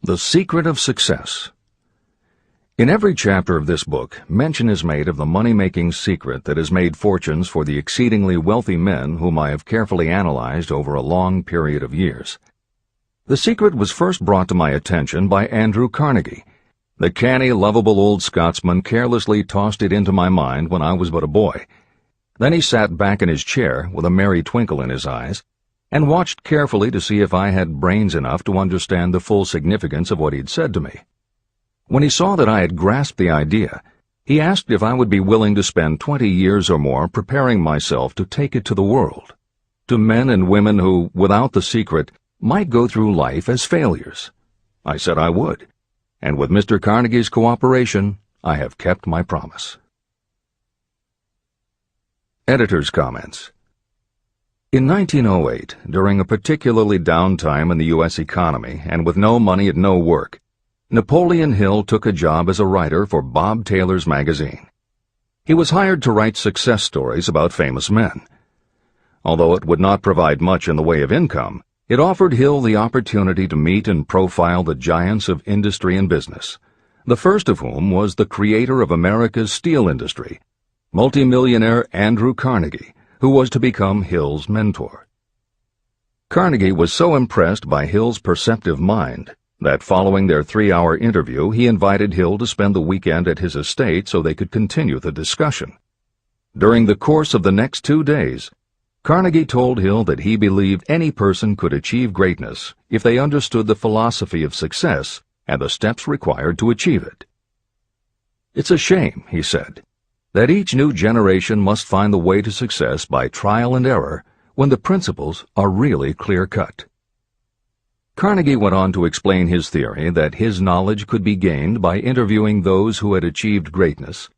The Secret of Success. In every chapter of this book, mention is made of the money-making secret that has made fortunes for the exceedingly wealthy men whom I have carefully analyzed over a long period of years. The secret was first brought to my attention by Andrew Carnegie. The canny, lovable old Scotsman carelessly tossed it into my mind when I was but a boy. Then he sat back in his chair with a merry twinkle in his eyes and watched carefully to see if I had brains enough to understand the full significance of what he'd said to me. When he saw that I had grasped the idea, he asked if I would be willing to spend 20 years or more preparing myself to take it to the world, to men and women who, without the secret, might go through life as failures. I said I would, and with Mr. Carnegie's cooperation, I have kept my promise. Editor's comments. In 1908, during a particularly down time in the U.S. economy and with no money and no work, Napoleon Hill took a job as a writer for Bob Taylor's magazine. He was hired to write success stories about famous men. Although it would not provide much in the way of income, it offered Hill the opportunity to meet and profile the giants of industry and business, the first of whom was the creator of America's steel industry, multimillionaire Andrew Carnegie, who was to become Hill's mentor. Carnegie was so impressed by Hill's perceptive mind that following their 3-hour interview he invited Hill to spend the weekend at his estate so they could continue the discussion. During the course of the next 2 days, Carnegie told Hill that he believed any person could achieve greatness if they understood the philosophy of success and the steps required to achieve it. "It's a shame," he said, "that each new generation must find the way to success by trial and error when the principles are really clear-cut." Carnegie went on to explain his theory that his knowledge could be gained by interviewing those who had achieved greatness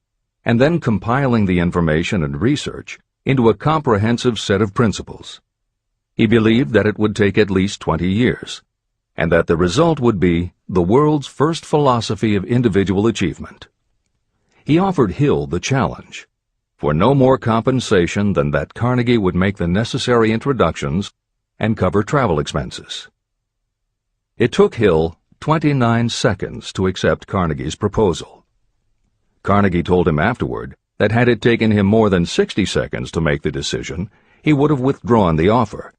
and then compiling the information and research into a comprehensive set of principles. He believed that it would take at least 20 years, and that the result would be the world's first philosophy of individual achievement. He offered Hill the challenge, for no more compensation than that Carnegie would make the necessary introductions and cover travel expenses. It took Hill 29 seconds to accept Carnegie's proposal. Carnegie told him afterward that had it taken him more than 60 seconds to make the decision, he would have withdrawn the offer.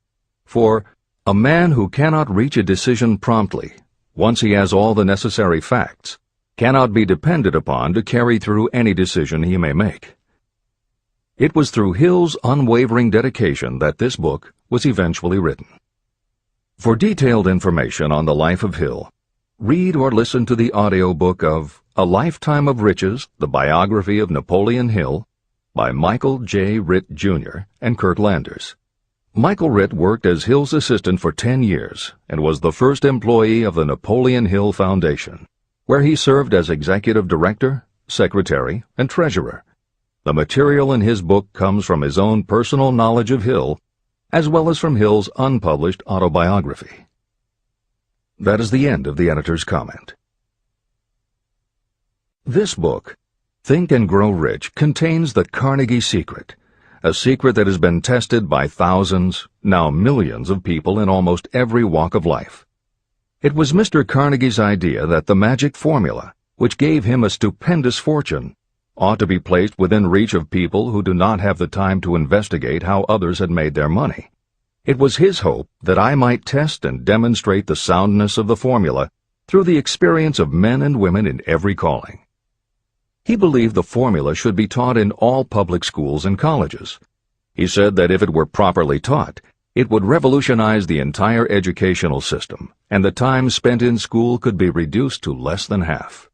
For a man who cannot reach a decision promptly, once he has all the necessary facts, cannot be depended upon to carry through any decision he may make. It was through Hill's unwavering dedication that this book was eventually written. For detailed information on the life of Hill, read or listen to the audiobook of A Lifetime of Riches, the Biography of Napoleon Hill, by Michael J. Ritt, Jr. and Kurt Landers. Michael Ritt worked as Hill's assistant for 10 years and was the first employee of the Napoleon Hill Foundation, where he served as executive director, secretary, and treasurer. The material in his book comes from his own personal knowledge of Hill, as well as from Hill's unpublished autobiography. That is the end of the editor's comment. This book, Think and Grow Rich, contains the Carnegie secret, a secret that has been tested by thousands, now millions of people in almost every walk of life. It was Mr. Carnegie's idea that the magic formula, which gave him a stupendous fortune, ought to be placed within reach of people who do not have the time to investigate how others had made their money. It was his hope that I might test and demonstrate the soundness of the formula through the experience of men and women in every calling. He believed the formula should be taught in all public schools and colleges. He said that if it were properly taught, it would revolutionize the entire educational system, and the time spent in school could be reduced to less than half.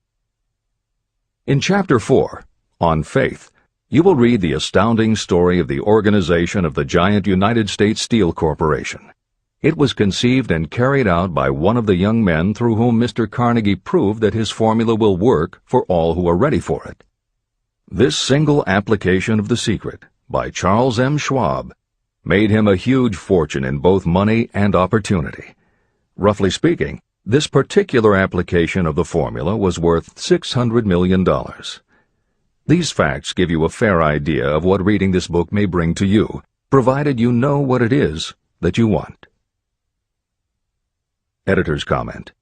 In Chapter 4, On Faith, you will read the astounding story of the organization of the giant United States Steel Corporation. It was conceived and carried out by one of the young men through whom Mr. Carnegie proved that his formula will work for all who are ready for it. This single application of the secret, by Charles M. Schwab, made him a huge fortune in both money and opportunity. Roughly speaking, this particular application of the formula was worth $600 million. These facts give you a fair idea of what reading this book may bring to you, provided you know what it is that you want. Editor's comment.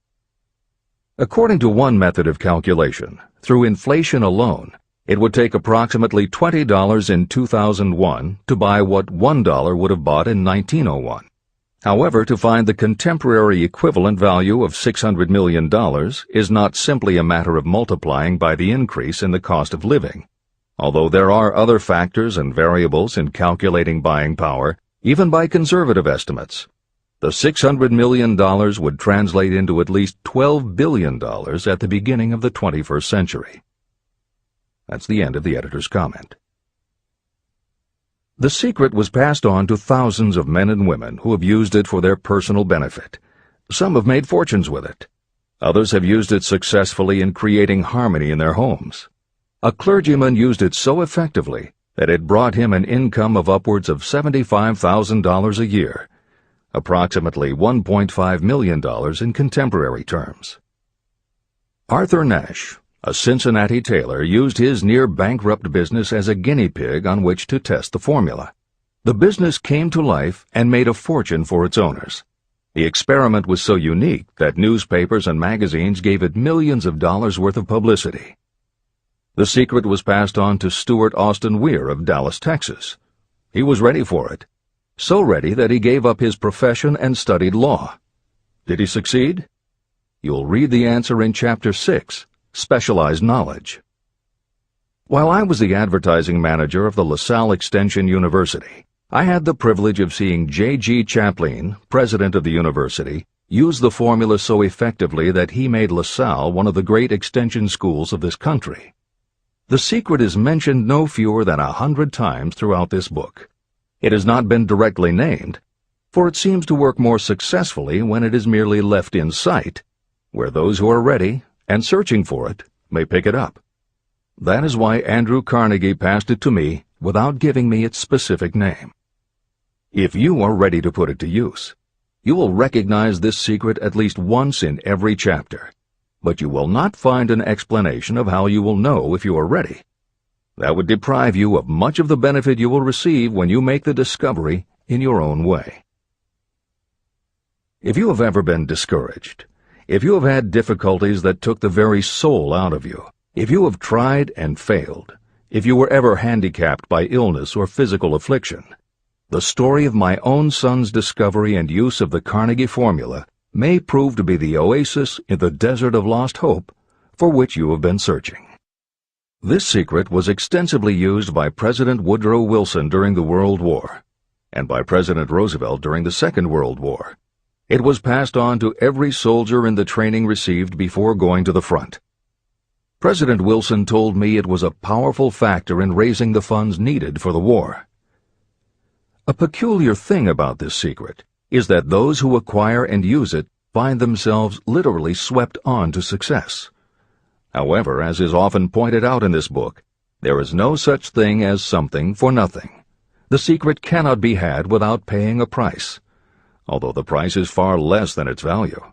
According to one method of calculation, through inflation alone, it would take approximately $20 in 2001 to buy what $1 would have bought in 1901. However, to find the contemporary equivalent value of $600 million is not simply a matter of multiplying by the increase in the cost of living. Although there are other factors and variables in calculating buying power, even by conservative estimates, the $600 million would translate into at least $12 billion at the beginning of the 21st century. That's the end of the editor's comment. The secret was passed on to thousands of men and women who have used it for their personal benefit. Some have made fortunes with it. Others have used it successfully in creating harmony in their homes. A clergyman used it so effectively that it brought him an income of upwards of $75,000 a year, approximately $1.5 million in contemporary terms. Arthur Nash, a Cincinnati tailor, used his near-bankrupt business as a guinea pig on which to test the formula. The business came to life and made a fortune for its owners. The experiment was so unique that newspapers and magazines gave it millions of dollars worth of publicity. The secret was passed on to Stuart Austin Weir of Dallas, Texas. He was ready for it, so ready that he gave up his profession and studied law. Did he succeed? You'll read the answer in Chapter 6. Specialized knowledge. While I was the advertising manager of the LaSalle Extension University, I had the privilege of seeing J.G. Chaplin, president of the university, use the formula so effectively that he made LaSalle one of the great extension schools of this country. The secret is mentioned no fewer than 100 times throughout this book. It has not been directly named, for it seems to work more successfully when it is merely left in sight, where those who are ready and searching for it may pick it up. That is why Andrew Carnegie passed it to me without giving me its specific name. If you are ready to put it to use, you will recognize this secret at least once in every chapter, but you will not find an explanation of how you will know if you are ready. That would deprive you of much of the benefit you will receive when you make the discovery in your own way. If you have ever been discouraged, if you have had difficulties that took the very soul out of you, if you have tried and failed, if you were ever handicapped by illness or physical affliction, the story of my own son's discovery and use of the Carnegie formula may prove to be the oasis in the desert of lost hope for which you have been searching. This secret was extensively used by President Woodrow Wilson during the World War, and by President Roosevelt during the Second World War. It was passed on to every soldier in the training received before going to the front. President Wilson told me it was a powerful factor in raising the funds needed for the war. A peculiar thing about this secret is that those who acquire and use it find themselves literally swept on to success. However, as is often pointed out in this book, there is no such thing as something for nothing. The secret cannot be had without paying a price, although the price is far less than its value.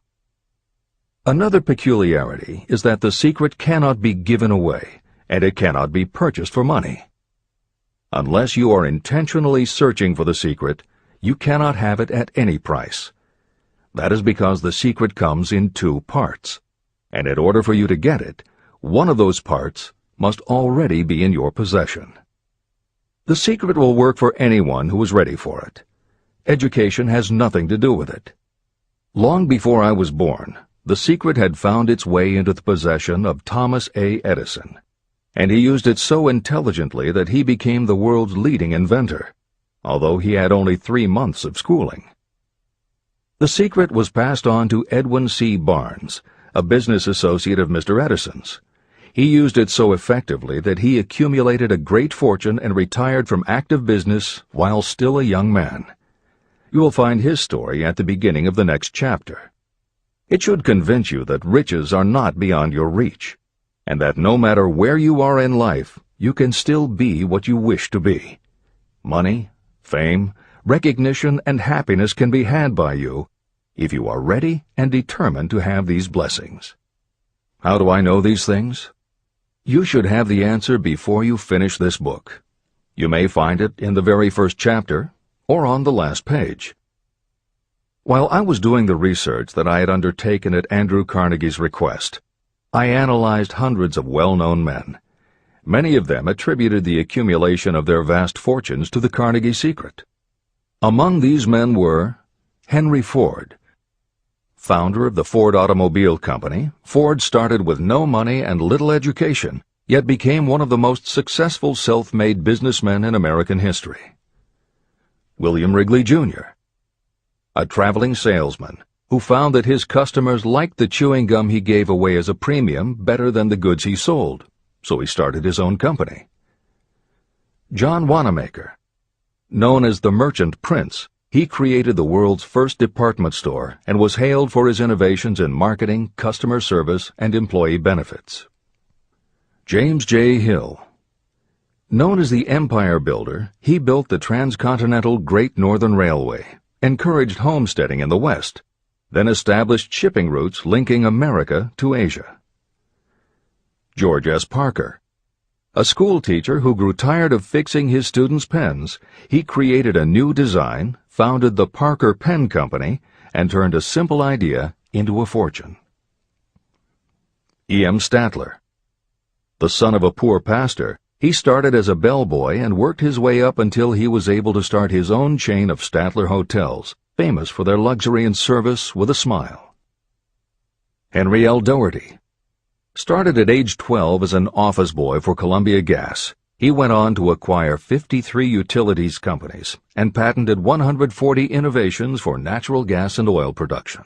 Another peculiarity is that the secret cannot be given away, and it cannot be purchased for money. Unless you are intentionally searching for the secret, you cannot have it at any price. That is because the secret comes in two parts, and in order for you to get it, one of those parts must already be in your possession. The secret will work for anyone who is ready for it. Education has nothing to do with it. Long before I was born, the secret had found its way into the possession of Thomas A. Edison, and he used it so intelligently that he became the world's leading inventor, although he had only 3 months of schooling. The secret was passed on to Edwin C. Barnes, a business associate of Mr. Edison's. He used it so effectively that he accumulated a great fortune and retired from active business while still a young man. You will find his story at the beginning of the next chapter. It should convince you that riches are not beyond your reach, and that no matter where you are in life, you can still be what you wish to be. Money, fame, recognition, and happiness can be had by you if you are ready and determined to have these blessings. How do I know these things? You should have the answer before you finish this book. You may find it in the very first chapter or on the last page. While I was doing the research that I had undertaken at Andrew Carnegie's request, I analyzed hundreds of well-known men. Many of them attributed the accumulation of their vast fortunes to the Carnegie secret. Among these men were Henry Ford. Founder of the Ford Automobile Company, Ford started with no money and little education, yet became one of the most successful self-made businessmen in American history. William Wrigley, Jr., a traveling salesman who found that his customers liked the chewing gum he gave away as a premium better than the goods he sold, so he started his own company. John Wanamaker. Known as the Merchant Prince, he created the world's first department store and was hailed for his innovations in marketing, customer service, and employee benefits. James J. Hill. Known as the Empire Builder, he built the transcontinental Great Northern Railway, encouraged homesteading in the West, then established shipping routes linking America to Asia. George S. Parker. A school teacher who grew tired of fixing his students' pens, he created a new design, founded the Parker Pen Company, and turned a simple idea into a fortune. E. M. Statler. The son of a poor pastor, he started as a bellboy and worked his way up until he was able to start his own chain of Statler hotels, famous for their luxury and service with a smile. Henry L. Doherty. Started at age 12 as an office boy for Columbia Gas, he went on to acquire 53 utilities companies and patented 140 innovations for natural gas and oil production.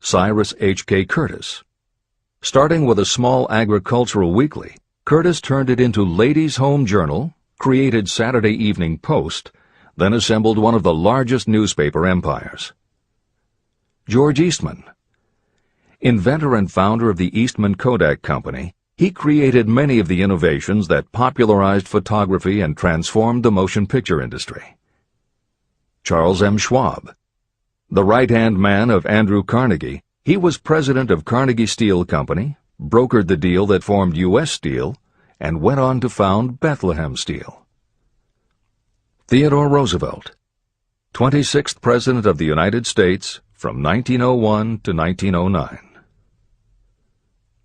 Cyrus H. K. Curtis. Starting with a small agricultural weekly, Curtis turned it into Ladies' Home Journal, created Saturday Evening Post, then assembled one of the largest newspaper empires. George Eastman. Inventor and founder of the Eastman Kodak Company, he created many of the innovations that popularized photography and transformed the motion picture industry. Charles M. Schwab. The right-hand man of Andrew Carnegie, he was president of Carnegie Steel Company, brokered the deal that formed U.S. Steel, and went on to found Bethlehem Steel. Theodore Roosevelt. 26th President of the United States from 1901 to 1909.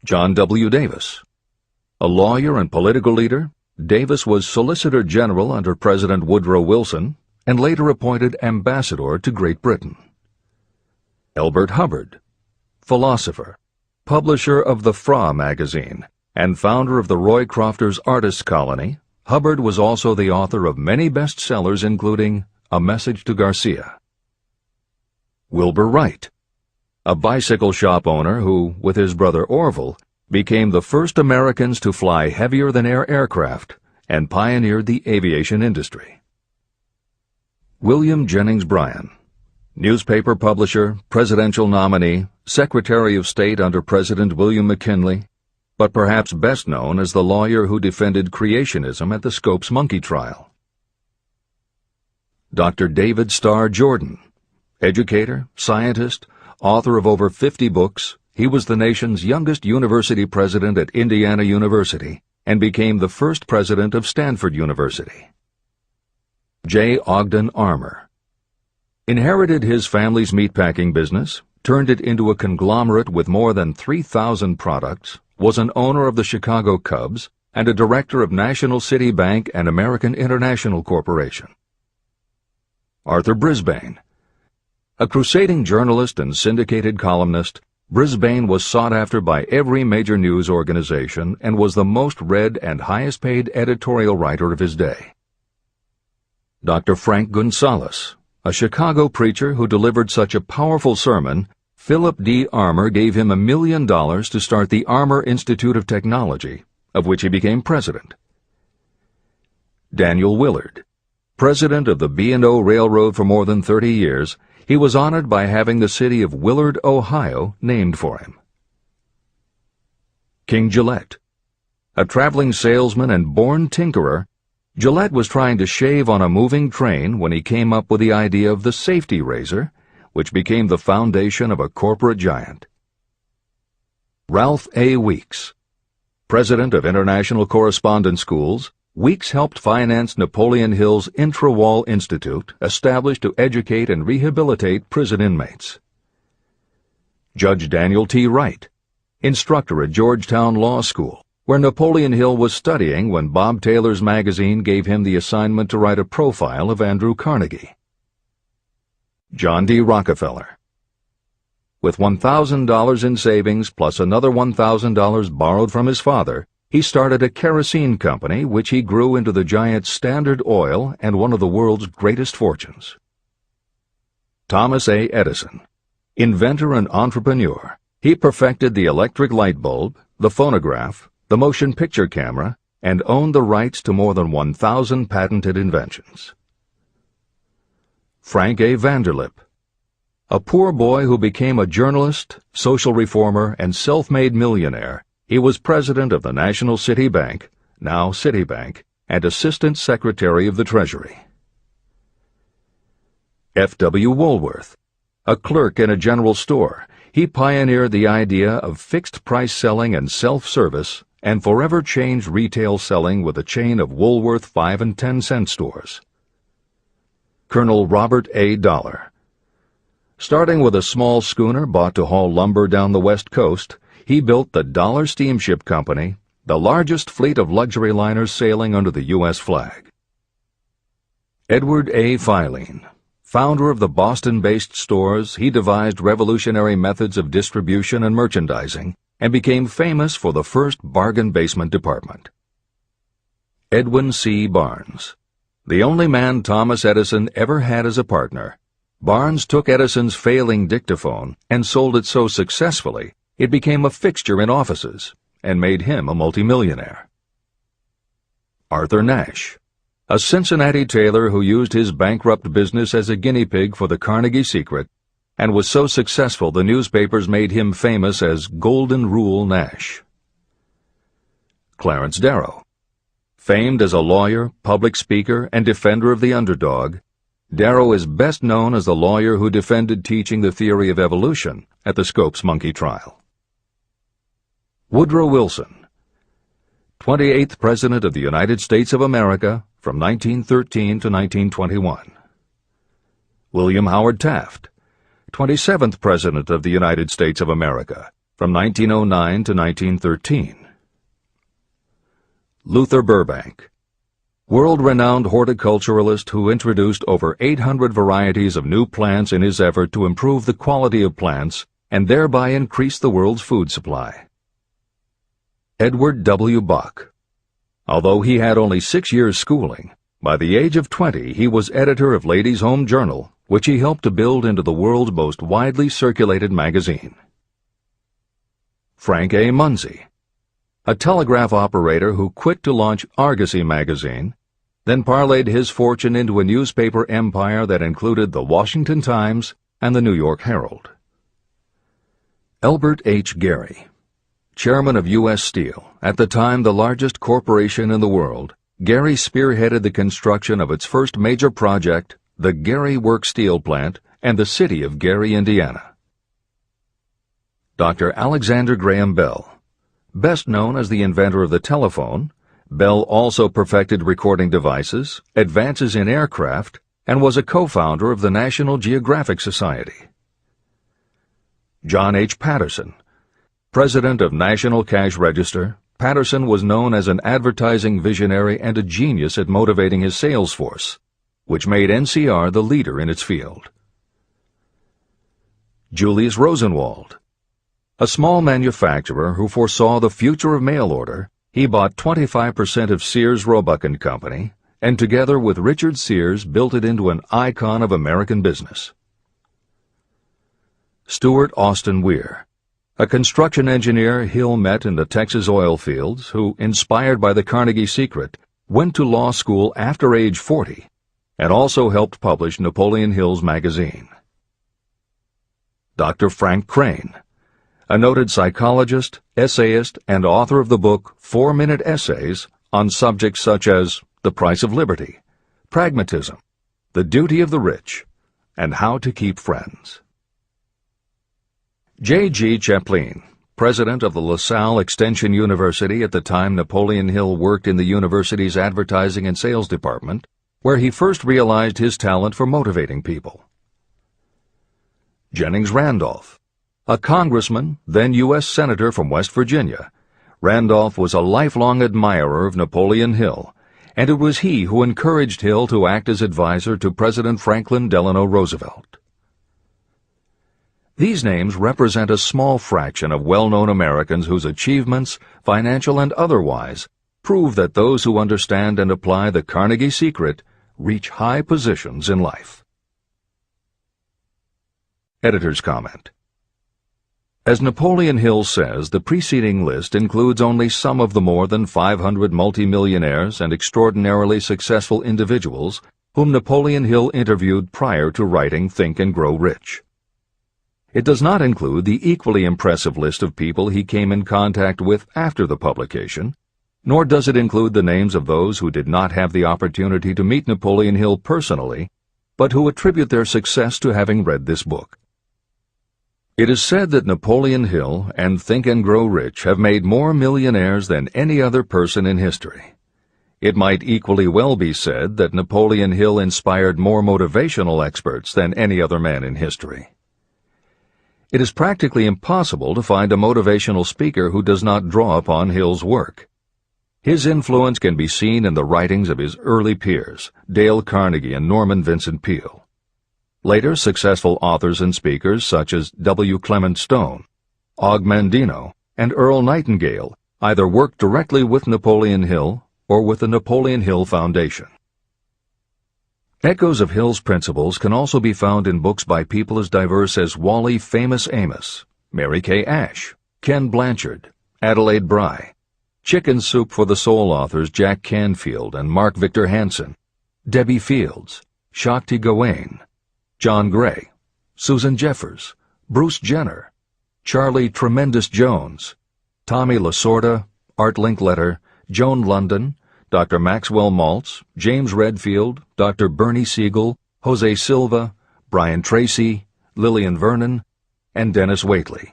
John W. Davis. A lawyer and political leader, Davis was Solicitor General under President Woodrow Wilson and later appointed ambassador to Great Britain. Elbert Hubbard. Philosopher, publisher of the Fra magazine, and founder of the Roycrofters Artists Colony, Hubbard was also the author of many bestsellers including A Message to Garcia. Wilbur Wright. A bicycle shop owner who, with his brother Orville, became the first Americans to fly heavier-than-air aircraft and pioneered the aviation industry. William Jennings Bryan. Newspaper publisher, presidential nominee, Secretary of State under President William McKinley, but perhaps best known as the lawyer who defended creationism at the Scopes monkey trial. Dr. David Starr Jordan. Educator, scientist, author of over 50 books, he was the nation's youngest university president at Indiana University and became the first president of Stanford University. J. Ogden Armour. Inherited his family's meatpacking business, turned it into a conglomerate with more than 3,000 products, was an owner of the Chicago Cubs, and a director of National City Bank and American International Corporation. Arthur Brisbane. A crusading journalist and syndicated columnist, Brisbane was sought after by every major news organization and was the most read and highest-paid editorial writer of his day. Dr. Frank Gunsaulus. A Chicago preacher who delivered such a powerful sermon, Philip D. Armour gave him $1 million to start the Armour Institute of Technology, of which he became president. Daniel Willard. President of the B&O Railroad for more than 30 years, he was honored by having the city of Willard, Ohio, named for him. King Gillette. A traveling salesman and born tinkerer, Gillette was trying to shave on a moving train when he came up with the idea of the safety razor, which became the foundation of a corporate giant. Ralph A. Weeks. President of International Correspondence Schools, Weeks helped finance Napoleon Hill's Intra-Wall Institute, established to educate and rehabilitate prison inmates. Judge Daniel T. Wright, instructor at Georgetown Law School, where Napoleon Hill was studying when Bob Taylor's magazine gave him the assignment to write a profile of Andrew Carnegie. John D. Rockefeller. With $1,000 in savings plus another $1,000 borrowed from his father, he started a kerosene company which he grew into the giant Standard Oil and one of the world's greatest fortunes. Thomas A. Edison. Inventor and entrepreneur, he perfected the electric light bulb, the phonograph, the motion picture camera, and owned the rights to more than 1,000 patented inventions. Frank A. Vanderlip. A poor boy who became a journalist, social reformer, and self-made millionaire, he was president of the National City Bank, now Citibank, and Assistant Secretary of the Treasury. F. W. Woolworth. A clerk in a general store, he pioneered the idea of fixed-price selling and self-service and forever changed retail selling with a chain of Woolworth 5 and 10 cent stores. Colonel Robert A. Dollar. Starting with a small schooner bought to haul lumber down the West Coast, he built the Dollar Steamship Company, the largest fleet of luxury liners sailing under the U.S. flag. Edward A. Filene. Founder of the Boston-based stores, he devised revolutionary methods of distribution and merchandising and became famous for the first bargain basement department. Edwin C. Barnes. The only man Thomas Edison ever had as a partner, Barnes took Edison's failing dictaphone and sold it so successfully it became a fixture in offices and made him a multimillionaire. Arthur Nash. A Cincinnati tailor who used his bankrupt business as a guinea pig for the Carnegie Secret and was so successful the newspapers made him famous as Golden Rule Nash. Clarence Darrow. Famed as a lawyer, public speaker, and defender of the underdog, Darrow is best known as the lawyer who defended teaching the theory of evolution at the Scopes monkey trial. Woodrow Wilson. 28th President of the United States of America from 1913 to 1921. William Howard Taft. 27th President of the United States of America from 1909 to 1913. Luther Burbank. World-renowned horticulturalist who introduced over 800 varieties of new plants in his effort to improve the quality of plants and thereby increase the world's food supply. Edward W. Buck. Although he had only 6 years' schooling, by the age of 20 he was editor of Ladies' Home Journal, which he helped to build into the world's most widely circulated magazine. Frank A. Munsey. A telegraph operator who quit to launch Argosy magazine, then parlayed his fortune into a newspaper empire that included the Washington Times and the New York Herald. Elbert H. Gary. Chairman of U.S. Steel, at the time the largest corporation in the world, Gary spearheaded the construction of its first major project, the Gary Works Steel Plant, and the city of Gary, Indiana. Dr. Alexander Graham Bell. Best known as the inventor of the telephone, Bell also perfected recording devices, advances in aircraft, and was a co-founder of the National Geographic Society. John H. Patterson. President of National Cash Register, Patterson was known as an advertising visionary and a genius at motivating his sales force, which made NCR the leader in its field. Julius Rosenwald. A small manufacturer who foresaw the future of mail order, he bought 25% of Sears Roebuck & Company, and together with Richard Sears built it into an icon of American business. Stuart Austin Weir. A construction engineer Hill met in the Texas oil fields who, inspired by the Carnegie Secret, went to law school after age 40 and also helped publish Napoleon Hill's magazine. Dr. Frank Crane. A noted psychologist, essayist, and author of the book 4-Minute Essays on subjects such as the price of liberty, pragmatism, the duty of the rich, and how to keep friends. J. G. Chaplin, president of the LaSalle Extension University at the time Napoleon Hill worked in the university's advertising and sales department, where he first realized his talent for motivating people. Jennings Randolph, a congressman, then U.S. Senator from West Virginia. Randolph was a lifelong admirer of Napoleon Hill, and it was he who encouraged Hill to act as advisor to President Franklin Delano Roosevelt. These names represent a small fraction of well-known Americans whose achievements, financial and otherwise, prove that those who understand and apply the Carnegie secret reach high positions in life. Editor's comment. As Napoleon Hill says, the preceding list includes only some of the more than 500 multimillionaires and extraordinarily successful individuals whom Napoleon Hill interviewed prior to writing Think and Grow Rich. It does not include the equally impressive list of people he came in contact with after the publication, nor does it include the names of those who did not have the opportunity to meet Napoleon Hill personally, but who attribute their success to having read this book. It is said that Napoleon Hill and Think and Grow Rich have made more millionaires than any other person in history. It might equally well be said that Napoleon Hill inspired more motivational experts than any other man in history. It is practically impossible to find a motivational speaker who does not draw upon Hill's work. His influence can be seen in the writings of his early peers, Dale Carnegie and Norman Vincent Peale. Later, successful authors and speakers such as W. Clement Stone, Og Mandino, and Earl Nightingale either worked directly with Napoleon Hill or with the Napoleon Hill Foundation. Echoes of Hill's principles can also be found in books by people as diverse as Wally Famous Amos, Mary Kay Ash, Ken Blanchard, Adelaide Bry, Chicken Soup for the Soul authors Jack Canfield and Mark Victor Hansen, Debbie Fields, Shakti Gawain, John Gray, Susan Jeffers, Bruce Jenner, Charlie Tremendous Jones, Tommy Lasorda, Art Linkletter, Joan London, Dr. Maxwell Maltz, James Redfield, Dr. Bernie Siegel, Jose Silva, Brian Tracy, Lillian Vernon, and Dennis Waitley.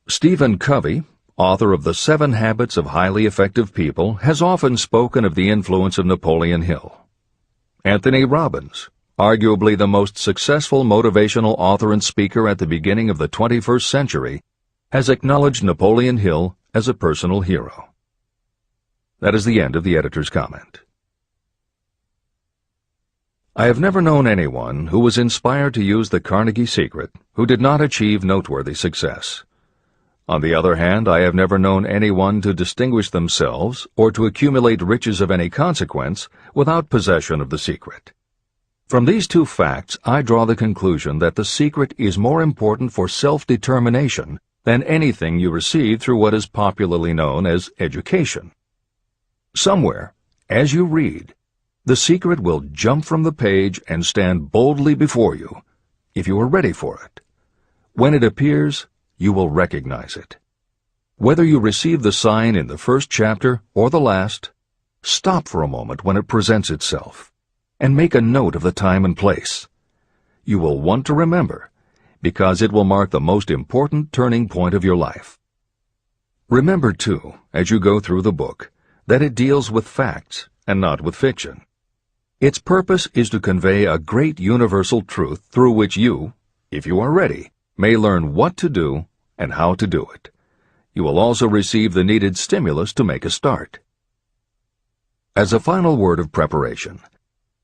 Stephen Covey, author of The 7 Habits of Highly Effective People, has often spoken of the influence of Napoleon Hill. Anthony Robbins, arguably the most successful motivational author and speaker at the beginning of the 21st century, has acknowledged Napoleon Hill as a personal hero. That is the end of the editor's comment. I have never known anyone who was inspired to use the Carnegie secret who did not achieve noteworthy success. On the other hand, I have never known anyone to distinguish themselves or to accumulate riches of any consequence without possession of the secret. From these two facts, I draw the conclusion that the secret is more important for self-determination than anything you receive through what is popularly known as education. Somewhere, as you read, the secret will jump from the page and stand boldly before you, if you are ready for it. When it appears, you will recognize it. Whether you receive the sign in the first chapter or the last, stop for a moment when it presents itself, and make a note of the time and place. You will want to remember, because it will mark the most important turning point of your life. Remember, too, as you go through the book, that it deals with facts and not with fiction. Its purpose is to convey a great universal truth through which you, if you are ready, may learn what to do and how to do it. You will also receive the needed stimulus to make a start. As a final word of preparation,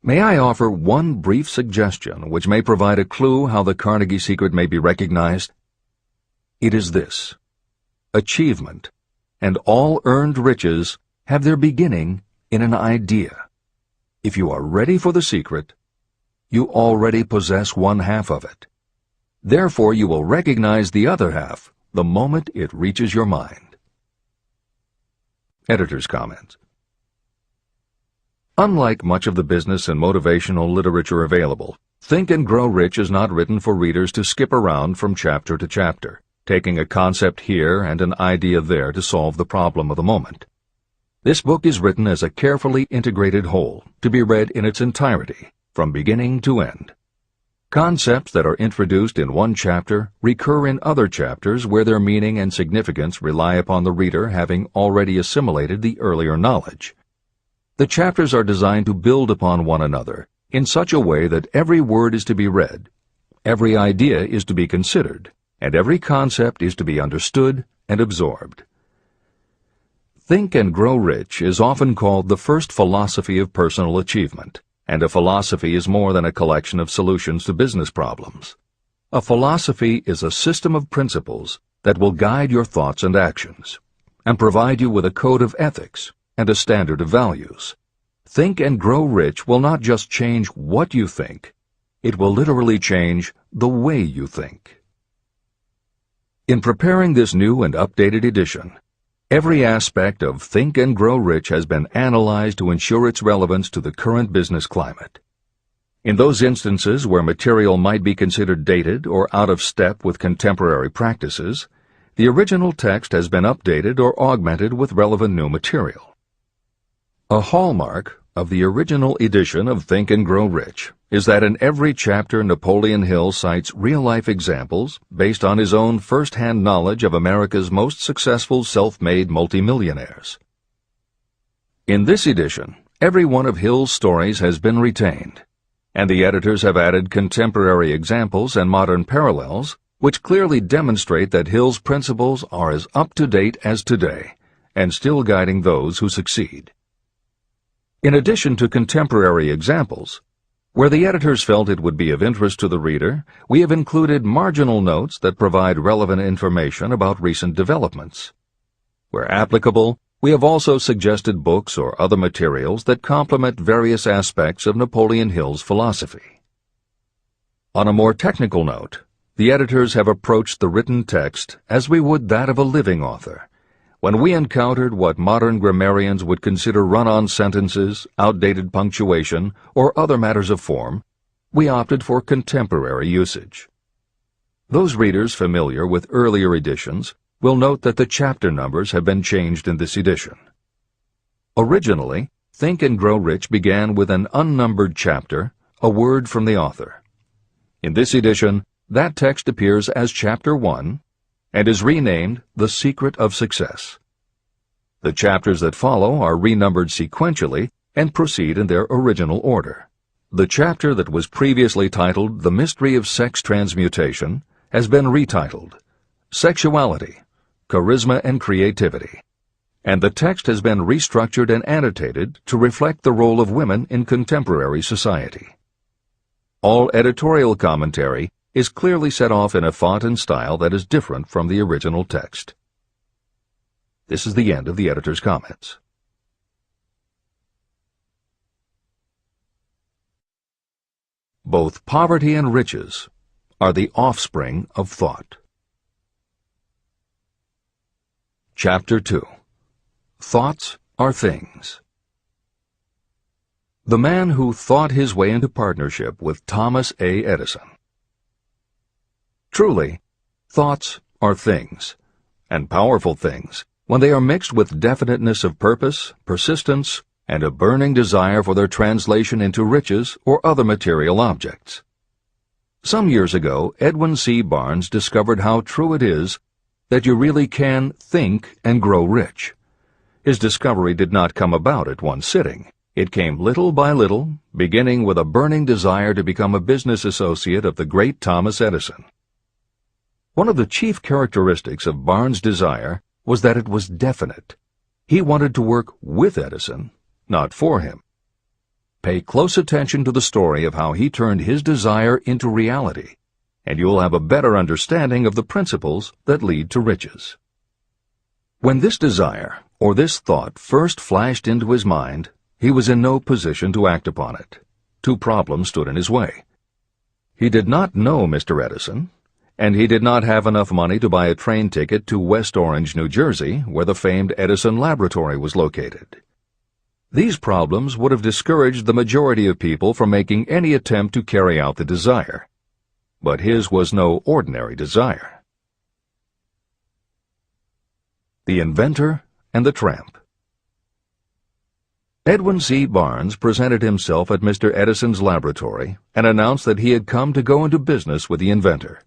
may I offer one brief suggestion which may provide a clue how the Carnegie secret may be recognized? It is this: achievement and all earned riches have their beginning in an idea. If you are ready for the secret, you already possess one half of it. Therefore, you will recognize the other half the moment it reaches your mind. Editor's comment. Unlike much of the business and motivational literature available, Think and Grow Rich is not written for readers to skip around from chapter to chapter, taking a concept here and an idea there to solve the problem of the moment. This book is written as a carefully integrated whole, to be read in its entirety, from beginning to end. Concepts that are introduced in one chapter recur in other chapters where their meaning and significance rely upon the reader having already assimilated the earlier knowledge. The chapters are designed to build upon one another in such a way that every word is to be read, every idea is to be considered, and every concept is to be understood and absorbed. Think and Grow Rich is often called the first philosophy of personal achievement, and a philosophy is more than a collection of solutions to business problems. A philosophy is a system of principles that will guide your thoughts and actions, and provide you with a code of ethics and a standard of values. Think and Grow Rich will not just change what you think, it will literally change the way you think. In preparing this new and updated edition, every aspect of Think and Grow Rich has been analyzed to ensure its relevance to the current business climate. In those instances where material might be considered dated or out of step with contemporary practices, the original text has been updated or augmented with relevant new material. A hallmark of the original edition of Think and Grow Rich is that in every chapter Napoleon Hill cites real-life examples based on his own first-hand knowledge of America's most successful self-made multimillionaires. In this edition, every one of Hill's stories has been retained, and the editors have added contemporary examples and modern parallels which clearly demonstrate that Hill's principles are as up-to-date as today and still guiding those who succeed. In addition to contemporary examples, where the editors felt it would be of interest to the reader, we have included marginal notes that provide relevant information about recent developments. Where applicable, we have also suggested books or other materials that complement various aspects of Napoleon Hill's philosophy. On a more technical note, the editors have approached the written text as we would that of a living author. When we encountered what modern grammarians would consider run-on sentences, outdated punctuation, or other matters of form, we opted for contemporary usage. Those readers familiar with earlier editions will note that the chapter numbers have been changed in this edition. Originally, Think and Grow Rich began with an unnumbered chapter, a word from the author. In this edition, that text appears as Chapter 1, and is renamed The Secret of Success. The chapters that follow are renumbered sequentially and proceed in their original order. The chapter that was previously titled The Mystery of Sex Transmutation has been retitled Sexuality, Charisma and Creativity, and the text has been restructured and annotated to reflect the role of women in contemporary society. All editorial commentary is clearly set off in a font and style that is different from the original text. This is the end of the editor's comments. Both poverty and riches are the offspring of thought. Chapter 2. Thoughts are things. The man who thought his way into partnership with Thomas A. Edison. Truly, thoughts are things, and powerful things, when they are mixed with definiteness of purpose, persistence, and a burning desire for their translation into riches or other material objects. Some years ago, Edwin C. Barnes discovered how true it is that you really can think and grow rich. His discovery did not come about at one sitting. It came little by little, beginning with a burning desire to become a business associate of the great Thomas Edison. One of the chief characteristics of Barnes' desire was that it was definite. He wanted to work with Edison, not for him. Pay close attention to the story of how he turned his desire into reality, and you'll have a better understanding of the principles that lead to riches. When this desire, or this thought, first flashed into his mind, he was in no position to act upon it. Two problems stood in his way. He did not know Mr. Edison, and he did not have enough money to buy a train ticket to West Orange, New Jersey, where the famed Edison Laboratory was located. These problems would have discouraged the majority of people from making any attempt to carry out the desire. But his was no ordinary desire. The Inventor and the Tramp. Edwin C. Barnes presented himself at Mr. Edison's laboratory and announced that he had come to go into business with the inventor.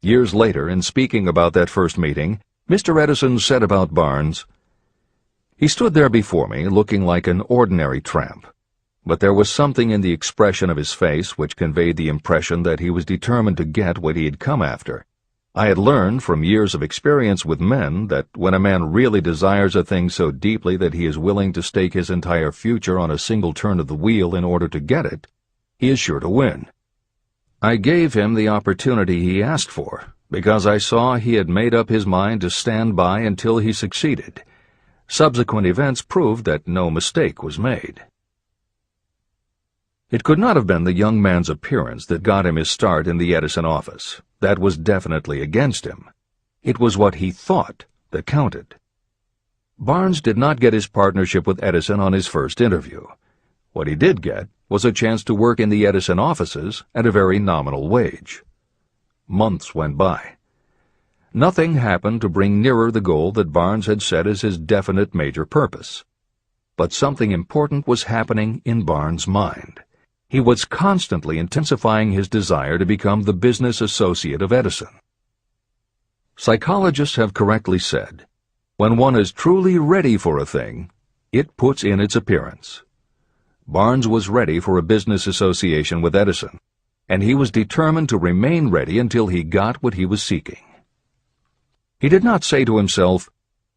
Years later, in speaking about that first meeting, Mr. Edison said about Barnes, "He stood there before me looking like an ordinary tramp, but there was something in the expression of his face which conveyed the impression that he was determined to get what he had come after. I had learned from years of experience with men that when a man really desires a thing so deeply that he is willing to stake his entire future on a single turn of the wheel in order to get it, he is sure to win. I gave him the opportunity he asked for, because I saw he had made up his mind to stand by until he succeeded. Subsequent events proved that no mistake was made." It could not have been the young man's appearance that got him his start in the Edison office. That was definitely against him. It was what he thought that counted. Barnes did not get his partnership with Edison on his first interview. What he did get was a chance to work in the Edison offices at a very nominal wage. Months went by. Nothing happened to bring nearer the goal that Barnes had set as his definite major purpose. But something important was happening in Barnes' mind. He was constantly intensifying his desire to become the business associate of Edison. Psychologists have correctly said, when one is truly ready for a thing, it puts in its appearance. Barnes was ready for a business association with Edison, and he was determined to remain ready until he got what he was seeking. He did not say to himself,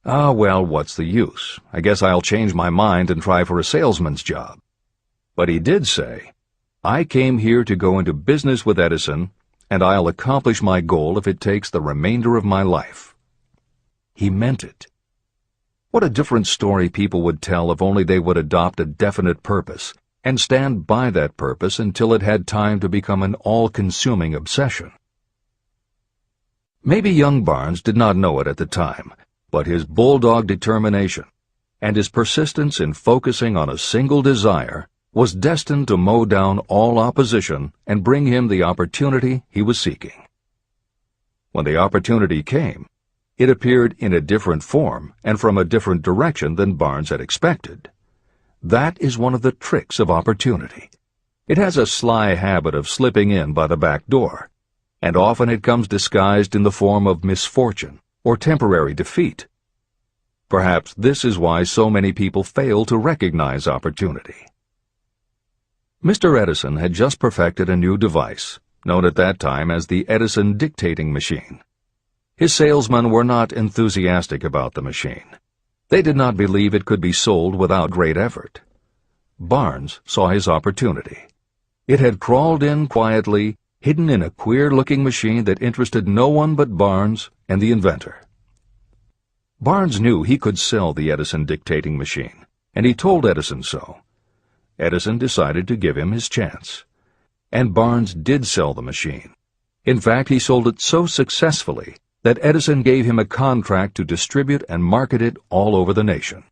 "Ah, well, what's the use? I guess I'll change my mind and try for a salesman's job." But he did say, "I came here to go into business with Edison, and I'll accomplish my goal if it takes the remainder of my life." He meant it. What a different story people would tell if only they would adopt a definite purpose and stand by that purpose until it had time to become an all-consuming obsession. Maybe young Barnes did not know it at the time, but his bulldog determination and his persistence in focusing on a single desire was destined to mow down all opposition and bring him the opportunity he was seeking. When the opportunity came, it appeared in a different form and from a different direction than Barnes had expected. That is one of the tricks of opportunity. It has a sly habit of slipping in by the back door, and often it comes disguised in the form of misfortune or temporary defeat. Perhaps this is why so many people fail to recognize opportunity. Mr. Edison had just perfected a new device, known at that time as the Edison dictating machine. His salesmen were not enthusiastic about the machine. They did not believe it could be sold without great effort. Barnes saw his opportunity. It had crawled in quietly, hidden in a queer-looking machine that interested no one but Barnes and the inventor. Barnes knew he could sell the Edison dictating machine, and he told Edison so. Edison decided to give him his chance. And Barnes did sell the machine. In fact, he sold it so successfully that Edison gave him a contract to distribute and market it all over the nation.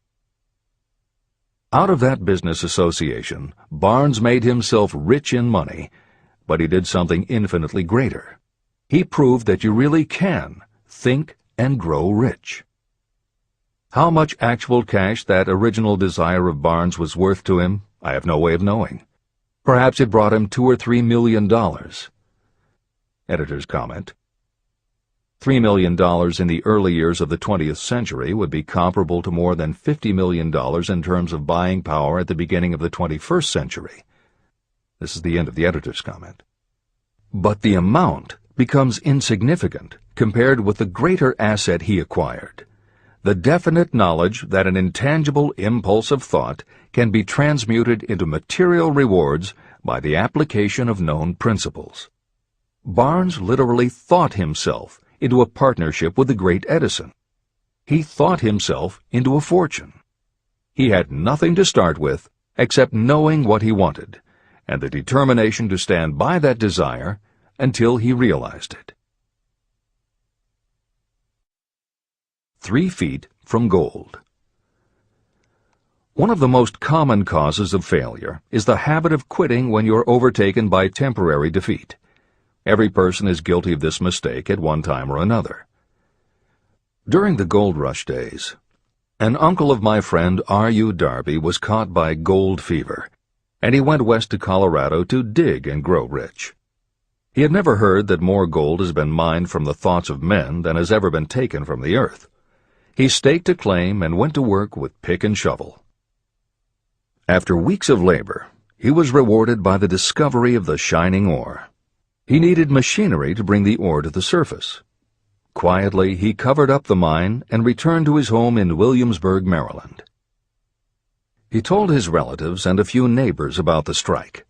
Out of that business association, Barnes made himself rich in money, but he did something infinitely greater. He proved that you really can think and grow rich. How much actual cash that original desire of Barnes was worth to him, I have no way of knowing. Perhaps it brought him $2 or $3 million. Editor's comment. $3 million in the early years of the 20th century would be comparable to more than $50 million in terms of buying power at the beginning of the 21st century. This is the end of the editor's comment. But the amount becomes insignificant compared with the greater asset he acquired. The definite knowledge that an intangible impulse of thought can be transmuted into material rewards by the application of known principles. Barnes literally thought himself into a partnership with the great Edison. He thought himself into a fortune. He had nothing to start with except knowing what he wanted, and the determination to stand by that desire until he realized it. 3 feet from gold. One of the most common causes of failure is the habit of quitting when you're overtaken by temporary defeat. Every person is guilty of this mistake at one time or another. During the gold rush days, An uncle of my friend R.U. Darby was caught by gold fever, and he went west to Colorado to dig and grow rich. He had never heard that more gold has been mined from the thoughts of men than has ever been taken from the earth. He staked a claim and went to work with pick and shovel. After weeks of labor, he was rewarded by the discovery of the shining ore. He needed machinery to bring the ore to the surface. Quietly, he covered up the mine and returned to his home in Williamsburg, Maryland. He told his relatives and a few neighbors about the strike.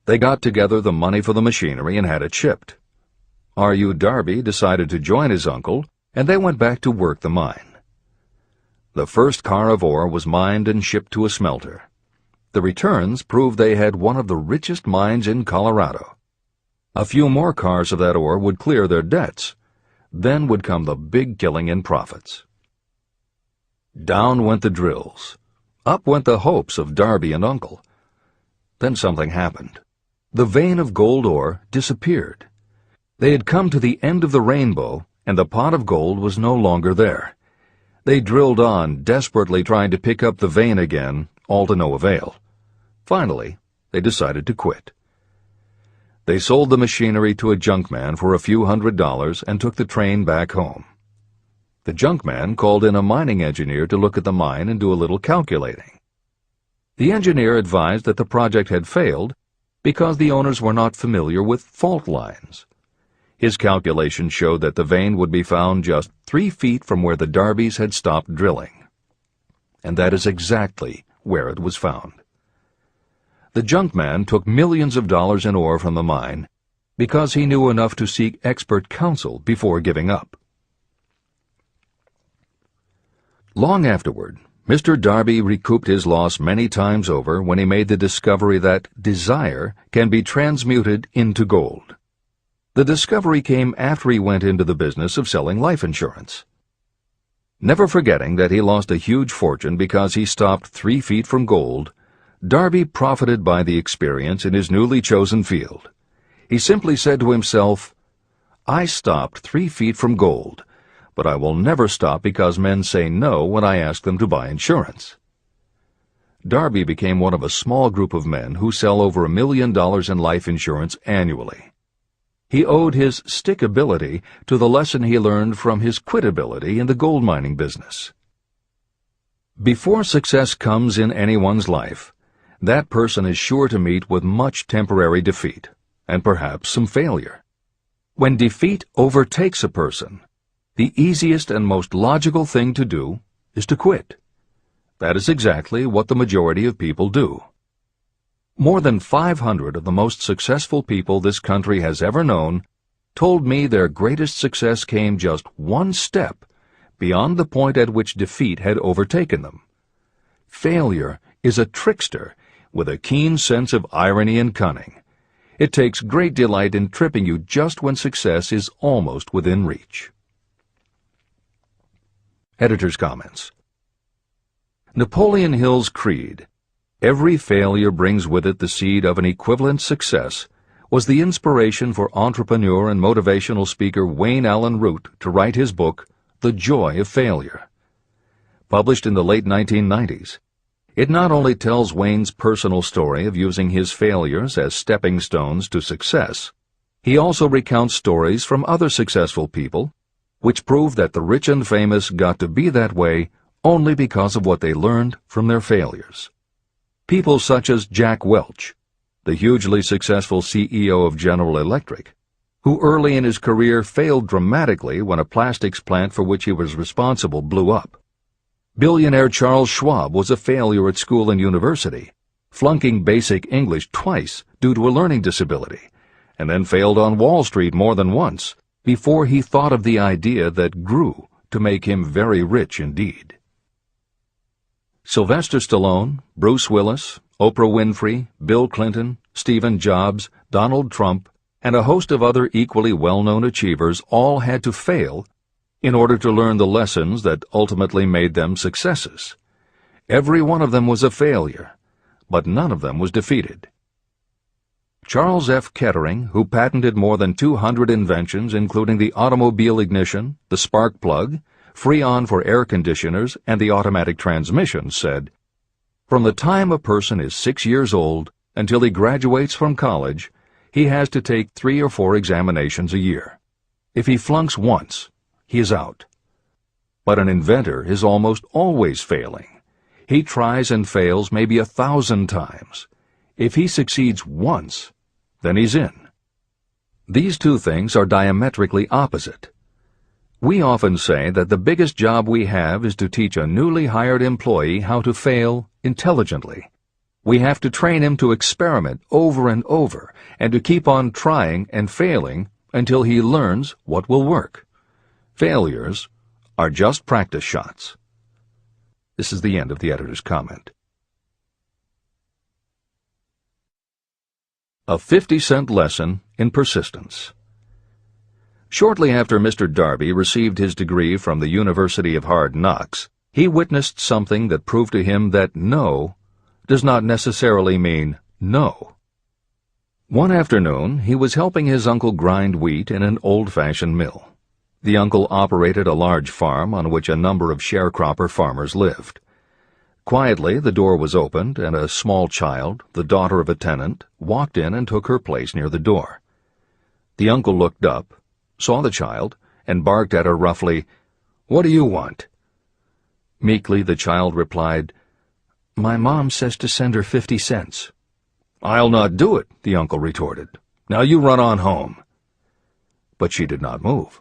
They got together the money for the machinery and had it shipped. R.U. Darby decided to join his uncle, and they went back to work the mine. The first car of ore was mined and shipped to a smelter. The returns proved they had one of the richest mines in Colorado. A few more cars of that ore would clear their debts. Then would come the big killing in profits. Down went the drills. Up went the hopes of Darby and Uncle. Then something happened. The vein of gold ore disappeared. They had come to the end of the rainbow, and the pot of gold was no longer there. They drilled on, desperately trying to pick up the vein again, all to no avail. Finally, they decided to quit. They sold the machinery to a junkman for a few $100s and took the train back home. The junkman called in a mining engineer to look at the mine and do a little calculating. The engineer advised that the project had failed because the owners were not familiar with fault lines. His calculations showed that the vein would be found just 3 feet from where the Darbys had stopped drilling. And that is exactly where it was found. The junkman took millions of dollars in ore from the mine because he knew enough to seek expert counsel before giving up. Long afterward, Mr. Darby recouped his loss many times over when he made the discovery that desire can be transmuted into gold. The discovery came after he went into the business of selling life insurance. Never forgetting that he lost a huge fortune because he stopped 3 feet from gold, Darby profited by the experience in his newly chosen field. He simply said to himself, "I stopped 3 feet from gold, but I will never stop because men say no when I ask them to buy insurance." Darby became one of a small group of men who sell over $1 million in life insurance annually. He owed his stickability to the lesson he learned from his quitability in the gold mining business. Before success comes in anyone's life, that person is sure to meet with much temporary defeat, and perhaps some failure. When defeat overtakes a person, the easiest and most logical thing to do is to quit. That is exactly what the majority of people do. More than 500 of the most successful people this country has ever known told me their greatest success came just one step beyond the point at which defeat had overtaken them. Failure is a trickster with a keen sense of irony and cunning. It takes great delight in tripping you just when success is almost within reach. Editor's comments. Napoleon Hill's creed, "Every failure brings with it the seed of an equivalent success," was the inspiration for entrepreneur and motivational speaker Wayne Allen Root to write his book, The Joy of Failure. Published in the late 1990s, it not only tells Wayne's personal story of using his failures as stepping stones to success, he also recounts stories from other successful people, which prove that the rich and famous got to be that way only because of what they learned from their failures. People such as Jack Welch, the hugely successful CEO of General Electric, who early in his career failed dramatically when a plastics plant for which he was responsible blew up. Billionaire Charles Schwab was a failure at school and university, flunking basic English twice due to a learning disability, and then failed on Wall Street more than once before he thought of the idea that grew to make him very rich indeed. Sylvester Stallone, Bruce Willis, Oprah Winfrey, Bill Clinton, Stephen Jobs, Donald Trump, and a host of other equally well-known achievers all had to fail in order to learn the lessons that ultimately made them successes. Every one of them was a failure, but none of them was defeated. Charles F. Kettering, who patented more than 200 inventions including the automobile ignition, the spark plug, Freon for air conditioners and the automatic transmission, said, "From the time a person is 6 years old until he graduates from college, he has to take 3 or 4 examinations a year. If he flunks once, he is out." But an inventor is almost always failing. He tries and fails maybe 1,000 times. If he succeeds once, then he's in. These two things are diametrically opposite. We often say that the biggest job we have is to teach a newly hired employee how to fail intelligently. We have to train him to experiment over and over and to keep on trying and failing until he learns what will work. Failures are just practice shots. This is the end of the editor's comment. A 50-cent lesson in persistence. Shortly after Mr. Darby received his degree from the University of Hard Knocks, he witnessed something that proved to him that no does not necessarily mean no. One afternoon, he was helping his uncle grind wheat in an old-fashioned mill. The uncle operated a large farm on which a number of sharecropper farmers lived. Quietly, the door was opened, and a small child, the daughter of a tenant, walked in and took her place near the door. The uncle looked up, saw the child, and barked at her roughly, "What do you want?" Meekly, the child replied, "My mom says to send her 50 cents. "I'll not do it," the uncle retorted. "Now you run on home." But she did not move.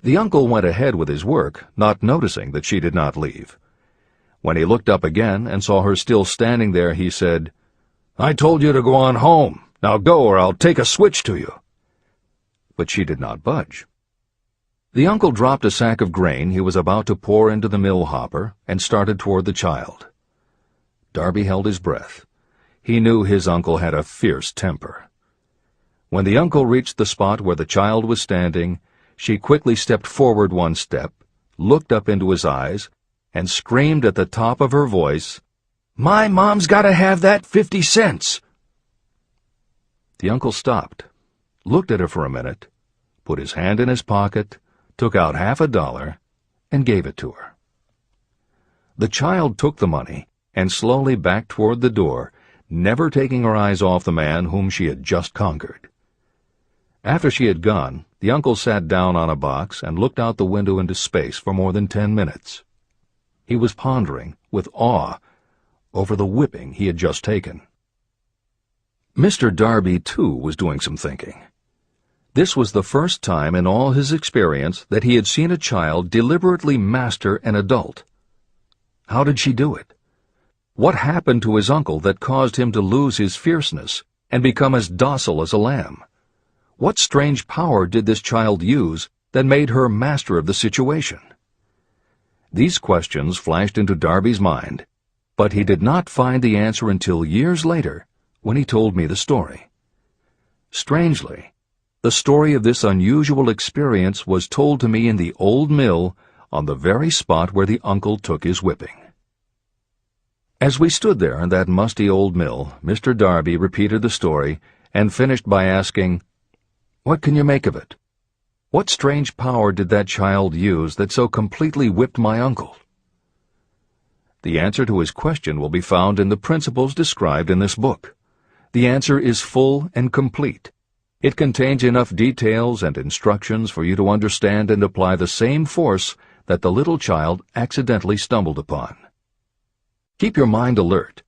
The uncle went ahead with his work, not noticing that she did not leave. When he looked up again and saw her still standing there, he said, "I told you to go on home. Now go, or I'll take a switch to you." But she did not budge. The uncle dropped a sack of grain he was about to pour into the mill hopper and started toward the child. Darby held his breath. He knew his uncle had a fierce temper. When the uncle reached the spot where the child was standing, she quickly stepped forward 1 step, looked up into his eyes, and screamed at the top of her voice, "My mom's got to have that 50 cents!" The uncle stopped, looked at her for a minute, put his hand in his pocket, took out $50, and gave it to her. The child took the money and slowly backed toward the door, never taking her eyes off the man whom she had just conquered. After she had gone, the uncle sat down on a box and looked out the window into space for more than 10 minutes. He was pondering, with awe, over the whipping he had just taken. Mr. Darby, too, was doing some thinking. This was the first time in all his experience that he had seen a child deliberately master an adult. How did she do it? What happened to his uncle that caused him to lose his fierceness and become as docile as a lamb? What strange power did this child use that made her master of the situation? These questions flashed into Darby's mind, but he did not find the answer until years later, when he told me the story. Strangely, the story of this unusual experience was told to me in the old mill on the very spot where the uncle took his whipping. As we stood there in that musty old mill, Mr. Darby repeated the story and finished by asking, "What can you make of it? What strange power did that child use that so completely whipped my uncle?" The answer to his question will be found in the principles described in this book. The answer is full and complete. It contains enough details and instructions for you to understand and apply the same force that the little child accidentally stumbled upon. Keep your mind alert,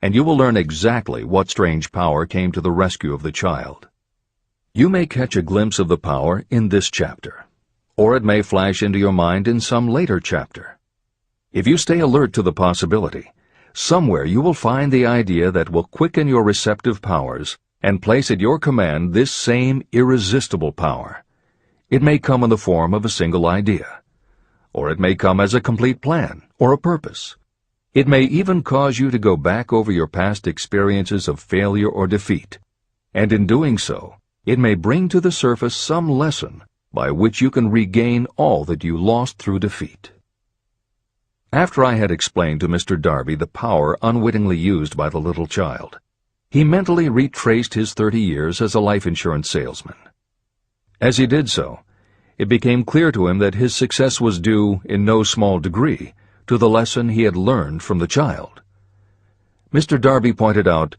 and you will learn exactly what strange power came to the rescue of the child. You may catch a glimpse of the power in this chapter, or it may flash into your mind in some later chapter. If you stay alert to the possibility, somewhere you will find the idea that will quicken your receptive powers and place at your command this same irresistible power. It may come in the form of a single idea, or it may come as a complete plan or a purpose. It may even cause you to go back over your past experiences of failure or defeat, and in doing so, it may bring to the surface some lesson by which you can regain all that you lost through defeat. After I had explained to Mr. Darby the power unwittingly used by the little child, he mentally retraced his 30 years as a life insurance salesman. As he did so, it became clear to him that his success was due, in no small degree, to the lesson he had learned from the child. Mr. Darby pointed out,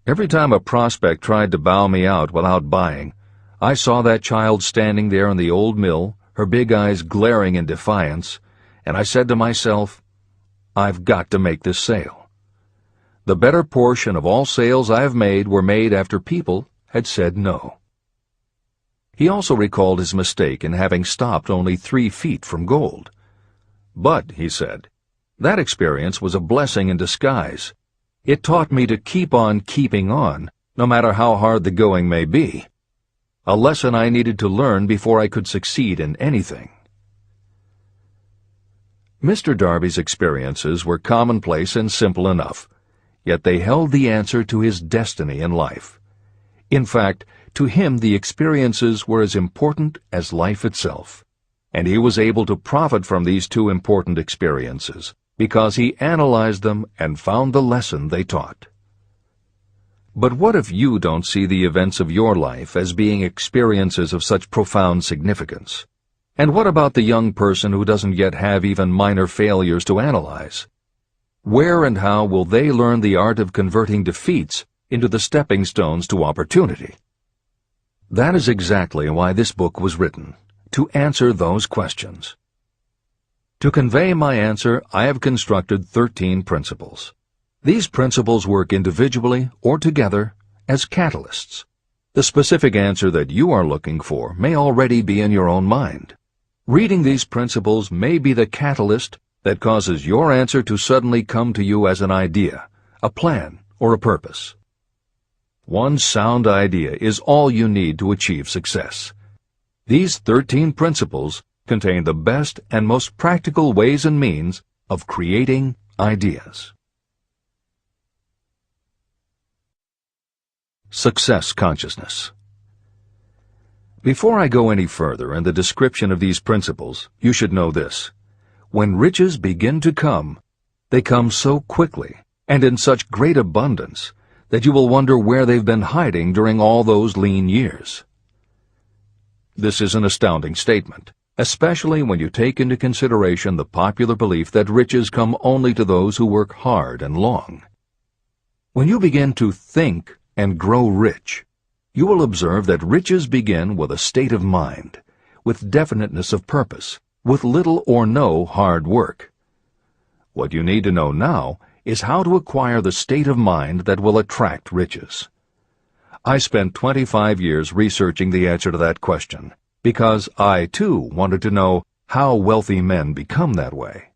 "Every time a prospect tried to bow me out without buying, I saw that child standing there in the old mill, her big eyes glaring in defiance, and I said to myself, I've got to make this sale. The better portion of all sales I have made were made after people had said no." He also recalled his mistake in having stopped only 3 feet from gold. "But," he said, "that experience was a blessing in disguise. It taught me to keep on keeping on, no matter how hard the going may be. A lesson I needed to learn before I could succeed in anything." Mr. Darby's experiences were commonplace and simple enough, yet they held the answer to his destiny in life. In fact, to him the experiences were as important as life itself, and he was able to profit from these 2 important experiences because he analyzed them and found the lesson they taught. But what if you don't see the events of your life as being experiences of such profound significance? And what about the young person who doesn't yet have even minor failures to analyze? Where and how will they learn the art of converting defeats into the stepping stones to opportunity? That is exactly why this book was written, to answer those questions. To convey my answer, I have constructed 13 principles. These principles work individually or together as catalysts. The specific answer that you are looking for may already be in your own mind. Reading these principles may be the catalyst that causes your answer to suddenly come to you as an idea, a plan, or a purpose. One sound idea is all you need to achieve success. These 13 principles contain the best and most practical ways and means of creating ideas. Success consciousness. Before I go any further in the description of these principles, you should know this. When riches begin to come, they come so quickly and in such great abundance that you will wonder where they've been hiding during all those lean years. This is an astounding statement, especially when you take into consideration the popular belief that riches come only to those who work hard and long. When you begin to think and grow rich, you will observe that riches begin with a state of mind, with definiteness of purpose, with little or no hard work. What you need to know now is how to acquire the state of mind that will attract riches. I spent 25 years researching the answer to that question, because I, too, wanted to know how wealthy men become that way.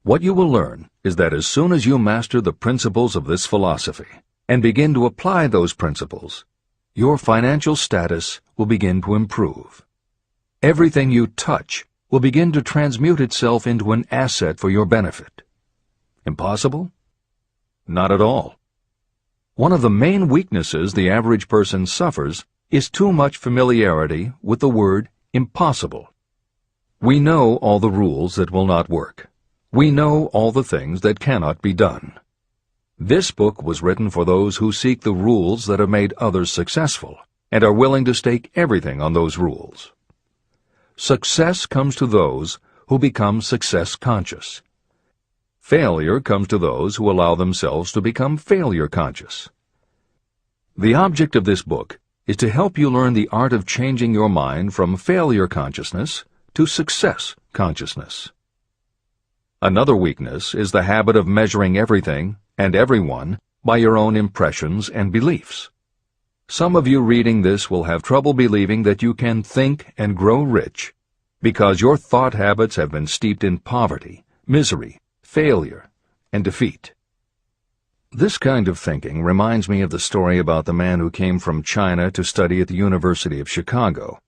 What you will learn is that as soon as you master the principles of this philosophy, and begin to apply those principles, your financial status will begin to improve. Everything you touch will begin to transmute itself into an asset for your benefit. Impossible? Not at all. One of the main weaknesses the average person suffers is too much familiarity with the word impossible. We know all the rules that will not work. We know all the things that cannot be done. This book was written for those who seek the rules that have made others successful and are willing to stake everything on those rules. Success comes to those who become success conscious. Failure comes to those who allow themselves to become failure conscious. The object of this book is to help you learn the art of changing your mind from failure consciousness to success consciousness. Another weakness is the habit of measuring everything and everyone by your own impressions and beliefs. Some of you reading this will have trouble believing that you can think and grow rich because your thought habits have been steeped in poverty, misery, failure, and defeat. This kind of thinking reminds me of the story about the man who came from China to study at the University of Chicago.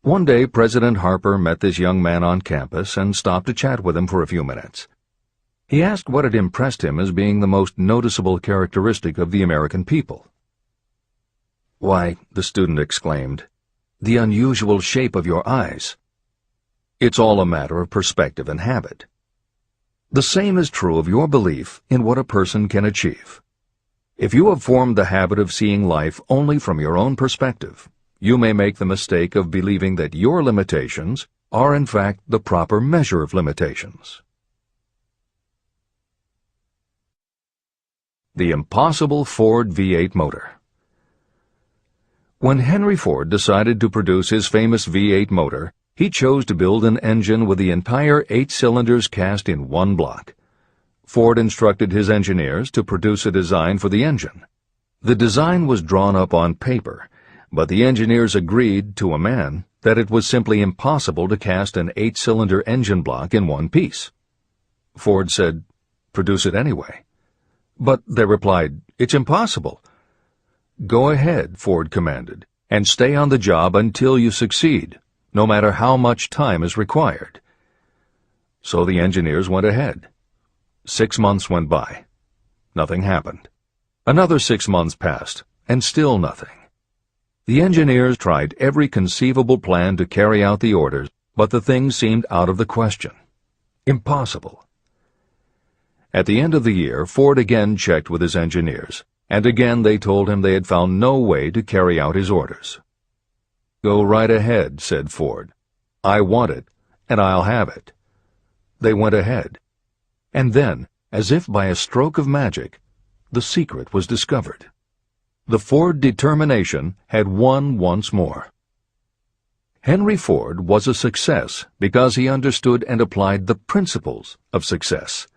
One day, President Harper met this young man on campus and stopped to chat with him for a few minutes. He asked what had impressed him as being the most noticeable characteristic of the American people. "Why," the student exclaimed, "the unusual shape of your eyes." It's all a matter of perspective and habit. The same is true of your belief in what a person can achieve. If you have formed the habit of seeing life only from your own perspective, you may make the mistake of believing that your limitations are in fact the proper measure of limitations. The impossible Ford V8 motor. When Henry Ford decided to produce his famous V8 motor, he chose to build an engine with the entire 8 cylinders cast in one block. Ford instructed his engineers to produce a design for the engine. The design was drawn up on paper, but the engineers agreed to a man that it was simply impossible to cast an 8-cylinder engine block in one piece. Ford said, "Produce it anyway." But they replied, "It's impossible." "Go ahead," Ford commanded, "and stay on the job until you succeed, no matter how much time is required." So the engineers went ahead. 6 months went by. Nothing happened. Another 6 months passed, and still nothing. The engineers tried every conceivable plan to carry out the orders, but the thing seemed out of the question. Impossible. At the end of the year, Ford again checked with his engineers, and again they told him they had found no way to carry out his orders. "Go right ahead," said Ford. "I want it, and I'll have it." They went ahead. And then, as if by a stroke of magic, the secret was discovered. The Ford determination had won once more. Henry Ford was a success because he understood and applied the principles of success.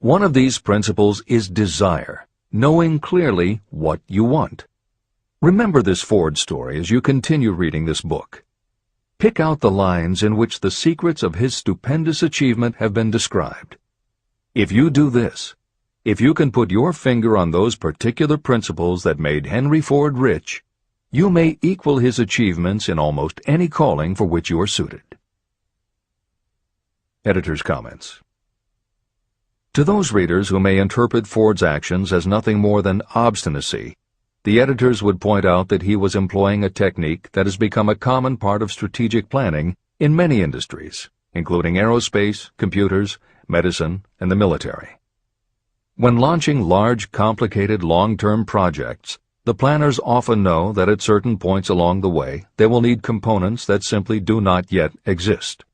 One of these principles is desire, knowing clearly what you want. Remember this Ford story as you continue reading this book. Pick out the lines in which the secrets of his stupendous achievement have been described. If you do this, if you can put your finger on those particular principles that made Henry Ford rich, you may equal his achievements in almost any calling for which you are suited. Editor's comments. To those readers who may interpret Ford's actions as nothing more than obstinacy, the editors would point out that he was employing a technique that has become a common part of strategic planning in many industries, including aerospace, computers, medicine, and the military. When launching large, complicated, long-term projects, the planners often know that at certain points along the way they will need components that simply do not yet exist.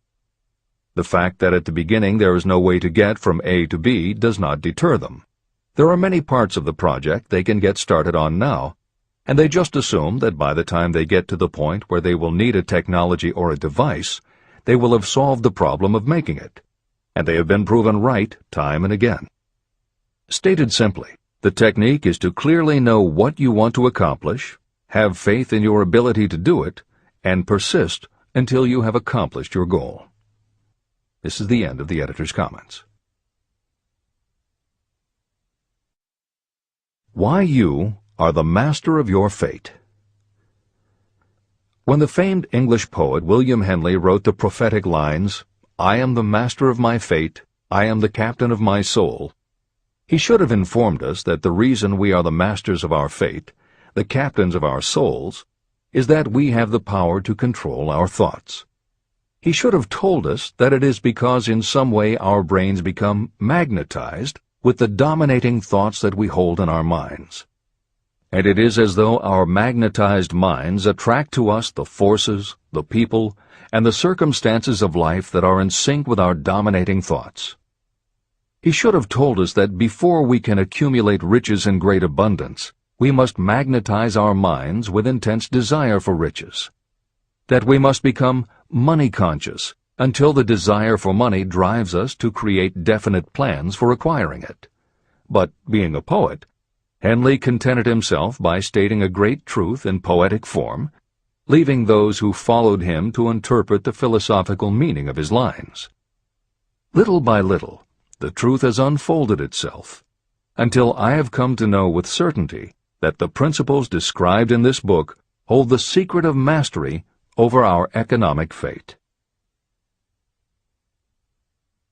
The fact that at the beginning there is no way to get from A to B does not deter them. There are many parts of the project they can get started on now, and they just assume that by the time they get to the point where they will need a technology or a device, they will have solved the problem of making it, and they have been proven right time and again. Stated simply, the technique is to clearly know what you want to accomplish, have faith in your ability to do it, and persist until you have accomplished your goal. This is the end of the editor's comments. Why you are the master of your fate. When the famed English poet William Henley wrote the prophetic lines, "I am the master of my fate, I am the captain of my soul," he should have informed us that the reason we are the masters of our fate, the captains of our souls, is that we have the power to control our thoughts. He should have told us that it is because in some way our brains become magnetized with the dominating thoughts that we hold in our minds. And it is as though our magnetized minds attract to us the forces, the people, and the circumstances of life that are in sync with our dominating thoughts. He should have told us that before we can accumulate riches in great abundance, we must magnetize our minds with intense desire for riches. That we must become money-conscious until the desire for money drives us to create definite plans for acquiring it. But, being a poet, Henley contented himself by stating a great truth in poetic form, leaving those who followed him to interpret the philosophical meaning of his lines. Little by little, the truth has unfolded itself, until I have come to know with certainty that the principles described in this book hold the secret of mastery over our economic fate.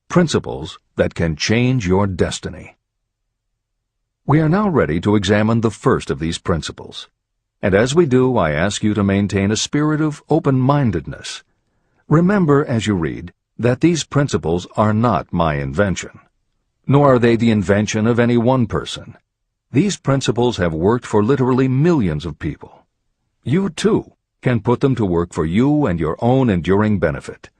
Principles that can change your destiny. We are now ready to examine the first of these principles, and as we do, I ask you to maintain a spirit of open-mindedness. Remember as you read that these principles are not my invention, nor are they the invention of any one person. These principles have worked for literally millions of people. You, too, can put them to work for you and your own enduring benefit.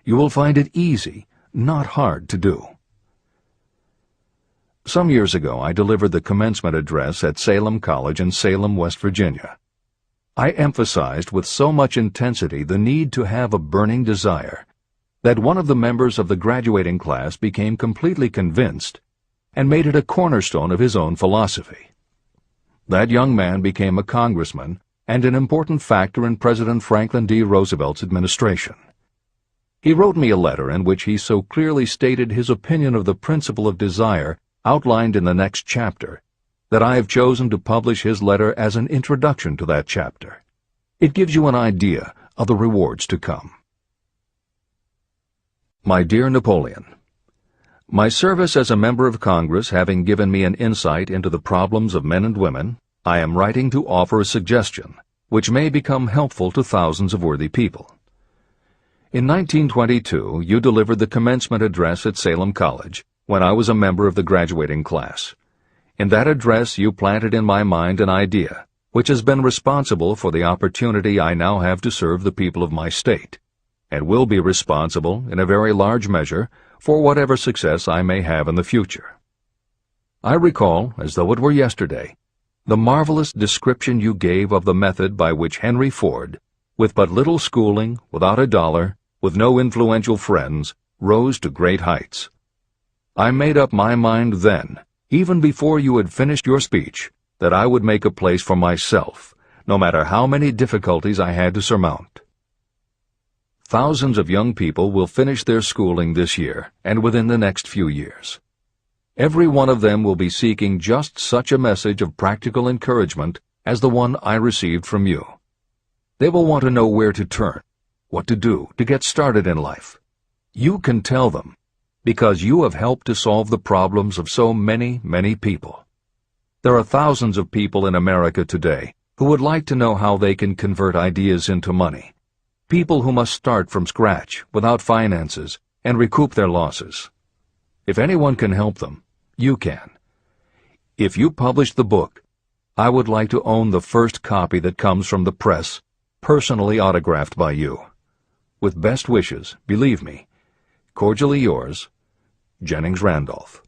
You will find it easy, not hard to do. Some years ago, I delivered the commencement address at Salem College in Salem, West Virginia. I emphasized with so much intensity the need to have a burning desire that one of the members of the graduating class became completely convinced and made it a cornerstone of his own philosophy. That young man became a congressman and an important factor in President Franklin D. Roosevelt's administration. He wrote me a letter in which he so clearly stated his opinion of the principle of desire outlined in the next chapter that I have chosen to publish his letter as an introduction to that chapter. It gives you an idea of the rewards to come. My dear Napoleon, my service as a member of Congress having given me an insight into the problems of men and women, I am writing to offer a suggestion which may become helpful to thousands of worthy people. In 1922, you delivered the commencement address at Salem College when I was a member of the graduating class. In that address, you planted in my mind an idea which has been responsible for the opportunity I now have to serve the people of my state, and will be responsible, in a very large measure, for whatever success I may have in the future. I recall, as though it were yesterday, the marvelous description you gave of the method by which Henry Ford, with but little schooling, without a dollar, with no influential friends, rose to great heights. I made up my mind then, even before you had finished your speech, that I would make a place for myself, no matter how many difficulties I had to surmount. Thousands of young people will finish their schooling this year and within the next few years. Every one of them will be seeking just such a message of practical encouragement as the one I received from you. They will want to know where to turn, what to do to get started in life. You can tell them, because you have helped to solve the problems of so many, many people. There are thousands of people in America today who would like to know how they can convert ideas into money. People who must start from scratch, without finances, and recoup their losses. If anyone can help them, you can. If you publish the book, I would like to own the first copy that comes from the press, personally autographed by you. With best wishes, believe me, cordially yours, Jennings Randolph.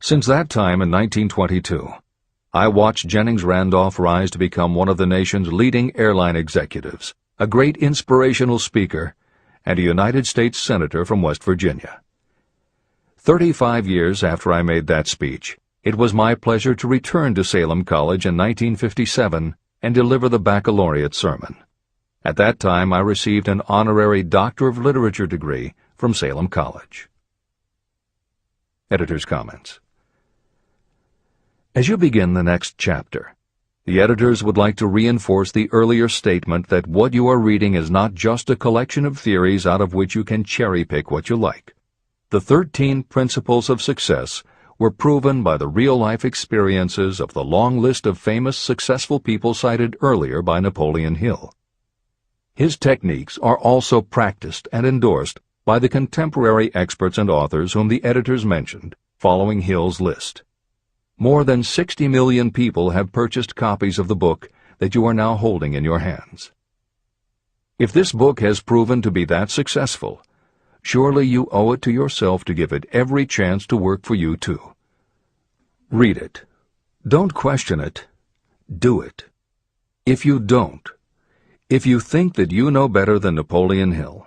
Since that time in 1922, I watched Jennings Randolph rise to become one of the nation's leading airline executives, a great inspirational speaker, and a United States Senator from West Virginia. 35 years after I made that speech, it was my pleasure to return to Salem College in 1957 and deliver the baccalaureate sermon. At that time, I received an honorary Doctor of Literature degree from Salem College. Editor's comments. As you begin the next chapter, the editors would like to reinforce the earlier statement that what you are reading is not just a collection of theories out of which you can cherry-pick what you like. The 13 principles of success were proven by the real-life experiences of the long list of famous successful people cited earlier by Napoleon Hill. His techniques are also practiced and endorsed by the contemporary experts and authors whom the editors mentioned, following Hill's list. More than 60 million people have purchased copies of the book that you are now holding in your hands. If this book has proven to be that successful, surely you owe it to yourself to give it every chance to work for you too. Read it. Don't question it. Do it. If you don't, if you think that you know better than Napoleon Hill,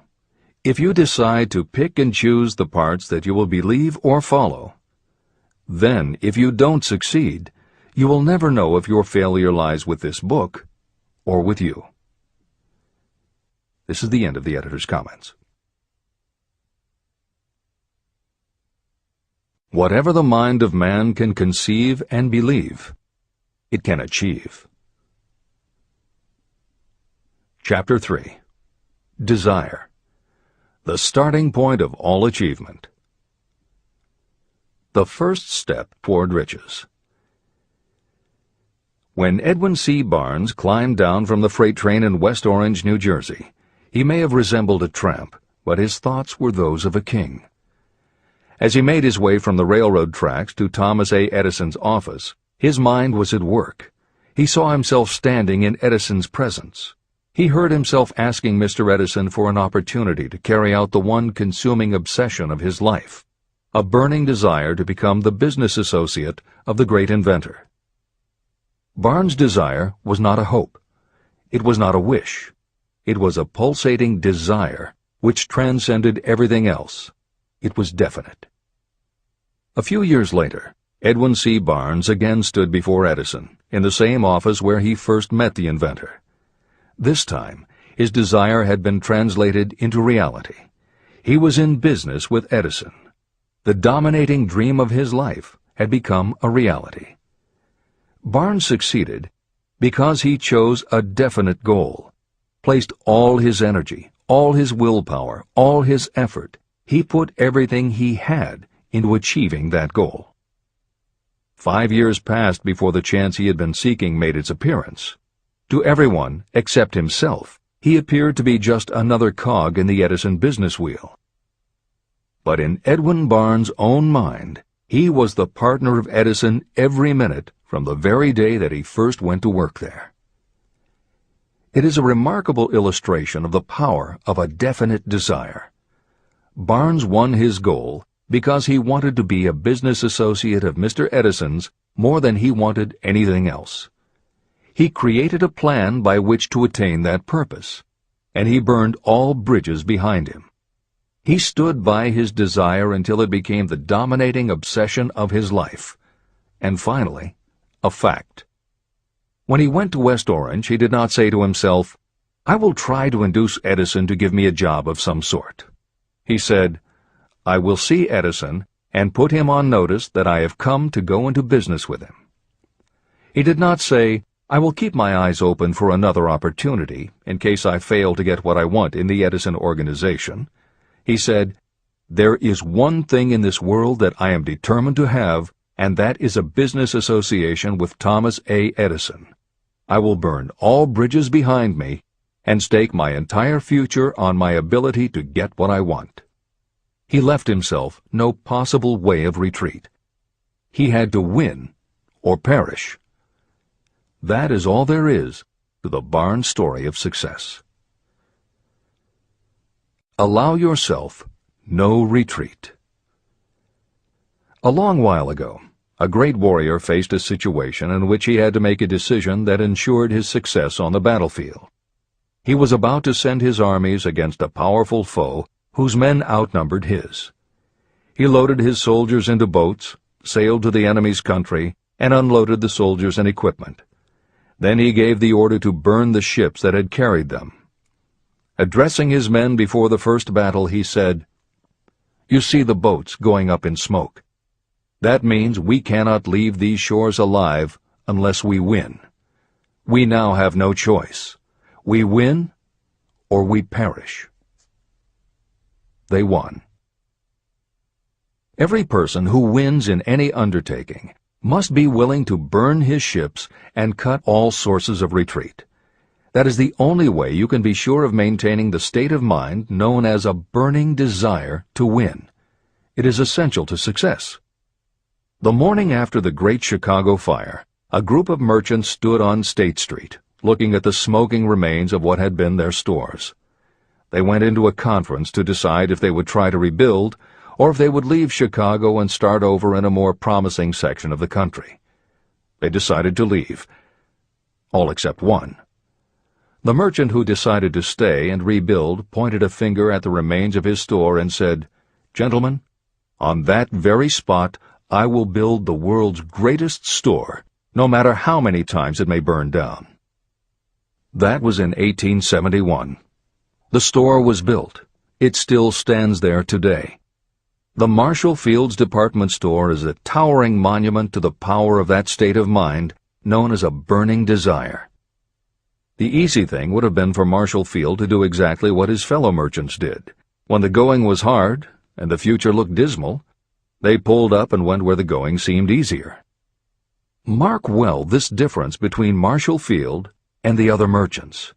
if you decide to pick and choose the parts that you will believe or follow, then, if you don't succeed, you will never know if your failure lies with this book or with you. This is the end of the editor's comments. Whatever the mind of man can conceive and believe, it can achieve. Chapter 3. Desire. The starting point of all achievement. The first step toward riches. When Edwin C. Barnes climbed down from the freight train in West Orange, New Jersey, he may have resembled a tramp, but his thoughts were those of a king. As he made his way from the railroad tracks to Thomas A. Edison's office, his mind was at work. He saw himself standing in Edison's presence. He heard himself asking Mr. Edison for an opportunity to carry out the one consuming obsession of his life, a burning desire to become the business associate of the great inventor. Barnes' desire was not a hope. It was not a wish. It was a pulsating desire which transcended everything else. It was definite. A few years later, Edwin C. Barnes again stood before Edison, in the same office where he first met the inventor. This time, his desire had been translated into reality. He was in business with Edison. The dominating dream of his life had become a reality. Barnes succeeded because he chose a definite goal, placed all his energy, all his willpower, all his effort. He put everything he had into achieving that goal. 5 years passed before the chance he had been seeking made its appearance. To everyone except himself, he appeared to be just another cog in the Edison business wheel. But in Edwin Barnes' own mind, he was the partner of Edison every minute from the very day that he first went to work there. It is a remarkable illustration of the power of a definite desire. Barnes won his goal because he wanted to be a business associate of Mr. Edison's more than he wanted anything else. He created a plan by which to attain that purpose, and he burned all bridges behind him. He stood by his desire until it became the dominating obsession of his life, and finally, a fact. When he went to West Orange, he did not say to himself, "I will try to induce Edison to give me a job of some sort." He said, "I will see Edison and put him on notice that I have come to go into business with him." He did not say, "I will keep my eyes open for another opportunity in case I fail to get what I want in the Edison organization." He said, "There is one thing in this world that I am determined to have, and that is a business association with Thomas A. Edison. I will burn all bridges behind me and stake my entire future on my ability to get what I want." He left himself no possible way of retreat. He had to win or perish. That is all there is to the Barnes story of success. Allow yourself no retreat. A long while ago, a great warrior faced a situation in which he had to make a decision that ensured his success on the battlefield. He was about to send his armies against a powerful foe whose men outnumbered his. He loaded his soldiers into boats, sailed to the enemy's country, and unloaded the soldiers and equipment. Then he gave the order to burn the ships that had carried them. Addressing his men before the first battle, he said, "You see the boats going up in smoke. That means we cannot leave these shores alive unless we win. We now have no choice. We win or we perish." They won. Every person who wins in any undertaking must be willing to burn his ships and cut all sources of retreat. That is the only way you can be sure of maintaining the state of mind known as a burning desire to win. It is essential to success. The morning after the Great Chicago Fire, a group of merchants stood on State Street, looking at the smoking remains of what had been their stores. They went into a conference to decide if they would try to rebuild or if they would leave Chicago and start over in a more promising section of the country. They decided to leave. All except one. The merchant who decided to stay and rebuild pointed a finger at the remains of his store and said, "Gentlemen, on that very spot I will build the world's greatest store, no matter how many times it may burn down." That was in 1871. The store was built. It still stands there today. The Marshall Field's department store is a towering monument to the power of that state of mind known as a burning desire. The easy thing would have been for Marshall Field to do exactly what his fellow merchants did. When the going was hard and the future looked dismal, they pulled up and went where the going seemed easier. Mark well this difference between Marshall Field and the other merchants.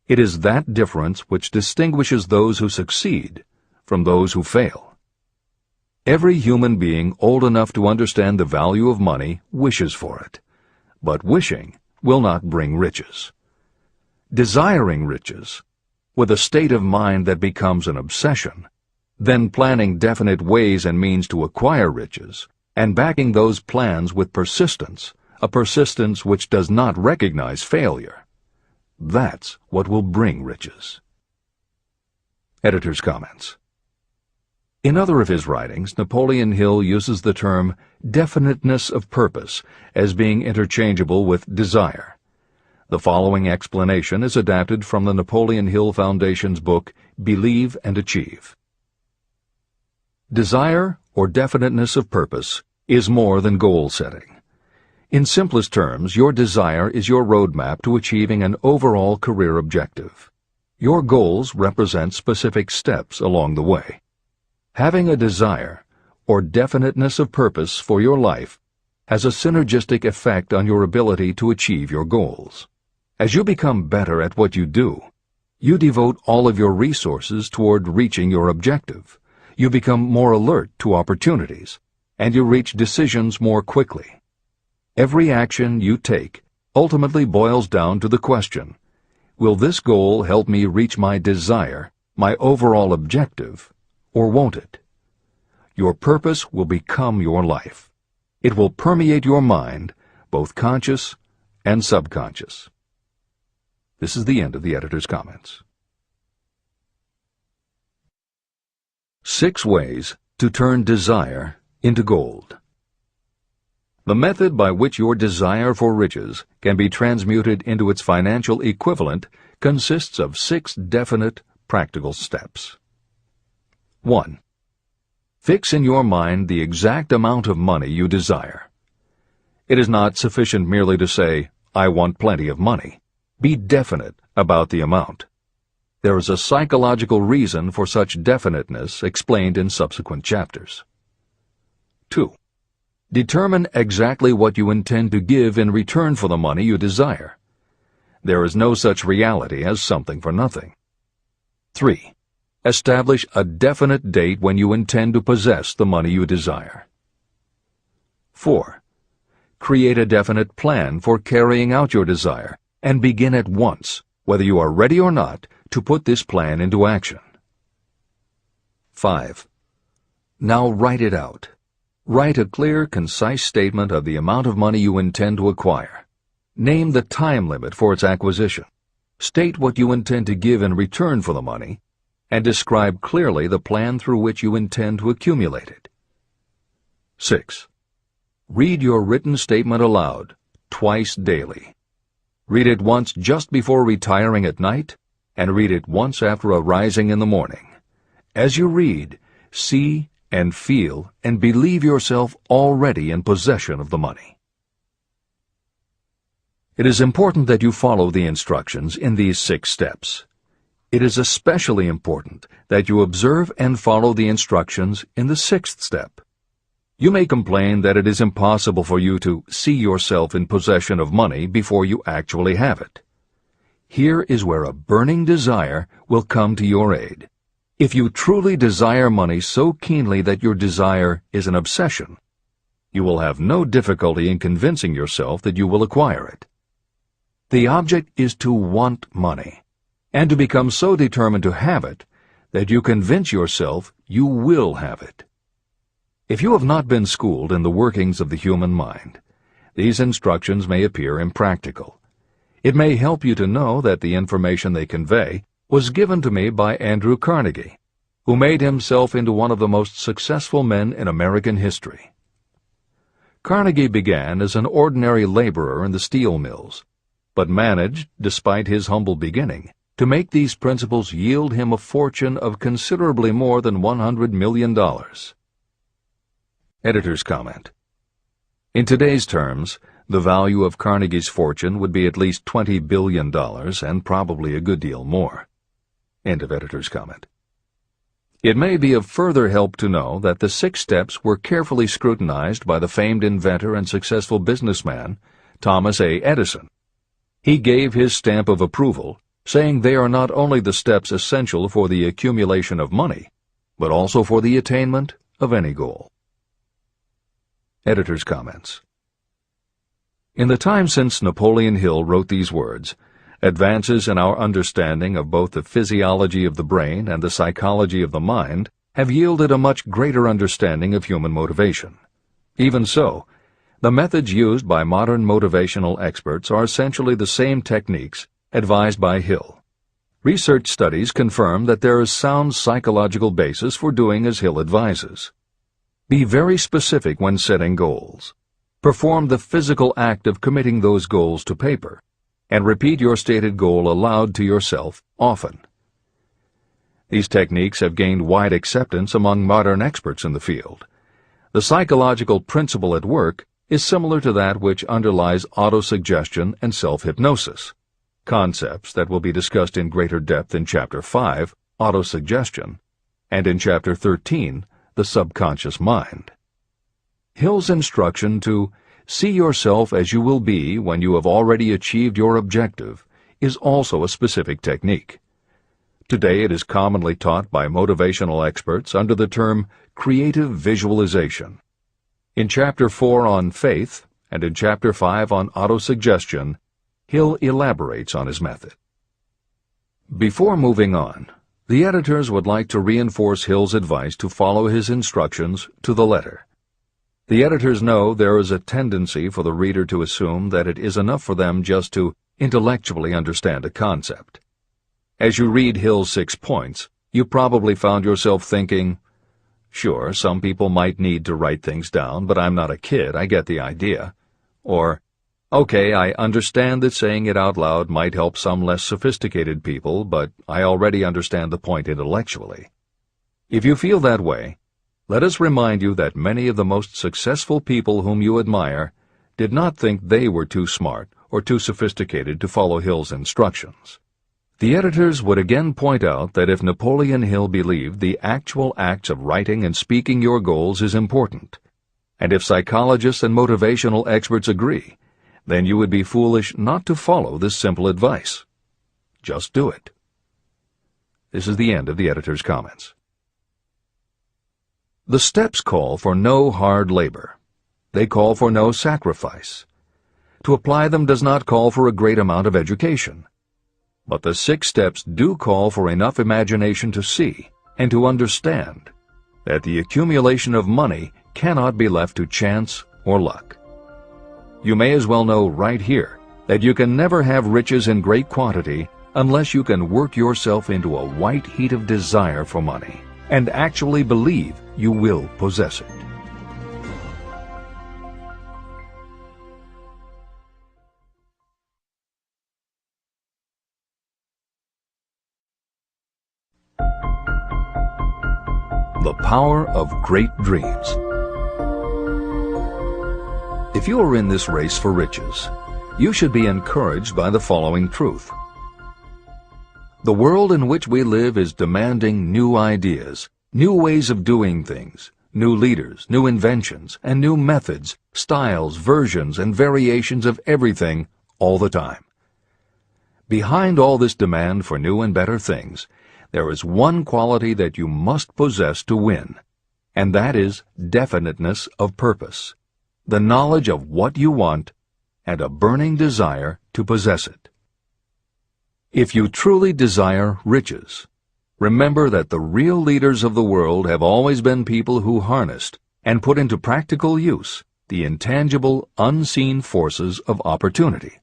It is that difference which distinguishes those who succeed from those who fail. Every human being old enough to understand the value of money wishes for it, but wishing will not bring riches. Desiring riches, with a state of mind that becomes an obsession, then planning definite ways and means to acquire riches, and backing those plans with persistence, a persistence which does not recognize failure, that's what will bring riches. Editor's comments. In other of his writings, Napoleon Hill uses the term definiteness of purpose as being interchangeable with desire. The following explanation is adapted from the Napoleon Hill Foundation's book, Believe and Achieve. Desire, or definiteness of purpose, is more than goal setting. In simplest terms, your desire is your roadmap to achieving an overall career objective. Your goals represent specific steps along the way. Having a desire, or definiteness of purpose for your life, has a synergistic effect on your ability to achieve your goals. As you become better at what you do, you devote all of your resources toward reaching your objective. You become more alert to opportunities, and you reach decisions more quickly. Every action you take ultimately boils down to the question, will this goal help me reach my desire, my overall objective, or won't it? Your purpose will become your life. It will permeate your mind, both conscious and subconscious. This is the end of the editor's comments. 6 ways to turn desire into gold. The method by which your desire for riches can be transmuted into its financial equivalent consists of 6 definite, practical steps. 1. Fix in your mind the exact amount of money you desire. It is not sufficient merely to say, "I want plenty of money." Be definite about the amount. There is a psychological reason for such definiteness explained in subsequent chapters. 2. Determine exactly what you intend to give in return for the money you desire. There is no such reality as something for nothing. 3. Establish a definite date when you intend to possess the money you desire. 4. Create a definite plan for carrying out your desire and begin at once, whether you are ready or not, to put this plan into action. 5. Now write it out. Write a clear, concise statement of the amount of money you intend to acquire. Name the time limit for its acquisition. State what you intend to give in return for the money, and describe clearly the plan through which you intend to accumulate it. 6. Read your written statement aloud, twice daily. Read it once just before retiring at night, and read it once after arising in the morning. As you read, see and feel and believe yourself already in possession of the money. It is important that you follow the instructions in these 6 steps. It is especially important that you observe and follow the instructions in the 6th step. You may complain that it is impossible for you to see yourself in possession of money before you actually have it. Here is where a burning desire will come to your aid. If you truly desire money so keenly that your desire is an obsession, you will have no difficulty in convincing yourself that you will acquire it. The object is to want money, and to become so determined to have it that you convince yourself you will have it. If you have not been schooled in the workings of the human mind, these instructions may appear impractical. It may help you to know that the information they convey was given to me by Andrew Carnegie, who made himself into one of the most successful men in American history. Carnegie began as an ordinary laborer in the steel mills, but managed, despite his humble beginning, to make these principles yield him a fortune of considerably more than $100 million. Editor's comment. In today's terms, the value of Carnegie's fortune would be at least $20 billion and probably a good deal more. End of editor's comment. It may be of further help to know that the 6 steps were carefully scrutinized by the famed inventor and successful businessman, Thomas A. Edison. He gave his stamp of approval, saying they are not only the steps essential for the accumulation of money, but also for the attainment of any goal. Editor's comments. In the time since Napoleon Hill wrote these words, advances in our understanding of both the physiology of the brain and the psychology of the mind have yielded a much greater understanding of human motivation. Even so, the methods used by modern motivational experts are essentially the same techniques advised by Hill. Research studies confirm that there is sound psychological basis for doing as Hill advises. Be very specific when setting goals. Perform the physical act of committing those goals to paper, and repeat your stated goal aloud to yourself often. These techniques have gained wide acceptance among modern experts in the field. The psychological principle at work is similar to that which underlies autosuggestion and self-hypnosis, concepts that will be discussed in greater depth in Chapter 5, Autosuggestion, and in Chapter 13, The Subconscious Mind. Hill's instruction to see yourself as you will be when you have already achieved your objective is also a specific technique. Today it is commonly taught by motivational experts under the term creative visualization. In Chapter 4 on faith and in Chapter 5 on autosuggestion, Hill elaborates on his method. Before moving on, the editors would like to reinforce Hill's advice to follow his instructions to the letter. The editors know there is a tendency for the reader to assume that it is enough for them just to intellectually understand a concept. As you read Hill's 6 points, you probably found yourself thinking, sure, some people might need to write things down, but I'm not a kid, I get the idea. Or, okay, I understand that saying it out loud might help some less sophisticated people, but I already understand the point intellectually. If you feel that way, let us remind you that many of the most successful people whom you admire did not think they were too smart or too sophisticated to follow Hill's instructions. The editors would again point out that if Napoleon Hill believed the actual acts of writing and speaking your goals is important, and if psychologists and motivational experts agree, then you would be foolish not to follow this simple advice. Just do it. This is the end of the editor's comments. The steps call for no hard labor. They call for no sacrifice. To apply them does not call for a great amount of education. But the 6 steps do call for enough imagination to see and to understand that the accumulation of money cannot be left to chance or luck. You may as well know right here that you can never have riches in great quantity unless you can work yourself into a white heat of desire for money and actually believe you will possess it. The power of great dreams. If you are in this race for riches, you should be encouraged by the following truth. The world in which we live is demanding new ideas, new ways of doing things, new leaders, new inventions, and new methods, styles, versions, and variations of everything all the time. Behind all this demand for new and better things, there is one quality that you must possess to win, and that is definiteness of purpose, the knowledge of what you want, and a burning desire to possess it. If you truly desire riches, remember that the real leaders of the world have always been people who harnessed and put into practical use the intangible, unseen forces of opportunity.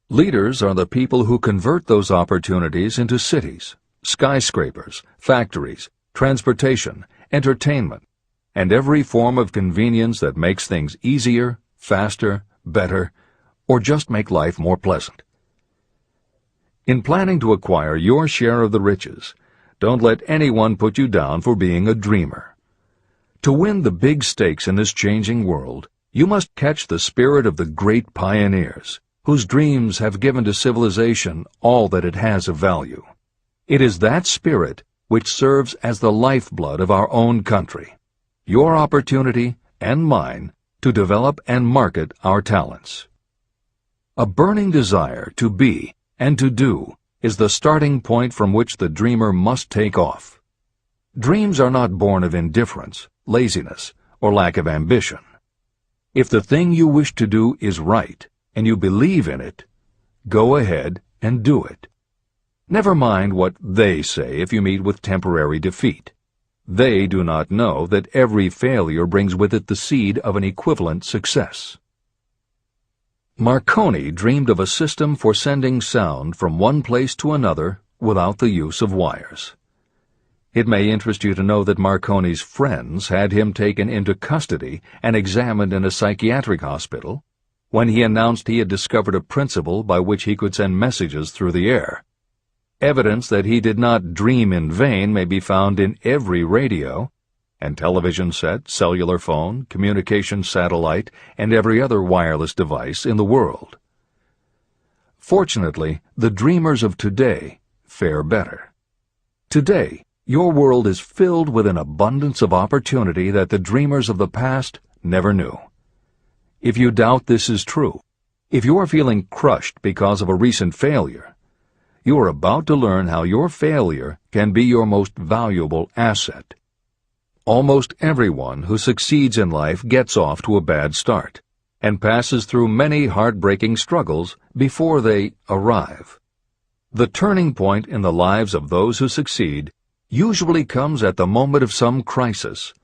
Leaders are the people who convert those opportunities into cities, skyscrapers, factories, transportation, entertainment, and every form of convenience that makes things easier, faster, better, or just make life more pleasant. In planning to acquire your share of the riches, don't let anyone put you down for being a dreamer. To win the big stakes in this changing world, you must catch the spirit of the great pioneers, whose dreams have given to civilization all that it has of value. It is that spirit which serves as the lifeblood of our own country, your opportunity and mine to develop and market our talents. A burning desire to be and to do is the starting point from which the dreamer must take off. Dreams are not born of indifference, laziness, or lack of ambition. If the thing you wish to do is right, and you believe in it, go ahead and do it. Never mind what they say if you meet with temporary defeat. They do not know that every failure brings with it the seed of an equivalent success. Marconi dreamed of a system for sending sound from one place to another without the use of wires. It may interest you to know that Marconi's friends had him taken into custody and examined in a psychiatric hospital when he announced he had discovered a principle by which he could send messages through the air. Evidence that he did not dream in vain may be found in every radio and television set, cellular phone, communication satellite, and every other wireless device in the world. Fortunately, the dreamers of today fare better. Today, your world is filled with an abundance of opportunity that the dreamers of the past never knew. If you doubt this is true, if you are feeling crushed because of a recent failure, you are about to learn how your failure can be your most valuable asset. Almost everyone who succeeds in life gets off to a bad start and passes through many heartbreaking struggles before they arrive. The turning point in the lives of those who succeed usually comes at the moment of some crisis,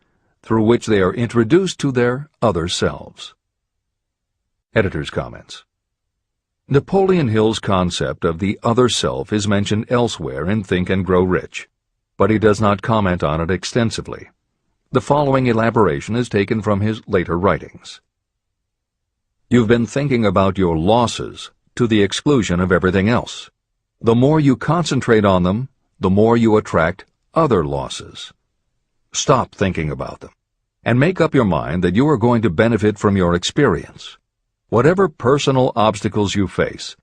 through which they are introduced to their other selves. Editor's comments. Napoleon Hill's concept of the other self is mentioned elsewhere in Think and Grow Rich, but he does not comment on it extensively. The following elaboration is taken from his later writings. You've been thinking about your losses to the exclusion of everything else. The more you concentrate on them, the more you attract other losses. Stop thinking about them, and make up your mind that you are going to benefit from your experience. Whatever personal obstacles you face,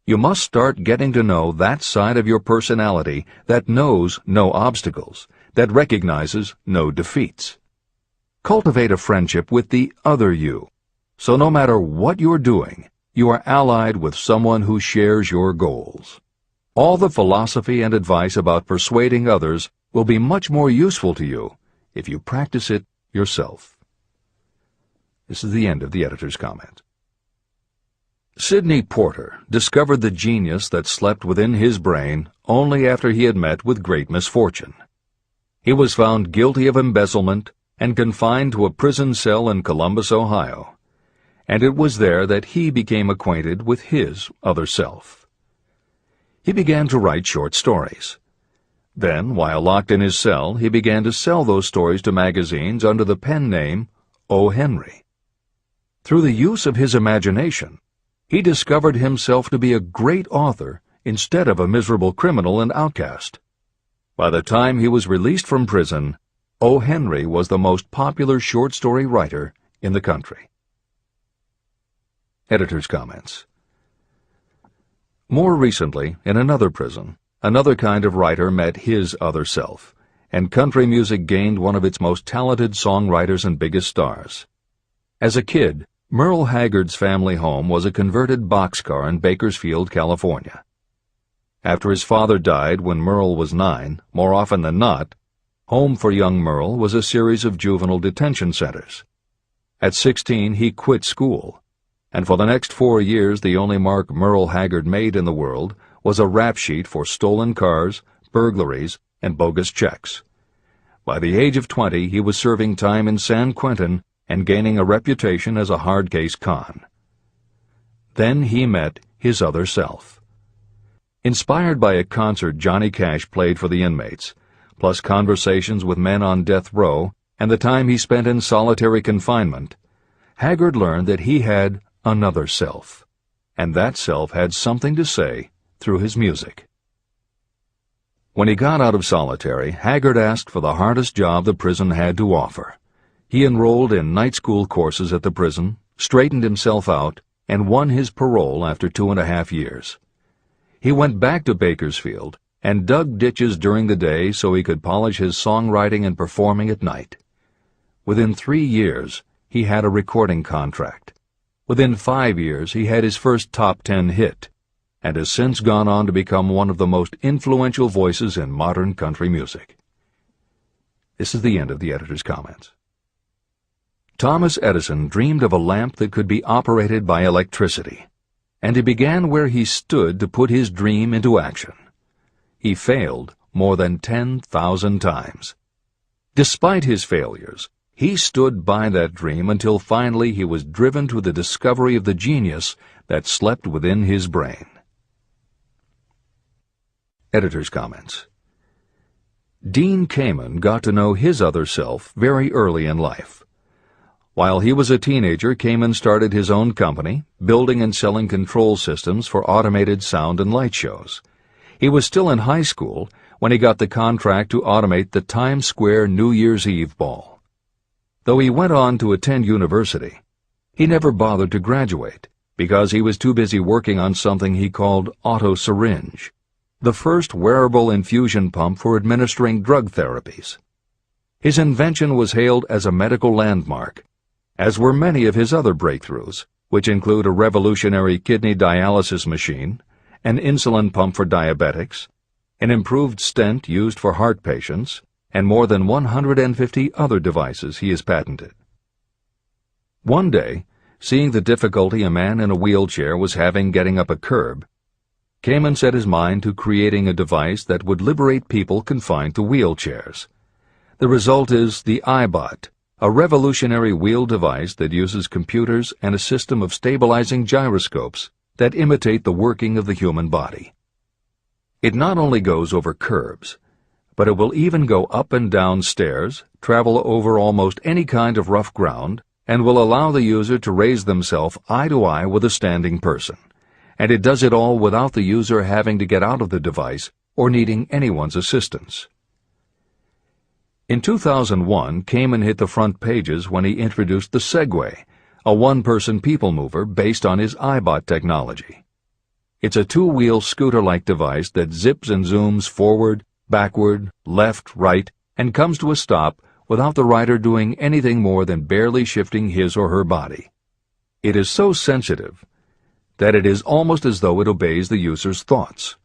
you must start getting to know that side of your personality that knows no obstacles, that recognizes no defeats. Cultivate a friendship with the other you, so no matter what you're doing, you are allied with someone who shares your goals. All the philosophy and advice about persuading others will be much more useful to you if you practice it yourself. This is the end of the editor's comment. Sidney Porter discovered the genius that slept within his brain only after he had met with great misfortune. He was found guilty of embezzlement and confined to a prison cell in Columbus, Ohio, and it was there that he became acquainted with his other self. He began to write short stories. Then, while locked in his cell, he began to sell those stories to magazines under the pen name O. Henry. Through the use of his imagination, he discovered himself to be a great author instead of a miserable criminal and outcast. By the time he was released from prison, O. Henry was the most popular short story writer in the country. Editor's comments. More recently, in another prison, another kind of writer met his other self, and country music gained one of its most talented songwriters and biggest stars. As a kid, Merle Haggard's family home was a converted boxcar in Bakersfield, California. After his father died when Merle was 9, more often than not, home for young Merle was a series of juvenile detention centers. At 16, he quit school, and for the next 4 years the only mark Merle Haggard made in the world was a rap sheet for stolen cars, burglaries, and bogus checks. By the age of 20, he was serving time in San Quentin and gaining a reputation as a hard-case con. Then he met his other self. Inspired by a concert Johnny Cash played for the inmates, plus conversations with men on death row and the time he spent in solitary confinement, Haggard learned that he had another self, and that self had something to say through his music. When he got out of solitary, Haggard asked for the hardest job the prison had to offer. He enrolled in night school courses at the prison, straightened himself out, and won his parole after 2.5 years. He went back to Bakersfield and dug ditches during the day so he could polish his songwriting and performing at night. Within 3 years, he had a recording contract. Within 5 years, he had his first top 10 hit, and has since gone on to become one of the most influential voices in modern country music. This is the end of the editor's comments. Thomas Edison dreamed of a lamp that could be operated by electricity. and he began where he stood to put his dream into action. He failed more than 10,000 times. Despite his failures, he stood by that dream until finally he was driven to the discovery of the genius that slept within his brain. Editor's comments. Dean Kamen got to know his other self very early in life. While he was a teenager, Kamen started his own company, building and selling control systems for automated sound and light shows. He was still in high school when he got the contract to automate the Times Square New Year's Eve ball. Though he went on to attend university, he never bothered to graduate because he was too busy working on something he called auto-syringe, the first wearable infusion pump for administering drug therapies. His invention was hailed as a medical landmark, as were many of his other breakthroughs, which include a revolutionary kidney dialysis machine, an insulin pump for diabetics, an improved stent used for heart patients, and more than 150 other devices he has patented. One day, seeing the difficulty a man in a wheelchair was having getting up a curb, Kamen set his mind to creating a device that would liberate people confined to wheelchairs. The result is the iBot, a revolutionary wheel device that uses computers and a system of stabilizing gyroscopes that imitate the working of the human body. It not only goes over curbs, but it will even go up and down stairs, travel over almost any kind of rough ground, and will allow the user to raise themselves eye to eye with a standing person. And it does it all without the user having to get out of the device or needing anyone's assistance. In 2001, Kamen hit the front pages when he introduced the Segway, a one-person people mover based on his iBot technology. It's a two-wheel scooter-like device that zips and zooms forward, backward, left, right, and comes to a stop without the rider doing anything more than barely shifting his or her body. It is so sensitive that it is almost as though it obeys the user's thoughts.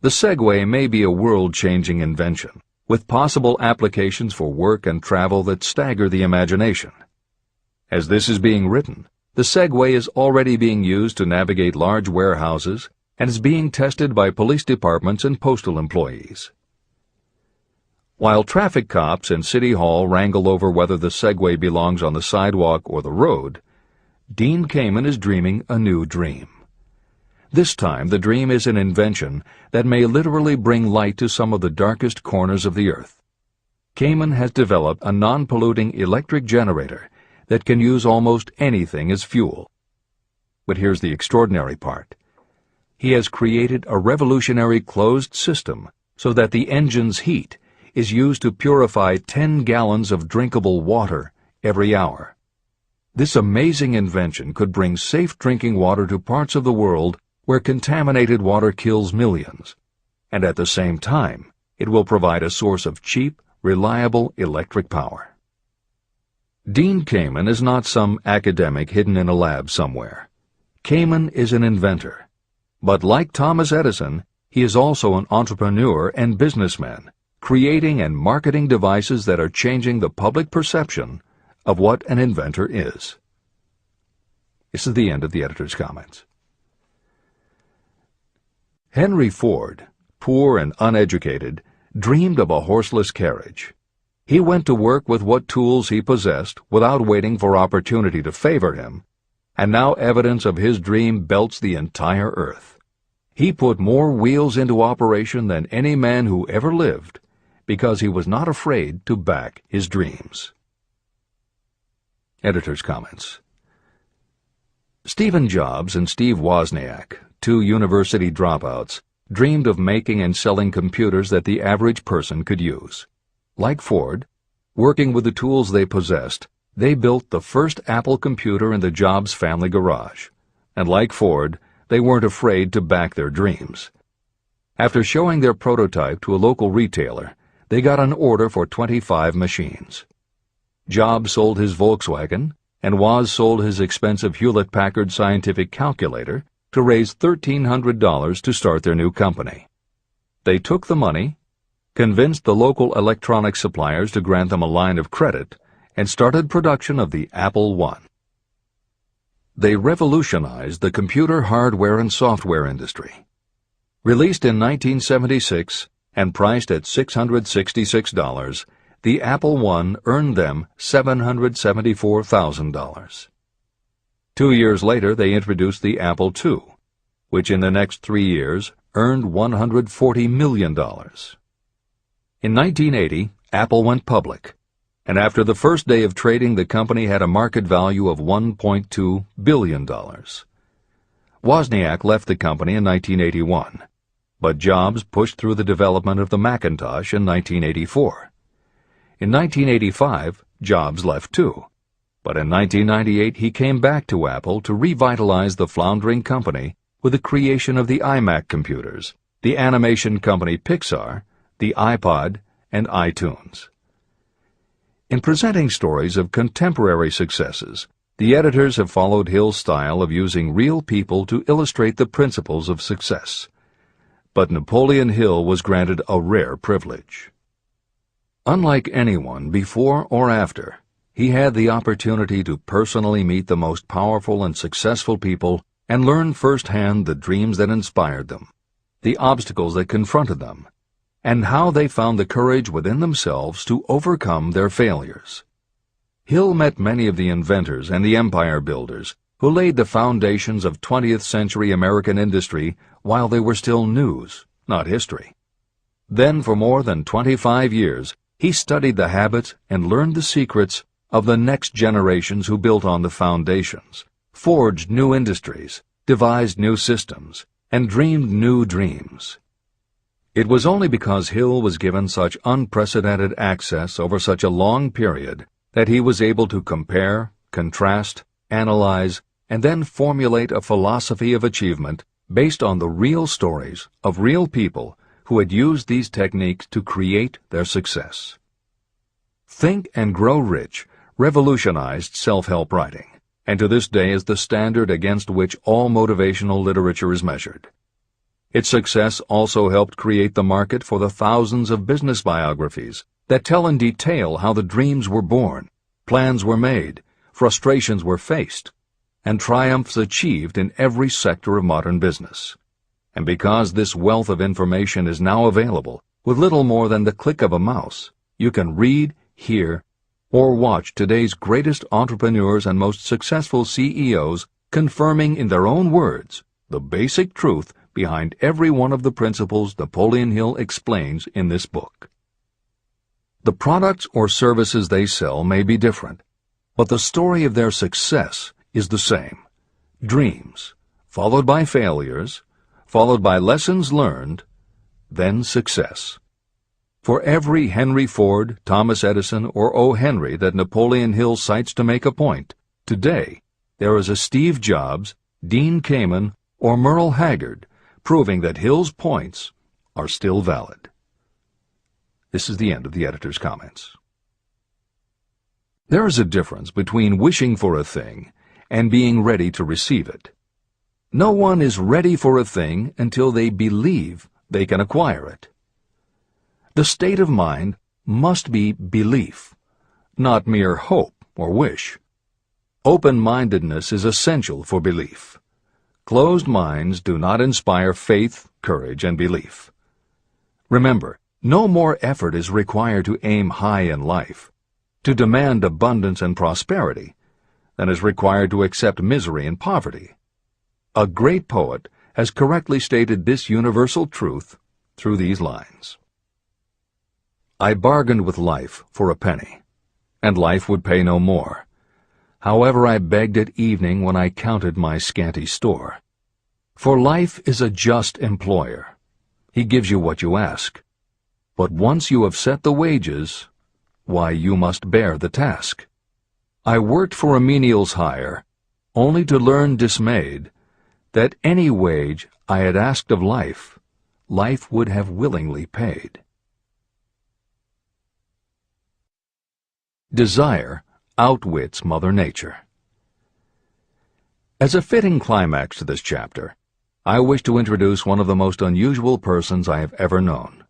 The Segway may be a world-changing invention, with possible applications for work and travel that stagger the imagination. As this is being written, the Segway is already being used to navigate large warehouses and is being tested by police departments and postal employees. While traffic cops and City Hall wrangle over whether the Segway belongs on the sidewalk or the road, Dean Kamen is dreaming a new dream. This time, the dream is an invention that may literally bring light to some of the darkest corners of the earth. Kamen has developed a non-polluting electric generator that can use almost anything as fuel. But here's the extraordinary part. He has created a revolutionary closed system so that the engine's heat is used to purify 10 gallons of drinkable water every hour. This amazing invention could bring safe drinking water to parts of the world where contaminated water kills millions, and at the same time, it will provide a source of cheap, reliable electric power. Dean Kamen is not some academic hidden in a lab somewhere. Kamen is an inventor. But like Thomas Edison, he is also an entrepreneur and businessman, creating and marketing devices that are changing the public perception of what an inventor is. This is the end of the editor's comments. Henry Ford, poor and uneducated, dreamed of a horseless carriage. He went to work with what tools he possessed without waiting for opportunity to favor him, and now evidence of his dream belts the entire earth. He put more wheels into operation than any man who ever lived, because he was not afraid to back his dreams. Editor's comments. Stephen Jobs and Steve Wozniak, two university dropouts, dreamed of making and selling computers that the average person could use. Like Ford, working with the tools they possessed, they built the first Apple computer in the Jobs family garage. And like Ford, they weren't afraid to back their dreams. After showing their prototype to a local retailer, they got an order for 25 machines. Jobs sold his Volkswagen, and Woz sold his expensive Hewlett-Packard scientific calculator to raise $1,300 to start their new company. They took the money, convinced the local electronics suppliers to grant them a line of credit, and started production of the Apple I. they revolutionized the computer hardware and software industry. Released in 1976 and priced at $666, the Apple I earned them $774,000. 2 years later, they introduced the Apple II, which in the next 3 years earned $140 million. In 1980, Apple went public, and after the first day of trading, the company had a market value of $1.2 billion. Wozniak left the company in 1981, but Jobs pushed through the development of the Macintosh in 1984. In 1985, Jobs left too, but in 1998 he came back to Apple to revitalize the floundering company with the creation of the iMac computers, the animation company Pixar, the iPod, and iTunes. In presenting stories of contemporary successes, the editors have followed Hill's style of using real people to illustrate the principles of success. But Napoleon Hill was granted a rare privilege. Unlike anyone before or after, he had the opportunity to personally meet the most powerful and successful people and learn firsthand the dreams that inspired them, the obstacles that confronted them, and how they found the courage within themselves to overcome their failures. Hill met many of the inventors and the empire builders who laid the foundations of 20th century American industry while they were still news, not history. Then for more than 25 years, he studied the habits and learned the secrets of the next generations who built on the foundations, forged new industries, devised new systems, and dreamed new dreams. It was only because Hill was given such unprecedented access over such a long period that he was able to compare, contrast, analyze, and then formulate a philosophy of achievement based on the real stories of real people who had used these techniques to create their success. Think and Grow Rich revolutionized self-help writing, and to this day is the standard against which all motivational literature is measured. Its success also helped create the market for the thousands of business biographies that tell in detail how the dreams were born, plans were made, frustrations were faced, and triumphs achieved in every sector of modern business. And because this wealth of information is now available, with little more than the click of a mouse, you can read, hear, or watch today's greatest entrepreneurs and most successful CEOs confirming in their own words the basic truth behind every one of the principles Napoleon Hill explains in this book. The products or services they sell may be different, but the story of their success is the same. Dreams, followed by failures, followed by lessons learned, then success. For every Henry Ford, Thomas Edison, or O. Henry that Napoleon Hill cites to make a point, today there is a Steve Jobs, Dean Kamen, or Merle Haggard, proving that Hill's points are still valid. This is the end of the editor's comments. There is a difference between wishing for a thing and being ready to receive it. No one is ready for a thing until they believe they can acquire it. The state of mind must be belief, not mere hope or wish. Open-mindedness is essential for belief. Closed minds do not inspire faith, courage, and belief. Remember, no more effort is required to aim high in life, to demand abundance and prosperity, than is required to accept misery and poverty. A great poet has correctly stated this universal truth through these lines. I bargained with life for a penny, and life would pay no more. However, I begged at evening when I counted my scanty store. For life is a just employer. He gives you what you ask. But once you have set the wages, why, you must bear the task. I worked for a menial's hire, only to learn dismayed that any wage I had asked of life, life would have willingly paid. Desire outwits Mother Nature. As a fitting climax to this chapter, I wish to introduce one of the most unusual persons I have ever known.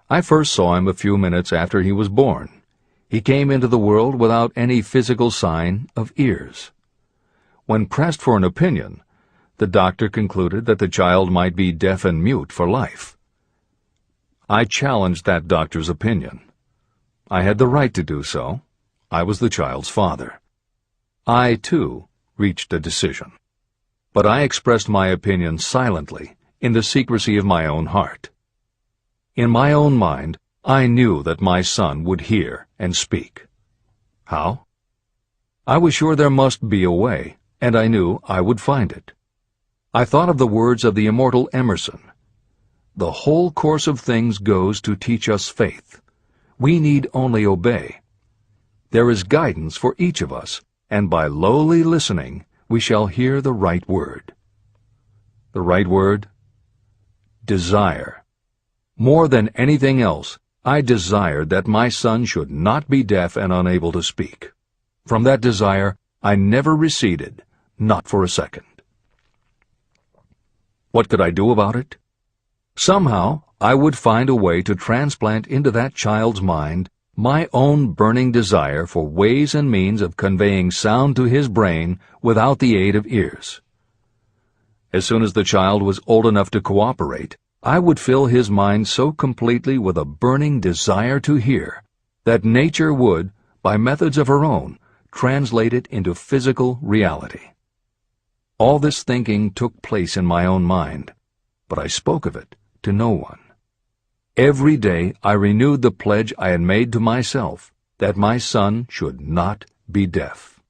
I first saw him a few minutes after he was born. He came into the world without any physical sign of ears. When pressed for an opinion, the doctor concluded that the child might be deaf and mute for life. I challenged that doctor's opinion. I had the right to do so. I was the child's father. I, too, reached a decision. But I expressed my opinion silently, in the secrecy of my own heart. In my own mind, I knew that my son would hear and speak. How? I was sure there must be a way, and I knew I would find it. I thought of the words of the immortal Emerson. The whole course of things goes to teach us faith. We need only obey. There is guidance for each of us, and by lowly listening, we shall hear the right word. The right word? Desire. More than anything else, I desired that my son should not be deaf and unable to speak. From that desire, I never receded, not for a second. What could I do about it? Somehow, I would find a way to transplant into that child's mind my own burning desire for ways and means of conveying sound to his brain without the aid of ears. As soon as the child was old enough to cooperate, I would fill his mind so completely with a burning desire to hear that nature would, by methods of her own, translate it into physical reality. All this thinking took place in my own mind, but I spoke of it to no one. Every day I renewed the pledge I had made to myself that my son should not be deaf.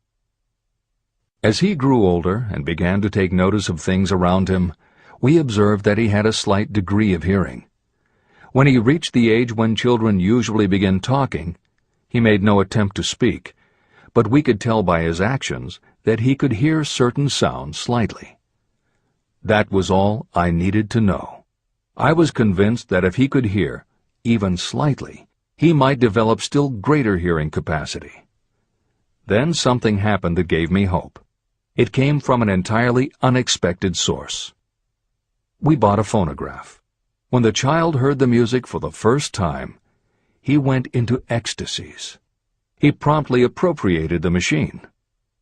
As he grew older and began to take notice of things around him, we observed that he had a slight degree of hearing. When he reached the age when children usually begin talking, he made no attempt to speak, but we could tell by his actions that he could hear certain sounds slightly. That was all I needed to know. I was convinced that if he could hear, even slightly, he might develop still greater hearing capacity. Then something happened that gave me hope. It came from an entirely unexpected source. We bought a phonograph. When the child heard the music for the first time, he went into ecstasies. He promptly appropriated the machine.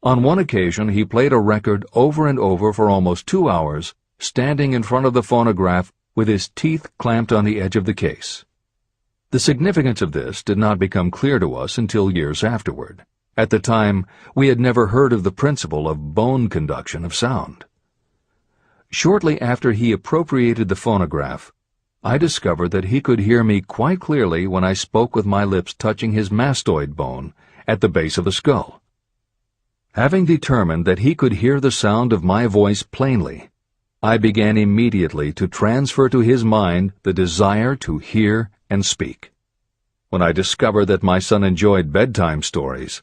On one occasion, he played a record over and over for almost 2 hours, standing in front of the phonograph with his teeth clamped on the edge of the case. The significance of this did not become clear to us until years afterward. At the time, we had never heard of the principle of bone conduction of sound. Shortly after he appropriated the phonograph, I discovered that he could hear me quite clearly when I spoke with my lips touching his mastoid bone at the base of the skull. Having determined that he could hear the sound of my voice plainly, I began immediately to transfer to his mind the desire to hear and speak. When I discovered that my son enjoyed bedtime stories,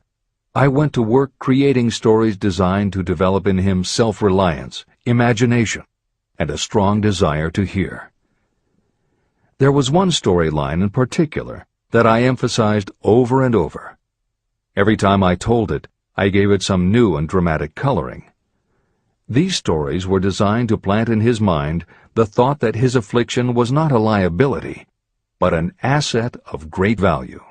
I went to work creating stories designed to develop in him self-reliance, imagination, and a strong desire to hear. There was one storyline in particular that I emphasized over and over. Every time I told it, I gave it some new and dramatic coloring. These stories were designed to plant in his mind the thought that his affliction was not a liability, but an asset of great value.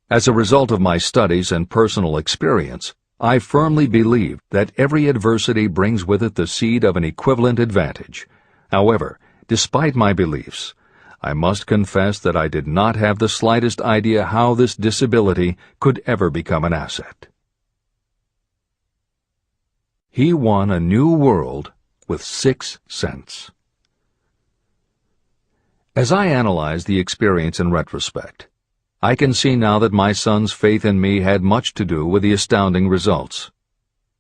As a result of my studies and personal experience, I firmly believe that every adversity brings with it the seed of an equivalent advantage. However, despite my beliefs, I must confess that I did not have the slightest idea how this disability could ever become an asset. He won a new world with 6 cents. As I analyze the experience in retrospect, I can see now that my son's faith in me had much to do with the astounding results.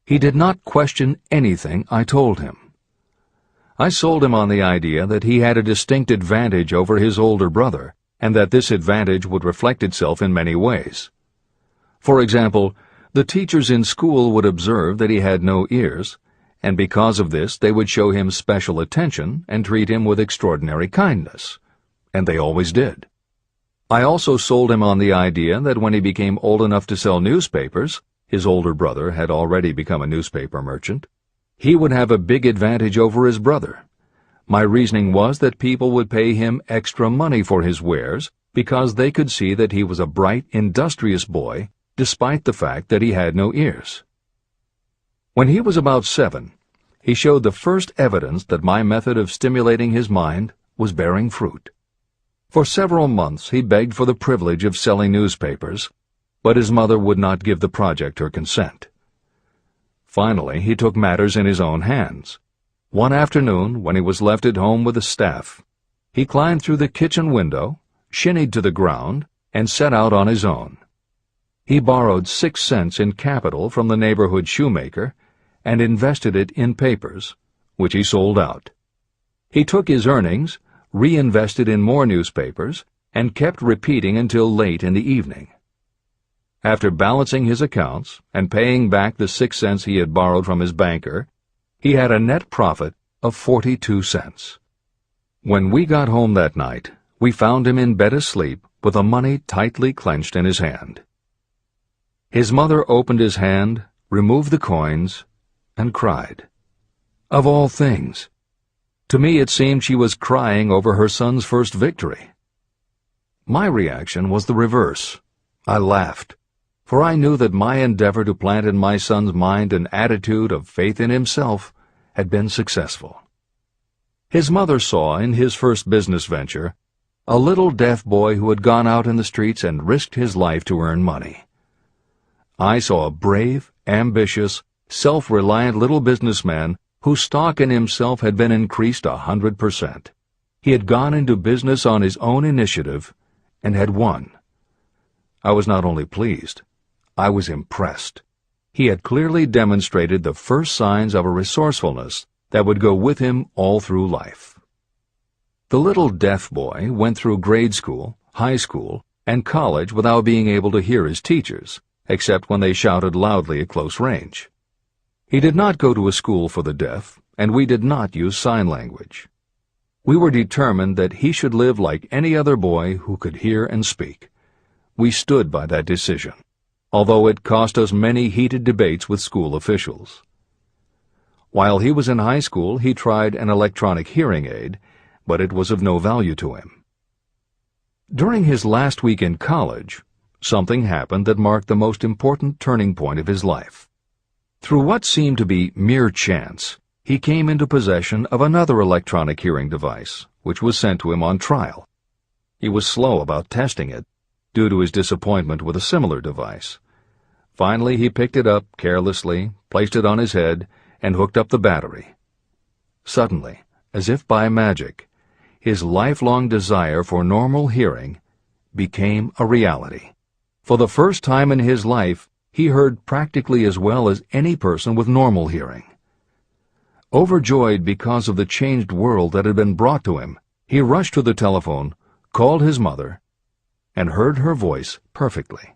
He did not question anything I told him. I sold him on the idea that he had a distinct advantage over his older brother, and that this advantage would reflect itself in many ways. For example, the teachers in school would observe that he had no ears, and because of this they would show him special attention and treat him with extraordinary kindness. And they always did. I also sold him on the idea that when he became old enough to sell newspapers, his older brother had already become a newspaper merchant, he would have a big advantage over his brother. My reasoning was that people would pay him extra money for his wares because they could see that he was a bright, industrious boy, despite the fact that he had no ears. When he was about 7, he showed the first evidence that my method of stimulating his mind was bearing fruit. For several months he begged for the privilege of selling newspapers, but his mother would not give the project her consent. Finally, he took matters in his own hands. One afternoon, when he was left at home with the staff, he climbed through the kitchen window, shinnied to the ground, and set out on his own. He borrowed 6 cents in capital from the neighborhood shoemaker and invested it in papers, which he sold out. He took his earnings, reinvested in more newspapers, and kept repeating until late in the evening. After balancing his accounts and paying back the 6 cents he had borrowed from his banker, he had a net profit of 42 cents. When we got home that night, we found him in bed asleep with the money tightly clenched in his hand. His mother opened his hand, removed the coins, and cried. Of all things! To me it seemed she was crying over her son's first victory. My reaction was the reverse. I laughed, for I knew that my endeavor to plant in my son's mind an attitude of faith in himself had been successful. His mother saw in his first business venture a little deaf boy who had gone out in the streets and risked his life to earn money. I saw a brave, ambitious, self-reliant little businessman whose stock in himself had been increased 100%. He had gone into business on his own initiative and had won. I was not only pleased, I was impressed. He had clearly demonstrated the first signs of a resourcefulness that would go with him all through life. The little deaf boy went through grade school, high school, and college without being able to hear his teachers, except when they shouted loudly at close range. He did not go to a school for the deaf, and we did not use sign language. We were determined that he should live like any other boy who could hear and speak. We stood by that decision, although it cost us many heated debates with school officials. While he was in high school, he tried an electronic hearing aid, but it was of no value to him. During his last week in college, something happened that marked the most important turning point of his life. Through what seemed to be mere chance, he came into possession of another electronic hearing device, which was sent to him on trial. He was slow about testing it, due to his disappointment with a similar device. Finally, he picked it up carelessly, placed it on his head, and hooked up the battery. Suddenly, as if by magic, his lifelong desire for normal hearing became a reality. For the first time in his life, he heard practically as well as any person with normal hearing. Overjoyed because of the changed world that had been brought to him, he rushed to the telephone, called his mother, and heard her voice perfectly.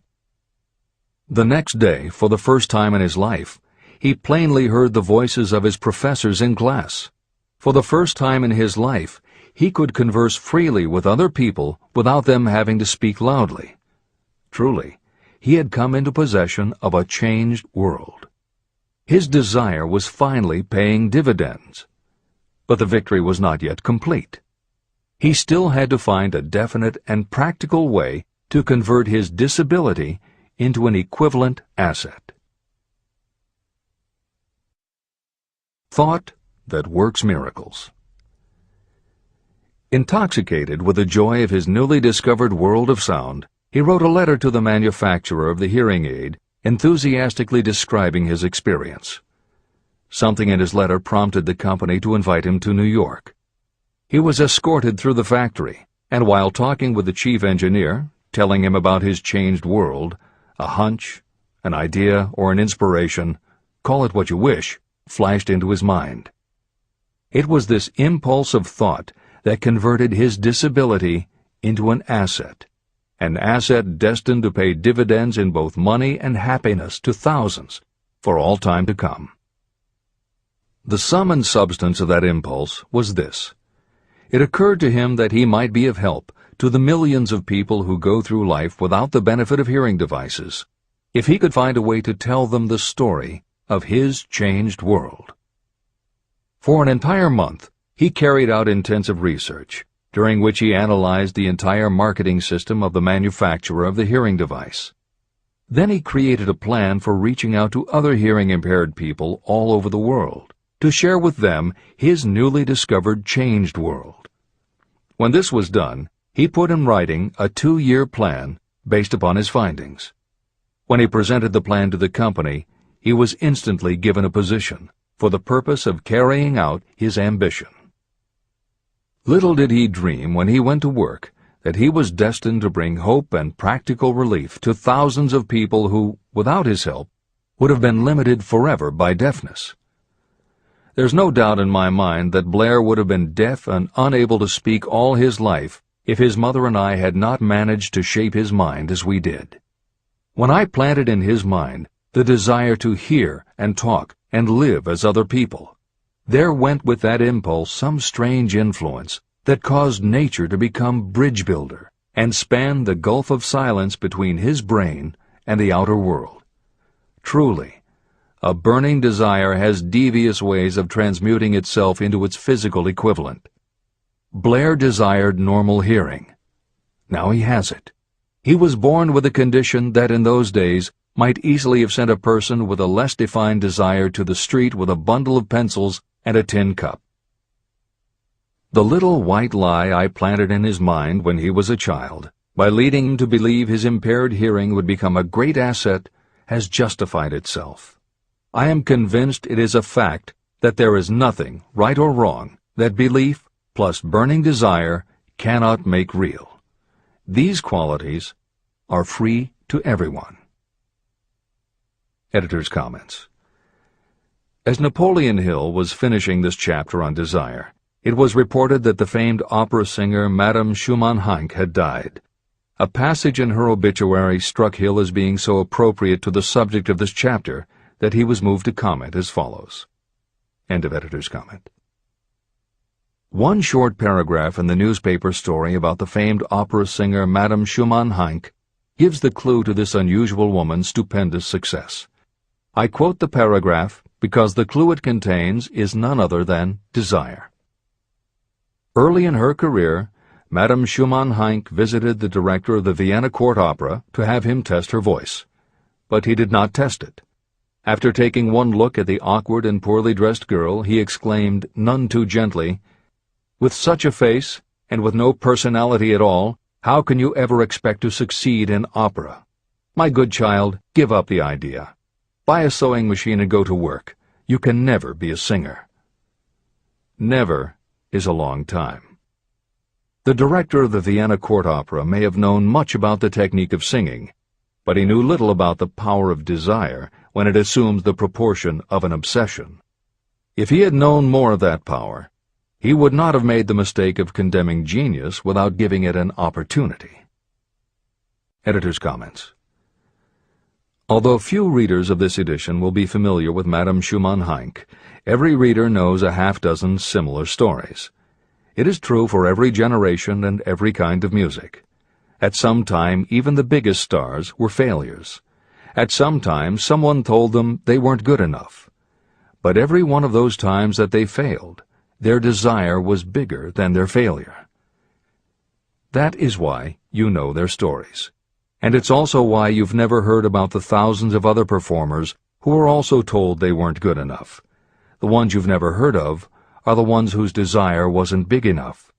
The next day, for the first time in his life, he plainly heard the voices of his professors in class. For the first time in his life, he could converse freely with other people without them having to speak loudly. Truly, he had come into possession of a changed world. His desire was finally paying dividends. But the victory was not yet complete. He still had to find a definite and practical way to convert his disability into an equivalent asset. Thought that works miracles. Intoxicated with the joy of his newly discovered world of sound, he wrote a letter to the manufacturer of the hearing aid, enthusiastically describing his experience. Something in his letter prompted the company to invite him to New York. He was escorted through the factory, and while talking with the chief engineer, telling him about his changed world, a hunch, an idea, or an inspiration, call it what you wish, flashed into his mind. It was this impulse of thought that converted his disability into an asset destined to pay dividends in both money and happiness to thousands for all time to come. The sum and substance of that impulse was this. It occurred to him that he might be of help to the millions of people who go through life without the benefit of hearing devices, if he could find a way to tell them the story of his changed world. For an entire month, he carried out intensive research, during which he analyzed the entire marketing system of the manufacturer of the hearing device. Then he created a plan for reaching out to other hearing-impaired people all over the world, to share with them his newly discovered changed world. When this was done, he put in writing a 2-year plan based upon his findings. When he presented the plan to the company, he was instantly given a position for the purpose of carrying out his ambition. Little did he dream when he went to work that he was destined to bring hope and practical relief to thousands of people who, without his help, would have been limited forever by deafness. There's no doubt in my mind that Blair would have been deaf and unable to speak all his life if his mother and I had not managed to shape his mind as we did. When I planted in his mind the desire to hear and talk and live as other people, there went with that impulse some strange influence that caused nature to become bridge builder and span the gulf of silence between his brain and the outer world. Truly, a burning desire has devious ways of transmuting itself into its physical equivalent. Blair desired normal hearing. Now he has it. He was born with a condition that in those days might easily have sent a person with a less defined desire to the street with a bundle of pencils and a tin cup. The little white lie I planted in his mind when he was a child, by leading him to believe his impaired hearing would become a great asset, has justified itself. I am convinced it is a fact that there is nothing, right or wrong, that belief plus burning desire cannot make real. These qualities are free to everyone. Editor's comments. As Napoleon Hill was finishing this chapter on desire, it was reported that the famed opera singer Madame Schumann-Heink had died. A passage in her obituary struck Hill as being so appropriate to the subject of this chapter that he was moved to comment as follows. End of editor's comment. One short paragraph in the newspaper story about the famed opera singer Madame Schumann-Heink gives the clue to this unusual woman's stupendous success. I quote the paragraph because the clue it contains is none other than desire. Early in her career, Madame Schumann-Heink visited the director of the Vienna Court Opera to have him test her voice. But he did not test it. After taking one look at the awkward and poorly dressed girl, he exclaimed, none too gently, "With such a face, and with no personality at all, how can you ever expect to succeed in opera? My good child, give up the idea. Buy a sewing machine and go to work. You can never be a singer." Never is a long time. The director of the Vienna Court Opera may have known much about the technique of singing, but he knew little about the power of desire when it assumes the proportion of an obsession. If he had known more of that power, he would not have made the mistake of condemning genius without giving it an opportunity. Editor's comments. Although few readers of this edition will be familiar with Madame Schumann-Heink, every reader knows a half-dozen similar stories. It is true for every generation and every kind of music. At some time, even the biggest stars were failures. At some time, someone told them they weren't good enough. But every one of those times that they failed, their desire was bigger than their failure. That is why you know their stories. And it's also why you've never heard about the thousands of other performers who were also told they weren't good enough. The ones you've never heard of are the ones whose desire wasn't big enough.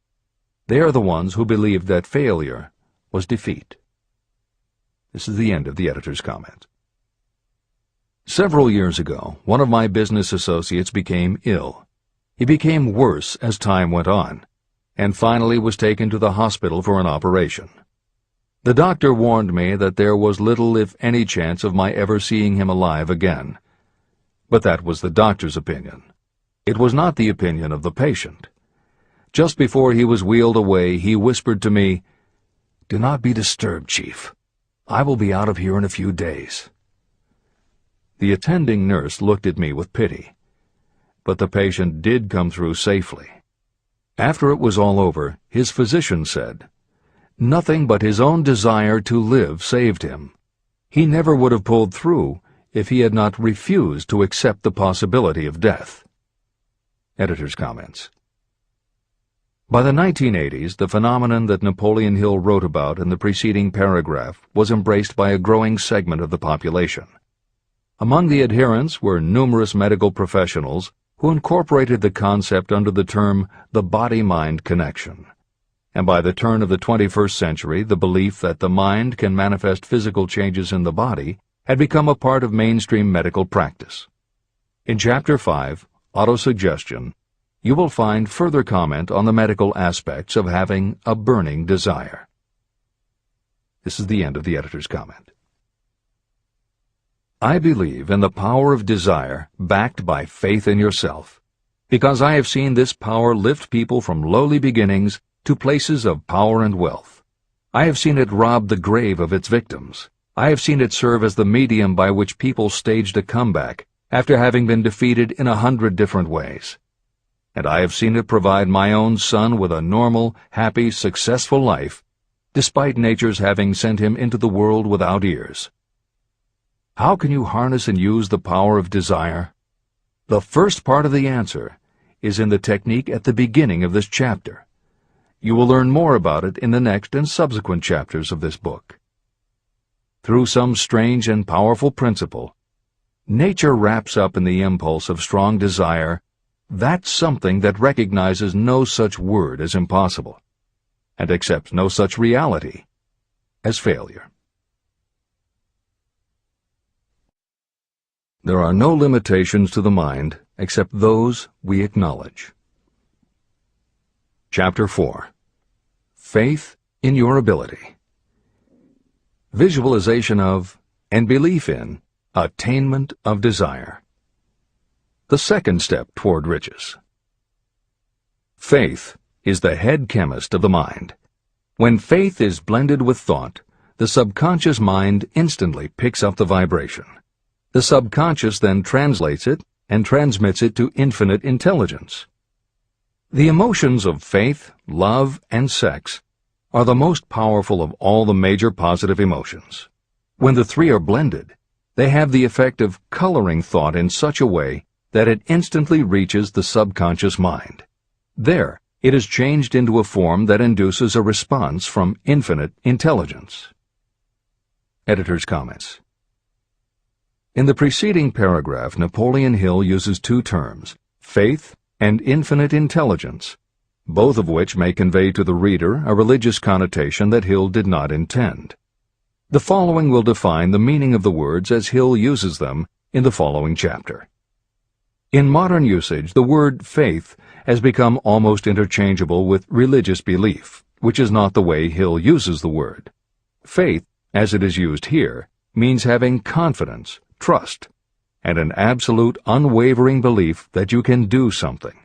They are the ones who believed that failure was defeat. This is the end of the editor's comment. Several years ago, one of my business associates became ill. He became worse as time went on, and finally was taken to the hospital for an operation. The doctor warned me that there was little if any chance of my ever seeing him alive again. But that was the doctor's opinion. It was not the opinion of the patient. Just before he was wheeled away, he whispered to me, "Do not be disturbed, Chief. I will be out of here in a few days." The attending nurse looked at me with pity. But the patient did come through safely. After it was all over, his physician said, "Nothing but his own desire to live saved him. He never would have pulled through if he had not refused to accept the possibility of death." Editor's comments. By the 1980s, the phenomenon that Napoleon Hill wrote about in the preceding paragraph was embraced by a growing segment of the population. Among the adherents were numerous medical professionals who incorporated the concept under the term the body-mind connection. And by the turn of the 21st century, the belief that the mind can manifest physical changes in the body had become a part of mainstream medical practice. In Chapter 5, Autosuggestion, you will find further comment on the medical aspects of having a burning desire. This is the end of the editor's comment. I believe in the power of desire backed by faith in yourself, because I have seen this power lift people from lowly beginnings to places of power and wealth. I have seen it rob the grave of its victims. I have seen it serve as the medium by which people staged a comeback after having been defeated in 100 different ways. And I have seen it provide my own son with a normal, happy, successful life, despite nature's having sent him into the world without ears. How can you harness and use the power of desire? The first part of the answer is in the technique at the beginning of this chapter. You will learn more about it in the next and subsequent chapters of this book. Through some strange and powerful principle, nature wraps up in the impulse of strong desire that something that recognizes no such word as impossible, and accepts no such reality as failure. There are no limitations to the mind except those we acknowledge. Chapter 4. Faith in your ability. Visualization of and belief in attainment of desire. The second step toward riches. Faith is the head chemist of the mind. When faith is blended with thought, the subconscious mind instantly picks up the vibration. The subconscious then translates it and transmits it to infinite intelligence. The emotions of faith, love, and sex are the most powerful of all the major positive emotions. When the three are blended, they have the effect of coloring thought in such a way that it instantly reaches the subconscious mind. There, it is changed into a form that induces a response from infinite intelligence. Editor's comments. In the preceding paragraph, Napoleon Hill uses two terms, faith and infinite intelligence, both of which may convey to the reader a religious connotation that Hill did not intend. The following will define the meaning of the words as Hill uses them in the following chapter. In modern usage, the word faith has become almost interchangeable with religious belief, which is not the way Hill uses the word. Faith, as it is used here, means having confidence, trust, and an absolute unwavering belief that you can do something.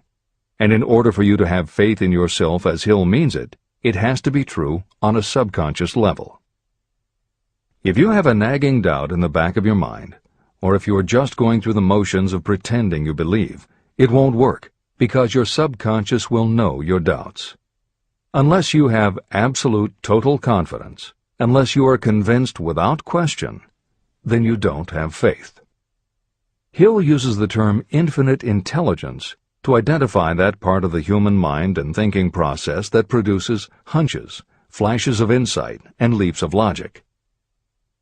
And in order for you to have faith in yourself as Hill means it, it has to be true on a subconscious level. If you have a nagging doubt in the back of your mind, or if you are just going through the motions of pretending you believe, it won't work, because your subconscious will know your doubts. Unless you have absolute total confidence, unless you are convinced without question, then you don't have faith. Hill uses the term infinite intelligence to identify that part of the human mind and thinking process that produces hunches, flashes of insight, and leaps of logic.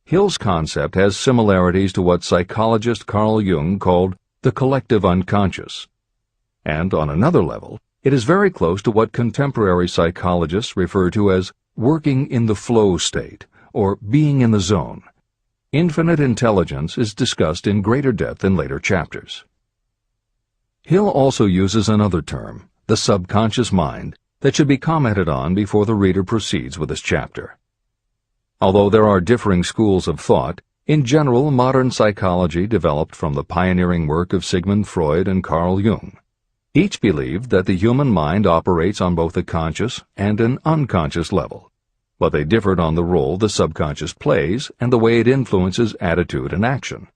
Hill's concept has similarities to what psychologist Carl Jung called the collective unconscious. And on another level, it is very close to what contemporary psychologists refer to as working in the flow state, or being in the zone. Infinite intelligence is discussed in greater depth in later chapters. Hill also uses another term, the subconscious mind, that should be commented on before the reader proceeds with this chapter. Although there are differing schools of thought, in general modern psychology developed from the pioneering work of Sigmund Freud and Carl Jung. Each believed that the human mind operates on both a conscious and an unconscious level, but they differed on the role the subconscious plays and the way it influences attitude and action.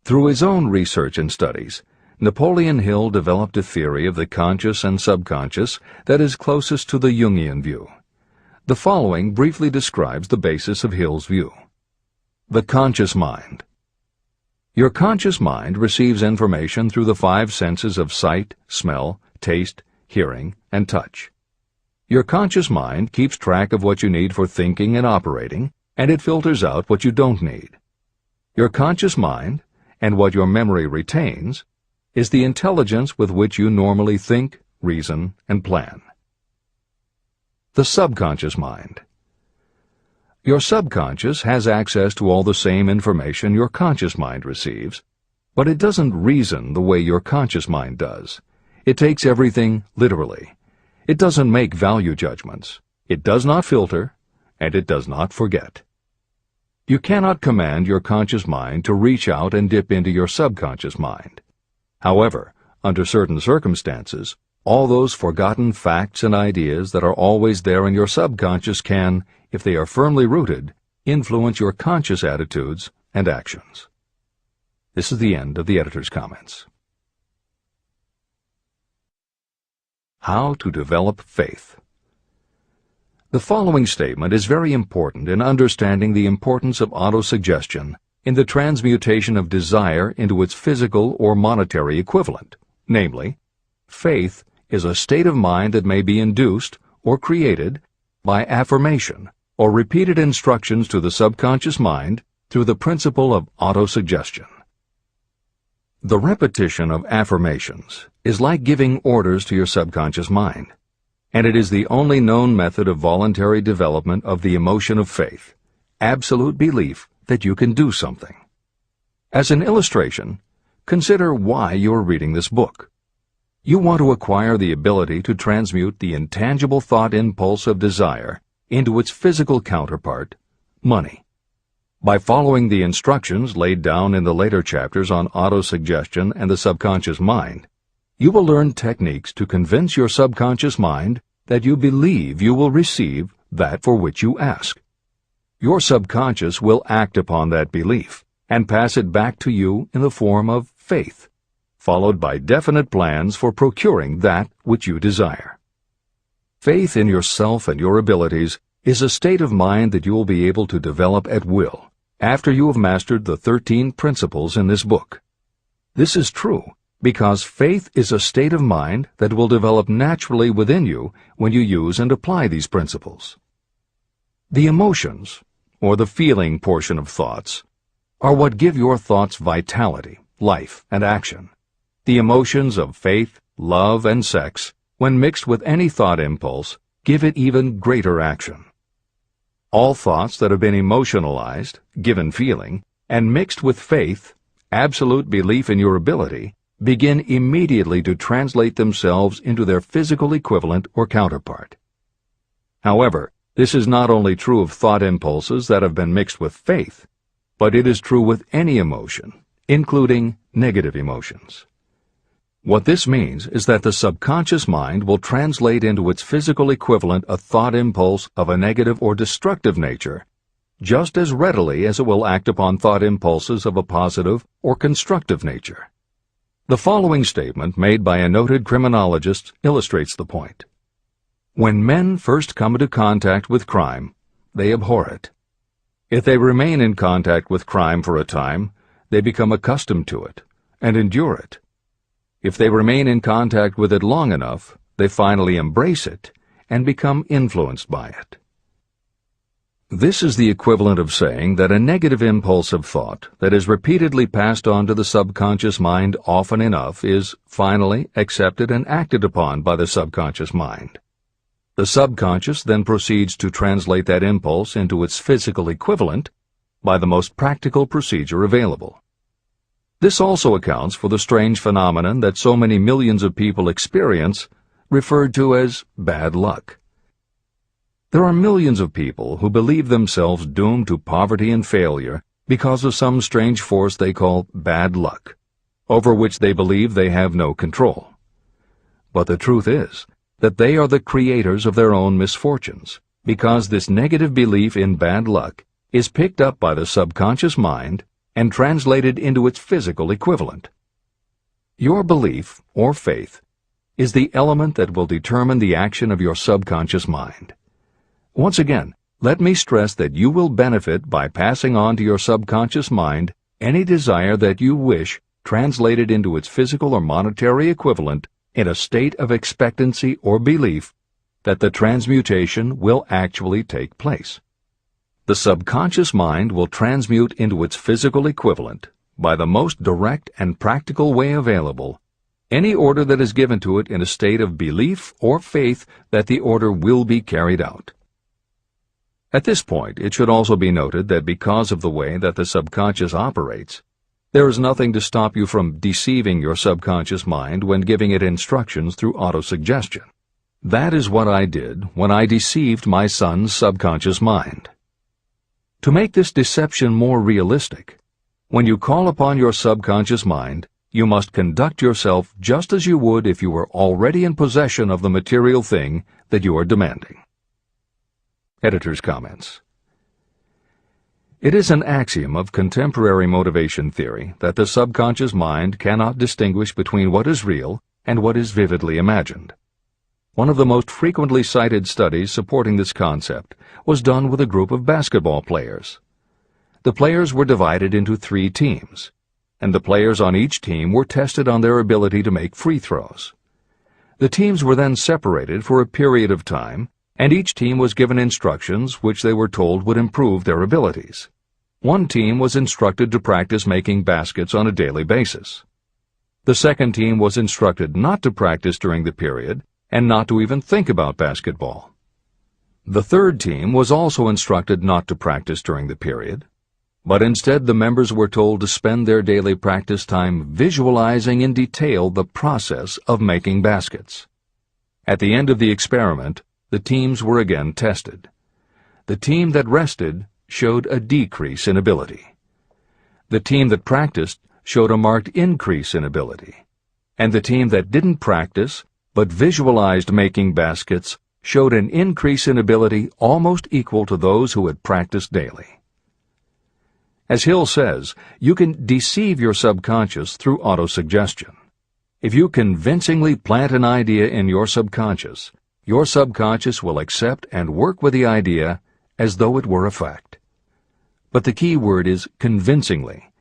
Through his own research and studies, Napoleon Hill developed a theory of the conscious and subconscious that is closest to the Jungian view. The following briefly describes the basis of Hill's view. The conscious mind. Your conscious mind receives information through the five senses of sight, smell, taste, hearing, and touch. Your conscious mind keeps track of what you need for thinking and operating, and it filters out what you don't need. Your conscious mind, and what your memory retains, is the intelligence with which you normally think, reason, and plan. The subconscious mind. Your subconscious has access to all the same information your conscious mind receives, but it doesn't reason the way your conscious mind does. It takes everything literally. It doesn't make value judgments. It does not filter, and it does not forget. You cannot command your conscious mind to reach out and dip into your subconscious mind. However, under certain circumstances, all those forgotten facts and ideas that are always there in your subconscious can, if they are firmly rooted, influence your conscious attitudes and actions. This is the end of the editor's comments. How to develop faith. The following statement is very important in understanding the importance of autosuggestion in the transmutation of desire into its physical or monetary equivalent, namely, faith is a state of mind that may be induced or created by affirmation or repeated instructions to the subconscious mind through the principle of autosuggestion. The repetition of affirmations is like giving orders to your subconscious mind, and it is the only known method of voluntary development of the emotion of faith, absolute belief that you can do something. As an illustration, consider why you are reading this book. You want to acquire the ability to transmute the intangible thought impulse of desire into its physical counterpart, money. By following the instructions laid down in the later chapters on autosuggestion and the subconscious mind, you will learn techniques to convince your subconscious mind that you believe you will receive that for which you ask. Your subconscious will act upon that belief and pass it back to you in the form of faith, followed by definite plans for procuring that which you desire. Faith in yourself and your abilities is a state of mind that you will be able to develop at will after you have mastered the 13 principles in this book. This is true because faith is a state of mind that will develop naturally within you when you use and apply these principles. The emotions, or the feeling portion of thoughts, are what give your thoughts vitality, life, and action. The emotions of faith, love, and sex, when mixed with any thought impulse, give it even greater action. All thoughts that have been emotionalized, given feeling, and mixed with faith, absolute belief in your ability, begin immediately to translate themselves into their physical equivalent or counterpart. However, this is not only true of thought impulses that have been mixed with faith, but it is true with any emotion, including negative emotions. What this means is that the subconscious mind will translate into its physical equivalent a thought impulse of a negative or destructive nature just as readily as it will act upon thought impulses of a positive or constructive nature. The following statement made by a noted criminologist illustrates the point. When men first come into contact with crime, they abhor it. If they remain in contact with crime for a time, they become accustomed to it and endure it. If they remain in contact with it long enough, they finally embrace it and become influenced by it. This is the equivalent of saying that a negative impulse of thought that is repeatedly passed on to the subconscious mind often enough is finally accepted and acted upon by the subconscious mind. The subconscious then proceeds to translate that impulse into its physical equivalent by the most practical procedure available. This also accounts for the strange phenomenon that so many millions of people experience, referred to as bad luck. There are millions of people who believe themselves doomed to poverty and failure because of some strange force they call bad luck, over which they believe they have no control. But the truth is that they are the creators of their own misfortunes, because this negative belief in bad luck is picked up by the subconscious mind and translated into its physical equivalent. Your belief, or faith, is the element that will determine the action of your subconscious mind. Once again, let me stress that you will benefit by passing on to your subconscious mind any desire that you wish translated into its physical or monetary equivalent in a state of expectancy or belief that the transmutation will actually take place. The subconscious mind will transmute into its physical equivalent, by the most direct and practical way available, any order that is given to it in a state of belief or faith that the order will be carried out. At this point, it should also be noted that because of the way that the subconscious operates, there is nothing to stop you from deceiving your subconscious mind when giving it instructions through autosuggestion. That is what I did when I deceived my son's subconscious mind. To make this deception more realistic, when you call upon your subconscious mind, you must conduct yourself just as you would if you were already in possession of the material thing that you are demanding. Editor's comments. It is an axiom of contemporary motivation theory that the subconscious mind cannot distinguish between what is real and what is vividly imagined. One of the most frequently cited studies supporting this concept was done with a group of basketball players. The players were divided into 3 teams, and the players on each team were tested on their ability to make free throws. The teams were then separated for a period of time, and each team was given instructions which they were told would improve their abilities. One team was instructed to practice making baskets on a daily basis. The second team was instructed not to practice during the period and not to even think about basketball. The third team was also instructed not to practice during the period, but instead the members were told to spend their daily practice time visualizing in detail the process of making baskets. At the end of the experiment, the teams were again tested. The team that rested showed a decrease in ability. The team that practiced showed a marked increase in ability. And the team that didn't practice but visualized making baskets showed an increase in ability almost equal to those who had practiced daily. As Hill says, you can deceive your subconscious through autosuggestion. If you convincingly plant an idea in your subconscious will accept and work with the idea as though it were a fact. But the key word is convincingly.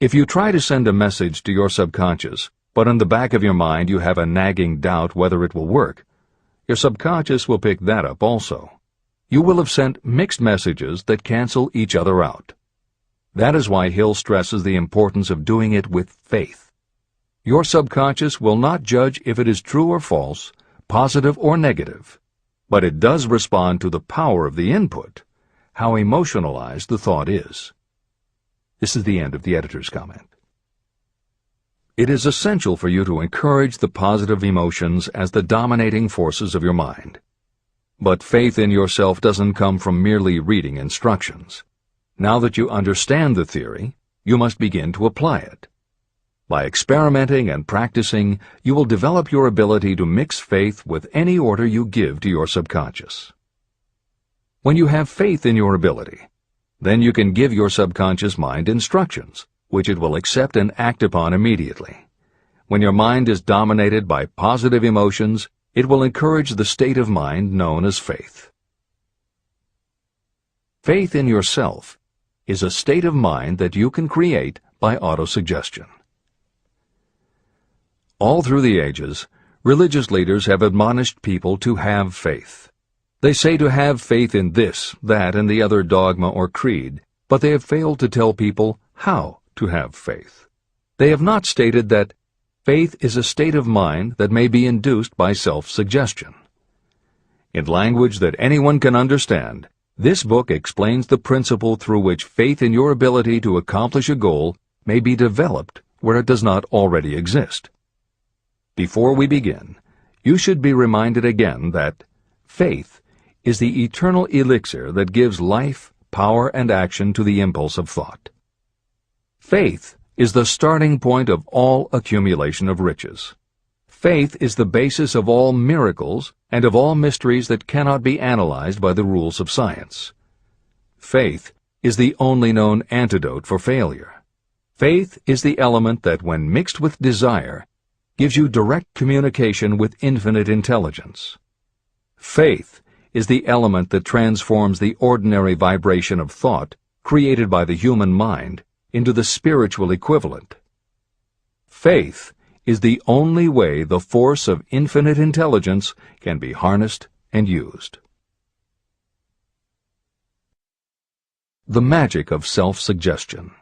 If you try to send a message to your subconscious, but in the back of your mind you have a nagging doubt whether it will work, your subconscious will pick that up also. You will have sent mixed messages that cancel each other out. That is why Hill stresses the importance of doing it with faith. Your subconscious will not judge if it is true or false, positive or negative, but it does respond to the power of the input, how emotionalized the thought is. This is the end of the editor's comment. It is essential for you to encourage the positive emotions as the dominating forces of your mind. But faith in yourself doesn't come from merely reading instructions. Now that you understand the theory, you must begin to apply it. By experimenting and practicing, you will develop your ability to mix faith with any order you give to your subconscious. When you have faith in your ability, then you can give your subconscious mind instructions, which it will accept and act upon immediately. When your mind is dominated by positive emotions, it will encourage the state of mind known as faith. Faith in yourself is a state of mind that you can create by autosuggestion. All through the ages, religious leaders have admonished people to have faith. They say to have faith in this, that, and the other dogma or creed, but they have failed to tell people how to have faith. They have not stated that faith is a state of mind that may be induced by self-suggestion. In language that anyone can understand, this book explains the principle through which faith in your ability to accomplish a goal may be developed where it does not already exist. Before we begin, you should be reminded again that faith is the eternal elixir that gives life, power, and action to the impulse of thought. Faith is the starting point of all accumulation of riches. Faith is the basis of all miracles and of all mysteries that cannot be analyzed by the rules of science. Faith is the only known antidote for failure. Faith is the element that, when mixed with desire, gives you direct communication with infinite intelligence. Faith is the element that transforms the ordinary vibration of thought created by the human mind into the spiritual equivalent. Faith is the only way the force of infinite intelligence can be harnessed and used. The magic of self-suggestion.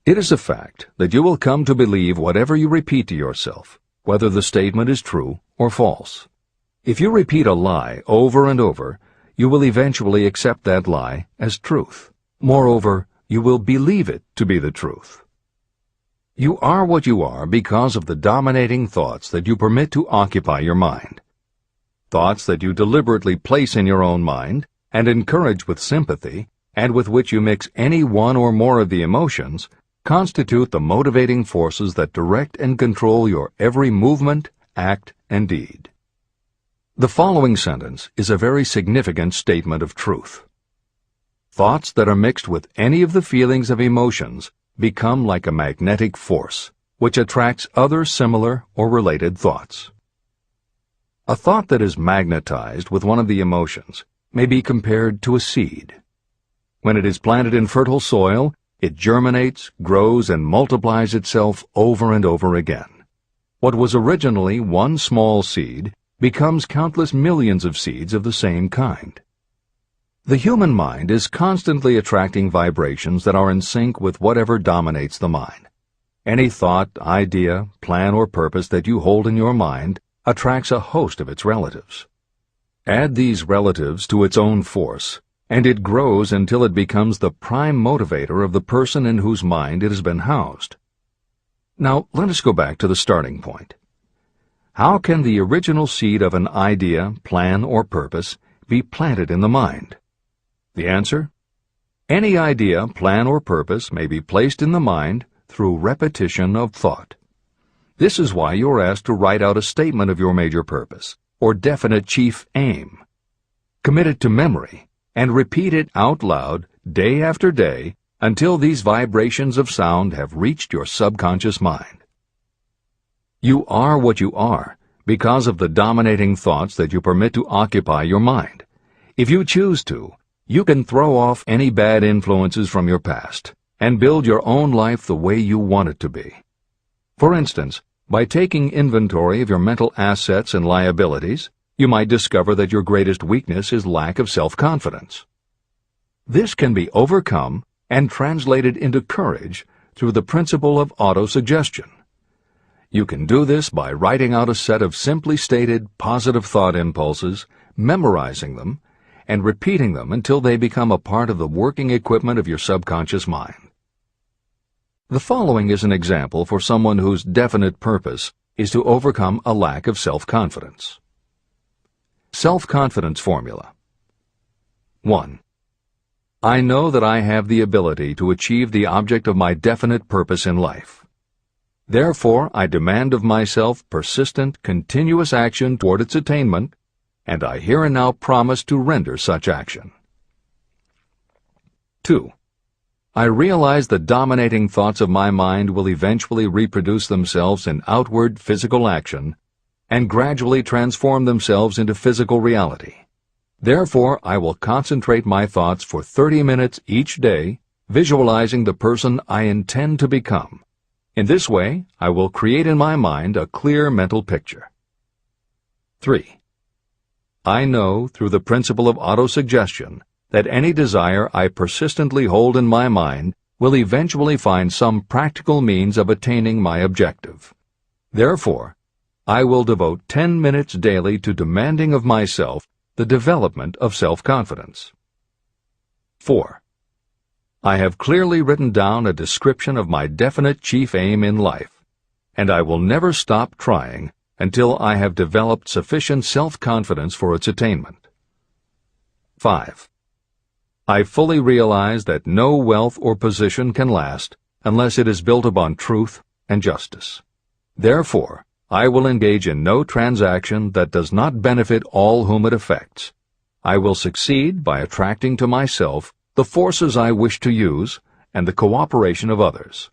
It is a fact that you will come to believe whatever you repeat to yourself, whether the statement is true or false. If you repeat a lie over and over, you will eventually accept that lie as truth. Moreover, you will believe it to be the truth. You are what you are because of the dominating thoughts that you permit to occupy your mind. Thoughts that you deliberately place in your own mind and encourage with sympathy, and with which you mix any one or more of the emotions, constitute the motivating forces that direct and control your every movement, act, and deed. The following sentence is a very significant statement of truth. Thoughts that are mixed with any of the feelings of emotions become like a magnetic force, which attracts other similar or related thoughts. A thought that is magnetized with one of the emotions may be compared to a seed. When it is planted in fertile soil, it germinates, grows, and multiplies itself over and over again. What was originally one small seed becomes countless millions of seeds of the same kind. The human mind is constantly attracting vibrations that are in sync with whatever dominates the mind. Any thought, idea, plan, or purpose that you hold in your mind attracts a host of its relatives. Add these relatives to its own force, and it grows until it becomes the prime motivator of the person in whose mind it has been housed. Now, let us go back to the starting point. How can the original seed of an idea, plan, or purpose be planted in the mind? The answer? Any idea, plan, or purpose may be placed in the mind through repetition of thought. This is why you are asked to write out a statement of your major purpose, or definite chief aim. Commit it to memory, and repeat it out loud day after day until these vibrations of sound have reached your subconscious mind. You are what you are because of the dominating thoughts that you permit to occupy your mind. If you choose to, you can throw off any bad influences from your past and build your own life the way you want it to be. For instance, by taking inventory of your mental assets and liabilities, you might discover that your greatest weakness is lack of self-confidence. This can be overcome and translated into courage through the principle of autosuggestion. You can do this by writing out a set of simply stated positive thought impulses, memorizing them, and repeating them until they become a part of the working equipment of your subconscious mind. The following is an example for someone whose definite purpose is to overcome a lack of self-confidence. Self-confidence formula. 1. I know that I have the ability to achieve the object of my definite purpose in life. Therefore, I demand of myself persistent, continuous action toward its attainment, and I here and now promise to render such action. 2. I realize the dominating thoughts of my mind will eventually reproduce themselves in outward physical action and gradually transform themselves into physical reality. Therefore, I will concentrate my thoughts for 30 minutes each day, visualizing the person I intend to become. In this way, I will create in my mind a clear mental picture. 3. I know, through the principle of autosuggestion, that any desire I persistently hold in my mind will eventually find some practical means of attaining my objective. Therefore, I will devote 10 minutes daily to demanding of myself the development of self-confidence. 4. I have clearly written down a description of my definite chief aim in life, and I will never stop trying until I have developed sufficient self-confidence for its attainment. 5. I fully realize that no wealth or position can last unless it is built upon truth and justice. Therefore, I will engage in no transaction that does not benefit all whom it affects. I will succeed by attracting to myself the forces I wish to use and the cooperation of others.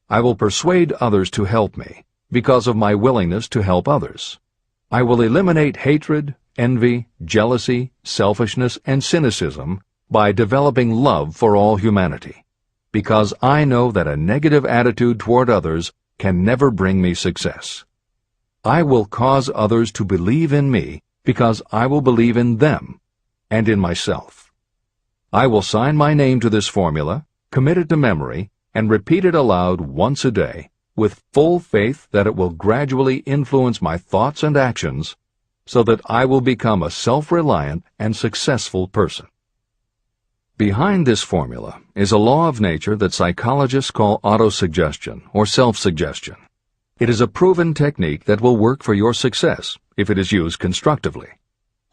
I will persuade others to help me because of my willingness to help others. I will eliminate hatred, envy, jealousy, selfishness, and cynicism by developing love for all humanity. because I know that a negative attitude toward others can never bring me success. I will cause others to believe in me because I will believe in them and in myself. I will sign my name to this formula, commit it to memory, and repeat it aloud once a day, with full faith that it will gradually influence my thoughts and actions so that I will become a self-reliant and successful person. Behind this formula is a law of nature that psychologists call autosuggestion or self-suggestion. It is a proven technique that will work for your success if it is used constructively.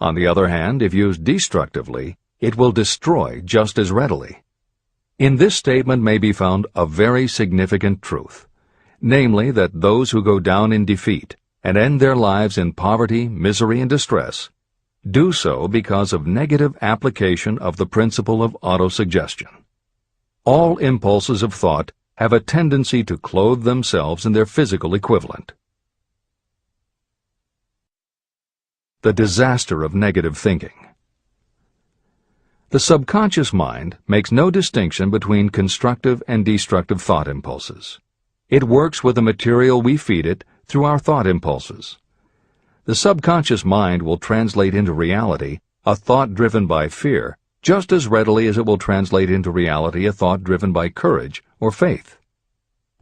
On the other hand, if used destructively, it will destroy just as readily. In this statement may be found a very significant truth, namely that those who go down in defeat and end their lives in poverty, misery, and distress do so because of negative application of the principle of autosuggestion. All impulses of thought have a tendency to clothe themselves in their physical equivalent. The disaster of negative thinking. The subconscious mind makes no distinction between constructive and destructive thought impulses. It works with the material we feed it through our thought impulses. The subconscious mind will translate into reality a thought driven by fear just as readily as it will translate into reality a thought driven by courage or faith.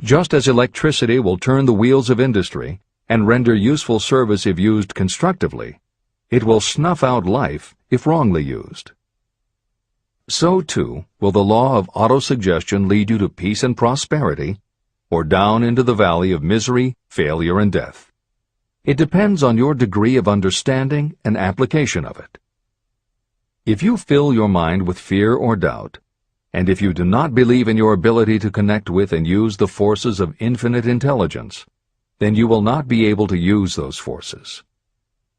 Just as electricity will turn the wheels of industry and render useful service if used constructively, it will snuff out life if wrongly used. So, too, will the law of autosuggestion lead you to peace and prosperity, or down into the valley of misery, failure, and death. It depends on your degree of understanding and application of it. If you fill your mind with fear or doubt, and if you do not believe in your ability to connect with and use the forces of infinite intelligence, then you will not be able to use those forces.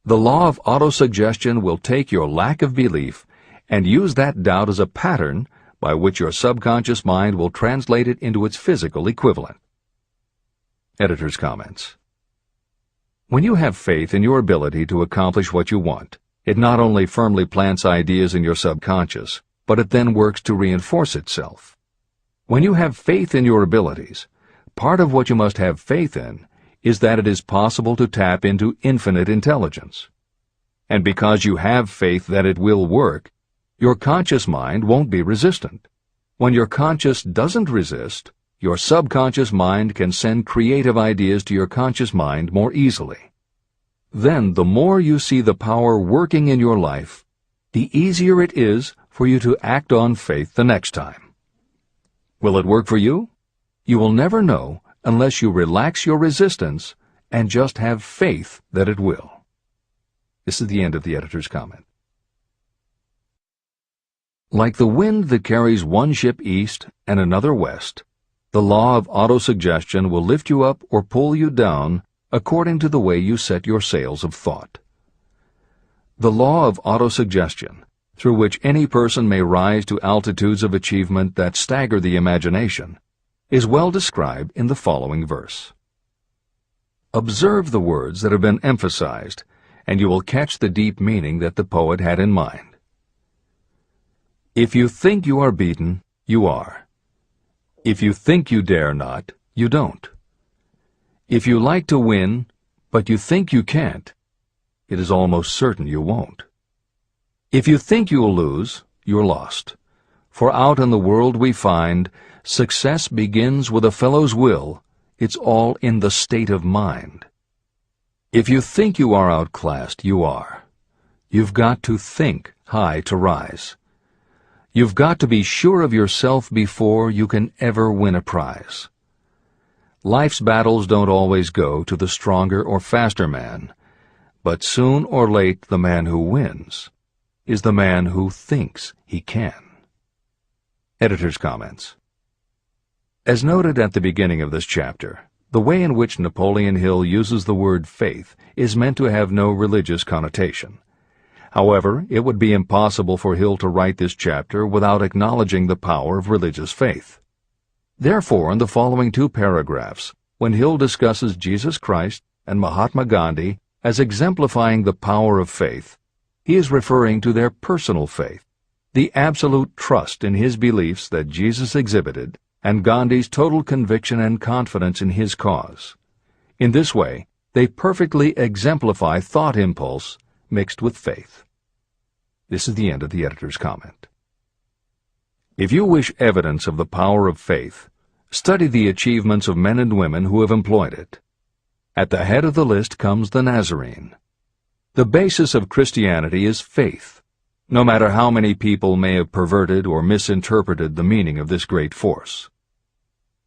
The law of autosuggestion will take your lack of belief and use that doubt as a pattern by which your subconscious mind will translate it into its physical equivalent. Editor's comments. When you have faith in your ability to accomplish what you want, it not only firmly plants ideas in your subconscious, but it then works to reinforce itself. When you have faith in your abilities, part of what you must have faith in is that it is possible to tap into infinite intelligence. And because you have faith that it will work, your conscious mind won't be resistant. When your conscious doesn't resist, your subconscious mind can send creative ideas to your conscious mind more easily. Then, the more you see the power working in your life, the easier it is for you to act on faith the next time. Will it work for you? You will never know unless you relax your resistance and just have faith that it will. This is the end of the editor's comment. Like the wind that carries one ship east and another west, the law of autosuggestion will lift you up or pull you down according to the way you set your sails of thought. The law of autosuggestion, through which any person may rise to altitudes of achievement that stagger the imagination, is well described in the following verse. Observe the words that have been emphasized, and you will catch the deep meaning that the poet had in mind. If you think you are beaten, you are. If you think you dare not, you don't. If you like to win, but you think you can't, it is almost certain you won't. If you think you'll lose, you're lost. For out in the world we find, success begins with a fellow's will. It's all in the state of mind. If you think you are outclassed, you are. You've got to think high to rise. You've got to be sure of yourself before you can ever win a prize. Life's battles don't always go to the stronger or faster man, but soon or late the man who wins is the man who thinks he can. Editor's comments. As noted at the beginning of this chapter, the way in which Napoleon Hill uses the word faith is meant to have no religious connotation. However, it would be impossible for Hill to write this chapter without acknowledging the power of religious faith. Therefore, in the following two paragraphs, when Hill discusses Jesus Christ and Mahatma Gandhi as exemplifying the power of faith, he is referring to their personal faith, the absolute trust in his beliefs that Jesus exhibited, and Gandhi's total conviction and confidence in his cause. In this way, they perfectly exemplify thought impulse mixed with faith. This is the end of the editor's comment. If you wish evidence of the power of faith, study the achievements of men and women who have employed it. At the head of the list comes the Nazarene. The basis of Christianity is faith, no matter how many people may have perverted or misinterpreted the meaning of this great force.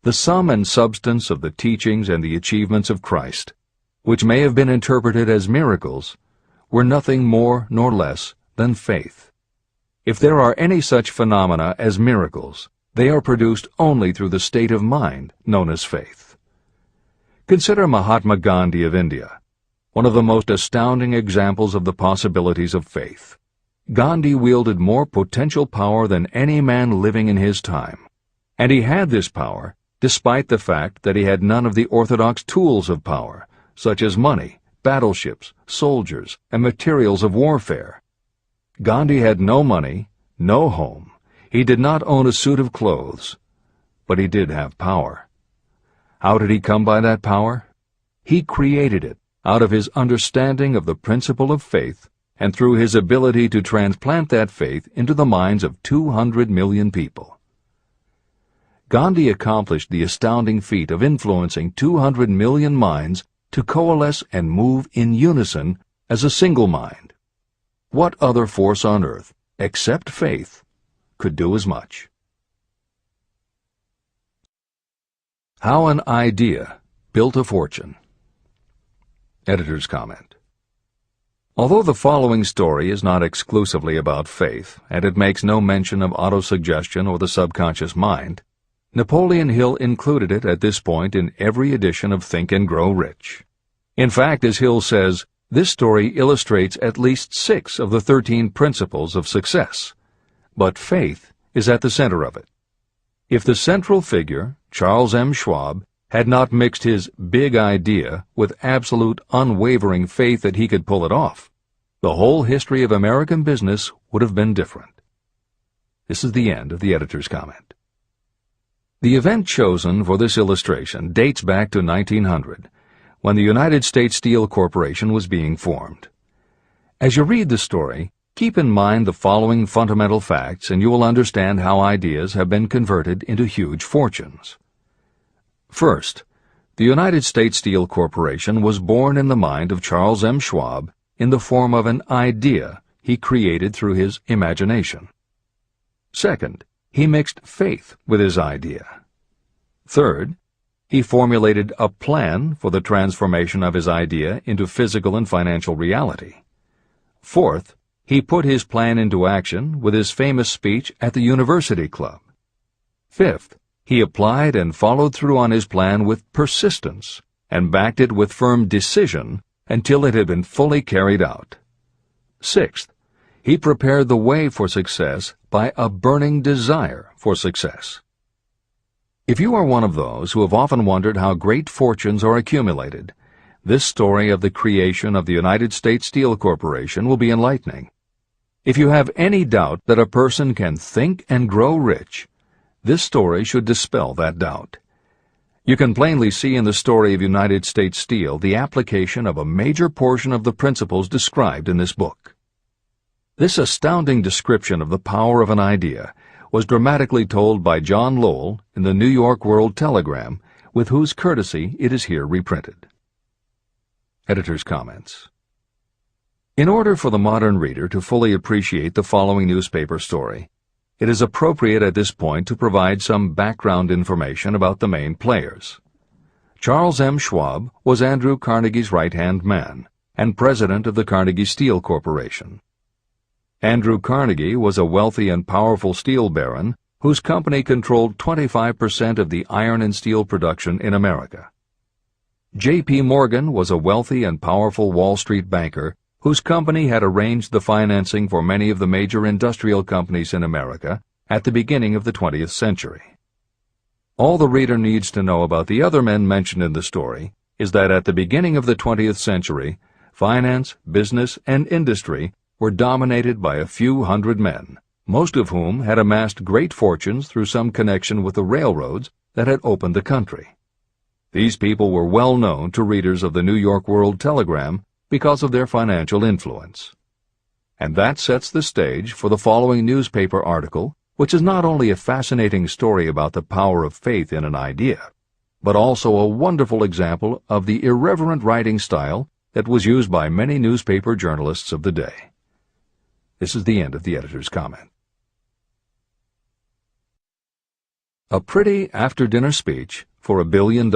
The sum and substance of the teachings and the achievements of Christ, which may have been interpreted as miracles, were nothing more nor less than faith. If there are any such phenomena as miracles, they are produced only through the state of mind known as faith. Consider Mahatma Gandhi of India, one of the most astounding examples of the possibilities of faith. Gandhi wielded more potential power than any man living in his time, and he had this power despite the fact that he had none of the orthodox tools of power, such as money, battleships, soldiers, and materials of warfare. Gandhi had no money, no home. He did not own a suit of clothes, but he did have power. How did he come by that power? He created it out of his understanding of the principle of faith and through his ability to transplant that faith into the minds of 200 million people. Gandhi accomplished the astounding feat of influencing 200 million minds to coalesce and move in unison as a single mind. What other force on earth, except faith, could do as much? How an idea built a fortune. Editor's comment. Although the following story is not exclusively about faith, and it makes no mention of autosuggestion or the subconscious mind, Napoleon Hill included it at this point in every edition of Think and Grow Rich. In fact, as Hill says, this story illustrates at least 6 of the 13 principles of success, but faith is at the center of it. If the central figure, Charles M. Schwab, had not mixed his big idea with absolute unwavering faith that he could pull it off, the whole history of American business would have been different. This is the end of the editor's comment. The event chosen for this illustration dates back to 1900, when the United States Steel Corporation was being formed. As you read the story, keep in mind the following fundamental facts and you will understand how ideas have been converted into huge fortunes. First, the United States Steel Corporation was born in the mind of Charles M. Schwab in the form of an idea he created through his imagination. Second, he mixed faith with his idea. Third, he formulated a plan for the transformation of his idea into physical and financial reality. Fourth, he put his plan into action with his famous speech at the University Club. Fifth, he applied and followed through on his plan with persistence and backed it with firm decision until it had been fully carried out. Sixth, he prepared the way for success by a burning desire for success. If you are one of those who have often wondered how great fortunes are accumulated, this story of the creation of the United States Steel Corporation will be enlightening. If you have any doubt that a person can think and grow rich, this story should dispel that doubt. You can plainly see in the story of United States Steel the application of a major portion of the principles described in this book. This astounding description of the power of an idea was dramatically told by John Lowell in the New York World Telegram, with whose courtesy it is here reprinted. Editor's comments. In order for the modern reader to fully appreciate the following newspaper story, it is appropriate at this point to provide some background information about the main players. Charles M. Schwab was Andrew Carnegie's right-hand man and president of the Carnegie Steel Corporation. Andrew Carnegie was a wealthy and powerful steel baron whose company controlled 25% of the iron and steel production in America. J.P. Morgan was a wealthy and powerful Wall Street banker whose company had arranged the financing for many of the major industrial companies in America at the beginning of the 20th century. All the reader needs to know about the other men mentioned in the story is that at the beginning of the 20th century, finance, business, and industry were dominated by a few hundred men, most of whom had amassed great fortunes through some connection with the railroads that had opened the country. These people were well known to readers of the New York World Telegram because of their financial influence. And that sets the stage for the following newspaper article, which is not only a fascinating story about the power of faith in an idea, but also a wonderful example of the irreverent writing style that was used by many newspaper journalists of the day. This is the end of the editor's comment. A pretty after-dinner speech for $1 billion.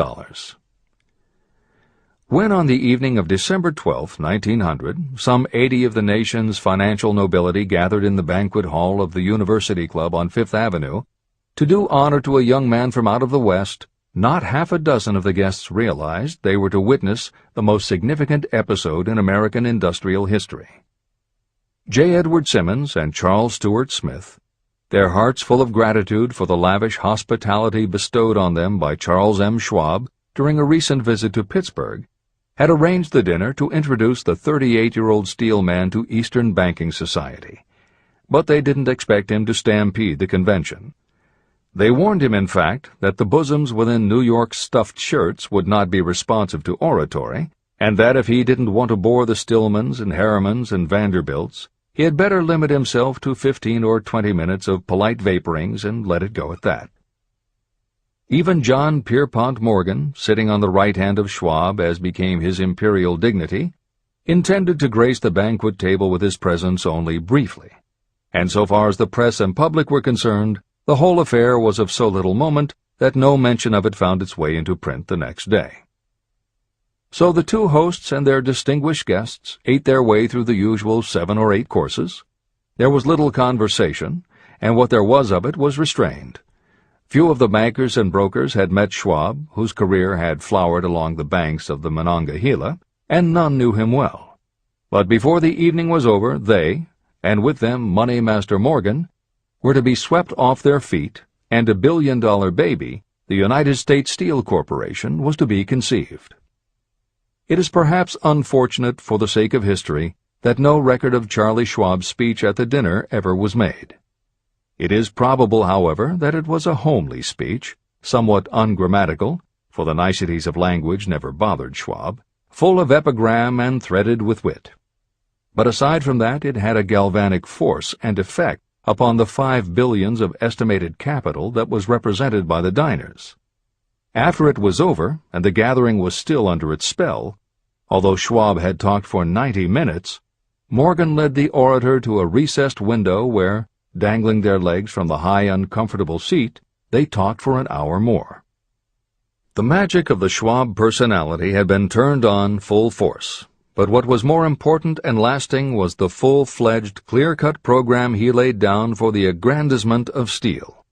When on the evening of December 12, 1900, some 80 of the nation's financial nobility gathered in the banquet hall of the University Club on Fifth Avenue to do honor to a young man from out of the West, not half a dozen of the guests realized they were to witness the most significant episode in American industrial history. J. Edward Simmons and Charles Stewart Smith, their hearts full of gratitude for the lavish hospitality bestowed on them by Charles M. Schwab during a recent visit to Pittsburgh, had arranged the dinner to introduce the 38-year-old steel man to Eastern banking society. But they didn't expect him to stampede the convention. They warned him, in fact, that the bosoms within New York's stuffed shirts would not be responsive to oratory, and that if he didn't want to bore the Stillmans and Harrimans and Vanderbilts, he had better limit himself to 15 or 20 minutes of polite vaporings and let it go at that. Even John Pierpont Morgan, sitting on the right hand of Schwab as became his imperial dignity, intended to grace the banquet table with his presence only briefly, and so far as the press and public were concerned, the whole affair was of so little moment that no mention of it found its way into print the next day. So the two hosts and their distinguished guests ate their way through the usual 7 or 8 courses. There was little conversation, and what there was of it was restrained. Few of the bankers and brokers had met Schwab, whose career had flowered along the banks of the Monongahela, and none knew him well. But before the evening was over, they, and with them Money Master Morgan, were to be swept off their feet, and $1 billion baby, the United States Steel Corporation, was to be conceived. It is perhaps unfortunate for the sake of history that no record of Charlie Schwab's speech at the dinner ever was made. It is probable, however, that it was a homely speech, somewhat ungrammatical, for the niceties of language never bothered Schwab, full of epigram and threaded with wit. But aside from that, it had a galvanic force and effect upon the $5 billion of estimated capital that was represented by the diners. After it was over, and the gathering was still under its spell, although Schwab had talked for 90 minutes, Morgan led the orator to a recessed window where, dangling their legs from the high, uncomfortable seat, they talked for an hour more. The magic of the Schwab personality had been turned on full force, but what was more important and lasting was the full-fledged, clear-cut program he laid down for the aggrandizement of steel.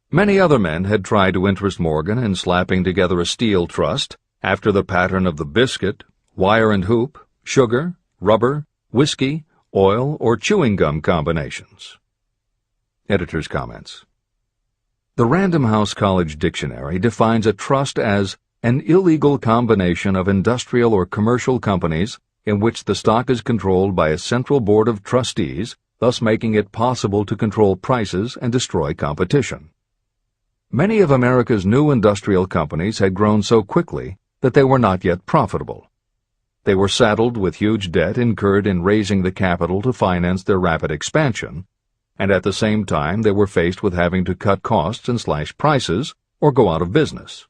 Many other men had tried to interest Morgan in slapping together a steel trust after the pattern of the biscuit, wire and hoop, sugar, rubber, whiskey, oil, or chewing gum combinations. Editor's comments. The Random House College Dictionary defines a trust as an illegal combination of industrial or commercial companies in which the stock is controlled by a central board of trustees, thus making it possible to control prices and destroy competition. Many of America's new industrial companies had grown so quickly that they were not yet profitable. They were saddled with huge debt incurred in raising the capital to finance their rapid expansion, and at the same time they were faced with having to cut costs and slash prices or go out of business.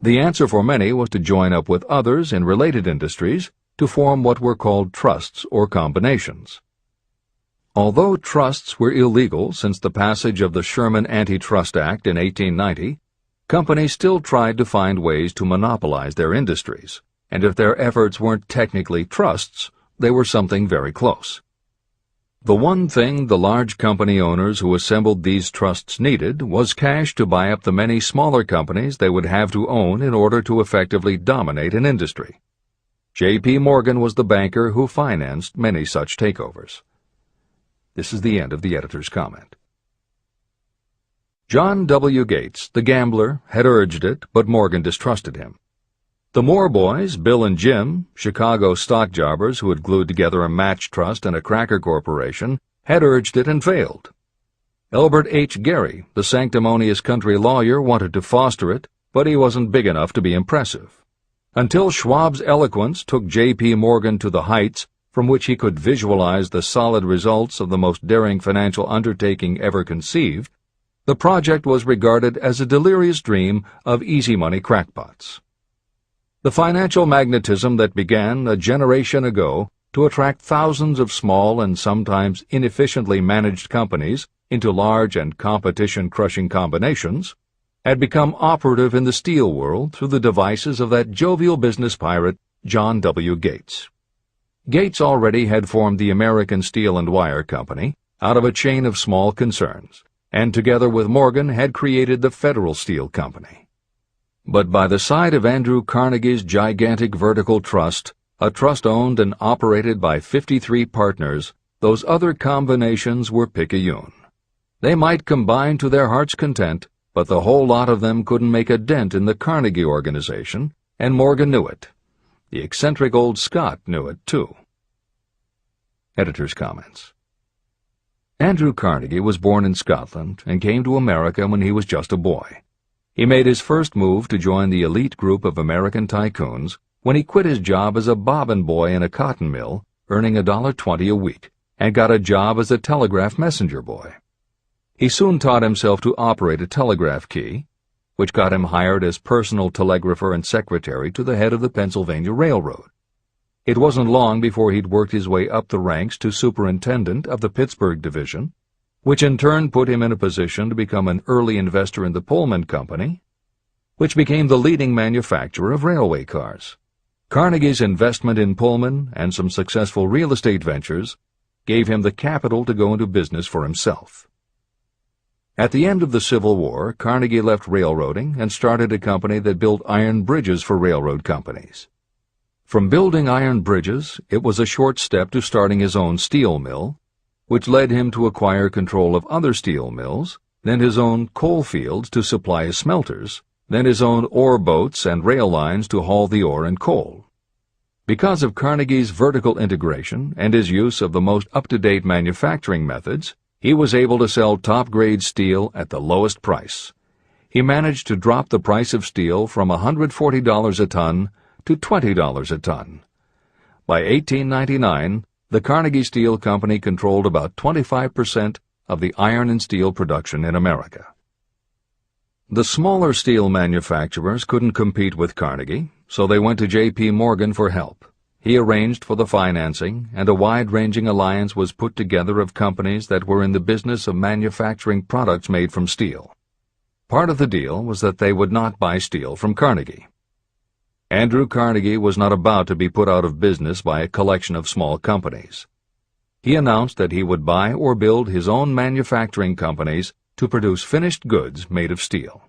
The answer for many was to join up with others in related industries to form what were called trusts or combinations. Although trusts were illegal since the passage of the Sherman Antitrust Act in 1890, companies still tried to find ways to monopolize their industries, and if their efforts weren't technically trusts, they were something very close. The one thing the large company owners who assembled these trusts needed was cash to buy up the many smaller companies they would have to own in order to effectively dominate an industry. J.P. Morgan was the banker who financed many such takeovers. This is the end of the editor's comment. John W. Gates, the gambler, had urged it, but Morgan distrusted him. The Moore boys, Bill and Jim, Chicago stock jobbers who had glued together a match trust and a cracker corporation, had urged it and failed. Elbert H. Gerry, the sanctimonious country lawyer, wanted to foster it, but he wasn't big enough to be impressive. Until Schwab's eloquence took J.P. Morgan to the heights from which he could visualize the solid results of the most daring financial undertaking ever conceived, the project was regarded as a delirious dream of easy-money crackpots. The financial magnetism that began a generation ago to attract thousands of small and sometimes inefficiently managed companies into large and competition-crushing combinations had become operative in the steel world through the devices of that jovial business pirate, John W. Gates. Gates already had formed the American Steel and Wire Company out of a chain of small concerns, and together with Morgan had created the Federal Steel Company. But by the side of Andrew Carnegie's gigantic vertical trust, a trust owned and operated by 53 partners, those other combinations were picayune. They might combine to their heart's content, but the whole lot of them couldn't make a dent in the Carnegie organization, and Morgan knew it. The eccentric old Scot knew it, too. Editor's comments. Andrew Carnegie was born in Scotland and came to America when he was just a boy. He made his first move to join the elite group of American tycoons when he quit his job as a bobbin boy in a cotton mill, earning $1.20 a week, and got a job as a telegraph messenger boy. He soon taught himself to operate a telegraph key, which got him hired as personal telegrapher and secretary to the head of the Pennsylvania Railroad. It wasn't long before he'd worked his way up the ranks to superintendent of the Pittsburgh division, which in turn put him in a position to become an early investor in the Pullman Company, which became the leading manufacturer of railway cars. Carnegie's investment in Pullman and some successful real estate ventures gave him the capital to go into business for himself. At the end of the Civil War, Carnegie left railroading and started a company that built iron bridges for railroad companies. From building iron bridges, it was a short step to starting his own steel mill, which led him to acquire control of other steel mills, then his own coal fields to supply his smelters, then his own ore boats and rail lines to haul the ore and coal. Because of Carnegie's vertical integration and his use of the most up-to-date manufacturing methods, he was able to sell top-grade steel at the lowest price. He managed to drop the price of steel from $140 a ton to $20 a ton. By 1899, the Carnegie Steel Company controlled about 25% of the iron and steel production in America. The smaller steel manufacturers couldn't compete with Carnegie, so they went to J.P. Morgan for help. He arranged for the financing, and a wide-ranging alliance was put together of companies that were in the business of manufacturing products made from steel. Part of the deal was that they would not buy steel from Carnegie. Andrew Carnegie was not about to be put out of business by a collection of small companies. He announced that he would buy or build his own manufacturing companies to produce finished goods made of steel.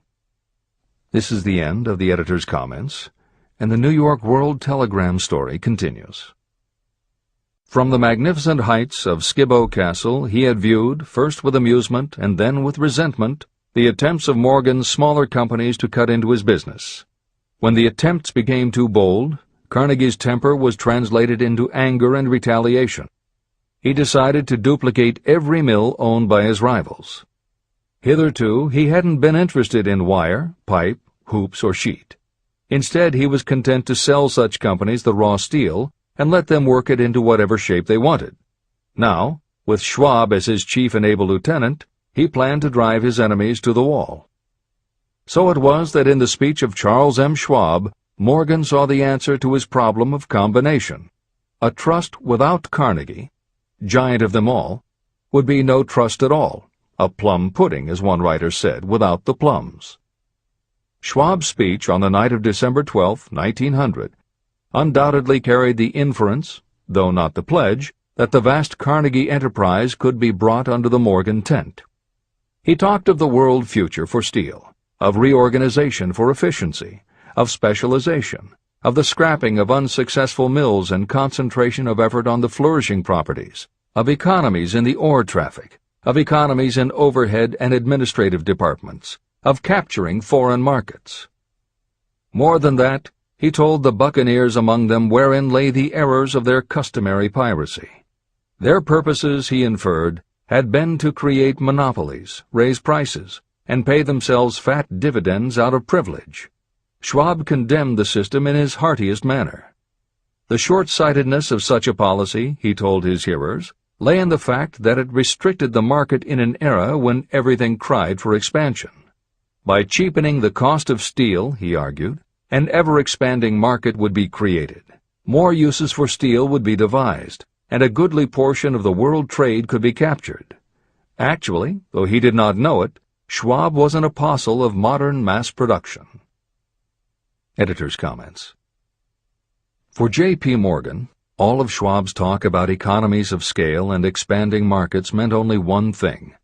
This is the end of the editor's comments, and the New York World Telegram story continues. From the magnificent heights of Skibo Castle he had viewed, first with amusement and then with resentment, the attempts of Morgan's smaller companies to cut into his business. When the attempts became too bold, Carnegie's temper was translated into anger and retaliation. He decided to duplicate every mill owned by his rivals. Hitherto, he hadn't been interested in wire, pipe, hoops, or sheet. Instead, he was content to sell such companies the raw steel and let them work it into whatever shape they wanted. Now, with Schwab as his chief and able lieutenant, he planned to drive his enemies to the wall. So it was that in the speech of Charles M. Schwab, Morgan saw the answer to his problem of combination. A trust without Carnegie, giant of them all, would be no trust at all, a plum pudding, as one writer said, without the plums. Schwab's speech on the night of December 12, 1900, undoubtedly carried the inference, though not the pledge, that the vast Carnegie enterprise could be brought under the Morgan tent. He talked of the world future for steel, of reorganization for efficiency, of specialization, of the scrapping of unsuccessful mills and concentration of effort on the flourishing properties, of economies in the ore traffic, of economies in overhead and administrative departments, of capturing foreign markets. More than that, he told the buccaneers among them wherein lay the errors of their customary piracy. Their purposes, he inferred, had been to create monopolies, raise prices, and pay themselves fat dividends out of privilege. Schwab condemned the system in his heartiest manner. The short-sightedness of such a policy, he told his hearers, lay in the fact that it restricted the market in an era when everything cried for expansion. By cheapening the cost of steel, he argued, an ever-expanding market would be created. More uses for steel would be devised, and a goodly portion of the world trade could be captured. Actually, though he did not know it, Schwab was an apostle of modern mass production. Editor's comments. For J.P. Morgan, all of Schwab's talk about economies of scale and expanding markets meant only one thing.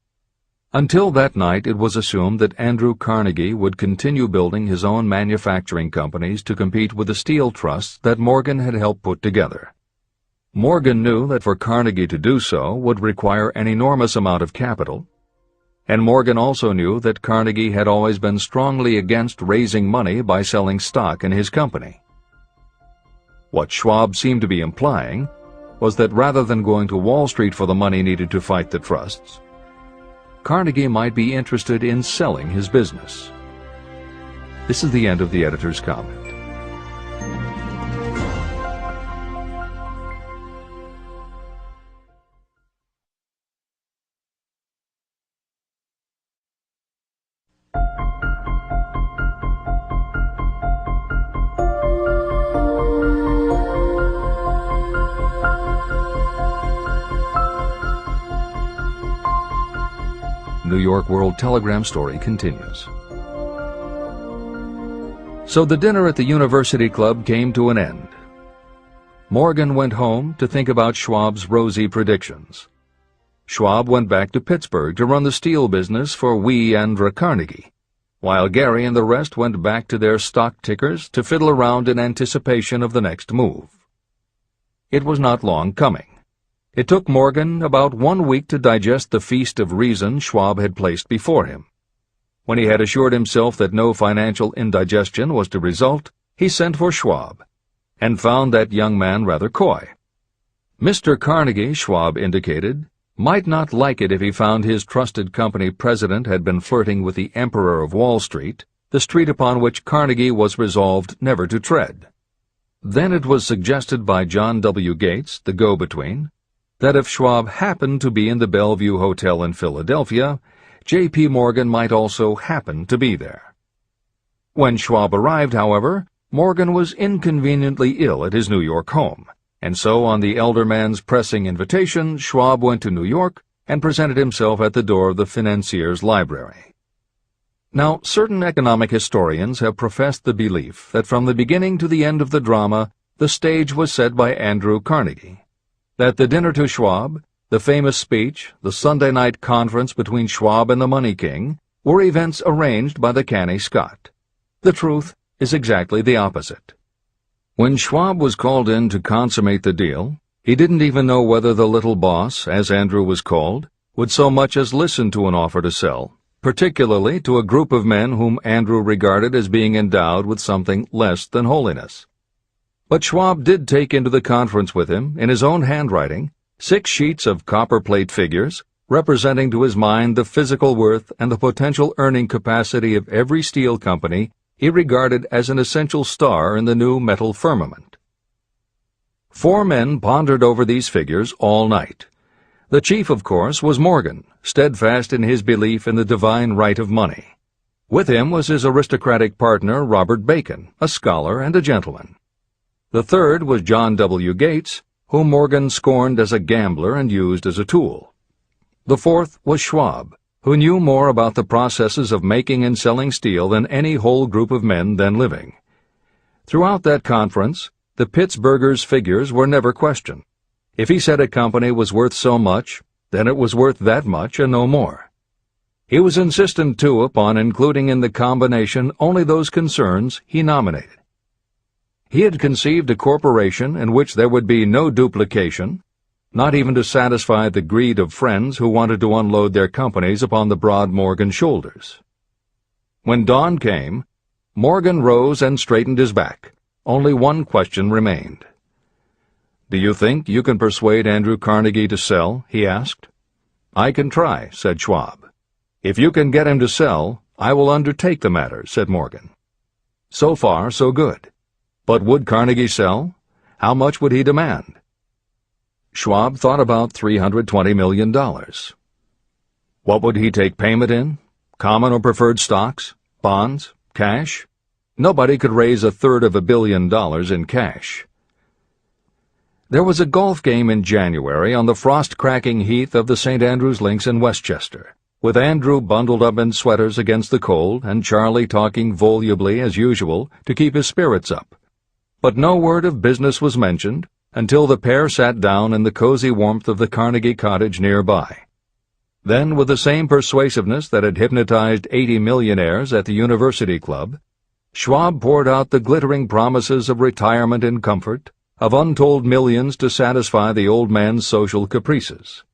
Until that night, it was assumed that Andrew Carnegie would continue building his own manufacturing companies to compete with the steel trusts that Morgan had helped put together. Morgan knew that for Carnegie to do so would require an enormous amount of capital, and Morgan also knew that Carnegie had always been strongly against raising money by selling stock in his company. What Schwab seemed to be implying was that rather than going to Wall Street for the money needed to fight the trusts, Carnegie might be interested in selling his business. This is the end of the editor's comment. New York World Telegram story continues. So the dinner at the University Club came to an end. Morgan went home to think about Schwab's rosy predictions. Schwab went back to Pittsburgh to run the steel business for Andrew Carnegie, while Gary and the rest went back to their stock tickers to fiddle around in anticipation of the next move. It was not long coming. It took Morgan about 1 week to digest the feast of reason Schwab had placed before him. When he had assured himself that no financial indigestion was to result, he sent for Schwab, and found that young man rather coy. Mr. Carnegie, Schwab indicated, might not like it if he found his trusted company president had been flirting with the Emperor of Wall Street, the street upon which Carnegie was resolved never to tread. Then it was suggested by John W. Gates, the go-between, that if Schwab happened to be in the Bellevue Hotel in Philadelphia, J.P. Morgan might also happen to be there. When Schwab arrived, however, Morgan was inconveniently ill at his New York home, and so on the elder man's pressing invitation, Schwab went to New York and presented himself at the door of the financier's library. Now, certain economic historians have professed the belief that from the beginning to the end of the drama, the stage was set by Andrew Carnegie, that the dinner to Schwab, the famous speech, the Sunday night conference between Schwab and the Money King, were events arranged by the canny Scot. The truth is exactly the opposite. When Schwab was called in to consummate the deal, he didn't even know whether the little boss, as Andrew was called, would so much as listen to an offer to sell, particularly to a group of men whom Andrew regarded as being endowed with something less than holiness. But Schwab did take into the conference with him, in his own handwriting, 6 sheets of copperplate figures, representing to his mind the physical worth and the potential earning capacity of every steel company he regarded as an essential star in the new metal firmament. 4 men pondered over these figures all night. The chief, of course, was Morgan, steadfast in his belief in the divine right of money. With him was his aristocratic partner, Robert Bacon, a scholar and a gentleman. The third was John W. Gates, whom Morgan scorned as a gambler and used as a tool. The fourth was Schwab, who knew more about the processes of making and selling steel than any whole group of men then living. Throughout that conference, the Pittsburgher's figures were never questioned. If he said a company was worth so much, then it was worth that much and no more. He was insistent, too, upon including in the combination only those concerns he nominated. He had conceived a corporation in which there would be no duplication, not even to satisfy the greed of friends who wanted to unload their companies upon the broad Morgan shoulders. When dawn came, Morgan rose and straightened his back. Only one question remained. "Do you think you can persuade Andrew Carnegie to sell?" he asked. "I can try," said Schwab. "If you can get him to sell, I will undertake the matter," said Morgan. So far, so good. But would Carnegie sell? How much would he demand? Schwab thought about $320 million. What would he take payment in? Common or preferred stocks? Bonds? Cash? Nobody could raise $1/3 billion in cash. There was a golf game in January on the frost-cracking heath of the St. Andrews Links in Westchester, with Andrew bundled up in sweaters against the cold and Charlie talking volubly as usual to keep his spirits up. But no word of business was mentioned until the pair sat down in the cozy warmth of the Carnegie cottage nearby. Then, with the same persuasiveness that had hypnotized 80 millionaires at the University Club, Schwab poured out the glittering promises of retirement and comfort, of untold millions to satisfy the old man's social caprices.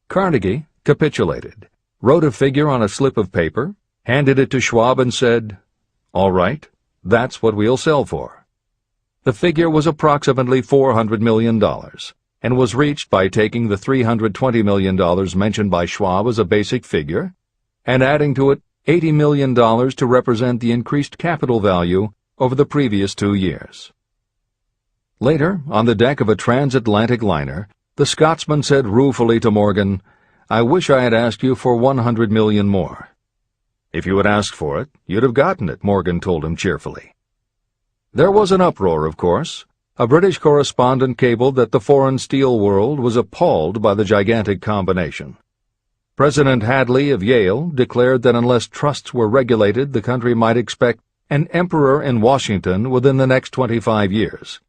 Carnegie capitulated, wrote a figure on a slip of paper, handed it to Schwab and said, "All right, that's what we'll sell for." The figure was approximately $400 million, and was reached by taking the $320 million mentioned by Schwab as a basic figure, and adding to it $80 million to represent the increased capital value over the previous 2 years. Later, on the deck of a transatlantic liner, the Scotsman said ruefully to Morgan, "I wish I had asked you for $100 million more." "If you had asked for it, you'd have gotten it," Morgan told him cheerfully. There was an uproar, of course. A British correspondent cabled that the foreign steel world was appalled by the gigantic combination. President Hadley of Yale declared that unless trusts were regulated, the country might expect an emperor in Washington within the next 25 years.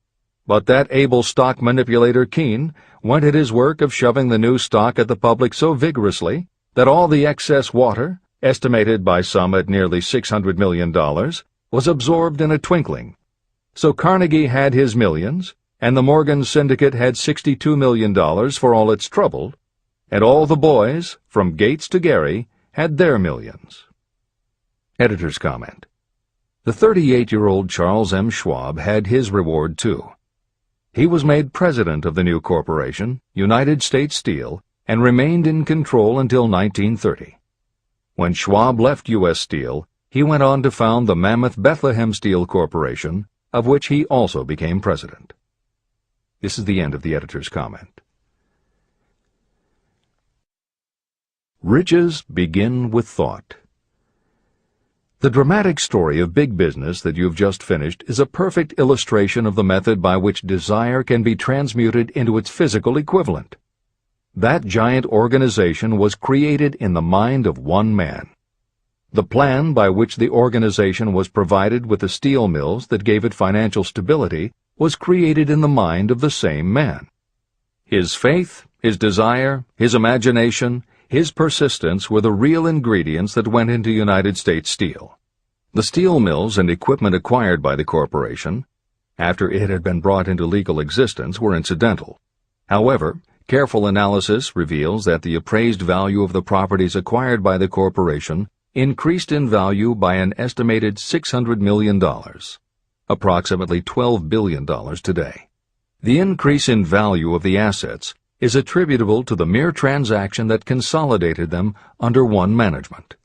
But that able stock manipulator Keene went at his work of shoving the new stock at the public so vigorously that all the excess water, estimated by some at nearly $600 million, was absorbed in a twinkling. So Carnegie had his millions, and the Morgan Syndicate had $62 million for all its trouble, and all the boys, from Gates to Gary, had their millions. Editor's comment. The 38-year-old Charles M. Schwab had his reward, too. He was made president of the new corporation, United States Steel, and remained in control until 1930. When Schwab left U.S. Steel, he went on to found the mammoth Bethlehem Steel Corporation, of which he also became president. This is the end of the editor's comment. Riches begin with thought. The dramatic story of big business that you've just finished is a perfect illustration of the method by which desire can be transmuted into its physical equivalent. That giant organization was created in the mind of one man. The plan by which the organization was provided with the steel mills that gave it financial stability was created in the mind of the same man. His faith, his desire, his imagination, his persistence were the real ingredients that went into United States Steel. The steel mills and equipment acquired by the corporation, after it had been brought into legal existence, were incidental. However, careful analysis reveals that the appraised value of the properties acquired by the corporation increased in value by an estimated $600 million, approximately $12 billion today. The increase in value of the assets is attributable to the mere transaction that consolidated them under one management.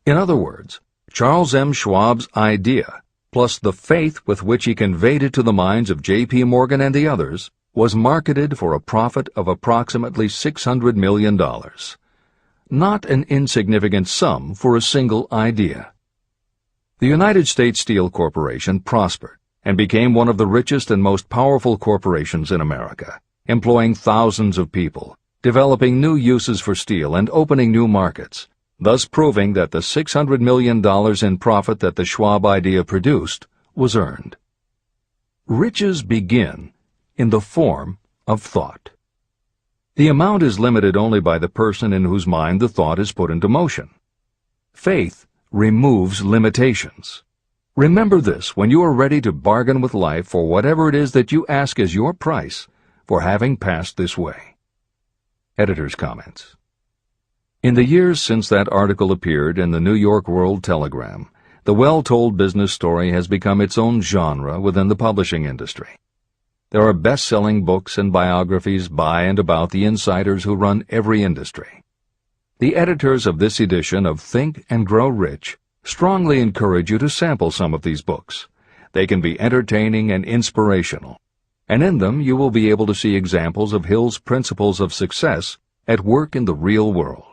In other words, Charles M. Schwab's idea, plus the faith with which he conveyed it to the minds of J.P. Morgan and the others, was marketed for a profit of approximately $600 million. Not an insignificant sum for a single idea. The United States Steel Corporation prospered and became one of the richest and most powerful corporations in America, employing thousands of people, developing new uses for steel and opening new markets, thus proving that the $600 million in profit that the Schwab idea produced was earned. Riches begin in the form of thought. The amount is limited only by the person in whose mind the thought is put into motion. Faith removes limitations. Remember this when you are ready to bargain with life for whatever it is that you ask as your price for having passed this way. Editor's comments. In the years since that article appeared in the New York World Telegram, the well-told business story has become its own genre within the publishing industry. There are best-selling books and biographies by and about the insiders who run every industry. The editors of this edition of Think and Grow Rich strongly encourage you to sample some of these books. They can be entertaining and inspirational, and in them you will be able to see examples of Hill's principles of success at work in the real world.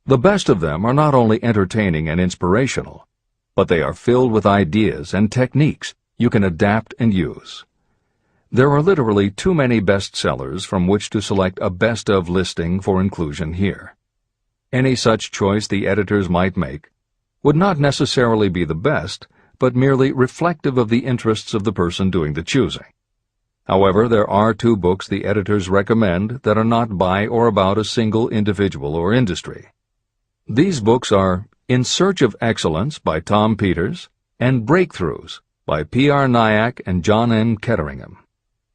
The best of them are not only entertaining and inspirational, but they are filled with ideas and techniques you can adapt and use. There are literally too many bestsellers from which to select a best of listing for inclusion here. Any such choice the editors might make would not necessarily be the best, but merely reflective of the interests of the person doing the choosing. However, there are 2 books the editors recommend that are not by or about a single individual or industry. These books are In Search of Excellence by Tom Peters and Breakthroughs by P.R. Nyack and John N. Ketteringham.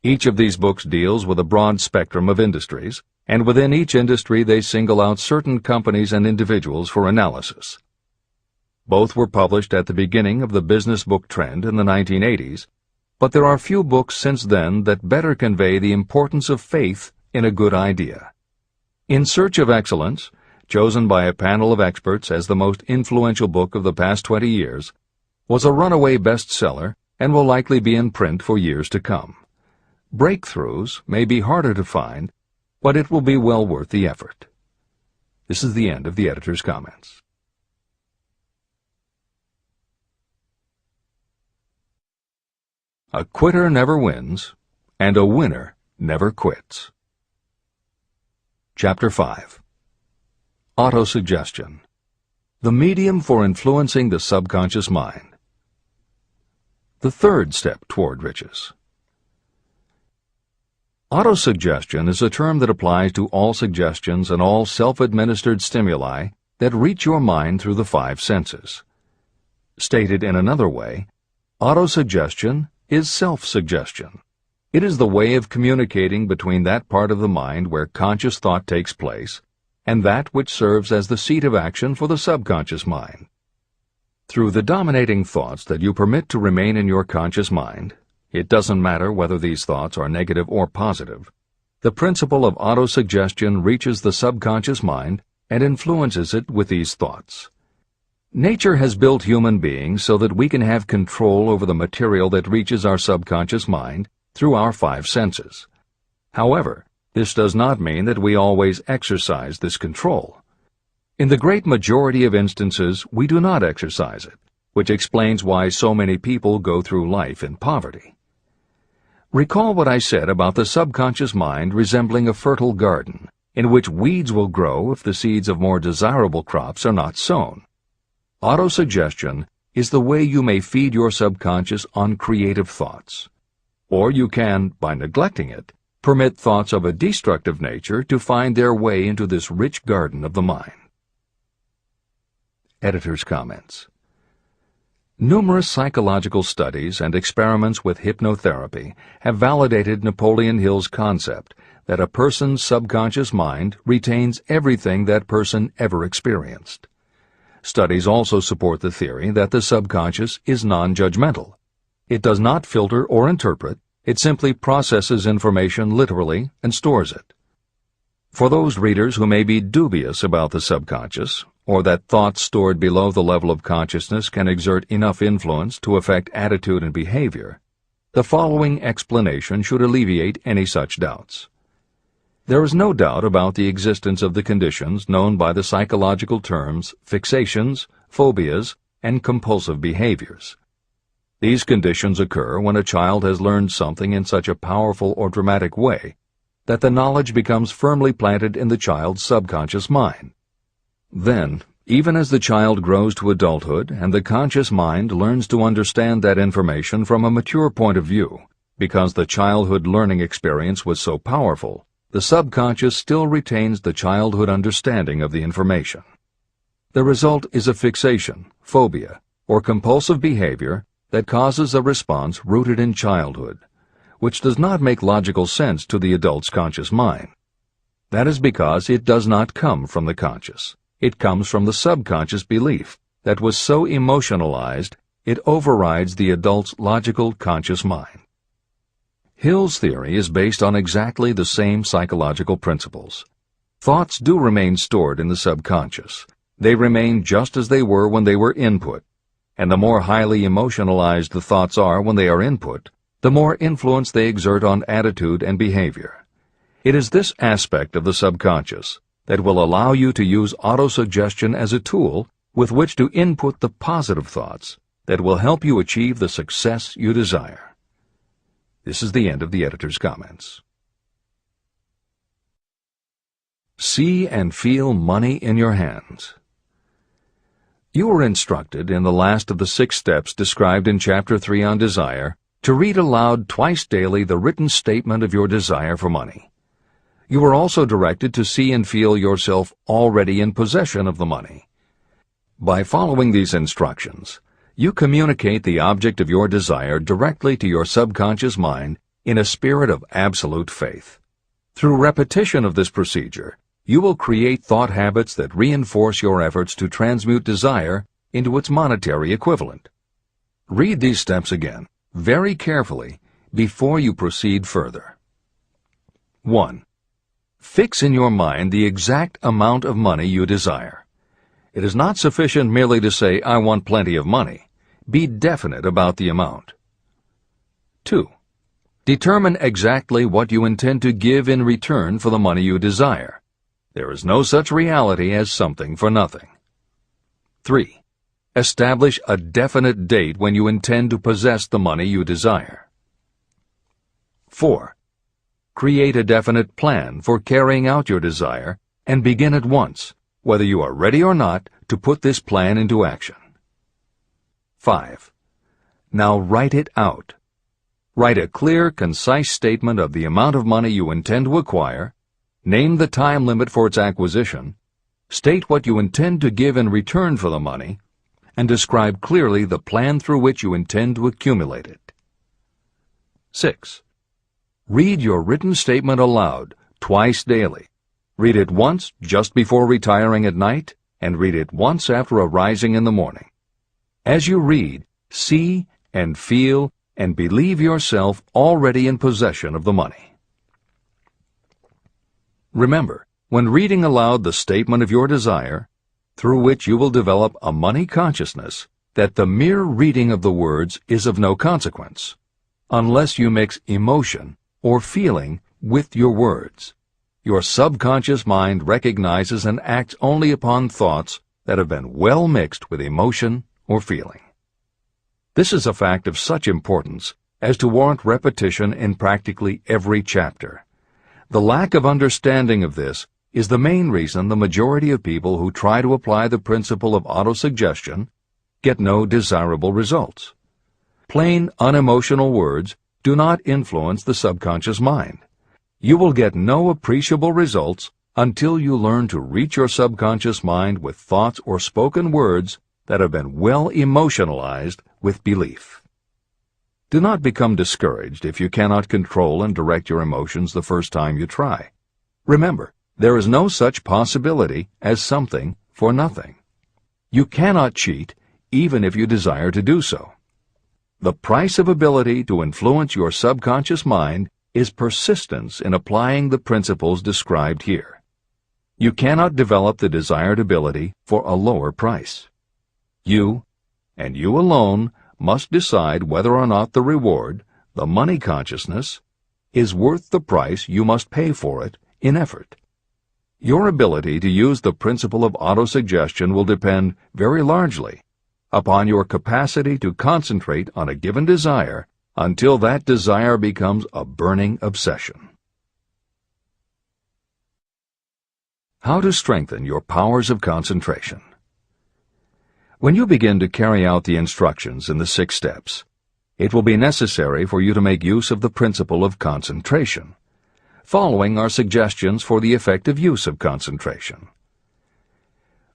Each of these books deals with a broad spectrum of industries, and within each industry they single out certain companies and individuals for analysis. Both were published at the beginning of the business book trend in the 1980s, but there are few books since then that better convey the importance of faith in a good idea. In Search of Excellence, chosen by a panel of experts as the most influential book of the past 20 years, was a runaway bestseller and will likely be in print for years to come. Breakthroughs may be harder to find, but it will be well worth the effort. This is the end of the editor's comments. A quitter never wins, and a winner never quits. Chapter 5. Autosuggestion. The medium for influencing the subconscious mind. The third step toward riches. Autosuggestion is a term that applies to all suggestions and all self-administered stimuli that reach your mind through the 5 senses. Stated in another way, autosuggestion is self-suggestion. It is the way of communicating between that part of the mind where conscious thought takes place and that which serves as the seat of action for the subconscious mind. Through the dominating thoughts that you permit to remain in your conscious mind, it doesn't matter whether these thoughts are negative or positive, the principle of autosuggestion reaches the subconscious mind and influences it with these thoughts. Nature has built human beings so that we can have control over the material that reaches our subconscious mind through our 5 senses. However, this does not mean that we always exercise this control. In the great majority of instances, we do not exercise it, which explains why so many people go through life in poverty. Recall what I said about the subconscious mind resembling a fertile garden, in which weeds will grow if the seeds of more desirable crops are not sown. Autosuggestion is the way you may feed your subconscious on creative thoughts. Or you can, by neglecting it, permit thoughts of a destructive nature to find their way into this rich garden of the mind. Editor's comments. Numerous psychological studies and experiments with hypnotherapy have validated Napoleon Hill's concept that a person's subconscious mind retains everything that person ever experienced. Studies also support the theory that the subconscious is non-judgmental. It does not filter or interpret, it simply processes information literally and stores it. For those readers who may be dubious about the subconscious, or that thoughts stored below the level of consciousness can exert enough influence to affect attitude and behavior, the following explanation should alleviate any such doubts. There is no doubt about the existence of the conditions known by the psychological terms fixations, phobias, and compulsive behaviors. These conditions occur when a child has learned something in such a powerful or dramatic way that the knowledge becomes firmly planted in the child's subconscious mind. Then, even as the child grows to adulthood and the conscious mind learns to understand that information from a mature point of view, because the childhood learning experience was so powerful, the subconscious still retains the childhood understanding of the information. The result is a fixation, phobia, or compulsive behavior that causes a response rooted in childhood, which does not make logical sense to the adult's conscious mind. That is because it does not come from the conscious. It comes from the subconscious belief that was so emotionalized it overrides the adult's logical conscious mind. Hill's theory is based on exactly the same psychological principles. Thoughts do remain stored in the subconscious. They remain just as they were when they were input, and the more highly emotionalized the thoughts are when they are input, the more influence they exert on attitude and behavior. It is this aspect of the subconscious that will allow you to use autosuggestion as a tool with which to input the positive thoughts that will help you achieve the success you desire. This is the end of the editor's comments. See and feel money in your hands. You were instructed in the last of the 6 steps described in Chapter 3 on Desire to read aloud twice daily the written statement of your desire for money. You were also directed to see and feel yourself already in possession of the money. By following these instructions, you communicate the object of your desire directly to your subconscious mind in a spirit of absolute faith. Through repetition of this procedure, you will create thought habits that reinforce your efforts to transmute desire into its monetary equivalent. Read these steps again, very carefully, before you proceed further. 1. Fix in your mind the exact amount of money you desire. It is not sufficient merely to say, "I want plenty of money." Be definite about the amount. 2. Determine exactly what you intend to give in return for the money you desire. There is no such reality as something for nothing. 3. Establish a definite date when you intend to possess the money you desire. 4. Create a definite plan for carrying out your desire and begin at once, whether you are ready or not, to put this plan into action. 5. Now write it out. Write a clear, concise statement of the amount of money you intend to acquire, name the time limit for its acquisition, state what you intend to give in return for the money, and describe clearly the plan through which you intend to accumulate it. 6. Read your written statement aloud twice daily. Read it once just before retiring at night, and read it once after arising in the morning. As you read, see and feel and believe yourself already in possession of the money. Remember, when reading aloud the statement of your desire, through which you will develop a money consciousness, that the mere reading of the words is of no consequence, unless you mix emotion or feeling with your words. Your subconscious mind recognizes and acts only upon thoughts that have been well mixed with emotion or feeling. This is a fact of such importance as to warrant repetition in practically every chapter. The lack of understanding of this is the main reason the majority of people who try to apply the principle of autosuggestion get no desirable results. Plain, unemotional words do not influence the subconscious mind. You will get no appreciable results until you learn to reach your subconscious mind with thoughts or spoken words that have been well emotionalized with belief. Do not become discouraged if you cannot control and direct your emotions the first time you try. Remember, there is no such possibility as something for nothing. You cannot cheat even if you desire to do so. The price of ability to influence your subconscious mind is persistence in applying the principles described here. You cannot develop the desired ability for a lower price. You, and you alone, must decide whether or not the reward, the money consciousness, is worth the price you must pay for it in effort. Your ability to use the principle of autosuggestion will depend very largely upon your capacity to concentrate on a given desire until that desire becomes a burning obsession. How to strengthen your powers of concentration. When you begin to carry out the instructions in the 6 steps, it will be necessary for you to make use of the principle of concentration. Following are suggestions for the effective use of concentration.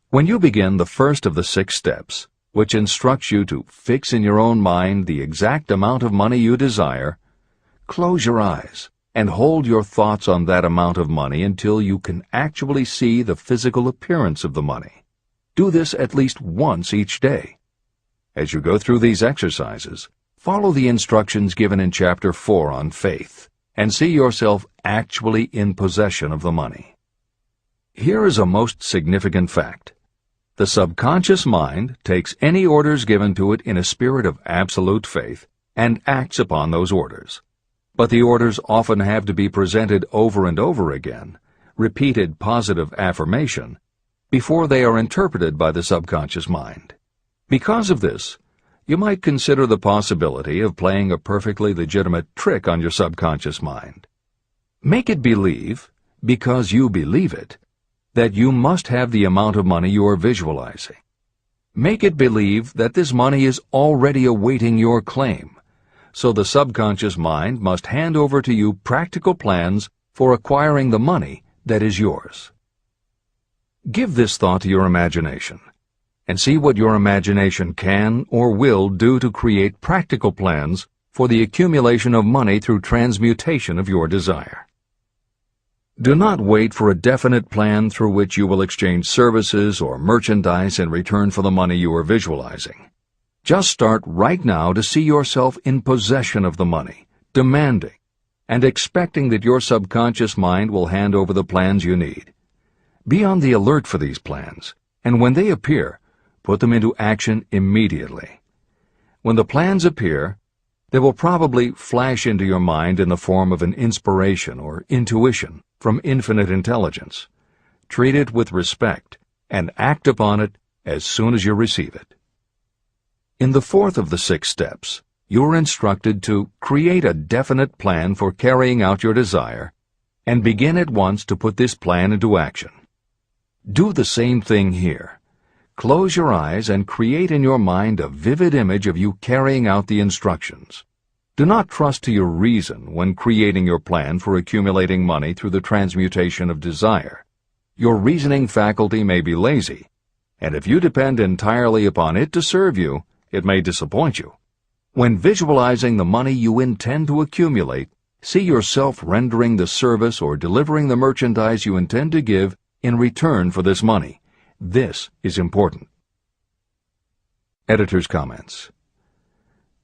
When you begin the first of the 6 steps, which instructs you to fix in your own mind the exact amount of money you desire, close your eyes and hold your thoughts on that amount of money until you can actually see the physical appearance of the money. Do this at least once each day. As you go through these exercises, follow the instructions given in Chapter 4 on faith and see yourself actually in possession of the money. Here is a most significant fact. The subconscious mind takes any orders given to it in a spirit of absolute faith and acts upon those orders. But the orders often have to be presented over and over again, repeated positive affirmation, before they are interpreted by the subconscious mind. Because of this, you might consider the possibility of playing a perfectly legitimate trick on your subconscious mind. Make it believe, because you believe it, that you must have the amount of money you are visualizing. Make it believe that this money is already awaiting your claim, so the subconscious mind must hand over to you practical plans for acquiring the money that is yours. Give this thought to your imagination, and see what your imagination can or will do to create practical plans for the accumulation of money through transmutation of your desire. Do not wait for a definite plan through which you will exchange services or merchandise in return for the money you are visualizing. Just start right now to see yourself in possession of the money, demanding, and expecting that your subconscious mind will hand over the plans you need. Be on the alert for these plans, and when they appear, put them into action immediately. When the plans appear, they will probably flash into your mind in the form of an inspiration or intuition from infinite intelligence. Treat it with respect and act upon it as soon as you receive it. In the fourth of the 6 steps, you are instructed to create a definite plan for carrying out your desire and begin at once to put this plan into action. Do the same thing here. Close your eyes and create in your mind a vivid image of you carrying out the instructions. Do not trust to your reason when creating your plan for accumulating money through the transmutation of desire. Your reasoning faculty may be lazy, and if you depend entirely upon it to serve you, it may disappoint you. When visualizing the money you intend to accumulate, see yourself rendering the service or delivering the merchandise you intend to give in return for this money. This is important. Editor's comments.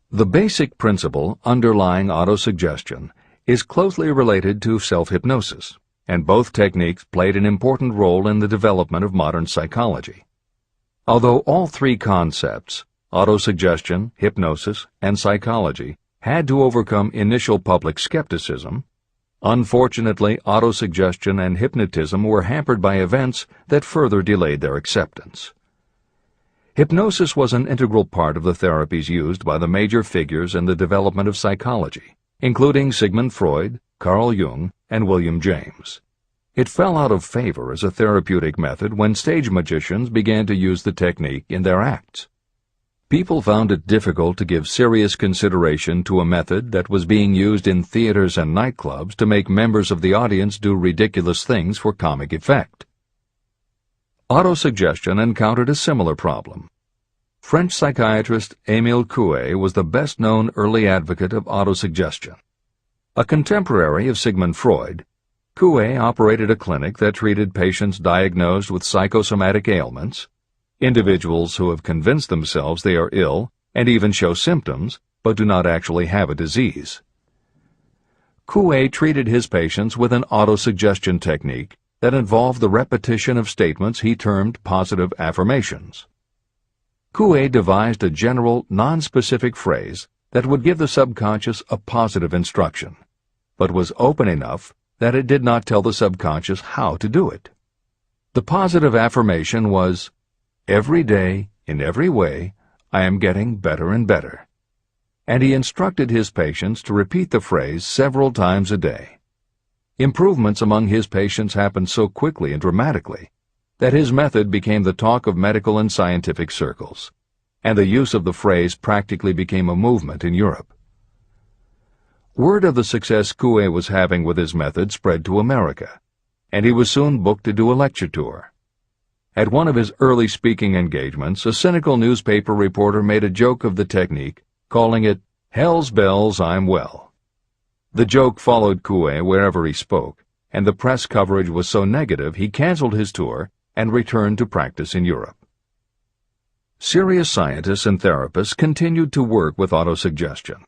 The basic principle underlying autosuggestion is closely related to self-hypnosis, and both techniques played an important role in the development of modern psychology. Although all 3 concepts, autosuggestion, hypnosis, and psychology, had to overcome initial public skepticism, unfortunately, autosuggestion and hypnotism were hampered by events that further delayed their acceptance. Hypnosis was an integral part of the therapies used by the major figures in the development of psychology, including Sigmund Freud, Carl Jung, and William James. It fell out of favor as a therapeutic method when stage magicians began to use the technique in their acts. People found it difficult to give serious consideration to a method that was being used in theaters and nightclubs to make members of the audience do ridiculous things for comic effect. Autosuggestion encountered a similar problem. French psychiatrist Émile Coué was the best-known early advocate of autosuggestion. A contemporary of Sigmund Freud, Coué operated a clinic that treated patients diagnosed with psychosomatic ailments, individuals who have convinced themselves they are ill and even show symptoms but do not actually have a disease. Coué treated his patients with an autosuggestion technique that involved the repetition of statements he termed positive affirmations. Coué devised a general, non-specific phrase that would give the subconscious a positive instruction, but was open enough that it did not tell the subconscious how to do it. The positive affirmation was, "Every day, in every way, I am getting better and better." And he instructed his patients to repeat the phrase several times a day. Improvements among his patients happened so quickly and dramatically that his method became the talk of medical and scientific circles, and the use of the phrase practically became a movement in Europe. Word of the success Coué was having with his method spread to America, and he was soon booked to do a lecture tour. At one of his early speaking engagements, a cynical newspaper reporter made a joke of the technique, calling it, "Hell's bells, I'm well." The joke followed Coué wherever he spoke, and the press coverage was so negative he canceled his tour and returned to practice in Europe. Serious scientists and therapists continued to work with autosuggestion.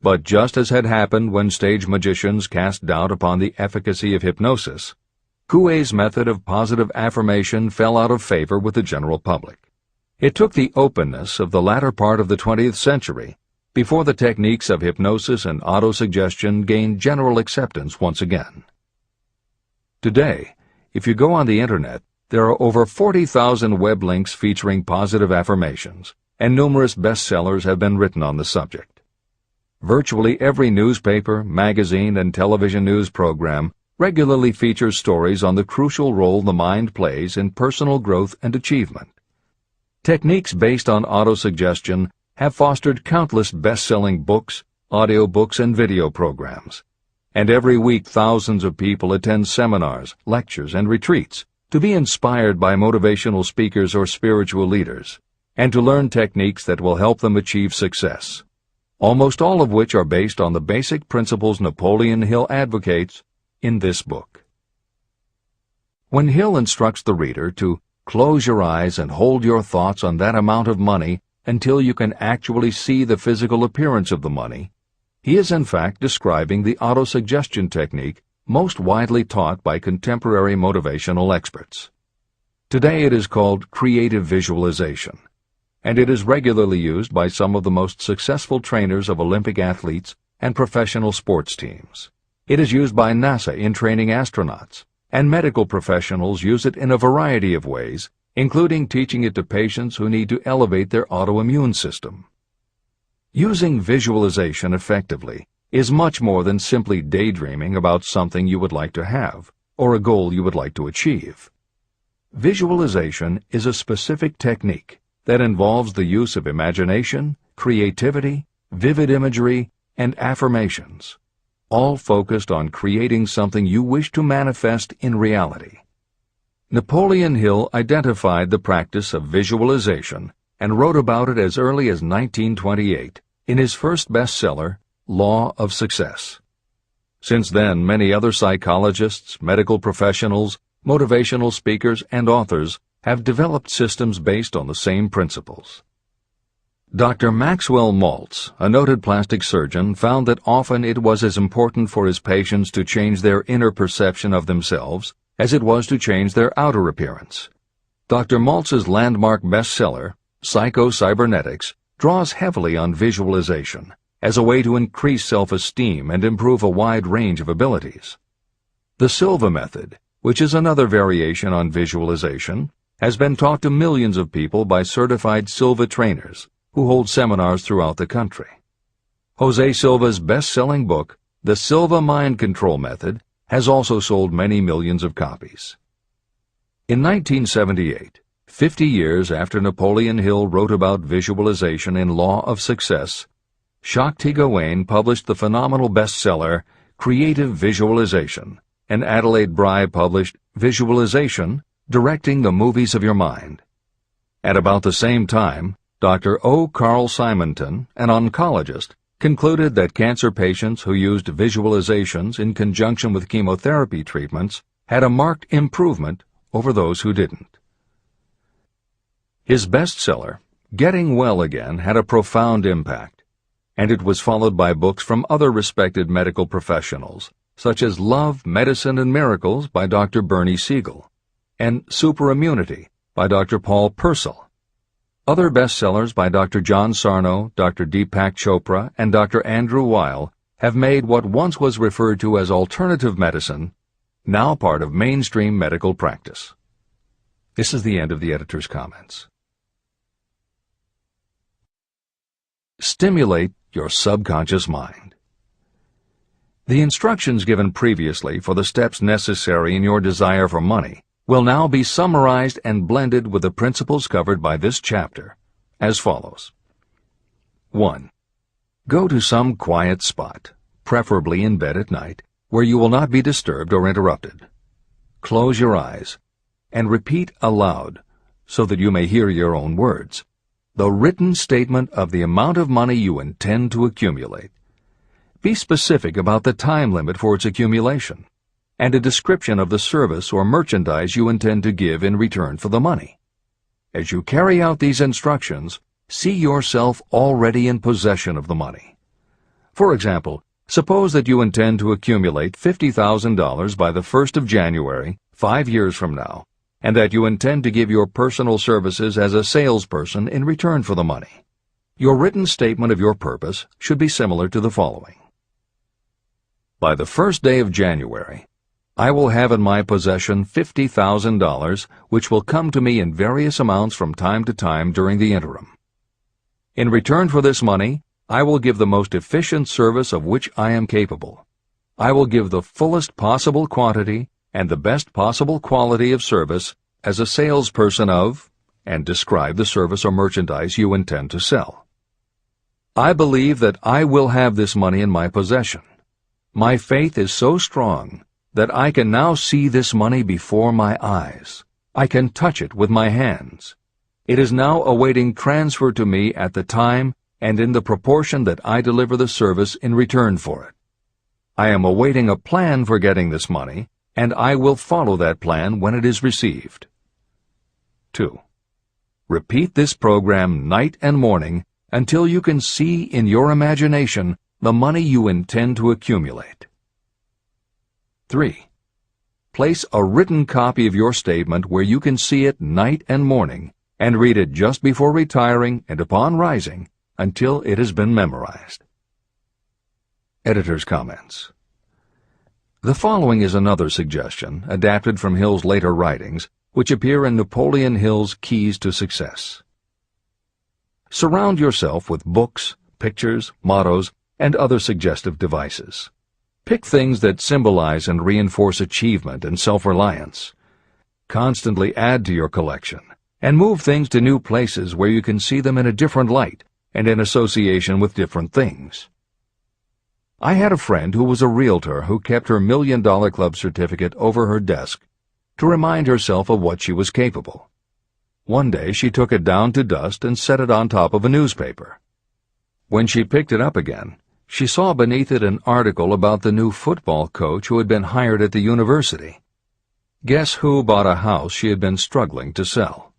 But just as had happened when stage magicians cast doubt upon the efficacy of hypnosis, Coué's method of positive affirmation fell out of favor with the general public. It took the openness of the latter part of the 20th century before the techniques of hypnosis and autosuggestion gained general acceptance once again. Today, if you go on the Internet, there are over 40,000 web links featuring positive affirmations, and numerous bestsellers have been written on the subject. Virtually every newspaper, magazine, and television news program regularly features stories on the crucial role the mind plays in personal growth and achievement. Techniques based on autosuggestion have fostered countless best-selling books, audiobooks, and video programs. And every week thousands of people attend seminars, lectures, and retreats to be inspired by motivational speakers or spiritual leaders, and to learn techniques that will help them achieve success, almost all of which are based on the basic principles Napoleon Hill advocates in this book. When Hill instructs the reader to close your eyes and hold your thoughts on that amount of money until you can actually see the physical appearance of the money, he is in fact describing the autosuggestion technique most widely taught by contemporary motivational experts. Today it is called creative visualization, and it is regularly used by some of the most successful trainers of Olympic athletes and professional sports teams. It is used by NASA in training astronauts, and medical professionals use it in a variety of ways, including teaching it to patients who need to elevate their autoimmune system. Using visualization effectively is much more than simply daydreaming about something you would like to have or a goal you would like to achieve. Visualization is a specific technique that involves the use of imagination, creativity, vivid imagery, and affirmations, all focused on creating something you wish to manifest in reality. Napoleon Hill identified the practice of visualization and wrote about it as early as 1928 in his first bestseller, Law of Success. Since then, many other psychologists, medical professionals, motivational speakers, and authors have developed systems based on the same principles. Dr. Maxwell Maltz, a noted plastic surgeon, found that often it was as important for his patients to change their inner perception of themselves as it was to change their outer appearance. Dr. Maltz's landmark bestseller, Psycho-Cybernetics, draws heavily on visualization as a way to increase self-esteem and improve a wide range of abilities. The Silva method, which is another variation on visualization, has been taught to millions of people by certified Silva trainers who hold seminars throughout the country. Jose Silva's best-selling book, The Silva Mind Control Method, has also sold many millions of copies. In 1978, 50 years after Napoleon Hill wrote about visualization in Law of Success, Shakti Gawain published the phenomenal bestseller Creative Visualization, and Adelaide Bry published Visualization, Directing the Movies of Your Mind. At about the same time, Dr. O. Carl Simonton, an oncologist, concluded that cancer patients who used visualizations in conjunction with chemotherapy treatments had a marked improvement over those who didn't. His bestseller, Getting Well Again, had a profound impact, and it was followed by books from other respected medical professionals, such as Love, Medicine, and Miracles by Dr. Bernie Siegel, and Superimmunity by Dr. Paul Purcell. Other bestsellers by Dr. John Sarno, Dr. Deepak Chopra, and Dr. Andrew Weil have made what once was referred to as alternative medicine now part of mainstream medical practice. This is the end of the editor's comments. Stimulate your subconscious mind. The instructions given previously for the steps necessary in your desire for money will now be summarized and blended with the principles covered by this chapter, as follows. 1. Go to some quiet spot, preferably in bed at night, where you will not be disturbed or interrupted. Close your eyes and repeat aloud, so that you may hear your own words, the written statement of the amount of money you intend to accumulate. Be specific about the time limit for its accumulation, and a description of the service or merchandise you intend to give in return for the money. As you carry out these instructions, see yourself already in possession of the money. For example, suppose that you intend to accumulate $50,000 by the 1st of January 5 years from now, and that you intend to give your personal services as a salesperson in return for the money. Your written statement of your purpose should be similar to the following. By the first day of January, I will have in my possession $50,000, which will come to me in various amounts from time to time during the interim. In return for this money, I will give the most efficient service of which I am capable. I will give the fullest possible quantity and the best possible quality of service as a salesperson of, and describe the service or merchandise you intend to sell. I believe that I will have this money in my possession. My faith is so strong that I can now see this money before my eyes. I can touch it with my hands. It is now awaiting transfer to me at the time and in the proportion that I deliver the service in return for it. I am awaiting a plan for getting this money, and I will follow that plan when it is received. 2. Repeat this program night and morning until you can see in your imagination the money you intend to accumulate. 3. Place a written copy of your statement where you can see it night and morning, and read it just before retiring and upon rising until it has been memorized. Editor's comments. The following is another suggestion, adapted from Hill's later writings, which appear in Napoleon Hill's Keys to Success. Surround yourself with books, pictures, mottos, and other suggestive devices. Pick things that symbolize and reinforce achievement and self-reliance. Constantly add to your collection, and move things to new places where you can see them in a different light and in association with different things. I had a friend who was a realtor who kept her $1 Million Club certificate over her desk to remind herself of what she was capable. One day she took it down to dust and set it on top of a newspaper. When she picked it up again, she saw beneath it an article about the new football coach who had been hired at the university. Guess who bought a house she had been struggling to sell?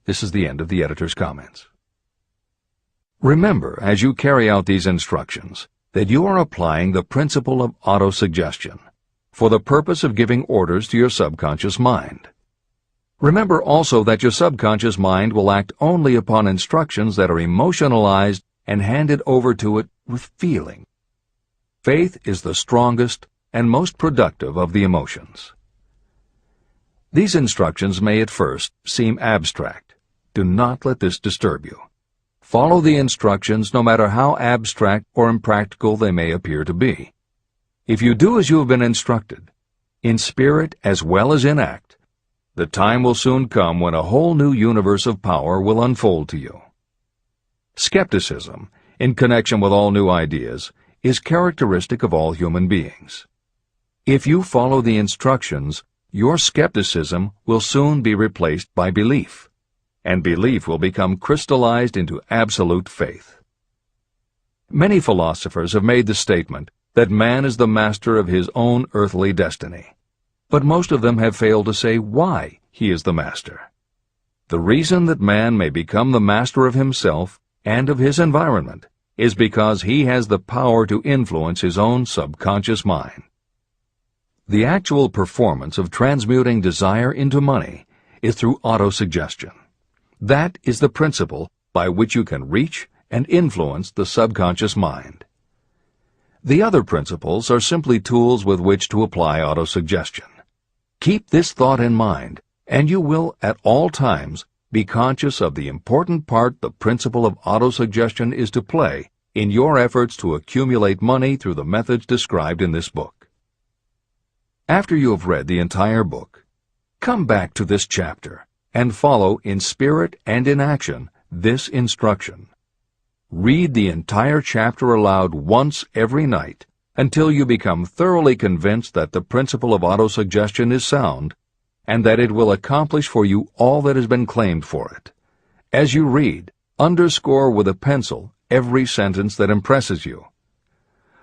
This is the end of the editor's comments. Remember, as you carry out these instructions, that you are applying the principle of autosuggestion for the purpose of giving orders to your subconscious mind. Remember also that your subconscious mind will act only upon instructions that are emotionalized and handed over to it with feeling. Faith is the strongest and most productive of the emotions. These instructions may at first seem abstract. Do not let this disturb you. Follow the instructions no matter how abstract or impractical they may appear to be. If you do as you have been instructed, in spirit as well as in act, the time will soon come when a whole new universe of power will unfold to you. Skepticism, in connection with all new ideas, is characteristic of all human beings. If you follow the instructions, your skepticism will soon be replaced by belief, and belief will become crystallized into absolute faith. Many philosophers have made the statement that man is the master of his own earthly destiny, but most of them have failed to say why he is the master. The reason that man may become the master of himself and of his environment is because he has the power to influence his own subconscious mind. The actual performance of transmuting desire into money is through autosuggestion. That is the principle by which you can reach and influence the subconscious mind. The other principles are simply tools with which to apply autosuggestion. Keep this thought in mind, and you will at all times be conscious of the important part the principle of autosuggestion is to play in your efforts to accumulate money through the methods described in this book. After you have read the entire book, come back to this chapter and follow in spirit and in action this instruction. Read the entire chapter aloud once every night until you become thoroughly convinced that the principle of autosuggestion is sound and that it will accomplish for you all that has been claimed for it. As you read, underscore with a pencil every sentence that impresses you.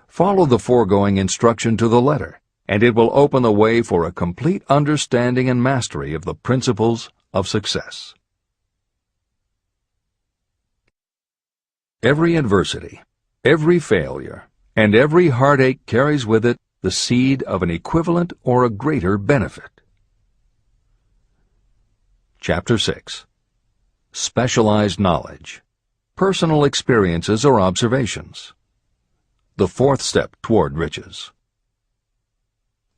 Follow the foregoing instruction to the letter, and it will open the way for a complete understanding and mastery of the principles of success. Every adversity, every failure, and every heartache carries with it the seed of an equivalent or a greater benefit. Chapter 6. Specialized Knowledge. Personal experiences or observations. The fourth step toward riches.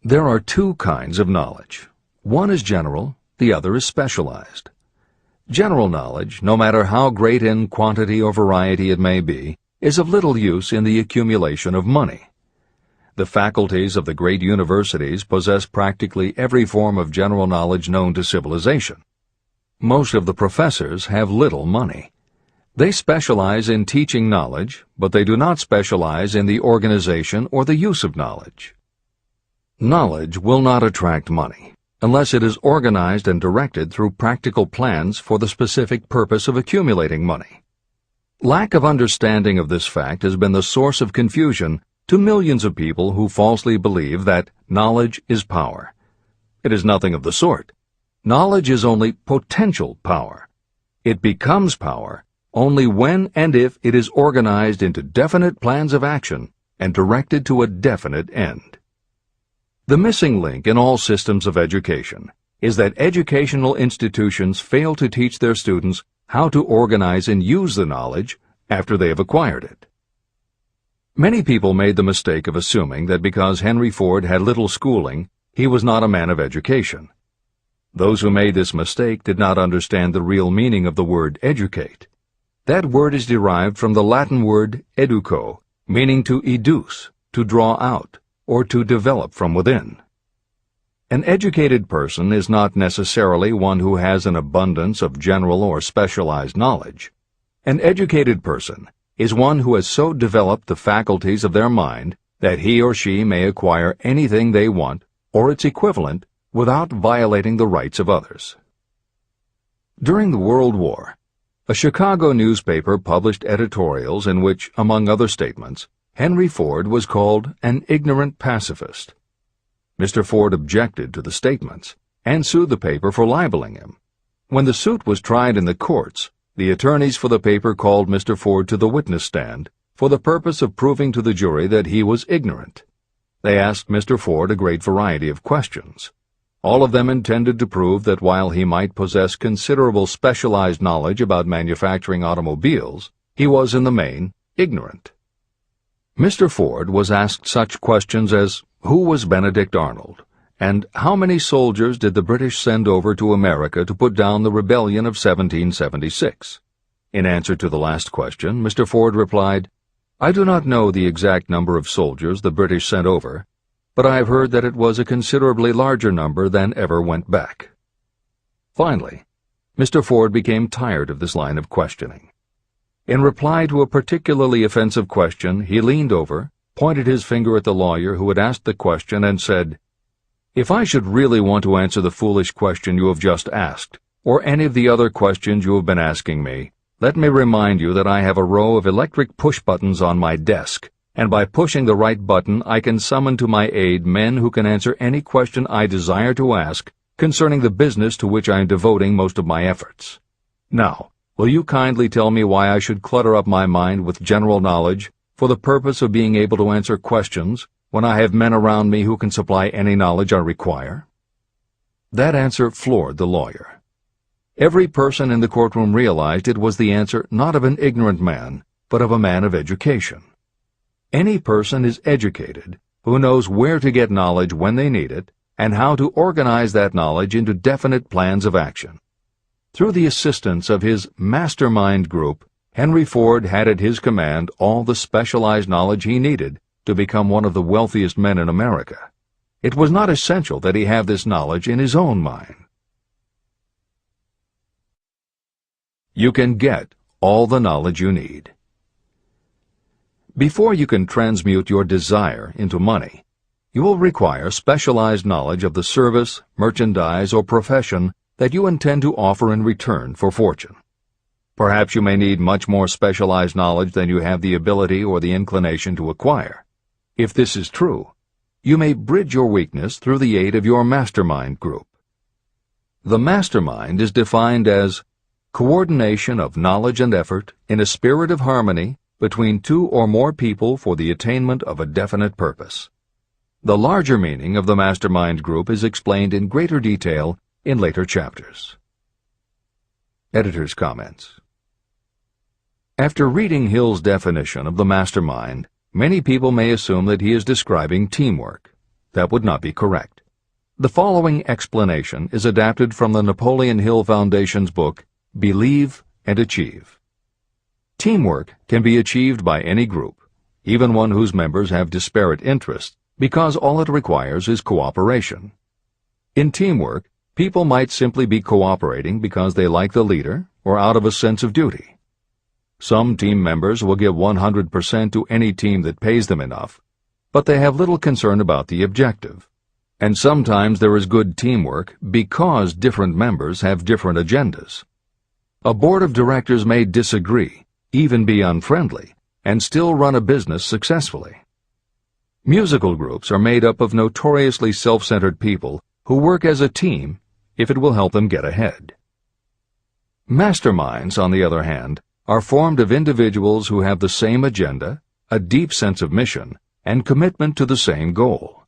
There are two kinds of knowledge. One is general, the other is specialized. General knowledge, no matter how great in quantity or variety it may be, is of little use in the accumulation of money. The faculties of the great universities possess practically every form of general knowledge known to civilization. Most of the professors have little money. They specialize in teaching knowledge, but they do not specialize in the organization or the use of knowledge. Knowledge will not attract money unless it is organized and directed through practical plans for the specific purpose of accumulating money. Lack of understanding of this fact has been the source of confusion to millions of people who falsely believe that knowledge is power. It is nothing of the sort. Knowledge is only potential power. It becomes power only when and if it is organized into definite plans of action and directed to a definite end. The missing link in all systems of education is that educational institutions fail to teach their students how to organize and use the knowledge after they have acquired it. Many people made the mistake of assuming that because Henry Ford had little schooling, he was not a man of education. Those who made this mistake did not understand the real meaning of the word educate. That word is derived from the Latin word educo, meaning to educe, to draw out, or to develop from within. An educated person is not necessarily one who has an abundance of general or specialized knowledge. An educated person is one who has so developed the faculties of their mind that he or she may acquire anything they want, or its equivalent, without violating the rights of others. During the World War, a Chicago newspaper published editorials in which, among other statements, Henry Ford was called an ignorant pacifist. Mr. Ford objected to the statements and sued the paper for libeling him. When the suit was tried in the courts, the attorneys for the paper called Mr. Ford to the witness stand for the purpose of proving to the jury that he was ignorant. They asked Mr. Ford a great variety of questions. All of them intended to prove that while he might possess considerable specialized knowledge about manufacturing automobiles, he was in the main ignorant. Mr. Ford was asked such questions as, who was Benedict Arnold, and how many soldiers did the British send over to America to put down the rebellion of 1776? In answer to the last question, Mr. Ford replied, I do not know the exact number of soldiers the British sent over, but I have heard that it was a considerably larger number than ever went back. Finally, Mr. Ford became tired of this line of questioning. In reply to a particularly offensive question, he leaned over, pointed his finger at the lawyer who had asked the question, and said, If I should really want to answer the foolish question you have just asked, or any of the other questions you have been asking me, let me remind you that I have a row of electric push buttons on my desk, and by pushing the right button I can summon to my aid men who can answer any question I desire to ask concerning the business to which I am devoting most of my efforts. Now, will you kindly tell me why I should clutter up my mind with general knowledge for the purpose of being able to answer questions when I have men around me who can supply any knowledge I require? That answer floored the lawyer. Every person in the courtroom realized it was the answer not of an ignorant man, but of a man of education. Any person is educated who knows where to get knowledge when they need it and how to organize that knowledge into definite plans of action. Through the assistance of his mastermind group, Henry Ford had at his command all the specialized knowledge he needed to become one of the wealthiest men in America. It was not essential that he have this knowledge in his own mind. You can get all the knowledge you need. Before you can transmute your desire into money, you will require specialized knowledge of the service, merchandise, or profession that you intend to offer in return for fortune. Perhaps you may need much more specialized knowledge than you have the ability or the inclination to acquire. If this is true, you may bridge your weakness through the aid of your mastermind group. The mastermind is defined as coordination of knowledge and effort in a spirit of harmony between two or more people for the attainment of a definite purpose. The larger meaning of the mastermind group is explained in greater detail in later chapters. Editor's comments. After reading Hill's definition of the mastermind, many people may assume that he is describing teamwork. That would not be correct. The following explanation is adapted from the Napoleon Hill Foundation's book, Believe and Achieve. Teamwork can be achieved by any group, even one whose members have disparate interests, because all it requires is cooperation. In teamwork, people might simply be cooperating because they like the leader or out of a sense of duty. Some team members will give 100% to any team that pays them enough, but they have little concern about the objective. And sometimes there is good teamwork because different members have different agendas. A board of directors may disagree, even be unfriendly, and still run a business successfully. Musical groups are made up of notoriously self-centered people who work as a team if it will help them get ahead. Masterminds, on the other hand, are formed of individuals who have the same agenda, a deep sense of mission, and commitment to the same goal.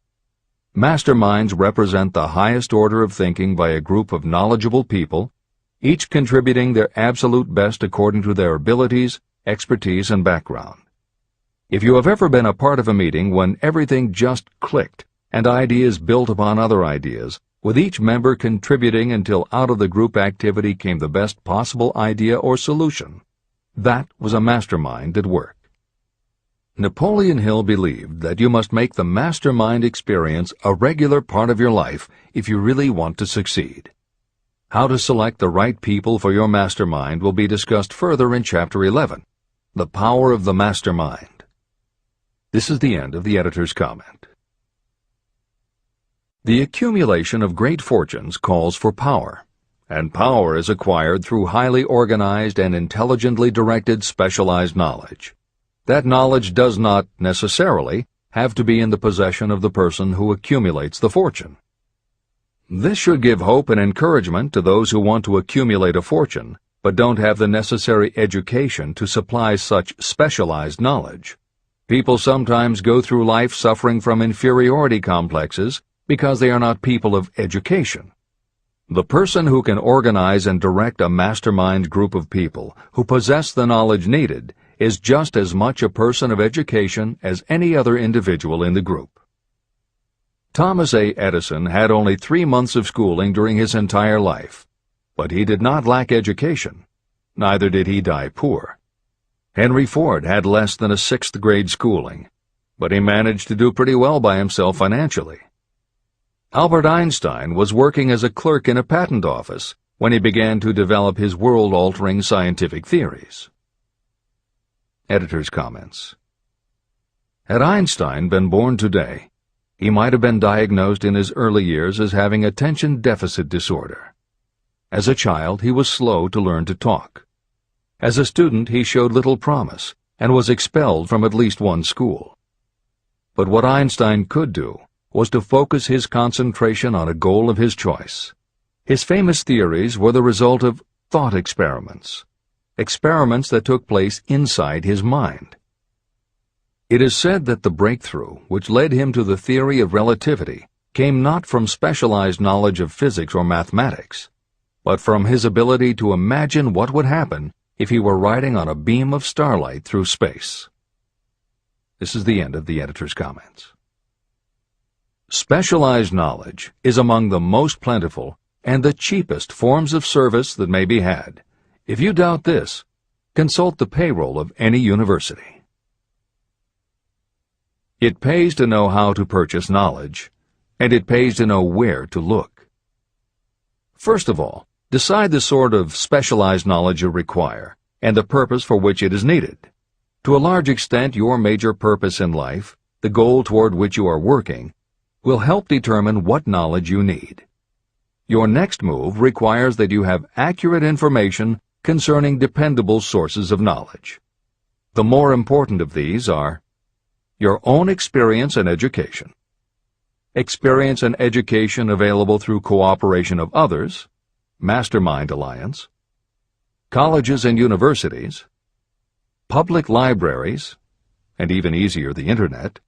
Masterminds represent the highest order of thinking by a group of knowledgeable people, each contributing their absolute best according to their abilities, expertise, and background. If you have ever been a part of a meeting when everything just clicked and ideas built upon other ideas, with each member contributing until out of the group activity came the best possible idea or solution, that was a mastermind at work. Napoleon Hill believed that you must make the mastermind experience a regular part of your life if you really want to succeed. How to select the right people for your mastermind will be discussed further in Chapter 11, The Power of the Mastermind. This is the end of the editor's comment. The accumulation of great fortunes calls for power, and power is acquired through highly organized and intelligently directed specialized knowledge. That knowledge does not, necessarily, have to be in the possession of the person who accumulates the fortune. This should give hope and encouragement to those who want to accumulate a fortune, but don't have the necessary education to supply such specialized knowledge. People sometimes go through life suffering from inferiority complexes because they are not people of education. The person who can organize and direct a mastermind group of people who possess the knowledge needed is just as much a person of education as any other individual in the group. Thomas A. Edison had only 3 months of schooling during his entire life, but he did not lack education. Neither did he die poor. Henry Ford had less than a 6th grade schooling, but he managed to do pretty well by himself financially. Albert Einstein was working as a clerk in a patent office when he began to develop his world-altering scientific theories. Editor's comments. Had Einstein been born today, he might have been diagnosed in his early years as having attention deficit disorder. As a child, he was slow to learn to talk. As a student, he showed little promise and was expelled from at least one school. But what Einstein could do was to focus his concentration on a goal of his choice. His famous theories were the result of thought experiments that took place inside his mind. It is said that the breakthrough which led him to the theory of relativity came not from specialized knowledge of physics or mathematics, but from his ability to imagine what would happen if he were riding on a beam of starlight through space. This is the end of the editor's comments. Specialized knowledge is among the most plentiful and the cheapest forms of service that may be had. If you doubt this, consult the payroll of any university. It pays to know how to purchase knowledge, and it pays to know where to look. First of all, decide the sort of specialized knowledge you require and the purpose for which it is needed. To a large extent, your major purpose in life, the goal toward which you are working, will help determine what knowledge you need. Your next move requires that you have accurate information concerning dependable sources of knowledge. The more important of these are your own experience and education, experience and education available through cooperation of others, mastermind alliance, colleges and universities, public libraries, and even easier, the Internet,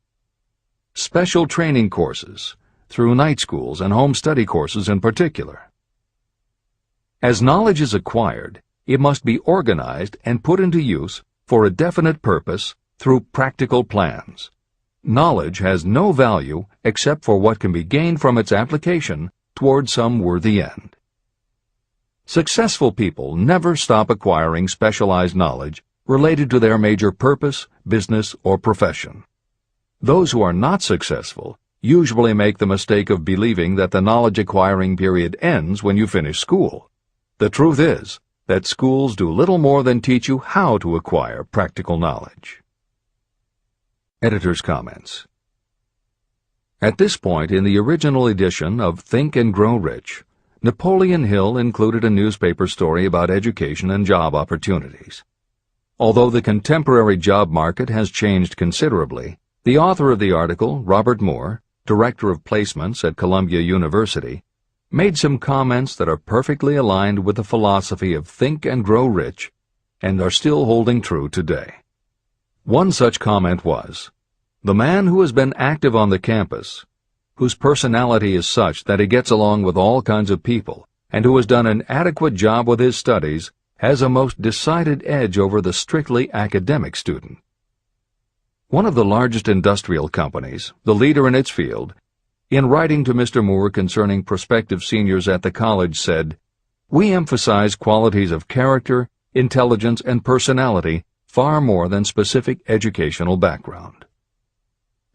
special training courses, through night schools and home study courses in particular. As knowledge is acquired, it must be organized and put into use for a definite purpose through practical plans. Knowledge has no value except for what can be gained from its application toward some worthy end. Successful people never stop acquiring specialized knowledge related to their major purpose, business, or profession. Those who are not successful usually make the mistake of believing that the knowledge-acquiring period ends when you finish school. The truth is that schools do little more than teach you how to acquire practical knowledge. Editor's comments. At this point in the original edition of Think and Grow Rich, Napoleon Hill included a newspaper story about education and job opportunities. Although the contemporary job market has changed considerably, the author of the article, Robert Moore, Director of Placements at Columbia University, made some comments that are perfectly aligned with the philosophy of Think and Grow Rich and are still holding true today. One such comment was, "The man who has been active on the campus, whose personality is such that he gets along with all kinds of people, and who has done an adequate job with his studies, has a most decided edge over the strictly academic student." One of the largest industrial companies, the leader in its field, in writing to Mr. Moore concerning prospective seniors at the college said, "We emphasize qualities of character, intelligence, and personality far more than specific educational background."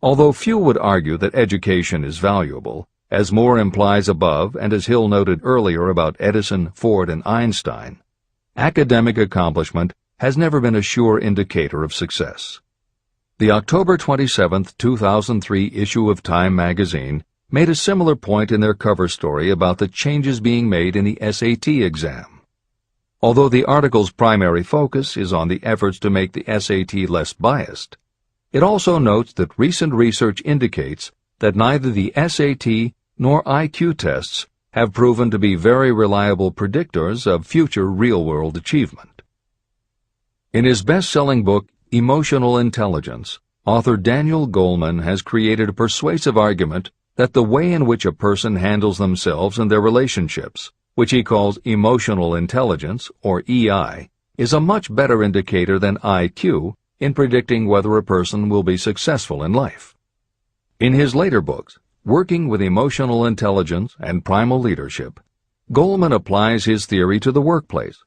Although few would argue that education is valuable, as Moore implies above and as Hill noted earlier about Edison, Ford, and Einstein, academic accomplishment has never been a sure indicator of success. The October 27, 2003 issue of Time magazine made a similar point in their cover story about the changes being made in the SAT exam. Although the article's primary focus is on the efforts to make the SAT less biased, it also notes that recent research indicates that neither the SAT nor IQ tests have proven to be very reliable predictors of future real-world achievement. In his best-selling book, Emotional Intelligence, author Daniel Goleman has created a persuasive argument that the way in which a person handles themselves and their relationships, which he calls emotional intelligence, or EI, is a much better indicator than IQ in predicting whether a person will be successful in life. In his later books, Working with Emotional Intelligence and Primal Leadership, Goleman applies his theory to the workplace,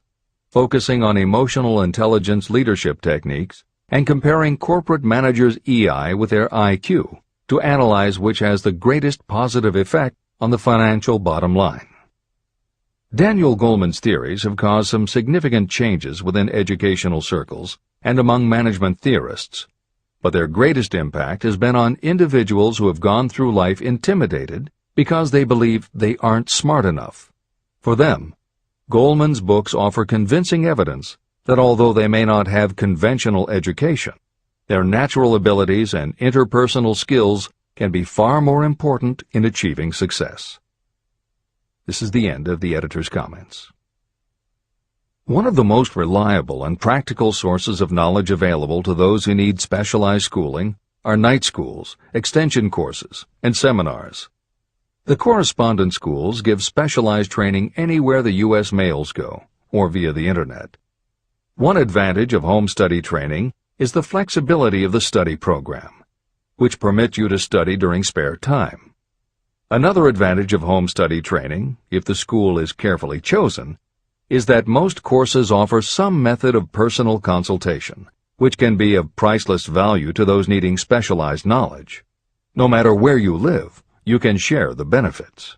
focusing on emotional intelligence leadership techniques and comparing corporate managers' EI with their IQ to analyze which has the greatest positive effect on the financial bottom line. Daniel Goleman's theories have caused some significant changes within educational circles and among management theorists, but their greatest impact has been on individuals who have gone through life intimidated because they believe they aren't smart enough. For them, Goleman's books offer convincing evidence that although they may not have conventional education, their natural abilities and interpersonal skills can be far more important in achieving success. This is the end of the editor's comments. One of the most reliable and practical sources of knowledge available to those who need specialized schooling are night schools, extension courses, and seminars. The correspondence schools give specialized training anywhere the U.S. mails go, or via the Internet. One advantage of home study training is the flexibility of the study program, which permits you to study during spare time. Another advantage of home study training, if the school is carefully chosen, is that most courses offer some method of personal consultation, which can be of priceless value to those needing specialized knowledge. No matter where you live, you can share the benefits.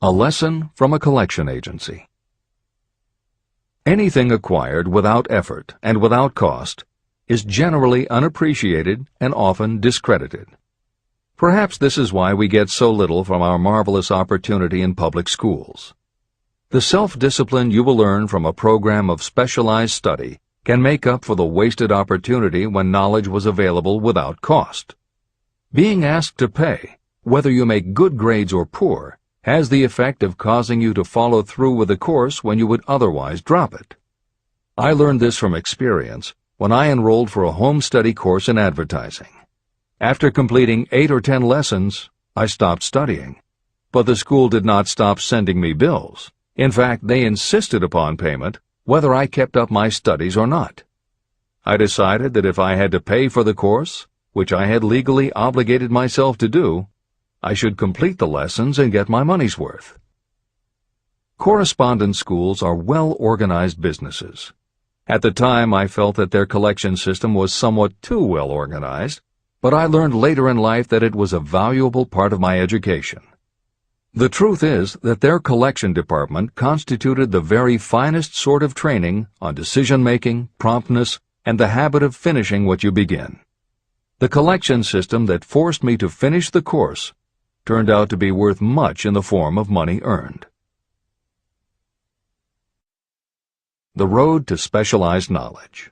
A lesson from a collection agency. Anything acquired without effort and without cost is generally unappreciated and often discredited. Perhaps this is why we get so little from our marvelous opportunity in public schools. The self-discipline you will learn from a program of specialized study can make up for the wasted opportunity when knowledge was available without cost. Being asked to pay, whether you make good grades or poor, has the effect of causing you to follow through with the course when you would otherwise drop it. I learned this from experience when I enrolled for a home study course in advertising. After completing 8 or 10 lessons, I stopped studying. But the school did not stop sending me bills. In fact, they insisted upon payment, whether I kept up my studies or not. I decided that if I had to pay for the course, which I had legally obligated myself to do, I should complete the lessons and get my money's worth. Correspondence schools are well-organized businesses. At the time, I felt that their collection system was somewhat too well-organized, but I learned later in life that it was a valuable part of my education. The truth is that their collection department constituted the very finest sort of training on decision-making, promptness, and the habit of finishing what you begin. The collection system that forced me to finish the course turned out to be worth much in the form of money earned. The road to specialized knowledge.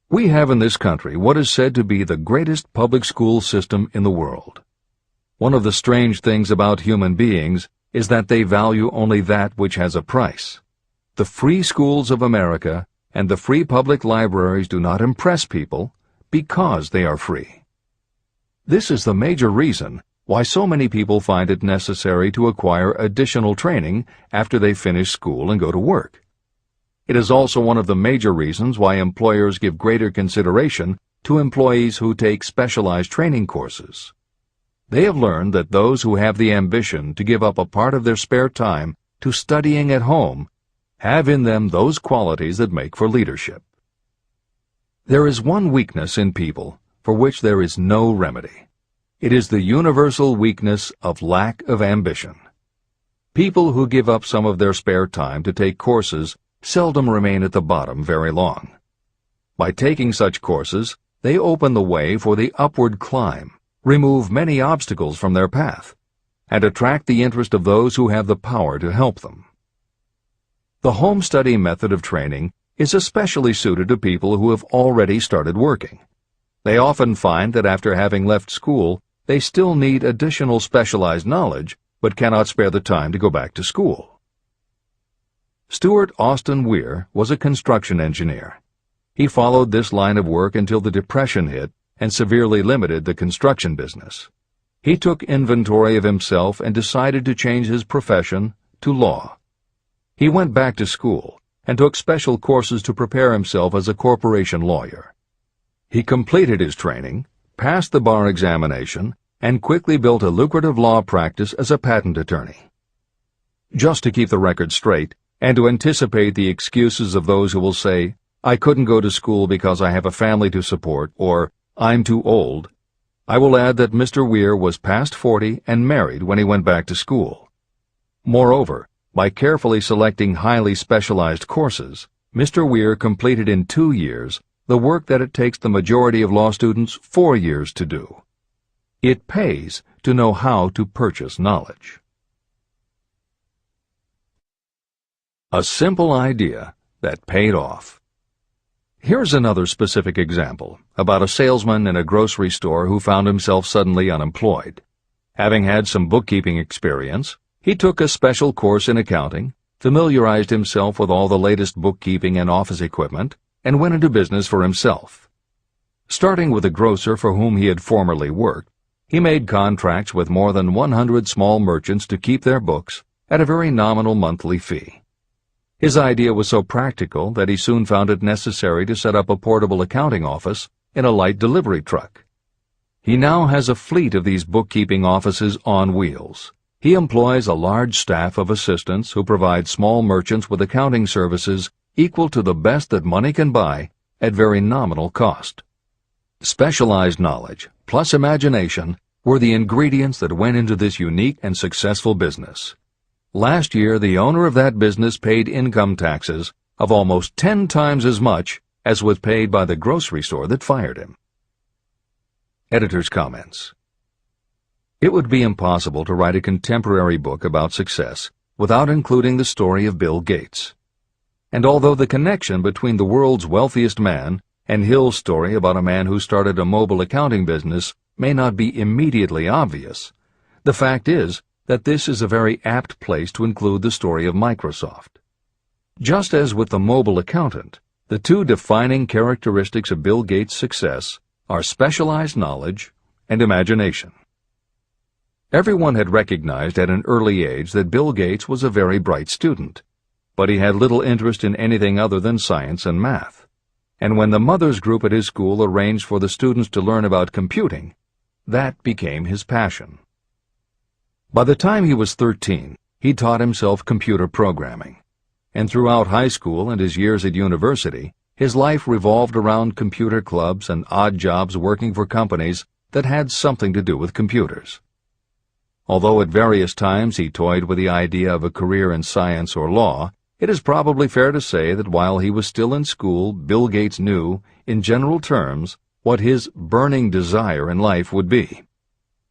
We have in this country what is said to be the greatest public school system in the world. One of the strange things about human beings is that they value only that which has a price. The free schools of America and the free public libraries do not impress people because they are free. This is the major reason why so many people find it necessary to acquire additional training after they finish school and go to work. It is also one of the major reasons why employers give greater consideration to employees who take specialized training courses. They have learned that those who have the ambition to give up a part of their spare time to studying at home have in them those qualities that make for leadership. There is one weakness in people for which there is no remedy. It is the universal weakness of lack of ambition. People who give up some of their spare time to take courses seldom remain at the bottom very long. By taking such courses, they open the way for the upward climb, remove many obstacles from their path, and attract the interest of those who have the power to help them. The home study method of training is especially suited to people who have already started working. They often find that after having left school, they still need additional specialized knowledge, but cannot spare the time to go back to school. Stuart Austin Weir was a construction engineer. He followed this line of work until the Depression hit and severely limited the construction business. He took inventory of himself and decided to change his profession to law. He went back to school and took special courses to prepare himself as a corporation lawyer. He completed his training, passed the bar examination, and quickly built a lucrative law practice as a patent attorney. Just to keep the record straight, and to anticipate the excuses of those who will say, "I couldn't go to school because I have a family to support," or "I'm too old," I will add that Mr. Weir was past 40 and married when he went back to school. Moreover, by carefully selecting highly specialized courses, Mr. Weir completed in 2 years the work that it takes the majority of law students 4 years to do. It pays to know how to purchase knowledge. A simple idea that paid off. Here's another specific example about a salesman in a grocery store who found himself suddenly unemployed. Having had some bookkeeping experience, he took a special course in accounting, familiarized himself with all the latest bookkeeping and office equipment, and went into business for himself. Starting with a grocer for whom he had formerly worked, he made contracts with more than 100 small merchants to keep their books at a very nominal monthly fee. His idea was so practical that he soon found it necessary to set up a portable accounting office in a light delivery truck. He now has a fleet of these bookkeeping offices on wheels. He employs a large staff of assistants who provide small merchants with accounting services equal to the best that money can buy at very nominal cost. Specialized knowledge plus imagination were the ingredients that went into this unique and successful business. Last year, the owner of that business paid income taxes of almost 10 times as much as was paid by the grocery store that fired him. Editor's comments. It would be impossible to write a contemporary book about success without including the story of Bill Gates. And although the connection between the world's wealthiest man and Hill's story about a man who started a mobile accounting business may not be immediately obvious, the fact is that this is a very apt place to include the story of Microsoft. Just as with the mobile accountant, The two defining characteristics of Bill Gates' success are specialized knowledge and imagination. Everyone had recognized at an early age that Bill Gates was a very bright student, but he had little interest in anything other than science and math. And when the mothers group at his school arranged for the students to learn about computing, that became his passion. By the time he was 13, he taught himself computer programming. And throughout high school and his years at university, his life revolved around computer clubs and odd jobs working for companies that had something to do with computers. Although at various times he toyed with the idea of a career in science or law, it is probably fair to say that while he was still in school, Bill Gates knew, in general terms, what his burning desire in life would be.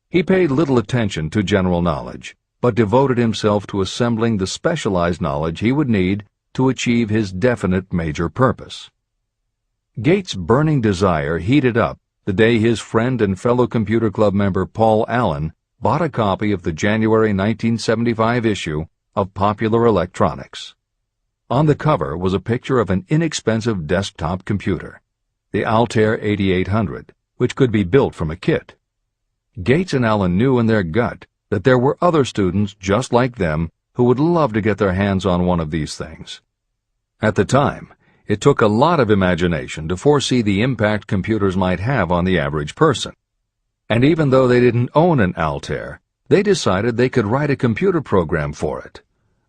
He paid little attention to general knowledge, but devoted himself to assembling the specialized knowledge he would need to achieve his definite major purpose. Gates' burning desire heated up the day his friend and fellow computer club member Paul Allen bought a copy of the January 1975 issue of Popular Electronics. On the cover was a picture of an inexpensive desktop computer, the Altair 8800, which could be built from a kit. Gates and Allen knew in their gut that there were other students just like them who would love to get their hands on one of these things. At the time, it took a lot of imagination to foresee the impact computers might have on the average person. And even though they didn't own an Altair, they decided they could write a computer program for it.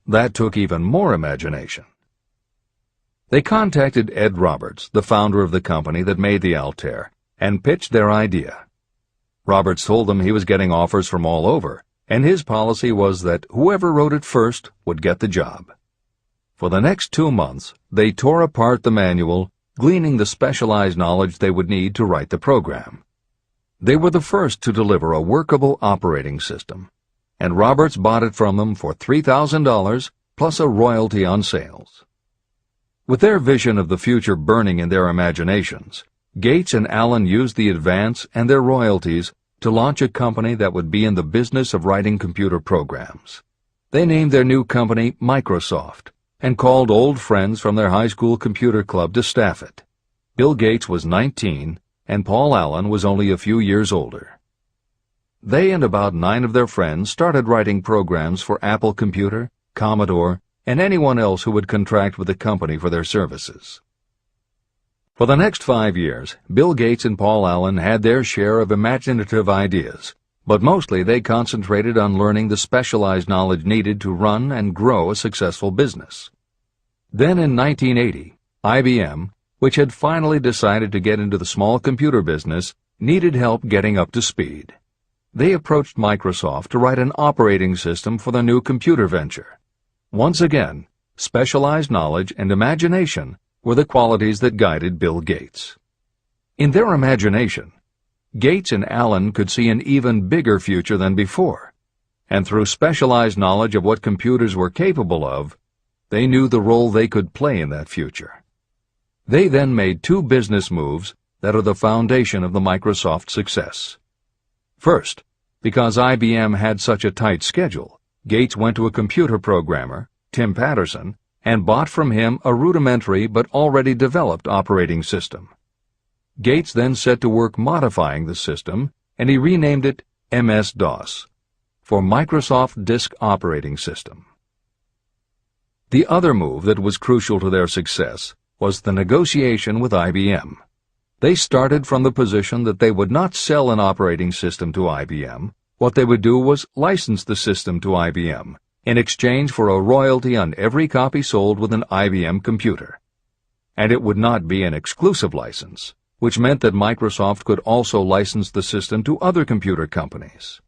That took even more imagination. They contacted Ed Roberts, the founder of the company that made the Altair, and pitched their idea. Roberts told them he was getting offers from all over, and his policy was that whoever wrote it first would get the job. For the next 2 months, they tore apart the manual, gleaning the specialized knowledge they would need to write the program. They were the first to deliver a workable operating system, and Roberts bought it from them for $3,000 plus a royalty on sales. With their vision of the future burning in their imaginations, Gates and Allen used the advance and their royalties to launch a company that would be in the business of writing computer programs. They named their new company Microsoft and called old friends from their high school computer club to staff it. Bill Gates was 19 and Paul Allen was only a few years older. They and about 9 of their friends started writing programs for Apple Computer, Commodore, and anyone else who would contract with the company for their services. For the next 5 years, Bill Gates and Paul Allen had their share of imaginative ideas, but mostly they concentrated on learning the specialized knowledge needed to run and grow a successful business. Then in 1980, IBM, which had finally decided to get into the small computer business, needed help getting up to speed. They approached Microsoft to write an operating system for the new computer venture. Once again, specialized knowledge and imagination were the qualities that guided Bill Gates. In their imagination, Gates and Allen could see an even bigger future than before, and through specialized knowledge of what computers were capable of, they knew the role they could play in that future. They then made 2 business moves that are the foundation of the Microsoft success. First, because IBM had such a tight schedule, Gates went to a computer programmer, Tim Patterson, and bought from him a rudimentary but already developed operating system. Gates then set to work modifying the system, and he renamed it MS-DOS, for Microsoft Disk Operating System. The other move that was crucial to their success was the negotiation with IBM. They started from the position that they would not sell an operating system to IBM. What they would do was license the system to IBM in exchange for a royalty on every copy sold with an IBM computer. And it would not be an exclusive license, which meant that Microsoft could also license the system to other computer companies.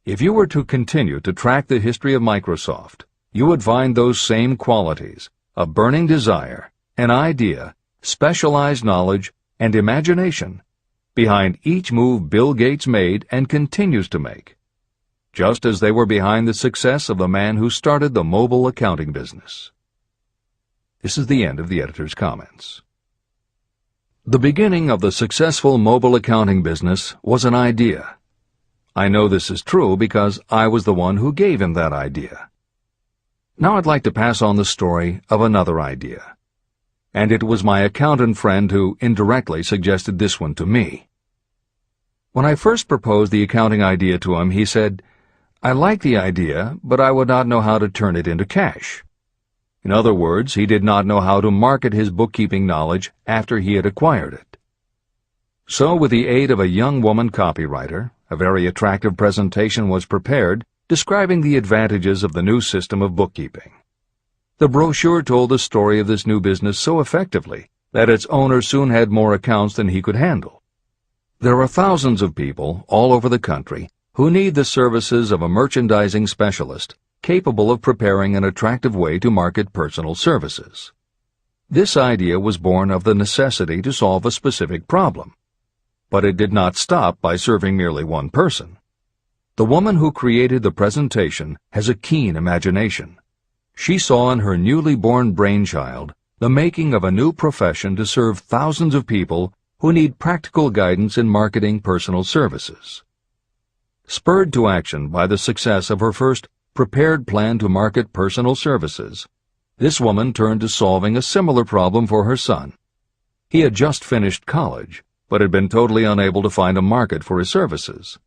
If you were to continue to track the history of Microsoft, you would find those same qualities: a burning desire, an idea, specialized knowledge, and imagination behind each move Bill Gates made and continues to make, just as they were behind the success of the man who started the mobile accounting business. This is the end of the editor's comments. The beginning of the successful mobile accounting business was an idea. I know this is true because I was the one who gave him that idea. Now I'd like to pass on the story of another idea. and it was my accountant friend who indirectly suggested this one to me. When I first proposed the accounting idea to him, he said, "I like the idea, but I would not know how to turn it into cash." In other words, he did not know how to market his bookkeeping knowledge after he had acquired it. So, with the aid of a young woman copywriter, a very attractive presentation was prepared describing the advantages of the new system of bookkeeping. The brochure told the story of this new business so effectively that its owner soon had more accounts than he could handle. There are thousands of people all over the country who need the services of a merchandising specialist capable of preparing an attractive way to market personal services. This idea was born of the necessity to solve a specific problem. But it did not stop by serving merely one person. The woman who created the presentation has a keen imagination. She saw in her newly born brainchild the making of a new profession to serve thousands of people who need practical guidance in marketing personal services. Spurred to action by the success of her first prepared plan to market personal services, this woman turned to solving a similar problem for her son. He had just finished college, but had been totally unable to find a market for his services.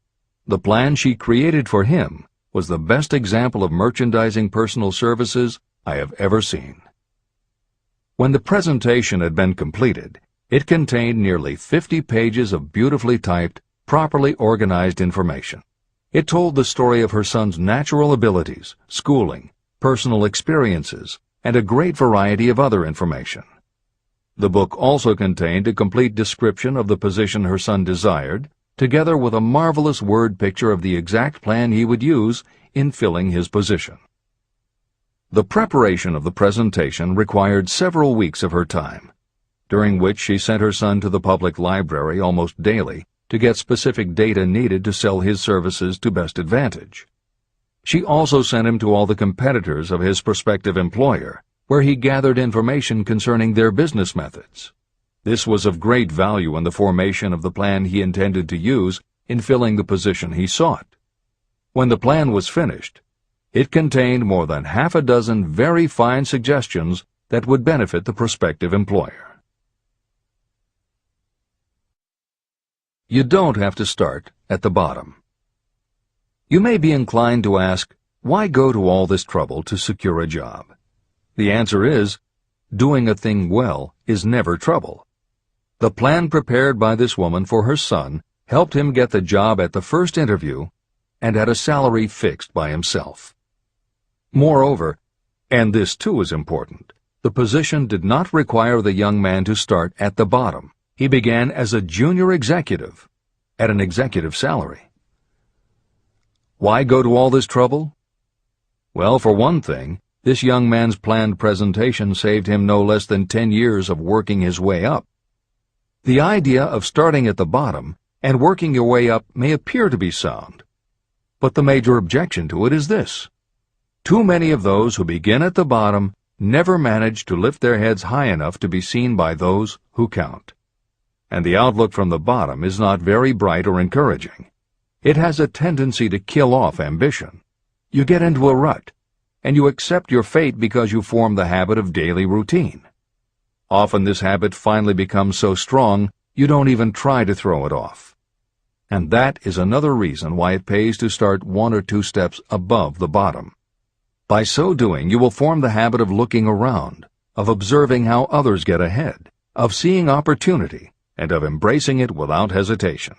The plan she created for him was the best example of merchandising personal services I have ever seen. When the presentation had been completed, it contained nearly 50 pages of beautifully typed, properly organized information. It told the story of her son's natural abilities, schooling, personal experiences, and a great variety of other information. The book also contained a complete description of the position her son desired, together with a marvelous word picture of the exact plan he would use in filling his position. The preparation of the presentation required several weeks of her time, during which she sent her son to the public library almost daily to get specific data needed to sell his services to best advantage. She also sent him to all the competitors of his prospective employer, where he gathered information concerning their business methods. This was of great value in the formation of the plan he intended to use in filling the position he sought. When the plan was finished, it contained more than half a dozen very fine suggestions that would benefit the prospective employer. You don't have to start at the bottom. You may be inclined to ask, why go to all this trouble to secure a job? The answer is, doing a thing well is never trouble. The plan prepared by this woman for her son helped him get the job at the first interview and at a salary fixed by himself. Moreover, and this too is important, the position did not require the young man to start at the bottom. He began as a junior executive at an executive salary. Why go to all this trouble? Well, for one thing, this young man's planned presentation saved him no less than 10 years of working his way up. The idea of starting at the bottom and working your way up may appear to be sound, but the major objection to it is this. Too many of those who begin at the bottom never manage to lift their heads high enough to be seen by those who count. And the outlook from the bottom is not very bright or encouraging. It has a tendency to kill off ambition. You get into a rut, and you accept your fate because you form the habit of daily routine. Often this habit finally becomes so strong you don't even try to throw it off. And that is another reason why it pays to start 1 or 2 steps above the bottom. By so doing, you will form the habit of looking around, of observing how others get ahead, of seeing opportunity, and of embracing it without hesitation.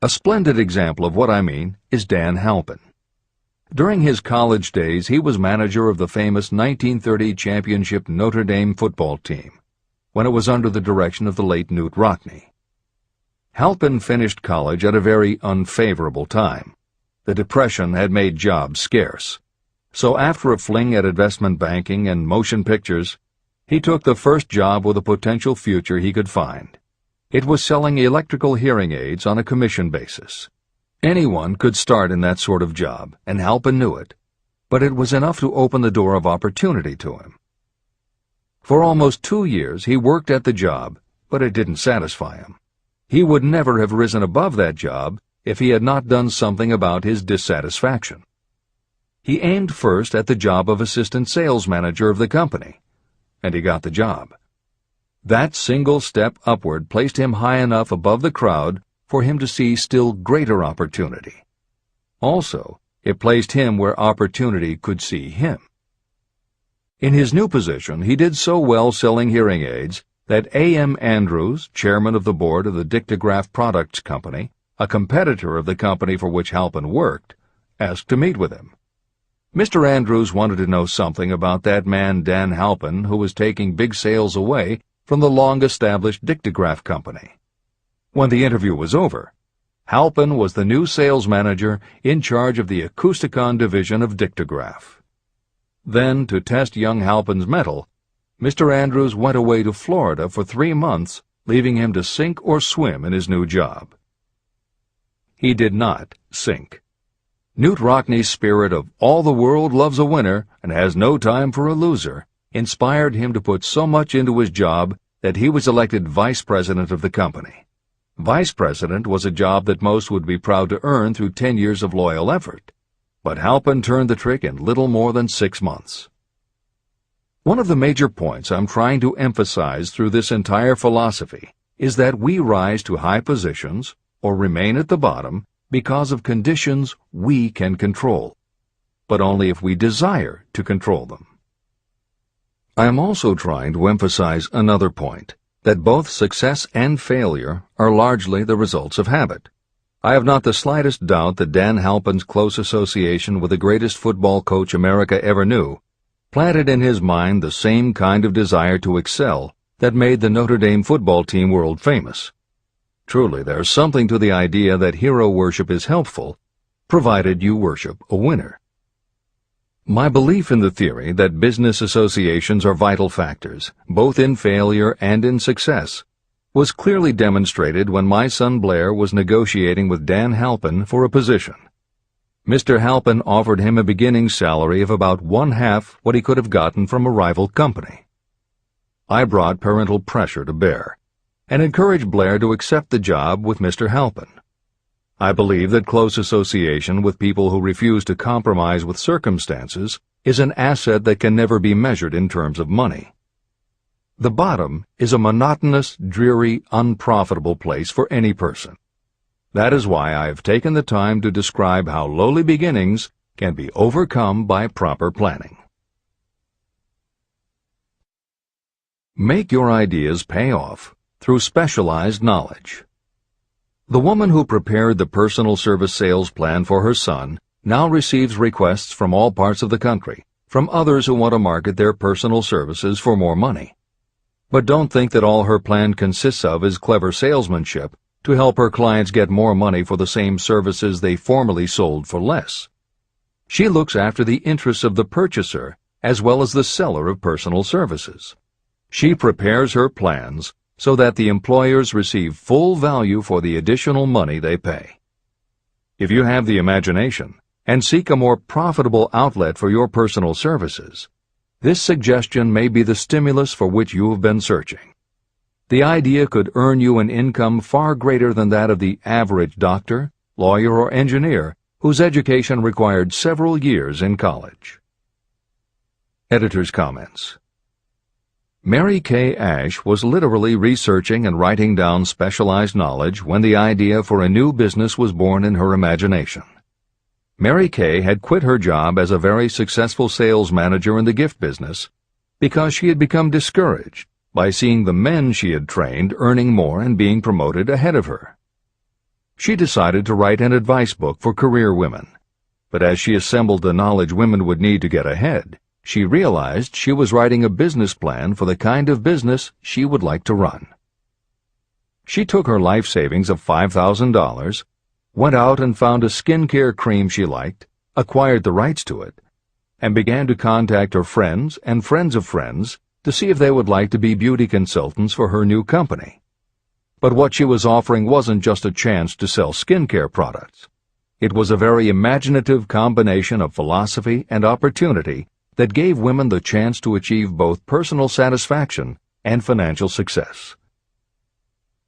A splendid example of what I mean is Dan Halpin. During his college days, he was manager of the famous 1930 championship Notre Dame football team, when it was under the direction of the late Knute Rockne. Halpin finished college at a very unfavorable time. The Depression had made jobs scarce. So after a fling at investment banking and motion pictures, he took the first job with a potential future he could find. It was selling electrical hearing aids on a commission basis. Anyone could start in that sort of job, and Halpin knew it, but it was enough to open the door of opportunity to him. For almost 2 years he worked at the job, but it didn't satisfy him. He would never have risen above that job if he had not done something about his dissatisfaction. He aimed first at the job of assistant sales manager of the company. and he got the job. That single step upward placed him high enough above the crowd for him to see still greater opportunity. Also, it placed him where opportunity could see him. In his new position, he did so well selling hearing aids that A.M. Andrews, chairman of the board of the Dictograph Products Company, a competitor of the company for which Halpin worked, asked to meet with him. Mr. Andrews wanted to know something about that man Dan Halpin, who was taking big sales away from the long-established Dictograph Company. When the interview was over, Halpin was the new sales manager in charge of the Acousticon division of Dictograph. Then, to test young Halpin's mettle, Mr. Andrews went away to Florida for 3 months, leaving him to sink or swim in his new job. He did not sink. Newt Rockney's spirit of all the world loves a winner and has no time for a loser inspired him to put so much into his job that he was elected vice president of the company. Vice president was a job that most would be proud to earn through 10 years of loyal effort, but Halpin turned the trick in little more than 6 months. One of the major points I'm trying to emphasize through this entire philosophy is that we rise to high positions or remain at the bottom because of conditions we can control, but only if we desire to control them. I am also trying to emphasize another point, that both success and failure are largely the results of habit. I have not the slightest doubt that Dan Halpin's close association with the greatest football coach America ever knew planted in his mind the same kind of desire to excel that made the Notre Dame football team world famous. Truly, there's something to the idea that hero worship is helpful, provided you worship a winner. My belief in the theory that business associations are vital factors, both in failure and in success, was clearly demonstrated when my son Blair was negotiating with Dan Halpin for a position. Mr. Halpin offered him a beginning salary of about 1/2 what he could have gotten from a rival company. I brought parental pressure to bear, and encouraged Blair to accept the job with Mr. Halpin. I believe that close association with people who refuse to compromise with circumstances is an asset that can never be measured in terms of money. The bottom is a monotonous, dreary, unprofitable place for any person. That is why I have taken the time to describe how lowly beginnings can be overcome by proper planning. Make your ideas pay off through specialized knowledge. The woman who prepared the personal service sales plan for her son now receives requests from all parts of the country, from others who want to market their personal services for more money. But don't think that all her plan consists of is clever salesmanship to help her clients get more money for the same services they formerly sold for less. She looks after the interests of the purchaser as well as the seller of personal services. She prepares her plans so that the employers receive full value for the additional money they pay. If you have the imagination and seek a more profitable outlet for your personal services, this suggestion may be the stimulus for which you have been searching. The idea could earn you an income far greater than that of the average doctor, lawyer, or engineer whose education required several years in college. Editor's comments. Mary Kay Ash was literally researching and writing down specialized knowledge when the idea for a new business was born in her imagination. Mary Kay had quit her job as a very successful sales manager in the gift business because she had become discouraged by seeing the men she had trained earning more and being promoted ahead of her. She decided to write an advice book for career women, but as she assembled the knowledge women would need to get ahead, she realized she was writing a business plan for the kind of business she would like to run. She took her life savings of $5,000, went out and found a skincare cream she liked, acquired the rights to it, and began to contact her friends and friends of friends to see if they would like to be beauty consultants for her new company. But what she was offering wasn't just a chance to sell skincare products. It was a very imaginative combination of philosophy and opportunity that gave women the chance to achieve both personal satisfaction and financial success.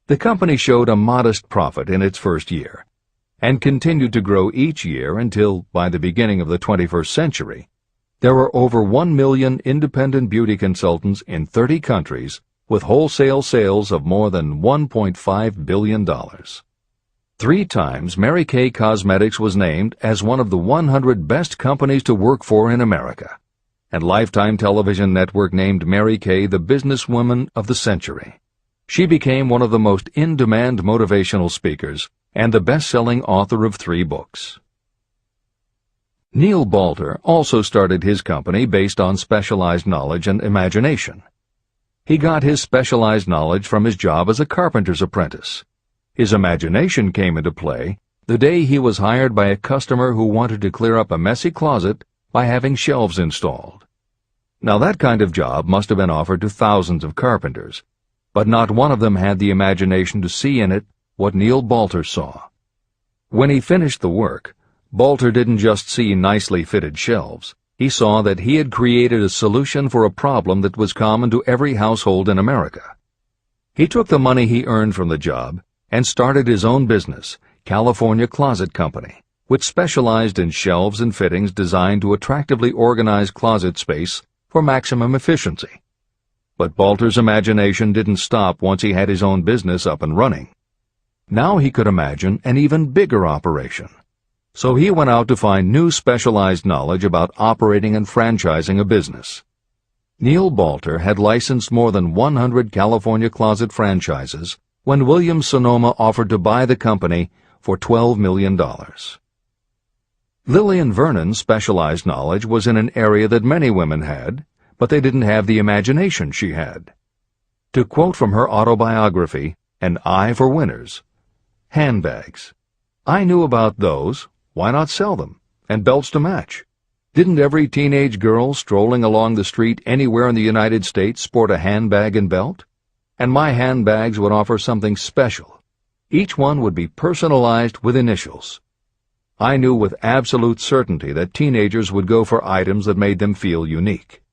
The company showed a modest profit in its first year, and continued to grow each year until, by the beginning of the 21st century, There are over 1 million independent beauty consultants in 30 countries with wholesale sales of more than $1.5 billion. 3 times Mary Kay Cosmetics was named as one of the 100 best companies to work for in America, and Lifetime Television Network named Mary Kay the businesswoman of the century. She became one of the most in-demand motivational speakers and the best-selling author of 3 books. Neil Balter also started his company based on specialized knowledge and imagination. He got his specialized knowledge from his job as a carpenter's apprentice. His imagination came into play the day he was hired by a customer who wanted to clear up a messy closet by having shelves installed. Now that kind of job must have been offered to thousands of carpenters, but not one of them had the imagination to see in it what Neil Balter saw. When he finished the work, Balter didn't just see nicely fitted shelves. He saw that he had created a solution for a problem that was common to every household in America. He took the money he earned from the job and started his own business, California Closet Company, which specialized in shelves and fittings designed to attractively organize closet space for maximum efficiency. But Balter's imagination didn't stop once he had his own business up and running. Now he could imagine an even bigger operation. So he went out to find new specialized knowledge about operating and franchising a business. Neil Balter had licensed more than 100 California Closet franchises when Williams-Sonoma offered to buy the company for $12 million. Lillian Vernon's specialized knowledge was in an area that many women had, but they didn't have the imagination she had. To quote from her autobiography, An Eye for Winners, handbags. I knew about those. Why not sell them? And belts to match. Didn't every teenage girl strolling along the street anywhere in the United States sport a handbag and belt? And my handbags would offer something special. Each one would be personalized with initials. I knew with absolute certainty that teenagers would go for items that made them feel unique.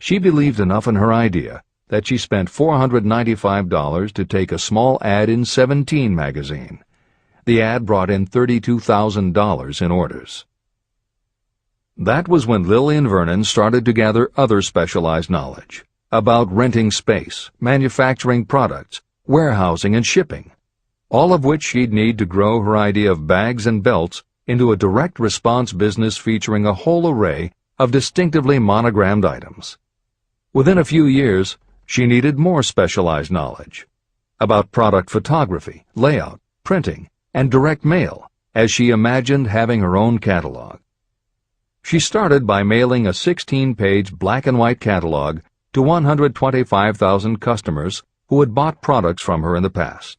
She believed enough in her idea that she spent $495 to take a small ad in 17 magazine. The ad brought in $32,000 in orders. That was when Lillian Vernon started to gather other specialized knowledge about renting space, manufacturing products, warehousing, and shipping, all of which she'd need to grow her idea of bags and belts into a direct response business featuring a whole array of distinctively monogrammed items. Within a few years, she needed more specialized knowledge about product photography, layout, printing, and direct mail, as she imagined having her own catalog. She started by mailing a 16-page black-and-white catalog to 125,000 customers who had bought products from her in the past.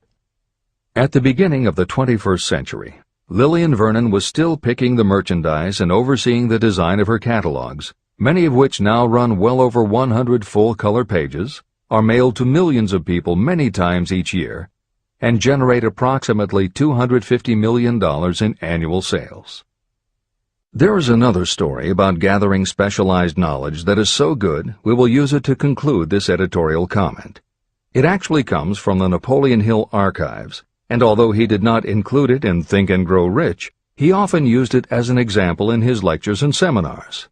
At the beginning of the 21st century, Lillian Vernon was still picking the merchandise and overseeing the design of her catalogs, many of which now run well over 100 full-color pages, are mailed to millions of people many times each year, and generate approximately $250 million in annual sales. There is another story about gathering specialized knowledge that is so good we will use it to conclude this editorial comment. It actually comes from the Napoleon Hill archives, and although he did not include it in Think and Grow Rich, he often used it as an example in his lectures and seminars.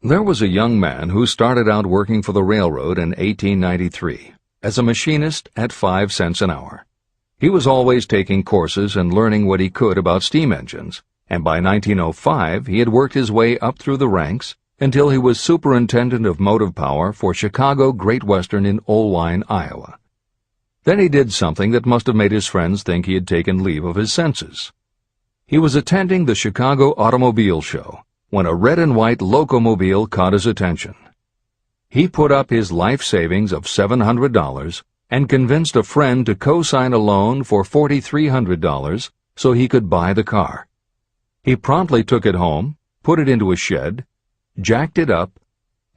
There was a young man who started out working for the railroad in 1893. As a machinist at 5 cents an hour. He was always taking courses and learning what he could about steam engines, and by 1905 he had worked his way up through the ranks until he was superintendent of motive power for Chicago Great Western in Olwine, Iowa. Then he did something that must have made his friends think he had taken leave of his senses. He was attending the Chicago Automobile Show when a red and white locomobile caught his attention. He put up his life savings of $700 and convinced a friend to co-sign a loan for $4,300 so he could buy the car. He promptly took it home, put it into a shed, jacked it up,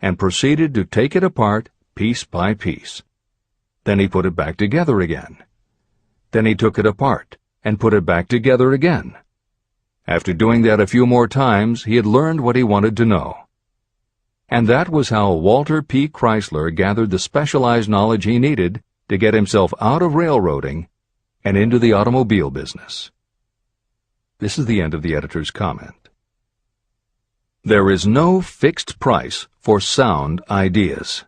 and proceeded to take it apart piece by piece. Then he put it back together again. Then he took it apart and put it back together again. After doing that a few more times, he had learned what he wanted to know. And that was how Walter P. Chrysler gathered the specialized knowledge he needed to get himself out of railroading and into the automobile business. This is the end of the editor's comment. There is no fixed price for sound ideas.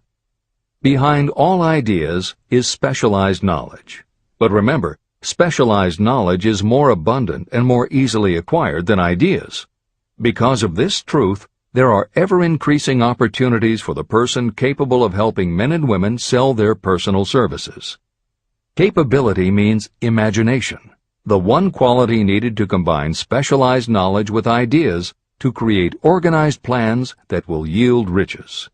Behind all ideas is specialized knowledge. But remember, specialized knowledge is more abundant and more easily acquired than ideas. Because of this truth, there are ever-increasing opportunities for the person capable of helping men and women sell their personal services. Capability means imagination, the one quality needed to combine specialized knowledge with ideas to create organized plans that will yield riches.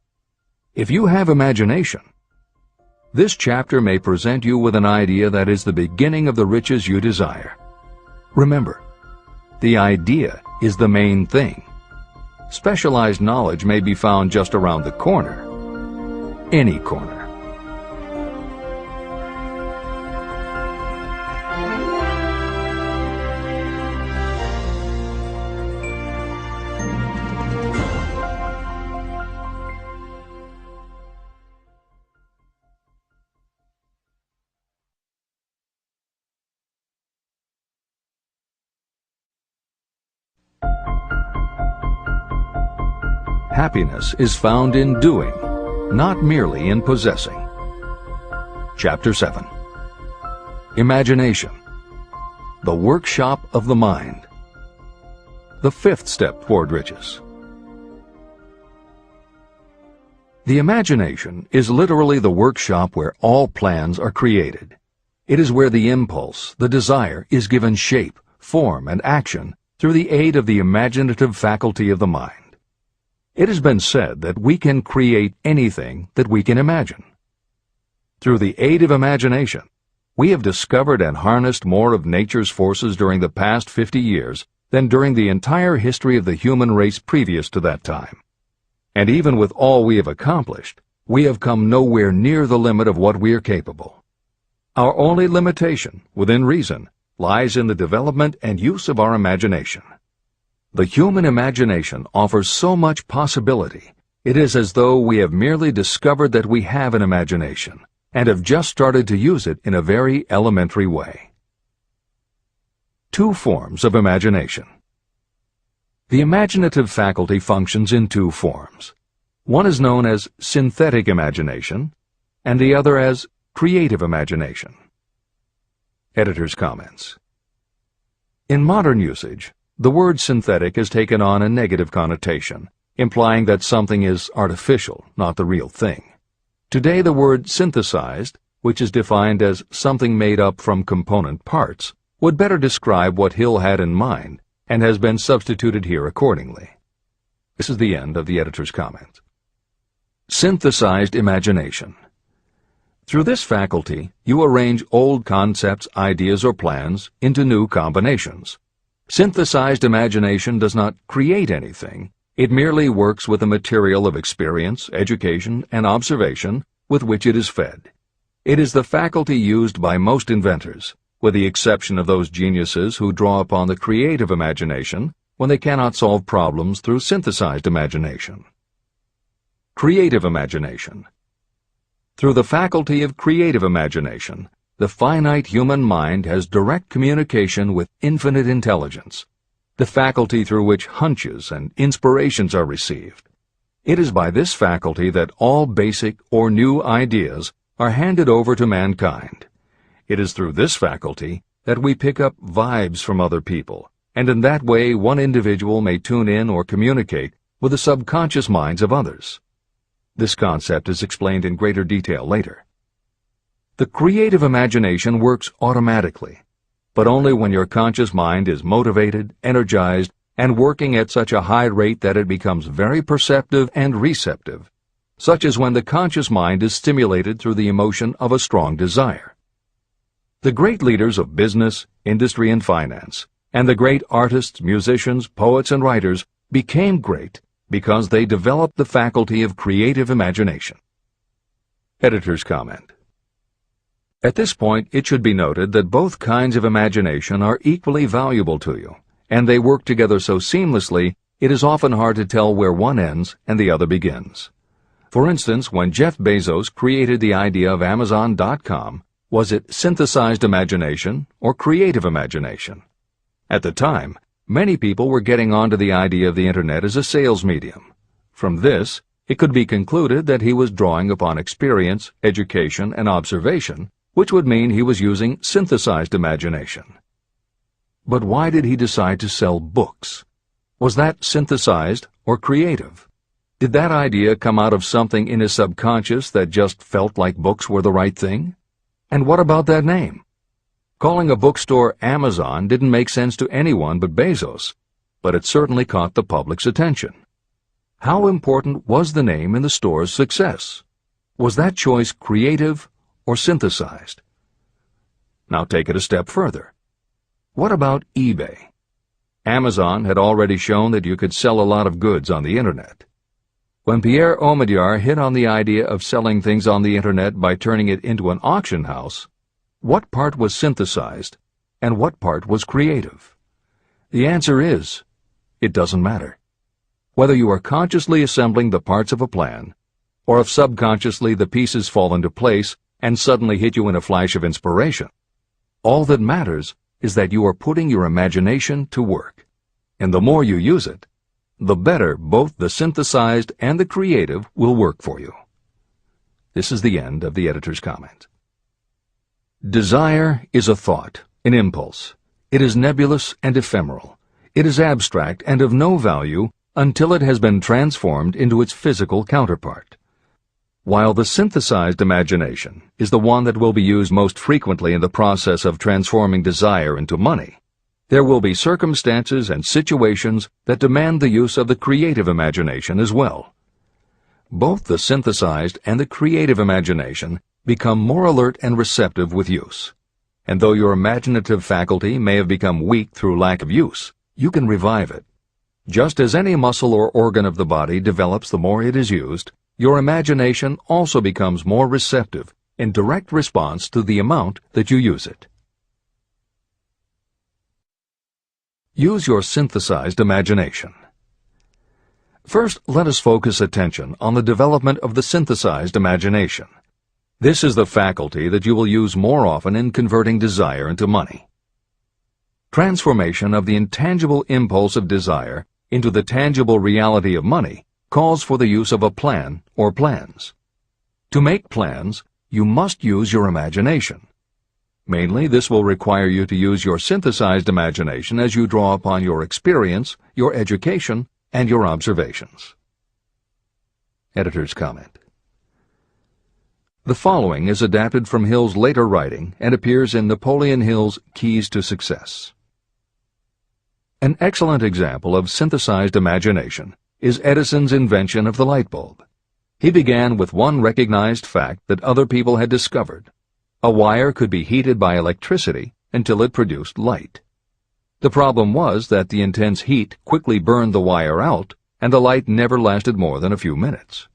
If you have imagination, this chapter may present you with an idea that is the beginning of the riches you desire. Remember, the idea is the main thing. Specialized knowledge may be found just around the corner, any corner. Happiness is found in doing, not merely in possessing. Chapter 7. Imagination, the workshop of the mind. The fifth step toward riches. The imagination is literally the workshop where all plans are created. It is where the impulse, the desire, is given shape, form, and action through the aid of the imaginative faculty of the mind. It has been said that we can create anything that we can imagine. Through the aid of imagination, we have discovered and harnessed more of nature's forces during the past 50 years than during the entire history of the human race previous to that time. And even with all we have accomplished, we have come nowhere near the limit of what we are capable. Our only limitation, within reason, lies in the development and use of our imagination. The human imagination offers so much possibility, it is as though we have merely discovered that we have an imagination, and have just started to use it in a very elementary way. Two forms of imagination. The imaginative faculty functions in two forms. One is known as synthetic imagination, and the other as creative imagination. Editor's comments. In modern usage, the word synthetic has taken on a negative connotation, implying that something is artificial, not the real thing. Today the word synthesized, which is defined as something made up from component parts, would better describe what Hill had in mind, and has been substituted here accordingly. This is the end of the editor's comment. Synthesized imagination. Through this faculty, you arrange old concepts, ideas, or plans into new combinations. Synthesized imagination does not create anything. It merely works with the material of experience, education, and observation with which it is fed. It is the faculty used by most inventors, with the exception of those geniuses who draw upon the creative imagination when they cannot solve problems through synthesized imagination. Creative imagination. Through the faculty of creative imagination, the finite human mind has direct communication with infinite intelligence, the faculty through which hunches and inspirations are received. It is by this faculty that all basic or new ideas are handed over to mankind. It is through this faculty that we pick up vibes from other people, and in that way one individual may tune in or communicate with the subconscious minds of others. This concept is explained in greater detail later. The creative imagination works automatically, but only when your conscious mind is motivated, energized, and working at such a high rate that it becomes very perceptive and receptive, such as when the conscious mind is stimulated through the emotion of a strong desire. The great leaders of business, industry, and finance, and the great artists, musicians, poets, and writers became great because they developed the faculty of creative imagination. Editor's comment. At this point, it should be noted that both kinds of imagination are equally valuable to you, and they work together so seamlessly it is often hard to tell where one ends and the other begins. For instance, when Jeff Bezos created the idea of Amazon.com, was it synthesized imagination or creative imagination? At the time, Many people were getting onto the idea of the Internet as a sales medium. From this, it could be concluded that he was drawing upon experience, education, and observation, which would mean he was using synthesized imagination. But why did he decide to sell books? Was that synthesized or creative? Did that idea come out of something in his subconscious that just felt like books were the right thing? And what about that name? Calling a bookstore Amazon didn't make sense to anyone but Bezos, but it certainly caught the public's attention. How important was the name in the store's success? Was that choice creative or synthesized? Now take it a step further. What about eBay? Amazon had already shown that you could sell a lot of goods on the Internet. When Pierre Omidyar hit on the idea of selling things on the Internet by turning it into an auction house, what part was synthesized and what part was creative? The answer is, it doesn't matter. Whether you are consciously assembling the parts of a plan, or if subconsciously the pieces fall into place and suddenly hit you in a flash of inspiration, all that matters is that you are putting your imagination to work. And the more you use it, the better both the synthesized and the creative will work for you. This is the end of the editor's comment. Desire is a thought, an impulse. It is nebulous and ephemeral. It is abstract and of no value until it has been transformed into its physical counterpart. While the synthesized imagination is the one that will be used most frequently in the process of transforming desire into money, there will be circumstances and situations that demand the use of the creative imagination as well. Both the synthesized and the creative imagination become more alert and receptive with use. And though your imaginative faculty may have become weak through lack of use, you can revive it. Just as any muscle or organ of the body develops the more it is used, your imagination also becomes more receptive in direct response to the amount that you use it. Use your synthesized imagination. First, let us focus attention on the development of the synthesized imagination. This is the faculty that you will use more often in converting desire into money. Transformation of the intangible impulse of desire into the tangible reality of money calls for the use of a plan or plans. To make plans, you must use your imagination. Mainly, this will require you to use your synthesized imagination as you draw upon your experience, your education, and your observations. Editor's comment. The following is adapted from Hill's later writing and appears in Napoleon Hill's Keys to Success. An excellent example of synthesized imagination is Edison's invention of the light bulb. He began with one recognized fact that other people had discovered. A wire could be heated by electricity until it produced light. The problem was that the intense heat quickly burned the wire out, and the light never lasted more than a few minutes.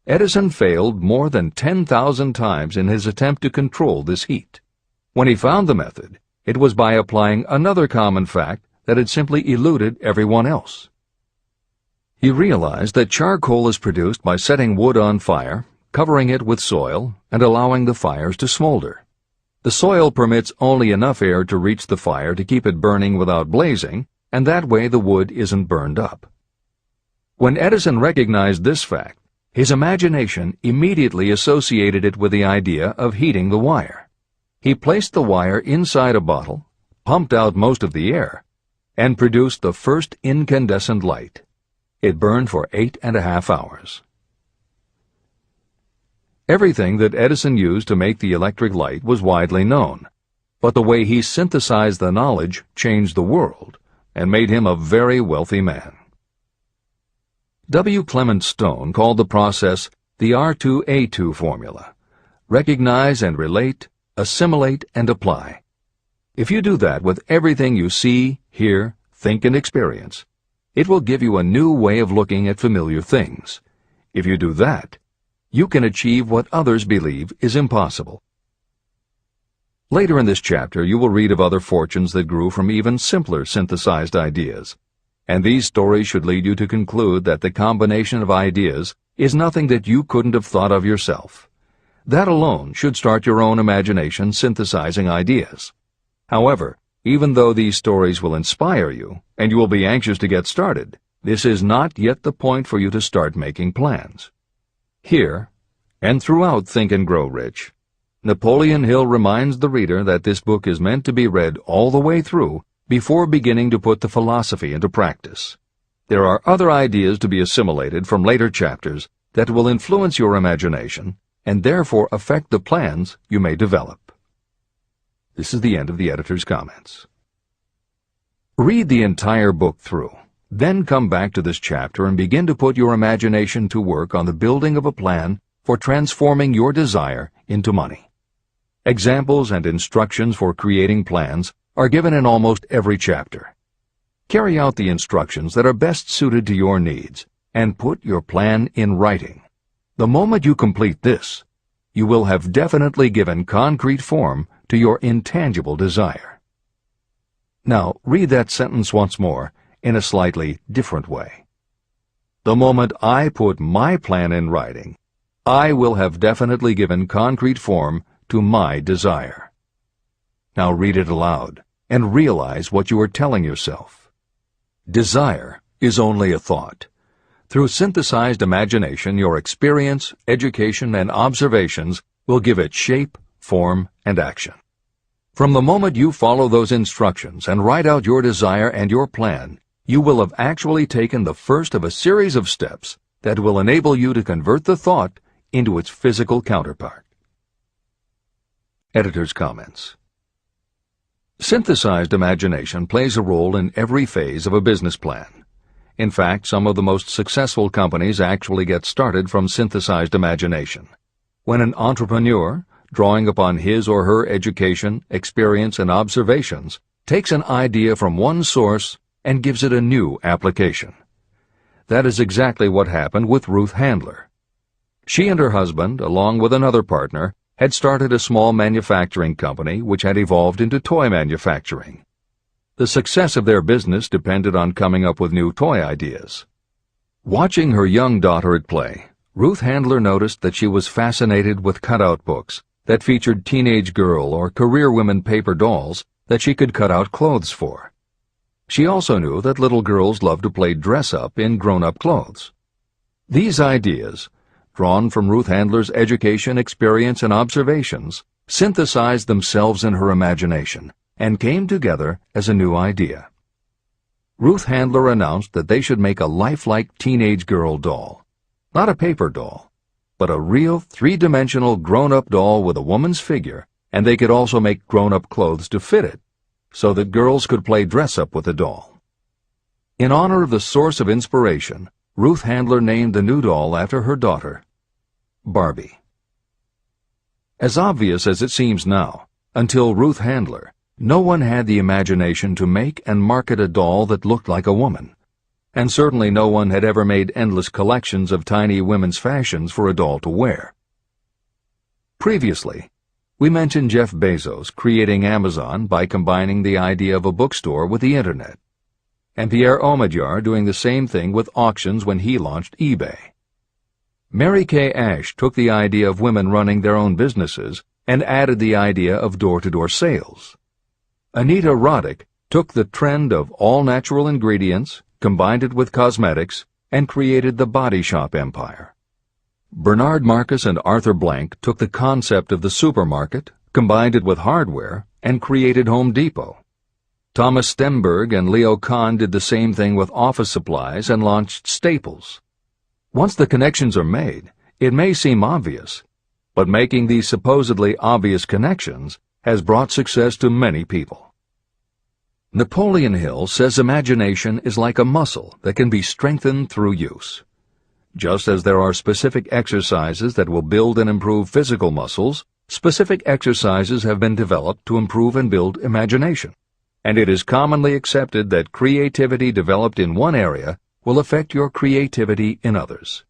Edison failed more than 10,000 times in his attempt to control this heat. When he found the method, it was by applying another common fact that had simply eluded everyone else. He realized that charcoal is produced by setting wood on fire, covering it with soil, and allowing the fires to smolder. The soil permits only enough air to reach the fire to keep it burning without blazing, and that way the wood isn't burned up. When Edison recognized this fact, his imagination immediately associated it with the idea of heating the wire. He placed the wire inside a bottle, pumped out most of the air, and produced the first incandescent light. It burned for 8.5 hours. Everything that Edison used to make the electric light was widely known, but the way he synthesized the knowledge changed the world and made him a very wealthy man. W. Clement Stone called the process the R2A2 formula: recognize and relate, assimilate and apply. If you do that with everything you see, hear, think, and experience, it will give you a new way of looking at familiar things. If you do that, you can achieve what others believe is impossible. Later in this chapter, you will read of other fortunes that grew from even simpler synthesized ideas, and these stories should lead you to conclude that the combination of ideas is nothing that you couldn't have thought of yourself. That alone should start your own imagination synthesizing ideas. However, Even though these stories will inspire you, and you will be anxious to get started, this is not yet the point for you to start making plans. Here, and throughout Think and Grow Rich, Napoleon Hill reminds the reader that this book is meant to be read all the way through before beginning to put the philosophy into practice. There are other ideas to be assimilated from later chapters that will influence your imagination and therefore affect the plans you may develop. This is the end of the editor's comments. Read the entire book through, then come back to this chapter and begin to put your imagination to work on the building of a plan for transforming your desire into money. Examples and instructions for creating plans are given in almost every chapter. Carry out the instructions that are best suited to your needs and put your plan in writing. The moment you complete this, you will have definitely given concrete form to your intangible desire. Now, read that sentence once more in a slightly different way. The moment I put my plan in writing, I will have definitely given concrete form to my desire. Now read it aloud and realize what you are telling yourself. Desire is only a thought. Through synthesized imagination, your experience, education, and observations will give it shape, form, and action. From the moment you follow those instructions and write out your desire and your plan, you will have actually taken the first of a series of steps that will enable you to convert the thought into its physical counterpart. Editor's comments. Synthesized imagination plays a role in every phase of a business plan. In fact, some of the most successful companies actually get started from synthesized imagination. When an entrepreneur, drawing upon his or her education, experience, and observations, takes an idea from one source and gives it a new application. That is exactly what happened with Ruth Handler. She and her husband, along with another partner, had started a small manufacturing company which had evolved into toy manufacturing. The success of their business depended on coming up with new toy ideas. Watching her young daughter at play, Ruth Handler noticed that she was fascinated with cutout books that featured teenage girl or career women paper dolls that she could cut out clothes for. She also knew that little girls loved to play dress-up in grown-up clothes. These ideas, drawn from Ruth Handler's education, experience, and observations, synthesized themselves in her imagination and came together as a new idea. Ruth Handler announced that they should make a lifelike teenage girl doll. Not a paper doll, but a real three-dimensional grown-up doll with a woman's figure, and they could also make grown-up clothes to fit it, so that girls could play dress-up with the doll. In honor of the source of inspiration, Ruth Handler named the new doll after her daughter, Barbie. As obvious as it seems now, until Ruth Handler, no one had the imagination to make and market a doll that looked like a woman, and certainly no one had ever made endless collections of tiny women's fashions for a doll to wear. Previously, we mentioned Jeff Bezos creating Amazon by combining the idea of a bookstore with the Internet, and Pierre Omidyar doing the same thing with auctions when he launched eBay. Mary Kay Ash took the idea of women running their own businesses and added the idea of door-to-door sales. Anita Roddick took the trend of all-natural ingredients, combined it with cosmetics, and created the body shop empire. Bernard Marcus and Arthur Blank took the concept of the supermarket, combined it with hardware, and created Home Depot. Thomas Stemberg and Leo Kahn did the same thing with office supplies and launched Staples. Once the connections are made, it may seem obvious, but making these supposedly obvious connections has brought success to many people. Napoleon Hill says imagination is like a muscle that can be strengthened through use. Just as there are specific exercises that will build and improve physical muscles, specific exercises have been developed to improve and build imagination, and it is commonly accepted that creativity developed in one area will affect your creativity in others.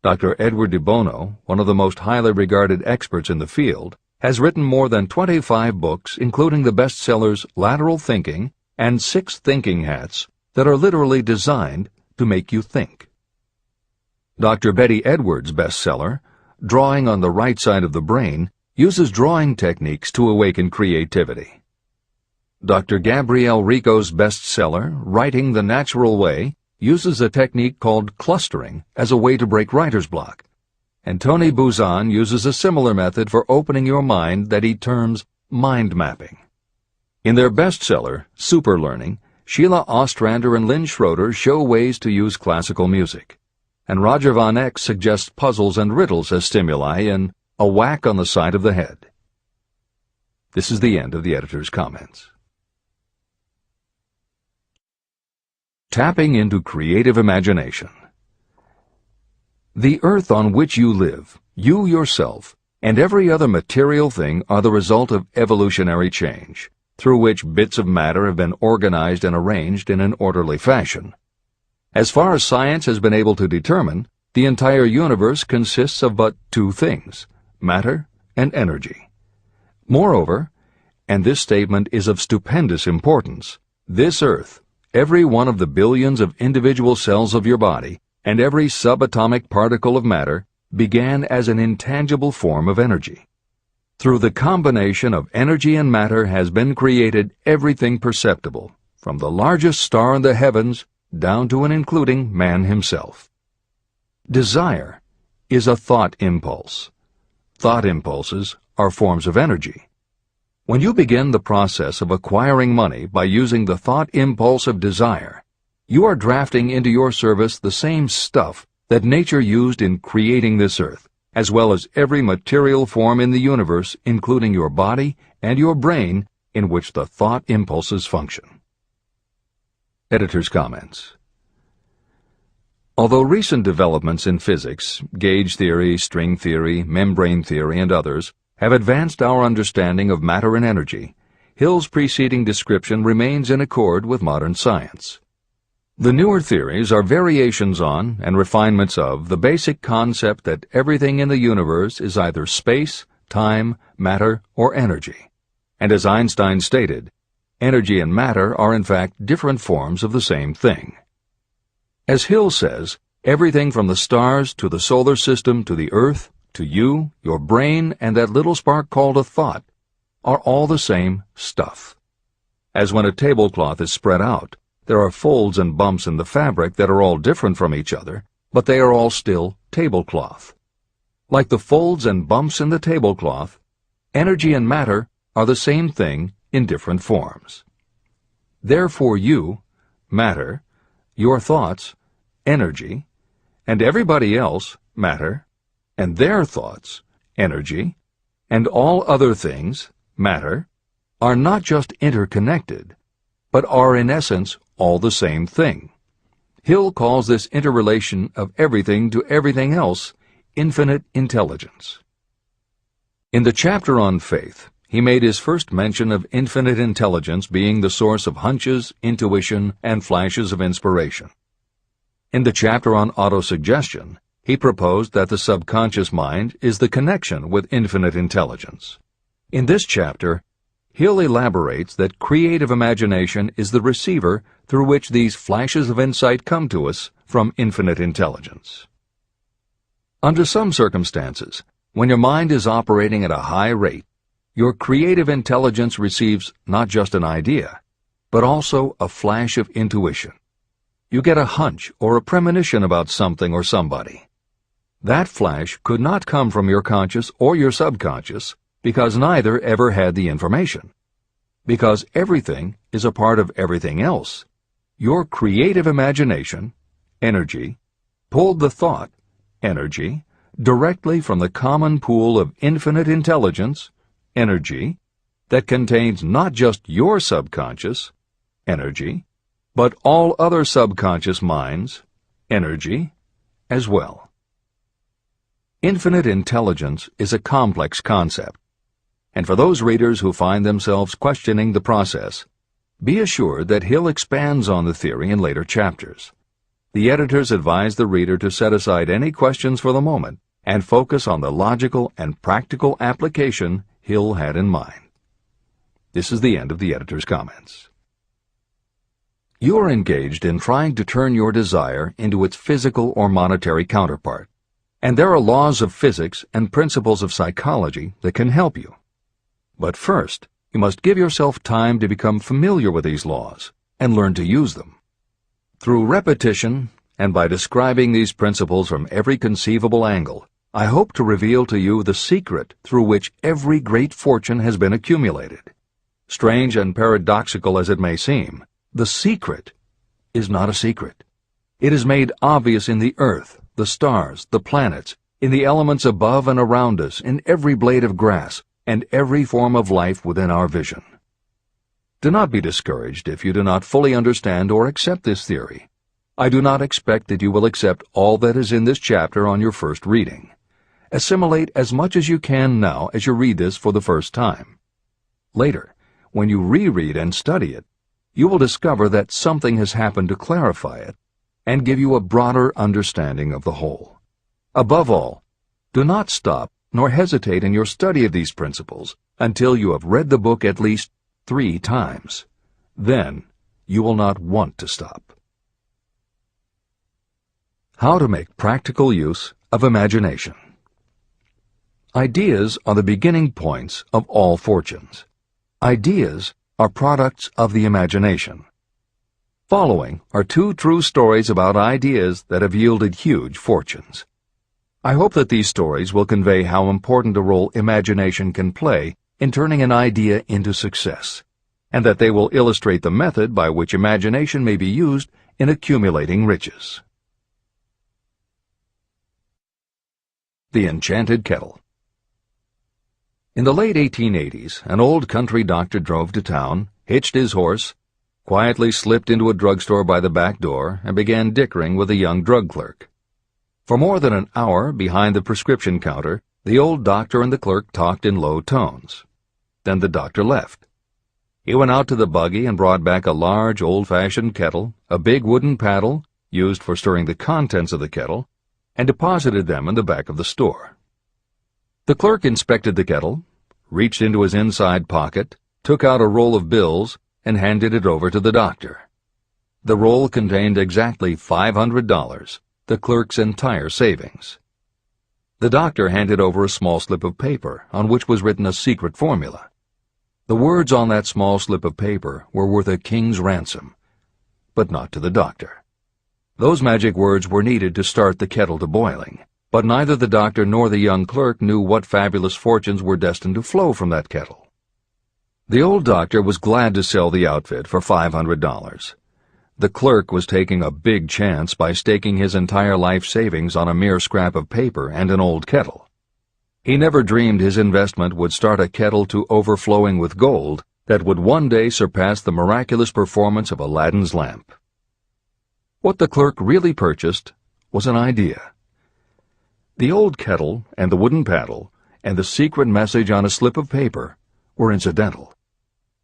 Dr. Edward de Bono, one of the most highly regarded experts in the field, has written more than 25 books, including the bestsellers Lateral Thinking and 6 Thinking Hats, that are literally designed to make you think. Dr. Betty Edwards' bestseller, Drawing on the Right Side of the Brain, uses drawing techniques to awaken creativity. Dr. Gabrielle Rico's bestseller, Writing the Natural Way, uses a technique called clustering as a way to break writer's block. And Tony Buzan uses a similar method for opening your mind that he terms mind mapping. In their bestseller, Super Learning, Sheila Ostrander and Lynn Schroeder show ways to use classical music. And Roger Von Eck suggests puzzles and riddles as stimuli in A Whack on the Side of the Head. This is the end of the editor's comments. Tapping into creative imagination. The earth on which you live, you yourself, and every other material thing are the result of evolutionary change, through which bits of matter have been organized and arranged in an orderly fashion. As far as science has been able to determine, the entire universe consists of but two things, matter and energy. Moreover, and this statement is of stupendous importance, this earth, every one of the billions of individual cells of your body, and every subatomic particle of matter began as an intangible form of energy. Through the combination of energy and matter has been created everything perceptible, from the largest star in the heavens down to and including man himself. Desire is a thought impulse. Thought impulses are forms of energy. When you begin the process of acquiring money by using the thought impulse of desire, you are drafting into your service the same stuff that nature used in creating this earth, as well as every material form in the universe, including your body and your brain, in which the thought impulses function. Editor's comments. Although recent developments in physics, gauge theory, string theory, membrane theory, and others, have advanced our understanding of matter and energy, Hill's preceding description remains in accord with modern science. The newer theories are variations on and refinements of the basic concept that everything in the universe is either space, time, matter, or energy. And as Einstein stated, energy and matter are in fact different forms of the same thing. As Hill says, everything from the stars to the solar system to the earth, to you, your brain, and that little spark called a thought, are all the same stuff. As when a tablecloth is spread out, there are folds and bumps in the fabric that are all different from each other, but they are all still tablecloth. Like the folds and bumps in the tablecloth, energy and matter are the same thing in different forms. Therefore you, matter, your thoughts, energy, and everybody else, matter, and their thoughts, energy, and all other things, matter, are not just interconnected, but are in essence all the same thing. Hill calls this interrelation of everything to everything else infinite intelligence. In the chapter on faith, he made his first mention of infinite intelligence being the source of hunches, intuition, and flashes of inspiration. In the chapter on autosuggestion, he proposed that the subconscious mind is the connection with infinite intelligence. In this chapter, Hill elaborates that creative imagination is the receiver through which these flashes of insight come to us from infinite intelligence. Under some circumstances, when your mind is operating at a high rate, your creative intelligence receives not just an idea, but also a flash of intuition. You get a hunch or a premonition about something or somebody. That flash could not come from your conscious or your subconscious because neither ever had the information. Because everything is a part of everything else, your creative imagination, energy, pulled the thought, energy, directly from the common pool of infinite intelligence, energy, that contains not just your subconscious, energy, but all other subconscious minds, energy, as well. Infinite intelligence is a complex concept, and for those readers who find themselves questioning the process, be assured that Hill expands on the theory in later chapters. The editors advise the reader to set aside any questions for the moment and focus on the logical and practical application Hill had in mind. This is the end of the editor's comments. You are engaged in trying to turn your desire into its physical or monetary counterpart, and there are laws of physics and principles of psychology that can help you. But first, you must give yourself time to become familiar with these laws and learn to use them. Through repetition, and by describing these principles from every conceivable angle, I hope to reveal to you the secret through which every great fortune has been accumulated. Strange and paradoxical as it may seem, the secret is not a secret. It is made obvious in the earth, the stars, the planets, in the elements above and around us, in every blade of grass, and every form of life within our vision. Do not be discouraged if you do not fully understand or accept this theory. I do not expect that you will accept all that is in this chapter on your first reading. Assimilate as much as you can now as you read this for the first time. Later, when you reread and study it, you will discover that something has happened to clarify it and give you a broader understanding of the whole. Above all, do not stop nor hesitate in your study of these principles until you have read the book at least 3 times. Then you will not want to stop. How to make practical use of imagination. Ideas are the beginning points of all fortunes. Ideas are products of the imagination. Following are 2 true stories about ideas that have yielded huge fortunes. I hope that these stories will convey how important a role imagination can play in turning an idea into success, and that they will illustrate the method by which imagination may be used in accumulating riches. The Enchanted Kettle. In the late 1880s, an old country doctor drove to town, hitched his horse, quietly slipped into a drugstore by the back door, and began dickering with a young drug clerk. For more than an hour, behind the prescription counter, the old doctor and the clerk talked in low tones. Then the doctor left. He went out to the buggy and brought back a large, old-fashioned kettle, a big wooden paddle, used for stirring the contents of the kettle, and deposited them in the back of the store. The clerk inspected the kettle, reached into his inside pocket, took out a roll of bills, and handed it over to the doctor. The roll contained exactly $500, the clerk's entire savings. The doctor handed over a small slip of paper on which was written a secret formula. The words on that small slip of paper were worth a king's ransom, but not to the doctor. Those magic words were needed to start the kettle to boiling, but neither the doctor nor the young clerk knew what fabulous fortunes were destined to flow from that kettle. The old doctor was glad to sell the outfit for $500. The clerk was taking a big chance by staking his entire life savings on a mere scrap of paper and an old kettle. He never dreamed his investment would start a kettle to overflowing with gold that would one day surpass the miraculous performance of Aladdin's lamp. What the clerk really purchased was an idea. The old kettle and the wooden paddle and the secret message on a slip of paper were incidental.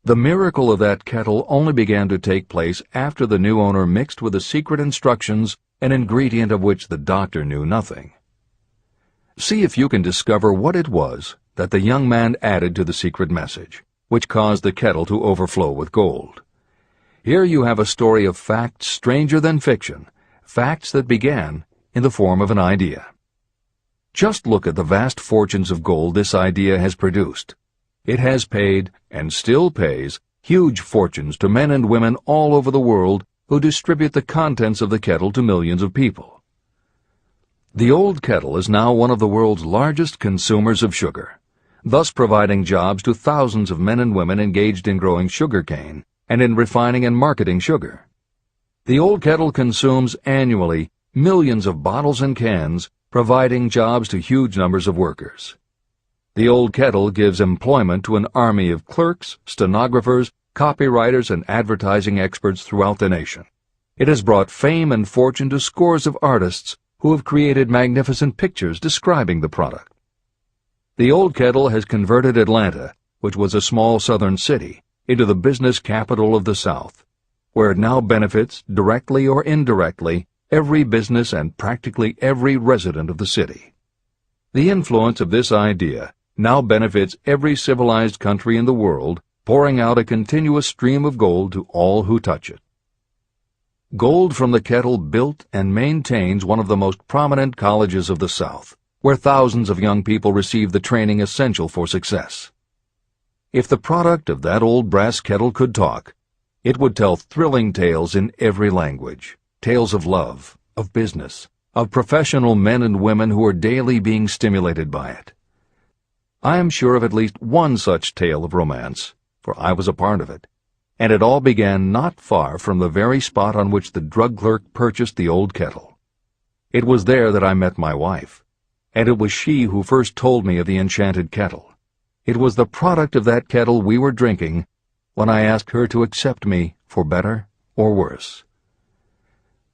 The miracle of that kettle only began to take place after the new owner mixed with the secret instructions an ingredient of which the doctor knew nothing. See if you can discover what it was that the young man added to the secret message, which caused the kettle to overflow with gold. Here you have a story of facts stranger than fiction, facts that began in the form of an idea. Just look at the vast fortunes of gold this idea has produced. It has paid, and still pays, huge fortunes to men and women all over the world who distribute the contents of the kettle to millions of people. The old kettle is now one of the world's largest consumers of sugar, thus providing jobs to thousands of men and women engaged in growing sugar cane and in refining and marketing sugar. The old kettle consumes annually millions of bottles and cans, providing jobs to huge numbers of workers. The old kettle gives employment to an army of clerks, stenographers, copywriters, and advertising experts throughout the nation. It has brought fame and fortune to scores of artists who have created magnificent pictures describing the product. The old kettle has converted Atlanta, which was a small southern city, into the business capital of the South, where it now benefits, directly or indirectly, every business and practically every resident of the city. The influence of this idea now benefits every civilized country in the world, pouring out a continuous stream of gold to all who touch it. Gold from the kettle built and maintains one of the most prominent colleges of the South, where thousands of young people receive the training essential for success. If the product of that old brass kettle could talk, it would tell thrilling tales in every language, tales of love, of business, of professional men and women who are daily being stimulated by it. I am sure of at least one such tale of romance, for I was a part of it, and it all began not far from the very spot on which the drug clerk purchased the old kettle. It was there that I met my wife, and it was she who first told me of the enchanted kettle. It was the product of that kettle we were drinking when I asked her to accept me for better or worse.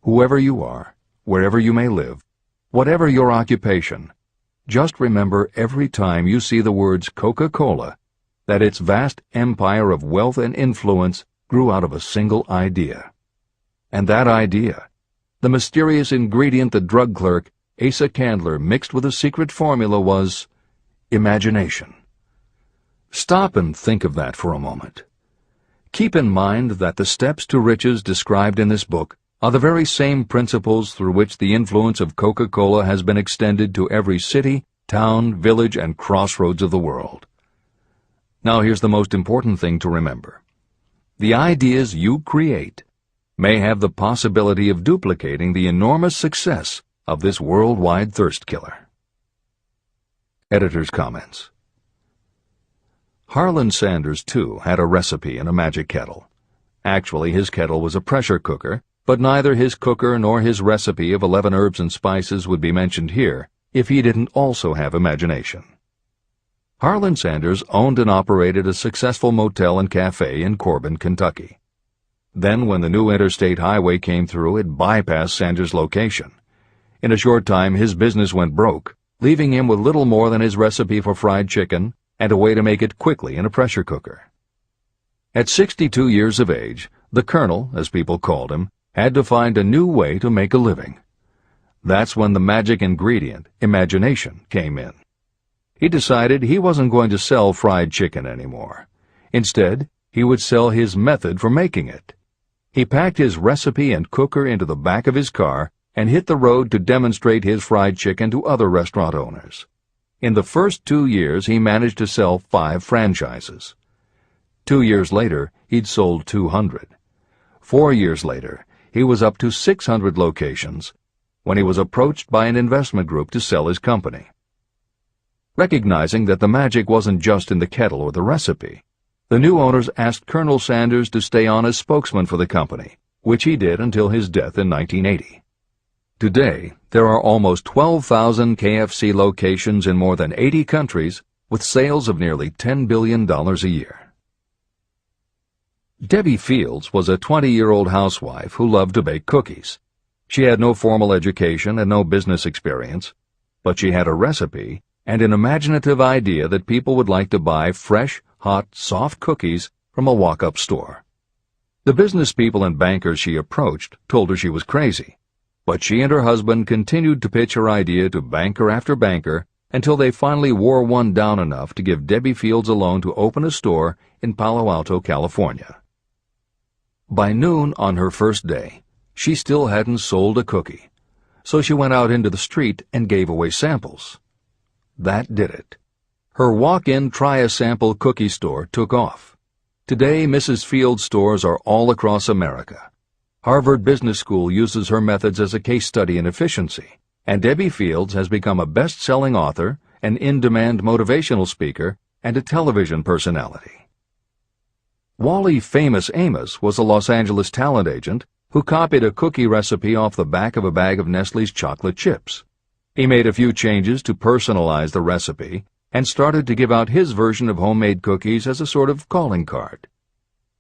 Whoever you are, wherever you may live, whatever your occupation, just remember every time you see the words Coca-Cola that its vast empire of wealth and influence grew out of a single idea. And that idea, the mysterious ingredient the drug clerk, Asa Candler, mixed with a secret formula, was imagination. Stop and think of that for a moment. Keep in mind that the steps to riches described in this book are the very same principles through which the influence of Coca-Cola has been extended to every city, town, village, and crossroads of the world. Now here's the most important thing to remember. The ideas you create may have the possibility of duplicating the enormous success of this worldwide thirst killer. Editor's comments. Harlan Sanders, too, had a recipe in a magic kettle. Actually, his kettle was a pressure cooker, but neither his cooker nor his recipe of 11 herbs and spices would be mentioned here if he didn't also have imagination. Harlan Sanders owned and operated a successful motel and cafe in Corbin, Kentucky. Then, when the new interstate highway came through, it bypassed Sanders' location. In a short time, his business went broke, leaving him with little more than his recipe for fried chicken and a way to make it quickly in a pressure cooker. At 62 years of age, the Colonel, as people called him, had to find a new way to make a living. That's when the magic ingredient, imagination, came in. He decided he wasn't going to sell fried chicken anymore. Instead, he would sell his method for making it. He packed his recipe and cooker into the back of his car and hit the road to demonstrate his fried chicken to other restaurant owners. In the first 2 years, he managed to sell 5 franchises. 2 years later, he'd sold 200. 4 years later, he was up to 600 locations when he was approached by an investment group to sell his company. Recognizing that the magic wasn't just in the kettle or the recipe, the new owners asked Colonel Sanders to stay on as spokesman for the company, which he did until his death in 1980. Today, there are almost 12,000 KFC locations in more than 80 countries with sales of nearly $10 billion a year. Debbie Fields was a 20-year-old housewife who loved to bake cookies. She had no formal education and no business experience, but she had a recipe and an imaginative idea that people would like to buy fresh, hot, soft cookies from a walk-up store. The business people and bankers she approached told her she was crazy, but she and her husband continued to pitch her idea to banker after banker until they finally wore one down enough to give Debbie Fields a loan to open a store in Palo Alto, California. By noon on her first day, she still hadn't sold a cookie, so she went out into the street and gave away samples. That did it. Her walk-in try-a-sample cookie store took off. Today, Mrs. Fields' stores are all across America. Harvard Business School uses her methods as a case study in efficiency, and Debbie Fields has become a best-selling author, an in-demand motivational speaker, and a television personality. Wally Famous Amos was a Los Angeles talent agent who copied a cookie recipe off the back of a bag of Nestle's chocolate chips. He made a few changes to personalize the recipe and started to give out his version of homemade cookies as a sort of calling card.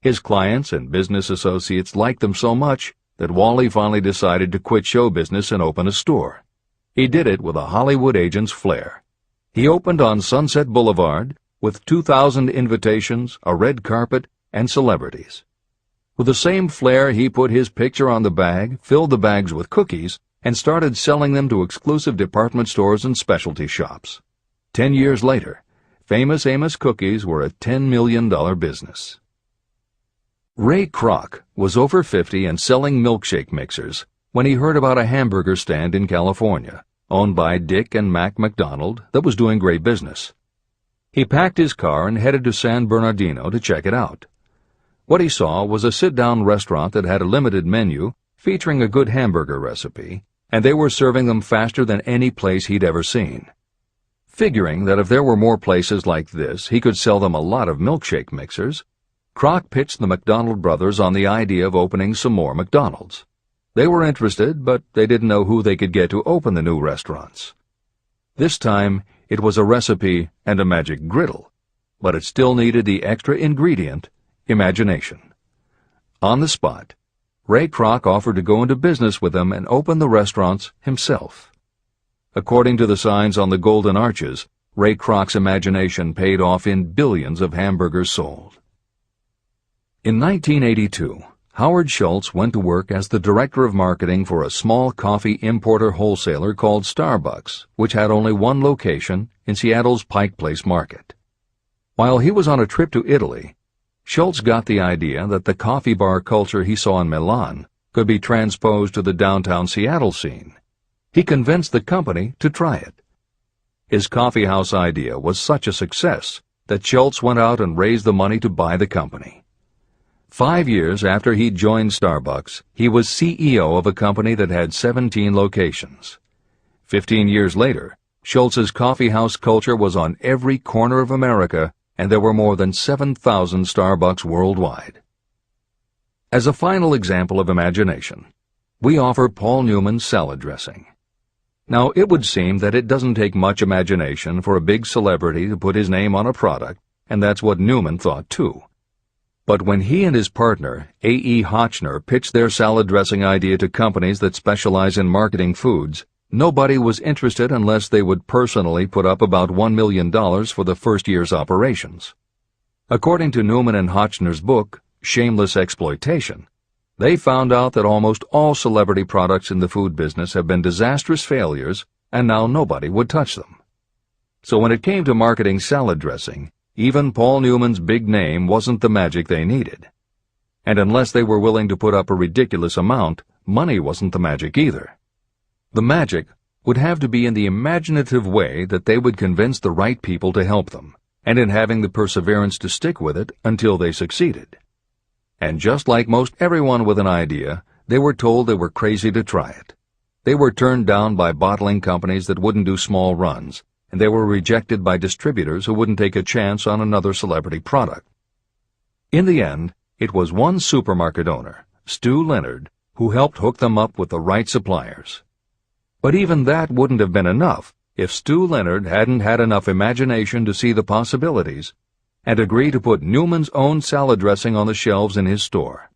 His clients and business associates liked them so much that Wally finally decided to quit show business and open a store. He did it with a Hollywood agent's flair. He opened on Sunset Boulevard with 2,000 invitations, a red carpet, and celebrities. With the same flair, he put his picture on the bag, filled the bags with cookies, and started selling them to exclusive department stores and specialty shops. 10 years later, Famous Amos cookies were a $10 million business. Ray Kroc was over 50 and selling milkshake mixers when he heard about a hamburger stand in California, owned by Dick and Mac McDonald, that was doing great business. He packed his car and headed to San Bernardino to check it out. What he saw was a sit-down restaurant that had a limited menu featuring a good hamburger recipe, and they were serving them faster than any place he'd ever seen. Figuring that if there were more places like this, he could sell them a lot of milkshake mixers, Kroc pitched the McDonald brothers on the idea of opening some more McDonald's. They were interested, but they didn't know who they could get to open the new restaurants. This time, it was a recipe and a magic griddle, but it still needed the extra ingredient, imagination. On the spot, Ray Kroc offered to go into business with them and open the restaurants himself. According to the signs on the golden arches, Ray Kroc's imagination paid off in billions of hamburgers sold. In 1982, Howard Schultz went to work as the director of marketing for a small coffee importer wholesaler called Starbucks, which had only one location in Seattle's Pike Place market. While he was on a trip to Italy, Schultz got the idea that the coffee bar culture he saw in Milan could be transposed to the downtown Seattle scene. He convinced the company to try it. His coffeehouse idea was such a success that Schultz went out and raised the money to buy the company. 5 years after he'd joined Starbucks, he was CEO of a company that had 17 locations. 15 years later, Schultz's coffeehouse culture was on every corner of America, and there were more than 7,000 Starbucks worldwide. As a final example of imagination, we offer Paul Newman's salad dressing. Now, it would seem that it doesn't take much imagination for a big celebrity to put his name on a product, and that's what Newman thought too. But when he and his partner, A.E. Hotchner, pitched their salad dressing idea to companies that specialize in marketing foods, nobody was interested unless they would personally put up about $1 million for the first year's operations. According to Newman and Hotchner's book, Shameless Exploitation, they found out that almost all celebrity products in the food business have been disastrous failures, and now nobody would touch them. So when it came to marketing salad dressing, even Paul Newman's big name wasn't the magic they needed. And unless they were willing to put up a ridiculous amount, money wasn't the magic either. The magic would have to be in the imaginative way that they would convince the right people to help them, and in having the perseverance to stick with it until they succeeded. And just like most everyone with an idea, they were told they were crazy to try it. They were turned down by bottling companies that wouldn't do small runs, and they were rejected by distributors who wouldn't take a chance on another celebrity product. In the end, it was one supermarket owner, Stu Leonard, who helped hook them up with the right suppliers. But even that wouldn't have been enough if Stu Leonard hadn't had enough imagination to see the possibilities and agree to put Newman's own salad dressing on the shelves in his store.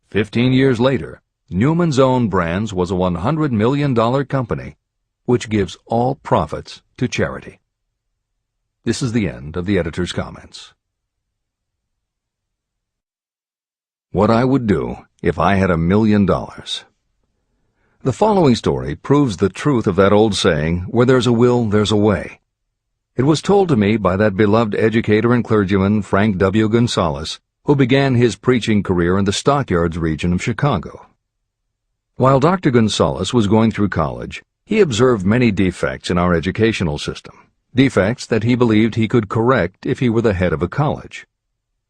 15 years later, Newman's Own Brands was a $100 million company, which gives all profits to charity. This is the end of the editor's comments. What I would do if I had $1 million. The following story proves the truth of that old saying, where there's a will, there's a way. It was told to me by that beloved educator and clergyman Frank W. Gonzalez, who began his preaching career in the Stockyards region of Chicago. While Dr. Gonzalez was going through college, he observed many defects in our educational system, defects that he believed he could correct if he were the head of a college.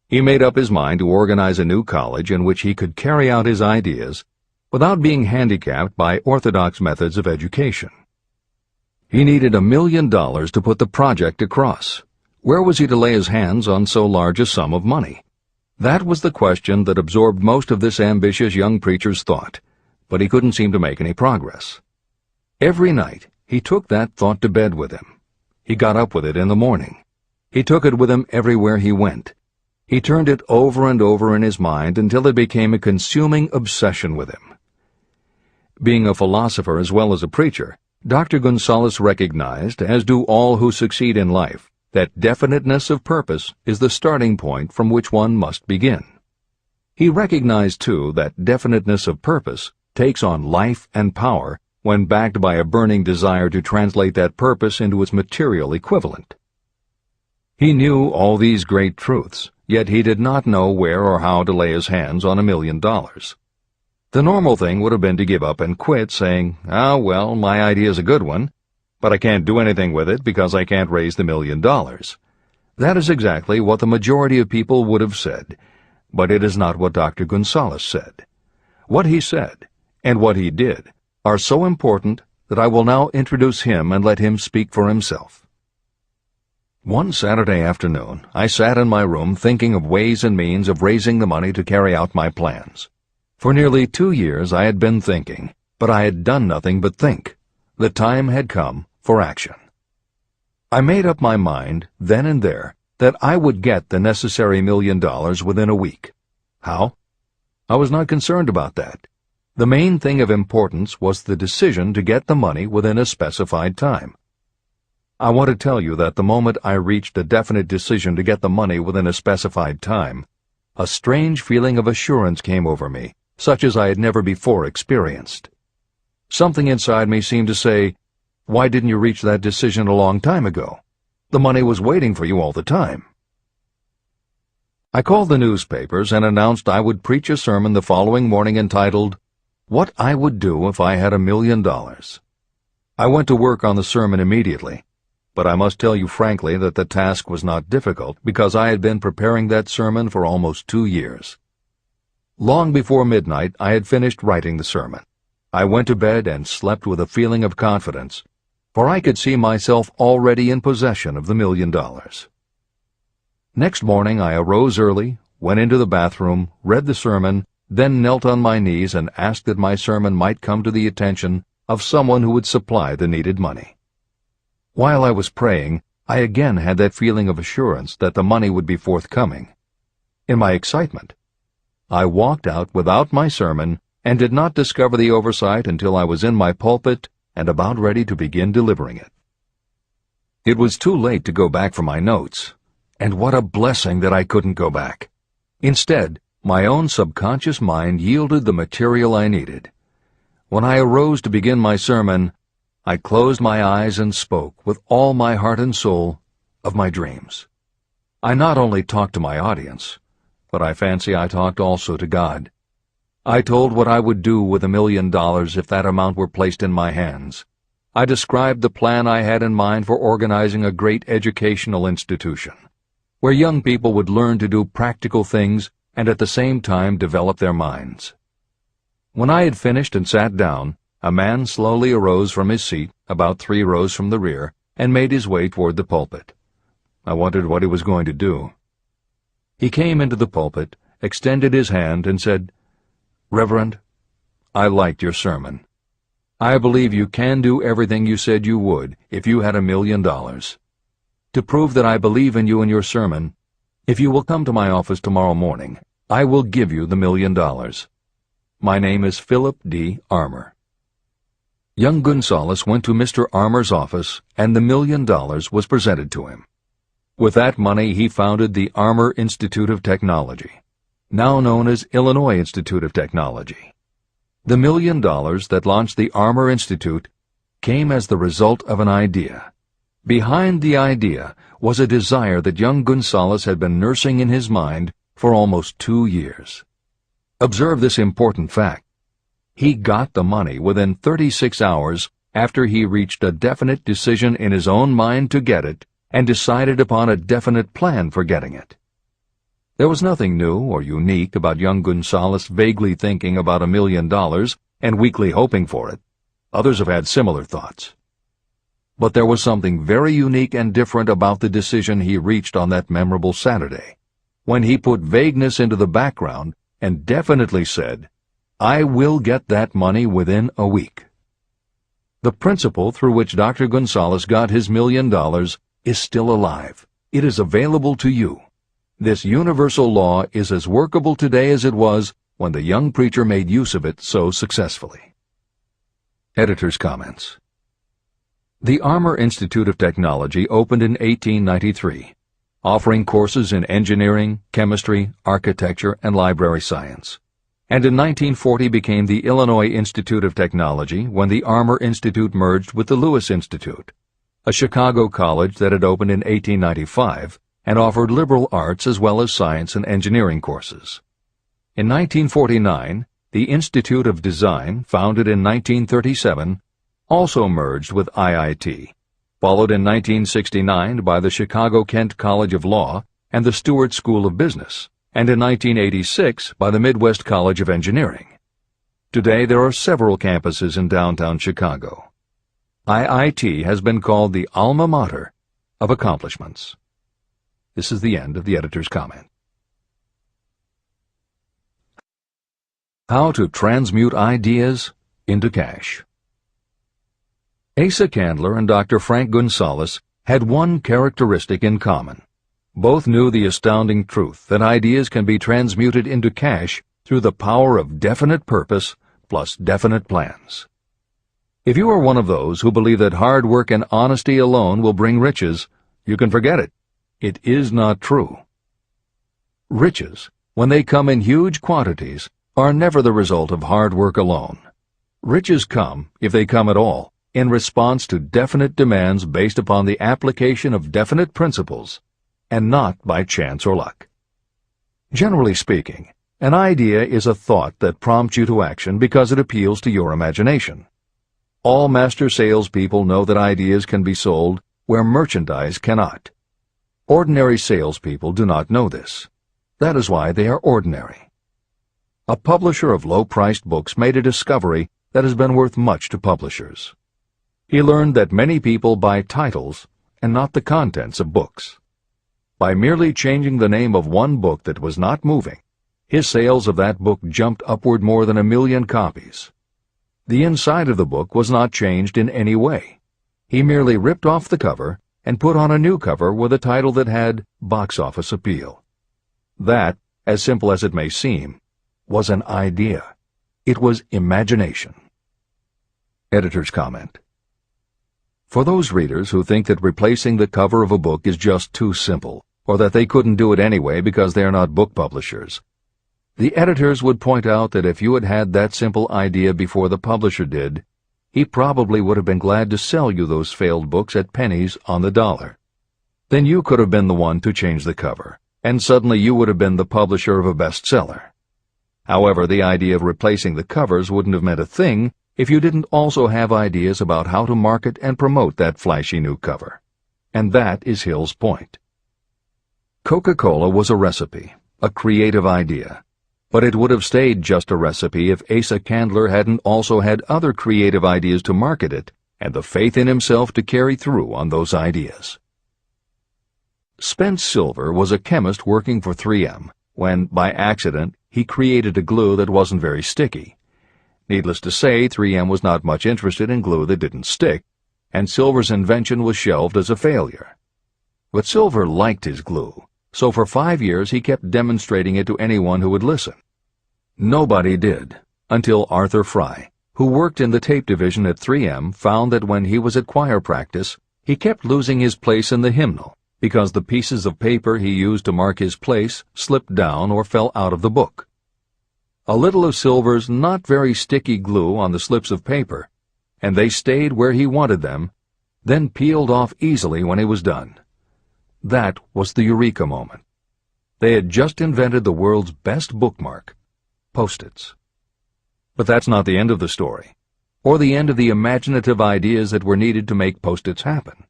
He made up his mind to organize a new college in which he could carry out his ideas without being handicapped by orthodox methods of education. He needed $1 million to put the project across. Where was he to lay his hands on so large a sum of money? That was the question that absorbed most of this ambitious young preacher's thought, but he couldn't seem to make any progress. Every night, he took that thought to bed with him. He got up with it in the morning. He took it with him everywhere he went. He turned it over and over in his mind until it became a consuming obsession with him. Being a philosopher as well as a preacher, Dr. Gonzalez recognized, as do all who succeed in life, that definiteness of purpose is the starting point from which one must begin. He recognized, too, that definiteness of purpose takes on life and power when backed by a burning desire to translate that purpose into its material equivalent. He knew all these great truths, yet he did not know where or how to lay his hands on $1 million. The normal thing would have been to give up and quit, saying, "Ah, well, my idea's a good one, but I can't do anything with it because I can't raise the $1 million." That is exactly what the majority of people would have said, but it is not what Dr. Gonzalez said. What he said, and what he did, are so important that I will now introduce him and let him speak for himself. One Saturday afternoon, I sat in my room thinking of ways and means of raising the money to carry out my plans. For nearly 2 years I had been thinking, but I had done nothing but think. The time had come for action. I made up my mind, then and there, that I would get the necessary $1 million within a week. How? I was not concerned about that. The main thing of importance was the decision to get the money within a specified time. I want to tell you that the moment I reached a definite decision to get the money within a specified time, a strange feeling of assurance came over me, such as I had never before experienced. Something inside me seemed to say, "Why didn't you reach that decision a long time ago? The money was waiting for you all the time." I called the newspapers and announced I would preach a sermon the following morning entitled, "What I Would Do If I Had $1 Million." I went to work on the sermon immediately, but I must tell you frankly that the task was not difficult because I had been preparing that sermon for almost 2 years. Long before midnight, I had finished writing the sermon. I went to bed and slept with a feeling of confidence, for I could see myself already in possession of the $1 million. Next morning I arose early, went into the bathroom, read the sermon, then knelt on my knees and asked that my sermon might come to the attention of someone who would supply the needed money. While I was praying, I again had that feeling of assurance that the money would be forthcoming. In my excitement, I walked out without my sermon and did not discover the oversight until I was in my pulpit and about ready to begin delivering it. It was too late to go back for my notes, and what a blessing that I couldn't go back. Instead, my own subconscious mind yielded the material I needed. When I arose to begin my sermon, I closed my eyes and spoke with all my heart and soul of my dreams. I not only talked to my audience, but I fancy I talked also to God. I told what I would do with $1 million if that amount were placed in my hands. I described the plan I had in mind for organizing a great educational institution, where young people would learn to do practical things and at the same time develop their minds. When I had finished and sat down, a man slowly arose from his seat, about 3 rows from the rear, and made his way toward the pulpit. I wondered what he was going to do. He came into the pulpit, extended his hand, and said, "Reverend, I liked your sermon. I believe you can do everything you said you would if you had $1 million. To prove that I believe in you and your sermon, if you will come to my office tomorrow morning, I will give you the $1 million. My name is Philip D. Armour." Young Gonzalez went to Mr. Armour's office, and the $1 million was presented to him. With that money he founded the Armour Institute of Technology, now known as Illinois Institute of Technology. The $1 million that launched the Armour Institute came as the result of an idea. Behind the idea was a desire that young Gonzalez had been nursing in his mind for almost 2 years. Observe this important fact. He got the money within 36 hours after he reached a definite decision in his own mind to get it and decided upon a definite plan for getting it. There was nothing new or unique about young Gonzalez vaguely thinking about $1 million and weakly hoping for it. Others have had similar thoughts. But there was something very unique and different about the decision he reached on that memorable Saturday, when he put vagueness into the background and definitely said, "I will get that money within a week." The principle through which Dr. Gonzalez got his $1 million is still alive. It is available to you. This universal law is as workable today as it was when the young preacher made use of it so successfully. Editor's comments. The Armour Institute of Technology opened in 1893, offering courses in engineering, chemistry, architecture, and library science, and in 1940 became the Illinois Institute of Technology when the Armour Institute merged with the Lewis Institute, a Chicago college that had opened in 1895 and offered liberal arts as well as science and engineering courses. In 1949, the Institute of Design, founded in 1937, also merged with IIT, followed in 1969 by the Chicago-Kent College of Law and the Stewart School of Business, and in 1986 by the Midwest College of Engineering. Today there are several campuses in downtown Chicago. IIT has been called the alma mater of accomplishments. This is the end of the editor's comment. How to transmute ideas into cash. Asa Candler and Dr. Frank Gonzalez had one characteristic in common. Both knew the astounding truth that ideas can be transmuted into cash through the power of definite purpose plus definite plans. If you are one of those who believe that hard work and honesty alone will bring riches, you can forget it. It is not true. Riches, when they come in huge quantities, are never the result of hard work alone. Riches come, if they come at all, in response to definite demands based upon the application of definite principles, and not by chance or luck. Generally speaking, an idea is a thought that prompts you to action because it appeals to your imagination. All master salespeople know that ideas can be sold where merchandise cannot. Ordinary salespeople do not know this. That is why they are ordinary. A publisher of low-priced books made a discovery that has been worth much to publishers. He learned that many people buy titles and not the contents of books. By merely changing the name of one book that was not moving, his sales of that book jumped upward more than 1 million copies. The inside of the book was not changed in any way. He merely ripped off the cover and put on a new cover with a title that had box office appeal. That, as simple as it may seem, was an idea. It was imagination. Editor's comment. For those readers who think that replacing the cover of a book is just too simple, or that they couldn't do it anyway because they are not book publishers, the editors would point out that if you had had that simple idea before the publisher did, he probably would have been glad to sell you those failed books at pennies on the dollar. Then you could have been the one to change the cover, and suddenly you would have been the publisher of a bestseller. However, the idea of replacing the covers wouldn't have meant a thing if you didn't also have ideas about how to market and promote that flashy new cover. And that is Hill's point. Coca-Cola was a recipe, a creative idea. But it would have stayed just a recipe if Asa Candler hadn't also had other creative ideas to market it and the faith in himself to carry through on those ideas. Spence Silver was a chemist working for 3M when, by accident, he created a glue that wasn't very sticky. Needless to say, 3M was not much interested in glue that didn't stick, and Silver's invention was shelved as a failure. But Silver liked his glue, so for 5 years he kept demonstrating it to anyone who would listen. Nobody did, until Arthur Fry, who worked in the tape division at 3M, found that when he was at choir practice, he kept losing his place in the hymnal because the pieces of paper he used to mark his place slipped down or fell out of the book. A little of Silver's not very sticky glue on the slips of paper, and they stayed where he wanted them, then peeled off easily when he was done. That was the eureka moment. They had just invented the world's best bookmark, Post-its. But that's not the end of the story, or the end of the imaginative ideas that were needed to make Post-its happen.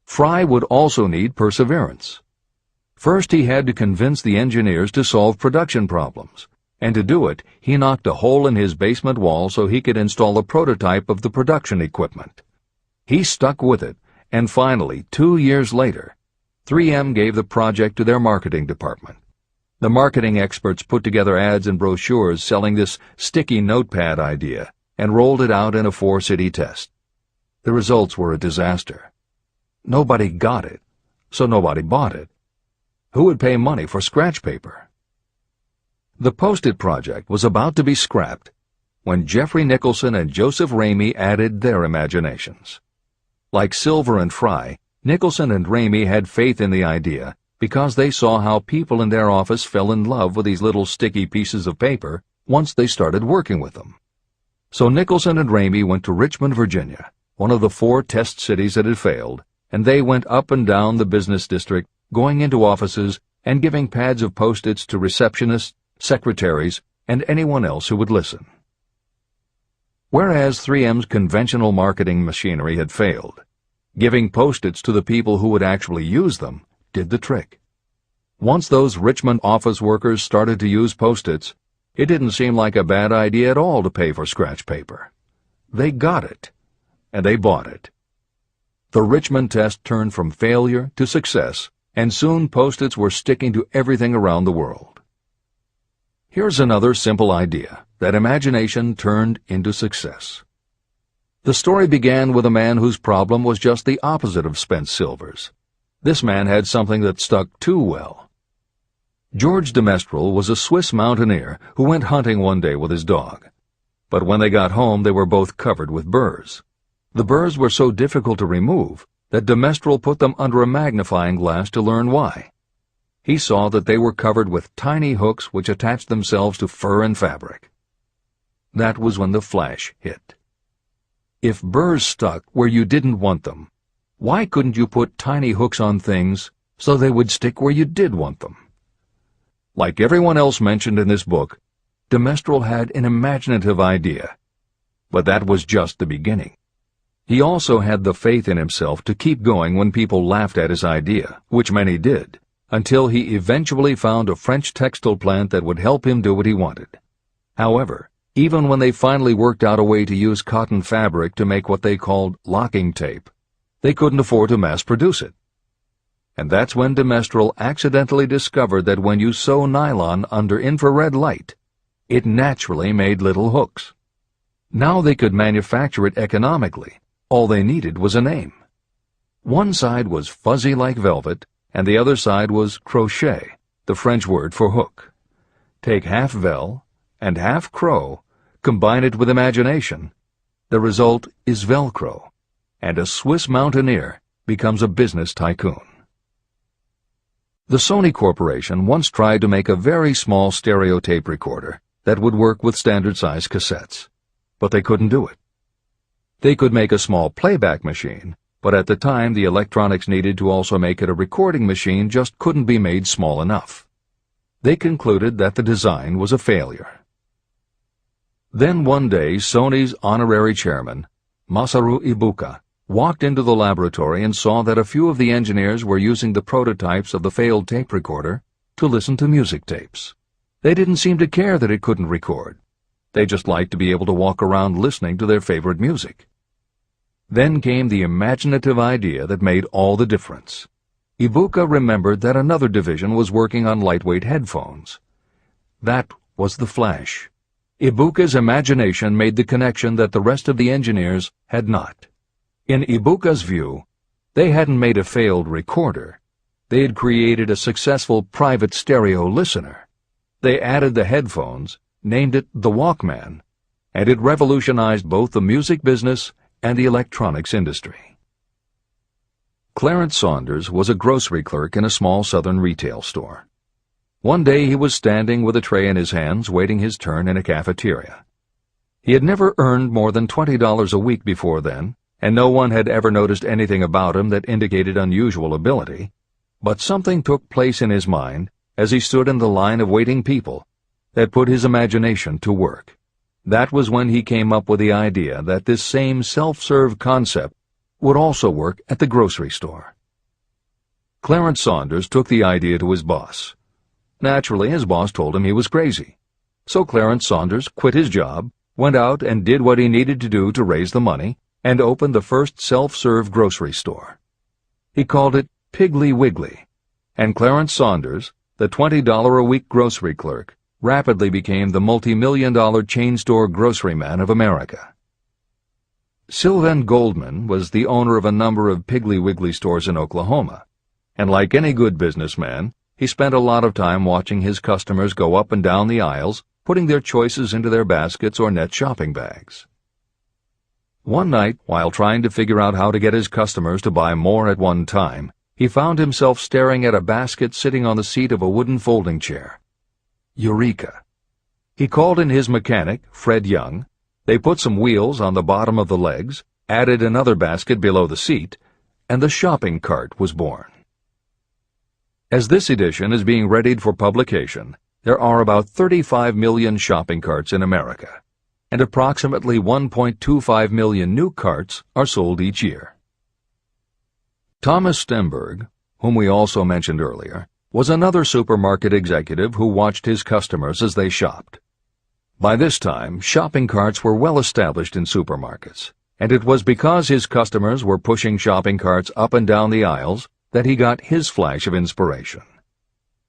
Fry would also need perseverance. First, he had to convince the engineers to solve production problems, and to do it, he knocked a hole in his basement wall so he could install a prototype of the production equipment. He stuck with it, and finally, 2 years later, 3M gave the project to their marketing department. The marketing experts put together ads and brochures selling this sticky notepad idea and rolled it out in a 4-city test. The results were a disaster. Nobody got it, so nobody bought it. Who would pay money for scratch paper? The Post-it project was about to be scrapped when Jeffrey Nicholson and Joseph Ramey added their imaginations. Like Silver and Fry, Nicholson and Ramey had faith in the idea because they saw how people in their office fell in love with these little sticky pieces of paper once they started working with them. So Nicholson and Ramey went to Richmond, Virginia, one of the 4 test cities that had failed, and they went up and down the business district, going into offices and giving pads of Post-its to receptionists, secretaries, and anyone else who would listen. Whereas 3M's conventional marketing machinery had failed, Giving Post-its to the people who would actually use them did the trick. Once those Richmond office workers started to use Post-its, it didn't seem like a bad idea at all to pay for scratch paper. They got it, and they bought it. The Richmond test turned from failure to success, and soon Post-its were sticking to everything around the world. Here's another simple idea that imagination turned into success. The story began with a man whose problem was just the opposite of spent silvers. This man had something that stuck too well. George de Mestral was a Swiss mountaineer who went hunting one day with his dog. But when they got home, they were both covered with burrs. The burrs were so difficult to remove that de Mestral put them under a magnifying glass to learn why. He saw that they were covered with tiny hooks which attached themselves to fur and fabric. That was when the flash hit. If burrs stuck where you didn't want them, why couldn't you put tiny hooks on things so they would stick where you did want them? Like everyone else mentioned in this book, de Mestral had an imaginative idea, but that was just the beginning. He also had the faith in himself to keep going when people laughed at his idea, which many did, until he eventually found a French textile plant that would help him do what he wanted. However, even when they finally worked out a way to use cotton fabric to make what they called locking tape, they couldn't afford to mass-produce it. And that's when de Mestral accidentally discovered that when you sew nylon under infrared light, it naturally made little hooks. Now they could manufacture it economically. All they needed was a name. One side was fuzzy like velvet, and the other side was crochet, the French word for hook. Take half vel and half crow, combine it with imagination. The result is Velcro, and a Swiss mountaineer becomes a business tycoon. The Sony Corporation once tried to make a very small stereo tape recorder that would work with standard-size cassettes, but they couldn't do it. They could make a small playback machine, but at the time the electronics needed to also make it a recording machine just couldn't be made small enough. They concluded that the design was a failure. Then one day Sony's honorary chairman, Masaru Ibuka, walked into the laboratory and saw that a few of the engineers were using the prototypes of the failed tape recorder to listen to music tapes. They didn't seem to care that it couldn't record. They just liked to be able to walk around listening to their favorite music. Then came the imaginative idea that made all the difference. Ibuka remembered that another division was working on lightweight headphones. That was the flash. Ibuka's imagination made the connection that the rest of the engineers had not. In Ibuka's view, they hadn't made a failed recorder. They had created a successful private stereo listener. They added the headphones, named it the Walkman, and it revolutionized both the music business and the electronics industry. Clarence Saunders was a grocery clerk in a small southern retail store. One day he was standing with a tray in his hands waiting his turn in a cafeteria. He had never earned more than $20 a week before then, and no one had ever noticed anything about him that indicated unusual ability, but something took place in his mind as he stood in the line of waiting people that put his imagination to work. That was when he came up with the idea that this same self-serve concept would also work at the grocery store. Clarence Saunders took the idea to his boss. Naturally, his boss told him he was crazy. So Clarence Saunders quit his job, went out and did what he needed to do to raise the money, and opened the first self-serve grocery store. He called it Piggly Wiggly, and Clarence Saunders, the $20-a-week grocery clerk, rapidly became the multi-million-dollar chain store groceryman of America. Sylvan Goldman was the owner of a number of Piggly Wiggly stores in Oklahoma, and like any good businessman, he spent a lot of time watching his customers go up and down the aisles, putting their choices into their baskets or net shopping bags. One night, while trying to figure out how to get his customers to buy more at one time, he found himself staring at a basket sitting on the seat of a wooden folding chair. Eureka! He called in his mechanic, Fred Young. They put some wheels on the bottom of the legs, added another basket below the seat, and the shopping cart was born. As this edition is being readied for publication, there are about 35 million shopping carts in America, and approximately 1.25 million new carts are sold each year. Thomas Stemberg, whom we also mentioned earlier, was another supermarket executive who watched his customers as they shopped. By this time, shopping carts were well established in supermarkets, and it was because his customers were pushing shopping carts up and down the aisles that he got his flash of inspiration.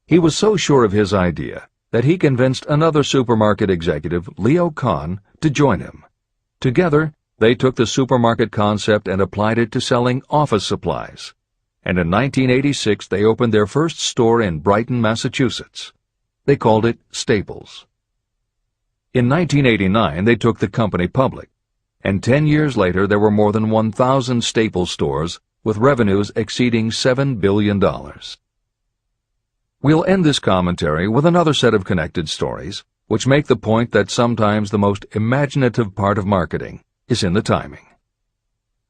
He was so sure of his idea that he convinced another supermarket executive, Leo Kahn, to join him. Together, they took the supermarket concept and applied it to selling office supplies. And in 1986 they opened their first store in Brighton, Massachusetts. They called it Staples. In 1989 they took the company public, and 10 years later there were more than 1,000 Staples stores with revenues exceeding $7 billion. We'll end this commentary with another set of connected stories, which make the point that sometimes the most imaginative part of marketing is in the timing.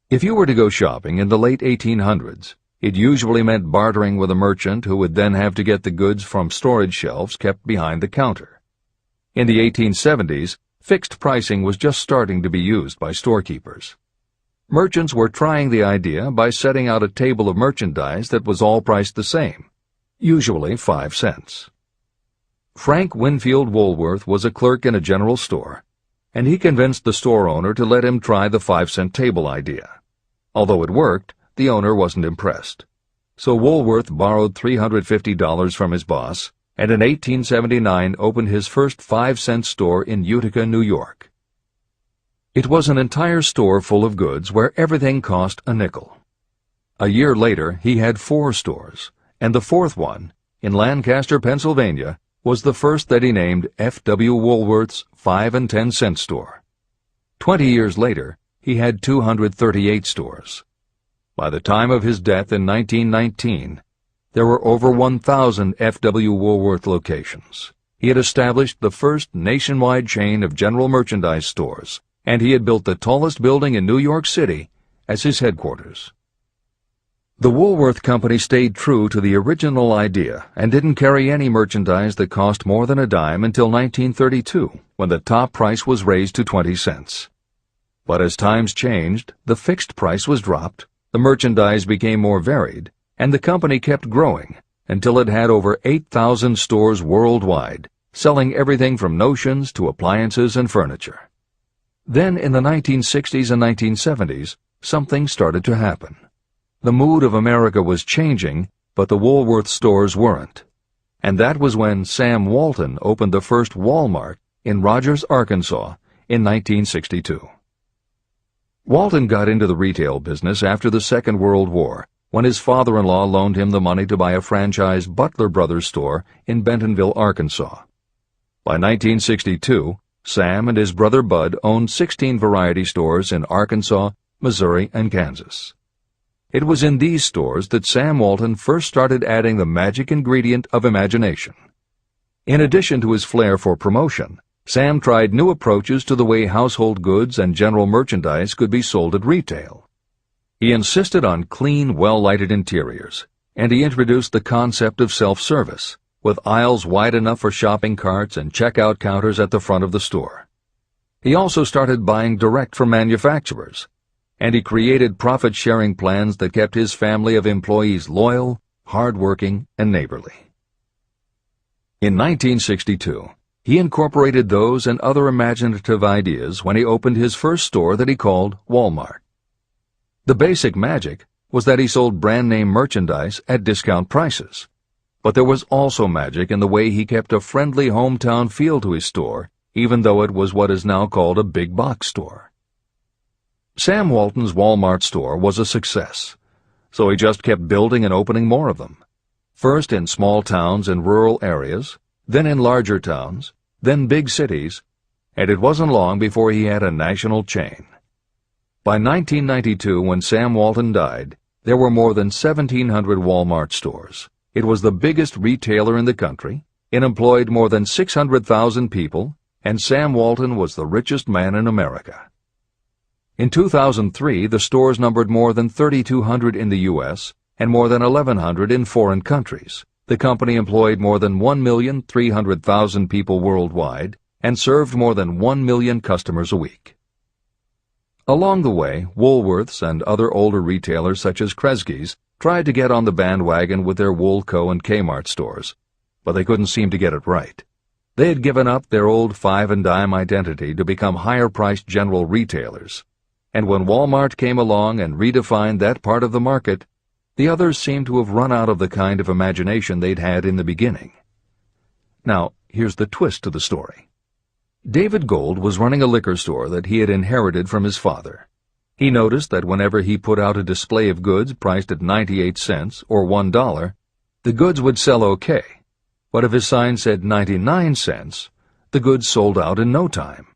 If you were to go shopping in the late 1800s, it usually meant bartering with a merchant who would then have to get the goods from storage shelves kept behind the counter. In the 1870s, fixed pricing was just starting to be used by storekeepers. Merchants were trying the idea by setting out a table of merchandise that was all priced the same, usually 5 cents. Frank Winfield Woolworth was a clerk in a general store, and he convinced the store owner to let him try the 5-cent table idea. Although it worked, the owner wasn't impressed. So Woolworth borrowed $350 from his boss, and in 1879 opened his first 5-cent store in Utica, New York. It was an entire store full of goods where everything cost a nickel. A year later, he had 4 stores, and the 4th one, in Lancaster, Pennsylvania, was the first that he named F.W. Woolworth's 5 and 10 cent store. 20 years later, he had 238 stores. By the time of his death in 1919, there were over 1,000 F.W. Woolworth locations. He had established the first nationwide chain of general merchandise stores, and he had built the tallest building in New York City as his headquarters. The Woolworth Company stayed true to the original idea and didn't carry any merchandise that cost more than a dime until 1932, when the top price was raised to 20 cents. But as times changed, the fixed price was dropped, the merchandise became more varied, and the company kept growing until it had over 8,000 stores worldwide, selling everything from notions to appliances and furniture. Then in the 1960s and 1970s, something started to happen. The mood of America was changing, but the Woolworth stores weren't. And that was when Sam Walton opened the first Walmart in Rogers, Arkansas, in 1962. Walton got into the retail business after the Second World War, when his father-in-law loaned him the money to buy a franchise Butler Brothers store in Bentonville, Arkansas. By 1962, Sam and his brother Bud owned 16 variety stores in Arkansas, Missouri, and Kansas. It was in these stores that Sam Walton first started adding the magic ingredient of imagination. In addition to his flair for promotion, Sam tried new approaches to the way household goods and general merchandise could be sold at retail. He insisted on clean, well-lighted interiors, and he introduced the concept of self-service, with aisles wide enough for shopping carts and checkout counters at the front of the store. He also started buying direct from manufacturers, and he created profit-sharing plans that kept his family of employees loyal, hard-working, and neighborly. In 1962, he incorporated those and other imaginative ideas when he opened his first store that he called Walmart. The basic magic was that he sold brand-name merchandise at discount prices, but there was also magic in the way he kept a friendly hometown feel to his store, even though it was what is now called a big box store. Sam Walton's Walmart store was a success, so he just kept building and opening more of them, first in small towns and rural areas, then in larger towns, then big cities, and it wasn't long before he had a national chain. By 1992, when Sam Walton died, there were more than 1,700 Walmart stores. It was the biggest retailer in the country, it employed more than 600,000 people, and Sam Walton was the richest man in America. In 2003, the stores numbered more than 3,200 in the U.S. and more than 1,100 in foreign countries. The company employed more than 1,300,000 people worldwide and served more than 1 million customers a week. Along the way, Woolworths and other older retailers such as Kresge's tried to get on the bandwagon with their Woolco and Kmart stores, but they couldn't seem to get it right. They had given up their old five-and-dime identity to become higher-priced general retailers, and when Walmart came along and redefined that part of the market, the others seemed to have run out of the kind of imagination they'd had in the beginning. Now, here's the twist to the story. David Gold was running a liquor store that he had inherited from his father. He noticed that whenever he put out a display of goods priced at 98 cents or $1, the goods would sell okay, but if his sign said 99 cents, the goods sold out in no time.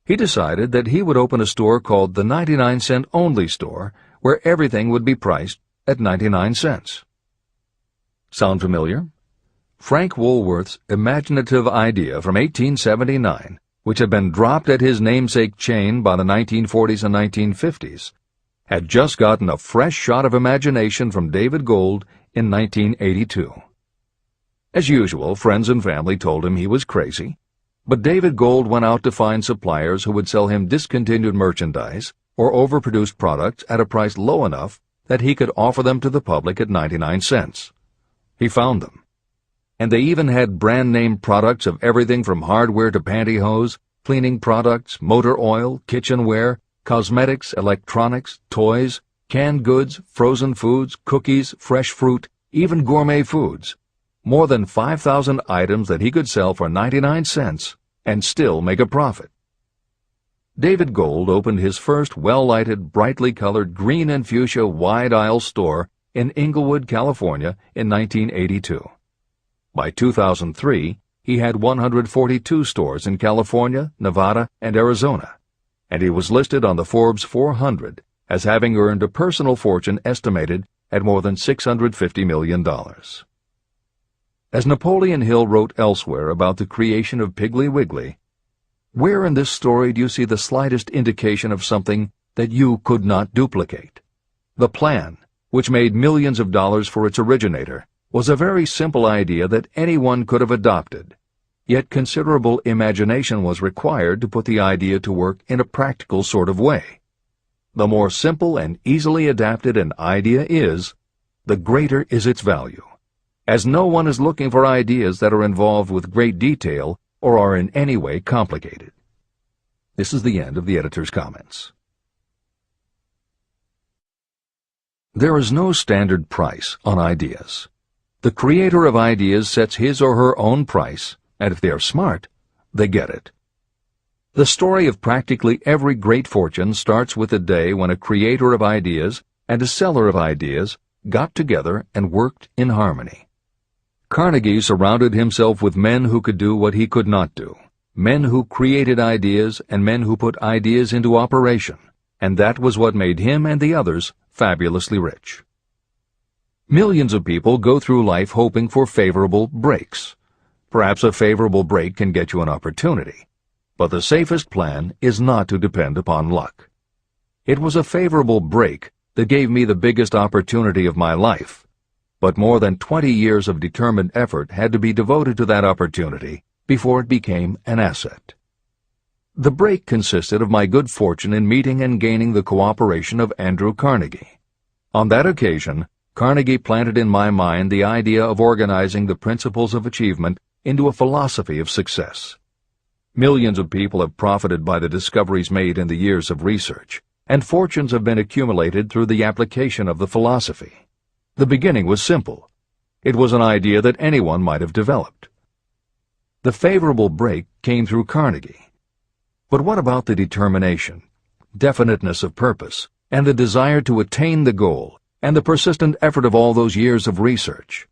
He decided that he would open a store called the 99-cent only store, where everything would be priced at 99 cents. Sound familiar? Frank Woolworth's imaginative idea from 1879, which had been dropped at his namesake chain by the 1940s and 1950s, had just gotten a fresh shot of imagination from David Gold in 1982. As usual, friends and family told him he was crazy, but David Gold went out to find suppliers who would sell him discontinued merchandise or overproduced products at a price low enough that he could offer them to the public at 99 cents. He found them. And they even had brand-name products of everything from hardware to pantyhose, cleaning products, motor oil, kitchenware, cosmetics, electronics, toys, canned goods, frozen foods, cookies, fresh fruit, even gourmet foods. More than 5,000 items that he could sell for 99 cents and still make a profit. David Gold opened his first well-lighted, brightly colored green and fuchsia wide-aisle store in Inglewood, California in 1982. By 2003, he had 142 stores in California, Nevada, and Arizona, and he was listed on the Forbes 400 as having earned a personal fortune estimated at more than $650 million. As Napoleon Hill wrote elsewhere about the creation of Piggly Wiggly, where in this story do you see the slightest indication of something that you could not duplicate? The plan, which made millions of dollars for its originator, was a very simple idea that anyone could have adopted, yet considerable imagination was required to put the idea to work in a practical sort of way. The more simple and easily adapted an idea is, the greater is its value, as no one is looking for ideas that are involved with great detail or are in any way complicated. This is the end of the editor's comments. There is no standard price on ideas. The creator of ideas sets his or her own price, and if they are smart, they get it. The story of practically every great fortune starts with a day when a creator of ideas and a seller of ideas got together and worked in harmony. Carnegie surrounded himself with men who could do what he could not do, men who created ideas and men who put ideas into operation, and that was what made him and the others fabulously rich. Millions of people go through life hoping for favorable breaks. Perhaps a favorable break can get you an opportunity, but the safest plan is not to depend upon luck. It was a favorable break that gave me the biggest opportunity of my life, but more than 20 years of determined effort had to be devoted to that opportunity before it became an asset. The break consisted of my good fortune in meeting and gaining the cooperation of Andrew Carnegie. On that occasion, Carnegie planted in my mind the idea of organizing the principles of achievement into a philosophy of success. Millions of people have profited by the discoveries made in the years of research, and fortunes have been accumulated through the application of the philosophy. The beginning was simple. It was an idea that anyone might have developed. The favorable break came through Carnegie. But what about the determination, definiteness of purpose, and the desire to attain the goal, and the persistent effort of all those years of research?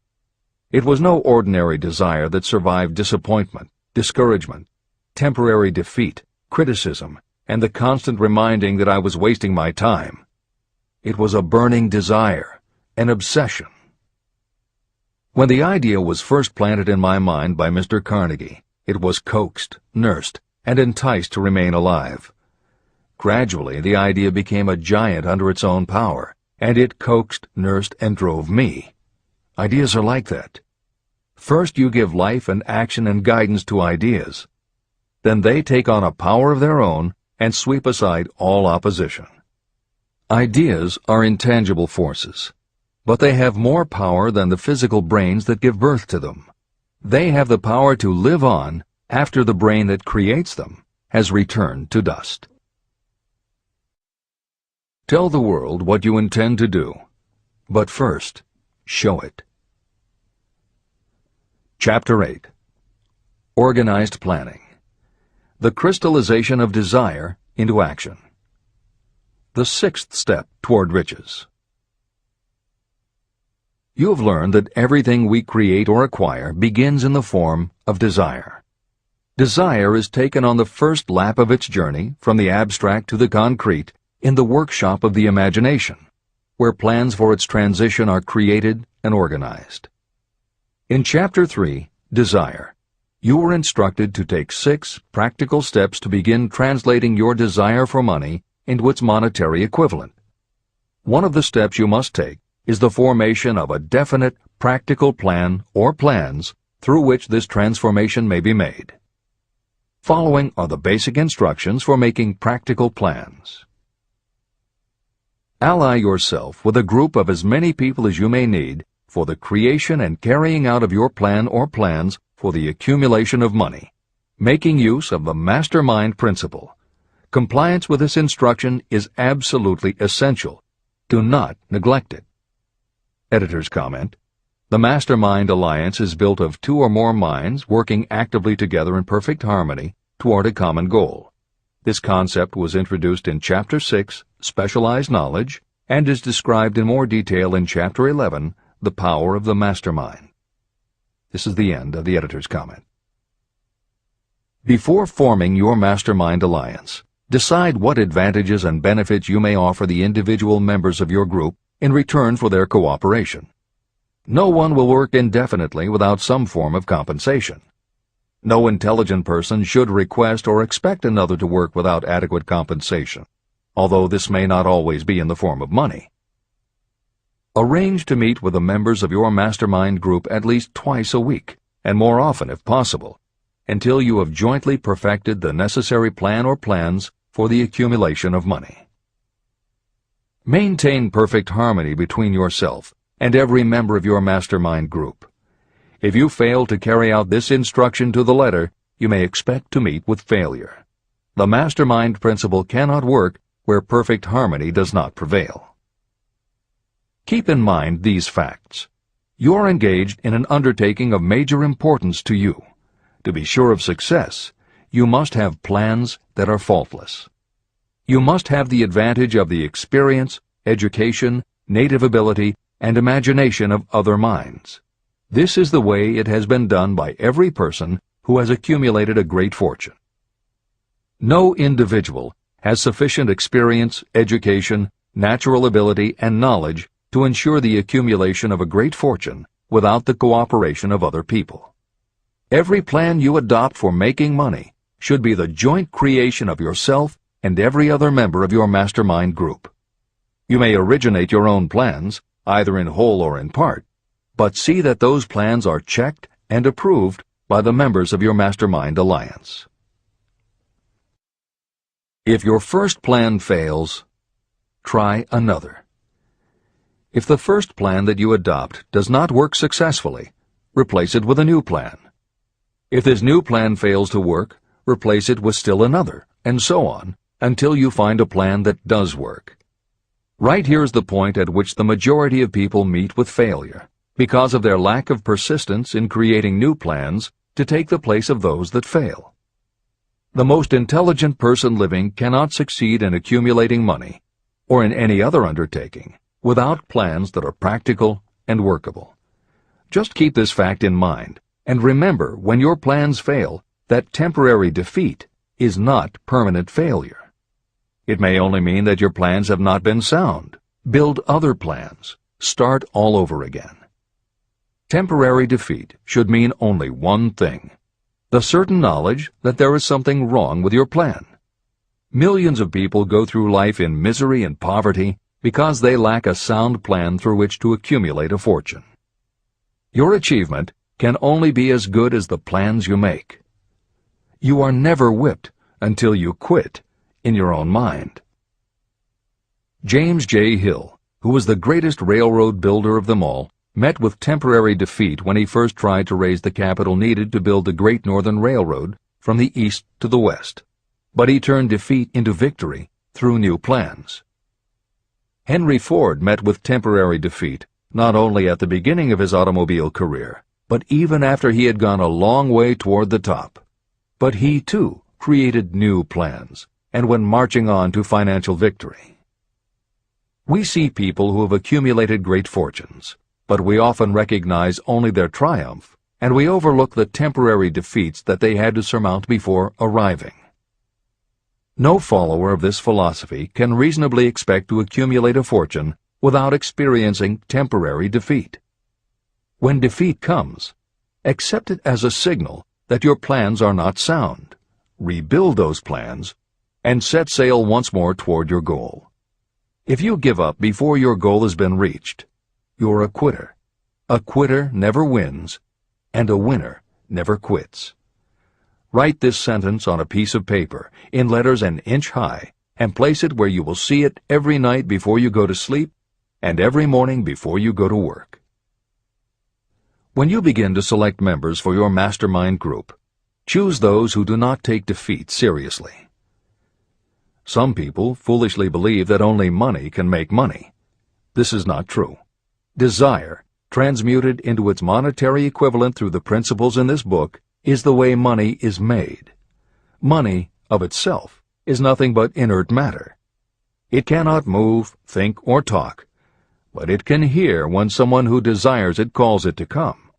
It was no ordinary desire that survived disappointment, discouragement, temporary defeat, criticism, and the constant reminding that I was wasting my time. It was a burning desire, an obsession. When the idea was first planted in my mind by Mr. Carnegie, it was coaxed, nursed, and enticed to remain alive. Gradually, the idea became a giant under its own power, and it coaxed, nursed, and drove me. Ideas are like that. First you give life and action and guidance to ideas. Then they take on a power of their own and sweep aside all opposition. Ideas are intangible forces. but they have more power than the physical brains that give birth to them. They have the power to live on after the brain that creates them has returned to dust. Tell the world what you intend to do, but first, show it. Chapter 8. Organized Planning. The crystallization of desire into action. The sixth step toward riches. You have learned that everything we create or acquire begins in the form of desire. Desire is taken on the first lap of its journey from the abstract to the concrete in the workshop of the imagination, where plans for its transition are created and organized. In Chapter 3, Desire, you were instructed to take 6 practical steps to begin translating your desire for money into its monetary equivalent. One of the steps you must take is the formation of a definite, practical plan or plans through which this transformation may be made. Following are the basic instructions for making practical plans. Ally yourself with a group of as many people as you may need for the creation and carrying out of your plan or plans for the accumulation of money, making use of the mastermind principle. Compliance with this instruction is absolutely essential. Do not neglect it. Editor's comment: the Mastermind Alliance is built of 2 or more minds working actively together in perfect harmony toward a common goal. This concept was introduced in Chapter 6, Specialized Knowledge, and is described in more detail in Chapter 11, The Power of the Mastermind. This is the end of the editor's comment. Before forming your Mastermind Alliance, decide what advantages and benefits you may offer the individual members of your group in return for their cooperation. No one will work indefinitely without some form of compensation. No intelligent person should request or expect another to work without adequate compensation, although this may not always be in the form of money. Arrange to meet with the members of your mastermind group at least twice a week, and more often if possible, until you have jointly perfected the necessary plan or plans for the accumulation of money. Maintain perfect harmony between yourself and every member of your mastermind group. If you fail to carry out this instruction to the letter, you may expect to meet with failure. The mastermind principle cannot work where perfect harmony does not prevail. Keep in mind these facts. You are engaged in an undertaking of major importance to you. To be sure of success, you must have plans that are faultless. You must have the advantage of the experience, education, native ability, and imagination of other minds. This is the way it has been done by every person who has accumulated a great fortune. No individual has sufficient experience, education, natural ability, and knowledge to ensure the accumulation of a great fortune without the cooperation of other people. Every plan you adopt for making money should be the joint creation of yourself and every other member of your mastermind group. You may originate your own plans, either in whole or in part, but see that those plans are checked and approved by the members of your mastermind alliance. If your first plan fails, try another. If the first plan that you adopt does not work successfully, replace it with a new plan. If this new plan fails to work, replace it with still another, and so on, until you find a plan that does work. Right here is the point at which the majority of people meet with failure, because of their lack of persistence in creating new plans to take the place of those that fail. The most intelligent person living cannot succeed in accumulating money, or in any other undertaking, without plans that are practical and workable. Just keep this fact in mind, and remember when your plans fail that temporary defeat is not permanent failure. It may only mean that your plans have not been sound. Build other plans. Start all over again. Temporary defeat should mean only one thing: the certain knowledge that there is something wrong with your plan. Millions of people go through life in misery and poverty because they lack a sound plan through which to accumulate a fortune. Your achievement can only be as good as the plans you make. You are never whipped until you quit in your own mind. James J. Hill, who was the greatest railroad builder of them all, met with temporary defeat when he first tried to raise the capital needed to build the Great Northern Railroad from the east to the west. But he turned defeat into victory through new plans. Henry Ford met with temporary defeat not only at the beginning of his automobile career, but even after he had gone a long way toward the top. But he, too, created new plans, and went marching on to financial victory. We see people who have accumulated great fortunes, but we often recognize only their triumph, and we overlook the temporary defeats that they had to surmount before arriving. No follower of this philosophy can reasonably expect to accumulate a fortune without experiencing temporary defeat. When defeat comes, accept it as a signal that your plans are not sound. Rebuild those plans and set sail once more toward your goal. If you give up before your goal has been reached, you're a quitter. A quitter never wins, and a winner never quits. Write this sentence on a piece of paper in letters an inch high and place it where you will see it every night before you go to sleep and every morning before you go to work. When you begin to select members for your mastermind group, choose those who do not take defeat seriously. Some people foolishly believe that only money can make money. This is not true. Desire, transmuted into its monetary equivalent through the principles in this book, is the way money is made. Money, of itself, is nothing but inert matter. It cannot move, think, or talk, but it can hear when someone who desires it calls it to come.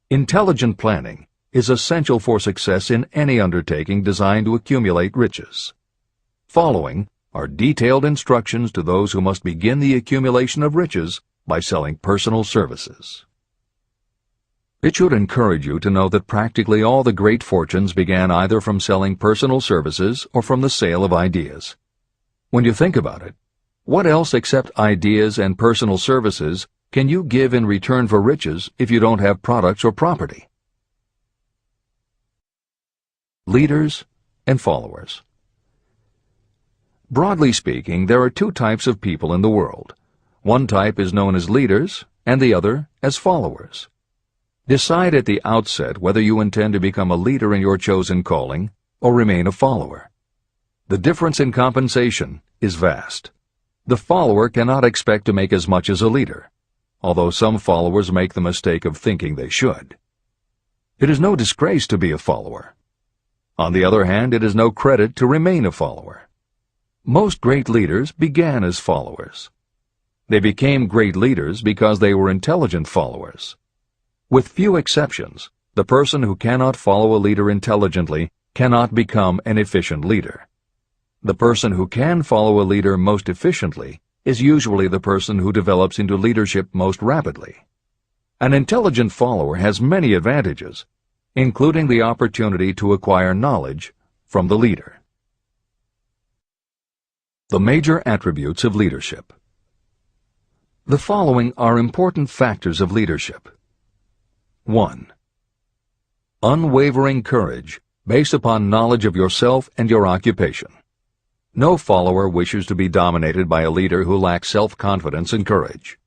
Intelligent planning is essential for success in any undertaking designed to accumulate riches. Following are detailed instructions to those who must begin the accumulation of riches by selling personal services. It should encourage you to know that practically all the great fortunes began either from selling personal services or from the sale of ideas. When you think about it, what else except ideas and personal services can you give in return for riches if you don't have products or property? Leaders and followers. Broadly speaking, there are two types of people in the world. One type is known as leaders, and the other as followers. Decide at the outset whether you intend to become a leader in your chosen calling or remain a follower. The difference in compensation is vast. The follower cannot expect to make as much as a leader, although some followers make the mistake of thinking they should. It is no disgrace to be a follower. On the other hand, it is no credit to remain a follower. Most great leaders began as followers. They became great leaders because they were intelligent followers. With few exceptions, the person who cannot follow a leader intelligently cannot become an efficient leader. The person who can follow a leader most efficiently is usually the person who develops into leadership most rapidly. An intelligent follower has many advantages, including the opportunity to acquire knowledge from the leader. The major attributes of leadership. The following are important factors of leadership. 1. Unwavering courage based upon knowledge of yourself and your occupation. No follower wishes to be dominated by a leader who lacks self-confidence and courage.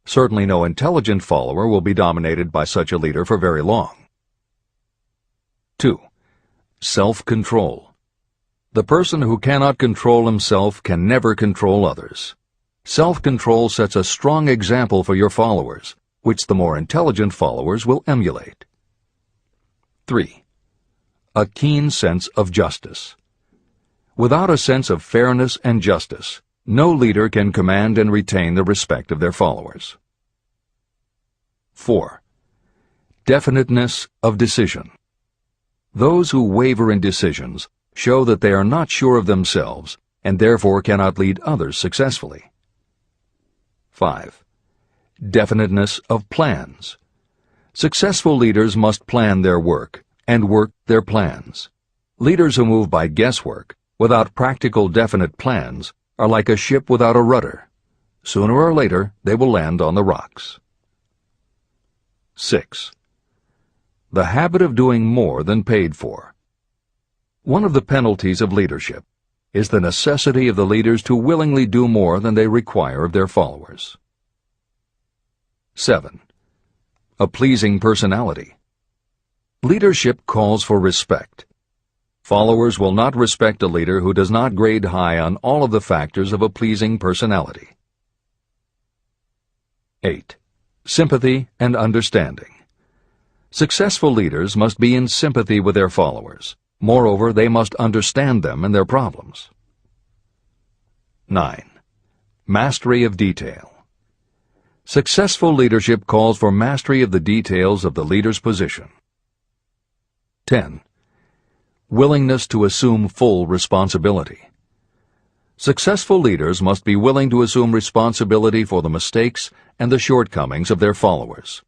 Certainly no intelligent follower will be dominated by such a leader for very long. 2. Self-control. The person who cannot control himself can never control others. Self-control sets a strong example for your followers, which the more intelligent followers will emulate. 3. A keen sense of justice. Without a sense of fairness and justice, no leader can command and retain the respect of their followers. 4. Definiteness of decision. Those who waver in decisions show that they are not sure of themselves and therefore cannot lead others successfully. 5. Definiteness of plans. Successful leaders must plan their work and work their plans. Leaders who move by guesswork, without practical definite plans, are like a ship without a rudder. Sooner or later, they will land on the rocks. 6. The habit of doing more than paid for. One of the penalties of leadership is the necessity of the leaders to willingly do more than they require of their followers. 7. A pleasing personality. Leadership calls for respect. Followers will not respect a leader who does not grade high on all of the factors of a pleasing personality. 8. Sympathy and understanding. Successful leaders must be in sympathy with their followers. Moreover, they must understand them and their problems. 9. Mastery of detail. Successful leadership calls for mastery of the details of the leader's position. 10. Willingness to assume full responsibility. Successful leaders must be willing to assume responsibility for the mistakes and the shortcomings of their followers.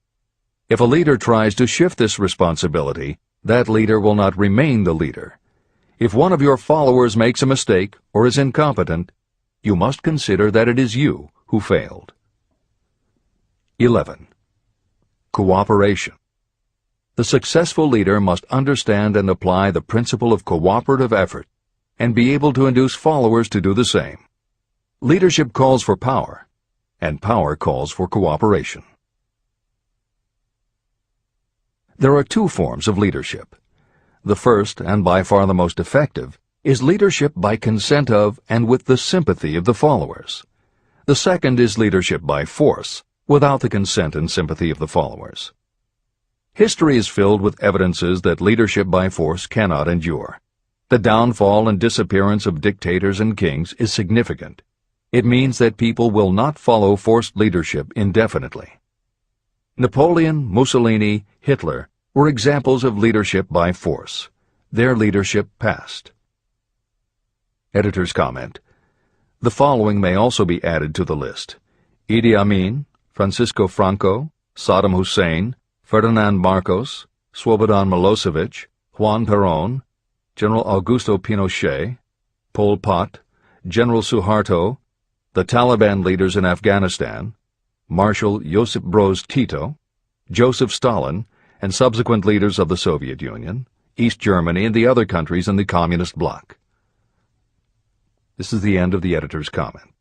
If a leader tries to shift this responsibility, that leader will not remain the leader. If one of your followers makes a mistake or is incompetent, you must consider that it is you who failed. 11. Cooperation. The successful leader must understand and apply the principle of cooperative effort and be able to induce followers to do the same. Leadership calls for power, and power calls for cooperation. There are two forms of leadership. The first, and by far the most effective, is leadership by consent of and with the sympathy of the followers. The second is leadership by force, without the consent and sympathy of the followers. History is filled with evidences that leadership by force cannot endure. The downfall and disappearance of dictators and kings is significant. It means that people will not follow forced leadership indefinitely. Napoleon, Mussolini, Hitler were examples of leadership by force. Their leadership passed. Editor's comment. The following may also be added to the list: Idi Amin, Francisco Franco, Saddam Hussein, Ferdinand Marcos, Slobodan Milosevic, Juan Perón, General Augusto Pinochet, Pol Pot, General Suharto, the Taliban leaders in Afghanistan, Marshal Josip Broz Tito, Joseph Stalin, and subsequent leaders of the Soviet Union, East Germany, and the other countries in the Communist bloc. This is the end of the editor's comment.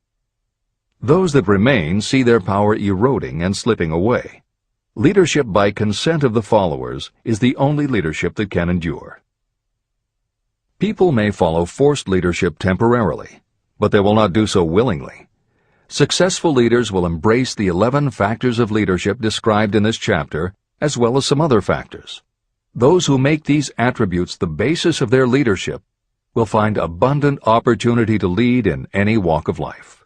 Those that remain see their power eroding and slipping away. Leadership by consent of the followers is the only leadership that can endure. People may follow forced leadership temporarily, but they will not do so willingly. Successful leaders will embrace the 11 factors of leadership described in this chapter, as well as some other factors. Those who make these attributes the basis of their leadership will find abundant opportunity to lead in any walk of life.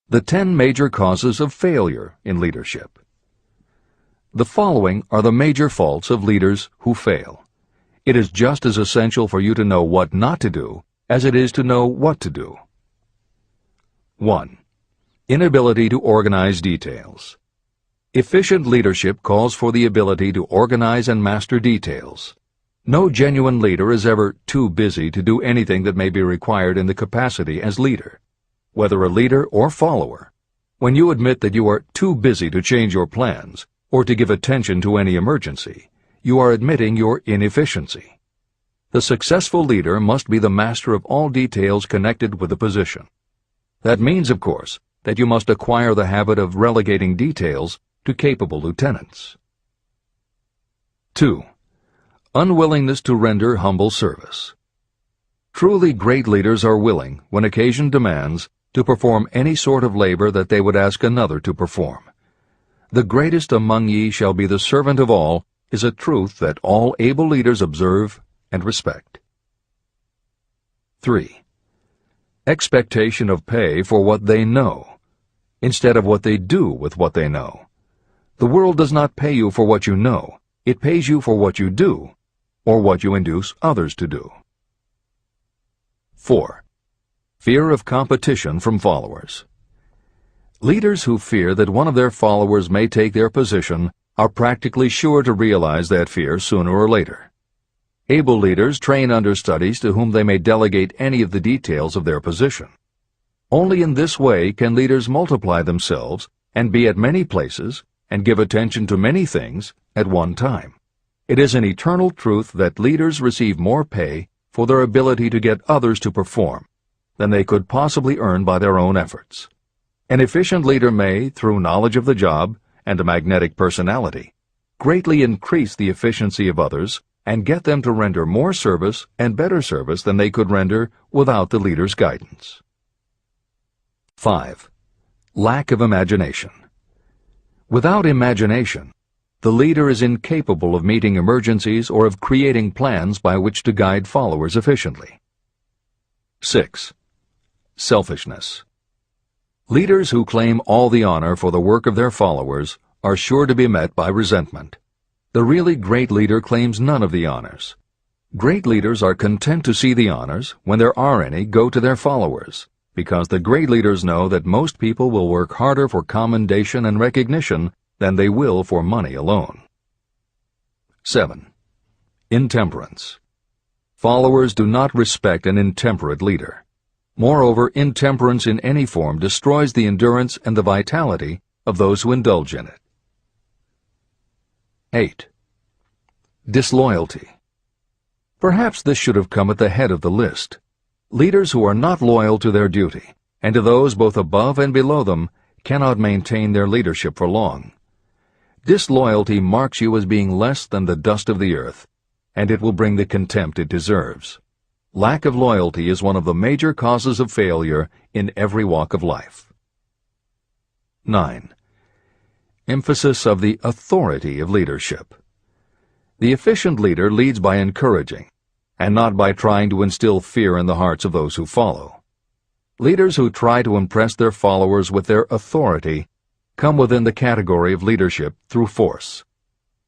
The 10 major causes of failure in leadership. The following are the major faults of leaders who fail. It is just as essential for you to know what not to do as it is to know what to do. 1. Inability to organize details. Efficient leadership calls for the ability to organize and master details. No genuine leader is ever too busy to do anything that may be required in the capacity as leader. Whether a leader or follower, when you admit that you are too busy to change your plans or to give attention to any emergency, you are admitting your inefficiency. The successful leader must be the master of all details connected with the position. That means, of course, that you must acquire the habit of relegating details to capable lieutenants. 2. Unwillingness to render humble service. Truly great leaders are willing, when occasion demands, to perform any sort of labor that they would ask another to perform. The greatest among ye shall be the servant of all is a truth that all able leaders observe and respect. 3. Expectation of pay for what they know, instead of what they do with what they know. The world does not pay you for what you know. It pays you for what you do, or what you induce others to do. 4. Fear of competition from followers. Leaders who fear that one of their followers may take their position are practically sure to realize that fear sooner or later. Able leaders train understudies to whom they may delegate any of the details of their position. Only in this way can leaders multiply themselves and be at many places and give attention to many things at one time. It is an eternal truth that leaders receive more pay for their ability to get others to perform than they could possibly earn by their own efforts. An efficient leader may, through knowledge of the job and a magnetic personality, greatly increase the efficiency of others and get them to render more service and better service than they could render without the leader's guidance. 5. Lack of imagination. Without imagination, the leader is incapable of meeting emergencies or of creating plans by which to guide followers efficiently. 6. Selfishness. Leaders who claim all the honor for the work of their followers are sure to be met by resentment. The really great leader claims none of the honors. Great leaders are content to see the honors, when there are any, go to their followers, because the great leaders know that most people will work harder for commendation and recognition than they will for money alone. 7. Intemperance. Followers do not respect an intemperate leader. Moreover, intemperance in any form destroys the endurance and the vitality of those who indulge in it. 8. Disloyalty. Perhaps this should have come at the head of the list. Leaders who are not loyal to their duty, and to those both above and below them, cannot maintain their leadership for long. Disloyalty marks you as being less than the dust of the earth, and it will bring the contempt it deserves. Lack of loyalty is one of the major causes of failure in every walk of life. 9. Emphasis of the authority of leadership. The efficient leader leads by encouraging, and not by trying to instill fear in the hearts of those who follow. Leaders who try to impress their followers with their authority come within the category of leadership through force.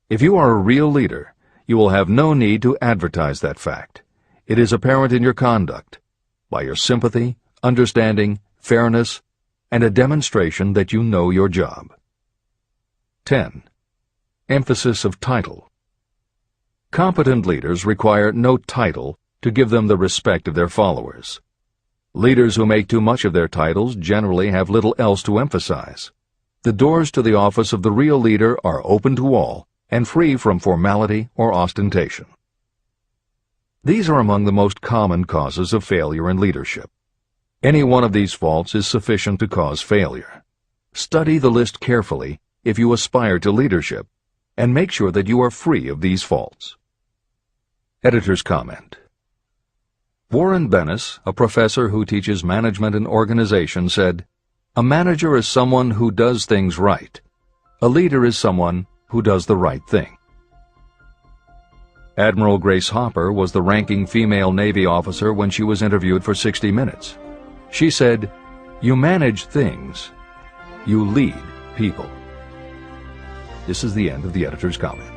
If you are a real leader, you will have no need to advertise that fact. It is apparent in your conduct, by your sympathy, understanding, fairness, and a demonstration that you know your job. 10. Emphasis of title. Competent leaders require no title to give them the respect of their followers. Leaders who make too much of their titles generally have little else to emphasize. The doors to the office of the real leader are open to all and free from formality or ostentation. These are among the most common causes of failure in leadership. Any one of these faults is sufficient to cause failure. Study the list carefully if you aspire to leadership, and make sure that you are free of these faults. Editor's comment. Warren Bennis, a professor who teaches management and organization, said, "A manager is someone who does things right. A leader is someone who does the right thing." Admiral Grace Hopper was the ranking female Navy officer when she was interviewed for 60 Minutes. She said, "You manage things. You lead people." This is the end of the editor's comment.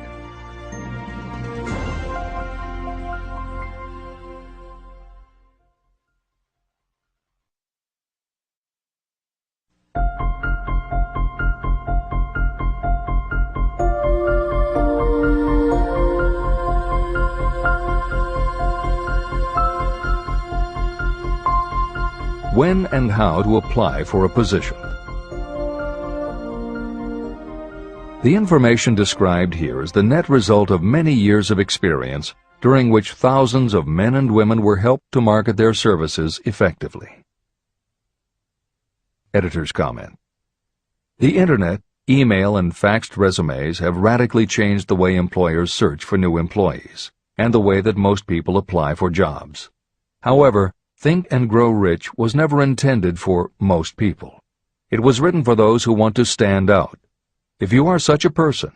When and how to apply for a position. The information described here is the net result of many years of experience, during which thousands of men and women were helped to market their services effectively. Editor's comment. The Internet, email, and faxed resumes have radically changed the way employers search for new employees, and the way that most people apply for jobs. However, Think and Grow Rich was never intended for most people. It was written for those who want to stand out. If you are such a person,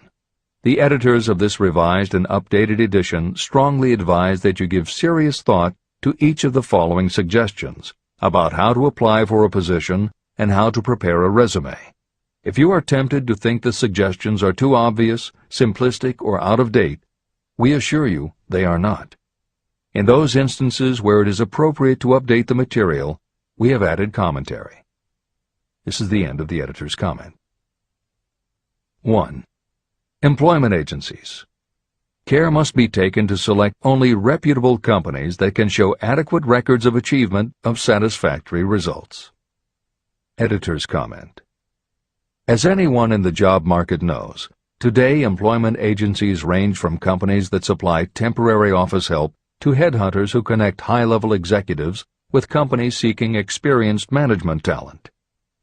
the editors of this revised and updated edition strongly advise that you give serious thought to each of the following suggestions about how to apply for a position and how to prepare a resume. If you are tempted to think the suggestions are too obvious, simplistic, or out of date, we assure you they are not. In those instances where it is appropriate to update the material, we have added commentary. This is the end of the editor's comment. 1. Employment agencies. Care must be taken to select only reputable companies that can show adequate records of achievement of satisfactory results. Editor's comment. As anyone in the job market knows, Today, employment agencies range from companies that supply temporary office help to headhunters who connect high-level executives with companies seeking experienced management talent.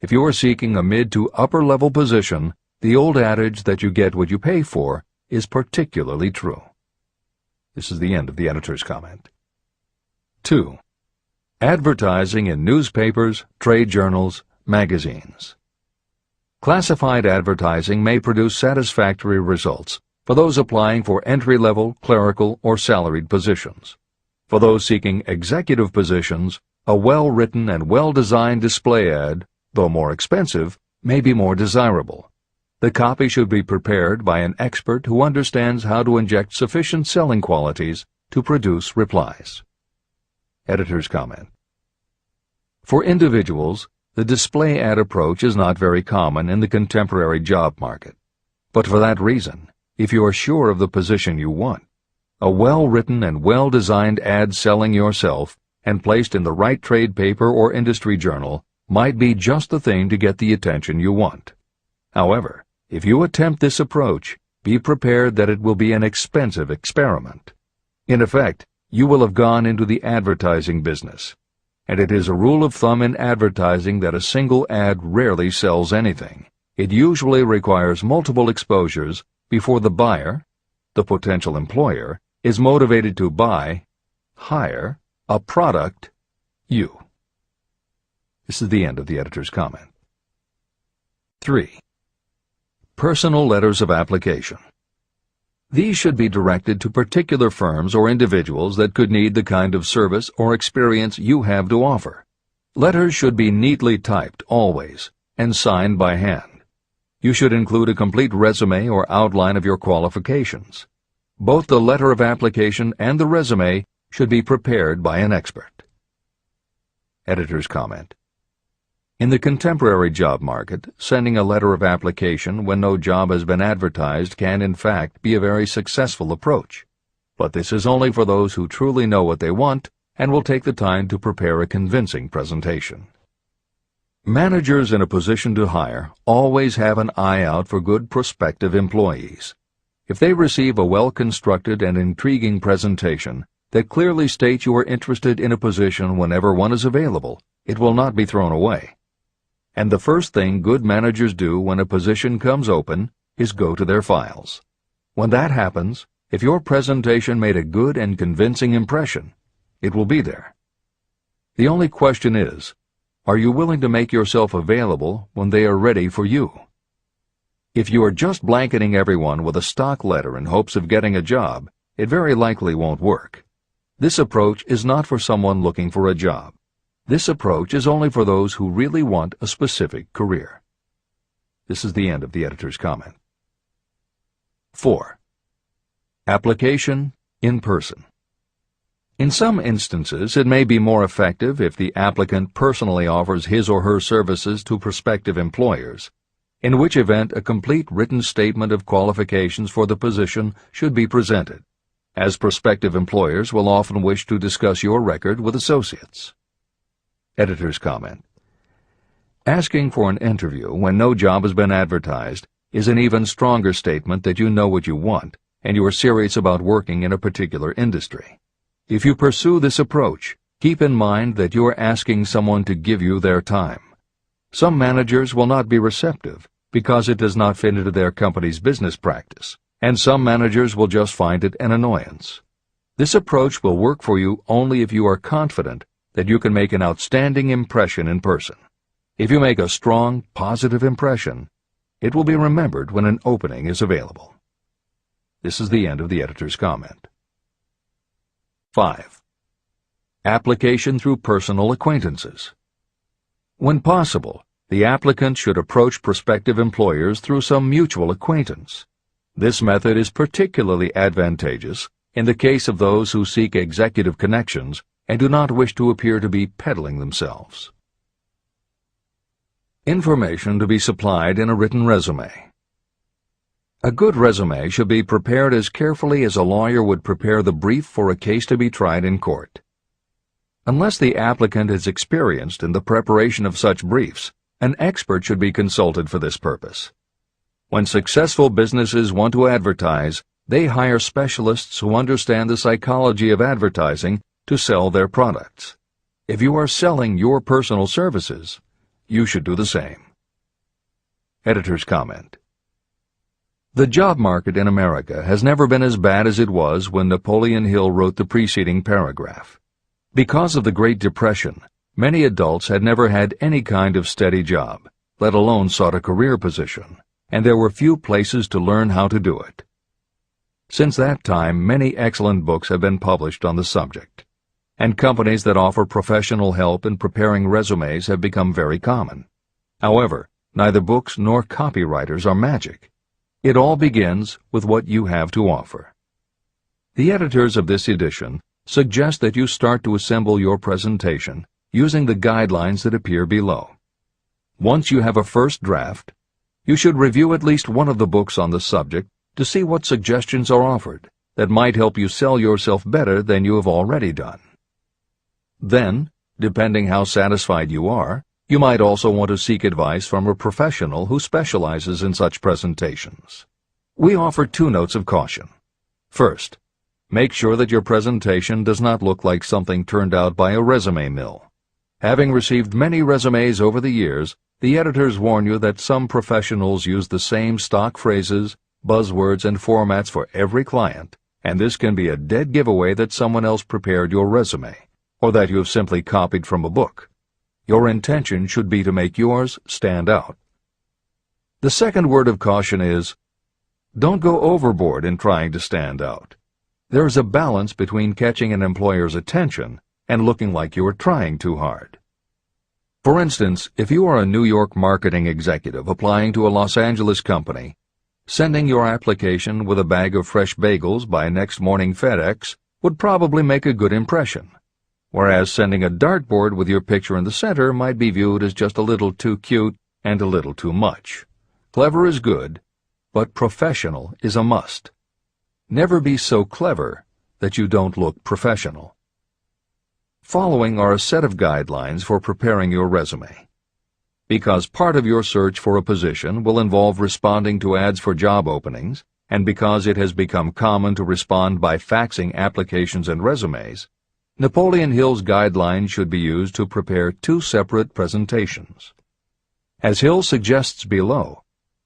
If you are seeking a mid to upper-level position, the old adage that you get what you pay for is particularly true. This is the end of the editor's comment. 2. Advertising in newspapers, trade journals, magazines. Classified advertising may produce satisfactory results for those applying for entry-level, clerical, or salaried positions. For those seeking executive positions, a well-written and well-designed display ad, though more expensive, may be more desirable. The copy should be prepared by an expert who understands how to inject sufficient selling qualities to produce replies. Editor's comment. For individuals, the display ad approach is not very common in the contemporary job market. But for that reason, if you are sure of the position you want, a well-written and well-designed ad selling yourself and placed in the right trade paper or industry journal might be just the thing to get the attention you want. However, if you attempt this approach, be prepared that it will be an expensive experiment. In effect, you will have gone into the advertising business, and it is a rule of thumb in advertising that a single ad rarely sells anything. It usually requires multiple exposures before the buyer, the potential employer, is motivated to buy, hire, a product, you. This is the end of the editor's comment. 3. Personal letters of application. These should be directed to particular firms or individuals that could need the kind of service or experience you have to offer. Letters should be neatly typed always and signed by hand. You should include a complete resume or outline of your qualifications. Both the letter of application and the resume should be prepared by an expert. Editor's comment. In the contemporary job market, sending a letter of application when no job has been advertised can in fact be a very successful approach. But this is only for those who truly know what they want and will take the time to prepare a convincing presentation. Managers in a position to hire always have an eye out for good prospective employees. If they receive a well-constructed and intriguing presentation that clearly states you are interested in a position whenever one is available, it will not be thrown away. And the first thing good managers do when a position comes open is go to their files. When that happens, if your presentation made a good and convincing impression, it will be there. The only question is, are you willing to make yourself available when they are ready for you? If you are just blanketing everyone with a stock letter in hopes of getting a job, it very likely won't work. This approach is not for someone looking for a job. This approach is only for those who really want a specific career. This is the end of the editor's comment. 4. Application in person. In some instances, it may be more effective if the applicant personally offers his or her services to prospective employers, in which event a complete written statement of qualifications for the position should be presented, as prospective employers will often wish to discuss your record with associates. Editor's comment. Asking for an interview when no job has been advertised is an even stronger statement that you know what you want and you are serious about working in a particular industry. If you pursue this approach, keep in mind that you are asking someone to give you their time. Some managers will not be receptive because it does not fit into their company's business practice, and some managers will just find it an annoyance. This approach will work for you only if you are confident that you can make an outstanding impression in person. If you make a strong, positive impression, it will be remembered when an opening is available. This is the end of the editor's comment. 5. Application through personal acquaintances. When possible, the applicant should approach prospective employers through some mutual acquaintance. This method is particularly advantageous in the case of those who seek executive connections and do not wish to appear to be peddling themselves. Information to be supplied in a written resume. A good resume should be prepared as carefully as a lawyer would prepare the brief for a case to be tried in court. Unless the applicant is experienced in the preparation of such briefs, an expert should be consulted for this purpose. When successful businesses want to advertise, they hire specialists who understand the psychology of advertising to sell their products. If you are selling your personal services, you should do the same. Editor's comment. The job market in America has never been as bad as it was when Napoleon Hill wrote the preceding paragraph. Because of the Great Depression, many adults had never had any kind of steady job, let alone sought a career position, and there were few places to learn how to do it. Since that time, many excellent books have been published on the subject, and companies that offer professional help in preparing resumes have become very common. However, neither books nor copywriters are magic. It all begins with what you have to offer. The editors of this edition suggest that you start to assemble your presentation using the guidelines that appear below. Once you have a first draft, you should review at least one of the books on the subject to see what suggestions are offered that might help you sell yourself better than you have already done. Then, depending how satisfied you are, you might also want to seek advice from a professional who specializes in such presentations. We offer 2 notes of caution. First, make sure that your presentation does not look like something turned out by a resume mill. Having received many resumes over the years, the editors warn you that some professionals use the same stock phrases, buzzwords, and formats for every client, and this can be a dead giveaway that someone else prepared your resume, or that you have simply copied from a book. Your intention should be to make yours stand out. The second word of caution is, don't go overboard in trying to stand out. There is a balance between catching an employer's attention and looking like you are trying too hard. For instance, if you are a New York marketing executive applying to a Los Angeles company, sending your application with a bag of fresh bagels by next morning FedEx would probably make a good impression, whereas sending a dartboard with your picture in the center might be viewed as just a little too cute and a little too much. Clever is good, but professional is a must. Never be so clever that you don't look professional. Following are a set of guidelines for preparing your resume. Because part of your search for a position will involve responding to ads for job openings, and because it has become common to respond by faxing applications and resumes, Napoleon Hill's guidelines should be used to prepare 2 separate presentations. As Hill suggests below,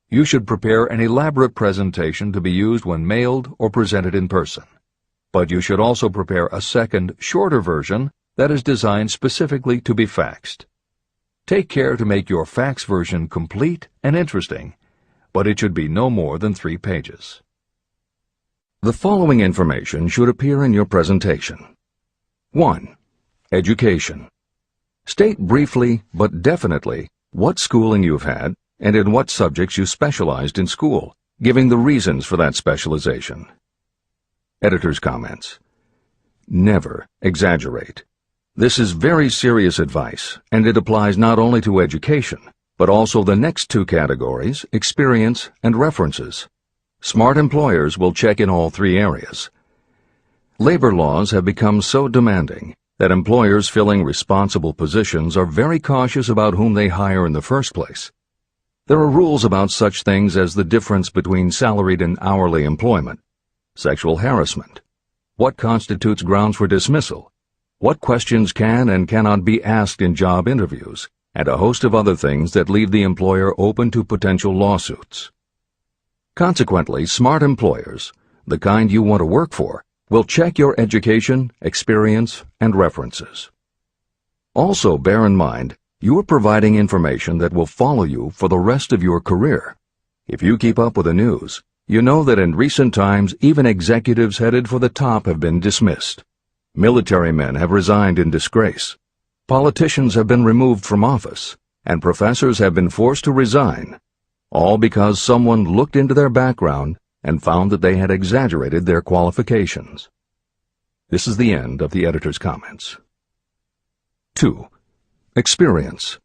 you should prepare an elaborate presentation to be used when mailed or presented in person. But you should also prepare a second, shorter version that is designed specifically to be faxed. Take care to make your fax version complete and interesting, but it should be no more than 3 pages. The following information should appear in your presentation. 1. Education. State briefly but definitely what schooling you've had and in what subjects you specialized in school, giving the reasons for that specialization. Editor's comments. Never exaggerate. This is very serious advice, and it applies not only to education, but also the next 2 categories, experience and references. Smart employers will check in all 3 areas. Labor laws have become so demanding that employers filling responsible positions are very cautious about whom they hire in the first place. There are rules about such things as the difference between salaried and hourly employment, sexual harassment, what constitutes grounds for dismissal, what questions can and cannot be asked in job interviews, and a host of other things that leave the employer open to potential lawsuits. Consequently, smart employers, the kind you want to work for, will check your education, experience, and references. Also, bear in mind, you are providing information that will follow you for the rest of your career. If you keep up with the news, you know that in recent times even executives headed for the top have been dismissed. Military men have resigned in disgrace. Politicians have been removed from office, and professors have been forced to resign, all because someone looked into their background and found that they had exaggerated their qualifications. This is the end of the editor's comments. 2. Experience.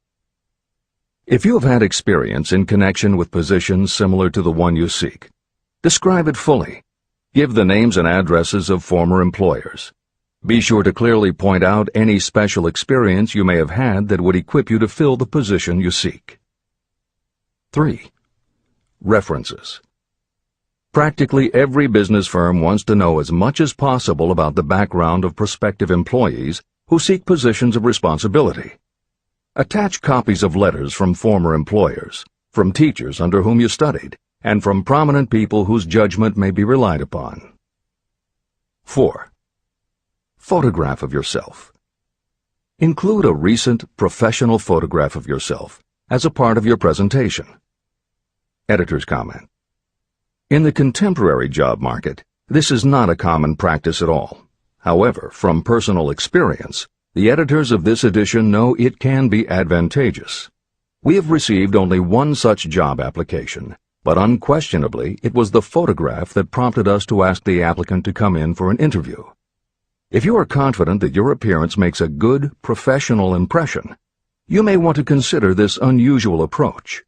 If you have had experience in connection with positions similar to the one you seek, describe it fully. Give the names and addresses of former employers. Be sure to clearly point out any special experience you may have had that would equip you to fill the position you seek. 3. References. Practically every business firm wants to know as much as possible about the background of prospective employees who seek positions of responsibility. Attach copies of letters from former employers, from teachers under whom you studied, and from prominent people whose judgment may be relied upon. 4. Photograph of yourself. Include a recent professional photograph of yourself as a part of your presentation. Editor's comment. In the contemporary job market, this is not a common practice at all. However, from personal experience, the editors of this edition know it can be advantageous. We have received only one such job application, but unquestionably it was the photograph that prompted us to ask the applicant to come in for an interview. If you are confident that your appearance makes a good, professional impression, you may want to consider this unusual approach.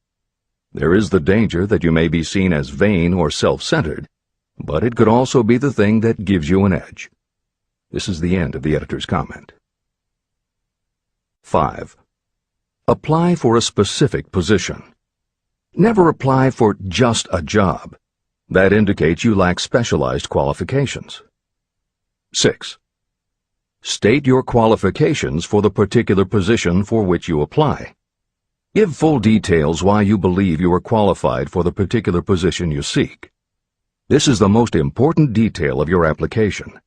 There is the danger that you may be seen as vain or self-centered, but it could also be the thing that gives you an edge. This is the end of the editor's comment. 5. Apply for a specific position. Never apply for just a job. That indicates you lack specialized qualifications. 6. State your qualifications for the particular position for which you apply. Give full details why you believe you are qualified for the particular position you seek. This is the most important detail of your application.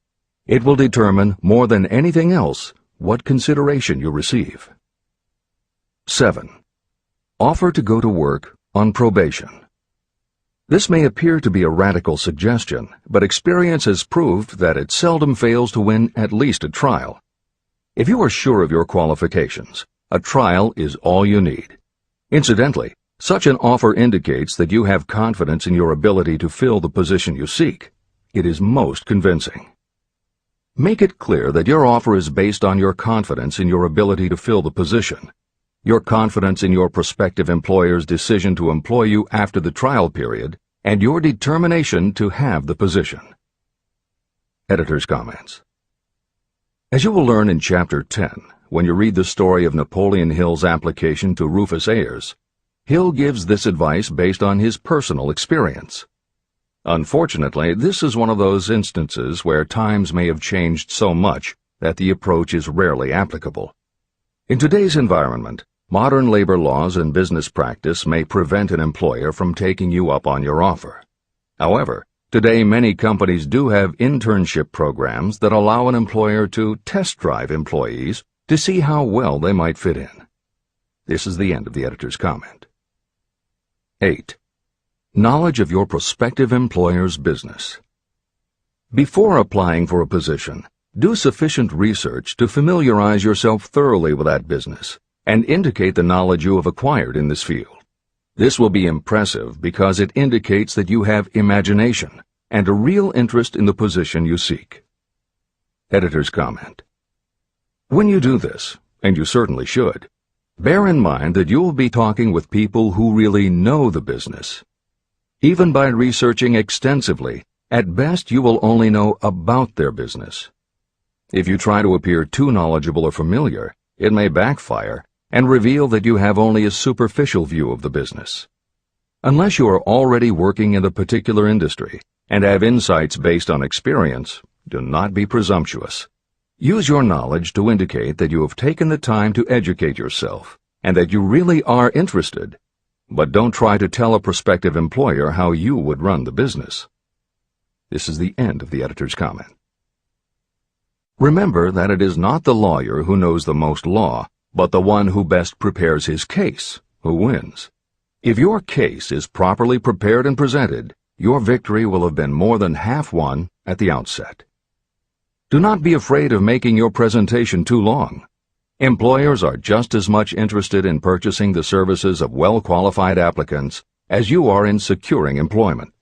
It will determine, more than anything else, what consideration you receive. 7. Offer to go to work on probation. This may appear to be a radical suggestion, but experience has proved that it seldom fails to win at least a trial. If you are sure of your qualifications, a trial is all you need. Incidentally, such an offer indicates that you have confidence in your ability to fill the position you seek. It is most convincing. Make it clear that your offer is based on your confidence in your ability to fill the position, your confidence in your prospective employer's decision to employ you after the trial period, and your determination to have the position. Editor's comments. As you will learn in Chapter 10, when you read the story of Napoleon Hill's application to Rufus Ayers, Hill gives this advice based on his personal experience. Unfortunately, this is one of those instances where times may have changed so much that the approach is rarely applicable. In today's environment, modern labor laws and business practice may prevent an employer from taking you up on your offer. However, today many companies do have internship programs that allow an employer to test drive employees to see how well they might fit in. This is the end of the editor's comment. 8. Knowledge of your prospective employer's business. Before applying for a position, do sufficient research to familiarize yourself thoroughly with that business and indicate the knowledge you have acquired in this field. This will be impressive because it indicates that you have imagination and a real interest in the position you seek. Editor's comment. When you do this, and you certainly should, bear in mind that you will be talking with people who really know the business. Even by researching extensively, at best you will only know about their business. If you try to appear too knowledgeable or familiar, it may backfire and reveal that you have only a superficial view of the business. Unless you are already working in a particular industry and have insights based on experience, do not be presumptuous. Use your knowledge to indicate that you have taken the time to educate yourself and that you really are interested, but don't try to tell a prospective employer how you would run the business. This is the end of the editor's comment. Remember that it is not the lawyer who knows the most law, but the one who best prepares his case who wins. If your case is properly prepared and presented, your victory will have been more than half won at the outset. Do not be afraid of making your presentation too long. Employers are just as much interested in purchasing the services of well-qualified applicants as you are in securing employment.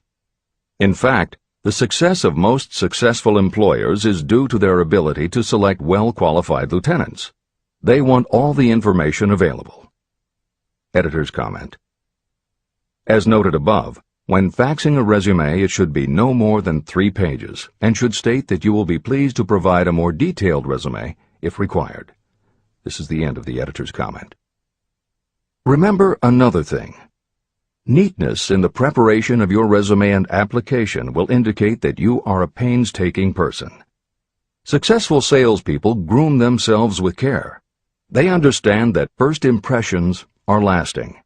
In fact, the success of most successful employers is due to their ability to select well-qualified lieutenants. They want all the information available. Editor's comment. As noted above, when faxing a resume, it should be no more than 3 pages and should state that you will be pleased to provide a more detailed resume if required. This is the end of the editor's comment. Remember another thing. Neatness in the preparation of your resume and application will indicate that you are a painstaking person. Successful salespeople groom themselves with care. They understand that first impressions are lasting.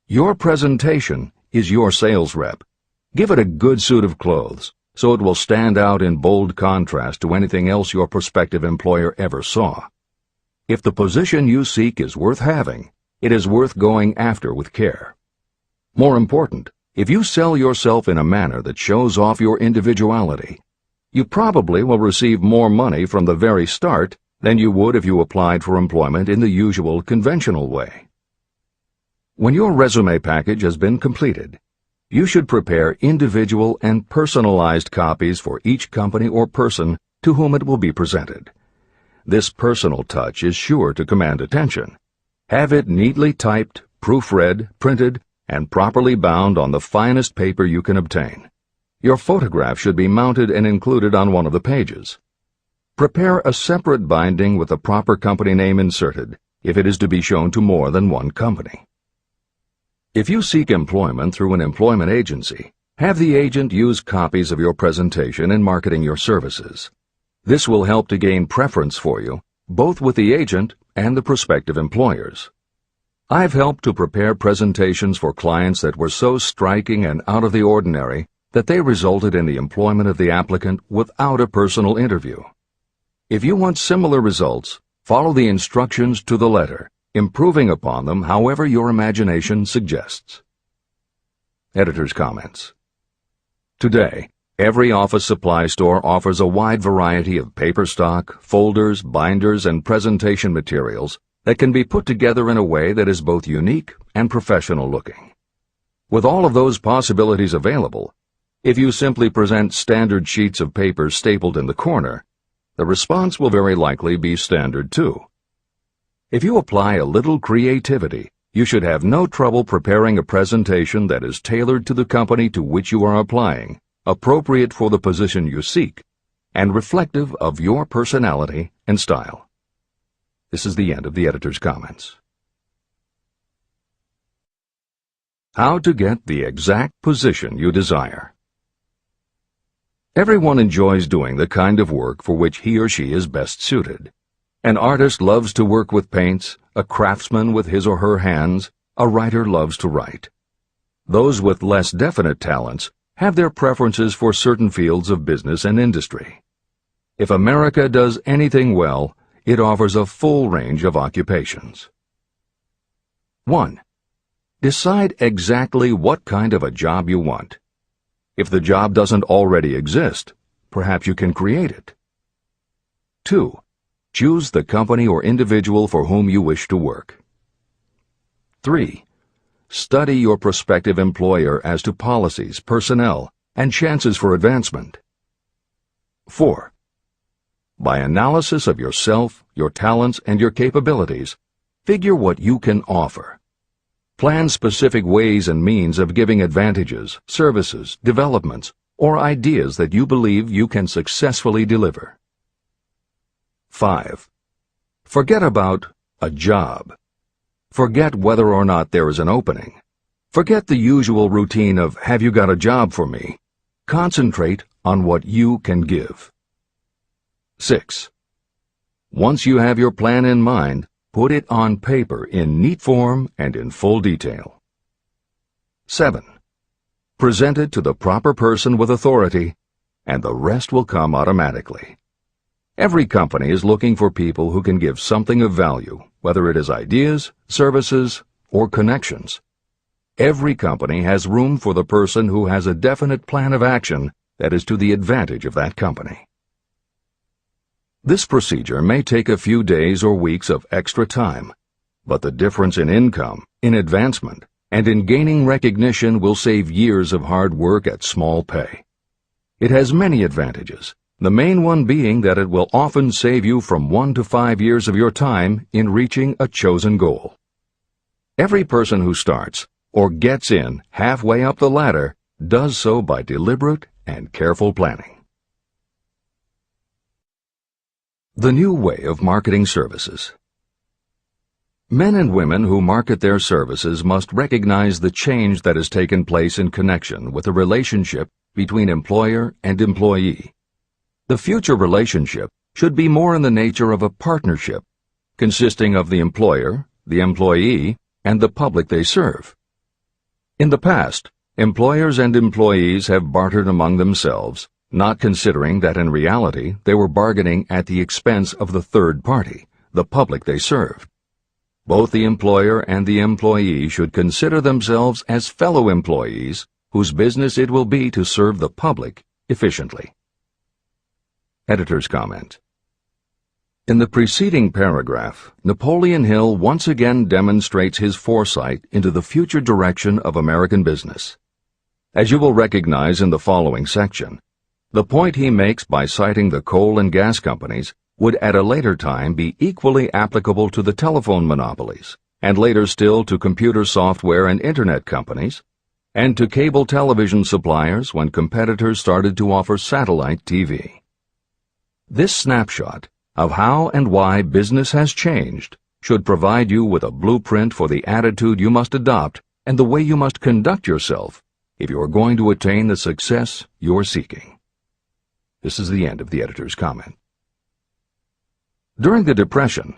Your presentation is your sales rep. Give it a good suit of clothes, so it will stand out in bold contrast to anything else your prospective employer ever saw. If the position you seek is worth having, it is worth going after with care. More important, if you sell yourself in a manner that shows off your individuality, you probably will receive more money from the very start than you would if you applied for employment in the usual conventional way. When your resume package has been completed, you should prepare individual and personalized copies for each company or person to whom it will be presented. This personal touch is sure to command attention. Have it neatly typed, proofread, printed, and properly bound on the finest paper you can obtain. Your photograph should be mounted and included on one of the pages. Prepare a separate binding with the proper company name inserted if it is to be shown to more than one company. If you seek employment through an employment agency, have the agent use copies of your presentation in marketing your services. This will help to gain preference for you, both with the agent and the prospective employers. I've helped to prepare presentations for clients that were so striking and out of the ordinary that they resulted in the employment of the applicant without a personal interview. If you want similar results, follow the instructions to the letter, improving upon them however your imagination suggests. Editor's comments. Today, every office supply store offers a wide variety of paper stock, folders, binders, and presentation materials that can be put together in a way that is both unique and professional looking. With all of those possibilities available, if you simply present standard sheets of paper stapled in the corner, the response will very likely be standard too. If you apply a little creativity, you should have no trouble preparing a presentation that is tailored to the company to which you are applying, appropriate for the position you seek, and reflective of your personality and style. This is the end of the editor's comments. How to get the exact position you desire. Everyone enjoys doing the kind of work for which he or she is best suited. An artist loves to work with paints, a craftsman with his or her hands, a writer loves to write. Those with less definite talents have their preferences for certain fields of business and industry. If America does anything well, it offers a full range of occupations. 1. Decide exactly what kind of a job you want. If the job doesn't already exist, perhaps you can create it. 2. Choose the company or individual for whom you wish to work. 3. Study your prospective employer as to policies, personnel, and chances for advancement. 4. By analysis of yourself, your talents, and your capabilities, figure what you can offer. Plan specific ways and means of giving advantages, services, developments, or ideas that you believe you can successfully deliver. 5. Forget about a job. Forget whether or not there is an opening. Forget the usual routine of, have you got a job for me? Concentrate on what you can give. 6. Once you have your plan in mind, put it on paper in neat form and in full detail. 7. Present it to the proper person with authority, and the rest will come automatically. Every company is looking for people who can give something of value, whether it is ideas, services, or connections. Every company has room for the person who has a definite plan of action that is to the advantage of that company. This procedure may take a few days or weeks of extra time, but the difference in income, in advancement, and in gaining recognition will save years of hard work at small pay. It has many advantages, the main one being that it will often save you from 1 to 5 years of your time in reaching a chosen goal. Every person who starts, or gets in halfway up the ladder, does so by deliberate and careful planning. The new way of marketing services. Men and women who market their services must recognize the change that has taken place in connection with the relationship between employer and employee. The future relationship should be more in the nature of a partnership, consisting of the employer, the employee, and the public they serve. In the past, employers and employees have bartered among themselves, not considering that in reality they were bargaining at the expense of the third party, the public they served. Both the employer and the employee should consider themselves as fellow employees whose business it will be to serve the public efficiently. Editor's comment. In the preceding paragraph, Napoleon Hill once again demonstrates his foresight into the future direction of American business. As you will recognize in the following section, the point he makes by citing the coal and gas companies would at a later time be equally applicable to the telephone monopolies, and later still to computer software and internet companies, and to cable television suppliers when competitors started to offer satellite TV. This snapshot of how and why business has changed should provide you with a blueprint for the attitude you must adopt and the way you must conduct yourself if you are going to attain the success you're seeking. This is the end of the editor's comment. During the Depression,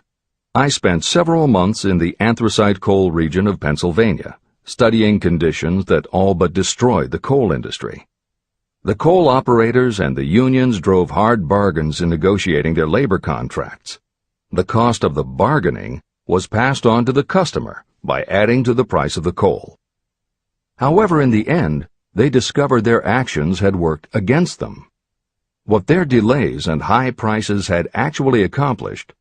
I spent several months in the anthracite coal region of Pennsylvania, studying conditions that all but destroyed the coal industry. The coal operators and the unions drove hard bargains in negotiating their labor contracts. The cost of the bargaining was passed on to the customer by adding to the price of the coal. However, in the end, they discovered their actions had worked against them. What their delays and high prices had actually accomplished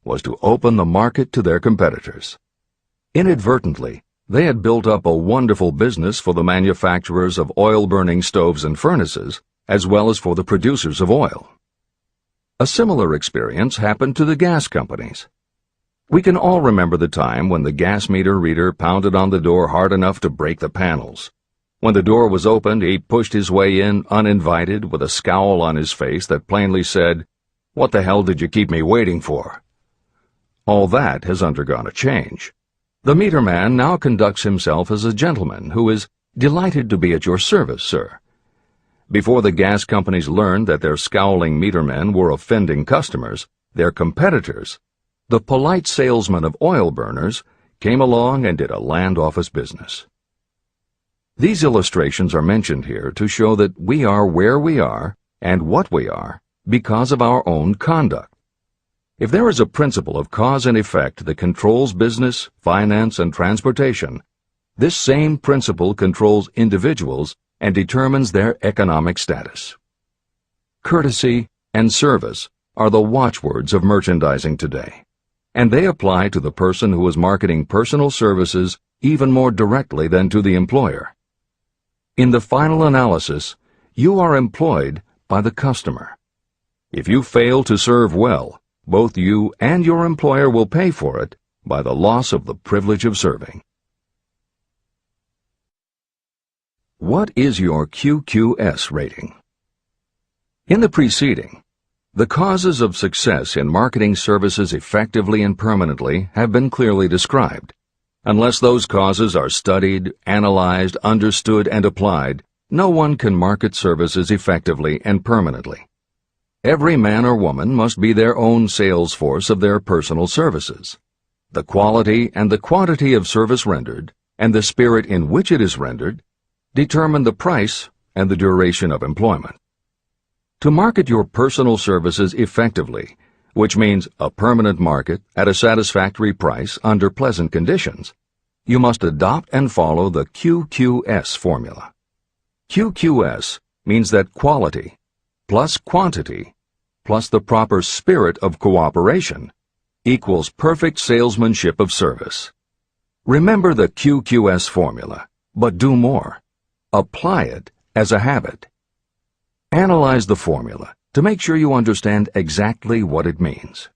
was to open the market to their competitors. Inadvertently, they had built up a wonderful business for the manufacturers of oil-burning stoves and furnaces, as well as for the producers of oil. A similar experience happened to the gas companies. We can all remember the time when the gas meter reader pounded on the door hard enough to break the panels. When the door was opened, he pushed his way in uninvited with a scowl on his face that plainly said, "What the hell did you keep me waiting for?" All that has undergone a change. The meter man now conducts himself as a gentleman who is delighted to be at your service, sir. Before the gas companies learned that their scowling metermen were offending customers, their competitors, the polite salesmen of oil burners, came along and did a land office business. These illustrations are mentioned here to show that we are where we are and what we are because of our own conduct. If there is a principle of cause and effect that controls business, finance, and transportation, this same principle controls individuals and determines their economic status. Courtesy and service are the watchwords of merchandising today, and they apply to the person who is marketing personal services even more directly than to the employer. In the final analysis, you are employed by the customer. If you fail to serve well, both you and your employer will pay for it by the loss of the privilege of serving. What is your QQS rating? In the preceding, the causes of success in marketing services effectively and permanently have been clearly described. Unless those causes are studied, analyzed, understood, and applied, no one can market services effectively and permanently. Every man or woman must be their own sales force of their personal services. The quality and the quantity of service rendered, and the spirit in which it is rendered, determine the price and the duration of employment. To market your personal services effectively, which means a permanent market at a satisfactory price under pleasant conditions, you must adopt and follow the QQS formula. QQS means that quality plus quantity plus the proper spirit of cooperation equals perfect salesmanship of service. Remember the QQS formula, but do more. Apply it as a habit. Analyze the formula to make sure you understand exactly what it means.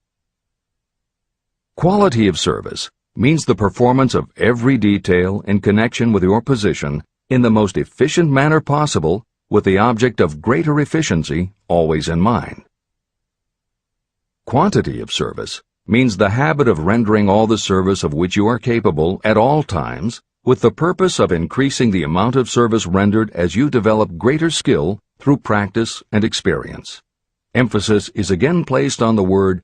Quality of service means the performance of every detail in connection with your position in the most efficient manner possible with the object of greater efficiency always in mind. Quantity of service means the habit of rendering all the service of which you are capable at all times, with the purpose of increasing the amount of service rendered as you develop greater skill through practice and experience. Emphasis is again placed on the word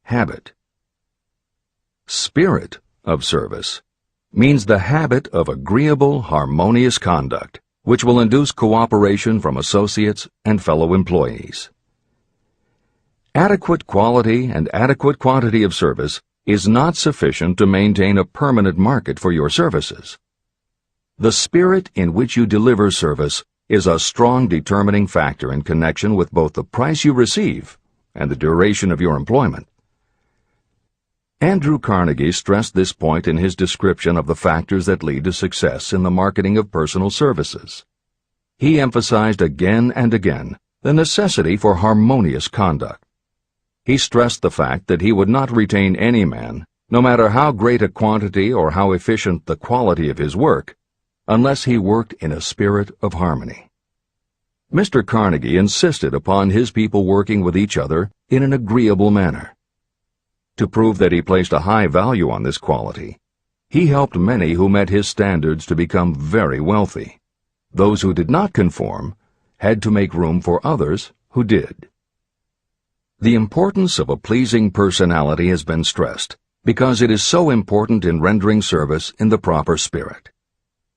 habit. Spirit of service means the habit of agreeable, harmonious conduct, which will induce cooperation from associates and fellow employees. Adequate quality and adequate quantity of service is not sufficient to maintain a permanent market for your services. The spirit in which you deliver service is a strong determining factor in connection with both the price you receive and the duration of your employment. Andrew Carnegie stressed this point in his description of the factors that lead to success in the marketing of personal services. He emphasized again and again the necessity for harmonious conduct. He stressed the fact that he would not retain any man, no matter how great a quantity or how efficient the quality of his work, unless he worked in a spirit of harmony. Mr. Carnegie insisted upon his people working with each other in an agreeable manner. To prove that he placed a high value on this quality, he helped many who met his standards to become very wealthy. Those who did not conform had to make room for others who did. The importance of a pleasing personality has been stressed because it is so important in rendering service in the proper spirit.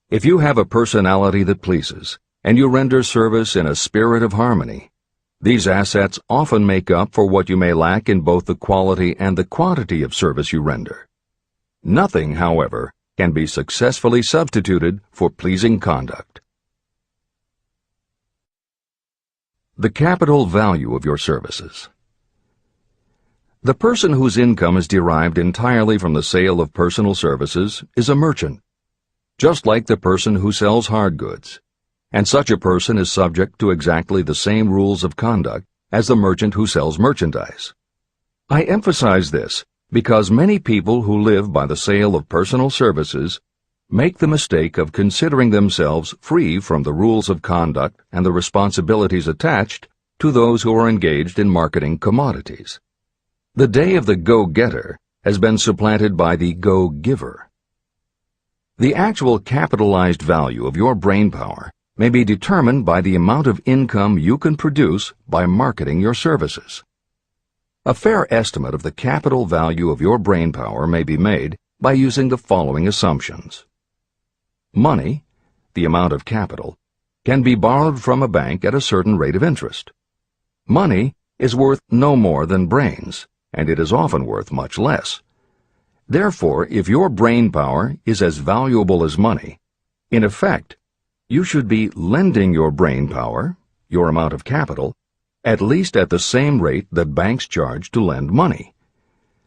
If you have a personality that pleases, and you render service in a spirit of harmony, these assets often make up for what you may lack in both the quality and the quantity of service you render. Nothing, however, can be successfully substituted for pleasing conduct. The capital value of your services. The person whose income is derived entirely from the sale of personal services is a merchant, just like the person who sells hard goods, and such a person is subject to exactly the same rules of conduct as the merchant who sells merchandise. I emphasize this because many people who live by the sale of personal services make the mistake of considering themselves free from the rules of conduct and the responsibilities attached to those who are engaged in marketing commodities. The day of the go-getter has been supplanted by the go-giver. The actual capitalized value of your brainpower may be determined by the amount of income you can produce by marketing your services. A fair estimate of the capital value of your brainpower may be made by using the following assumptions. Money, the amount of capital, can be borrowed from a bank at a certain rate of interest. Money is worth no more than brains, and it is often worth much less. Therefore, if your brainpower is as valuable as money, in effect, you should be lending your brainpower, your amount of capital, at least at the same rate that banks charge to lend money.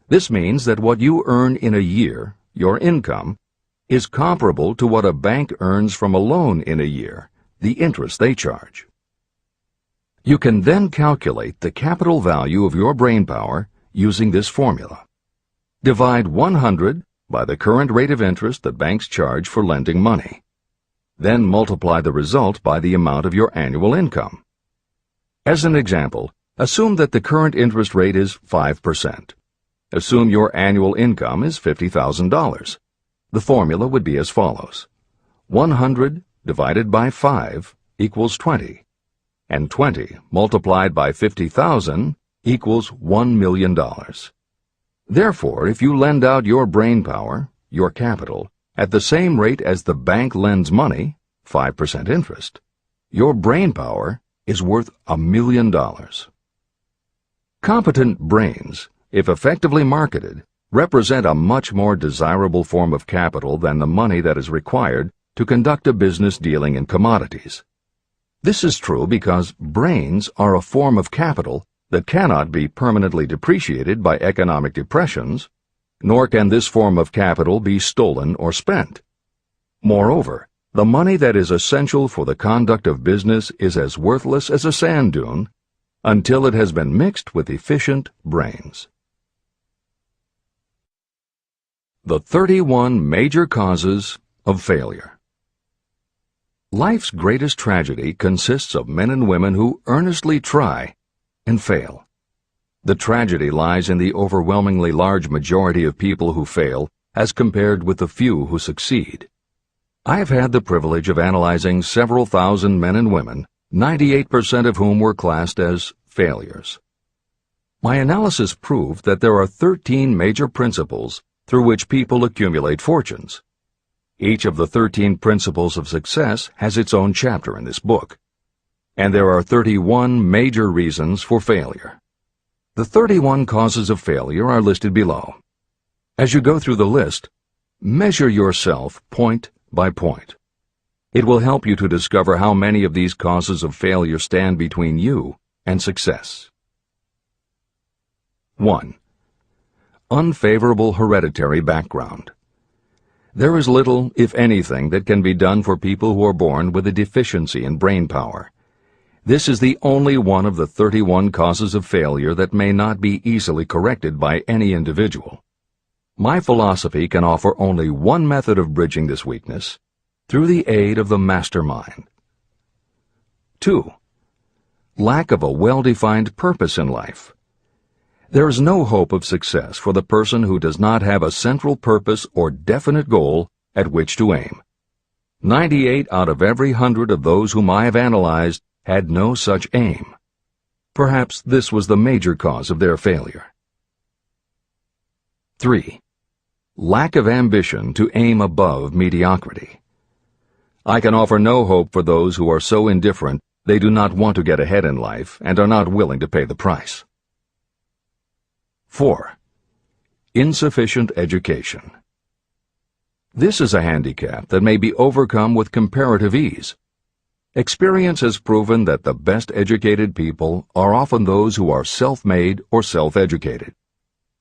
This means that what you earn in a year, your income, is comparable to what a bank earns from a loan in a year, the interest they charge. You can then calculate the capital value of your brainpower using this formula. Divide 100 by the current rate of interest that banks charge for lending money. Then multiply the result by the amount of your annual income. As an example, assume that the current interest rate is 5%. Assume your annual income is $50,000. The formula would be as follows. 100 divided by 5 equals 20, and 20 multiplied by 50,000 equals $1 million. Therefore, if you lend out your brainpower, your capital, at the same rate as the bank lends money, 5% interest, your brainpower is worth $1 million. Competent brains, if effectively marketed, represent a much more desirable form of capital than the money that is required to conduct a business dealing in commodities. This is true because brains are a form of capital that cannot be permanently depreciated by economic depressions, nor can this form of capital be stolen or spent. Moreover, the money that is essential for the conduct of business is as worthless as a sand dune until it has been mixed with efficient brains. The 31 major causes of failure. Life's greatest tragedy consists of men and women who earnestly try and fail. The tragedy lies in the overwhelmingly large majority of people who fail as compared with the few who succeed. I have had the privilege of analyzing several thousand men and women, 98% of whom were classed as failures. My analysis proved that there are 13 major principles through which people accumulate fortunes. Each of the 13 principles of success has its own chapter in this book. And there are 31 major reasons for failure. The 31 causes of failure are listed below. As you go through the list, measure yourself point by point. It will help you to discover how many of these causes of failure stand between you and success. 1. Unfavorable hereditary background. There is little, if anything, that can be done for people who are born with a deficiency in brain power. This is the only one of the 31 causes of failure that may not be easily corrected by any individual. My philosophy can offer only one method of bridging this weakness, through the aid of the mastermind. 2. Lack of a well-defined purpose in life. There is no hope of success for the person who does not have a central purpose or definite goal at which to aim. 98 out of every 100 of those whom I have analyzed had no such aim. Perhaps this was the major cause of their failure. 3. Lack of ambition to aim above mediocrity. I can offer no hope for those who are so indifferent they do not want to get ahead in life and are not willing to pay the price. 4. Insufficient education. This is a handicap that may be overcome with comparative ease. Experience has proven that the best educated people are often those who are self-made or self-educated.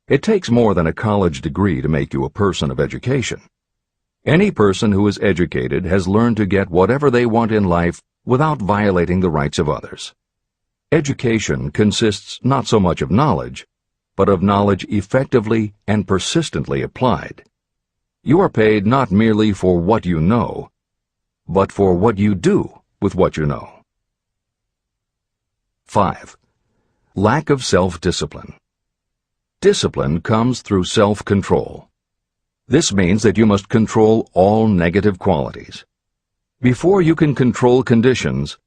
It takes more than a college degree to make you a person of education. Any person who is educated has learned to get whatever they want in life without violating the rights of others. Education consists not so much of knowledge, but of knowledge effectively and persistently applied. You are paid not merely for what you know, but for what you do with what you know. 5. Lack of self-discipline. Discipline comes through self-control. This means that you must control all negative qualities. Before you can control conditions,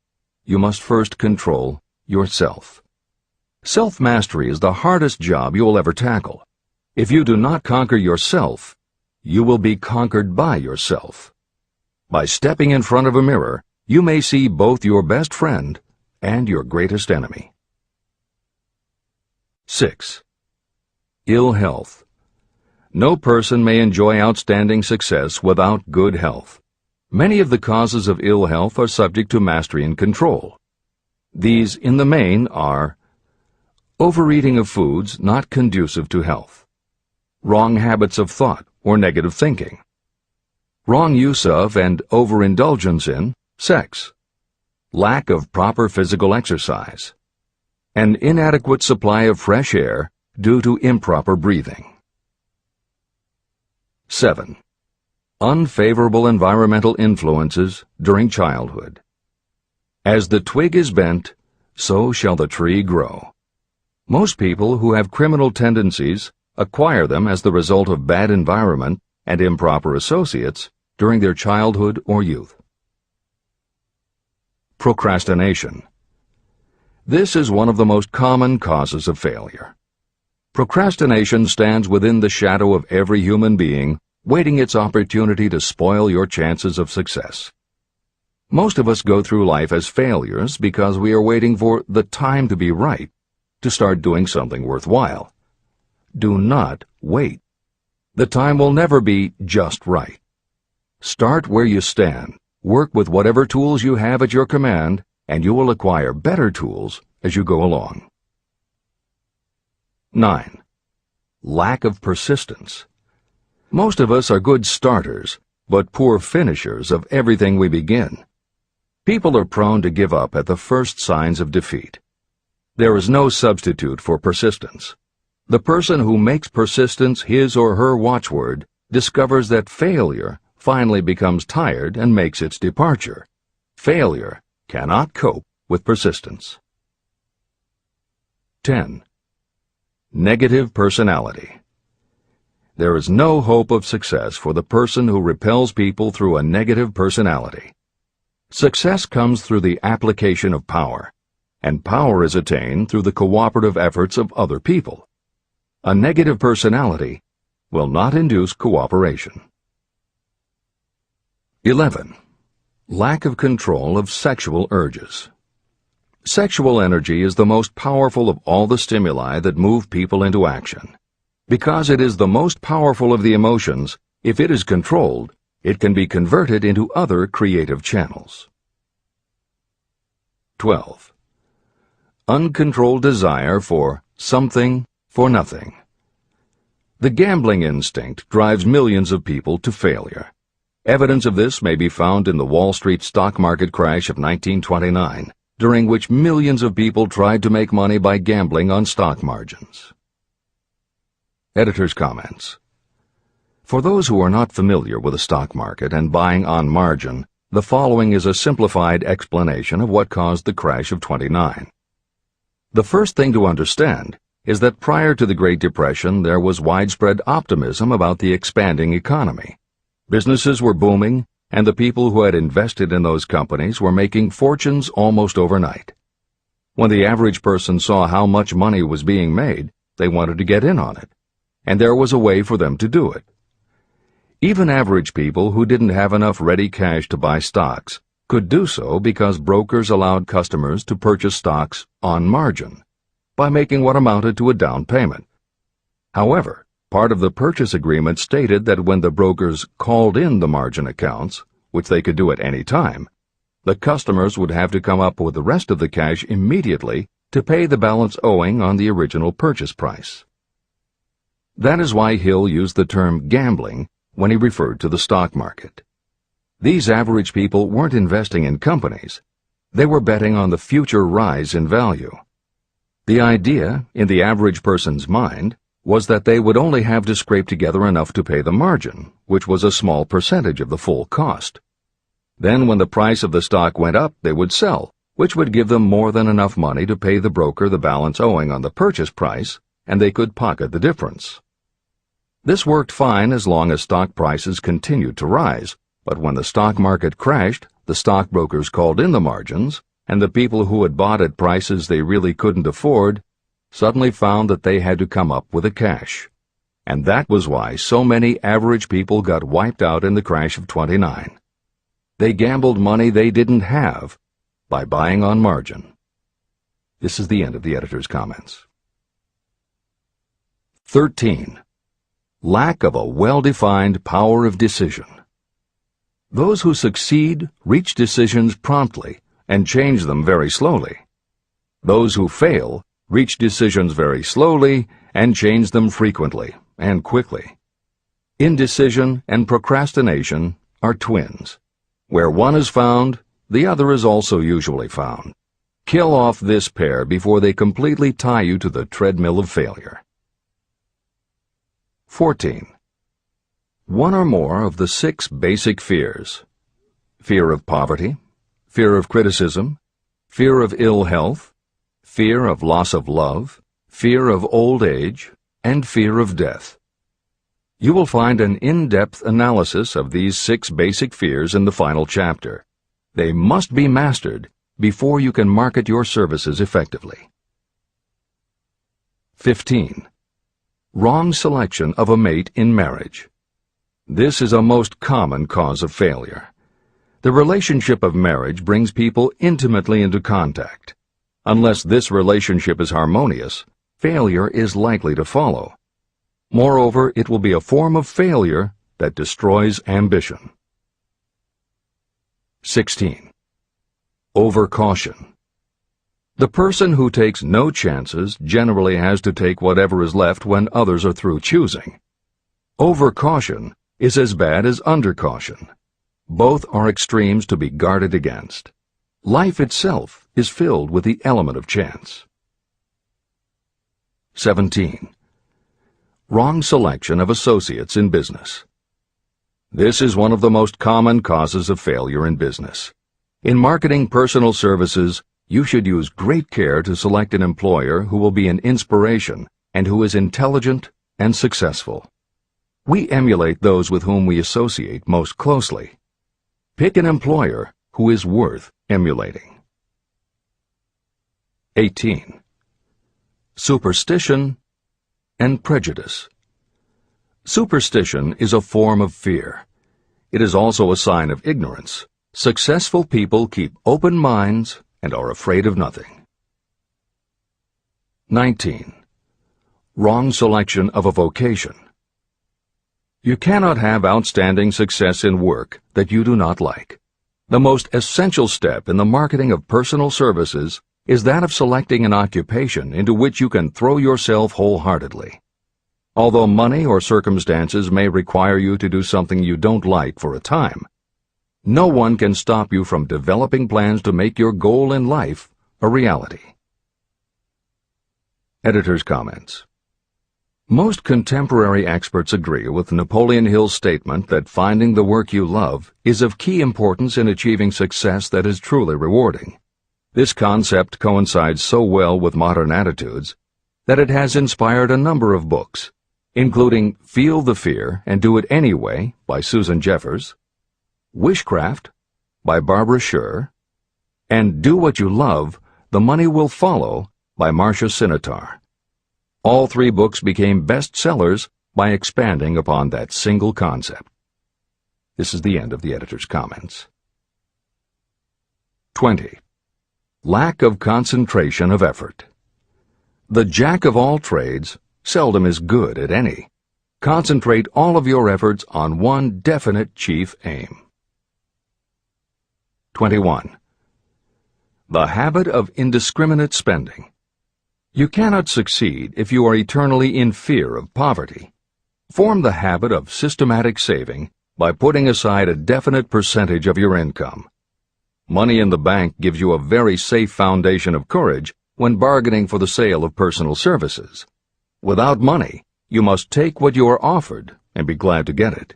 you must first control yourself. Self-mastery is the hardest job you will ever tackle. If you do not conquer yourself, you will be conquered by yourself. By stepping in front of a mirror, you may see both your best friend and your greatest enemy. 6. Ill health. No person may enjoy outstanding success without good health. Many of the causes of ill health are subject to mastery and control. These, in the main, are overeating of foods not conducive to health, wrong habits of thought or negative thinking, wrong use of and overindulgence in sex, lack of proper physical exercise, an inadequate supply of fresh air due to improper breathing. 7. Unfavorable environmental influences during childhood. As the twig is bent, so shall the tree grow. Most people who have criminal tendencies acquire them as the result of bad environment and improper associates during their childhood or youth. Procrastination. This is one of the most common causes of failure. Procrastination stands within the shadow of every human being, waiting its opportunity to spoil your chances of success. Most of us go through life as failures because we are waiting for the time to be right to start doing something worthwhile. Do not wait. The time will never be just right. Start where you stand, work with whatever tools you have at your command, and you will acquire better tools as you go along. 9. Lack of persistence. Most of us are good starters, but poor finishers of everything we begin. People are prone to give up at the first signs of defeat. There is no substitute for persistence. The person who makes persistence his or her watchword discovers that failure finally becomes tired and makes its departure. Failure cannot cope with persistence. 10. Negative personality. There is no hope of success for the person who repels people through a negative personality. Success comes through the application of power, and power is attained through the cooperative efforts of other people. A negative personality will not induce cooperation. 11. Lack of control of sexual urges. Sexual energy is the most powerful of all the stimuli that move people into action. Because it is the most powerful of the emotions, if it is controlled, it can be converted into other creative channels. 12. Uncontrolled desire for something for nothing. The gambling instinct drives millions of people to failure. Evidence of this may be found in the Wall Street stock market crash of 1929, during which millions of people tried to make money by gambling on stock margins. Editor's comments. For those who are not familiar with the stock market and buying on margin, the following is a simplified explanation of what caused the crash of '29. The first thing to understand is that prior to the Great Depression there was widespread optimism about the expanding economy. Businesses were booming, and the people who had invested in those companies were making fortunes almost overnight. When the average person saw how much money was being made, they wanted to get in on it, and there was a way for them to do it. Even average people who didn't have enough ready cash to buy stocks could do so because brokers allowed customers to purchase stocks on margin by making what amounted to a down payment. However, part of the purchase agreement stated that when the brokers called in the margin accounts, which they could do at any time, the customers would have to come up with the rest of the cash immediately to pay the balance owing on the original purchase price. That is why Hill used the term gambling when he referred to the stock market. These average people weren't investing in companies. They were betting on the future rise in value. The idea, in the average person's mind, was that they would only have to scrape together enough to pay the margin, which was a small percentage of the full cost. Then when the price of the stock went up, they would sell, which would give them more than enough money to pay the broker the balance owing on the purchase price, and they could pocket the difference. This worked fine as long as stock prices continued to rise, but when the stock market crashed, the stockbrokers called in the margins, and the people who had bought at prices they really couldn't afford suddenly found that they had to come up with the cash. And that was why so many average people got wiped out in the crash of '29. They gambled money they didn't have by buying on margin. This is the end of the editor's comments. 13. Lack of a well-defined power of decision. Those who succeed reach decisions promptly and change them very slowly. Those who fail reach decisions very slowly and change them frequently and quickly. Indecision and procrastination are twins. Where one is found, the other is also usually found. Kill off this pair before they completely tie you to the treadmill of failure. 14. One or more of the 6 basic fears: fear of poverty, fear of criticism, fear of ill health, fear of loss of love, fear of old age, and fear of death. You will find an in-depth analysis of these 6 basic fears in the final chapter. They must be mastered before you can market your services effectively. 15. Wrong selection of a mate in marriage. This is a most common cause of failure. The relationship of marriage brings people intimately into contact. Unless this relationship is harmonious, failure is likely to follow. Moreover, it will be a form of failure that destroys ambition. 16. Overcaution. The person who takes no chances generally has to take whatever is left when others are through choosing. Overcaution is as bad as undercaution. Both are extremes to be guarded against. Life itself is filled with the element of chance. 17. Wrong selection of associates in business. This is one of the most common causes of failure in business. In marketing personal services, you should use great care to select an employer who will be an inspiration and who is intelligent and successful. We emulate those with whom we associate most closely. Pick an employer who is worth emulating. 18. Superstition and prejudice. Superstition is a form of fear. It is also a sign of ignorance. Successful people keep open minds and are afraid of nothing. 19. Wrong selection of a vocation. You cannot have outstanding success in work that you do not like. The most essential step in the marketing of personal services is that of selecting an occupation into which you can throw yourself wholeheartedly. Although money or circumstances may require you to do something you don't like for a time, no one can stop you from developing plans to make your goal in life a reality. Editor's comments. Most contemporary experts agree with Napoleon Hill's statement that finding the work you love is of key importance in achieving success that is truly rewarding. This concept coincides so well with modern attitudes that it has inspired a number of books, including Feel the Fear and Do It Anyway by Susan Jeffers, Wishcraft by Barbara Sher, and Do What You Love, The Money Will Follow by Marcia Sinitar. All three books became bestsellers by expanding upon that single concept. This is the end of the editor's comments. 20. Lack of concentration of effort. The jack of all trades seldom is good at any. Concentrate all of your efforts on one definite chief aim. 21. The habit of indiscriminate spending. You cannot succeed if you are eternally in fear of poverty. Form the habit of systematic saving by putting aside a definite percentage of your income. Money in the bank gives you a very safe foundation of courage when bargaining for the sale of personal services. Without money, you must take what you are offered and be glad to get it.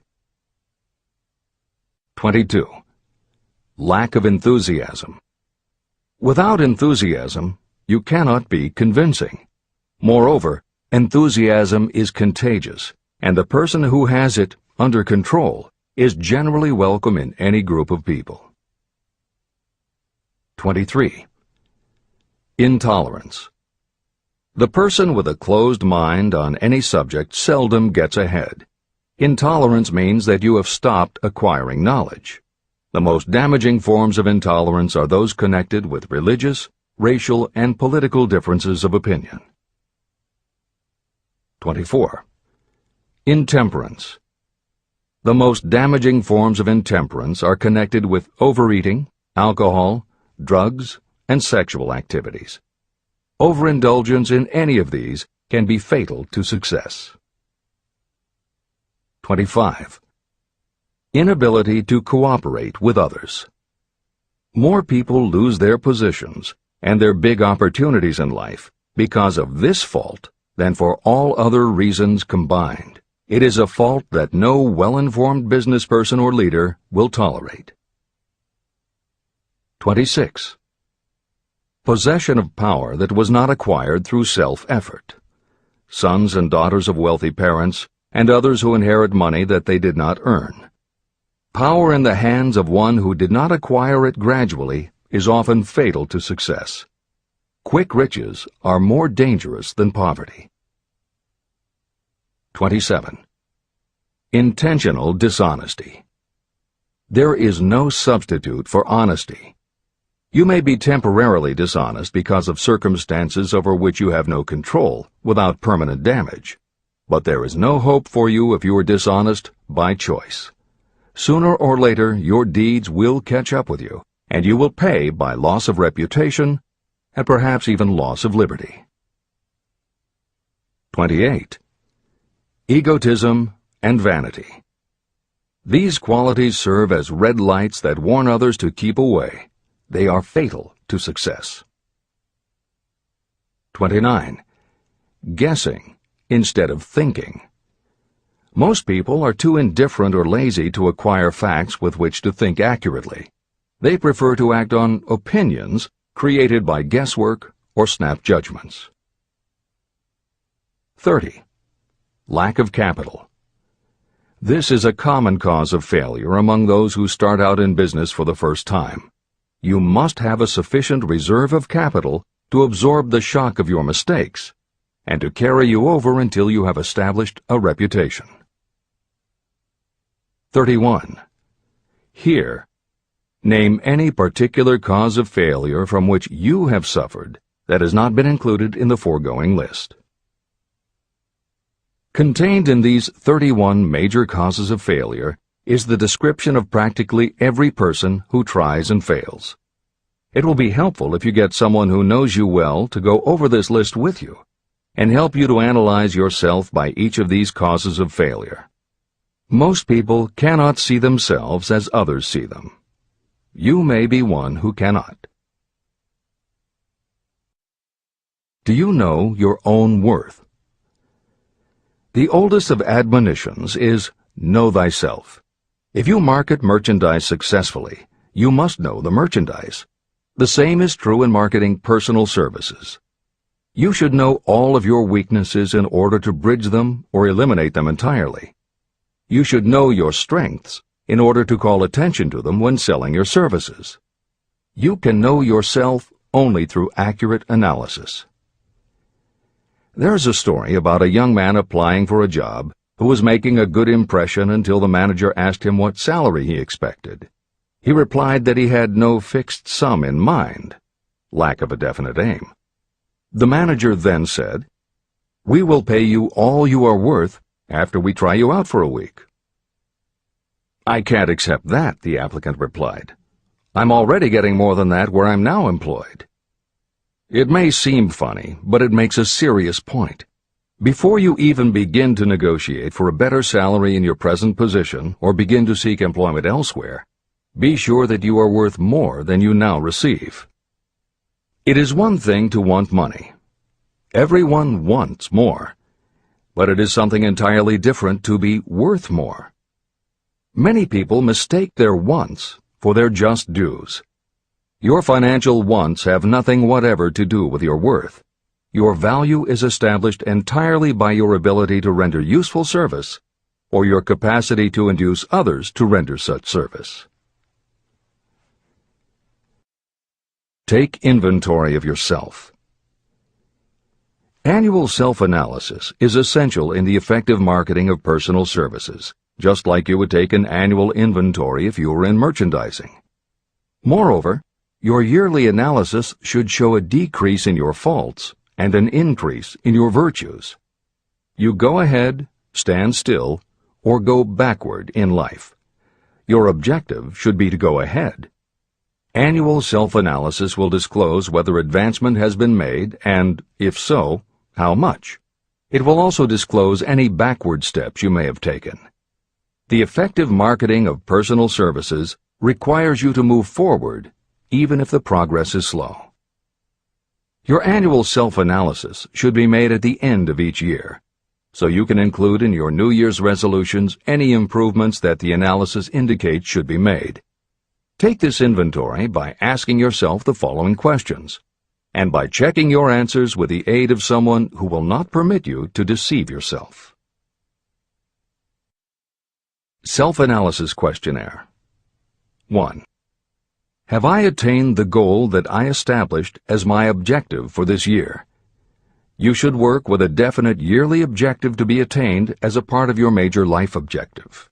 22. Lack of enthusiasm. Without enthusiasm, you cannot be convincing. Moreover, enthusiasm is contagious, and the person who has it under control is generally welcome in any group of people. 23. Intolerance. The person with a closed mind on any subject seldom gets ahead. Intolerance means that you have stopped acquiring knowledge. The most damaging forms of intolerance are those connected with religious, racial, and political differences of opinion. 24. Intemperance. The most damaging forms of intemperance are connected with overeating, alcohol, drugs, and sexual activities. Overindulgence in any of these can be fatal to success. 25. Inability to cooperate with others. More people lose their positions and their big opportunities in life because of this fault than for all other reasons combined. It is a fault that no well-informed business person or leader will tolerate. 26. Possession of power that was not acquired through self-effort. Sons and daughters of wealthy parents and others who inherit money that they did not earn. Power in the hands of one who did not acquire it gradually is often fatal to success. Quick riches are more dangerous than poverty. 27. Intentional dishonesty. There is no substitute for honesty. You may be temporarily dishonest because of circumstances over which you have no control without permanent damage, but there is no hope for you if you are dishonest by choice. Sooner or later, your deeds will catch up with you, and you will pay by loss of reputation and perhaps even loss of liberty. 28. Egotism and vanity. These qualities serve as red lights that warn others to keep away. They are fatal to success. 29. Guessing instead of thinking. Most people are too indifferent or lazy to acquire facts with which to think accurately. They prefer to act on opinions created by guesswork or snap judgments. 30. Lack of capital. This is a common cause of failure among those who start out in business for the first time. You must have a sufficient reserve of capital to absorb the shock of your mistakes and to carry you over until you have established a reputation. 31. Here, name any particular cause of failure from which you have suffered that has not been included in the foregoing list. Contained in these 31 major causes of failure is the description of practically every person who tries and fails. It will be helpful if you get someone who knows you well to go over this list with you and help you to analyze yourself by each of these causes of failure. Most people cannot see themselves as others see them. You may be one who cannot. Do you know your own worth? The oldest of admonitions is, know thyself. If you market merchandise successfully, you must know the merchandise. The same is true in marketing personal services. You should know all of your weaknesses in order to bridge them or eliminate them entirely. You should know your strengths in order to call attention to them when selling your services. You can know yourself only through accurate analysis. There's a story about a young man applying for a job who was making a good impression until the manager asked him what salary he expected. He replied that he had no fixed sum in mind, lack of a definite aim. The manager then said, "We will pay you all you are worth after we try you out for a week." "I can't accept that," the applicant replied. "I'm already getting more than that where I'm now employed." It may seem funny, but it makes a serious point. Before you even begin to negotiate for a better salary in your present position or begin to seek employment elsewhere, be sure that you are worth more than you now receive. It is one thing to want money. Everyone wants more. But it is something entirely different to be worth more. Many people mistake their wants for their just dues. Your financial wants have nothing whatever to do with your worth. Your value is established entirely by your ability to render useful service or your capacity to induce others to render such service. Take inventory of yourself. Annual self-analysis is essential in the effective marketing of personal services, just like you would take an annual inventory if you were in merchandising. Moreover, your yearly analysis should show a decrease in your faults and an increase in your virtues. You go ahead, stand still, or go backward in life. Your objective should be to go ahead. Annual self-analysis will disclose whether advancement has been made and, if so, how much. It will also disclose any backward steps you may have taken. The effective marketing of personal services requires you to move forward even if the progress is slow. Your annual self-analysis should be made at the end of each year, so you can include in your New Year's resolutions any improvements that the analysis indicates should be made. Take this inventory by asking yourself the following questions, and by checking your answers with the aid of someone who will not permit you to deceive yourself. Self-analysis questionnaire. 1. Have I attained the goal that I established as my objective for this year? You should work with a definite yearly objective to be attained as a part of your major life objective.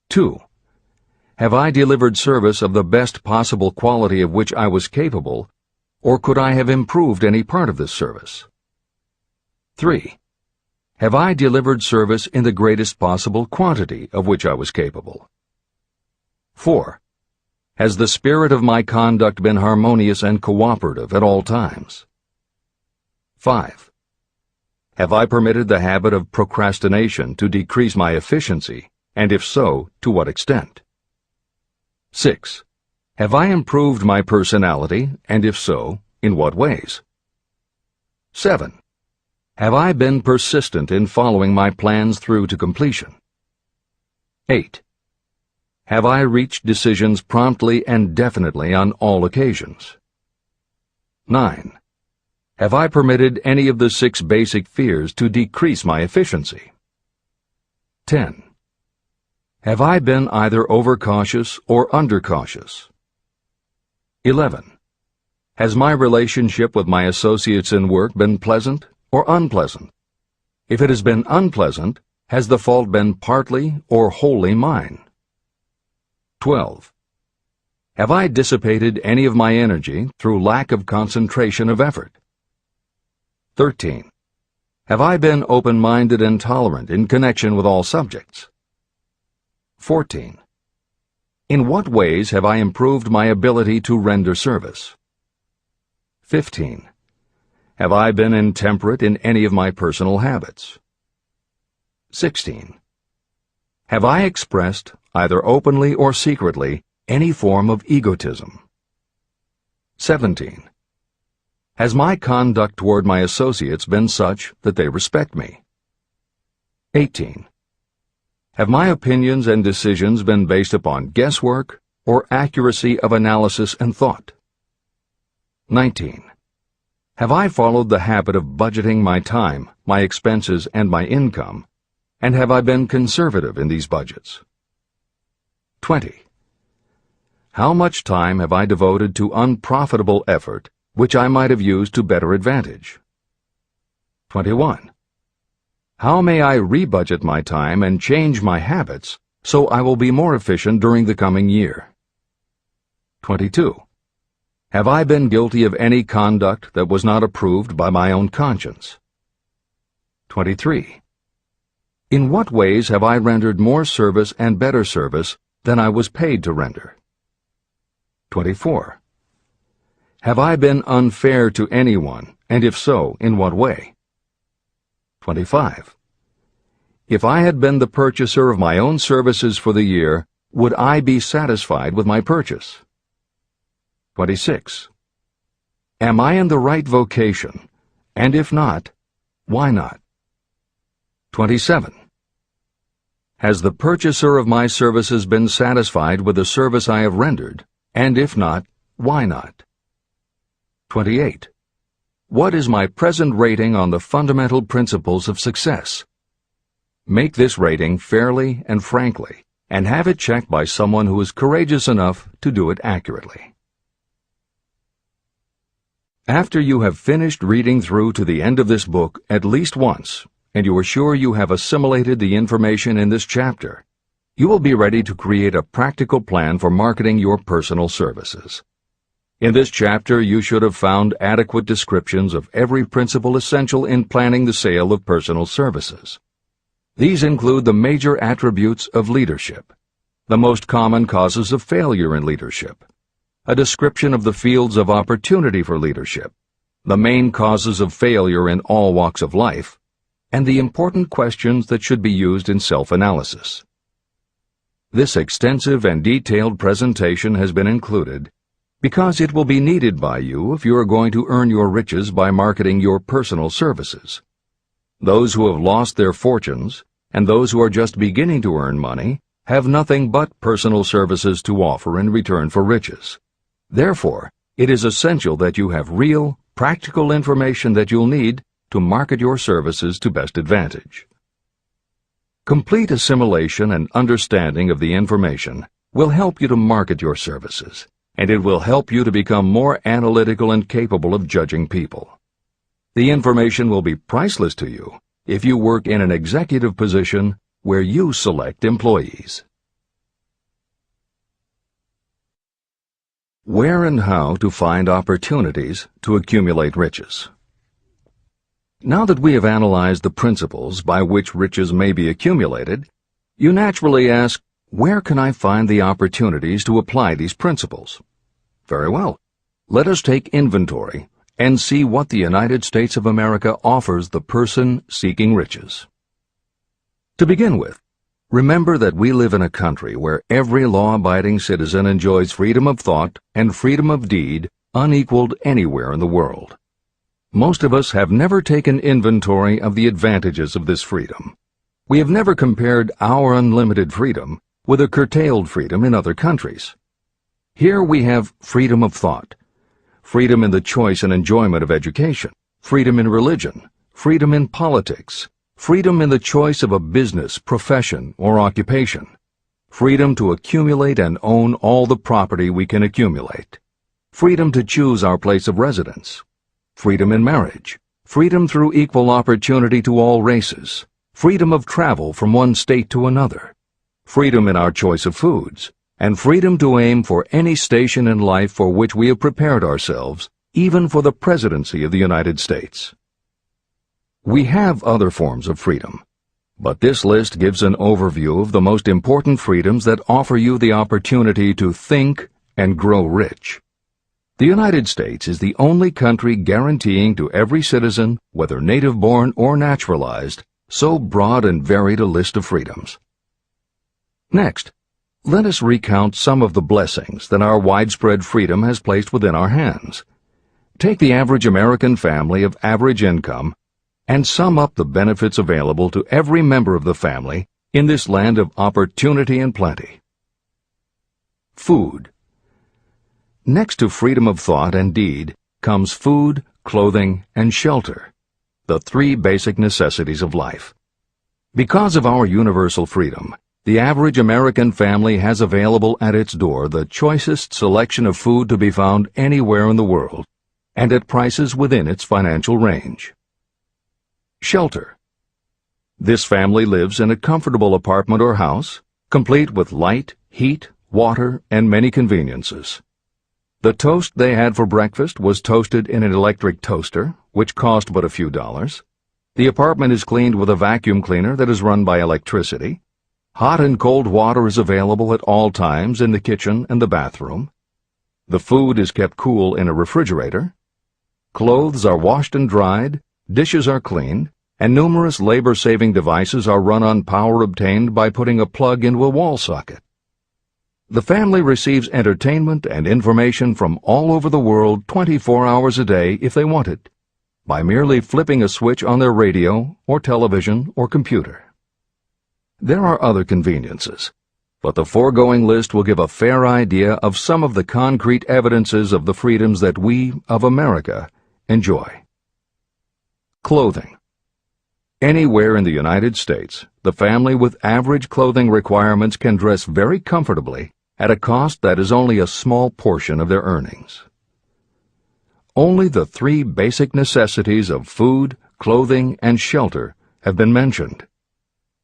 2. Have I delivered service of the best possible quality of which I was capable, or could I have improved any part of this service? 3. Have I delivered service in the greatest possible quantity of which I was capable? 4. Has the spirit of my conduct been harmonious and cooperative at all times? 5. Have I permitted the habit of procrastination to decrease my efficiency, and if so, to what extent? 6. Have I improved my personality, and if so, in what ways? 7. Have I been persistent in following my plans through to completion? 8. Have I reached decisions promptly and definitely on all occasions? 9. Have I permitted any of the 6 basic fears to decrease my efficiency? 10. Have I been either overcautious or undercautious? 11. Has my relationship with my associates in work been pleasant or unpleasant? If it has been unpleasant, has the fault been partly or wholly mine? 12. Have I dissipated any of my energy through lack of concentration of effort? 13. Have I been open-minded and tolerant in connection with all subjects? 14. In what ways have I improved my ability to render service? 15. Have I been intemperate in any of my personal habits? 16. Have I expressed, either openly or secretly, any form of egotism? 17. Has my conduct toward my associates been such that they respect me? 18. Have my opinions and decisions been based upon guesswork or accuracy of analysis and thought? 19. Have I followed the habit of budgeting my time, my expenses, and my income, and have I been conservative in these budgets? 20. How much time have I devoted to unprofitable effort which I might have used to better advantage? 21. How may I rebudget my time and change my habits so I will be more efficient during the coming year? 22. Have I been guilty of any conduct that was not approved by my own conscience? 23. In what ways have I rendered more service and better service than I was paid to render? 24. Have I been unfair to anyone, and if so, in what way? 25. If I had been the purchaser of my own services for the year, would I be satisfied with my purchase? 26. Am I in the right vocation, and if not, why not? 27. Has the purchaser of my services been satisfied with the service I have rendered, and if not, why not? 28. What is my present rating on the fundamental principles of success? Make this rating fairly and frankly, and have it checked by someone who is courageous enough to do it accurately. After you have finished reading through to the end of this book at least once, and you are sure you have assimilated the information in this chapter, you will be ready to create a practical plan for marketing your personal services. In this chapter, you should have found adequate descriptions of every principle essential in planning the sale of personal services. These include the major attributes of leadership, the most common causes of failure in leadership, a description of the fields of opportunity for leadership, the main causes of failure in all walks of life, and the important questions that should be used in self-analysis. This extensive and detailed presentation has been included because it will be needed by you if you are going to earn your riches by marketing your personal services. Those who have lost their fortunes and those who are just beginning to earn money have nothing but personal services to offer in return for riches. Therefore, it is essential that you have real, practical information that you'll need to market your services to best advantage. Complete assimilation and understanding of the information will help you to market your services, and it will help you to become more analytical and capable of judging people. The information will be priceless to you if you work in an executive position where you select employees. Where and how to find opportunities to accumulate riches. Now that we have analyzed the principles by which riches may be accumulated, you naturally ask, where can I find the opportunities to apply these principles? Very well. Let us take inventory and see what the United States of America offers the person seeking riches. To begin with, remember that we live in a country where every law-abiding citizen enjoys freedom of thought and freedom of deed unequaled anywhere in the world. Most of us have never taken inventory of the advantages of this freedom. We have never compared our unlimited freedom with a curtailed freedom in other countries. Here we have freedom of thought, freedom in the choice and enjoyment of education, freedom in religion, freedom in politics, freedom in the choice of a business, profession, or occupation, freedom to accumulate and own all the property we can accumulate, freedom to choose our place of residence, freedom in marriage, freedom through equal opportunity to all races, freedom of travel from one state to another, freedom in our choice of foods, and freedom to aim for any station in life for which we have prepared ourselves, even for the presidency of the United States. We have other forms of freedom, but this list gives an overview of the most important freedoms that offer you the opportunity to think and grow rich. The United States is the only country guaranteeing to every citizen, whether native-born or naturalized, so broad and varied a list of freedoms. Next, let us recount some of the blessings that our widespread freedom has placed within our hands. Take the average American family of average income and sum up the benefits available to every member of the family in this land of opportunity and plenty. Food. Next to freedom of thought and deed comes food, clothing, and shelter, the three basic necessities of life. Because of our universal freedom, the average American family has available at its door the choicest selection of food to be found anywhere in the world, and at prices within its financial range. Shelter. This family lives in a comfortable apartment or house, complete with light, heat, water, and many conveniences. The toast they had for breakfast was toasted in an electric toaster, which cost but a few dollars. The apartment is cleaned with a vacuum cleaner that is run by electricity. Hot and cold water is available at all times in the kitchen and the bathroom. The food is kept cool in a refrigerator. Clothes are washed and dried, dishes are cleaned, and numerous labor-saving devices are run on power obtained by putting a plug into a wall socket. The family receives entertainment and information from all over the world 24 hours a day if they want it, by merely flipping a switch on their radio or television or computer. There are other conveniences, but the foregoing list will give a fair idea of some of the concrete evidences of the freedoms that we, of America, enjoy. Clothing. Anywhere in the United States, the family with average clothing requirements can dress very comfortably at a cost that is only a small portion of their earnings. Only the three basic necessities of food, clothing, and shelter have been mentioned.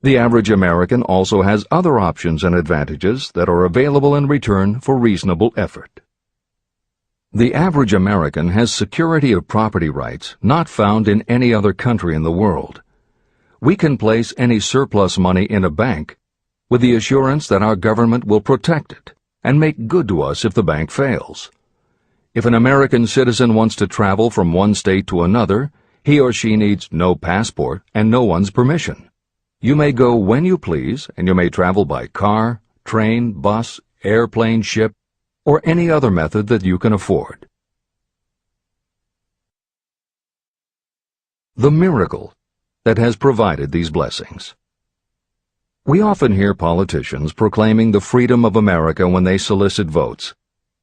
The average American also has other options and advantages that are available in return for reasonable effort. The average American has security of property rights not found in any other country in the world. We can place any surplus money in a bank with the assurance that our government will protect it and make good to us if the bank fails. If an American citizen wants to travel from one state to another, he or she needs no passport and no one's permission. You may go when you please, and you may travel by car, train, bus, airplane, ship, or any other method that you can afford. The miracle that has provided these blessings. We often hear politicians proclaiming the freedom of America when they solicit votes,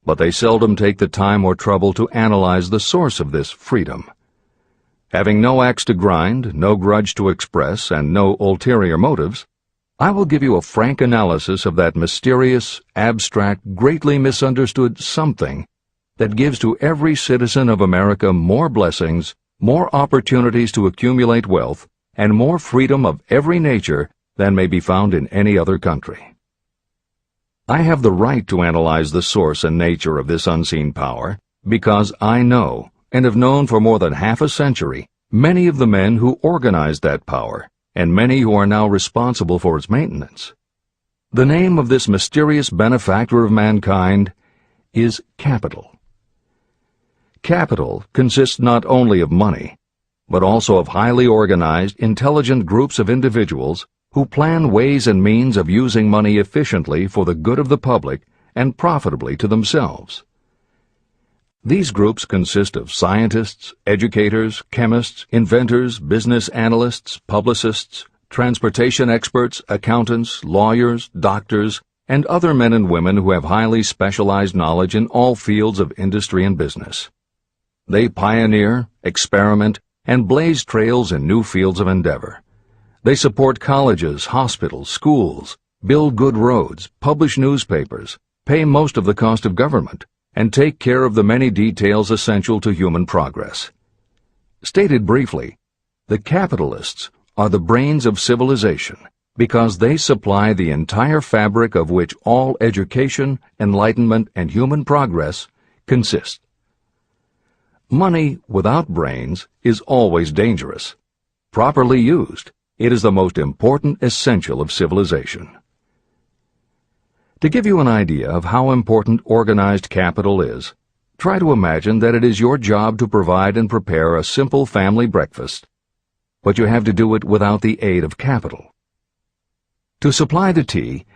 but they seldom take the time or trouble to analyze the source of this freedom. Having no axe to grind, no grudge to express, and no ulterior motives, I will give you a frank analysis of that mysterious, abstract, greatly misunderstood something that gives to every citizen of America more blessings, more opportunities to accumulate wealth, and more freedom of every nature than may be found in any other country. I have the right to analyze the source and nature of this unseen power because I know, and have known for more than half a century, many of the men who organized that power, and many who are now responsible for its maintenance. The name of this mysterious benefactor of mankind is capital. Capital consists not only of money, but also of highly organized, intelligent groups of individuals who plan ways and means of using money efficiently for the good of the public and profitably to themselves. These groups consist of scientists, educators, chemists, inventors, business analysts, publicists, transportation experts, accountants, lawyers, doctors, and other men and women who have highly specialized knowledge in all fields of industry and business. They pioneer, experiment, and blaze trails in new fields of endeavor. They support colleges, hospitals, schools, build good roads, publish newspapers, pay most of the cost of government, and take care of the many details essential to human progress. Stated briefly, the capitalists are the brains of civilization because they supply the entire fabric of which all education, enlightenment, and human progress consist. Money without brains is always dangerous. Properly used, it is the most important essential of civilization. To give you an idea of how important organized capital is, try to imagine that it is your job to provide and prepare a simple family breakfast, but you have to do it without the aid of capital. To supply the tea,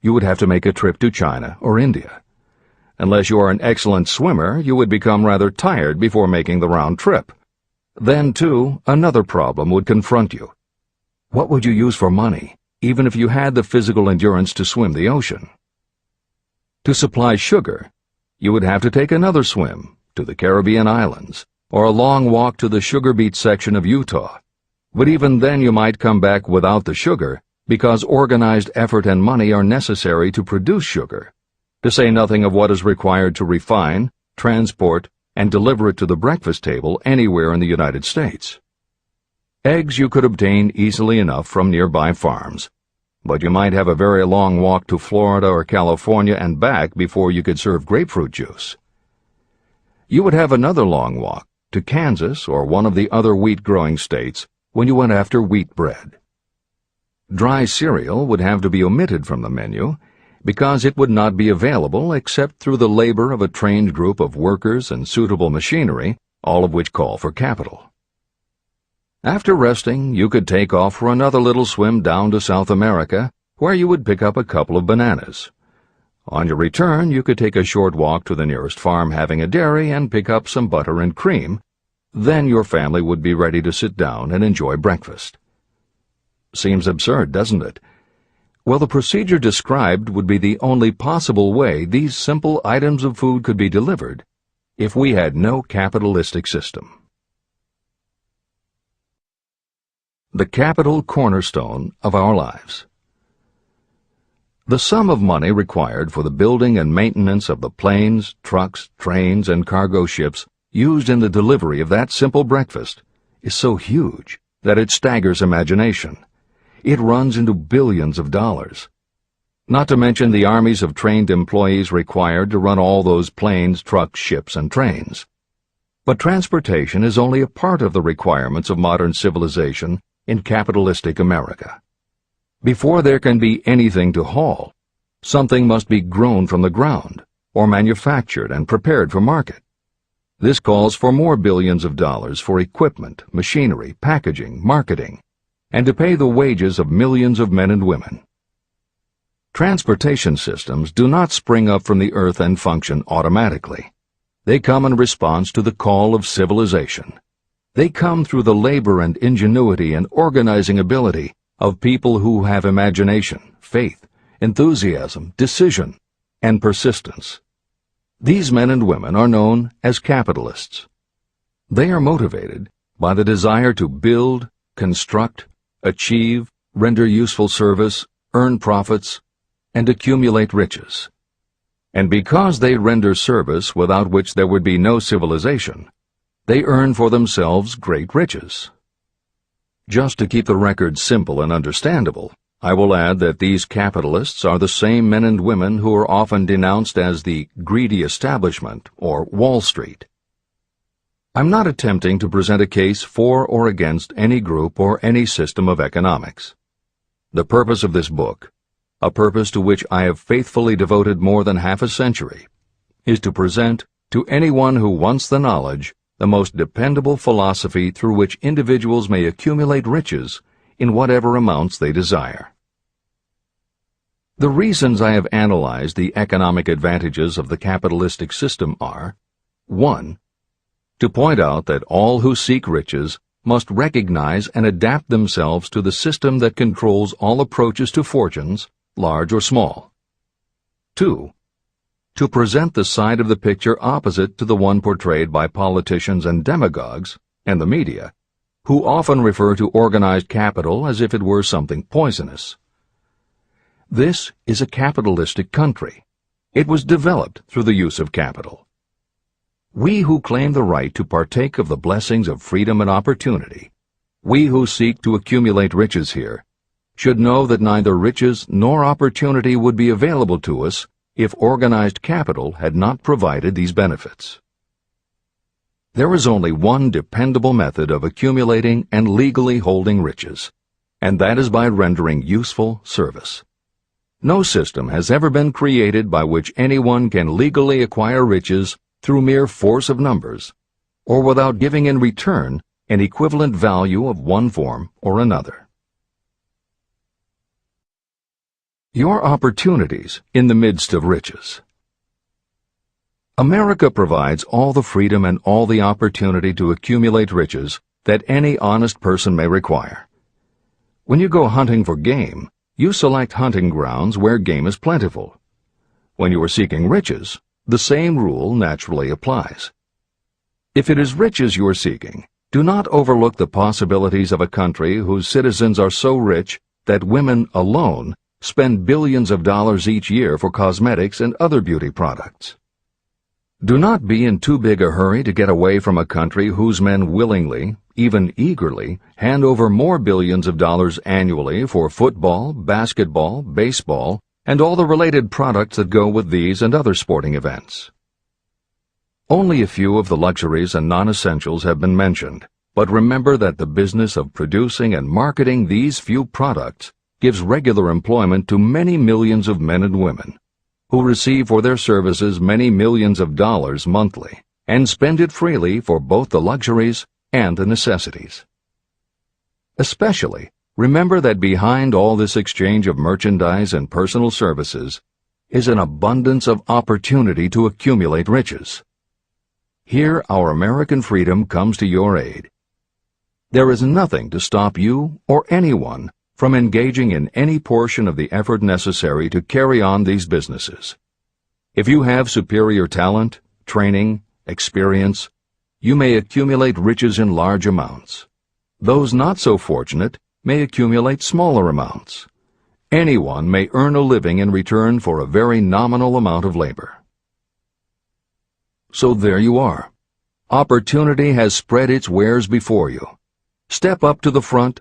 you would have to make a trip to China or India. Unless you are an excellent swimmer, you would become rather tired before making the round trip. Then, too, another problem would confront you. What would you use for money, even if you had the physical endurance to swim the ocean? To supply sugar, you would have to take another swim to the Caribbean islands, or a long walk to the sugar beet section of Utah. But even then you might come back without the sugar, because organized effort and money are necessary to produce sugar, to say nothing of what is required to refine, transport, and deliver it to the breakfast table anywhere in the United States. Eggs you could obtain easily enough from nearby farms, but you might have a very long walk to Florida or California and back before you could serve grapefruit juice. You would have another long walk to Kansas or one of the other wheat-growing states when you went after wheat bread. Dry cereal would have to be omitted from the menu because it would not be available except through the labor of a trained group of workers and suitable machinery, all of which call for capital. After resting, you could take off for another little swim down to South America, where you would pick up a couple of bananas. On your return, you could take a short walk to the nearest farm having a dairy and pick up some butter and cream. Then your family would be ready to sit down and enjoy breakfast. Seems absurd, doesn't it? Well, the procedure described would be the only possible way these simple items of food could be delivered if we had no capitalistic system. The capital cornerstone of our lives. The sum of money required for the building and maintenance of the planes, trucks, trains, and cargo ships used in the delivery of that simple breakfast is so huge that it staggers imagination. It runs into billions of dollars. Not to mention the armies of trained employees required to run all those planes, trucks, ships, and trains. But transportation is only a part of the requirements of modern civilization in capitalistic America. Before there can be anything to haul, something must be grown from the ground, or manufactured and prepared for market. This calls for more billions of dollars for equipment, machinery, packaging, marketing, and to pay the wages of millions of men and women. Transportation systems do not spring up from the earth and function automatically. They come in response to the call of civilization. They come through the labor and ingenuity and organizing ability of people who have imagination, faith, enthusiasm, decision, and persistence. These men and women are known as capitalists. They are motivated by the desire to build, construct, achieve, render useful service, earn profits, and accumulate riches. And because they render service without which there would be no civilization, they earn for themselves great riches. Just to keep the record simple and understandable, I will add that these capitalists are the same men and women who are often denounced as the greedy establishment or Wall Street. I'm not attempting to present a case for or against any group or any system of economics. The purpose of this book, a purpose to which I have faithfully devoted more than half a century, is to present to anyone who wants the knowledge the most dependable philosophy through which individuals may accumulate riches in whatever amounts they desire. The reasons I have analyzed the economic advantages of the capitalistic system are: 1. To point out that all who seek riches must recognize and adapt themselves to the system that controls all approaches to fortunes, large or small. 2. To present the side of the picture opposite to the one portrayed by politicians and demagogues and the media, who often refer to organized capital as if it were something poisonous. This is a capitalistic country. It was developed through the use of capital. We who claim the right to partake of the blessings of freedom and opportunity, we who seek to accumulate riches here, should know that neither riches nor opportunity would be available to us if organized capital had not provided these benefits. There is only one dependable method of accumulating and legally holding riches, and that is by rendering useful service. No system has ever been created by which anyone can legally acquire riches through mere force of numbers, or without giving in return an equivalent value of one form or another. Your opportunities in the midst of riches. America provides all the freedom and all the opportunity to accumulate riches that any honest person may require. When you go hunting for game, you select hunting grounds where game is plentiful. When you are seeking riches, the same rule naturally applies. If it is riches you are seeking, do not overlook the possibilities of a country whose citizens are so rich that women alone spend billions of dollars each year for cosmetics and other beauty products. Do not be in too big a hurry to get away from a country whose men willingly, even eagerly, hand over more billions of dollars annually for football, basketball, baseball, and all the related products that go with these and other sporting events. Only a few of the luxuries and non-essentials have been mentioned, but remember that the business of producing and marketing these few products gives regular employment to many millions of men and women, who receive for their services many millions of dollars monthly, and spend it freely for both the luxuries and the necessities. Especially, remember that behind all this exchange of merchandise and personal services is an abundance of opportunity to accumulate riches. Here our American freedom comes to your aid. There is nothing to stop you or anyone from engaging in any portion of the effort necessary to carry on these businesses. If you have superior talent, training, experience, you may accumulate riches in large amounts. Those not so fortunate may accumulate smaller amounts. Anyone may earn a living in return for a very nominal amount of labor. So there you are. Opportunity has spread its wares before you. Step up to the front,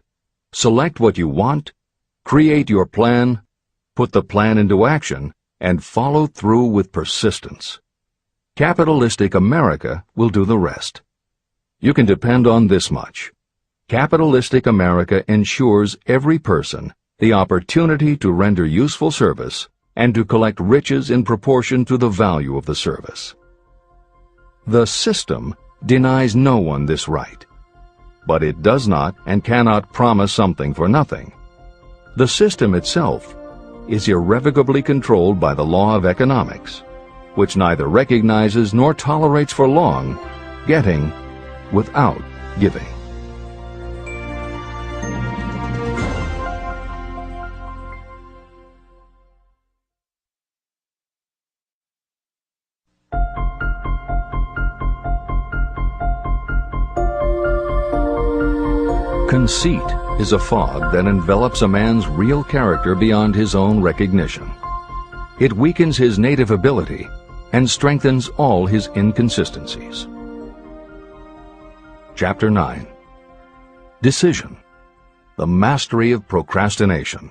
select what you want, create your plan, put the plan into action, and follow through with persistence. Capitalistic America will do the rest. You can depend on this much. Capitalistic America ensures every person the opportunity to render useful service and to collect riches in proportion to the value of the service. The system denies no one this right, but it does not and cannot promise something for nothing. The system itself is irrevocably controlled by the law of economics, which neither recognizes nor tolerates for long getting without giving. Conceit is a fog that envelops a man's real character beyond his own recognition. It weakens his native ability and strengthens all his inconsistencies. Chapter 9. Decision. The mastery of procrastination.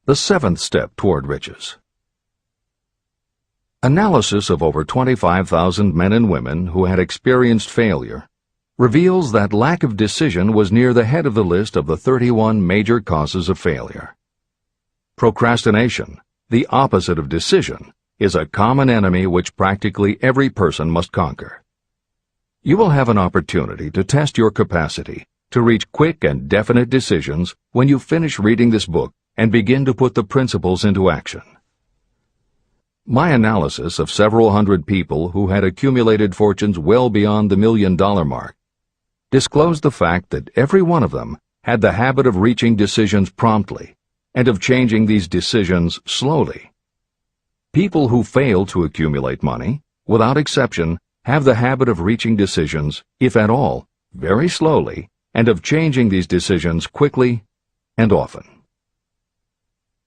The seventh step toward riches. Analysis of over 25,000 men and women who had experienced failure reveals that lack of decision was near the head of the list of the 31 major causes of failure. Procrastination, the opposite of decision, is a common enemy which practically every person must conquer. You will have an opportunity to test your capacity to reach quick and definite decisions when you finish reading this book and begin to put the principles into action. My analysis of several hundred people who had accumulated fortunes well beyond the $1 million mark disclosed the fact that every one of them had the habit of reaching decisions promptly and of changing these decisions slowly. People who fail to accumulate money, without exception, have the habit of reaching decisions, if at all, very slowly and of changing these decisions quickly and often.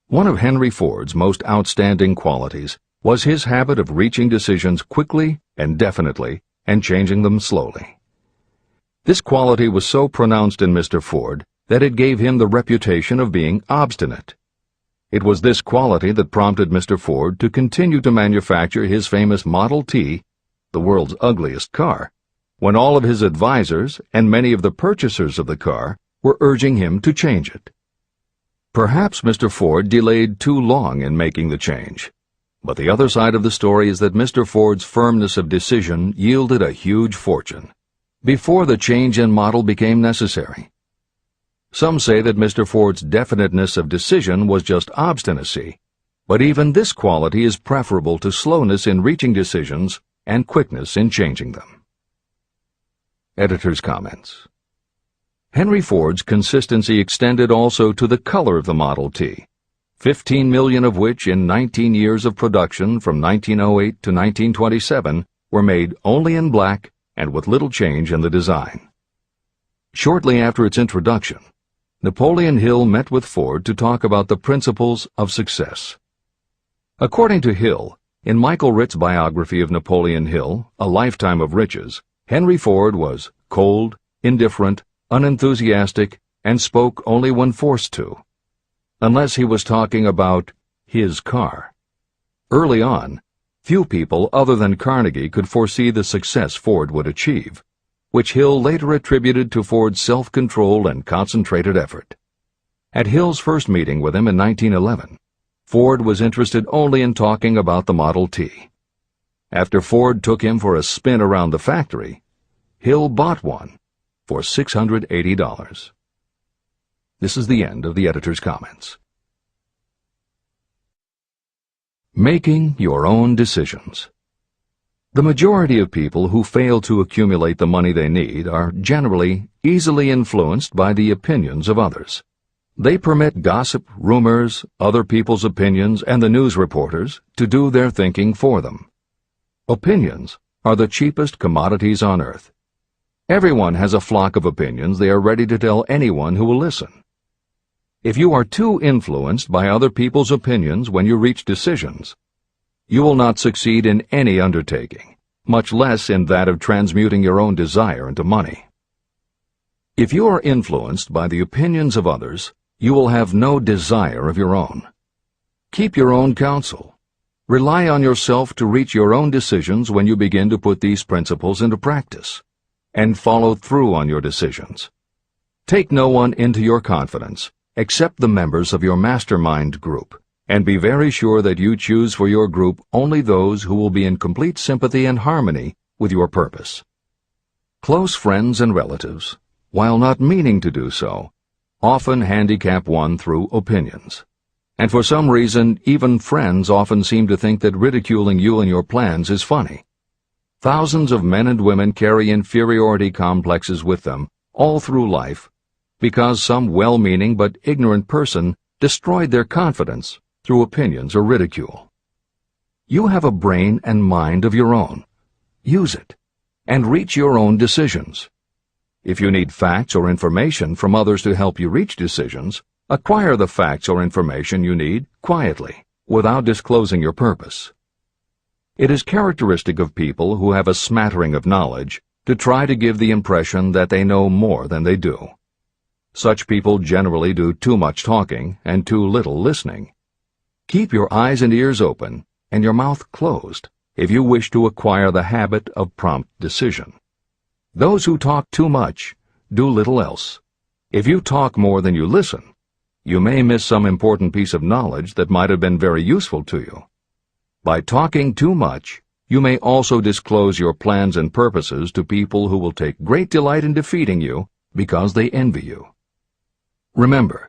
One of Henry Ford's most outstanding qualities was his habit of reaching decisions quickly and definitely and changing them slowly. This quality was so pronounced in Mr. Ford that it gave him the reputation of being obstinate. It was this quality that prompted Mr. Ford to continue to manufacture his famous Model T, the world's ugliest car, when all of his advisors and many of the purchasers of the car were urging him to change it. Perhaps Mr. Ford delayed too long in making the change, but the other side of the story is that Mr. Ford's firmness of decision yielded a huge fortune before the change in model became necessary. Some say that Mr. Ford's definiteness of decision was just obstinacy, but even this quality is preferable to slowness in reaching decisions and quickness in changing them. Editor's comments. Henry Ford's consistency extended also to the color of the Model T, 15 million of which in 19 years of production from 1908 to 1927 were made only in black and with little change in the design. Shortly after its introduction, Napoleon Hill met with Ford to talk about the principles of success. According to Hill, in Michael Ritt's biography of Napoleon Hill, A Lifetime of Riches, Henry Ford was cold, indifferent, unenthusiastic, and spoke only when forced to, unless he was talking about his car. Early on, few people other than Carnegie could foresee the success Ford would achieve, which Hill later attributed to Ford's self-control and concentrated effort. At Hill's first meeting with him in 1911, Ford was interested only in talking about the Model T. After Ford took him for a spin around the factory, Hill bought one for $680. This is the end of the editor's comments. Making your own decisions. The majority of people who fail to accumulate the money they need are generally easily influenced by the opinions of others. They permit gossip, rumors, other people's opinions, and the news reporters to do their thinking for them. Opinions are the cheapest commodities on earth. Everyone has a flock of opinions they are ready to tell anyone who will listen. If you are too influenced by other people's opinions when you reach decisions, you will not succeed in any undertaking, much less in that of transmuting your own desire into money. If you are influenced by the opinions of others, you will have no desire of your own. Keep your own counsel. Rely on yourself to reach your own decisions when you begin to put these principles into practice, and follow through on your decisions. Take no one into your confidence except the members of your mastermind group, and be very sure that you choose for your group only those who will be in complete sympathy and harmony with your purpose. Close friends and relatives, while not meaning to do so, often handicap one through opinions. And for some reason, even friends often seem to think that ridiculing you and your plans is funny. Thousands of men and women carry inferiority complexes with them all through life because some well-meaning but ignorant person destroyed their confidence through opinions or ridicule. You have a brain and mind of your own. Use it, and reach your own decisions. If you need facts or information from others to help you reach decisions, acquire the facts or information you need quietly, without disclosing your purpose. It is characteristic of people who have a smattering of knowledge to try to give the impression that they know more than they do. Such people generally do too much talking and too little listening. Keep your eyes and ears open and your mouth closed if you wish to acquire the habit of prompt decision. Those who talk too much do little else. If you talk more than you listen, you may miss some important piece of knowledge that might have been very useful to you. By talking too much, you may also disclose your plans and purposes to people who will take great delight in defeating you because they envy you. Remember,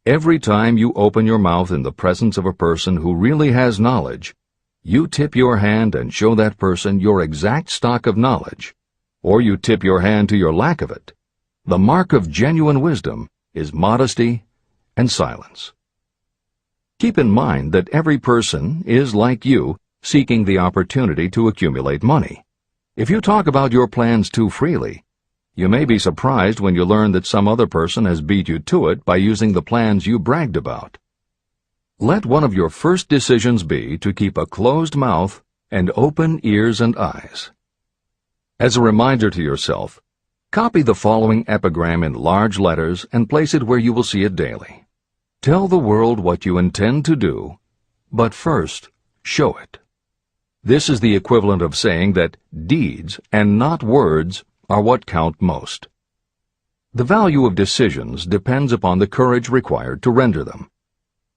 every time you open your mouth in the presence of a person who really has knowledge, you tip your hand and show that person your exact stock of knowledge, or you tip your hand to your lack of it. The mark of genuine wisdom is modesty and silence. Keep in mind that every person is, like you, seeking the opportunity to accumulate money. If you talk about your plans too freely, You may be surprised when you learn that some other person has beat you to it by using the plans you bragged about. Let one of your first decisions be to keep a closed mouth and open ears and eyes. As a reminder to yourself, copy the following epigram in large letters and place it where you will see it daily. Tell the world what you intend to do, but first, show it. This is the equivalent of saying that deeds and not words are what count most. The value of decisions depends upon the courage required to render them.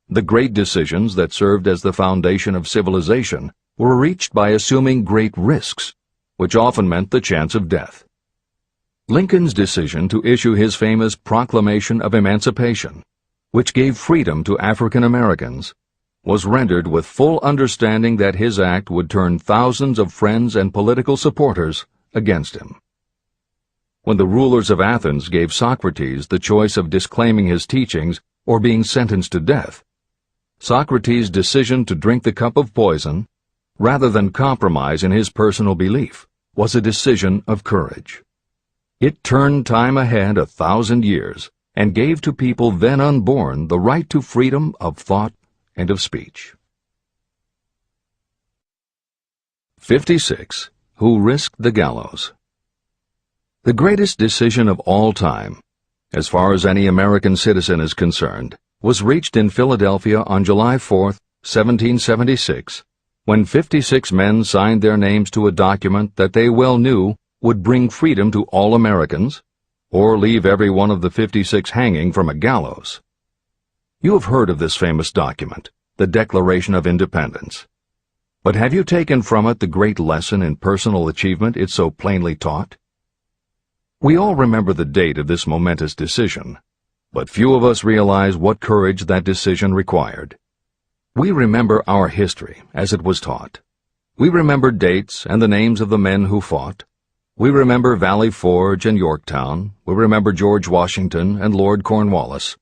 The great decisions that served as the foundation of civilization were reached by assuming great risks, which often meant the chance of death. Lincoln's decision to issue his famous Proclamation of Emancipation, which gave freedom to African Americans, was rendered with full understanding that his act would turn thousands of friends and political supporters against him. When the rulers of Athens gave Socrates the choice of disclaiming his teachings or being sentenced to death, Socrates' decision to drink the cup of poison, rather than compromise in his personal belief, was a decision of courage. It turned time ahead 1,000 years and gave to people then unborn the right to freedom of thought and of speech. 56. Who risked the gallows? The greatest decision of all time, as far as any American citizen is concerned, was reached in Philadelphia on July 4, 1776, when 56 men signed their names to a document that they well knew would bring freedom to all Americans, or leave every one of the 56 hanging from a gallows. You have heard of this famous document, the Declaration of Independence. But have you taken from it the great lesson in personal achievement it so plainly taught? We all remember the date of this momentous decision, but few of us realize what courage that decision required. We remember our history as it was taught. We remember dates and the names of the men who fought. We remember Valley Forge and Yorktown. We remember George Washington and Lord Cornwallis.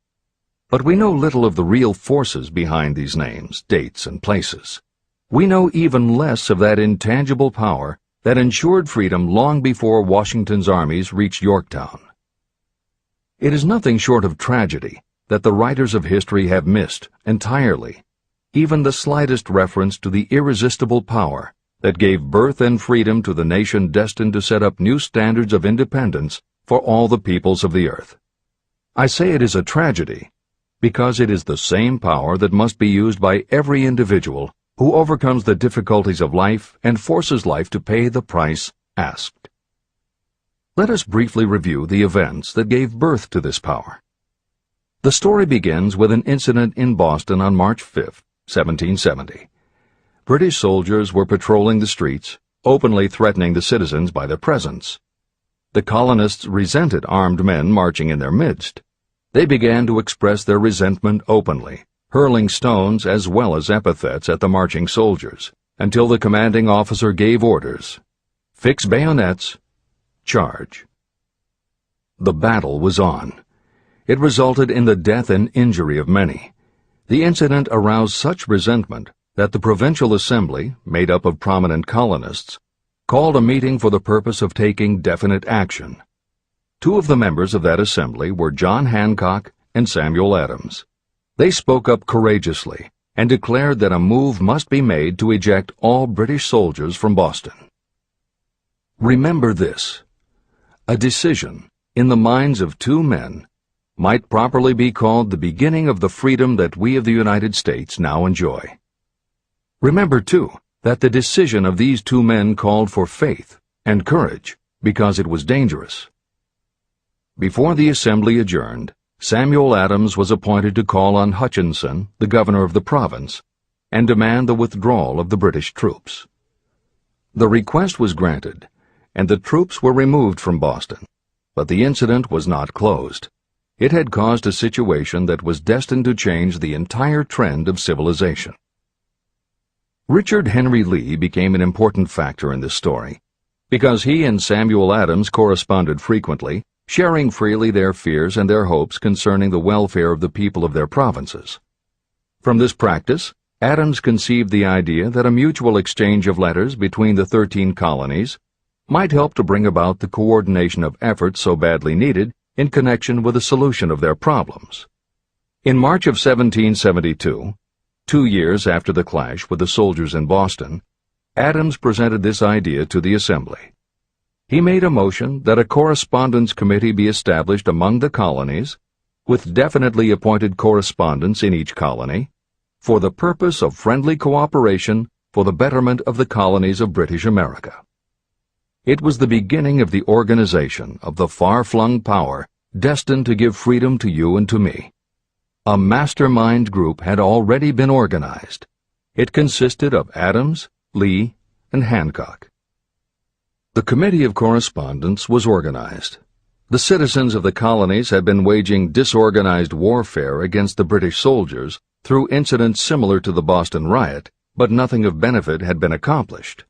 But we know little of the real forces behind these names, dates, and places. We know even less of that intangible power that ensured freedom long before Washington's armies reached Yorktown. It is nothing short of tragedy that the writers of history have missed entirely even the slightest reference to the irresistible power that gave birth and freedom to the nation destined to set up new standards of independence for all the peoples of the earth. I say it is a tragedy because it is the same power that must be used by every individual who overcomes the difficulties of life and forces life to pay the price asked. Let us briefly review the events that gave birth to this power. The story begins with an incident in Boston on March 5, 1770. British soldiers were patrolling the streets, openly threatening the citizens by their presence. The colonists resented armed men marching in their midst. They began to express their resentment openly, hurling stones as well as epithets at the marching soldiers, until the commanding officer gave orders. Fix bayonets. Charge. The battle was on. It resulted in the death and injury of many. The incident aroused such resentment that the Provincial Assembly, made up of prominent colonists, called a meeting for the purpose of taking definite action. Two of the members of that assembly were John Hancock and Samuel Adams. They spoke up courageously and declared that a move must be made to eject all British soldiers from Boston. Remember this: a decision, in the minds of two men, might properly be called the beginning of the freedom that we of the United States now enjoy. Remember, too, that the decision of these two men called for faith and courage because it was dangerous. Before the assembly adjourned, Samuel Adams was appointed to call on Hutchinson, the governor of the province, and demand the withdrawal of the British troops. The request was granted, and the troops were removed from Boston, but the incident was not closed. It had caused a situation that was destined to change the entire trend of civilization. Richard Henry Lee became an important factor in this story, because he and Samuel Adams corresponded frequently, sharing freely their fears and their hopes concerning the welfare of the people of their provinces. From this practice, Adams conceived the idea that a mutual exchange of letters between the 13 colonies might help to bring about the coordination of efforts so badly needed in connection with the solution of their problems. In March of 1772, 2 years after the clash with the soldiers in Boston, Adams presented this idea to the Assembly. He made a motion that a correspondence committee be established among the colonies, with definitely appointed correspondents in each colony, for the purpose of friendly cooperation for the betterment of the colonies of British America. It was the beginning of the organization of the far-flung power destined to give freedom to you and to me. A mastermind group had already been organized. It consisted of Adams, Lee, and Hancock. The Committee of Correspondence was organized. The citizens of the colonies had been waging disorganized warfare against the British soldiers through incidents similar to the Boston riot, but nothing of benefit had been accomplished.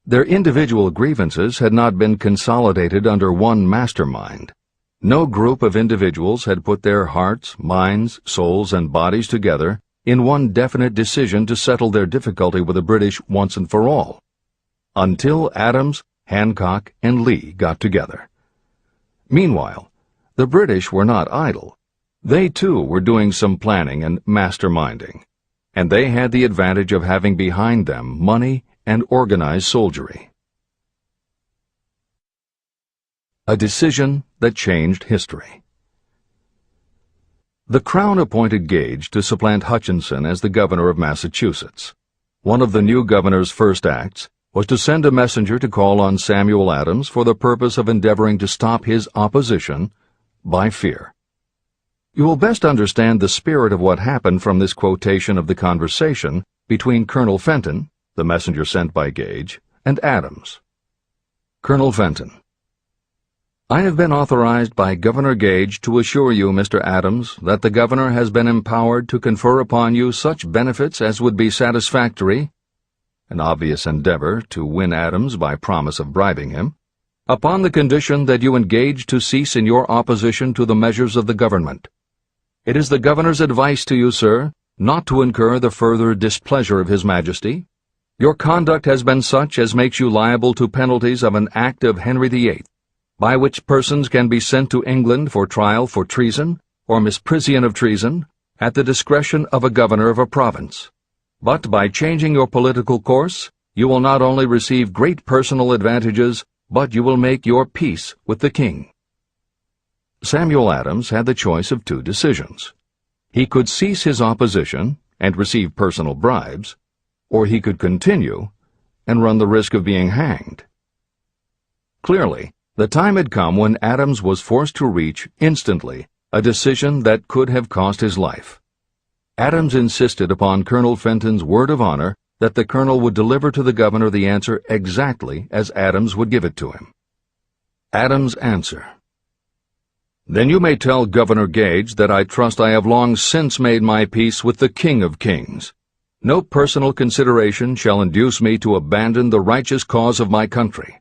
Their individual grievances had not been consolidated under one mastermind. No group of individuals had put their hearts, minds, souls, and bodies together in one definite decision to settle their difficulty with the British once and for all, until Adams, Hancock, and Lee got together. Meanwhile, the British were not idle. They, too, were doing some planning and masterminding, and they had the advantage of having behind them money and organized soldiery. A decision that changed history. The Crown appointed Gage to supplant Hutchinson as the governor of Massachusetts. One of the new governor's first acts was to send a messenger to call on Samuel Adams for the purpose of endeavoring to stop his opposition by fear. You will best understand the spirit of what happened from this quotation of the conversation between Colonel Fenton, the messenger sent by Gage, and Adams. Colonel Fenton: I have been authorized by Governor Gage to assure you, Mr. Adams, that the governor has been empowered to confer upon you such benefits as would be satisfactory, an obvious endeavor to win Adams by promise of bribing him, upon the condition that you engage to cease in your opposition to the measures of the government. It is the governor's advice to you, sir, not to incur the further displeasure of His Majesty. Your conduct has been such as makes you liable to penalties of an act of Henry VIII, by which persons can be sent to England for trial for treason or misprision of treason at the discretion of a governor of a province. But by changing your political course, you will not only receive great personal advantages, but you will make your peace with the king. Samuel Adams had the choice of two decisions. He could cease his opposition and receive personal bribes, or he could continue and run the risk of being hanged. Clearly, the time had come when Adams was forced to reach, instantly, a decision that could have cost his life. Adams insisted upon Colonel Fenton's word of honor that the colonel would deliver to the governor the answer exactly as Adams would give it to him. Adams' answer: Then you may tell Governor Gage that I trust I have long since made my peace with the King of Kings. No personal consideration shall induce me to abandon the righteous cause of my country.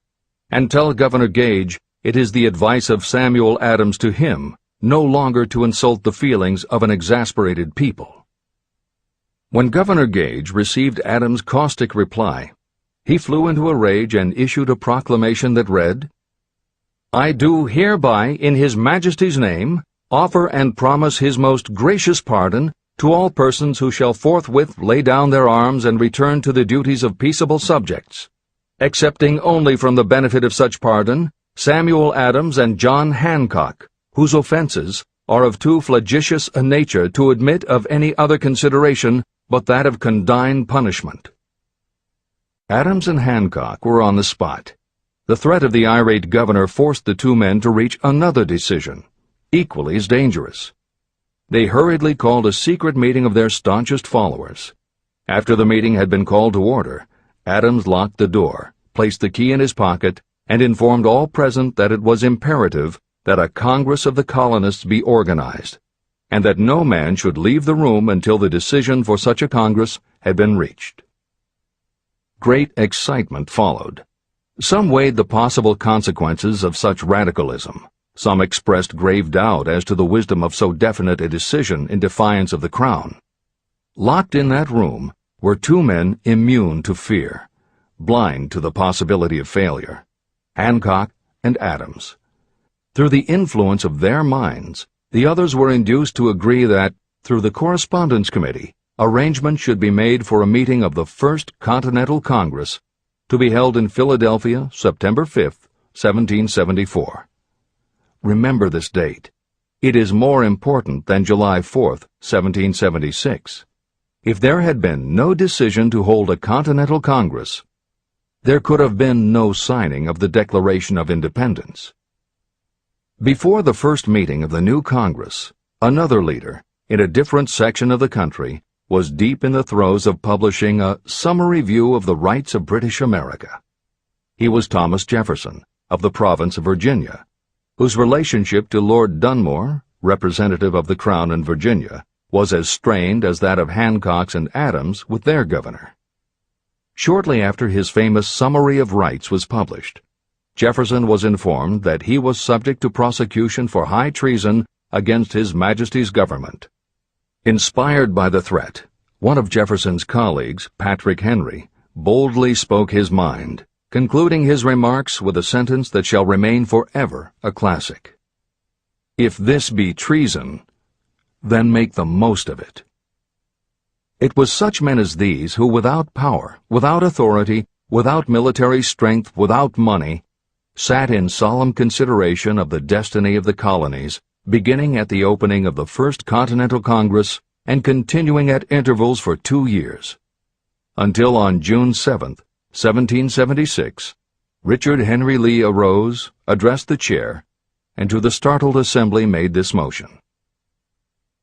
And tell Governor Gage it is the advice of Samuel Adams to him no longer to insult the feelings of an exasperated people. When Governor Gage received Adams' caustic reply, he flew into a rage and issued a proclamation that read, I do hereby, in His Majesty's name, offer and promise His most gracious pardon to all persons who shall forthwith lay down their arms and return to the duties of peaceable subjects, excepting only from the benefit of such pardon Samuel Adams and John Hancock, whose offenses are of too flagitious a nature to admit of any other consideration but that of condign punishment. Adams and Hancock were on the spot. The threat of the irate governor forced the two men to reach another decision, equally as dangerous. They hurriedly called a secret meeting of their staunchest followers. After the meeting had been called to order, Adams locked the door, placed the key in his pocket, and informed all present that it was imperative that a Congress of the colonists be organized, and that no man should leave the room until the decision for such a Congress had been reached. Great excitement followed. Some weighed the possible consequences of such radicalism. Some expressed grave doubt as to the wisdom of so definite a decision in defiance of the Crown. Locked in that room were two men immune to fear, blind to the possibility of failure. Hancock, and Adams. Through the influence of their minds, the others were induced to agree that, through the Correspondence Committee, arrangements should be made for a meeting of the First Continental Congress to be held in Philadelphia, September 5, 1774. Remember this date. It is more important than July 4, 1776. If there had been no decision to hold a Continental Congress, there could have been no signing of the Declaration of Independence. Before the first meeting of the new Congress, another leader, in a different section of the country, was deep in the throes of publishing a summary view of the rights of British America. He was Thomas Jefferson, of the province of Virginia, whose relationship to Lord Dunmore, representative of the Crown in Virginia, was as strained as that of Hancock's and Adams with their governor. Shortly after his famous Summary of Rights was published, Jefferson was informed that he was subject to prosecution for high treason against His Majesty's government. Inspired by the threat, one of Jefferson's colleagues, Patrick Henry, boldly spoke his mind, concluding his remarks with a sentence that shall remain forever a classic. "If this be treason, then make the most of it." It was such men as these who, without power, without authority, without military strength, without money, sat in solemn consideration of the destiny of the colonies, beginning at the opening of the First Continental Congress and continuing at intervals for 2 years, until on June 7, 1776, Richard Henry Lee arose, addressed the chair, and to the startled assembly made this motion: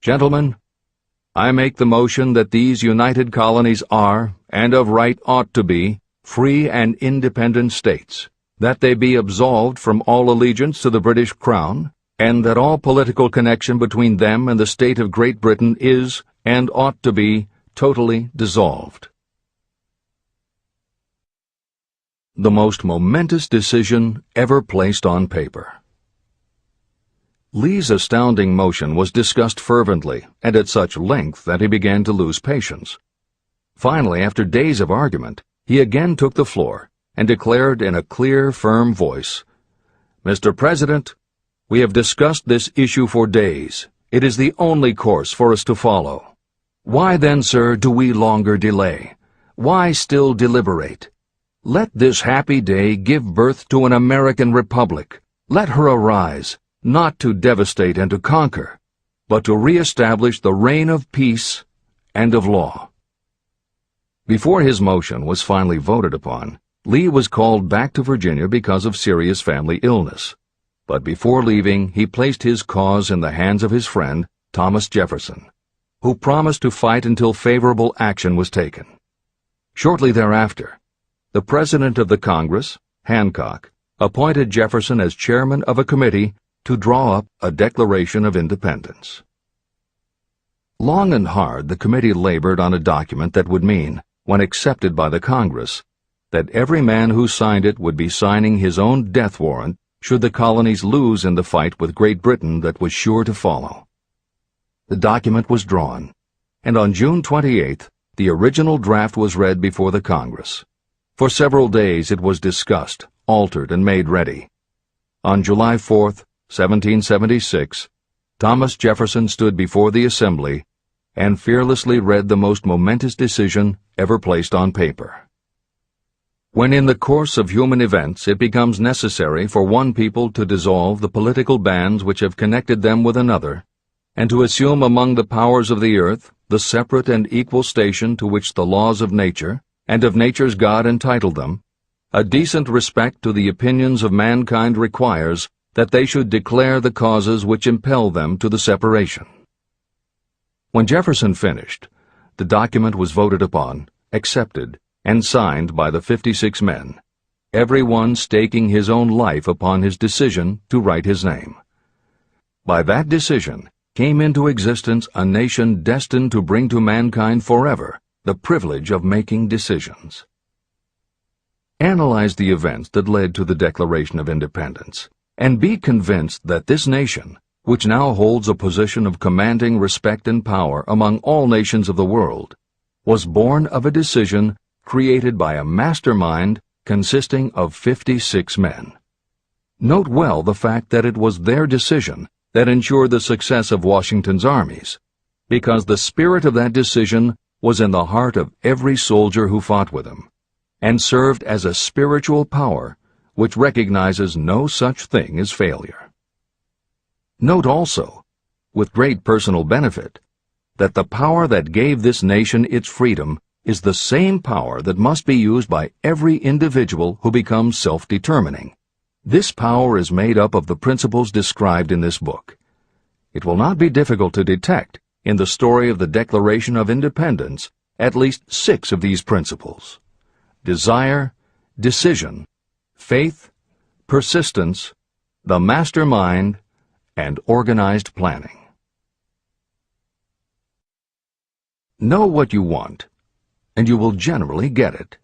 "Gentlemen, I make the motion that these united colonies are, and of right ought to be, free and independent states, that they be absolved from all allegiance to the British Crown, and that all political connection between them and the state of Great Britain is, and ought to be, totally dissolved." The most momentous decision ever placed on paper. Lee's astounding motion was discussed fervently and at such length that he began to lose patience. Finally, after days of argument, he again took the floor and declared in a clear, firm voice, "Mr. President, we have discussed this issue for days. It is the only course for us to follow. Why then, sir, do we longer delay? Why still deliberate? Let this happy day give birth to an American republic. Let her arise, not to devastate and to conquer, but to re-establish the reign of peace and of law." Before his motion was finally voted upon, Lee was called back to Virginia because of serious family illness. But before leaving, he placed his cause in the hands of his friend, Thomas Jefferson, who promised to fight until favorable action was taken. Shortly thereafter, the President of the Congress, Hancock, appointed Jefferson as chairman of a committee to draw up a Declaration of Independence. Long and hard the committee labored on a document that would mean, when accepted by the Congress, that every man who signed it would be signing his own death warrant should the colonies lose in the fight with Great Britain that was sure to follow. The document was drawn, and on June 28th, the original draft was read before the Congress. For several days it was discussed, altered, and made ready. On July 4th, 1776, Thomas Jefferson stood before the Assembly and fearlessly read the most momentous decision ever placed on paper. When in the course of human events it becomes necessary for one people to dissolve the political bands which have connected them with another, and to assume among the powers of the earth the separate and equal station to which the laws of nature and of nature's God entitled them, a decent respect to the opinions of mankind requires that they should declare the causes which impel them to the separation. When Jefferson finished, the document was voted upon, accepted, and signed by the 56 men, every one staking his own life upon his decision to write his name. By that decision came into existence a nation destined to bring to mankind forever the privilege of making decisions. Analyze the events that led to the Declaration of Independence, and be convinced that this nation, which now holds a position of commanding respect and power among all nations of the world, was born of a decision created by a mastermind consisting of 56 men. Note well the fact that it was their decision that ensured the success of Washington's armies, because the spirit of that decision was in the heart of every soldier who fought with him, and served as a spiritual power which recognizes no such thing as failure. Note also, with great personal benefit, that the power that gave this nation its freedom is the same power that must be used by every individual who becomes self-determining. This power is made up of the principles described in this book. It will not be difficult to detect in the story of the Declaration of Independence at least 6 of these principles: desire, decision, faith, persistence, the mastermind, and organized planning. Know what you want, and you will generally get it.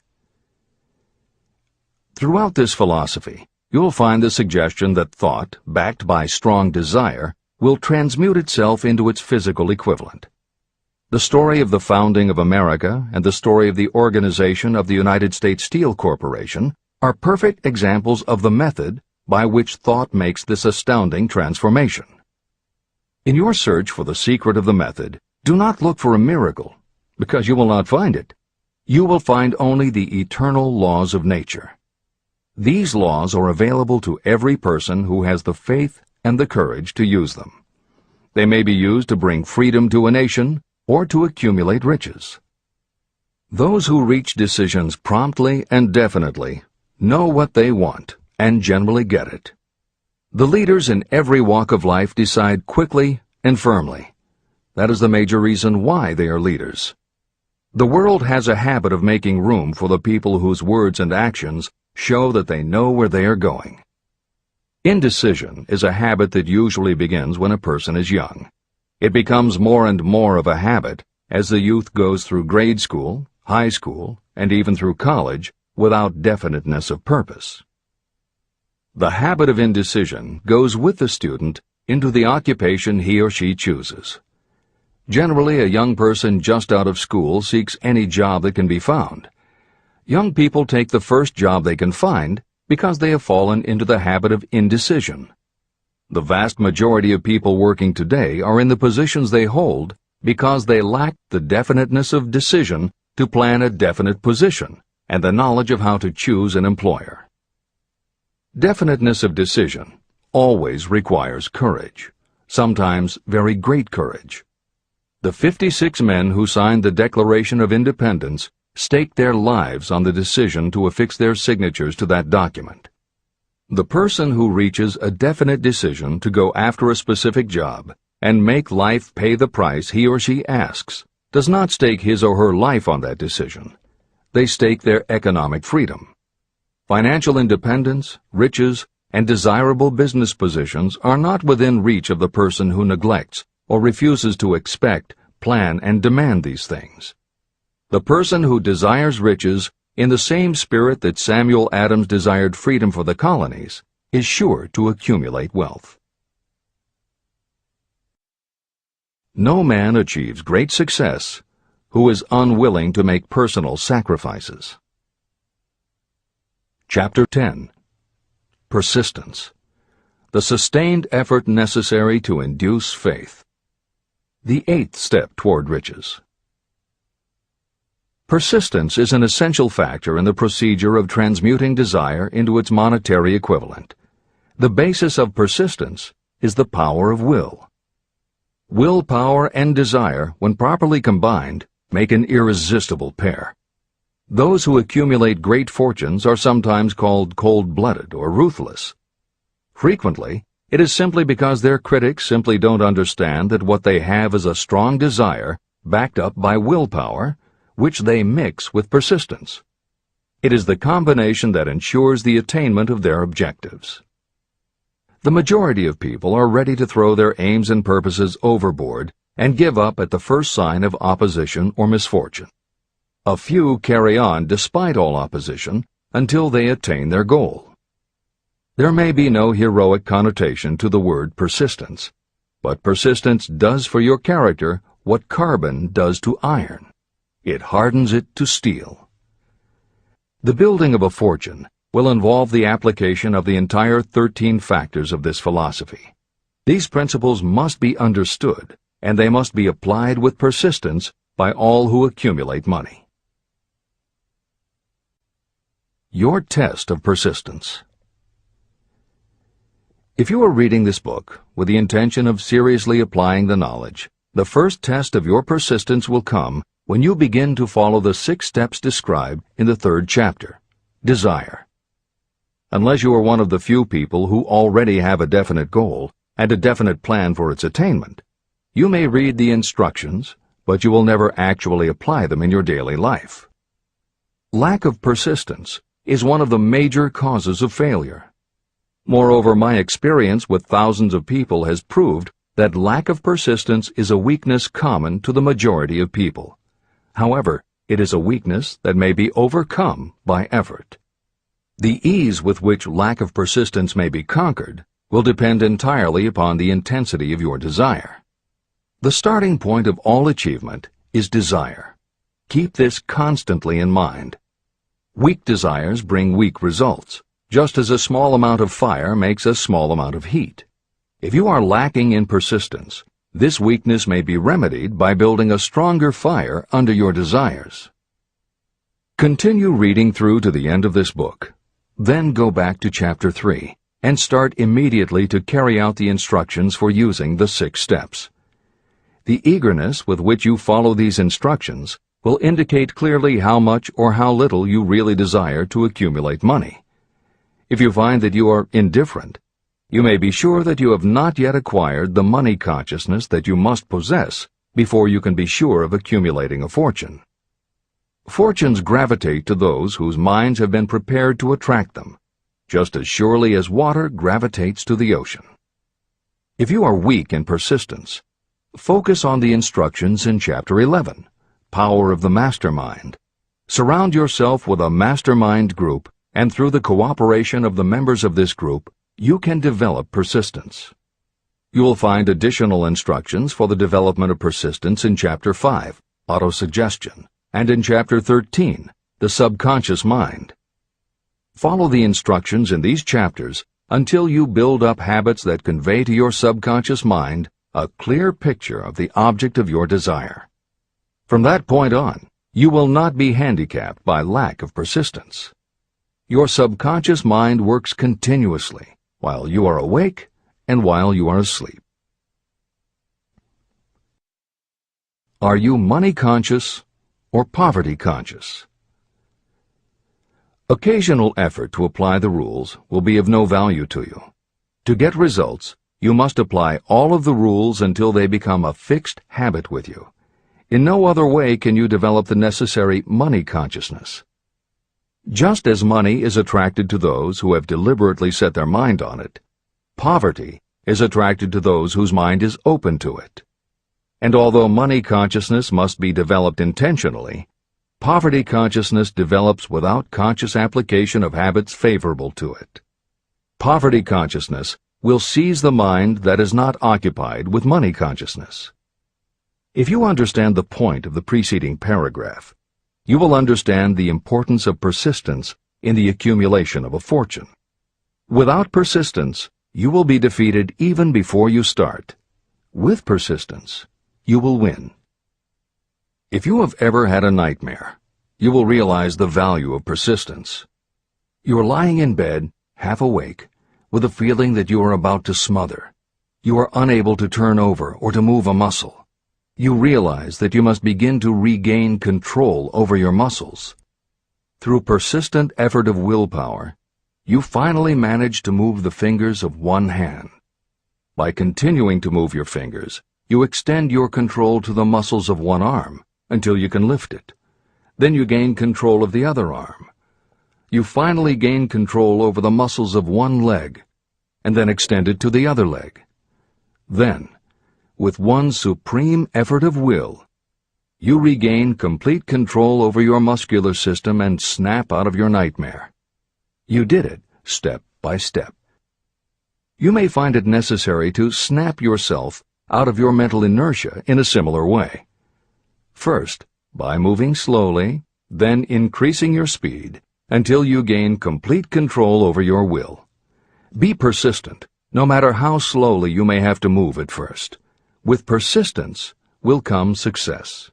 Throughout this philosophy, you'll find the suggestion that thought, backed by strong desire, will transmute itself into its physical equivalent. The story of the founding of America and the story of the organization of the United States Steel Corporation are perfect examples of the method by which thought makes this astounding transformation. In your search for the secret of the method, do not look for a miracle, because you will not find it. You will find only the eternal laws of nature. These laws are available to every person who has the faith and the courage to use them. They may be used to bring freedom to a nation or to accumulate riches. Those who reach decisions promptly and definitely know what they want and generally get it. The leaders in every walk of life decide quickly and firmly. That is the major reason why they are leaders. The world has a habit of making room for the people whose words and actions show that they know where they are going. Indecision is a habit that usually begins when a person is young. It becomes more and more of a habit as the youth goes through grade school, high school, and even through college without definiteness of purpose. The habit of indecision goes with the student into the occupation he or she chooses. Generally, a young person just out of school seeks any job that can be found. Young people take the first job they can find because they have fallen into the habit of indecision. The vast majority of people working today are in the positions they hold because they lack the definiteness of decision to plan a definite position and the knowledge of how to choose an employer. Definiteness of decision always requires courage, sometimes very great courage. The 56 men who signed the Declaration of Independence staked their lives on the decision to affix their signatures to that document. The person who reaches a definite decision to go after a specific job and make life pay the price he or she asks does not stake his or her life on that decision. They stake their economic freedom. Financial independence, riches, and desirable business positions are not within reach of the person who neglects or refuses to expect, plan, and demand these things. The person who desires riches in the same spirit that Samuel Adams desired freedom for the colonies is sure to accumulate wealth. No man achieves great success who is unwilling to make personal sacrifices. Chapter 10. Persistence. The sustained effort necessary to induce faith. The 8th step toward riches. Persistence is an essential factor in the procedure of transmuting desire into its monetary equivalent. The basis of persistence is the power of will. Willpower and desire, when properly combined, make an irresistible pair. Those who accumulate great fortunes are sometimes called cold-blooded or ruthless. Frequently, it is simply because their critics simply don't understand that what they have is a strong desire backed up by willpower, which they mix with persistence. It is the combination that ensures the attainment of their objectives. The majority of people are ready to throw their aims and purposes overboard and give up at the first sign of opposition or misfortune. A few carry on despite all opposition until they attain their goal. There may be no heroic connotation to the word persistence, but persistence does for your character what carbon does to iron. It hardens it to steel. The building of a fortune will involve the application of the entire 13 factors of this philosophy. These principles must be understood, and they must be applied with persistence by all who accumulate money. Your test of persistence. If you are reading this book with the intention of seriously applying the knowledge, the first test of your persistence will come when you begin to follow the 6 steps described in the 3rd chapter. Desire. Unless you are one of the few people who already have a definite goal and a definite plan for its attainment, you may read the instructions, but you will never actually apply them in your daily life. Lack of persistence is one of the major causes of failure. Moreover, my experience with thousands of people has proved that lack of persistence is a weakness common to the majority of people. However, it is a weakness that may be overcome by effort. The ease with which lack of persistence may be conquered will depend entirely upon the intensity of your desire. The starting point of all achievement is desire. Keep this constantly in mind. Weak desires bring weak results, just as a small amount of fire makes a small amount of heat. If you are lacking in persistence, this weakness may be remedied by building a stronger fire under your desires. Continue reading through to the end of this book. Then go back to Chapter 3 and start immediately to carry out the instructions for using the 6 steps. The eagerness with which you follow these instructions will indicate clearly how much or how little you really desire to accumulate money. If you find that you are indifferent, you may be sure that you have not yet acquired the money consciousness that you must possess before you can be sure of accumulating a fortune. Fortunes gravitate to those whose minds have been prepared to attract them, just as surely as water gravitates to the ocean. If you are weak in persistence, focus on the instructions in Chapter 11, Power of the Mastermind. Surround yourself with a mastermind group, and through the cooperation of the members of this group, you can develop persistence. You will find additional instructions for the development of persistence in Chapter 5, Autosuggestion, and in Chapter 13, The Subconscious Mind. Follow the instructions in these chapters until you build up habits that convey to your subconscious mind a clear picture of the object of your desire. From that point on, you will not be handicapped by lack of persistence. Your subconscious mind works continuously while you are awake and while you are asleep. Are you money conscious or poverty conscious? Occasional effort to apply the rules will be of no value to you. To get results, you must apply all of the rules until they become a fixed habit with you. In no other way can you develop the necessary money consciousness. Just as money is attracted to those who have deliberately set their mind on it, poverty is attracted to those whose mind is open to it. And although money consciousness must be developed intentionally, poverty consciousness develops without conscious application of habits favorable to it. Poverty consciousness will seize the mind that is not occupied with money consciousness. If you understand the point of the preceding paragraph, you will understand the importance of persistence in the accumulation of a fortune. Without persistence, you will be defeated even before you start. With persistence, you will win. If you have ever had a nightmare, you will realize the value of persistence. You are lying in bed, half awake, with a feeling that you are about to smother. You are unable to turn over or to move a muscle. You realize that you must begin to regain control over your muscles. Through persistent effort of willpower, you finally manage to move the fingers of one hand. By continuing to move your fingers, you extend your control to the muscles of one arm until you can lift it. Then you gain control of the other arm. You finally gain control over the muscles of one leg, and then extend it to the other leg. Then, with one supreme effort of will, you regain complete control over your muscular system and snap out of your nightmare. You did it step by step. You may find it necessary to snap yourself out of your mental inertia in a similar way. First, by moving slowly, then increasing your speed, until you gain complete control over your will. Be persistent, no matter how slowly you may have to move at first. With persistence will come success.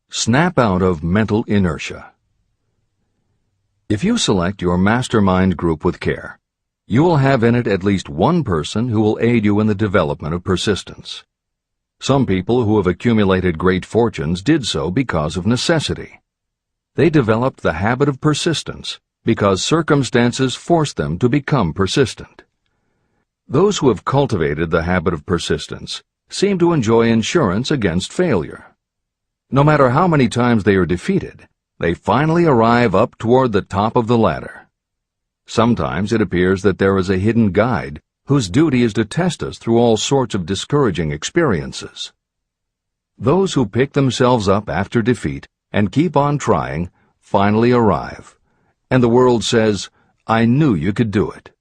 Snap out of mental inertia. If you select your mastermind group with care, you will have in it at least one person who will aid you in the development of persistence. Some people who have accumulated great fortunes did so because of necessity. They developed the habit of persistence because circumstances forced them to become persistent. Those who have cultivated the habit of persistence seem to enjoy insurance against failure. No matter how many times they are defeated, they finally arrive up toward the top of the ladder. Sometimes it appears that there is a hidden guide whose duty is to test us through all sorts of discouraging experiences. Those who pick themselves up after defeat and keep on trying finally arrive, and the world says, "I knew you could do it."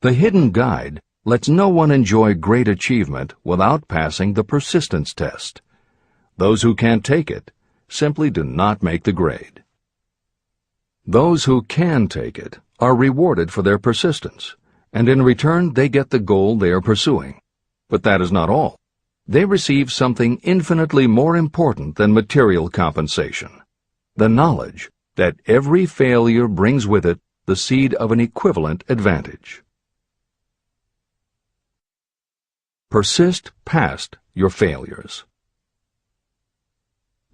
The hidden guide lets no one enjoy great achievement without passing the persistence test. Those who can't take it simply do not make the grade. Those who can take it are rewarded for their persistence, and in return they get the goal they are pursuing. But that is not all. They receive something infinitely more important than material compensation: the knowledge that every failure brings with it the seed of an equivalent advantage. Persist past your failures.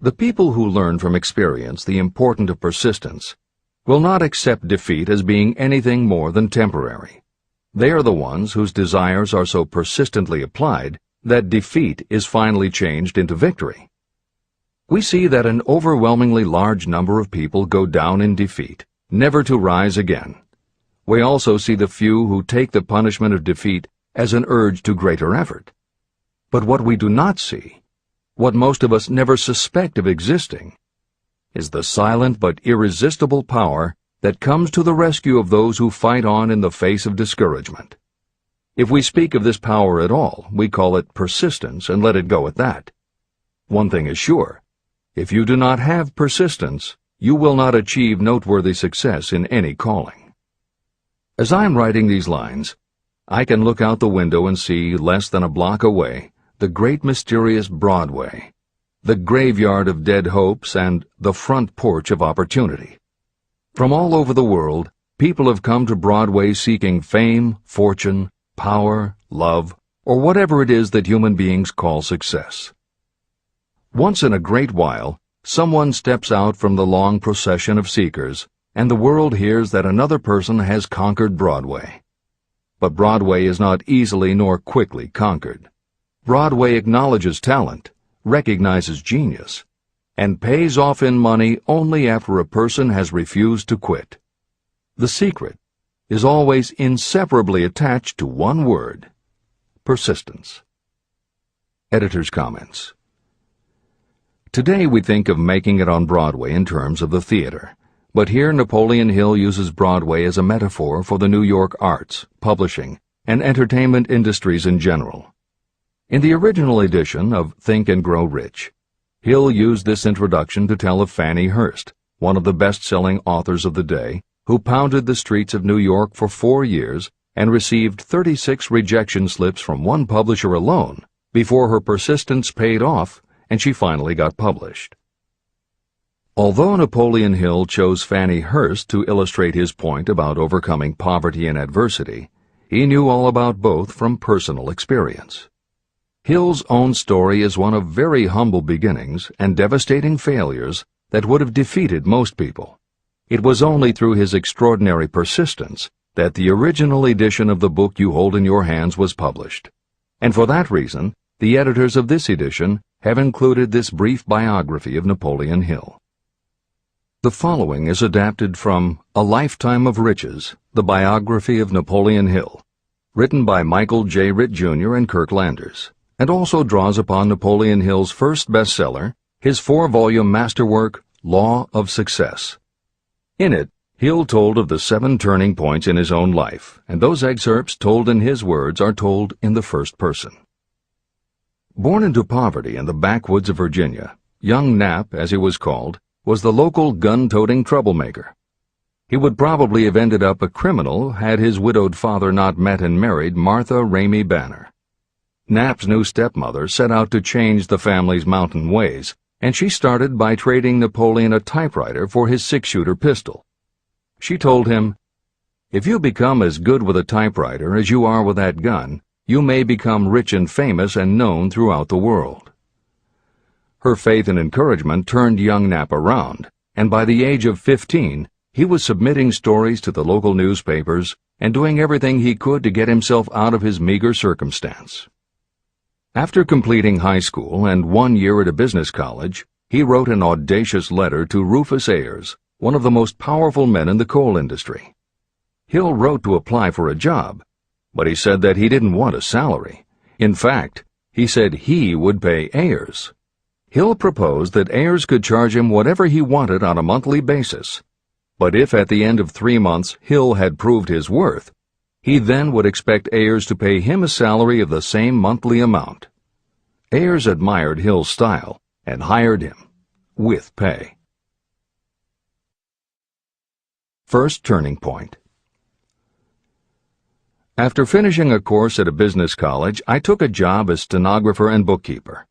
The people who learn from experience the importance of persistence will not accept defeat as being anything more than temporary. They are the ones whose desires are so persistently applied that defeat is finally changed into victory. We see that an overwhelmingly large number of people go down in defeat, never to rise again. We also see the few who take the punishment of defeat as an urge to greater effort. But what we do not see, what most of us never suspect of existing, is the silent but irresistible power that comes to the rescue of those who fight on in the face of discouragement. If we speak of this power at all, we call it persistence and let it go at that. One thing is sure: if you do not have persistence, you will not achieve noteworthy success in any calling. As I am writing these lines, I can look out the window and see, less than a block away, the great mysterious Broadway, the graveyard of dead hopes and the front porch of opportunity. From all over the world, people have come to Broadway seeking fame, fortune, power, love, or whatever it is that human beings call success. Once in a great while, someone steps out from the long procession of seekers, and the world hears that another person has conquered Broadway. But Broadway is not easily nor quickly conquered. Broadway acknowledges talent, recognizes genius, and pays off in money only after a person has refused to quit. The secret is always inseparably attached to one word: persistence. Editor's comments. Today we think of making it on Broadway in terms of the theater, but here Napoleon Hill uses Broadway as a metaphor for the New York arts, publishing, and entertainment industries in general. In the original edition of Think and Grow Rich, Hill used this introduction to tell of Fannie Hurst, one of the best-selling authors of the day, who pounded the streets of New York for 4 years and received 36 rejection slips from one publisher alone before her persistence paid off and she finally got published. Although Napoleon Hill chose Fannie Hurst to illustrate his point about overcoming poverty and adversity, he knew all about both from personal experience. Hill's own story is one of very humble beginnings and devastating failures that would have defeated most people. It was only through his extraordinary persistence that the original edition of the book you hold in your hands was published. And for that reason, the editors of this edition have included this brief biography of Napoleon Hill. The following is adapted from A Lifetime of Riches, the biography of Napoleon Hill, written by Michael J. Ritt, Jr. and Kirk Landers, and also draws upon Napoleon Hill's first bestseller, his 4-volume masterwork, Law of Success. In it, Hill told of the 7 turning points in his own life, and those excerpts told in his words are told in the first person. Born into poverty in the backwoods of Virginia, young Nap, as he was called, was the local gun-toting troublemaker. He would probably have ended up a criminal had his widowed father not met and married Martha Ramey Banner. Nap's new stepmother set out to change the family's mountain ways, and she started by trading Napoleon a typewriter for his six-shooter pistol. She told him, "If you become as good with a typewriter as you are with that gun, you may become rich and famous and known throughout the world." Her faith and encouragement turned young Nap around, and by the age of 15, he was submitting stories to the local newspapers and doing everything he could to get himself out of his meager circumstance. After completing high school and 1 year at a business college, he wrote an audacious letter to Rufus Ayers, one of the most powerful men in the coal industry. Hill wrote to apply for a job, but he said that he didn't want a salary. In fact, he said he would pay Ayers. Hill proposed that Ayers could charge him whatever he wanted on a monthly basis, but if at the end of 3 months Hill had proved his worth, he then would expect Ayers to pay him a salary of the same monthly amount. Ayers admired Hill's style and hired him, with pay. First turning point. After finishing a course at a business college, I took a job as stenographer and bookkeeper.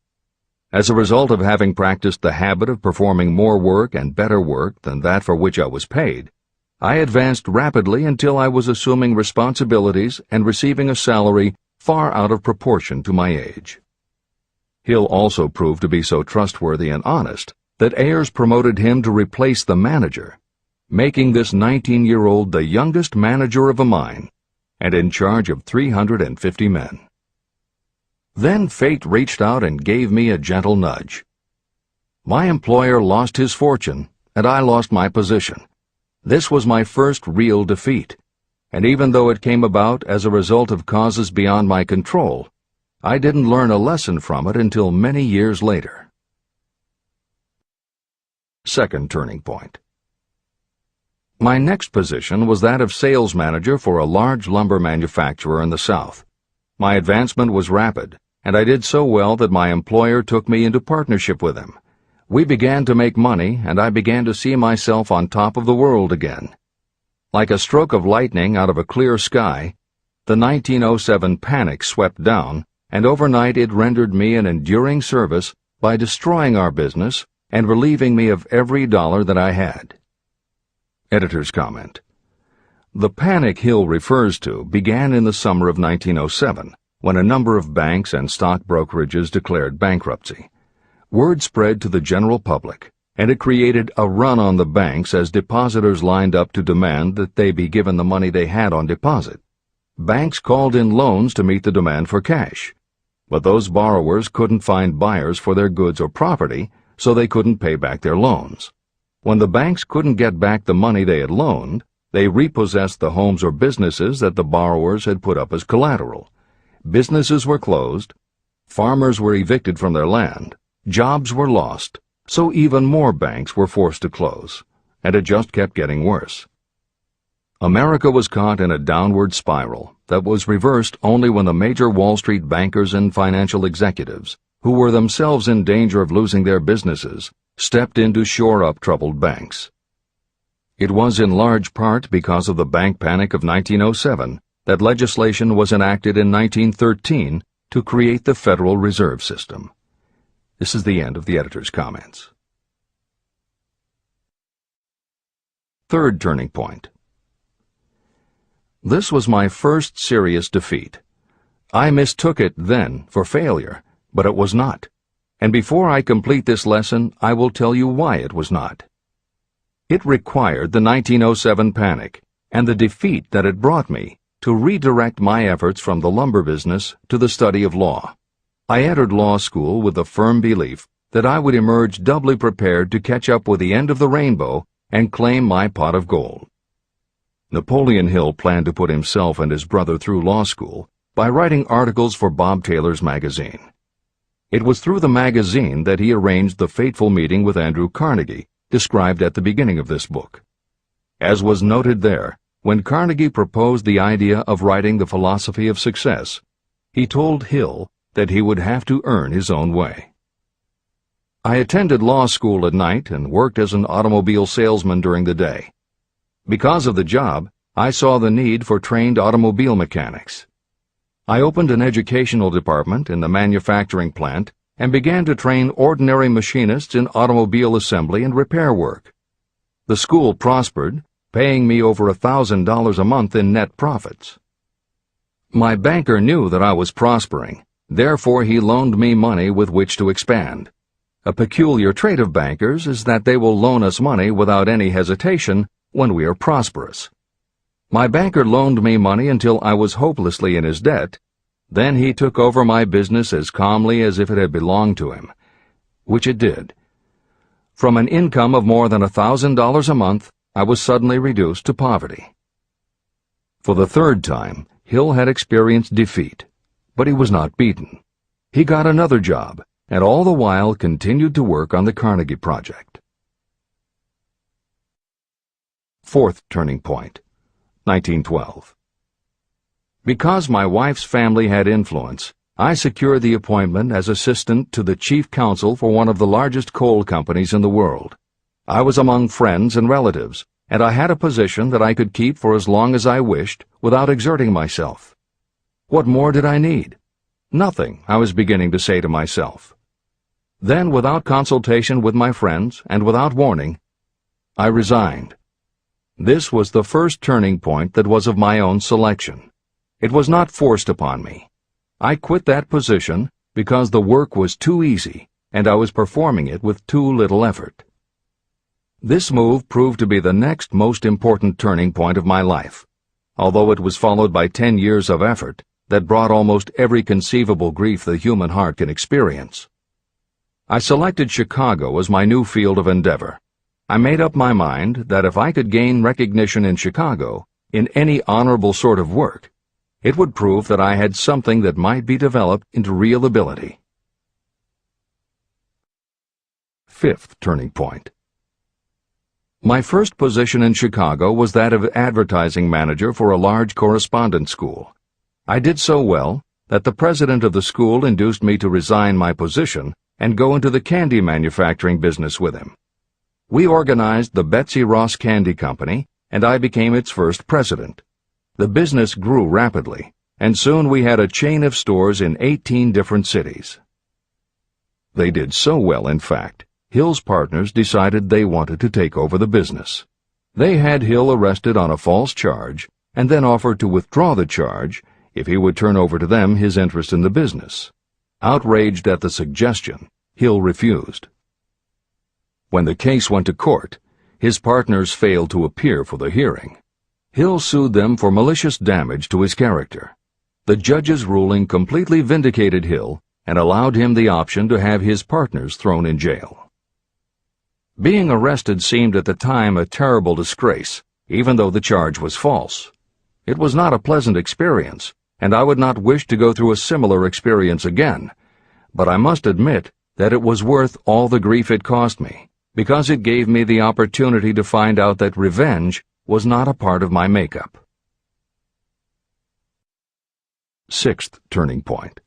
As a result of having practiced the habit of performing more work and better work than that for which I was paid, I advanced rapidly until I was assuming responsibilities and receiving a salary far out of proportion to my age. Hill also proved to be so trustworthy and honest that Ayers promoted him to replace the manager, making this 19-year-old the youngest manager of a mine and in charge of 350 men. Then fate reached out and gave me a gentle nudge. My employer lost his fortune, and I lost my position. This was my first real defeat, and even though it came about as a result of causes beyond my control, I didn't learn a lesson from it until many years later. Second turning point. My next position was that of sales manager for a large lumber manufacturer in the South. My advancement was rapid, and I did so well that my employer took me into partnership with him. We began to make money, and I began to see myself on top of the world again. Like a stroke of lightning out of a clear sky, the 1907 panic swept down, and overnight it rendered me an enduring service by destroying our business and relieving me of every dollar that I had. Editor's comment. The panic Hill refers to began in the summer of 1907, when a number of banks and stock brokerages declared bankruptcy. Word spread to the general public, and it created a run on the banks as depositors lined up to demand that they be given the money they had on deposit. Banks called in loans to meet the demand for cash, but those borrowers couldn't find buyers for their goods or property, so they couldn't pay back their loans. When the banks couldn't get back the money they had loaned, they repossessed the homes or businesses that the borrowers had put up as collateral. Businesses were closed, farmers were evicted from their land, jobs were lost, so even more banks were forced to close, and it just kept getting worse. America was caught in a downward spiral that was reversed only when the major Wall Street bankers and financial executives, who were themselves in danger of losing their businesses, stepped in to shore up troubled banks. It was in large part because of the bank panic of 1907 that legislation was enacted in 1913 to create the Federal Reserve System. This is the end of the editor's comments. Third turning point. This was my first serious defeat. I mistook it then for failure, but it was not. And before I complete this lesson, I will tell you why it was not. It required the 1907 panic and the defeat that it brought me to redirect my efforts from the lumber business to the study of law. I entered law school with the firm belief that I would emerge doubly prepared to catch up with the end of the rainbow and claim my pot of gold. Napoleon Hill planned to put himself and his brother through law school by writing articles for Bob Taylor's magazine. It was through the magazine that he arranged the fateful meeting with Andrew Carnegie, described at the beginning of this book. As was noted there, when Carnegie proposed the idea of writing The Philosophy of Success, he told Hill that he would have to earn his own way. I attended law school at night and worked as an automobile salesman during the day. Because of the job, I saw the need for trained automobile mechanics. I opened an educational department in the manufacturing plant and began to train ordinary machinists in automobile assembly and repair work. The school prospered, paying me over $1,000 a month in net profits. My banker knew that I was prospering, therefore he loaned me money with which to expand. A peculiar trait of bankers is that they will loan us money without any hesitation when we are prosperous. My banker loaned me money until I was hopelessly in his debt. Then he took over my business as calmly as if it had belonged to him, which it did. From an income of more than $1,000 a month, I was suddenly reduced to poverty. For the third time, Hill had experienced defeat, but he was not beaten. He got another job, and all the while continued to work on the Carnegie Project. Fourth turning point, 1912. Because my wife's family had influence, I secured the appointment as assistant to the chief counsel for one of the largest coal companies in the world. I was among friends and relatives, and I had a position that I could keep for as long as I wished without exerting myself. What more did I need? Nothing, I was beginning to say to myself. Then, without consultation with my friends and without warning, I resigned. This was the first turning point that was of my own selection. It was not forced upon me. I quit that position because the work was too easy and I was performing it with too little effort. This move proved to be the next most important turning point of my life, although it was followed by 10 years of effort that brought almost every conceivable grief the human heart can experience. I selected Chicago as my new field of endeavor. I made up my mind that if I could gain recognition in Chicago, in any honorable sort of work, it would prove that I had something that might be developed into real ability. Fifth turning point. My first position in Chicago was that of advertising manager for a large correspondence school. I did so well that the president of the school induced me to resign my position and go into the candy manufacturing business with him. We organized the Betsy Ross Candy Company, and I became its first president. The business grew rapidly, and soon we had a chain of stores in 18 different cities. They did so well, in fact, Hill's partners decided they wanted to take over the business. They had Hill arrested on a false charge and then offered to withdraw the charge if he would turn over to them his interest in the business. Outraged at the suggestion, Hill refused. When the case went to court, his partners failed to appear for the hearing. Hill sued them for malicious damage to his character. The judge's ruling completely vindicated Hill and allowed him the option to have his partners thrown in jail. Being arrested seemed at the time a terrible disgrace, even though the charge was false. It was not a pleasant experience, and I would not wish to go through a similar experience again, but I must admit that it was worth all the grief it cost me, because it gave me the opportunity to find out that revenge was not a part of my makeup. Sixth turning point.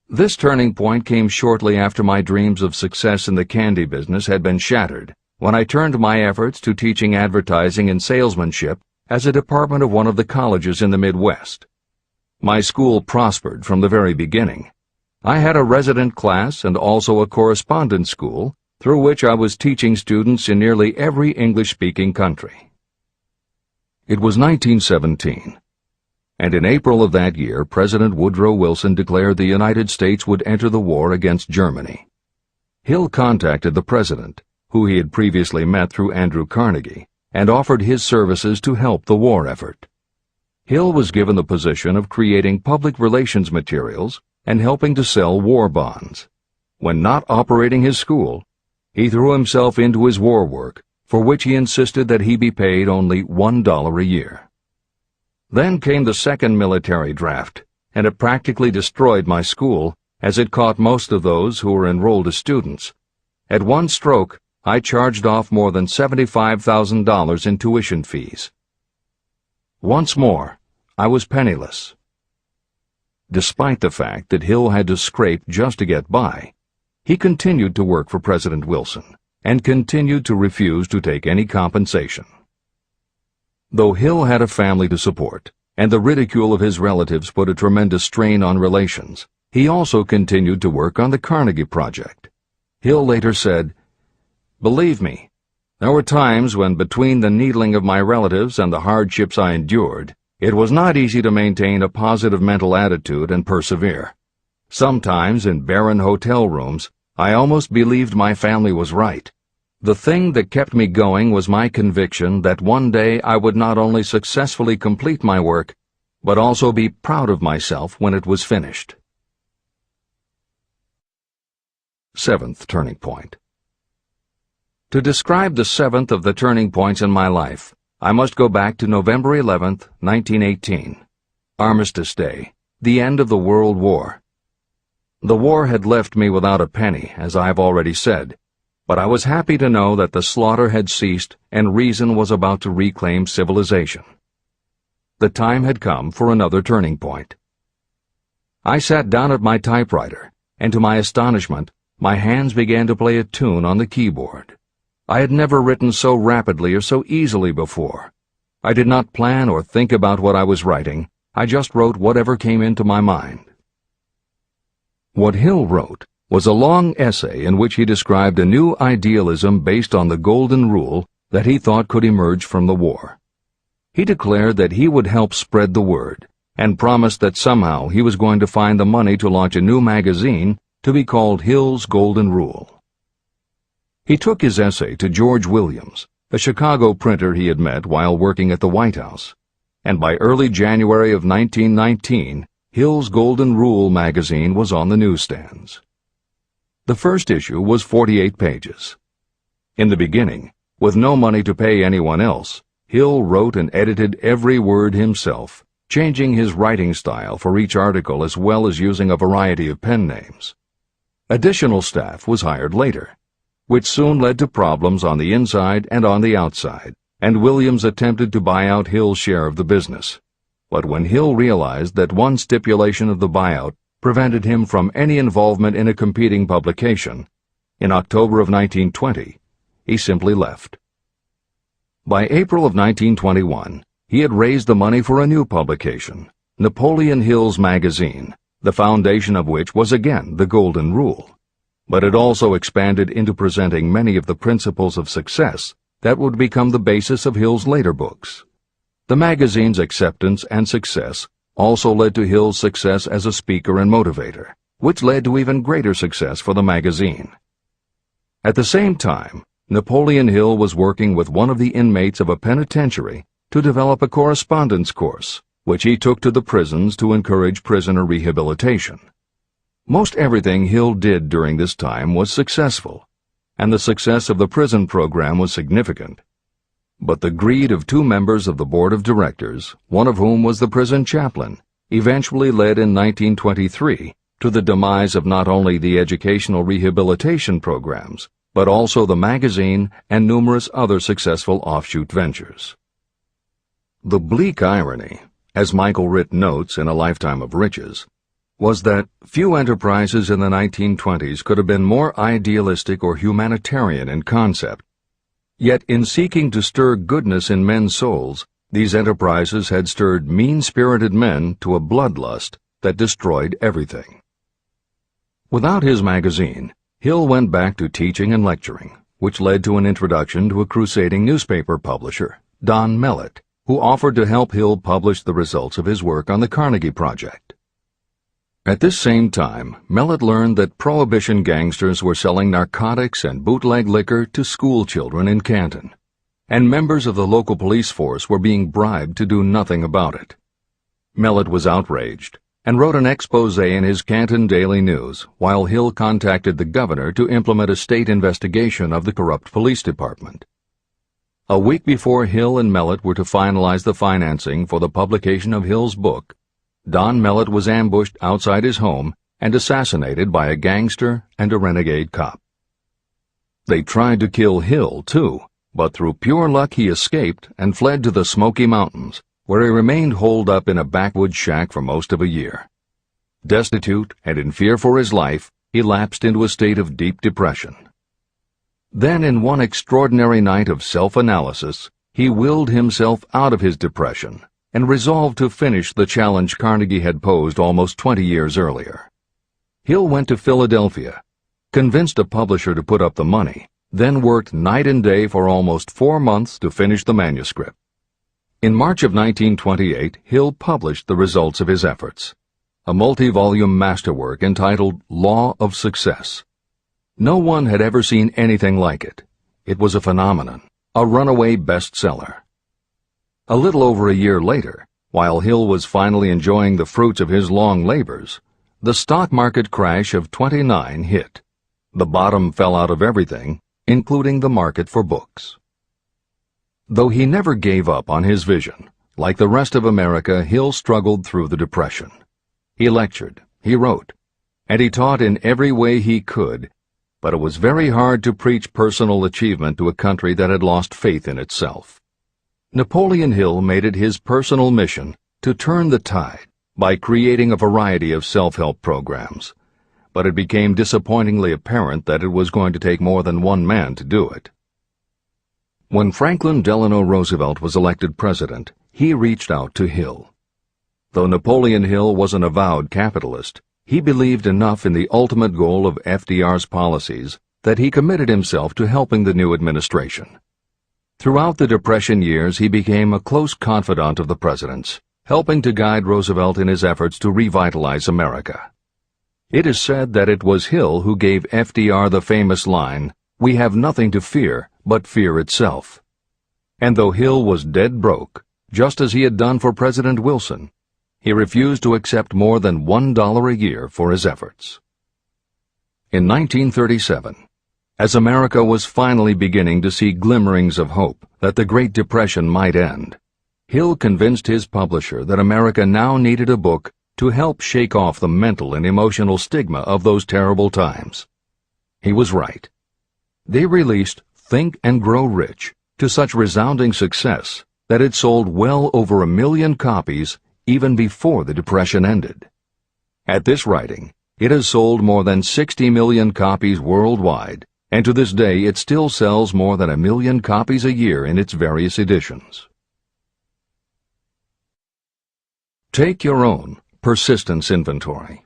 This turning point came shortly after my dreams of success in the candy business had been shattered, when I turned my efforts to teaching advertising and salesmanship as a department of one of the colleges in the Midwest. My school prospered from the very beginning. I had a resident class and also a correspondence school, through which I was teaching students in nearly every English-speaking country. It was 1917. And in April of that year, President Woodrow Wilson declared the United States would enter the war against Germany. Hill contacted the president, who he had previously met through Andrew Carnegie, and offered his services to help the war effort. Hill was given the position of creating public relations materials and helping to sell war bonds. When not operating his school, he threw himself into his war work, for which he insisted that he be paid only $1 a year. Then came the second military draft, and it practically destroyed my school, as it caught most of those who were enrolled as students. At one stroke, I charged off more than $75,000 in tuition fees. Once more, I was penniless. Despite the fact that Hill had to scrape just to get by, he continued to work for President Wilson and continued to refuse to take any compensation. Though Hill had a family to support, and the ridicule of his relatives put a tremendous strain on relations, he also continued to work on the Carnegie Project. Hill later said, "Believe me, there were times when between the needling of my relatives and the hardships I endured, it was not easy to maintain a positive mental attitude and persevere. Sometimes in barren hotel rooms, I almost believed my family was right. The thing that kept me going was my conviction that one day I would not only successfully complete my work, but also be proud of myself when it was finished." Seventh turning point. To describe the seventh of the turning points in my life, I must go back to November 11th, 1918. Armistice Day, the end of the World War. The war had left me without a penny, as I have already said, but I was happy to know that the slaughter had ceased and reason was about to reclaim civilization. The time had come for another turning point. I sat down at my typewriter, and to my astonishment, my hands began to play a tune on the keyboard. I had never written so rapidly or so easily before. I did not plan or think about what I was writing. I just wrote whatever came into my mind. What Hill wrote was a long essay in which he described a new idealism based on the Golden Rule that he thought could emerge from the war. He declared that he would help spread the word, and promised that somehow he was going to find the money to launch a new magazine to be called Hill's Golden Rule. He took his essay to George Williams, a Chicago printer he had met while working at the White House, and by early January of 1919, Hill's Golden Rule magazine was on the newsstands. The first issue was 48 pages. In the beginning, with no money to pay anyone else, Hill wrote and edited every word himself, changing his writing style for each article as well as using a variety of pen names. Additional staff was hired later, which soon led to problems on the inside and on the outside, and Williams attempted to buy out Hill's share of the business. But when Hill realized that one stipulation of the buyout prevented him from any involvement in a competing publication, in October of 1920, he simply left. By April of 1921, he had raised the money for a new publication, Napoleon Hill's magazine, the foundation of which was again the Golden Rule. But it also expanded into presenting many of the principles of success that would become the basis of Hill's later books. The magazine's acceptance and success also led to Hill's success as a speaker and motivator, which led to even greater success for the magazine. At the same time, Napoleon Hill was working with one of the inmates of a penitentiary to develop a correspondence course, which he took to the prisons to encourage prisoner rehabilitation. Most everything Hill did during this time was successful, and the success of the prison program was significant. But the greed of two members of the board of directors, one of whom was the prison chaplain, eventually led in 1923 to the demise of not only the educational rehabilitation programs, but also the magazine and numerous other successful offshoot ventures. The bleak irony, as Michael Ritt notes in A Lifetime of Riches, was that few enterprises in the 1920s could have been more idealistic or humanitarian in concept. Yet in seeking to stir goodness in men's souls, these enterprises had stirred mean-spirited men to a bloodlust that destroyed everything. Without his magazine, Hill went back to teaching and lecturing, which led to an introduction to a crusading newspaper publisher, Don Mellett, who offered to help Hill publish the results of his work on the Carnegie Project. At this same time, Mellett learned that Prohibition gangsters were selling narcotics and bootleg liquor to school children in Canton, and members of the local police force were being bribed to do nothing about it. Mellett was outraged and wrote an expose in his Canton Daily News, while Hill contacted the governor to implement a state investigation of the corrupt police department. A week before Hill and Mellett were to finalize the financing for the publication of Hill's book, Don Mellett was ambushed outside his home and assassinated by a gangster and a renegade cop. They tried to kill Hill, too, but through pure luck he escaped and fled to the Smoky Mountains, where he remained holed up in a backwoods shack for most of a year. Destitute and in fear for his life, he lapsed into a state of deep depression. Then, in one extraordinary night of self-analysis, he willed himself out of his depression and resolved to finish the challenge Carnegie had posed almost 20 years earlier. Hill went to Philadelphia, convinced a publisher to put up the money, then worked night and day for almost 4 months to finish the manuscript. In March of 1928, Hill published the results of his efforts, a multi-volume masterwork entitled Law of Success. No one had ever seen anything like it. It was a phenomenon, a runaway bestseller. A little over a year later, while Hill was finally enjoying the fruits of his long labors, the stock market crash of '29 hit. The bottom fell out of everything, including the market for books. Though he never gave up on his vision, like the rest of America, Hill struggled through the Depression. He lectured, he wrote, and he taught in every way he could, but it was very hard to preach personal achievement to a country that had lost faith in itself. Napoleon Hill made it his personal mission to turn the tide by creating a variety of self-help programs, but it became disappointingly apparent that it was going to take more than one man to do it. When Franklin Delano Roosevelt was elected president, he reached out to Hill. Though Napoleon Hill was an avowed capitalist, he believed enough in the ultimate goal of FDR's policies that he committed himself to helping the new administration. Throughout the Depression years, he became a close confidant of the president's, helping to guide Roosevelt in his efforts to revitalize America. It is said that it was Hill who gave FDR the famous line, "We have nothing to fear but fear itself." And though Hill was dead broke, just as he had done for President Wilson, he refused to accept more than $1 a year for his efforts. In 1937, as America was finally beginning to see glimmerings of hope that the Great Depression might end, Hill convinced his publisher that America now needed a book to help shake off the mental and emotional stigma of those terrible times. He was right. They released Think and Grow Rich to such resounding success that it sold well over 1 million copies even before the Depression ended. At this writing, it has sold more than 60 million copies worldwide, and to this day it still sells more than 1 million copies a year in its various editions. Take your own persistence inventory.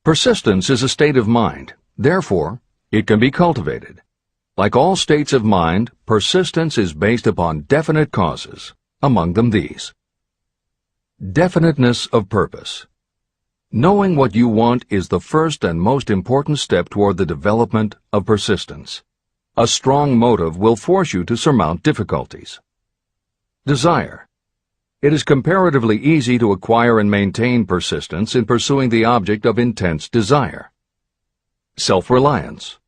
Persistence is a state of mind. Therefore, it can be cultivated. Like all states of mind, persistence is based upon definite causes, among them these. Definiteness of purpose. Knowing what you want is the first and most important step toward the development of persistence. A strong motive will force you to surmount difficulties. Desire. It is comparatively easy to acquire and maintain persistence in pursuing the object of intense desire. Self-reliance.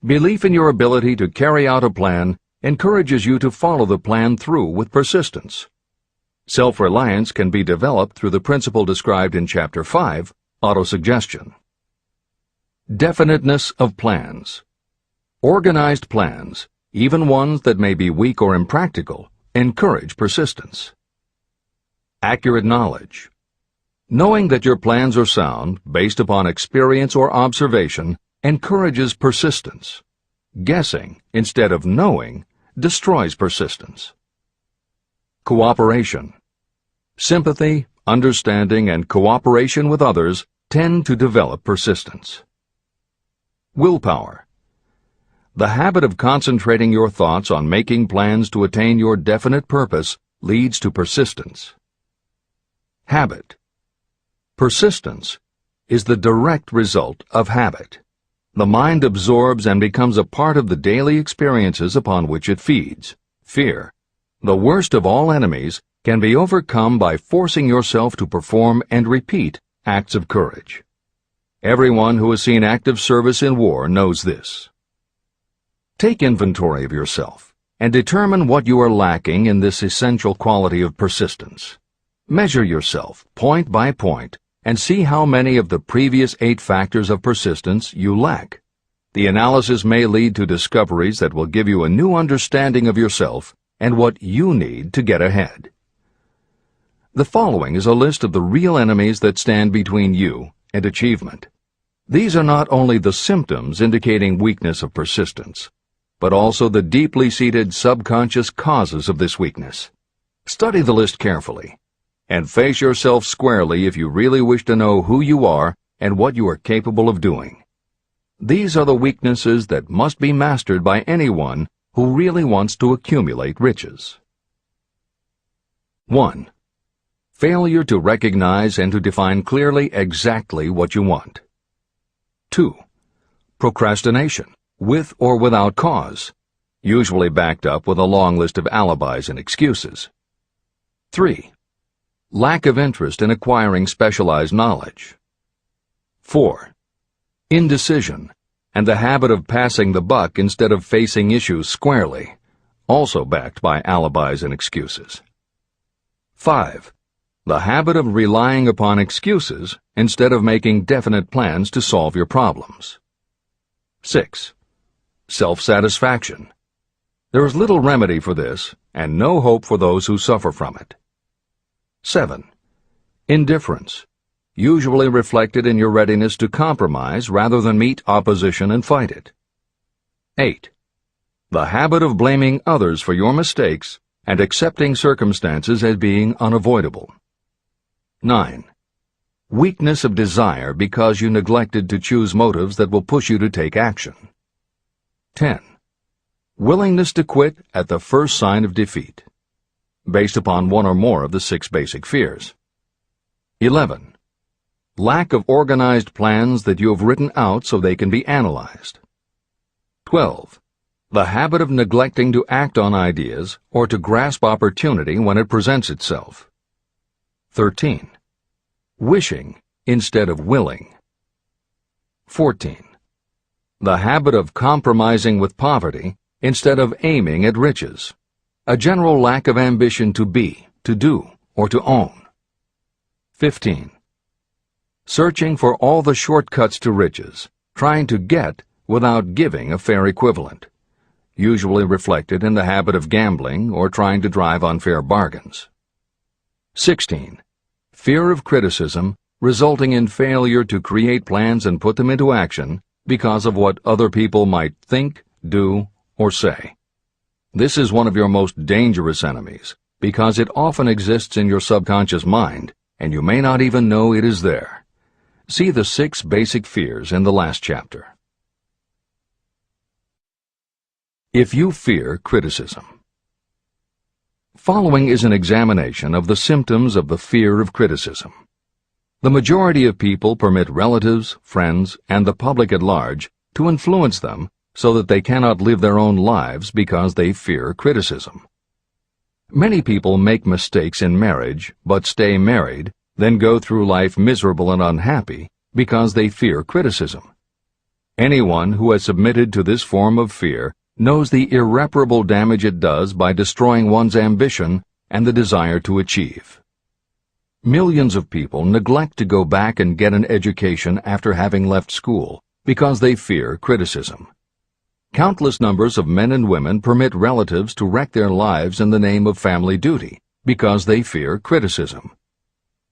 Belief in your ability to carry out a plan encourages you to follow the plan through with persistence. Self-reliance can be developed through the principle described in Chapter 5, Autosuggestion. Definiteness of plans. Organized plans, even ones that may be weak or impractical, encourage persistence. Accurate knowledge. Knowing that your plans are sound, based upon experience or observation, encourages persistence. Guessing, instead of knowing, destroys persistence. Cooperation. Sympathy, understanding, and cooperation with others tend to develop persistence. Willpower. The habit of concentrating your thoughts on making plans to attain your definite purpose leads to persistence. Habit. Persistence is the direct result of habit. The mind absorbs and becomes a part of the daily experiences upon which it feeds. Fear, the worst of all enemies, can be overcome by forcing yourself to perform and repeat acts of courage. Everyone who has seen active service in war knows this. Take inventory of yourself and determine what you are lacking in this essential quality of persistence. Measure yourself point by point and see how many of the previous 8 factors of persistence you lack. The analysis may lead to discoveries that will give you a new understanding of yourself and what you need to get ahead. The following is a list of the real enemies that stand between you and achievement. These are not only the symptoms indicating weakness of persistence, but also the deeply seated subconscious causes of this weakness. Study the list carefully, and face yourself squarely if you really wish to know who you are and what you are capable of doing. These are the weaknesses that must be mastered by anyone who really wants to accumulate riches. 1. Failure to recognize and to define clearly exactly what you want. 2. Procrastination, with or without cause, usually backed up with a long list of alibis and excuses. 3. Lack of interest in acquiring specialized knowledge. 4. Indecision, and the habit of passing the buck instead of facing issues squarely, also backed by alibis and excuses. 5. The habit of relying upon excuses instead of making definite plans to solve your problems. 6. Self-satisfaction. There is little remedy for this, and no hope for those who suffer from it. 7. Indifference, usually reflected in your readiness to compromise rather than meet opposition and fight it. 8. The habit of blaming others for your mistakes and accepting circumstances as being unavoidable. 9. Weakness of desire because you neglected to choose motives that will push you to take action. 10. Willingness to quit at the first sign of defeat, based upon one or more of the 6 basic fears. 11. Lack of organized plans that you have written out so they can be analyzed. 12. The habit of neglecting to act on ideas or to grasp opportunity when it presents itself. 13. Wishing instead of willing. 14. The habit of compromising with poverty instead of aiming at riches. A general lack of ambition to be, to do, or to own. 15. Searching for all the shortcuts to riches, trying to get without giving a fair equivalent, usually reflected in the habit of gambling or trying to drive unfair bargains. 16. Fear of criticism, resulting in failure to create plans and put them into action because of what other people might think, do, or say. This is one of your most dangerous enemies because it often exists in your subconscious mind and you may not even know it is there. See the 6 basic fears in the last chapter. If you fear criticism. Following is an examination of the symptoms of the fear of criticism. The majority of people permit relatives, friends, and the public at large to influence them so that they cannot live their own lives because they fear criticism. Many people make mistakes in marriage but stay married, then go through life miserable and unhappy because they fear criticism. Anyone who has submitted to this form of fear knows the irreparable damage it does by destroying one's ambition and the desire to achieve. Millions of people neglect to go back and get an education after having left school because they fear criticism. Countless numbers of men and women permit relatives to wreck their lives in the name of family duty because they fear criticism.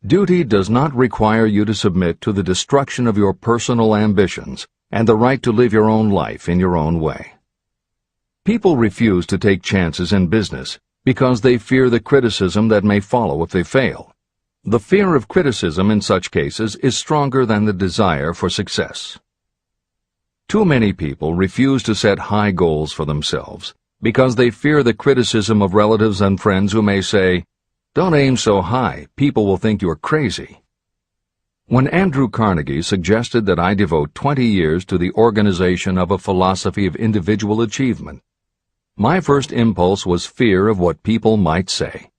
Duty does not require you to submit to the destruction of your personal ambitions and the right to live your own life in your own way. People refuse to take chances in business because they fear the criticism that may follow if they fail. The fear of criticism in such cases is stronger than the desire for success. Too many people refuse to set high goals for themselves because they fear the criticism of relatives and friends who may say, "Don't aim so high, people will think you're crazy." When Andrew Carnegie suggested that I devote 20 years to the organization of a philosophy of individual achievement, my first impulse was fear of what people might say.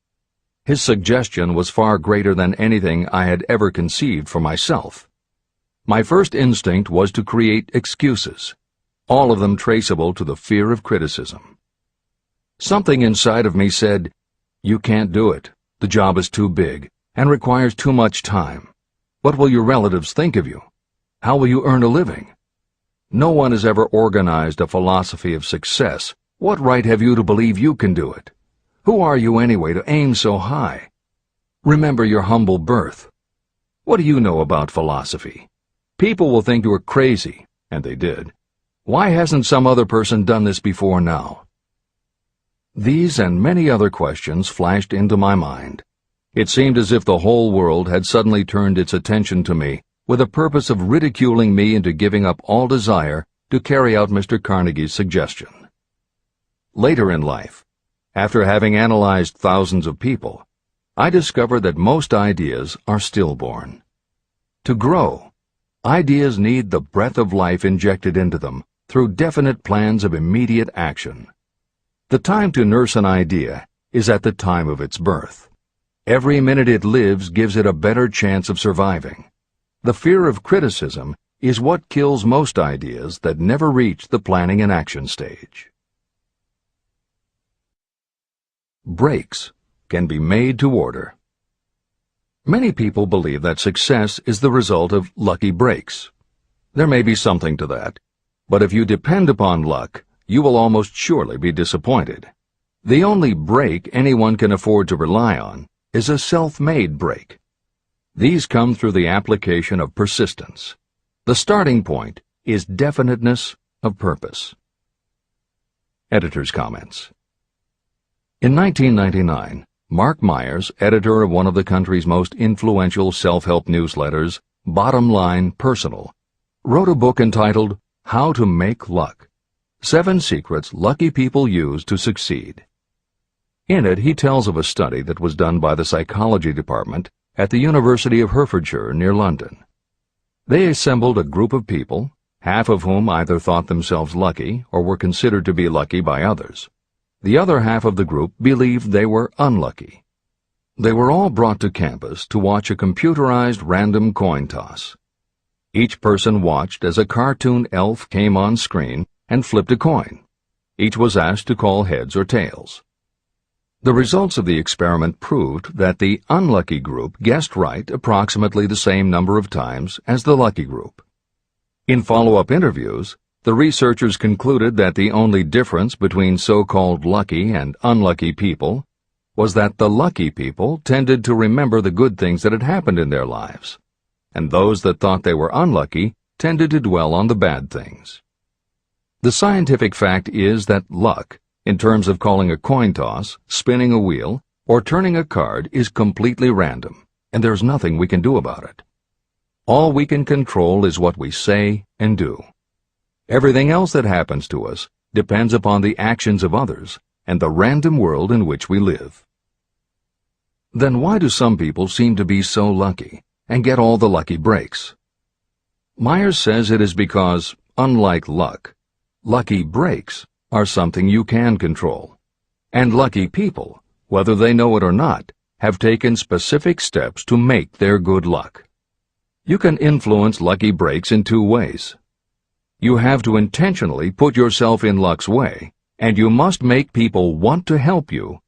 His suggestion was far greater than anything I had ever conceived for myself. My first instinct was to create excuses, all of them traceable to the fear of criticism. Something inside of me said, "You can't do it. The job is too big and requires too much time. What will your relatives think of you? How will you earn a living? No one has ever organized a philosophy of success. What right have you to believe you can do it? Who are you anyway to aim so high? Remember your humble birth. What do you know about philosophy? People will think you are crazy, and they did. Why hasn't some other person done this before now? These and many other questions flashed into my mind. It seemed as if the whole world had suddenly turned its attention to me with the purpose of ridiculing me into giving up all desire to carry out Mr. Carnegie's suggestion. Later in life, after having analyzed thousands of people, I discovered that most ideas are stillborn. To grow, ideas need the breath of life injected into them through definite plans of immediate action. The time to nurse an idea is at the time of its birth. Every minute it lives gives it a better chance of surviving. The fear of criticism is what kills most ideas that never reach the planning and action stage. Breaks can be made to order. Many people believe that success is the result of lucky breaks. There may be something to that, but if you depend upon luck, you will almost surely be disappointed. The only break anyone can afford to rely on is a self-made break. These come through the application of persistence. The starting point is definiteness of purpose. Editor's comments. In 1999, Mark Myers, editor of one of the country's most influential self-help newsletters, Bottom Line Personal, wrote a book entitled How to Make Luck: 7 Secrets Lucky People Use to Succeed. In it, he tells of a study that was done by the psychology department at the University of Hertfordshire near London. They assembled a group of people, half of whom either thought themselves lucky or were considered to be lucky by others. The other half of the group believed they were unlucky. They were all brought to campus to watch a computerized random coin toss. Each person watched as a cartoon elf came on screen and flipped a coin. Each was asked to call heads or tails. The results of the experiment proved that the unlucky group guessed right approximately the same number of times as the lucky group. In follow-up interviews, the researchers concluded that the only difference between so-called lucky and unlucky people was that the lucky people tended to remember the good things that had happened in their lives, and those that thought they were unlucky tended to dwell on the bad things. The scientific fact is that luck, in terms of calling a coin toss, spinning a wheel, or turning a card, is completely random, and there's nothing we can do about it. All we can control is what we say and do. Everything else that happens to us depends upon the actions of others and the random world in which we live. Then why do some people seem to be so lucky and get all the lucky breaks? Myers says it is because, unlike luck, lucky breaks are something you can control. And lucky people, whether they know it or not, have taken specific steps to make their good luck. You can influence lucky breaks in 2 ways. You have to intentionally put yourself in luck's way, and you must make people want to help you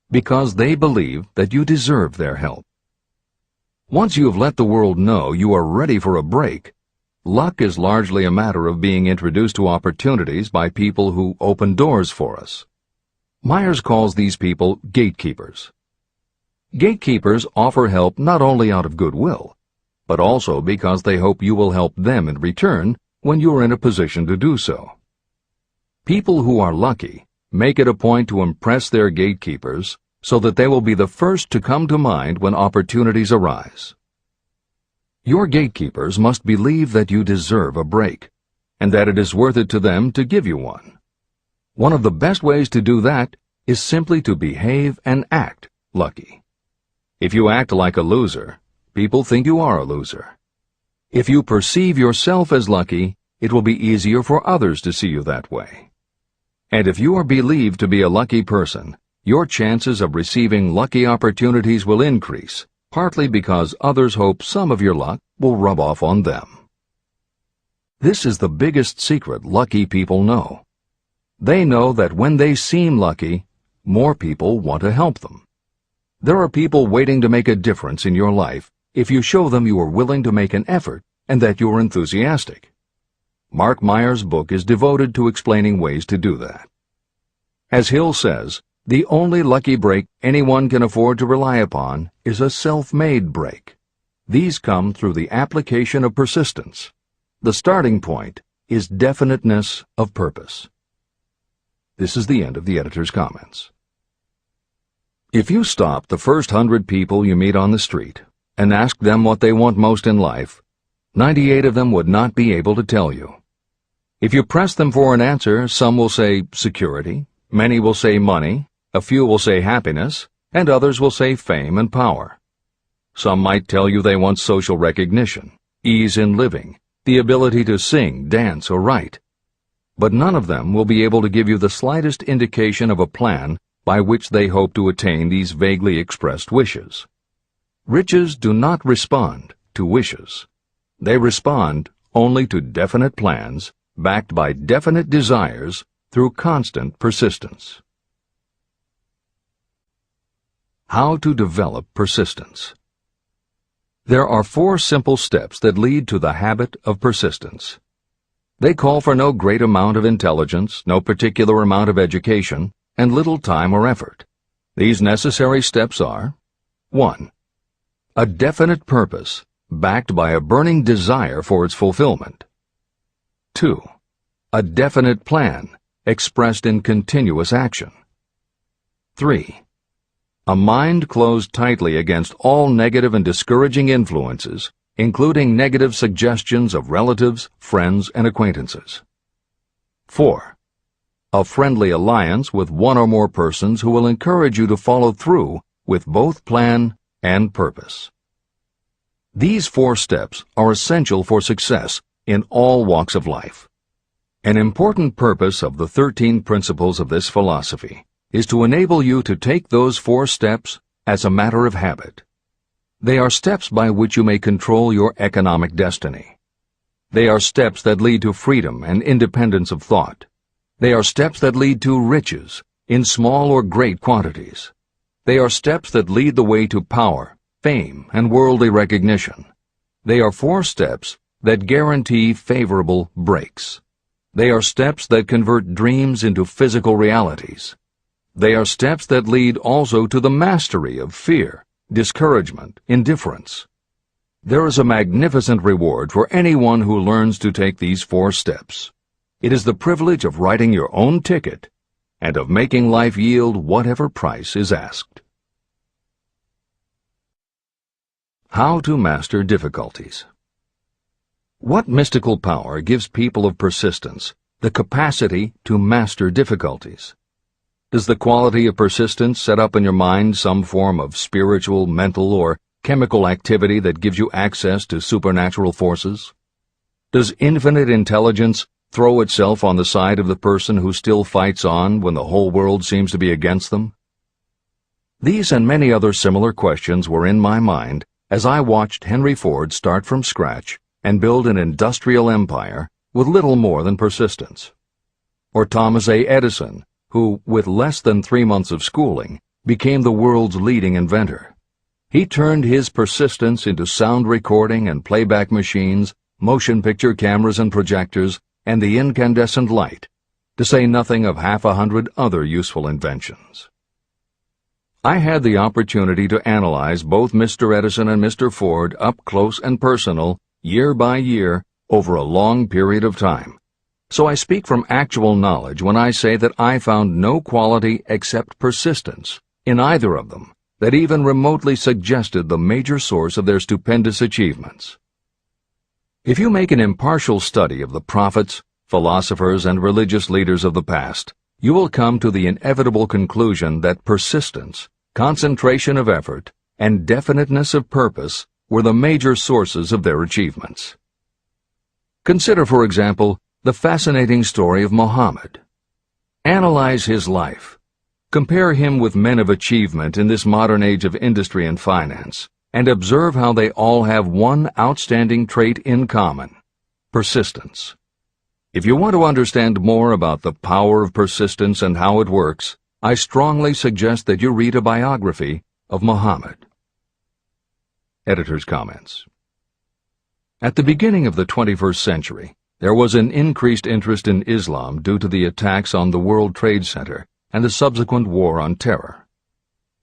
because they believe that you deserve their help. Once you have let the world know you are ready for a break, luck is largely a matter of being introduced to opportunities by people who open doors for us. Myers calls these people gatekeepers. Gatekeepers offer help not only out of goodwill, but also because they hope you will help them in return when you are in a position to do so. People who are lucky make it a point to impress their gatekeepers so that they will be the first to come to mind when opportunities arise. Your gatekeepers must believe that you deserve a break, and that it is worth it to them to give you one. One of the best ways to do that is simply to behave and act lucky. If you act like a loser, people think you are a loser. If you perceive yourself as lucky, it will be easier for others to see you that way. And if you are believed to be a lucky person, your chances of receiving lucky opportunities will increase, partly because others hope some of your luck will rub off on them. This is the biggest secret lucky people know. They know that when they seem lucky, more people want to help them. There are people waiting to make a difference in your life if you show them you are willing to make an effort and that you are enthusiastic. Mark Myers' book is devoted to explaining ways to do that. As Hill says, the only lucky break anyone can afford to rely upon is a self-made break. These come through the application of persistence. The starting point is definiteness of purpose. This is the end of the editor's comments. If you stop the first 100 people you meet on the street and ask them what they want most in life, 98 of them would not be able to tell you. If you press them for an answer, some will say security, many will say money, a few will say happiness, and others will say fame and power. Some might tell you they want social recognition, ease in living, the ability to sing, dance, or write. But none of them will be able to give you the slightest indication of a plan by which they hope to attain these vaguely expressed wishes. Riches do not respond to wishes. They respond only to definite plans backed by definite desires through constant persistence. How to develop persistence. There are 4 simple steps that lead to the habit of persistence. They call for no great amount of intelligence, no particular amount of education, and little time or effort. These necessary steps are: 1. A definite purpose, backed by a burning desire for its fulfillment. 2. A definite plan, expressed in continuous action. 3. A mind closed tightly against all negative and discouraging influences, including negative suggestions of relatives, friends, and acquaintances. 4. A friendly alliance with one or more persons who will encourage you to follow through with both plan and purpose. These 4 steps are essential for success in all walks of life. An important purpose of the 13 principles of this philosophy is to enable you to take those 4 steps as a matter of habit. They are steps by which you may control your economic destiny. They are steps that lead to freedom and independence of thought. They are steps that lead to riches, in small or great quantities. They are steps that lead the way to power, fame, and worldly recognition. They are 4 steps that guarantee favorable breaks. They are steps that convert dreams into physical realities. They are steps that lead also to the mastery of fear, discouragement, indifference. There is a magnificent reward for anyone who learns to take these 4 steps. It is the privilege of writing your own ticket and of making life yield whatever price is asked. How to master difficulties. What mystical power gives people of persistence the capacity to master difficulties? Does the quality of persistence set up in your mind some form of spiritual, mental, or chemical activity that gives you access to supernatural forces? Does infinite intelligence throw itself on the side of the person who still fights on when the whole world seems to be against them? These and many other similar questions were in my mind as I watched Henry Ford start from scratch and build an industrial empire with little more than persistence. Or Thomas A. Edison, who, with less than 3 months of schooling, became the world's leading inventor. He turned his persistence into sound recording and playback machines, motion picture cameras and projectors, and the incandescent light, to say nothing of 100 other useful inventions. I had the opportunity to analyze both Mr. Edison and Mr. Ford up close and personal, year by year, over a long period of time. So I speak from actual knowledge when I say that I found no quality except persistence in either of them that even remotely suggested the major source of their stupendous achievements. If you make an impartial study of the prophets, philosophers, and religious leaders of the past, you will come to the inevitable conclusion that persistence, concentration of effort, and definiteness of purpose were the major sources of their achievements. Consider, for example, the fascinating story of Muhammad. Analyze his life. Compare him with men of achievement in this modern age of industry and finance, and observe how they all have one outstanding trait in common: persistence. If you want to understand more about the power of persistence and how it works, I strongly suggest that you read a biography of Muhammad. Editor's comments. At the beginning of the 21st century, there was an increased interest in Islam due to the attacks on the World Trade Center and the subsequent War on Terror.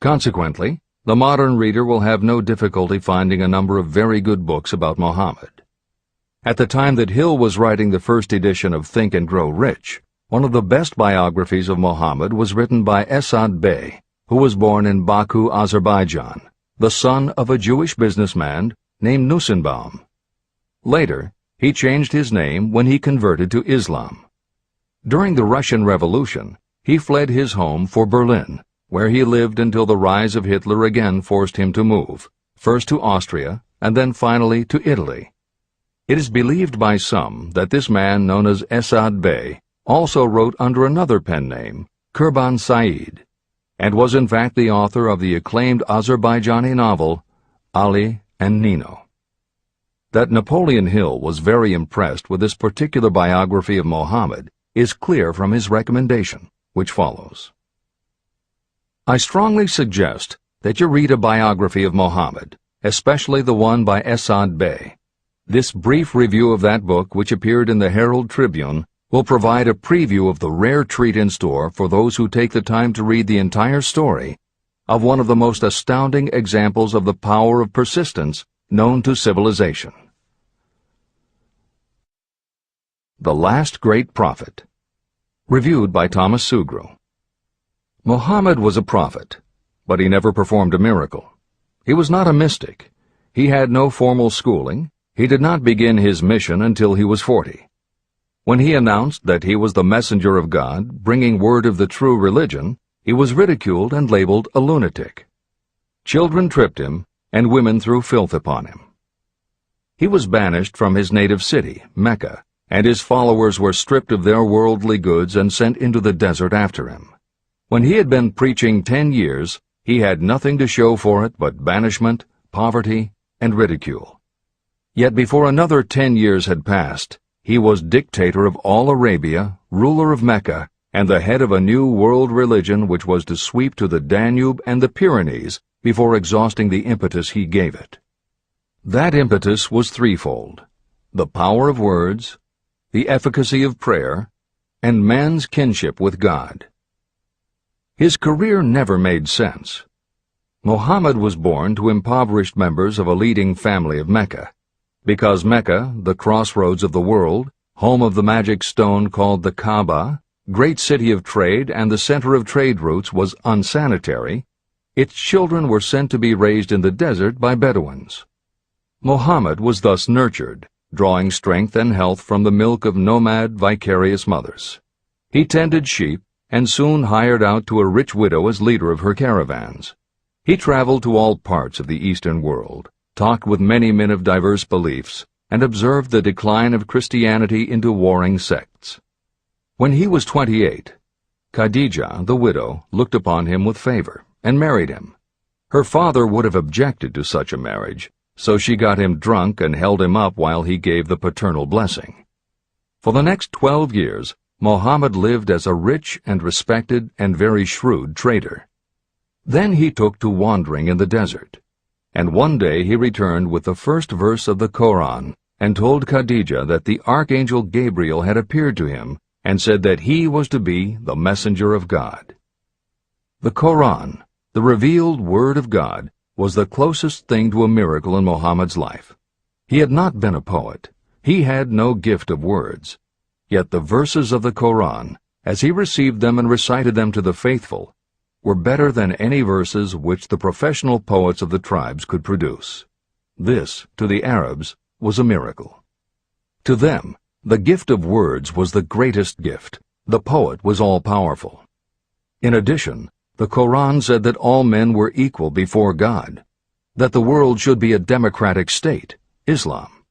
Consequently, the modern reader will have no difficulty finding a number of very good books about Muhammad. At the time that Hill was writing the first edition of Think and Grow Rich, one of the best biographies of Muhammad was written by Esad Bey, who was born in Baku, Azerbaijan, the son of a Jewish businessman named Nusenbaum. Later, he changed his name when he converted to Islam. During the Russian Revolution, he fled his home for Berlin, where he lived until the rise of Hitler again forced him to move, first to Austria and then finally to Italy. It is believed by some that this man known as Esad Bey also wrote under another pen name, Kurban Said, and was in fact the author of the acclaimed Azerbaijani novel, Ali and Nino. That Napoleon Hill was very impressed with this particular biography of Muhammad is clear from his recommendation, which follows. I strongly suggest that you read a biography of Muhammad, especially the one by Esad Bey. This brief review of that book, which appeared in the Herald Tribune, will provide a preview of the rare treat in store for those who take the time to read the entire story of one of the most astounding examples of the power of persistence known to civilization. The Last Great Prophet. Reviewed by Thomas Sugru. Muhammad was a prophet, but he never performed a miracle. He was not a mystic. He had no formal schooling. He did not begin his mission until he was 40. When he announced that he was the messenger of God, bringing word of the true religion, he was ridiculed and labeled a lunatic. Children tripped him, and women threw filth upon him. He was banished from his native city, Mecca, and his followers were stripped of their worldly goods and sent into the desert after him. When he had been preaching 10 years, he had nothing to show for it but banishment, poverty, and ridicule. Yet before another 10 years had passed, he was dictator of all Arabia, ruler of Mecca, and the head of a new world religion which was to sweep to the Danube and the Pyrenees before exhausting the impetus he gave it. That impetus was threefold: the power of words, the efficacy of prayer, and man's kinship with God. His career never made sense. Muhammad was born to impoverished members of a leading family of Mecca. Because Mecca, the crossroads of the world, home of the magic stone called the Kaaba, great city of trade and the center of trade routes, was unsanitary, its children were sent to be raised in the desert by Bedouins. Muhammad was thus nurtured, drawing strength and health from the milk of nomad, vicarious mothers. He tended sheep and soon hired out to a rich widow as leader of her caravans. He traveled to all parts of the Eastern world, talked with many men of diverse beliefs, and observed the decline of Christianity into warring sects. When he was 28, Khadijah, the widow, looked upon him with favor and married him. Her father would have objected to such a marriage, so she got him drunk and held him up while he gave the paternal blessing. For the next 12 years, Muhammad lived as a rich and respected and very shrewd trader. Then he took to wandering in the desert, and one day he returned with the first verse of the Koran and told Khadijah that the archangel Gabriel had appeared to him and said that he was to be the messenger of God. The Koran, the revealed word of God, was the closest thing to a miracle in Muhammad's life. He had not been a poet. He had no gift of words. Yet the verses of the Koran, as he received them and recited them to the faithful, were better than any verses which the professional poets of the tribes could produce. This, to the Arabs, was a miracle. To them, the gift of words was the greatest gift. The poet was all-powerful. In addition, the Koran said that all men were equal before God, that the world should be a democratic state, Islam.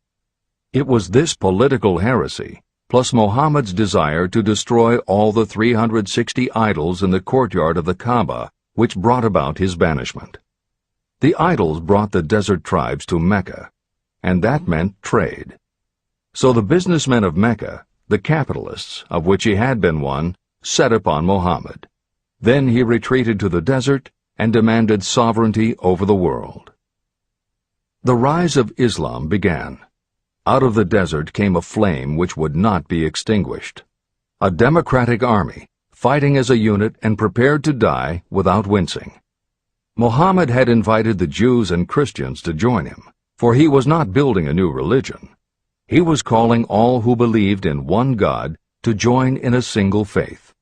It was this political heresy, plus Muhammad's desire to destroy all the 360 idols in the courtyard of the Kaaba, which brought about his banishment. The idols brought the desert tribes to Mecca, and that meant trade. So the businessmen of Mecca, the capitalists, of which he had been one, set upon Muhammad. Then he retreated to the desert and demanded sovereignty over the world. The rise of Islam began. Out of the desert came a flame which would not be extinguished. A democratic army, fighting as a unit and prepared to die without wincing. Muhammad had invited the Jews and Christians to join him, for he was not building a new religion. He was calling all who believed in one God to join in a single faith.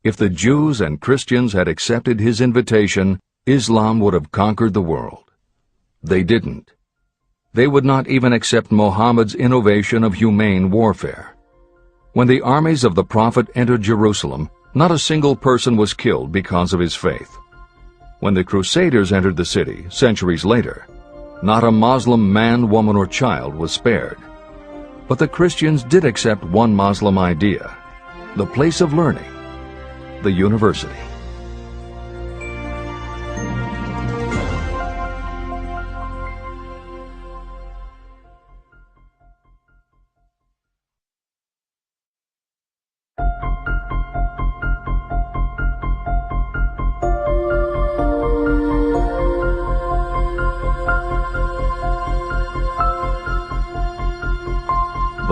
If the Jews and Christians had accepted his invitation, Islam would have conquered the world. They didn't. They would not even accept Muhammad's innovation of humane warfare. When the armies of the Prophet entered Jerusalem, not a single person was killed because of his faith. When the Crusaders entered the city, centuries later, not a Muslim man, woman, or child was spared. But the Christians did accept one Muslim idea, the place of learning, the university.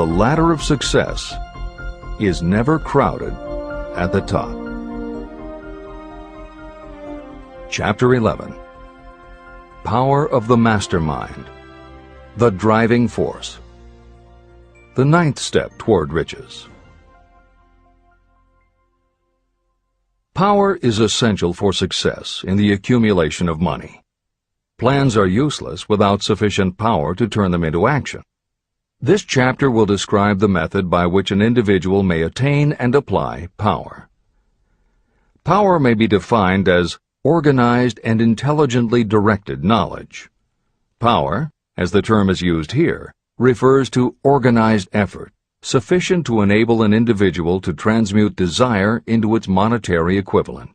The ladder of success is never crowded at the top. Chapter 11. Power of the Mastermind, the Driving Force. The ninth step toward riches. Power is essential for success in the accumulation of money. Plans are useless without sufficient power to turn them into action. This chapter will describe the method by which an individual may attain and apply power. Power may be defined as organized and intelligently directed knowledge. Power, as the term is used here, refers to organized effort, sufficient to enable an individual to transmute desire into its monetary equivalent.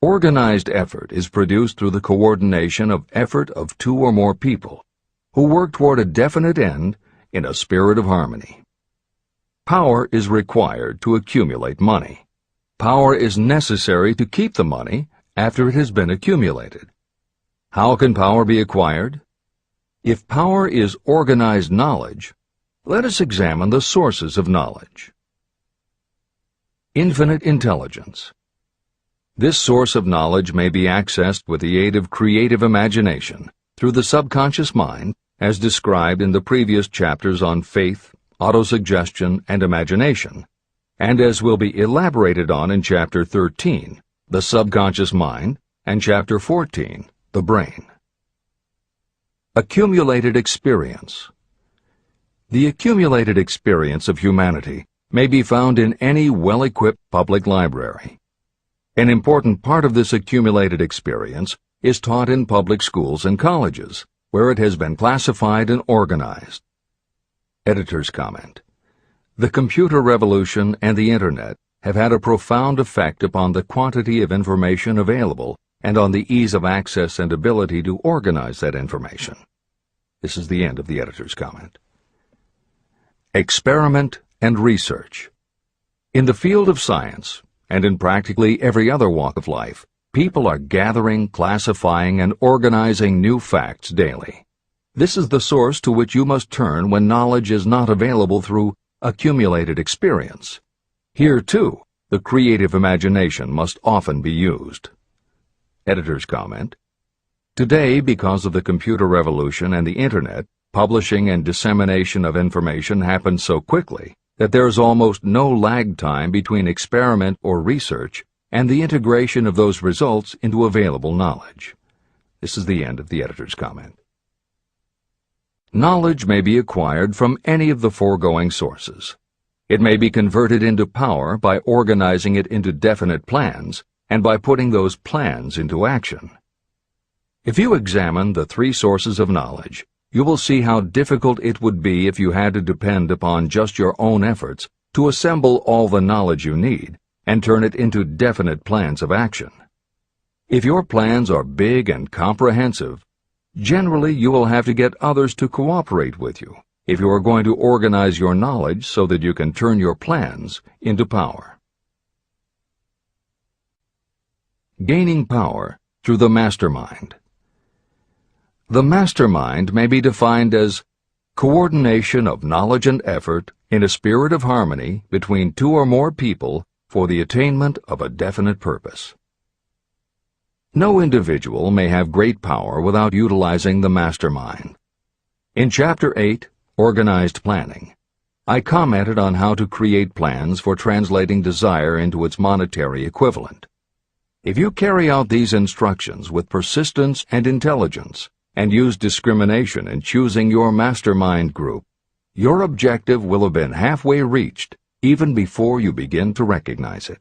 Organized effort is produced through the coordination of effort of two or more people who work toward a definite end in a spirit of harmony. Power is required to accumulate money. Power is necessary to keep the money after it has been accumulated. How can power be acquired? If power is organized knowledge, let us examine the sources of knowledge. Infinite intelligence. This source of knowledge may be accessed with the aid of creative imagination through the subconscious mind, as described in the previous chapters on faith, autosuggestion, and imagination, and as will be elaborated on in Chapter 13, the subconscious mind, and Chapter 14, the brain. Accumulated experience. The accumulated experience of humanity may be found in any well-equipped public library. An important part of this accumulated experience is taught in public schools and colleges, where it has been classified and organized. Editor's comment. The computer revolution and the Internet have had a profound effect upon the quantity of information available and on the ease of access and ability to organize that information. This is the end of the editor's comment. Experiment and research. In the field of science, and in practically every other walk of life, people are gathering, classifying, and organizing new facts daily. This is the source to which you must turn when knowledge is not available through accumulated experience. Here, too, the creative imagination must often be used. Editor's comment. Today, because of the computer revolution and the Internet, publishing and dissemination of information happens so quickly that there is almost no lag time between experiment or research and the integration of those results into available knowledge. This is the end of the editor's comment. Knowledge may be acquired from any of the foregoing sources. It may be converted into power by organizing it into definite plans and by putting those plans into action. If you examine the three sources of knowledge, you will see how difficult it would be if you had to depend upon just your own efforts to assemble all the knowledge you need and turn it into definite plans of action. If your plans are big and comprehensive, generally you will have to get others to cooperate with you if you are going to organize your knowledge so that you can turn your plans into power. Gaining power through the mastermind. The mastermind may be defined as coordination of knowledge and effort in a spirit of harmony between two or more people for the attainment of a definite purpose. No individual may have great power without utilizing the mastermind. In Chapter 8, organized planning. I commented on how to create plans for translating desire into its monetary equivalent. If you carry out these instructions with persistence and intelligence, and use discrimination in choosing your mastermind group, your objective will have been halfway reached even before you begin to recognize it.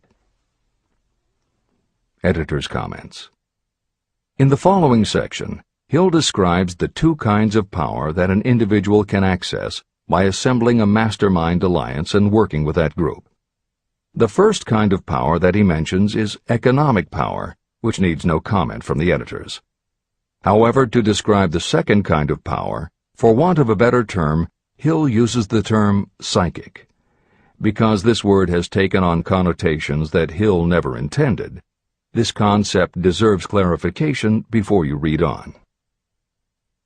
Editor's comments. In the following section, Hill describes the two kinds of power that an individual can access by assembling a mastermind alliance and working with that group. The first kind of power that he mentions is economic power, which needs no comment from the editors. However, to describe the second kind of power, for want of a better term, Hill uses the term psychic. Because this word has taken on connotations that Hill never intended, this concept deserves clarification before you read on.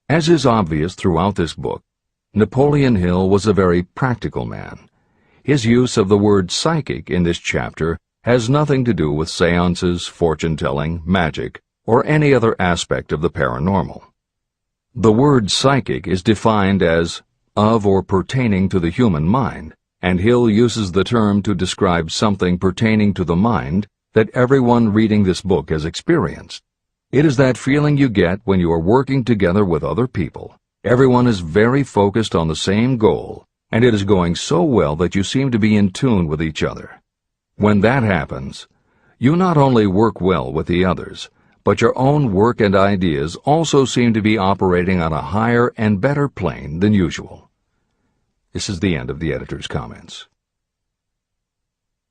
As is obvious throughout this book, Napoleon Hill was a very practical man. His use of the word psychic in this chapter has nothing to do with seances, fortune-telling, magic, or any other aspect of the paranormal. The word psychic is defined as of or pertaining to the human mind, and Hill uses the term to describe something pertaining to the mind that everyone reading this book has experienced. It is that feeling you get when you are working together with other people. Everyone is very focused on the same goal, and it is going so well that you seem to be in tune with each other. When that happens, you not only work well with the others, but your own work and ideas also seem to be operating on a higher and better plane than usual. This is the end of the editor's comments.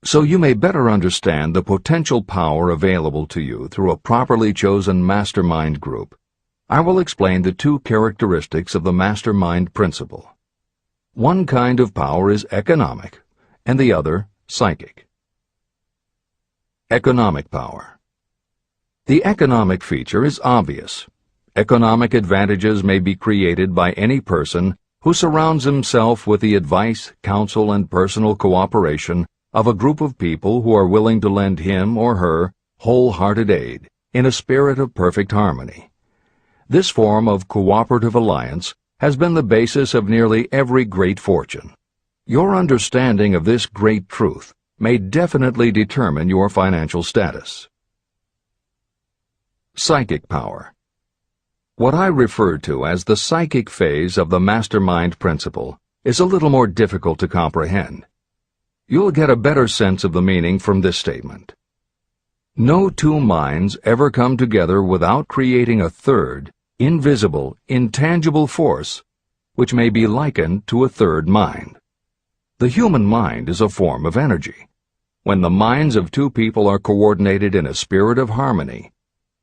So you may better understand the potential power available to you through a properly chosen mastermind group, I will explain the two characteristics of the mastermind principle. One kind of power is economic, and the other psychic. Economic power. The economic feature is obvious. Economic advantages may be created by any person who surrounds himself with the advice, counsel, and personal cooperation of a group of people who are willing to lend him or her wholehearted aid in a spirit of perfect harmony. This form of cooperative alliance has been the basis of nearly every great fortune. Your understanding of this great truth may definitely determine your financial status. Psychic power. What I refer to as the psychic phase of the mastermind principle is a little more difficult to comprehend. You'll get a better sense of the meaning from this statement. No two minds ever come together without creating a third, invisible, intangible force, which may be likened to a third mind. The human mind is a form of energy. When the minds of two people are coordinated in a spirit of harmony,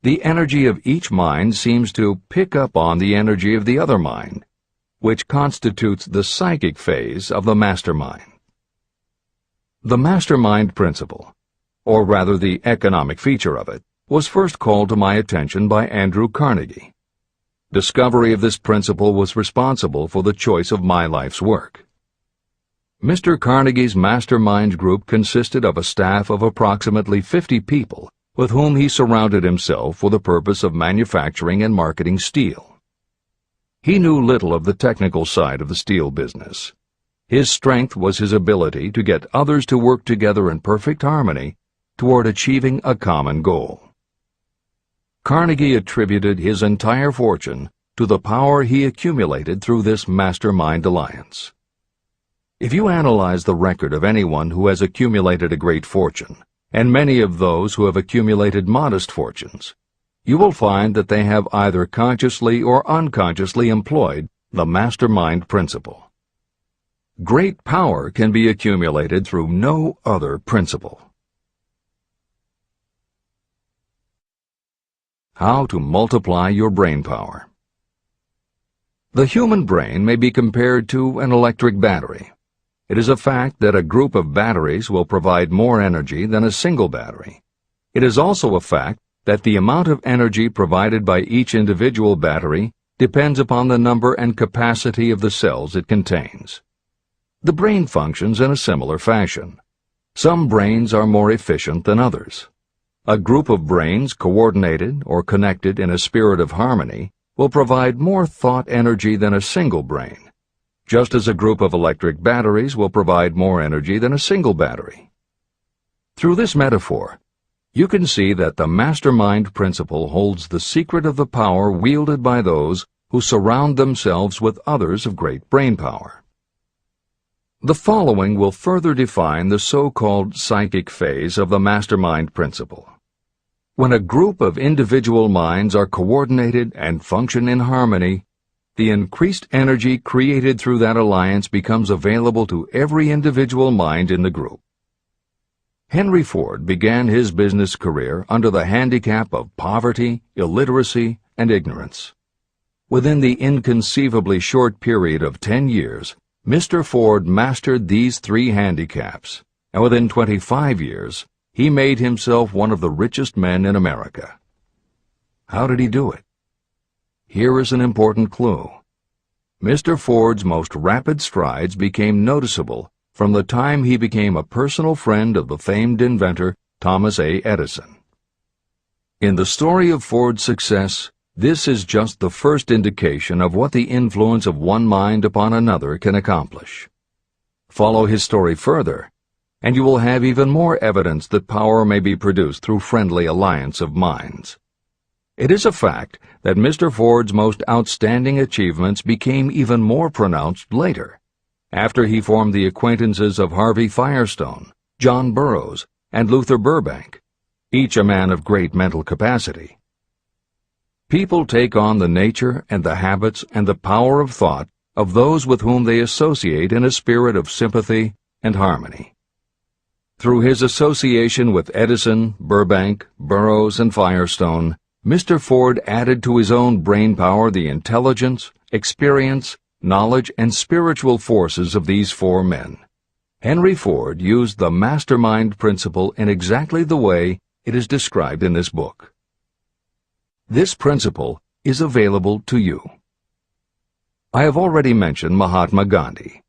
the energy of each mind seems to pick up on the energy of the other mind, which constitutes the psychic phase of the mastermind. The mastermind principle, or rather the economic feature of it, was first called to my attention by Andrew Carnegie. Discovery of this principle was responsible for the choice of my life's work. Mr. Carnegie's mastermind group consisted of a staff of approximately 50 people with whom he surrounded himself for the purpose of manufacturing and marketing steel. He knew little of the technical side of the steel business. His strength was his ability to get others to work together in perfect harmony toward achieving a common goal. Carnegie attributed his entire fortune to the power he accumulated through this mastermind alliance. If you analyze the record of anyone who has accumulated a great fortune, and many of those who have accumulated modest fortunes, you will find that they have either consciously or unconsciously employed the mastermind principle. Great power can be accumulated through no other principle. How to multiply your brain power. The human brain may be compared to an electric battery. It is a fact that a group of batteries will provide more energy than a single battery. It is also a fact that the amount of energy provided by each individual battery depends upon the number and capacity of the cells it contains. The brain functions in a similar fashion. Some brains are more efficient than others. A group of brains coordinated or connected in a spirit of harmony will provide more thought energy than a single brain. just as a group of electric batteries will provide more energy than a single battery. Through this metaphor, you can see that the mastermind principle holds the secret of the power wielded by those who surround themselves with others of great brain power. The following will further define the so-called psychic phase of the mastermind principle. When a group of individual minds are coordinated and function in harmony, the increased energy created through that alliance becomes available to every individual mind in the group. Henry Ford began his business career under the handicap of poverty, illiteracy, and ignorance. Within the inconceivably short period of 10 years, Mr. Ford mastered these 3 handicaps, and within 25 years, he made himself one of the richest men in America. How did he do it? Here is an important clue. Mr. Ford's most rapid strides became noticeable from the time he became a personal friend of the famed inventor Thomas A. Edison. In the story of Ford's success, this is just the first indication of what the influence of one mind upon another can accomplish. Follow his story further, and you will have even more evidence that power may be produced through friendly alliance of minds. It is a fact that Mr. Ford's most outstanding achievements became even more pronounced later, after he formed the acquaintances of Harvey Firestone, John Burroughs, and Luther Burbank, each a man of great mental capacity. People take on the nature and the habits and the power of thought of those with whom they associate in a spirit of sympathy and harmony. Through his association with Edison, Burbank, Burroughs, and Firestone, Mr. Ford added to his own brain power the intelligence, experience, knowledge, and spiritual forces of these 4 men. Henry Ford used the mastermind principle in exactly the way it is described in this book. This principle is available to you. I have already mentioned Mahatma Gandhi.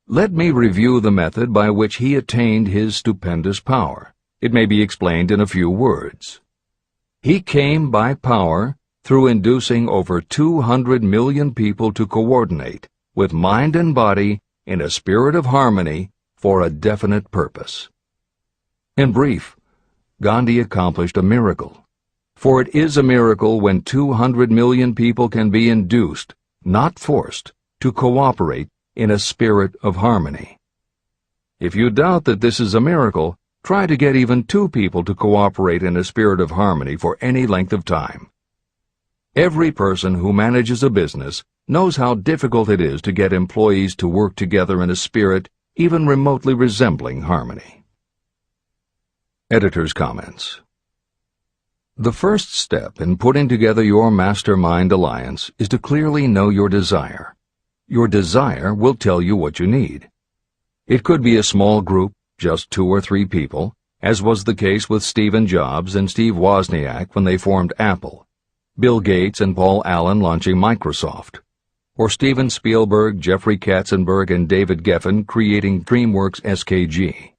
Let me review the method by which he attained his stupendous power. It may be explained in a few words. He came by power through inducing over 200 million people to coordinate with mind and body in a spirit of harmony for a definite purpose. In brief, Gandhi accomplished a miracle. For it is a miracle when 200 million people can be induced, not forced, to cooperate in a spirit of harmony. If you doubt that this is a miracle, try to get even 2 people to cooperate in a spirit of harmony for any length of time. Every person who manages a business knows how difficult it is to get employees to work together in a spirit even remotely resembling harmony. Editor's comments. The first step in putting together your mastermind alliance is to clearly know your desire. Your desire will tell you what you need. It could be a small group, just 2 or 3 people, as was the case with Stephen Jobs and Steve Wozniak when they formed Apple, Bill Gates and Paul Allen launching Microsoft, or Steven Spielberg, Jeffrey Katzenberg, and David Geffen creating DreamWorks SKG.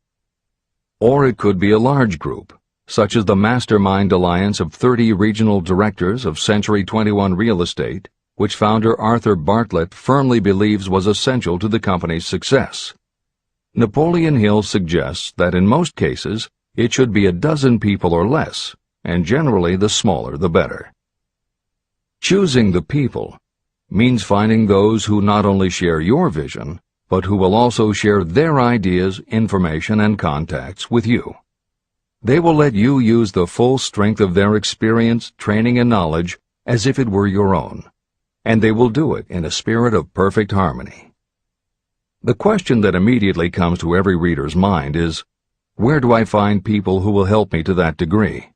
Or it could be a large group, such as the Mastermind Alliance of 30 regional directors of Century 21 Real Estate, which founder Arthur Bartlett firmly believes was essential to the company's success. Napoleon Hill suggests that in most cases it should be a dozen people or less, and generally the smaller the better. Choosing the people means finding those who not only share your vision, but who will also share their ideas, information, and contacts with you. They will let you use the full strength of their experience, training, and knowledge as if it were your own, and they will do it in a spirit of perfect harmony. The question that immediately comes to every reader's mind is, where do I find people who will help me to that degree?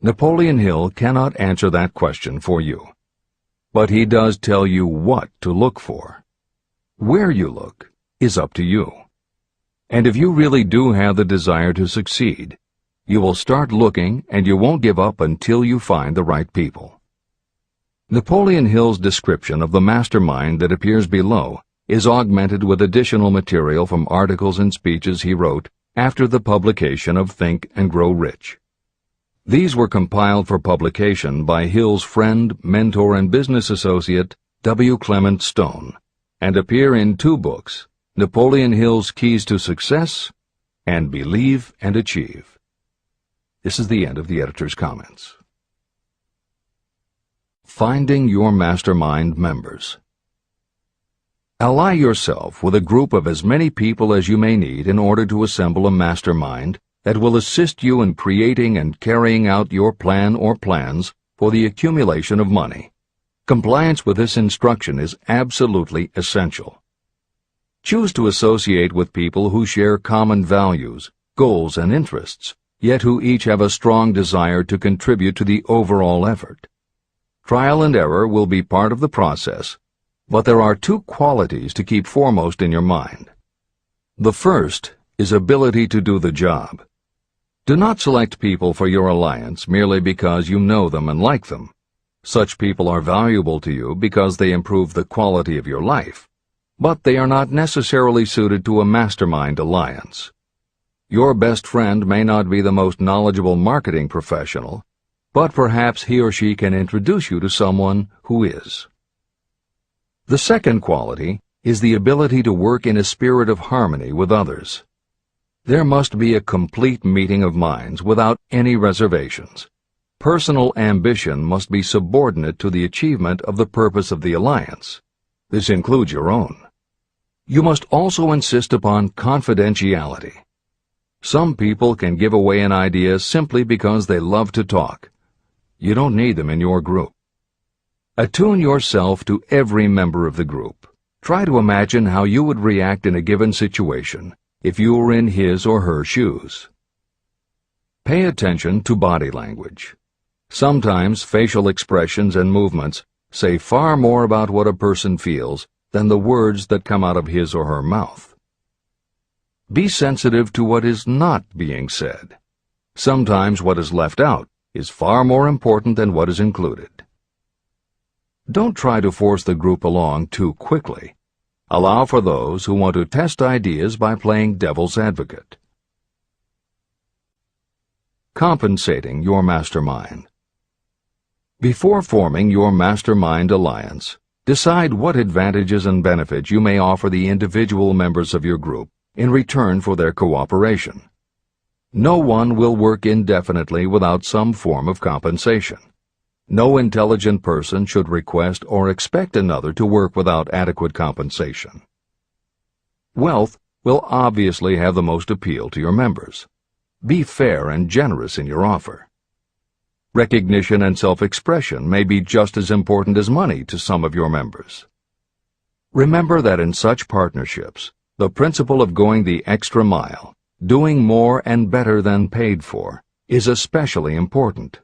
Napoleon Hill cannot answer that question for you, but he does tell you what to look for. Where you look is up to you. And if you really do have the desire to succeed, you will start looking and you won't give up until you find the right people. Napoleon Hill's description of the mastermind that appears below is augmented with additional material from articles and speeches he wrote after the publication of Think and Grow Rich. These were compiled for publication by Hill's friend, mentor, and business associate, W. Clement Stone, and appear in 2 books, Napoleon Hill's Keys to Success and Believe and Achieve. This is the end of the editor's comments. Finding your mastermind members. Ally yourself with a group of as many people as you may need in order to assemble a mastermind that will assist you in creating and carrying out your plan or plans for the accumulation of money. Compliance with this instruction is absolutely essential. Choose to associate with people who share common values, goals, and interests, yet who each have a strong desire to contribute to the overall effort. Trial and error will be part of the process, but there are 2 qualities to keep foremost in your mind. The first is ability to do the job. Do not select people for your alliance merely because you know them and like them. Such people are valuable to you because they improve the quality of your life, but they are not necessarily suited to a mastermind alliance. Your best friend may not be the most knowledgeable marketing professional, but perhaps he or she can introduce you to someone who is. The second quality is the ability to work in a spirit of harmony with others. There must be a complete meeting of minds without any reservations. Personal ambition must be subordinate to the achievement of the purpose of the alliance. This includes your own. You must also insist upon confidentiality. Some people can give away an idea simply because they love to talk. You don't need them in your group. Attune yourself to every member of the group. Try to imagine how you would react in a given situation if you were in his or her shoes. Pay attention to body language. Sometimes facial expressions and movements say far more about what a person feels than the words that come out of his or her mouth. Be sensitive to what is not being said. Sometimes what is left out is far more important than what is included. Don't try to force the group along too quickly. Allow for those who want to test ideas by playing devil's advocate. Compensating your mastermind. Before forming your mastermind alliance, decide what advantages and benefits you may offer the individual members of your group in return for their cooperation. No one will work indefinitely without some form of compensation. No intelligent person should request or expect another to work without adequate compensation. Wealth will obviously have the most appeal to your members. Be fair and generous in your offer. Recognition and self-expression may be just as important as money to some of your members. Remember that in such partnerships, the principle of going the extra mile, doing more and better than paid for, is especially important.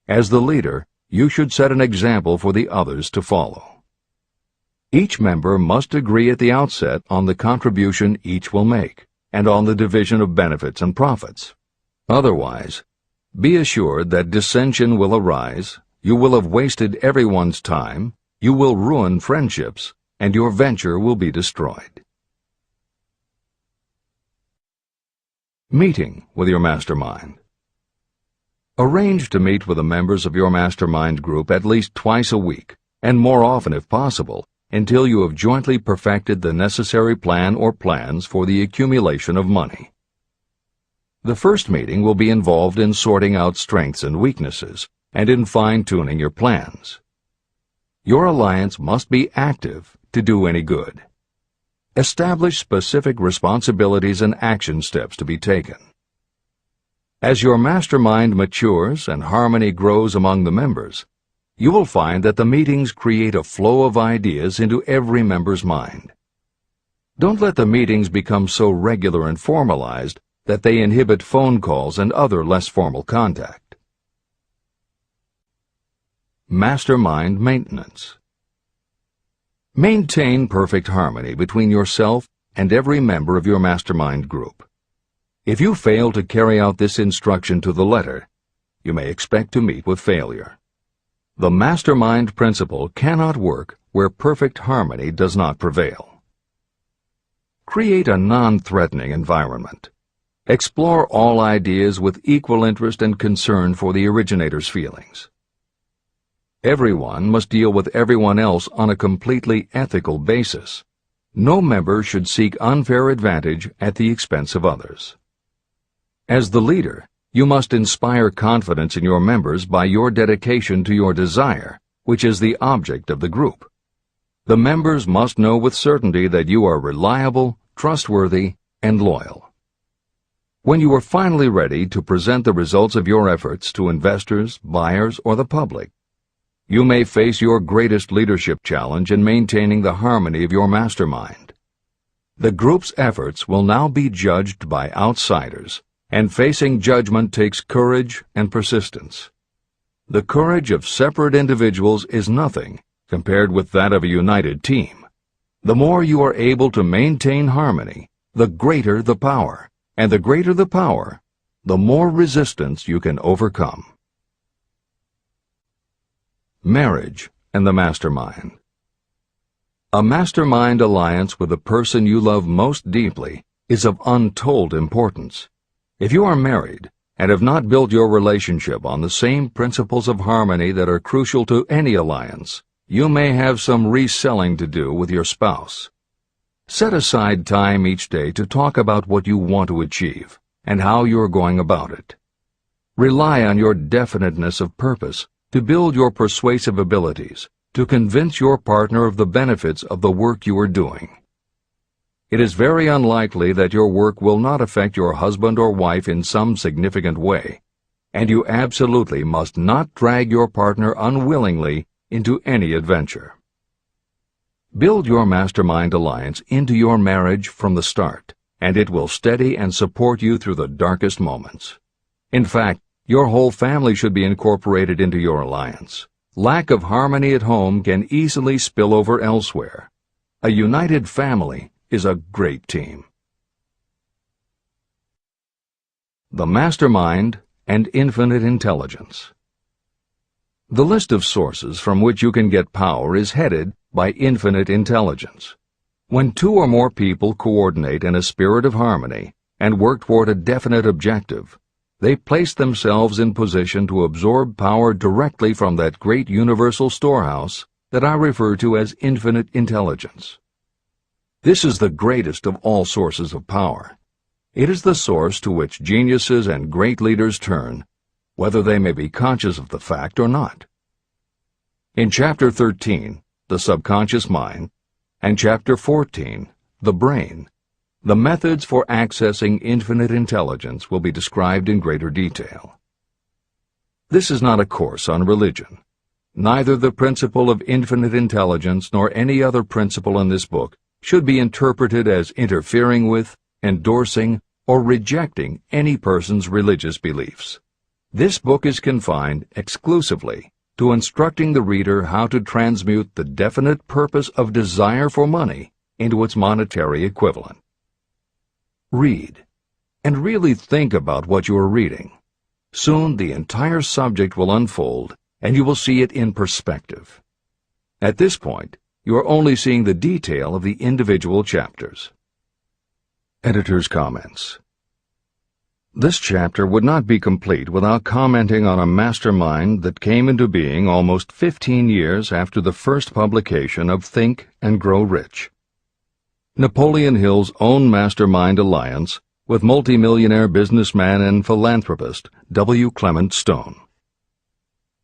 As the leader, you should set an example for the others to follow. Each member must agree at the outset on the contribution each will make, and on the division of benefits and profits. Otherwise, be assured that dissension will arise, you will have wasted everyone's time, you will ruin friendships, and your venture will be destroyed. Meeting with your mastermind. Arrange to meet with the members of your mastermind group at least twice a week, and more often if possible, until you have jointly perfected the necessary plan or plans for the accumulation of money. The first meeting will be involved in sorting out strengths and weaknesses, and in fine-tuning your plans. Your alliance must be active to do any good. Establish specific responsibilities and action steps to be taken. As your mastermind matures and harmony grows among the members, you will find that the meetings create a flow of ideas into every member's mind. Don't let the meetings become so regular and formalized that they inhibit phone calls and other less formal contact. Mastermind maintenance. Maintain perfect harmony between yourself and every member of your mastermind group. If you fail to carry out this instruction to the letter, you may expect to meet with failure. The mastermind principle cannot work where perfect harmony does not prevail. Create a non-threatening environment. Explore all ideas with equal interest and concern for the originator's feelings. Everyone must deal with everyone else on a completely ethical basis, No member should seek unfair advantage at the expense of others. As the leader, you must inspire confidence in your members by your dedication to your desire, which is the object of the group. The members must know with certainty that you are reliable, trustworthy, and loyal. When you are finally ready to present the results of your efforts to investors, buyers, or the public, you may face your greatest leadership challenge in maintaining the harmony of your mastermind. The group's efforts will now be judged by outsiders, and facing judgment takes courage and persistence. The courage of separate individuals is nothing compared with that of a united team. The more you are able to maintain harmony, the greater the power, and the greater the power, the more resistance you can overcome. Marriage and the mastermind. A mastermind alliance with the person you love most deeply is of untold importance. If you are married and have not built your relationship on the same principles of harmony that are crucial to any alliance, you may have some reselling to do with your spouse. Set aside time each day to talk about what you want to achieve and how you are going about it. Rely on your definiteness of purpose to build your persuasive abilities, to convince your partner of the benefits of the work you are doing. It is very unlikely that your work will not affect your husband or wife in some significant way, and you absolutely must not drag your partner unwillingly into any adventure. Build your mastermind alliance into your marriage from the start, and it will steady and support you through the darkest moments. In fact, your whole family should be incorporated into your alliance. Lack of harmony at home can easily spill over elsewhere. A united family is a great team. The mastermind and infinite intelligence. The list of sources from which you can get power is headed by infinite intelligence. When two or more people coordinate in a spirit of harmony and work toward a definite objective, they place themselves in position to absorb power directly from that great universal storehouse that I refer to as infinite intelligence. This is the greatest of all sources of power. It is the source to which geniuses and great leaders turn, whether they may be conscious of the fact or not. In Chapter 13, The Subconscious Mind, and Chapter 14, The Brain, the methods for accessing infinite intelligence will be described in greater detail. This is not a course on religion. Neither the principle of infinite intelligence nor any other principle in this book should be interpreted as interfering with, endorsing, or rejecting any person's religious beliefs. This book is confined exclusively to instructing the reader how to transmute the definite purpose of desire for money into its monetary equivalent. Read, and really think about what you are reading. Soon the entire subject will unfold, and you will see it in perspective. At this point, you are only seeing the detail of the individual chapters. Editor's comments. This chapter would not be complete without commenting on a mastermind that came into being almost 15 years after the first publication of Think and Grow Rich. Napoleon Hill's own mastermind alliance with multimillionaire businessman and philanthropist W. Clement Stone.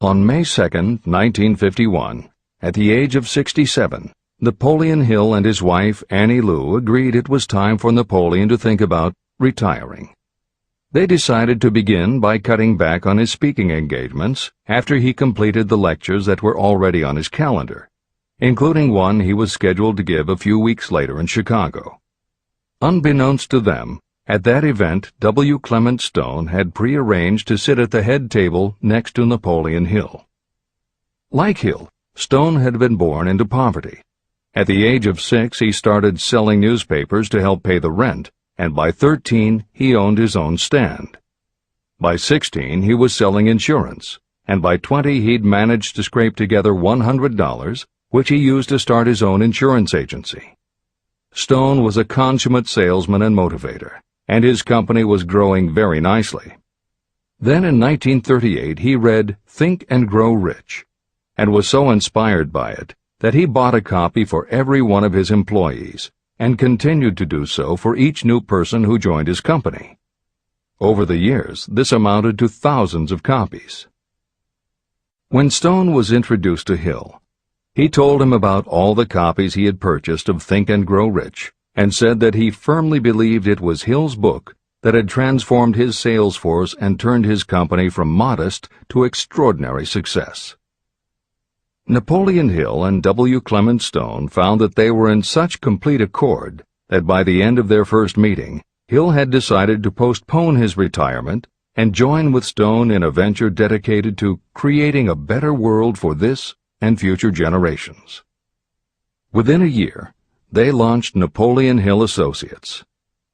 On May 2, 1951, at the age of 67, Napoleon Hill and his wife Annie Lou agreed it was time for Napoleon to think about retiring. They decided to begin by cutting back on his speaking engagements after he completed the lectures that were already on his calendar, including one he was scheduled to give a few weeks later in Chicago. Unbeknownst to them, at that event W. Clement Stone had prearranged to sit at the head table next to Napoleon Hill. Like Hill, Stone had been born into poverty. At the age of 6, he started selling newspapers to help pay the rent, and by 13, he owned his own stand. By 16, he was selling insurance, and by 20, he'd managed to scrape together $100, which he used to start his own insurance agency. Stone was a consummate salesman and motivator, and his company was growing very nicely. Then in 1938 he read Think and Grow Rich, and was so inspired by it that he bought a copy for every one of his employees and continued to do so for each new person who joined his company. Over the years, this amounted to thousands of copies. When Stone was introduced to Hill, he told him about all the copies he had purchased of Think and Grow Rich and said that he firmly believed it was Hill's book that had transformed his sales force and turned his company from modest to extraordinary success. Napoleon Hill and W. Clement Stone found that they were in such complete accord that by the end of their first meeting, Hill had decided to postpone his retirement and join with Stone in a venture dedicated to creating a better world for this and future generations. Within a year, they launched Napoleon Hill Associates.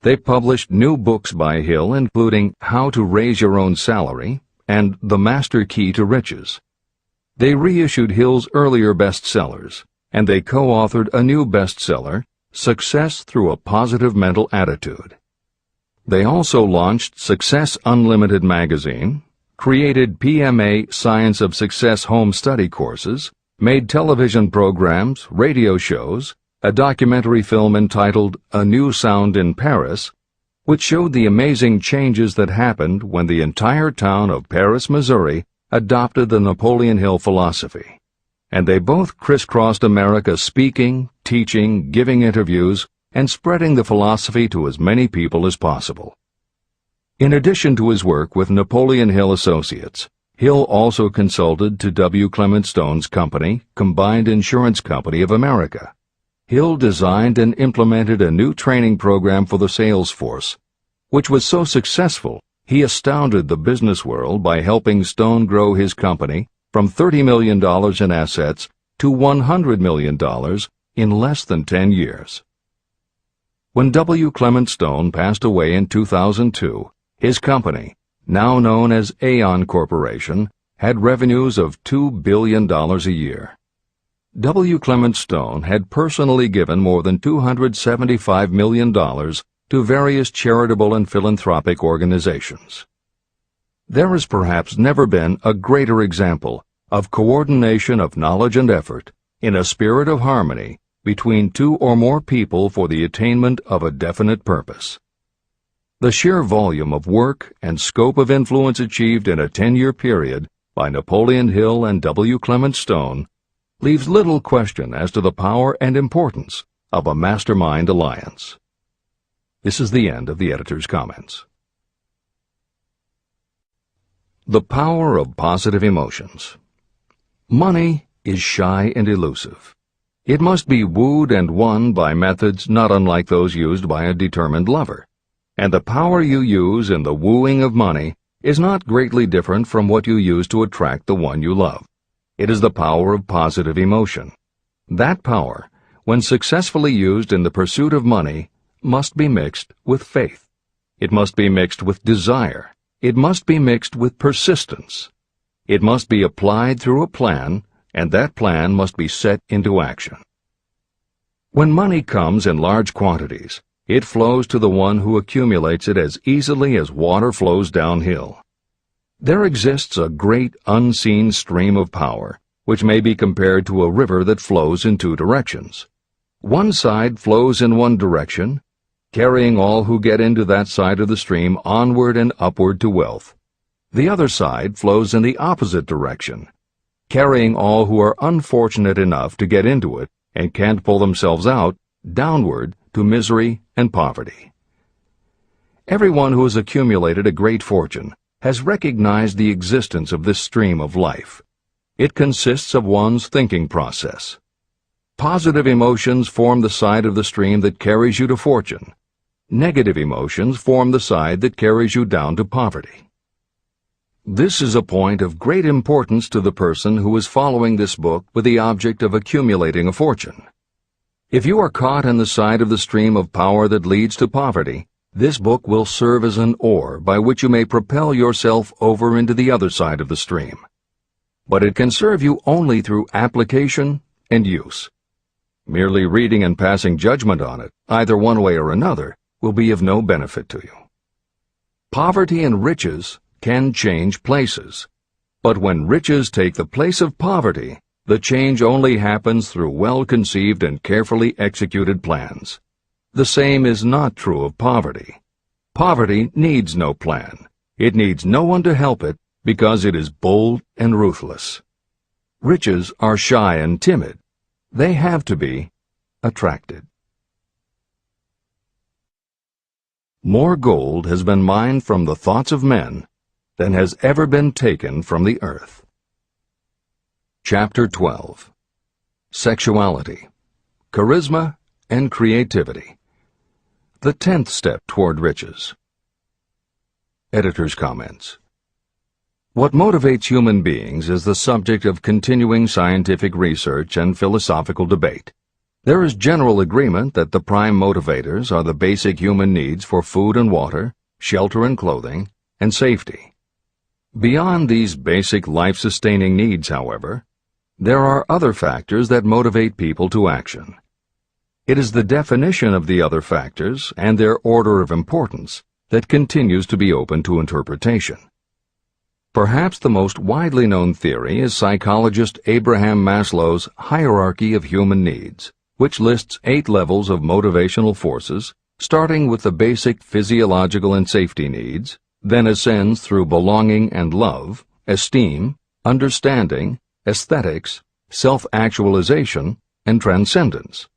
They published new books by Hill, including How to Raise Your Own Salary and The Master Key to Riches. They reissued Hill's earlier bestsellers, and they co-authored a new bestseller, Success Through a Positive Mental Attitude. They also launched Success Unlimited magazine, created PMA Science of Success home study courses, made television programs, radio shows, a documentary film entitled A New Sound in Paris, which showed the amazing changes that happened when the entire town of Paris, Missouri, adopted the Napoleon Hill philosophy. And they both crisscrossed America speaking, teaching, giving interviews, and spreading the philosophy to as many people as possible. In addition to his work with Napoleon Hill Associates, Hill also consulted to W. Clement Stone's company, Combined Insurance Company of America. Hill designed and implemented a new training program for the sales force, which was so successful he astounded the business world by helping Stone grow his company from $30 million in assets to $100 million in less than 10 years. When W. Clement Stone passed away in 2002, his company, now known as Aon Corporation, had revenues of $2 billion a year. W. Clement Stone had personally given more than $275 million to various charitable and philanthropic organizations. There has perhaps never been a greater example of coordination of knowledge and effort in a spirit of harmony between two or more people for the attainment of a definite purpose. The sheer volume of work and scope of influence achieved in a 10-year period by Napoleon Hill and W. Clement Stone leaves little question as to the power and importance of a mastermind alliance. This is the end of the editor's comments. The power of positive emotions. Money is shy and elusive. It must be wooed and won by methods not unlike those used by a determined lover. And the power you use in the wooing of money is not greatly different from what you use to attract the one you love. It is the power of positive emotion. That power, when successfully used in the pursuit of money, must be mixed with faith. It must be mixed with desire. It must be mixed with persistence. It must be applied through a plan, and that plan must be set into action. When money comes in large quantities, it flows to the one who accumulates it as easily as water flows downhill. There exists a great unseen stream of power, which may be compared to a river that flows in two directions. One side flows in one direction, carrying all who get into that side of the stream onward and upward to wealth. The other side flows in the opposite direction, carrying all who are unfortunate enough to get into it and can't pull themselves out downward to misery and poverty. Everyone who has accumulated a great fortune has recognized the existence of this stream of life. It consists of one's thinking process. Positive emotions form the side of the stream that carries you to fortune. Negative emotions form the side that carries you down to poverty. This is a point of great importance to the person who is following this book with the object of accumulating a fortune. If you are caught in the side of the stream of power that leads to poverty, this book will serve as an oar by which you may propel yourself over into the other side of the stream. But it can serve you only through application and use. Merely reading and passing judgment on it, either one way or another, will be of no benefit to you. Poverty and riches can change places. But when riches take the place of poverty, The change only happens through well-conceived and carefully executed plans. The same is not true of poverty. Poverty needs no plan. It needs no one to help it because it is bold and ruthless. Riches are shy and timid. They have to be attracted. More gold has been mined from the thoughts of men than has ever been taken from the earth. Chapter 12. Sexuality, Charisma, and Creativity. The 10th step toward riches. Editor's comments. What motivates human beings is the subject of continuing scientific research and philosophical debate. There is general agreement that the prime motivators are the basic human needs for food and water, shelter and clothing, and safety. Beyond these basic life-sustaining needs, however, there are other factors that motivate people to action. It is the definition of the other factors and their order of importance that continues to be open to interpretation. Perhaps the most widely known theory is psychologist Abraham Maslow's hierarchy of human needs, which lists 8 levels of motivational forces, starting with the basic physiological and safety needs, then ascends through belonging and love, esteem, understanding, aesthetics, self-actualization, and transcendence.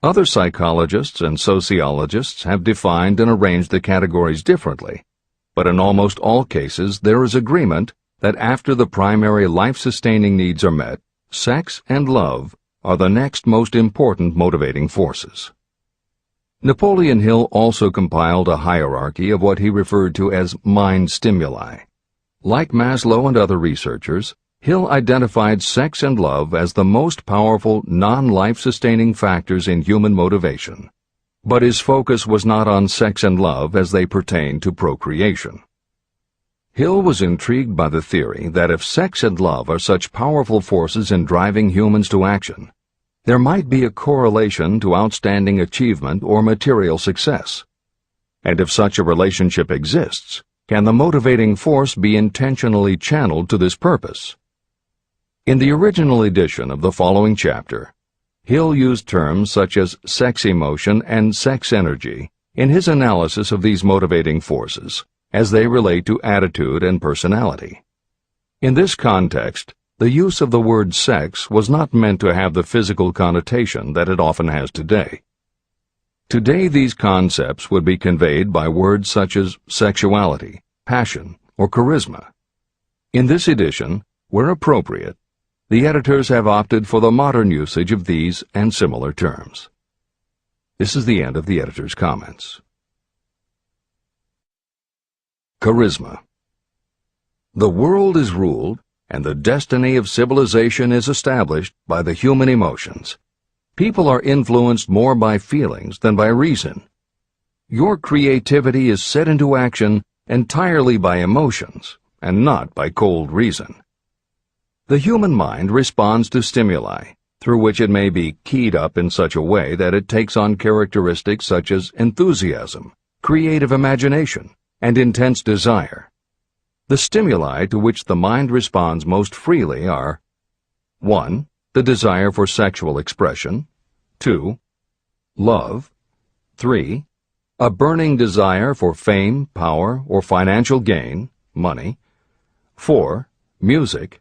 Other psychologists and sociologists have defined and arranged the categories differently, but in almost all cases there is agreement that after the primary life-sustaining needs are met, sex and love are the next most important motivating forces. Napoleon Hill also compiled a hierarchy of what he referred to as mind stimuli. Like Maslow and other researchers, Hill identified sex and love as the most powerful non-life-sustaining factors in human motivation, but his focus was not on sex and love as they pertain to procreation. Hill was intrigued by the theory that if sex and love are such powerful forces in driving humans to action, there might be a correlation to outstanding achievement or material success. And if such a relationship exists, can the motivating force be intentionally channeled to this purpose? In the original edition of the following chapter, Hill used terms such as sex emotion and sex energy in his analysis of these motivating forces as they relate to attitude and personality. In this context, the use of the word sex was not meant to have the physical connotation that it often has today. Today these concepts would be conveyed by words such as sexuality, passion, or charisma. In this edition, where appropriate, the editors have opted for the modern usage of these and similar terms. This is the end of the editor's comments. Charisma. The world is ruled, and the destiny of civilization is established by the human emotions. People are influenced more by feelings than by reason. Your creativity is set into action entirely by emotions, and not by cold reason. The human mind responds to stimuli, through which it may be keyed up in such a way that it takes on characteristics such as enthusiasm, creative imagination, and intense desire. The stimuli to which the mind responds most freely are 1. The desire for sexual expression, 2. Love, 3. A burning desire for fame, power, or financial gain, money, 4. Music,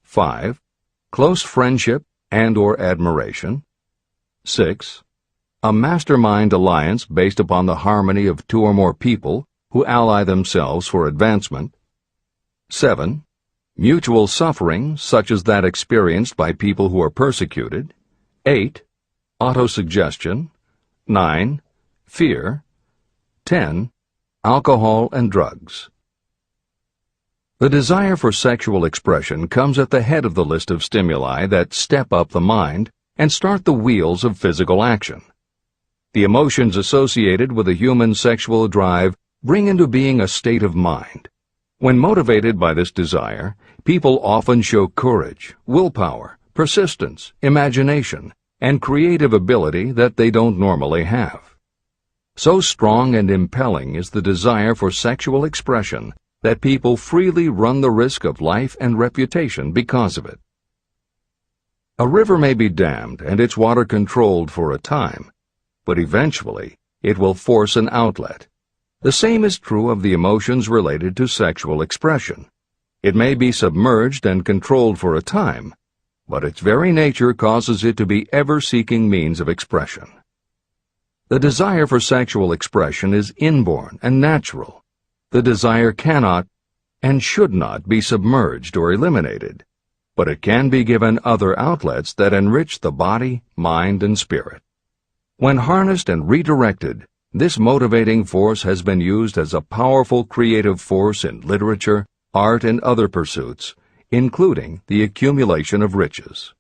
5. Close friendship and or admiration, 6. A mastermind alliance based upon the harmony of 2 or more people who ally themselves for advancement, 7. Mutual suffering, such as that experienced by people who are persecuted, 8. Autosuggestion, 9. Fear, 10. Alcohol and drugs. The desire for sexual expression comes at the head of the list of stimuli that step up the mind and start the wheels of physical action. The emotions associated with a human sexual drive bring into being a state of mind. When motivated by this desire, people often show courage, willpower, persistence, imagination, and creative ability that they don't normally have. So strong and impelling is the desire for sexual expression that people freely run the risk of life and reputation because of it. A river may be dammed and its water controlled for a time, but eventually it will force an outlet. The same is true of the emotions related to sexual expression. It may be submerged and controlled for a time, but its very nature causes it to be ever-seeking means of expression. The desire for sexual expression is inborn and natural. The desire cannot and should not be submerged or eliminated, but it can be given other outlets that enrich the body, mind, and spirit. When harnessed and redirected, this motivating force has been used as a powerful creative force in literature, art, and other pursuits, including the accumulation of riches.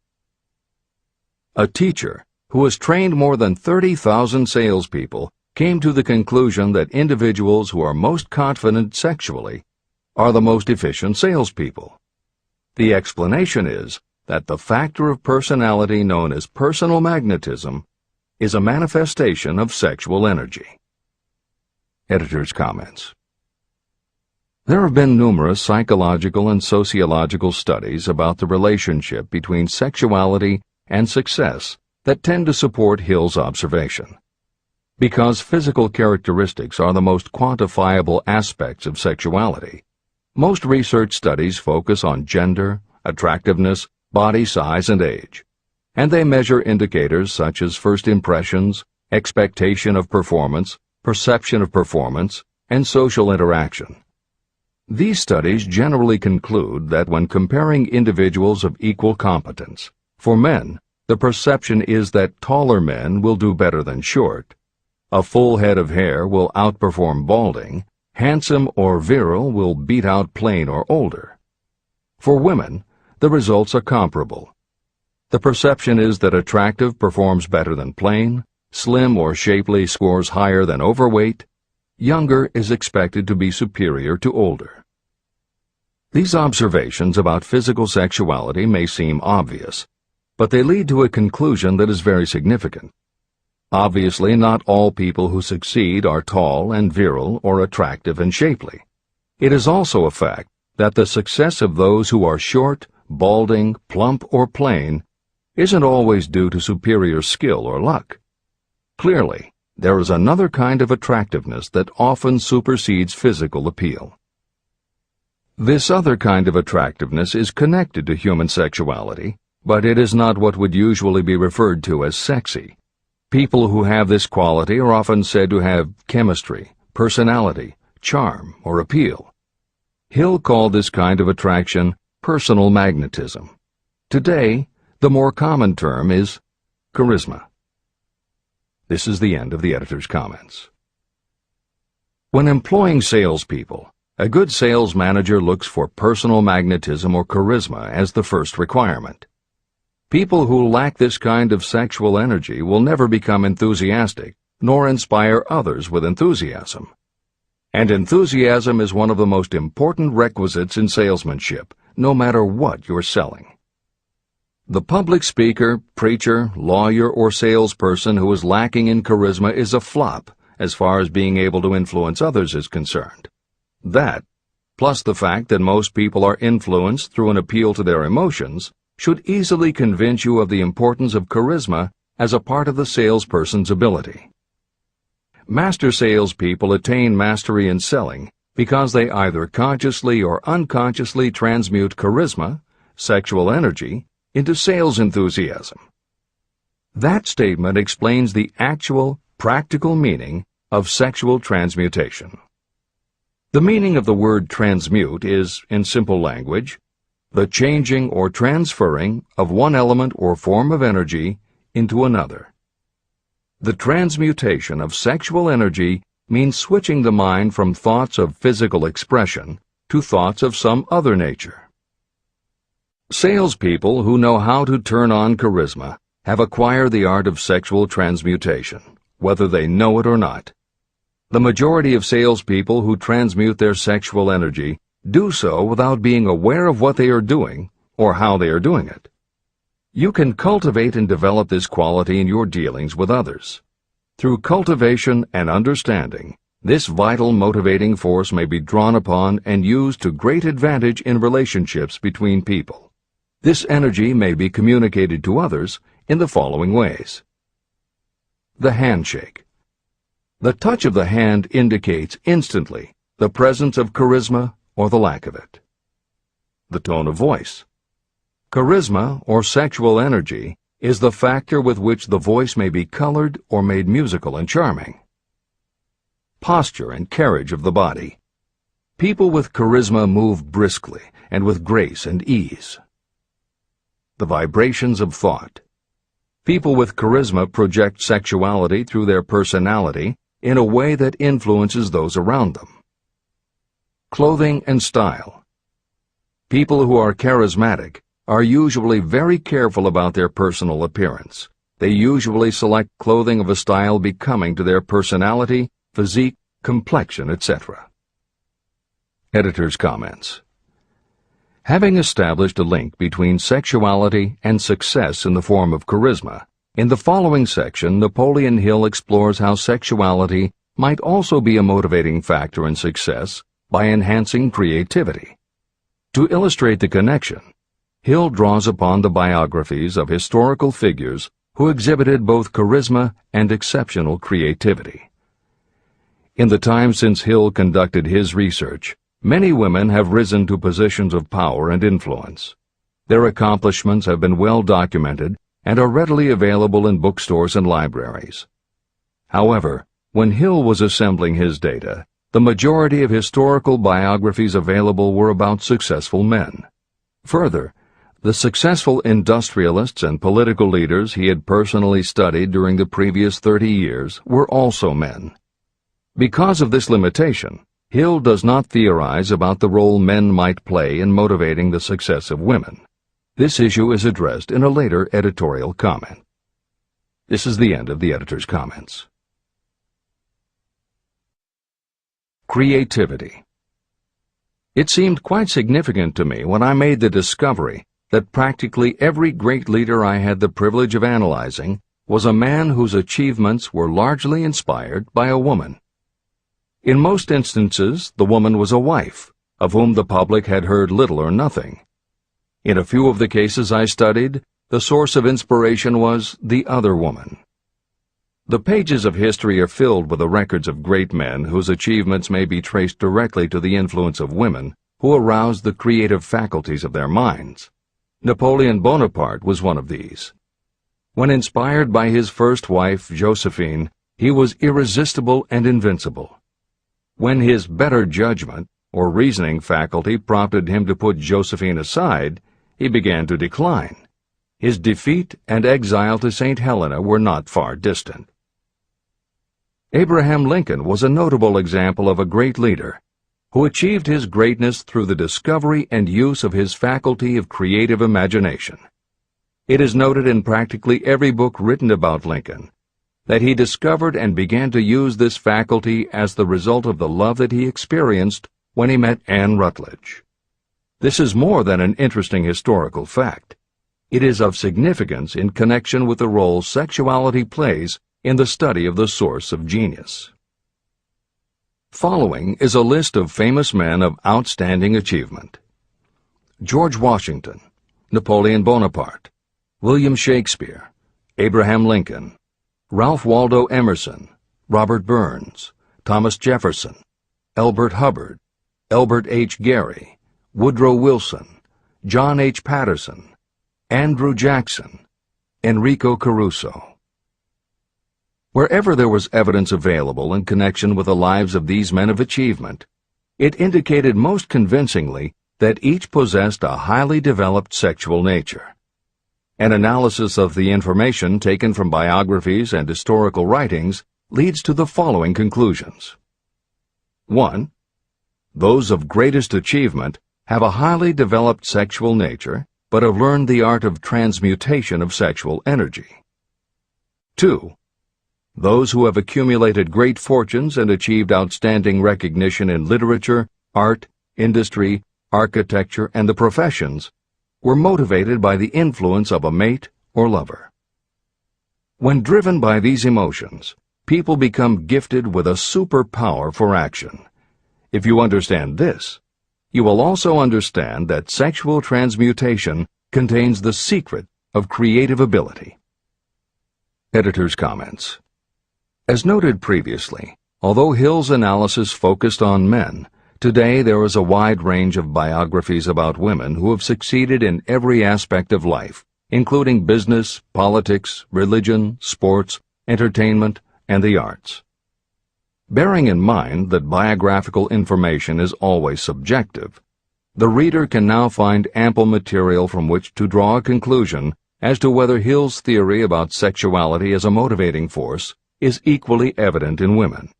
A teacher who has trained more than 30,000 salespeople came to the conclusion that individuals who are most confident sexually are the most efficient salespeople. The explanation is that the factor of personality known as personal magnetism is a manifestation of sexual energy. Editor's comments. There have been numerous psychological and sociological studies about the relationship between sexuality and success that tend to support Hill's observation. Because physical characteristics are the most quantifiable aspects of sexuality, most research studies focus on gender, attractiveness, body size, and age, and they measure indicators such as first impressions, expectation of performance, perception of performance, and social interaction. These studies generally conclude that when comparing individuals of equal competence, for men, the perception is that taller men will do better than short, a full head of hair will outperform balding, handsome or virile will beat out plain or older. For women, the results are comparable. The perception is that attractive performs better than plain, slim or shapely scores higher than overweight, younger is expected to be superior to older. These observations about physical sexuality may seem obvious, but they lead to a conclusion that is very significant. Obviously, not all people who succeed are tall and virile or attractive and shapely. It is also a fact that the success of those who are short, balding, plump, or plain isn't always due to superior skill or luck. Clearly, there is another kind of attractiveness that often supersedes physical appeal. This other kind of attractiveness is connected to human sexuality, but it is not what would usually be referred to as sexy. People who have this quality are often said to have chemistry, personality, charm, or appeal. Hill called this kind of attraction personal magnetism. Today, the more common term is charisma. This is the end of the editor's comments. When employing salespeople, a good sales manager looks for personal magnetism or charisma as the first requirement. People who lack this kind of sexual energy will never become enthusiastic, nor inspire others with enthusiasm. And enthusiasm is one of the most important requisites in salesmanship, no matter what you're selling. The public speaker, preacher, lawyer, or salesperson who is lacking in charisma is a flop as far as being able to influence others is concerned. That, plus the fact that most people are influenced through an appeal to their emotions, should easily convince you of the importance of charisma as a part of the salesperson's ability. Master salespeople attain mastery in selling because they either consciously or unconsciously transmute charisma, sexual energy, into sales enthusiasm. That statement explains the actual, practical meaning of sexual transmutation. The meaning of the word transmute is, in simple language, the changing or transferring of one element or form of energy into another. The transmutation of sexual energy means switching the mind from thoughts of physical expression to thoughts of some other nature. Salespeople who know how to turn on charisma have acquired the art of sexual transmutation, whether they know it or not. The majority of salespeople who transmute their sexual energy do so without being aware of what they are doing or how they are doing it. You can cultivate and develop this quality in your dealings with others. Through cultivation and understanding, this vital motivating force may be drawn upon and used to great advantage in relationships between people. This energy may be communicated to others in the following ways. The handshake. The touch of the hand indicates instantly the presence of charisma or the lack of it. The tone of voice. Charisma, or sexual energy, is the factor with which the voice may be colored or made musical and charming. Posture and carriage of the body. People with charisma move briskly and with grace and ease. The vibrations of thought. People with charisma project sexuality through their personality in a way that influences those around them. Clothing and style. People who are charismatic are usually very careful about their personal appearance. They usually select clothing of a style becoming to their personality, physique, complexion, etc. Editor's comments. Having established a link between sexuality and success in the form of charisma, in the following section, Napoleon Hill explores how sexuality might also be a motivating factor in success by enhancing creativity. To illustrate the connection, Hill draws upon the biographies of historical figures who exhibited both charisma and exceptional creativity. In the time since Hill conducted his research, many women have risen to positions of power and influence. Their accomplishments have been well documented and are readily available in bookstores and libraries. However, when Hill was assembling his data, the majority of historical biographies available were about successful men. Further, the successful industrialists and political leaders he had personally studied during the previous 30 years were also men. Because of this limitation, Hill does not theorize about the role men might play in motivating the success of women. This issue is addressed in a later editorial comment. This is the end of the editor's comments. Creativity. It seemed quite significant to me when I made the discovery that practically every great leader I had the privilege of analyzing was a man whose achievements were largely inspired by a woman. In most instances, the woman was a wife, of whom the public had heard little or nothing. In a few of the cases I studied, the source of inspiration was the other woman. The pages of history are filled with the records of great men whose achievements may be traced directly to the influence of women who aroused the creative faculties of their minds. Napoleon Bonaparte was one of these. When inspired by his first wife, Josephine, he was irresistible and invincible. When his better judgment or reasoning faculty prompted him to put Josephine aside, he began to decline. His defeat and exile to St. Helena were not far distant. Abraham Lincoln was a notable example of a great leader who achieved his greatness through the discovery and use of his faculty of creative imagination. It is noted in practically every book written about Lincoln that he discovered and began to use this faculty as the result of the love that he experienced when he met Anne Rutledge. This is more than an interesting historical fact. It is of significance in connection with the role sexuality plays in the study of the source of genius. Following is a list of famous men of outstanding achievement: George Washington, Napoleon Bonaparte, William Shakespeare, Abraham Lincoln, Ralph Waldo Emerson, Robert Burns, Thomas Jefferson, Elbert Hubbard, Elbert H. Gary, Woodrow Wilson, John H. Patterson, Andrew Jackson, Enrico Caruso. Wherever there was evidence available in connection with the lives of these men of achievement, it indicated most convincingly that each possessed a highly developed sexual nature. An analysis of the information taken from biographies and historical writings leads to the following conclusions. 1. Those of greatest achievement have a highly developed sexual nature, but have learned the art of transmutation of sexual energy. 2. Those who have accumulated great fortunes and achieved outstanding recognition in literature, art, industry, architecture, and the professions were motivated by the influence of a mate or lover. When driven by these emotions, people become gifted with a superpower for action. If you understand this, you will also understand that sexual transmutation contains the secret of creative ability. Editor's comments. As noted previously, although Hill's analysis focused on men, today there is a wide range of biographies about women who have succeeded in every aspect of life, including business, politics, religion, sports, entertainment, and the arts. Bearing in mind that biographical information is always subjective, the reader can now find ample material from which to draw a conclusion as to whether Hill's theory about sexuality as a motivating force is equally evident in women.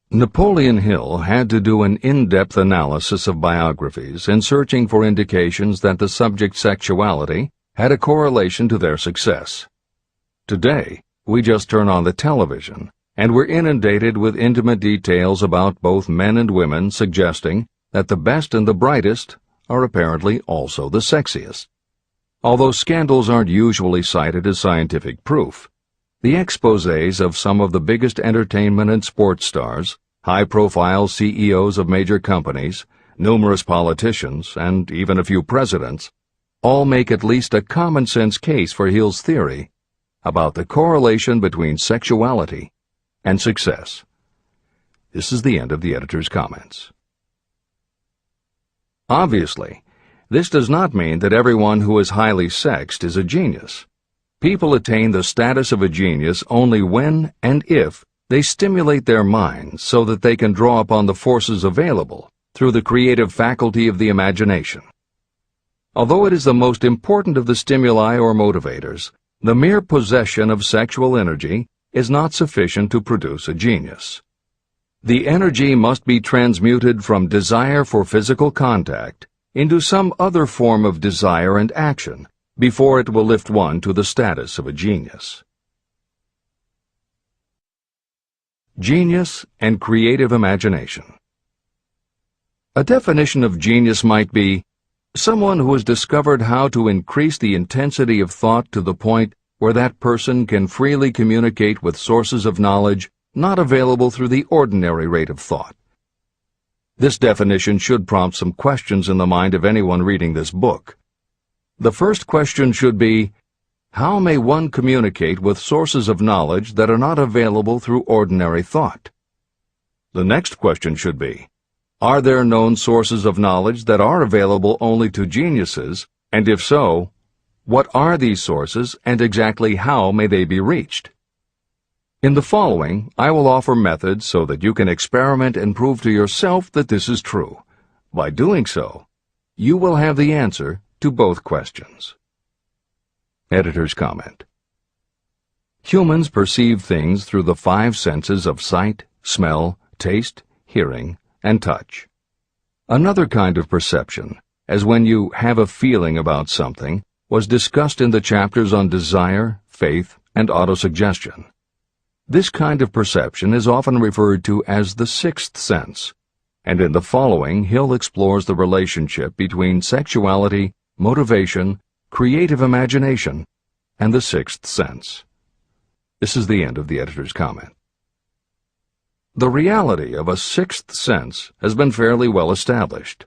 Napoleon Hill had to do an in-depth analysis of biographies in searching for indications that the subject's sexuality had a correlation to their success. Today, we just turn on the television, and we're inundated with intimate details about both men and women suggesting that the best and the brightest are apparently also the sexiest. Although scandals aren't usually cited as scientific proof, the exposés of some of the biggest entertainment and sports stars, high-profile CEOs of major companies, numerous politicians, and even a few presidents, all make at least a common-sense case for Hill's theory about the correlation between sexuality and success. This is the end of the editor's comments. Obviously, this does not mean that everyone who is highly sexed is a genius. People attain the status of a genius only when and if they stimulate their minds so that they can draw upon the forces available through the creative faculty of the imagination. Although it is the most important of the stimuli or motivators, the mere possession of sexual energy is not sufficient to produce a genius. The energy must be transmuted from desire for physical contact into some other form of desire and action before it will lift one to the status of a genius. Genius and creative imagination. A definition of genius might be someone who has discovered how to increase the intensity of thought to the point where that person can freely communicate with sources of knowledge not available through the ordinary rate of thought. This definition should prompt some questions in the mind of anyone reading this book. The first question should be, how may one communicate with sources of knowledge that are not available through ordinary thought? The next question should be, are there known sources of knowledge that are available only to geniuses, and if so, what are these sources and exactly how may they be reached? In the following, I will offer methods so that you can experiment and prove to yourself that this is true. By doing so, you will have the answer to both questions. Editor's comment. Humans perceive things through the 5 senses of sight, smell, taste, hearing, and touch. Another kind of perception, as when you have a feeling about something, was discussed in the chapters on desire, faith, and autosuggestion. This kind of perception is often referred to as the 6th sense, and in the following Hill explores the relationship between sexuality, motivation, creative imagination, and the 6th sense. This is the end of the editor's comment. The reality of a 6th sense has been fairly well established.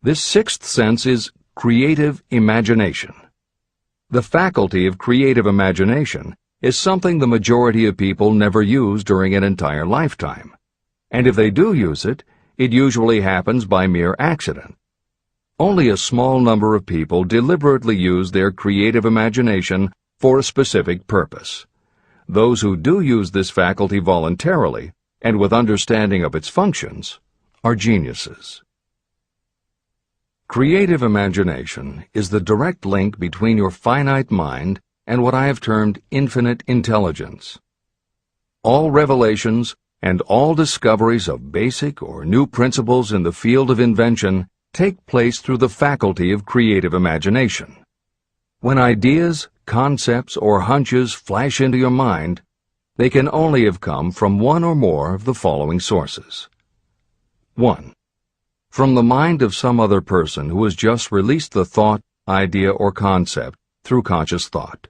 This 6th sense is creative imagination. The faculty of creative imagination is something the majority of people never use during an entire lifetime, and if they do use it, it usually happens by mere accident. Only a small number of people deliberately use their creative imagination for a specific purpose. Those who do use this faculty voluntarily and with understanding of its functions are geniuses. Creative imagination is the direct link between your finite mind and what I have termed infinite intelligence. All revelations and all discoveries of basic or new principles in the field of invention take place through the faculty of creative imagination. When ideas, concepts, or hunches flash into your mind, they can only have come from one or more of the following sources. 1. From the mind of some other person who has just released the thought, idea, or concept through conscious thought.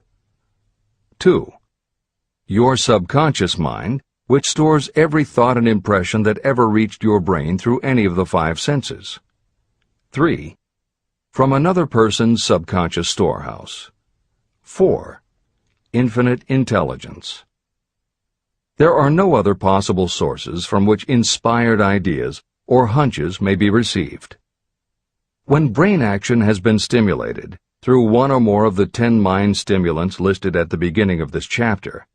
2. Your subconscious mind, which stores every thought and impression that ever reached your brain through any of the 5 senses. 3. from another person's subconscious storehouse. 4. Infinite intelligence. There are no other possible sources from which inspired ideas or hunches may be received. When brain action has been stimulated through one or more of the 10 mind stimulants listed at the beginning of this chapter,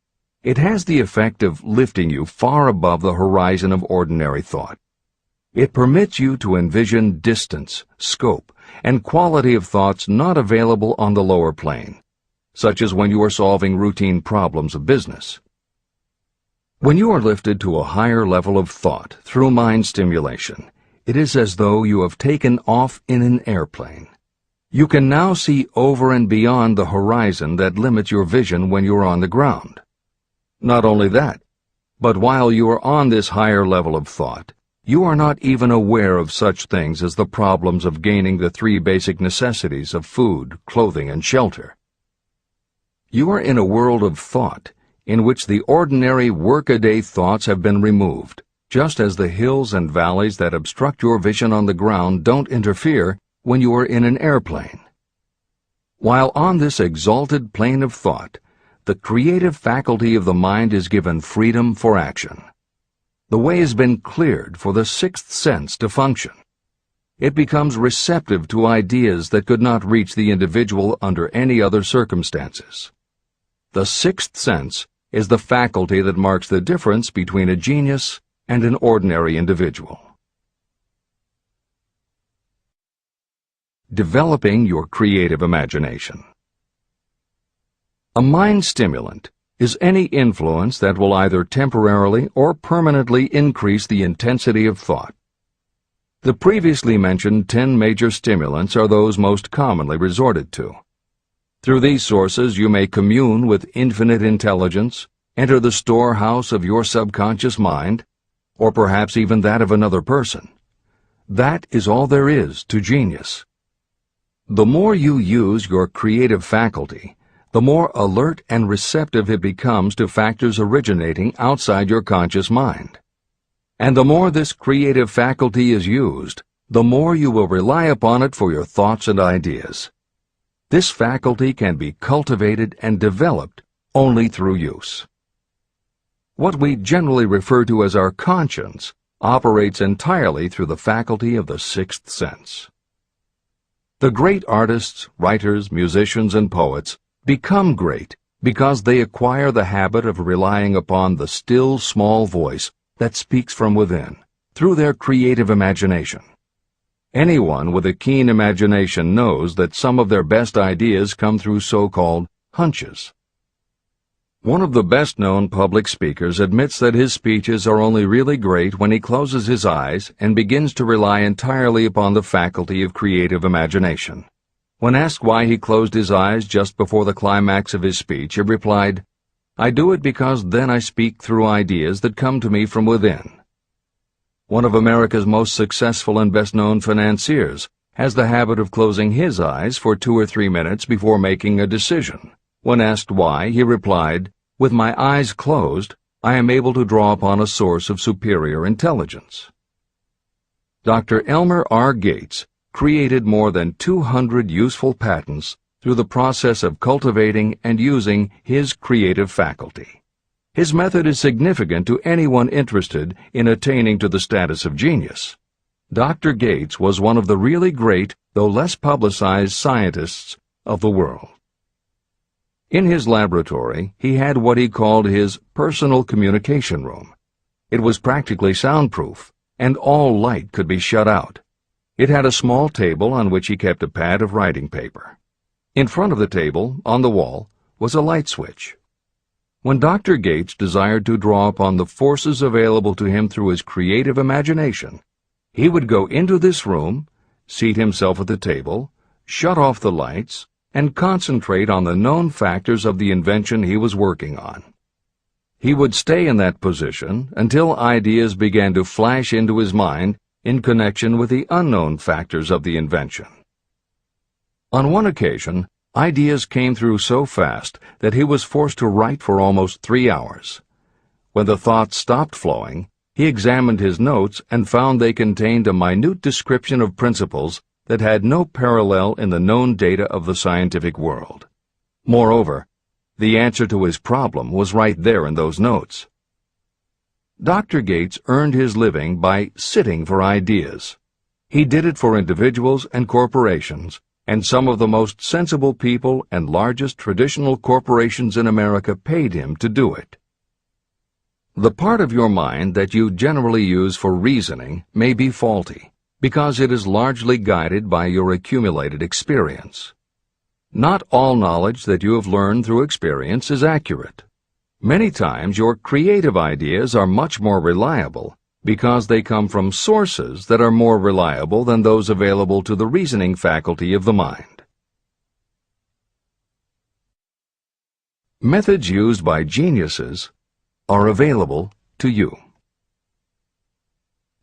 it has the effect of lifting you far above the horizon of ordinary thought. It permits you to envision distance, scope, and quality of thoughts not available on the lower plane, such as when you are solving routine problems of business. When you are lifted to a higher level of thought through mind stimulation, it is as though you have taken off in an airplane. You can now see over and beyond the horizon that limits your vision when you are on the ground. Not only that, but while you are on this higher level of thought, you are not even aware of such things as the problems of gaining the 3 basic necessities of food, clothing, and shelter. You are in a world of thought in which the ordinary workaday thoughts have been removed, just as the hills and valleys that obstruct your vision on the ground don't interfere when you are in an airplane. While on this exalted plane of thought, the creative faculty of the mind is given freedom for action. The way has been cleared for the 6th sense to function. It becomes receptive to ideas that could not reach the individual under any other circumstances. The 6th sense is the faculty that marks the difference between a genius and an ordinary individual. Developing your creative imagination. A mind stimulant is any influence that will either temporarily or permanently increase the intensity of thought. The previously mentioned 10 major stimulants are those most commonly resorted to. Through these sources you may commune with infinite intelligence, enter the storehouse of your subconscious mind, or perhaps even that of another person. That is all there is to genius. The more you use your creative faculty, the more alert and receptive it becomes to factors originating outside your conscious mind. And the more this creative faculty is used, the more you will rely upon it for your thoughts and ideas. This faculty can be cultivated and developed only through use. What we generally refer to as our conscience operates entirely through the faculty of the 6th sense. The great artists, writers, musicians, and poets become great because they acquire the habit of relying upon the still small voice that speaks from within, through their creative imagination. Anyone with a keen imagination knows that some of their best ideas come through so-called hunches. One of the best-known public speakers admits that his speeches are only really great when he closes his eyes and begins to rely entirely upon the faculty of creative imagination. When asked why he closed his eyes just before the climax of his speech, he replied, "I do it because then I speak through ideas that come to me from within." One of America's most successful and best-known financiers has the habit of closing his eyes for 2 or 3 minutes before making a decision. When asked why, he replied, "With my eyes closed, I am able to draw upon a source of superior intelligence." Dr. Elmer R. Gates created more than 200 useful patents through the process of cultivating and using his creative faculty. His method is significant to anyone interested in attaining to the status of genius. Dr. Gates was one of the really great, though less publicized, scientists of the world. In his laboratory, he had what he called his personal communication room. It was practically soundproof, and all light could be shut out. It had a small table on which he kept a pad of writing paper. In front of the table, on the wall, was a light switch. When Dr. Gates desired to draw upon the forces available to him through his creative imagination, he would go into this room, seat himself at the table, shut off the lights, and concentrate on the known factors of the invention he was working on. He would stay in that position until ideas began to flash into his mind in connection with the unknown factors of the invention. On one occasion, ideas came through so fast that he was forced to write for almost 3 hours. When the thoughts stopped flowing, he examined his notes and found they contained a minute description of principles that had no parallel in the known data of the scientific world. Moreover, the answer to his problem was right there in those notes. Dr. Gates earned his living by sitting for ideas. He did it for individuals and corporations, and some of the most sensible people and largest traditional corporations in America paid him to do it. The part of your mind that you generally use for reasoning may be faulty, because it is largely guided by your accumulated experience. Not all knowledge that you have learned through experience is accurate. Many times your creative ideas are much more reliable because they come from sources that are more reliable than those available to the reasoning faculty of the mind. Methods used by geniuses are available to you.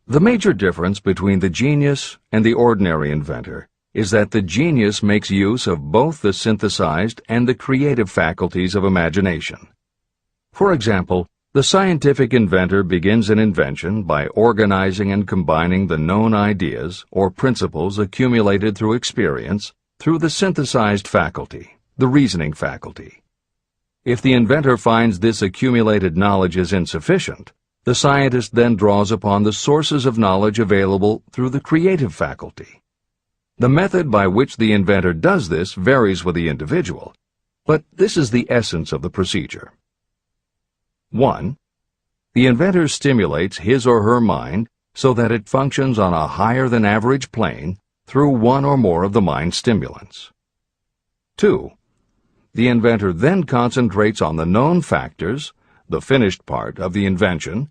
The major difference between the genius and the ordinary inventor is that the genius makes use of both the synthesized and the creative faculties of imagination. For example, the scientific inventor begins an invention by organizing and combining the known ideas or principles accumulated through experience through the synthesized faculty, the reasoning faculty. If the inventor finds this accumulated knowledge is insufficient, the scientist then draws upon the sources of knowledge available through the creative faculty. The method by which the inventor does this varies with the individual, but this is the essence of the procedure. 1. The inventor stimulates his or her mind so that it functions on a higher-than-average plane through one or more of the mind stimulants. 2. The inventor then concentrates on the known factors, the finished part of the invention,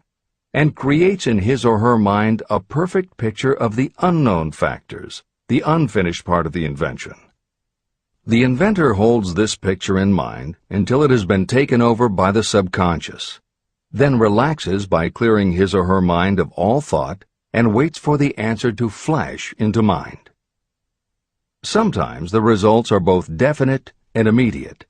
and creates in his or her mind a perfect picture of the unknown factors, the unfinished part of the invention. The inventor holds this picture in mind until it has been taken over by the subconscious, then relaxes by clearing his or her mind of all thought and waits for the answer to flash into mind. Sometimes the results are both definite and immediate.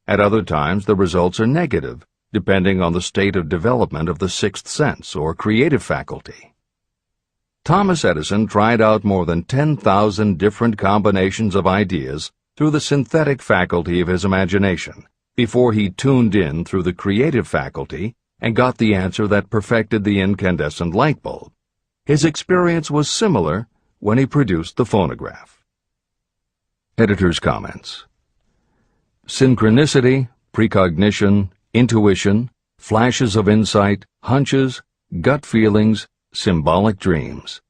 At other times the results are negative, depending on the state of development of the sixth sense or creative faculty. Thomas Edison tried out more than 10,000 different combinations of ideas through the synthetic faculty of his imagination before he tuned in through the creative faculty and got the answer that perfected the incandescent light bulb. His experience was similar when he produced the phonograph. Editor's comments. Synchronicity, precognition, intuition, flashes of insight, hunches, gut feelings, symbolic dreams.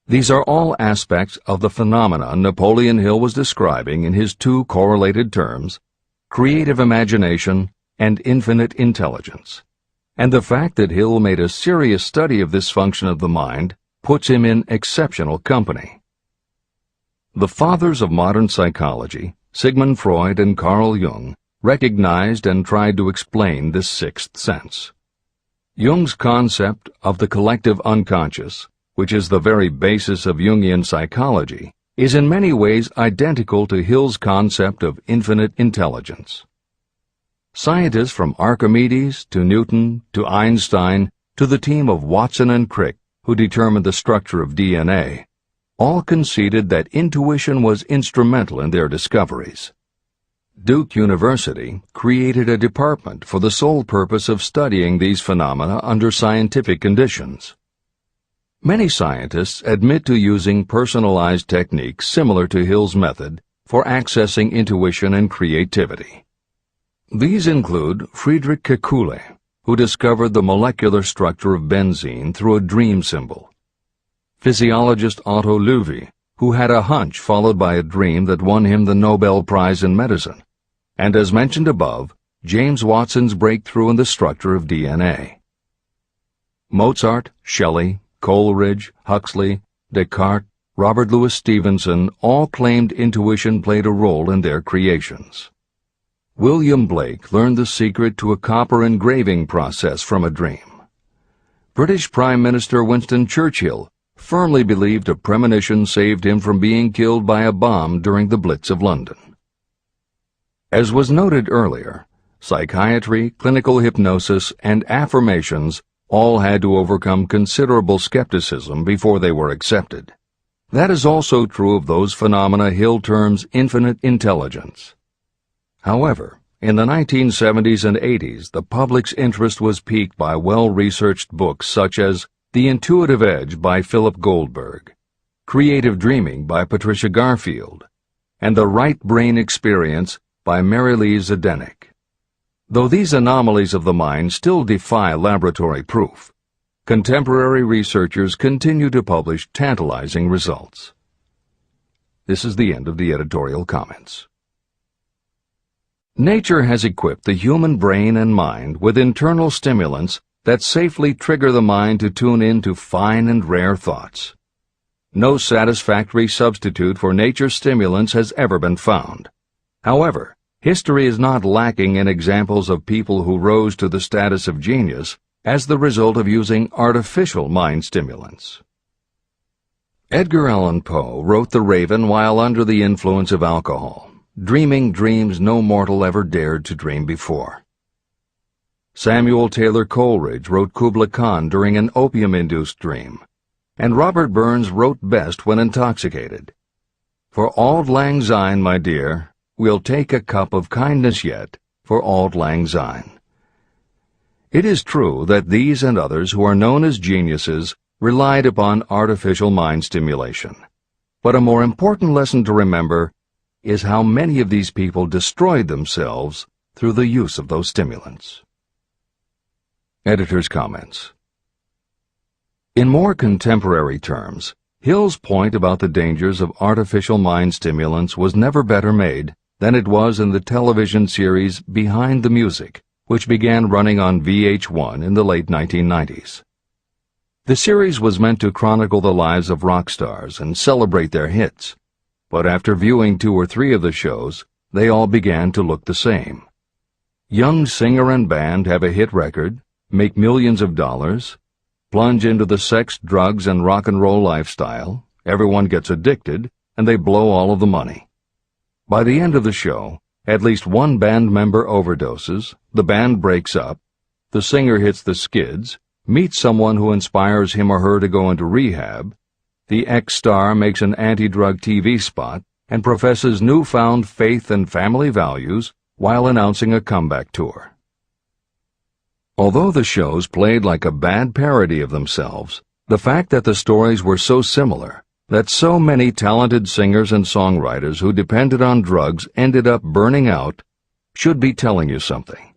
These are all aspects of the phenomena Napoleon Hill was describing in his two correlated terms, creative imagination and infinite intelligence. And the fact that Hill made a serious study of this function of the mind puts him in exceptional company. The fathers of modern psychology, Sigmund Freud and Carl Jung, recognized and tried to explain this sixth sense. Jung's concept of the collective unconscious, which is the very basis of Jungian psychology, is in many ways identical to Hill's concept of infinite intelligence. Scientists from Archimedes to Newton to Einstein to the team of Watson and Crick, who determined the structure of DNA, all conceded that intuition was instrumental in their discoveries. Duke University created a department for the sole purpose of studying these phenomena under scientific conditions. Many scientists admit to using personalized techniques similar to Hill's method for accessing intuition and creativity. These include Friedrich Kekule, who discovered the molecular structure of benzene through a dream symbol; physiologist Otto Loewi, who had a hunch followed by a dream that won him the Nobel Prize in Medicine; and as mentioned above, James Watson's breakthrough in the structure of DNA. Mozart, Shelley, Coleridge, Huxley, Descartes, Robert Louis Stevenson all claimed intuition played a role in their creations. William Blake learned the secret to a copper engraving process from a dream. British Prime Minister Winston Churchill firmly believed a premonition saved him from being killed by a bomb during the Blitz of London. As was noted earlier, psychiatry, clinical hypnosis, and affirmations all had to overcome considerable skepticism before they were accepted. That is also true of those phenomena Hill terms infinite intelligence. However, in the 1970s and 80s, the public's interest was piqued by well-researched books such as The Intuitive Edge by Philip Goldberg, Creative Dreaming by Patricia Garfield, and The Right Brain Experience by Mary Lee Zdenek. Though these anomalies of the mind still defy laboratory proof, contemporary researchers continue to publish tantalizing results. This is the end of the editorial comments. Nature has equipped the human brain and mind with internal stimulants that safely trigger the mind to tune in to fine and rare thoughts. No satisfactory substitute for nature's stimulants has ever been found. However, history is not lacking in examples of people who rose to the status of genius as the result of using artificial mind stimulants. Edgar Allan Poe wrote The Raven while under the influence of alcohol, dreaming dreams no mortal ever dared to dream before. Samuel Taylor Coleridge wrote Kubla Khan during an opium-induced dream, and Robert Burns wrote best when intoxicated. For auld lang syne, my dear, we'll take a cup of kindness yet for auld lang syne. It is true that these and others who are known as geniuses relied upon artificial mind stimulation. But a more important lesson to remember is how many of these people destroyed themselves through the use of those stimulants. Editor's comments. In more contemporary terms, Hill's point about the dangers of artificial mind stimulants was never better made than it was in the television series Behind the Music, which began running on VH1 in the late 1990s. The series was meant to chronicle the lives of rock stars and celebrate their hits, but after viewing 2 or 3 of the shows, they all began to look the same. Young singer and band have a hit record, make millions of dollars, plunge into the sex, drugs, and rock and roll lifestyle, everyone gets addicted, and they blow all of the money. By the end of the show, at least one band member overdoses, the band breaks up, the singer hits the skids, meets someone who inspires him or her to go into rehab, the ex-star makes an anti-drug TV spot and professes newfound faith and family values while announcing a comeback tour. Although the shows played like a bad parody of themselves, the fact that the stories were so similar, that so many talented singers and songwriters who depended on drugs ended up burning out, should be telling you something,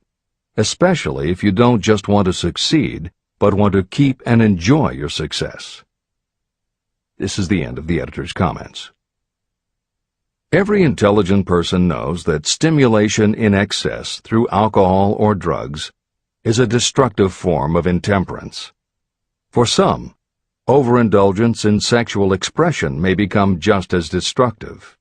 especially if you don't just want to succeed, but want to keep and enjoy your success. This is the end of the editor's comments. Every intelligent person knows that stimulation in excess through alcohol or drugs is a destructive form of intemperance. For some, overindulgence in sexual expression may become just as destructive.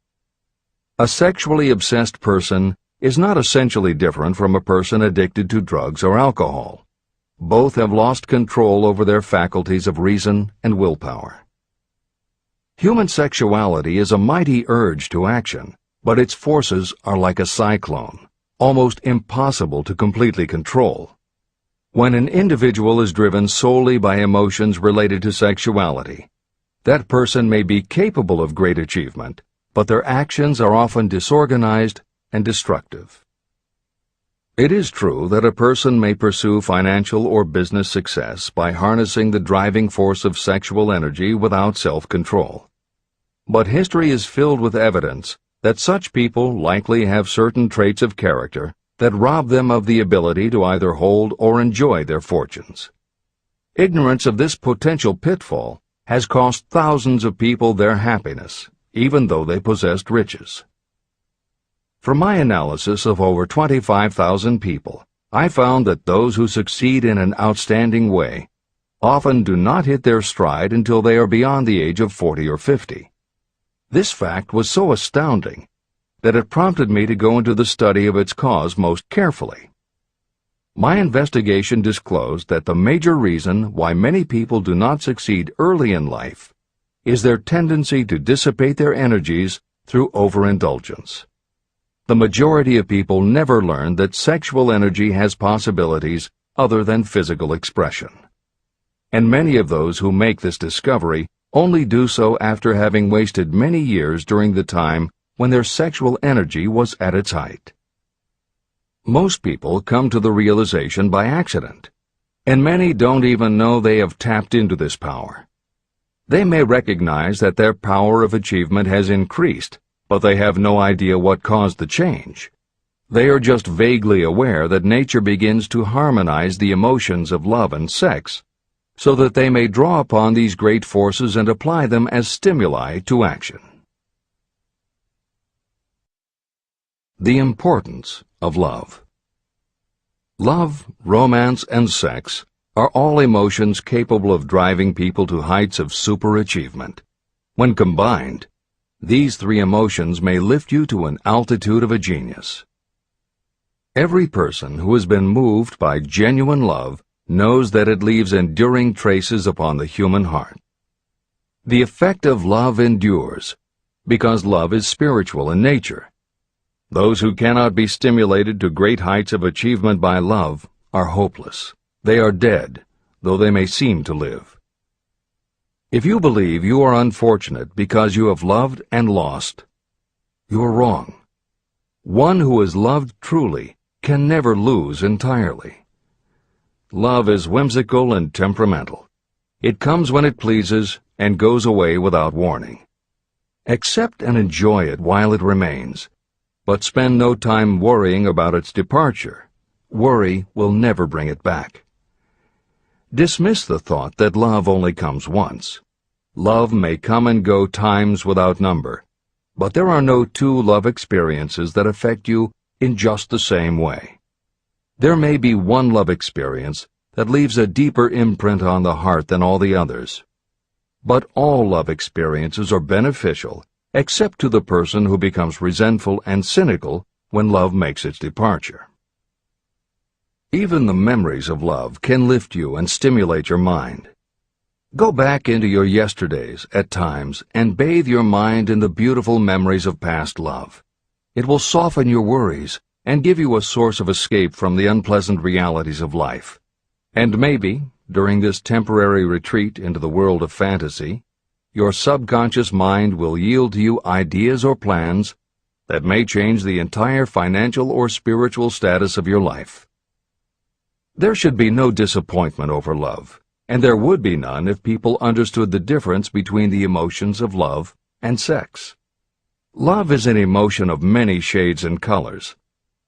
A sexually obsessed person is not essentially different from a person addicted to drugs or alcohol. Both have lost control over their faculties of reason and willpower. Human sexuality is a mighty urge to action, but its forces are like a cyclone, almost impossible to completely control. When an individual is driven solely by emotions related to sexuality, that person may be capable of great achievement, but their actions are often disorganized and destructive. It is true that a person may pursue financial or business success by harnessing the driving force of sexual energy without self-control. But history is filled with evidence that such people likely have certain traits of character that rob them of the ability to either hold or enjoy their fortunes. Ignorance of this potential pitfall has cost thousands of people their happiness, even though they possessed riches. From my analysis of over 25,000 people, I found that those who succeed in an outstanding way often do not hit their stride until they are beyond the age of 40 or 50. This fact was so astounding that it prompted me to go into the study of its cause most carefully. My investigation disclosed that the major reason why many people do not succeed early in life is their tendency to dissipate their energies through overindulgence. The majority of people never learn that sexual energy has possibilities other than physical expression. And many of those who make this discovery only do so after having wasted many years during the time when their sexual energy was at its height. Most people come to the realization by accident, and many don't even know they have tapped into this power. They may recognize that their power of achievement has increased, but they have no idea what caused the change. They are just vaguely aware that nature begins to harmonize the emotions of love and sex, so that they may draw upon these great forces and apply them as stimuli to action. The importance of love. Love, romance, and sex are all emotions capable of driving people to heights of superachievement. When combined, these three emotions may lift you to an altitude of a genius. Every person who has been moved by genuine love knows that it leaves enduring traces upon the human heart. The effect of love endures, because love is spiritual in nature. Those who cannot be stimulated to great heights of achievement by love are hopeless. They are dead, though they may seem to live. If you believe you are unfortunate because you have loved and lost, you are wrong. One who has loved truly can never lose entirely. Love is whimsical and temperamental. It comes when it pleases and goes away without warning. Accept and enjoy it while it remains, but spend no time worrying about its departure. Worry will never bring it back. Dismiss the thought that love only comes once. Love may come and go times without number, but there are no two love experiences that affect you in just the same way. There may be one love experience that leaves a deeper imprint on the heart than all the others. But all love experiences are beneficial, except to the person who becomes resentful and cynical when love makes its departure. Even the memories of love can lift you and stimulate your mind. Go back into your yesterdays at times and bathe your mind in the beautiful memories of past love. It will soften your worries and give you a source of escape from the unpleasant realities of life. And maybe, during this temporary retreat into the world of fantasy, your subconscious mind will yield to you ideas or plans that may change the entire financial or spiritual status of your life. There should be no disappointment over love, and there would be none if people understood the difference between the emotions of love and sex. Love is an emotion of many shades and colors,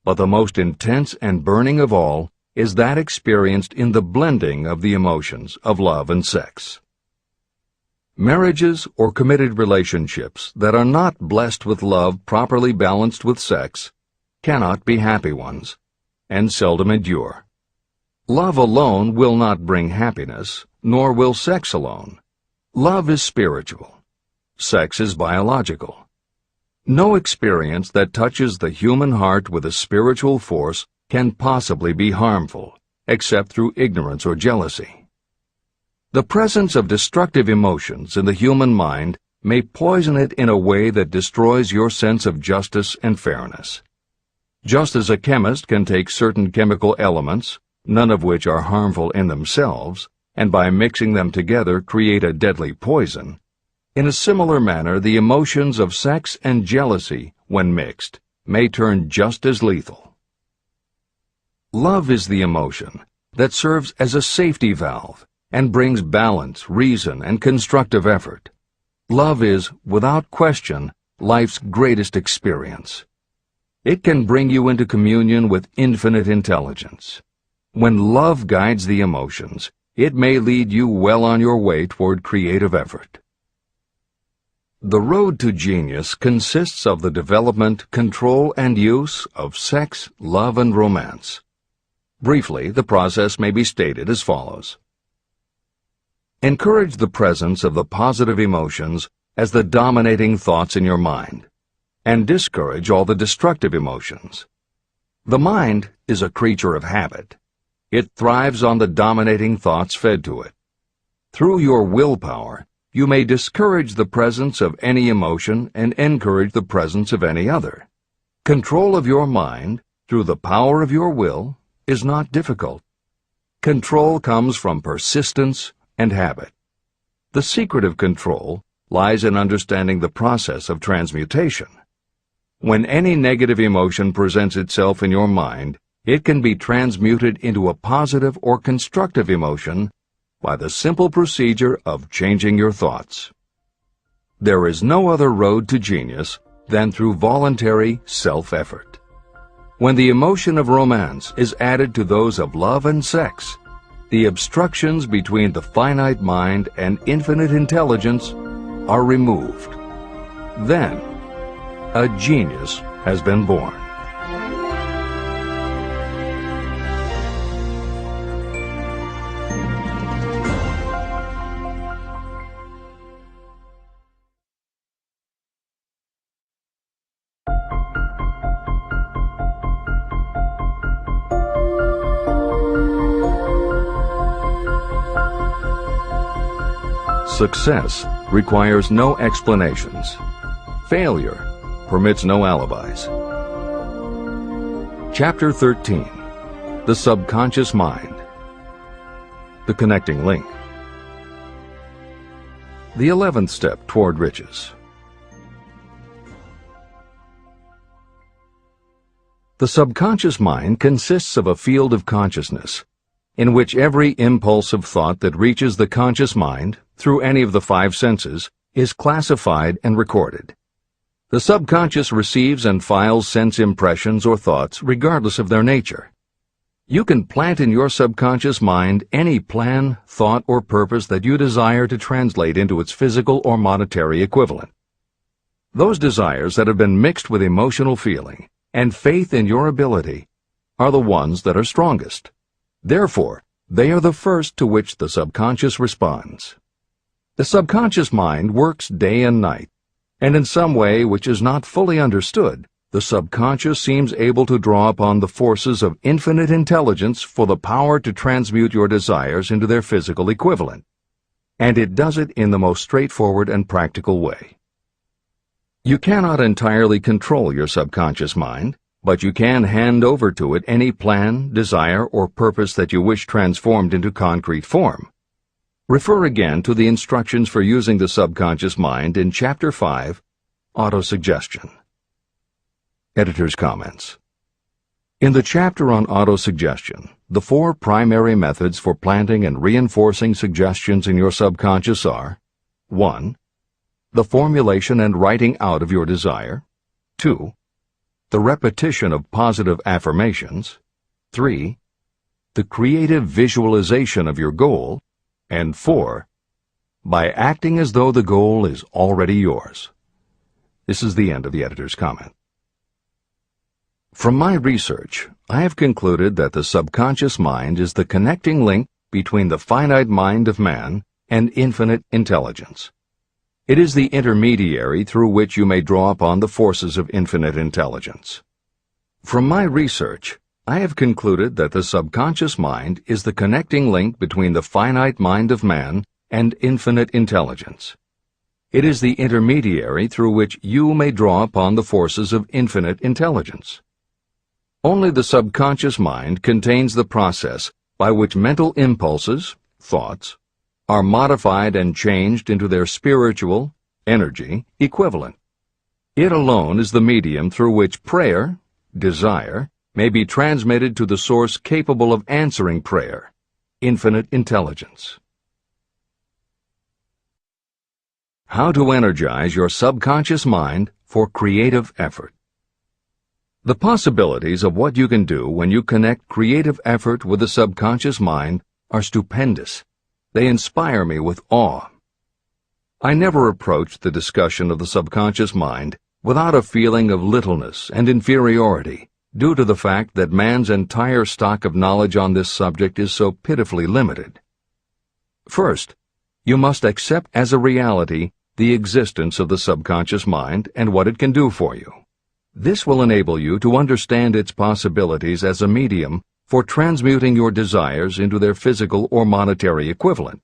but the most intense and burning of all is that experienced in the blending of the emotions of love and sex. Marriages or committed relationships that are not blessed with love properly balanced with sex cannot be happy ones, and seldom endure. Love alone will not bring happiness, nor will sex alone. Love is spiritual. Sex is biological. No experience that touches the human heart with a spiritual force can possibly be harmful, except through ignorance or jealousy. The presence of destructive emotions in the human mind may poison it in a way that destroys your sense of justice and fairness. Just as a chemist can take certain chemical elements, none of which are harmful in themselves, and by mixing them together create a deadly poison, in a similar manner the emotions of sex and jealousy, when mixed, may turn just as lethal. Love is the emotion that serves as a safety valve and brings balance, reason, and constructive effort. Love is, without question, life's greatest experience. It can bring you into communion with infinite intelligence. When love guides the emotions, it may lead you well on your way toward creative effort. The road to genius consists of the development, control, and use of sex, love, and romance. Briefly, the process may be stated as follows. Encourage the presence of the positive emotions as the dominating thoughts in your mind, and discourage all the destructive emotions. The mind is a creature of habit. It thrives on the dominating thoughts fed to it. Through your willpower, you may discourage the presence of any emotion and encourage the presence of any other. Control of your mind, through the power of your will, is not difficult. Control comes from persistence and habit. The secret of control lies in understanding the process of transmutation. When any negative emotion presents itself in your mind, it can be transmuted into a positive or constructive emotion by the simple procedure of changing your thoughts. There is no other road to genius than through voluntary self-effort. When the emotion of romance is added to those of love and sex, the obstructions between the finite mind and infinite intelligence are removed. Then, a genius has been born. Success requires no explanations. Failure permits no alibis. Chapter 13. The Subconscious Mind. The Connecting Link. The 11th Step Toward Riches. The subconscious mind consists of a field of consciousness, in which every impulse of thought that reaches the conscious mind, through any of the five senses, is classified and recorded. The subconscious receives and files sense impressions or thoughts regardless of their nature. You can plant in your subconscious mind any plan, thought, or purpose that you desire to translate into its physical or monetary equivalent. Those desires that have been mixed with emotional feeling and faith in your ability are the ones that are strongest. Therefore, they are the first to which the subconscious responds. The subconscious mind works day and night, and in some way which is not fully understood, the subconscious seems able to draw upon the forces of infinite intelligence for the power to transmute your desires into their physical equivalent. And it does it in the most straightforward and practical way. You cannot entirely control your subconscious mind, but you can hand over to it any plan, desire, or purpose that you wish transformed into concrete form. Refer again to the instructions for using the subconscious mind in Chapter 5, Autosuggestion. Editor's comments. In the chapter on autosuggestion, the four primary methods for planting and reinforcing suggestions in your subconscious are: 1. The formulation and writing out of your desire. 2. The repetition of positive affirmations. 3. The creative visualization of your goal. And 4. By acting as though the goal is already yours. This is the end of the editor's comment. From my research, I have concluded that the subconscious mind is the connecting link between the finite mind of man and infinite intelligence. It is the intermediary through which you may draw upon the forces of infinite intelligence. From my research, I have concluded that the subconscious mind is the connecting link between the finite mind of man and infinite intelligence. It is the intermediary through which you may draw upon the forces of infinite intelligence. Only the subconscious mind contains the process by which mental impulses, thoughts, are modified and changed into their spiritual, energy, equivalent. It alone is the medium through which prayer, desire, may be transmitted to the source capable of answering prayer, infinite intelligence. How to energize your subconscious mind for creative effort. The possibilities of what you can do when you connect creative effort with the subconscious mind are stupendous. They inspire me with awe. I never approach the discussion of the subconscious mind without a feeling of littleness and inferiority, due to the fact that man's entire stock of knowledge on this subject is so pitifully limited. First, you must accept as a reality the existence of the subconscious mind and what it can do for you. This will enable you to understand its possibilities as a medium for transmuting your desires into their physical or monetary equivalent,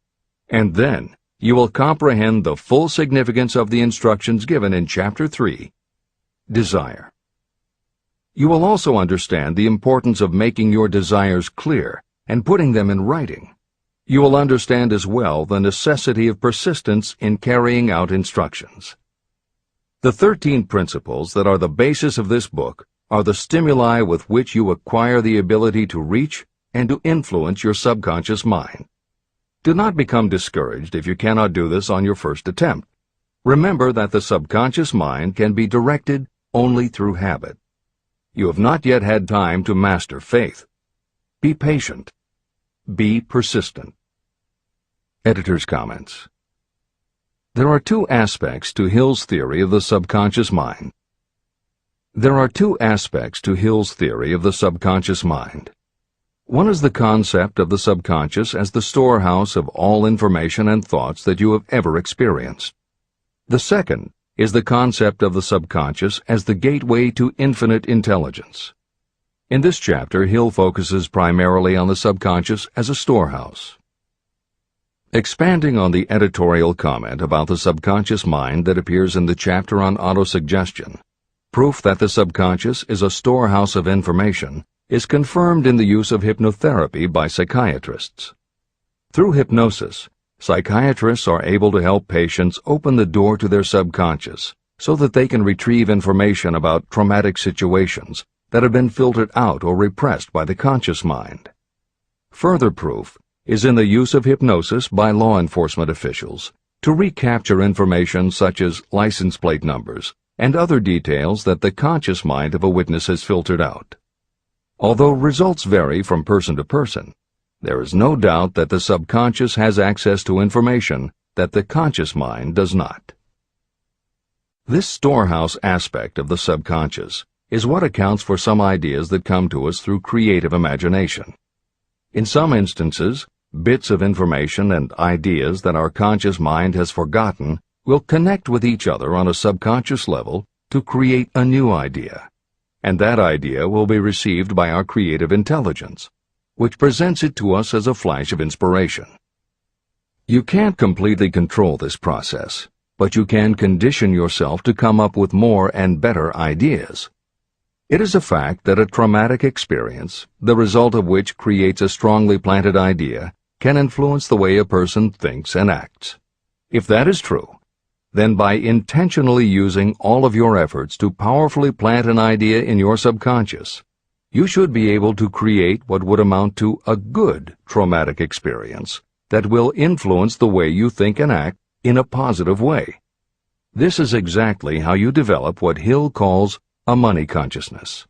and then you will comprehend the full significance of the instructions given in Chapter 3, Desire. You will also understand the importance of making your desires clear and putting them in writing. You will understand as well the necessity of persistence in carrying out instructions. The 13 principles that are the basis of this book are the stimuli with which you acquire the ability to reach and to influence your subconscious mind. Do not become discouraged if you cannot do this on your first attempt. Remember that the subconscious mind can be directed only through habit. You have not yet had time to master faith. Be patient. Be persistent. Editor's comments. There are two aspects to Hill's theory of the subconscious mind. There are two aspects to Hill's theory of the subconscious mind. One is the concept of the subconscious as the storehouse of all information and thoughts that you have ever experienced. The second is the concept of the subconscious as the gateway to infinite intelligence. In this chapter, Hill focuses primarily on the subconscious as a storehouse. Expanding on the editorial comment about the subconscious mind that appears in the chapter on autosuggestion, proof that the subconscious is a storehouse of information is confirmed in the use of hypnotherapy by psychiatrists. Through hypnosis, psychiatrists are able to help patients open the door to their subconscious so that they can retrieve information about traumatic situations that have been filtered out or repressed by the conscious mind. Further proof is in the use of hypnosis by law enforcement officials to recapture information such as license plate numbers and other details that the conscious mind of a witness has filtered out. Although results vary from person to person, there is no doubt that the subconscious has access to information that the conscious mind does not. This storehouse aspect of the subconscious is what accounts for some ideas that come to us through creative imagination. In some instances, bits of information and ideas that our conscious mind has forgotten will connect with each other on a subconscious level to create a new idea, and that idea will be received by our creative intelligence, which presents it to us as a flash of inspiration. You can't completely control this process, but you can condition yourself to come up with more and better ideas. It is a fact that a traumatic experience, the result of which creates a strongly planted idea, can influence the way a person thinks and acts. If that is true, then by intentionally using all of your efforts to powerfully plant an idea in your subconscious, you should be able to create what would amount to a good traumatic experience that will influence the way you think and act in a positive way. This is exactly how you develop what Hill calls a money consciousness.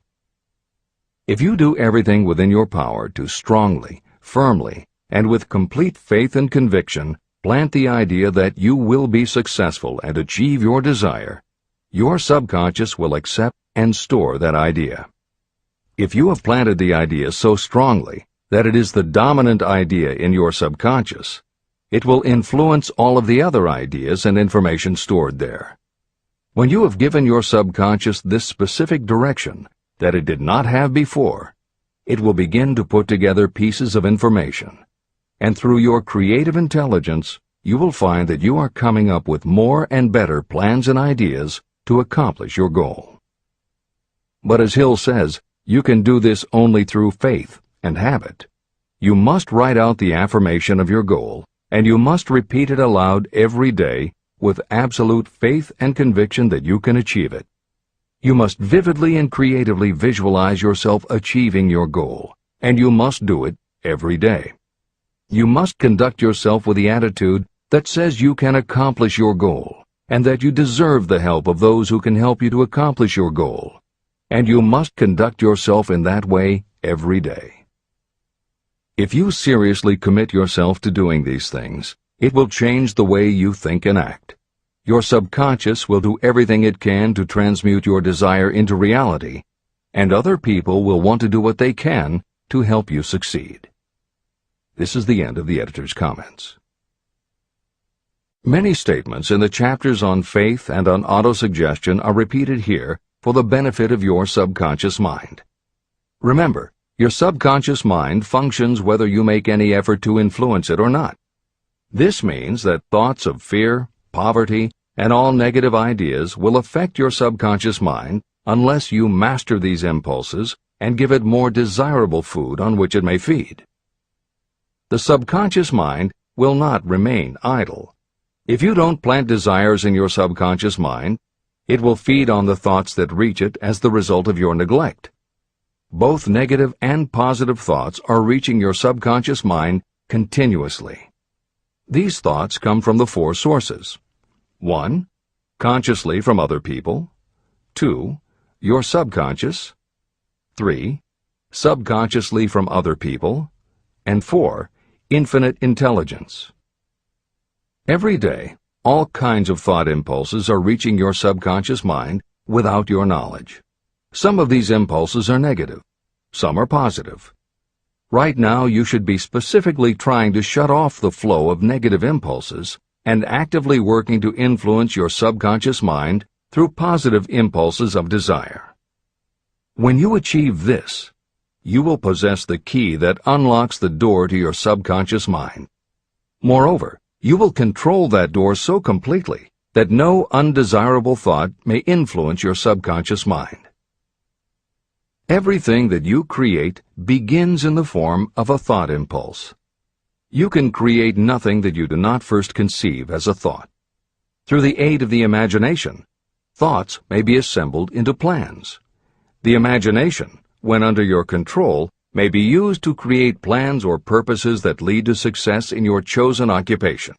If you do everything within your power to strongly, firmly, and with complete faith and conviction plant the idea that you will be successful and achieve your desire, your subconscious will accept and store that idea. If you have planted the idea so strongly that it is the dominant idea in your subconscious, it will influence all of the other ideas and information stored there. When you have given your subconscious this specific direction that it did not have before, it will begin to put together pieces of information, and through your creative intelligence, you will find that you are coming up with more and better plans and ideas to accomplish your goal. But as Hill says, you can do this only through faith and habit. You must write out the affirmation of your goal, and you must repeat it aloud every day with absolute faith and conviction that you can achieve it. You must vividly and creatively visualize yourself achieving your goal, and you must do it every day. You must conduct yourself with the attitude that says you can accomplish your goal, and that you deserve the help of those who can help you to accomplish your goal. And you must conduct yourself in that way every day. If you seriously commit yourself to doing these things, it will change the way you think and act. Your subconscious will do everything it can to transmute your desire into reality, and other people will want to do what they can to help you succeed. This is the end of the editor's comments. Many statements in the chapters on faith and on autosuggestion are repeated here for the benefit of your subconscious mind. Remember, your subconscious mind functions whether you make any effort to influence it or not. This means that thoughts of fear, poverty, and all negative ideas will affect your subconscious mind unless you master these impulses and give it more desirable food on which it may feed. the subconscious mind will not remain idle. If you don't plant desires in your subconscious mind, it will feed on the thoughts that reach it as the result of your neglect. Both negative and positive thoughts are reaching your subconscious mind continuously. These thoughts come from the four sources. 1. Consciously from other people. 2. Your subconscious. 3. Subconsciously from other people. And 4. Infinite intelligence. Every day, all kinds of thought impulses are reaching your subconscious mind without your knowledge. Some of these impulses are negative. Some are positive. Right now, you should be specifically trying to shut off the flow of negative impulses and actively working to influence your subconscious mind through positive impulses of desire. When you achieve this, you will possess the key that unlocks the door to your subconscious mind. Moreover, you will control that door so completely that no undesirable thought may influence your subconscious mind. Everything that you create begins in the form of a thought impulse. You can create nothing that you do not first conceive as a thought. Through the aid of the imagination, thoughts may be assembled into plans. The imagination, when under your control, may be used to create plans or purposes that lead to success in your chosen occupation.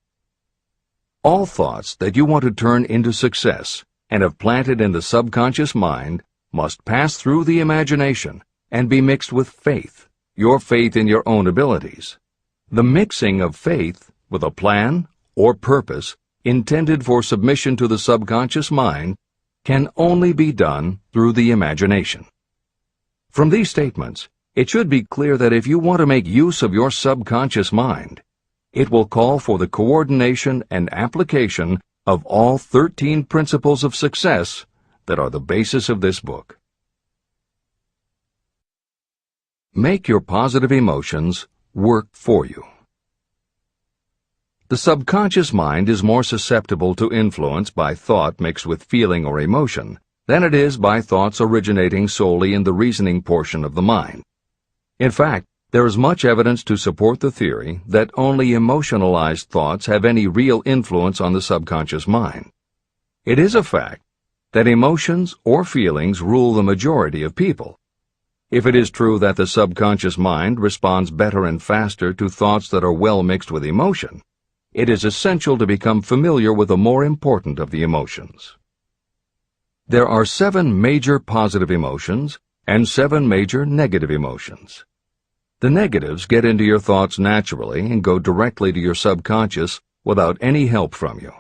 All thoughts that you want to turn into success and have planted in the subconscious mind must pass through the imagination and be mixed with faith, your faith in your own abilities. The mixing of faith with a plan or purpose intended for submission to the subconscious mind can only be done through the imagination. From these statements, it should be clear that if you want to make use of your subconscious mind, it will call for the coordination and application of all 13 principles of success that are the basis of this book. Make your positive emotions work for you. The subconscious mind is more susceptible to influence by thought mixed with feeling or emotion than it is by thoughts originating solely in the reasoning portion of the mind. In fact, there is much evidence to support the theory that only emotionalized thoughts have any real influence on the subconscious mind. It is a fact that emotions or feelings rule the majority of people. If it is true that the subconscious mind responds better and faster to thoughts that are well mixed with emotion, it is essential to become familiar with the more important of the emotions. There are 7 major positive emotions and 7 major negative emotions. The negatives get into your thoughts naturally and go directly to your subconscious without any help from you.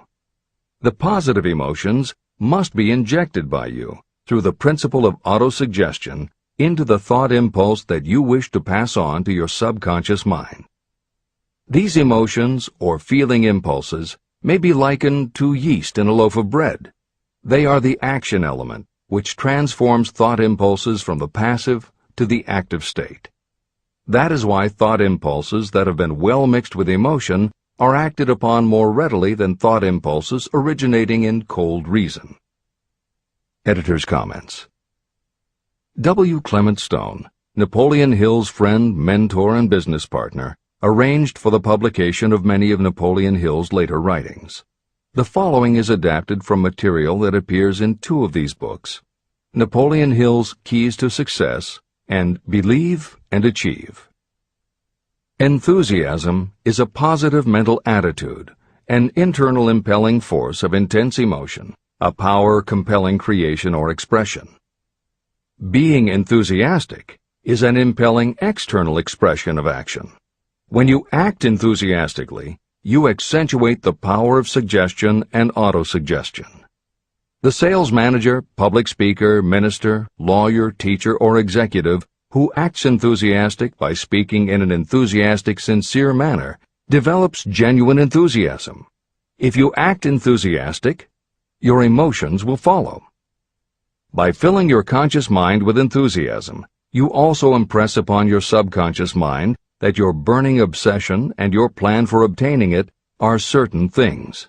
The positive emotions must be injected by you through the principle of autosuggestion into the thought impulse that you wish to pass on to your subconscious mind. These emotions or feeling impulses may be likened to yeast in a loaf of bread. They are the action element which transforms thought impulses from the passive to the active state. That is why thought impulses that have been well mixed with emotion are acted upon more readily than thought impulses originating in cold reason. Editor's comments. W. Clement Stone, Napoleon Hill's friend, mentor, and business partner, arranged for the publication of many of Napoleon Hill's later writings. The following is adapted from material that appears in 2 of these books, Napoleon Hill's Keys to Success and Believe and Achieve. Enthusiasm is a positive mental attitude, an internal impelling force of intense emotion, a power compelling creation or expression. Being enthusiastic is an impelling external expression of action. When you act enthusiastically, you accentuate the power of suggestion and autosuggestion. The sales manager, public speaker, minister, lawyer, teacher, or executive who acts enthusiastic by speaking in an enthusiastic, sincere manner develops genuine enthusiasm. If you act enthusiastic, your emotions will follow. By filling your conscious mind with enthusiasm, you also impress upon your subconscious mind that your burning obsession and your plan for obtaining it are certain things.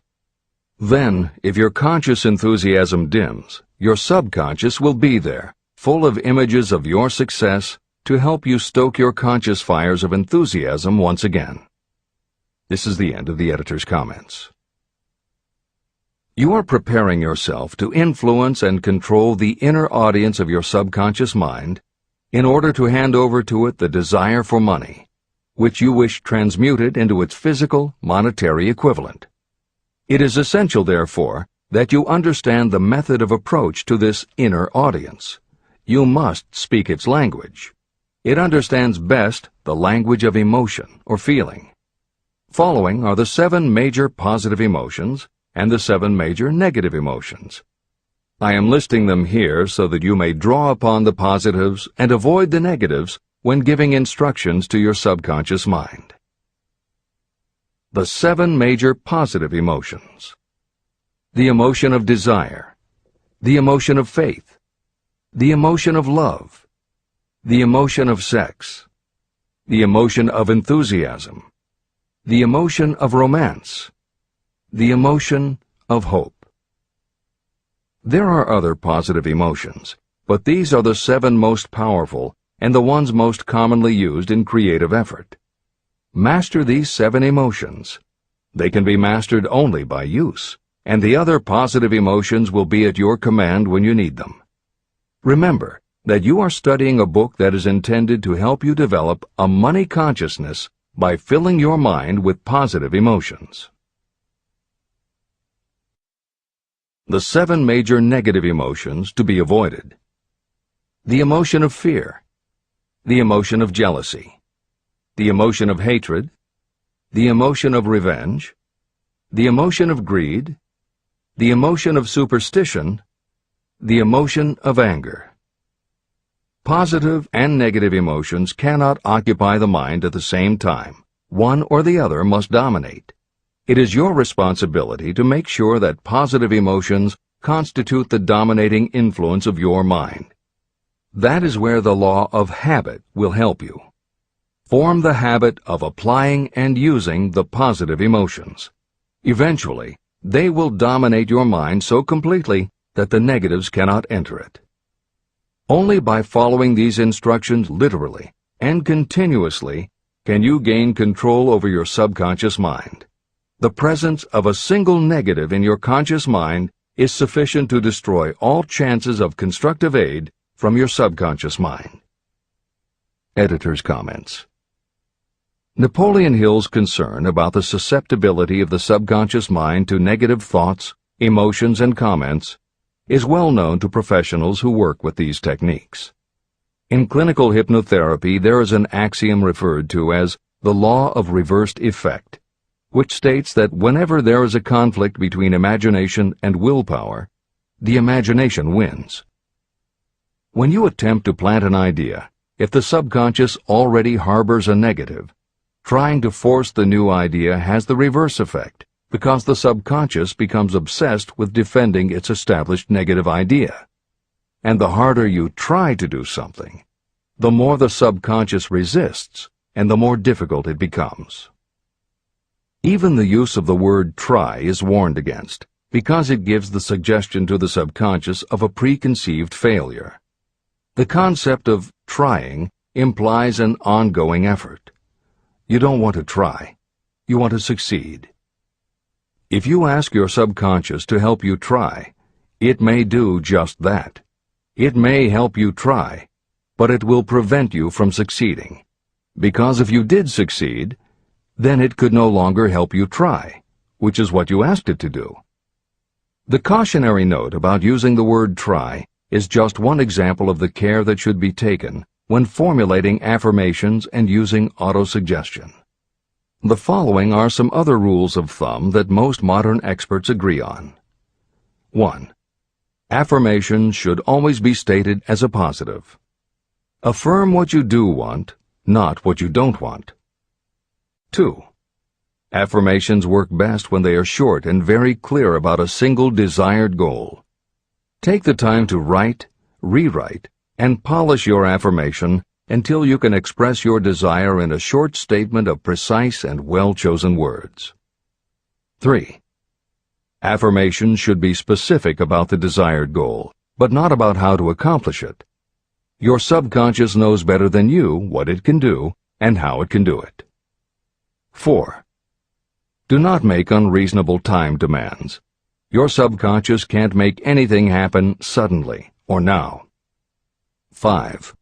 Then, if your conscious enthusiasm dims, your subconscious will be there, full of images of your success, to help you stoke your conscious fires of enthusiasm once again. This is the end of the editor's comments. You are preparing yourself to influence and control the inner audience of your subconscious mind in order to hand over to it the desire for money, which you wish transmuted into its physical, monetary equivalent. It is essential, therefore, that you understand the method of approach to this inner audience. You must speak its language. It understands best the language of emotion or feeling. Following are the 7 major positive emotions and the 7 major negative emotions. I am listing them here so that you may draw upon the positives and avoid the negatives when giving instructions to your subconscious mind. The 7 major positive emotions. The emotion of desire, the emotion of faith, the emotion of love, the emotion of sex, the emotion of enthusiasm, the emotion of romance, the emotion of hope. There are other positive emotions, but these are the 7 most powerful and the ones most commonly used in creative effort. Master these 7 emotions. They can be mastered only by use, and the other positive emotions will be at your command when you need them. Remember that you are studying a book that is intended to help you develop a money consciousness by filling your mind with positive emotions. The 7 major negative emotions to be avoided. The emotion of fear, the emotion of jealousy, the emotion of hatred, the emotion of revenge, the emotion of greed, the emotion of superstition, the emotion of anger. Positive and negative emotions cannot occupy the mind at the same time. One or the other must dominate. It is your responsibility to make sure that positive emotions constitute the dominating influence of your mind. That is where the law of habit will help you. Form the habit of applying and using the positive emotions. Eventually, they will dominate your mind so completely that the negatives cannot enter it. Only by following these instructions literally and continuously can you gain control over your subconscious mind. The presence of a single negative in your conscious mind is sufficient to destroy all chances of constructive aid from your subconscious mind. Editor's comments. Napoleon Hill's concern about the susceptibility of the subconscious mind to negative thoughts, emotions, and comments is well known to professionals who work with these techniques. In clinical hypnotherapy, there is an axiom referred to as the law of reversed effect, which states that whenever there is a conflict between imagination and willpower, the imagination wins. When you attempt to plant an idea, if the subconscious already harbors a negative, trying to force the new idea has the reverse effect, because the subconscious becomes obsessed with defending its established negative idea. And the harder you try to do something, the more the subconscious resists, and the more difficult it becomes. Even the use of the word try is warned against, because it gives the suggestion to the subconscious of a preconceived failure. The concept of trying implies an ongoing effort. You don't want to try. You want to succeed. If you ask your subconscious to help you try, it may do just that. It may help you try, but it will prevent you from succeeding. Because if you did succeed, then it could no longer help you try, which is what you asked it to do. The cautionary note about using the word try is just one example of the care that should be taken when formulating affirmations and using autosuggestion. The following are some other rules of thumb that most modern experts agree on. 1. Affirmations should always be stated as a positive. Affirm what you do want, not what you don't want. 2. Affirmations work best when they are short and very clear about a single desired goal. Take the time to write, rewrite, and polish your affirmation until you can express your desire in a short statement of precise and well-chosen words. 3. Affirmations should be specific about the desired goal, but not about how to accomplish it. Your subconscious knows better than you what it can do and how it can do it. 4. Do not make unreasonable time demands. Your subconscious can't make anything happen suddenly or now. 5.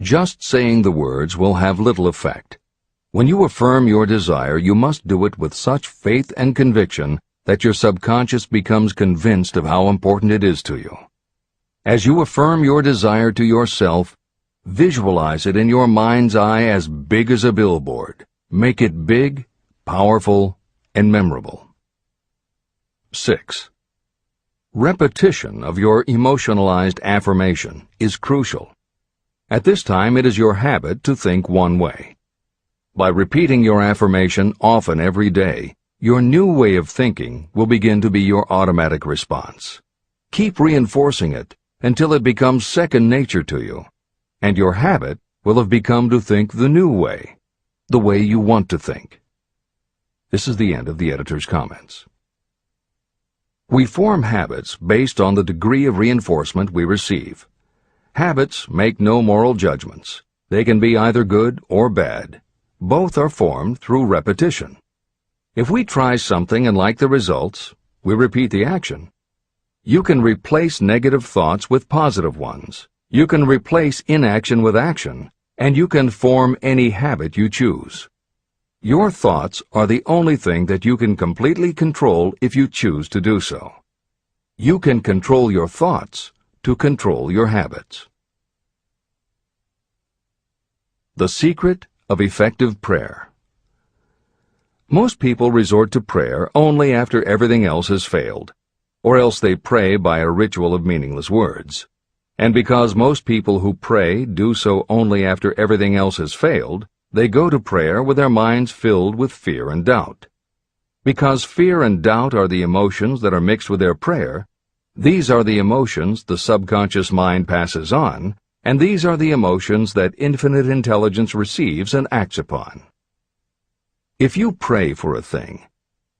Just saying the words will have little effect. When you affirm your desire, you must do it with such faith and conviction that your subconscious becomes convinced of how important it is to you. As you affirm your desire to yourself, visualize it in your mind's eye as big as a billboard. Make it big, powerful, and memorable. 6. Repetition of your emotionalized affirmation is crucial. At this time, it is your habit to think one way. By repeating your affirmation often every day, your new way of thinking will begin to be your automatic response. Keep reinforcing it until it becomes second nature to you, and your habit will have become to think the new way, the way you want to think. This is the end of the editor's comments. We form habits based on the degree of reinforcement we receive. Habits make no moral judgments. They can be either good or bad. Both are formed through repetition. If we try something and like the results, we repeat the action. You can replace negative thoughts with positive ones. You can replace inaction with action, and you can form any habit you choose. Your thoughts are the only thing that you can completely control if you choose to do so. You can control your thoughts to control your habits. The secret of effective prayer. Most people resort to prayer only after everything else has failed, or else they pray by a ritual of meaningless words. And because most people who pray do so only after everything else has failed, they go to prayer with their minds filled with fear and doubt. Because fear and doubt are the emotions that are mixed with their prayer, these are the emotions the subconscious mind passes on, and these are the emotions that infinite intelligence receives and acts upon. If you pray for a thing,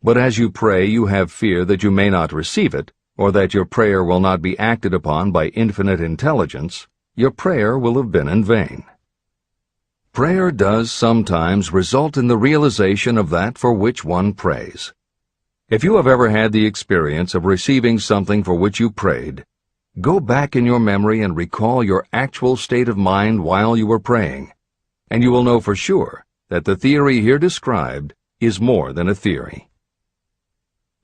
but as you pray you have fear that you may not receive it, or that your prayer will not be acted upon by infinite intelligence, your prayer will have been in vain. Prayer does sometimes result in the realization of that for which one prays. If you have ever had the experience of receiving something for which you prayed, go back in your memory and recall your actual state of mind while you were praying, and you will know for sure that the theory here described is more than a theory.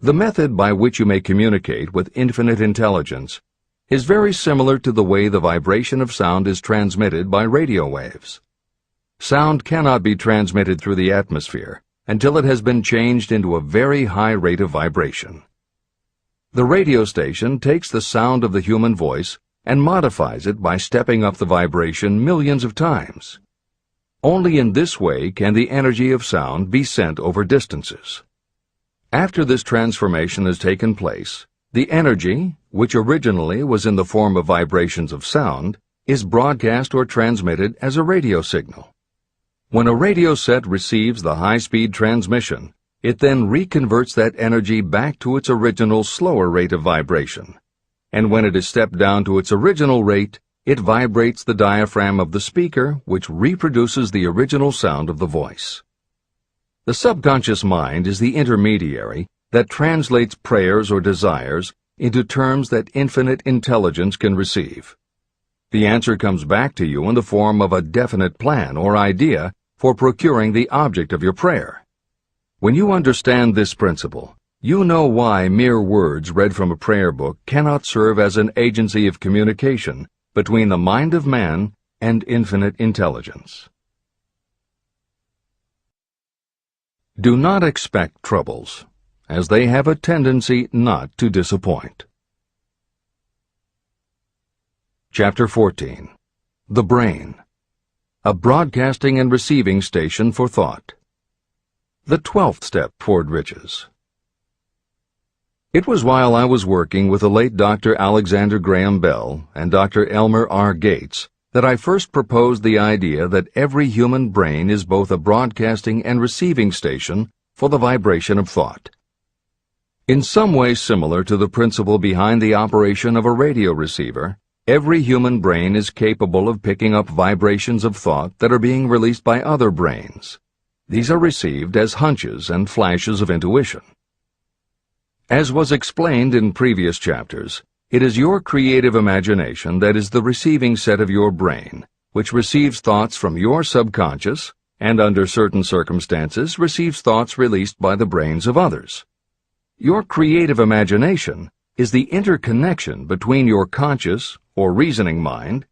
The method by which you may communicate with infinite intelligence is very similar to the way the vibration of sound is transmitted by radio waves. Sound cannot be transmitted through the atmosphere until it has been changed into a very high rate of vibration. The radio station takes the sound of the human voice and modifies it by stepping up the vibration millions of times. Only in this way can the energy of sound be sent over distances. After this transformation has taken place, the energy, which originally was in the form of vibrations of sound, is broadcast or transmitted as a radio signal. When a radio set receives the high-speed transmission, it then reconverts that energy back to its original slower rate of vibration. And when it is stepped down to its original rate, it vibrates the diaphragm of the speaker, which reproduces the original sound of the voice. The subconscious mind is the intermediary that translates prayers or desires into terms that infinite intelligence can receive. The answer comes back to you in the form of a definite plan or idea for procuring the object of your prayer. When you understand this principle, you know why mere words read from a prayer book cannot serve as an agency of communication between the mind of man and infinite intelligence. Do not expect troubles, as they have a tendency not to disappoint. Chapter 14. The Brain. A broadcasting and receiving station for thought. The 12th step toward riches. It was while I was working with the late Dr. Alexander Graham Bell and Dr. Elmer R. Gates that I first proposed the idea that every human brain is both a broadcasting and receiving station for the vibration of thought. In some way similar to the principle behind the operation of a radio receiver, every human brain is capable of picking up vibrations of thought that are being released by other brains. These are received as hunches and flashes of intuition. As was explained in previous chapters, it is your creative imagination that is the receiving set of your brain, which receives thoughts from your subconscious and, under certain circumstances, receives thoughts released by the brains of others. Your creative imagination is the interconnection between your conscious or reasoning mind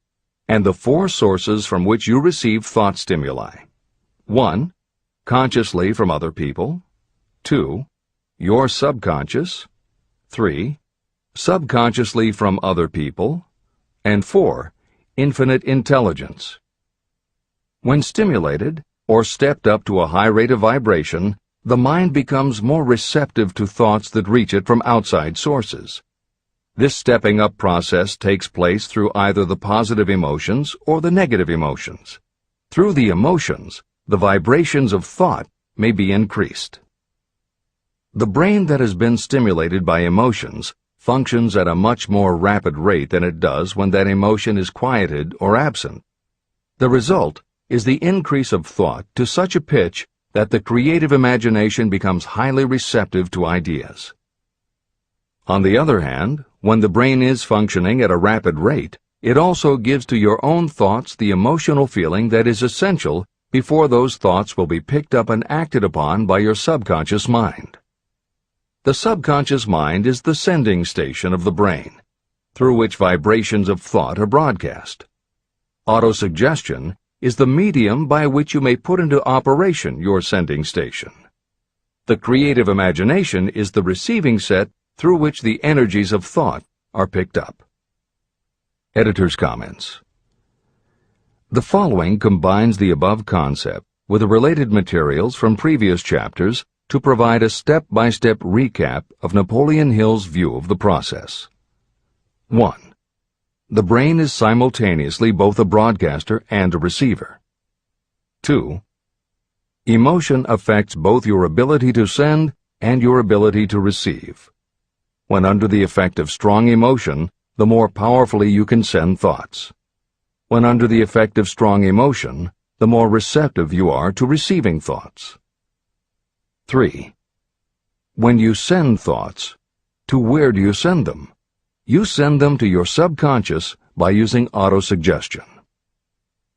and the four sources from which you receive thought stimuli. 1. Consciously from other people. 2. Your subconscious. 3. Subconsciously from other people. And 4. Infinite intelligence. When stimulated or stepped up to a high rate of vibration, the mind becomes more receptive to thoughts that reach it from outside sources. This stepping up process takes place through either the positive emotions or the negative emotions. Through the emotions, the vibrations of thought may be increased. The brain that has been stimulated by emotions functions at a much more rapid rate than it does when that emotion is quieted or absent. The result is the increase of thought to such a pitch that the creative imagination becomes highly receptive to ideas. On the other hand, when the brain is functioning at a rapid rate, it also gives to your own thoughts the emotional feeling that is essential before those thoughts will be picked up and acted upon by your subconscious mind. The subconscious mind is the sending station of the brain, through which vibrations of thought are broadcast. Autosuggestion is the medium by which you may put into operation your sending station. The creative imagination is the receiving set through which the energies of thought are picked up. Editor's comments. The following combines the above concept with the related materials from previous chapters to provide a step-by-step recap of Napoleon Hill's view of the process. 1. The brain is simultaneously both a broadcaster and a receiver. 2. Emotion affects both your ability to send and your ability to receive. When under the effect of strong emotion, the more powerfully you can send thoughts. When under the effect of strong emotion, the more receptive you are to receiving thoughts. 3. When you send thoughts, to where do you send them? You send them to your subconscious by using autosuggestion.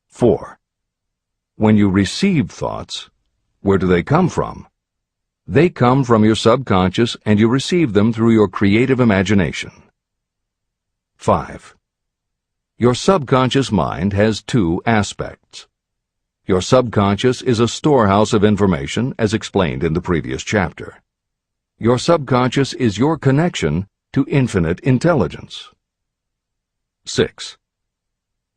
4. When you receive thoughts, where do they come from? They come from your subconscious and you receive them through your creative imagination. 5. Your subconscious mind has two aspects. Your subconscious is a storehouse of information, as explained in the previous chapter. Your subconscious is your connection to infinite intelligence. 6.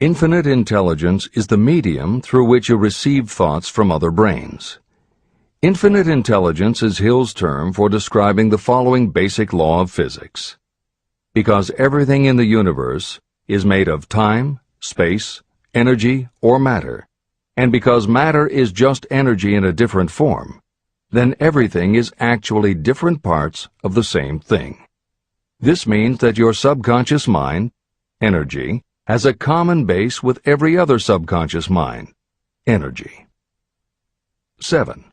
Infinite intelligence is the medium through which you receive thoughts from other brains. Infinite intelligence is Hill's term for describing the following basic law of physics. Because everything in the universe is made of time, space, energy, or matter, and because matter is just energy in a different form, then everything is actually different parts of the same thing. This means that your subconscious mind, energy, has a common base with every other subconscious mind, energy. 7.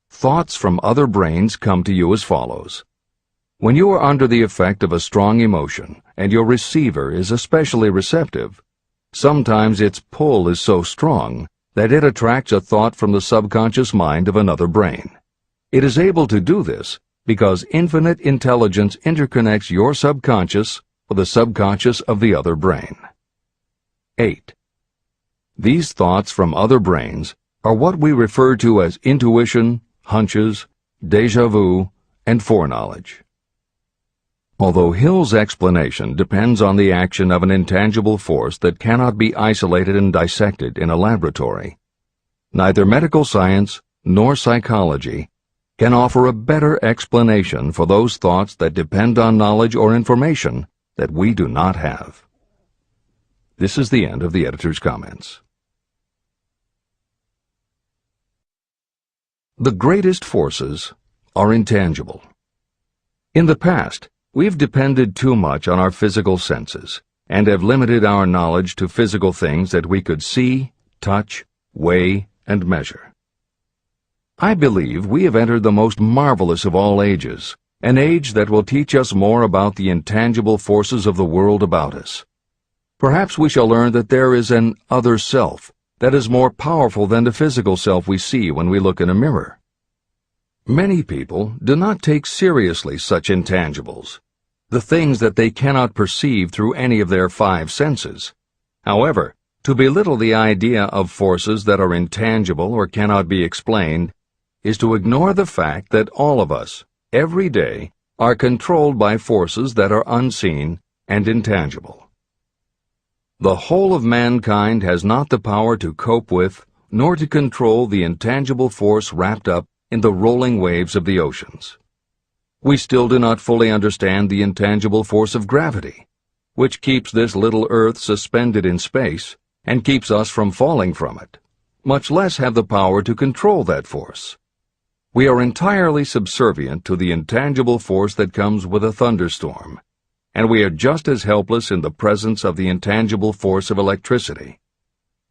Thoughts from other brains come to you as follows. When you are under the effect of a strong emotion and your receiver is especially receptive, sometimes its pull is so strong that it attracts a thought from the subconscious mind of another brain. It is able to do this because infinite intelligence interconnects your subconscious with the subconscious of the other brain. 8. These thoughts from other brains are what we refer to as intuition, hunches, déjà vu, and foreknowledge. Although Hill's explanation depends on the action of an intangible force that cannot be isolated and dissected in a laboratory, neither medical science nor psychology can offer a better explanation for those thoughts that depend on knowledge or information that we do not have. This is the end of the editor's comments. The greatest forces are intangible. In the past, we've depended too much on our physical senses and have limited our knowledge to physical things that we could see, touch, weigh, and measure. I believe we have entered the most marvelous of all ages, an age that will teach us more about the intangible forces of the world about us. Perhaps we shall learn that there is an other self that is more powerful than the physical self we see when we look in a mirror. Many people do not take seriously such intangibles, the things that they cannot perceive through any of their five senses. However, to belittle the idea of forces that are intangible or cannot be explained is to ignore the fact that all of us, every day, are controlled by forces that are unseen and intangible. The whole of mankind has not the power to cope with nor to control the intangible force wrapped up in the rolling waves of the oceans. We still do not fully understand the intangible force of gravity, which keeps this little Earth suspended in space and keeps us from falling from it, much less have the power to control that force. We are entirely subservient to the intangible force that comes with a thunderstorm, and we are just as helpless in the presence of the intangible force of electricity.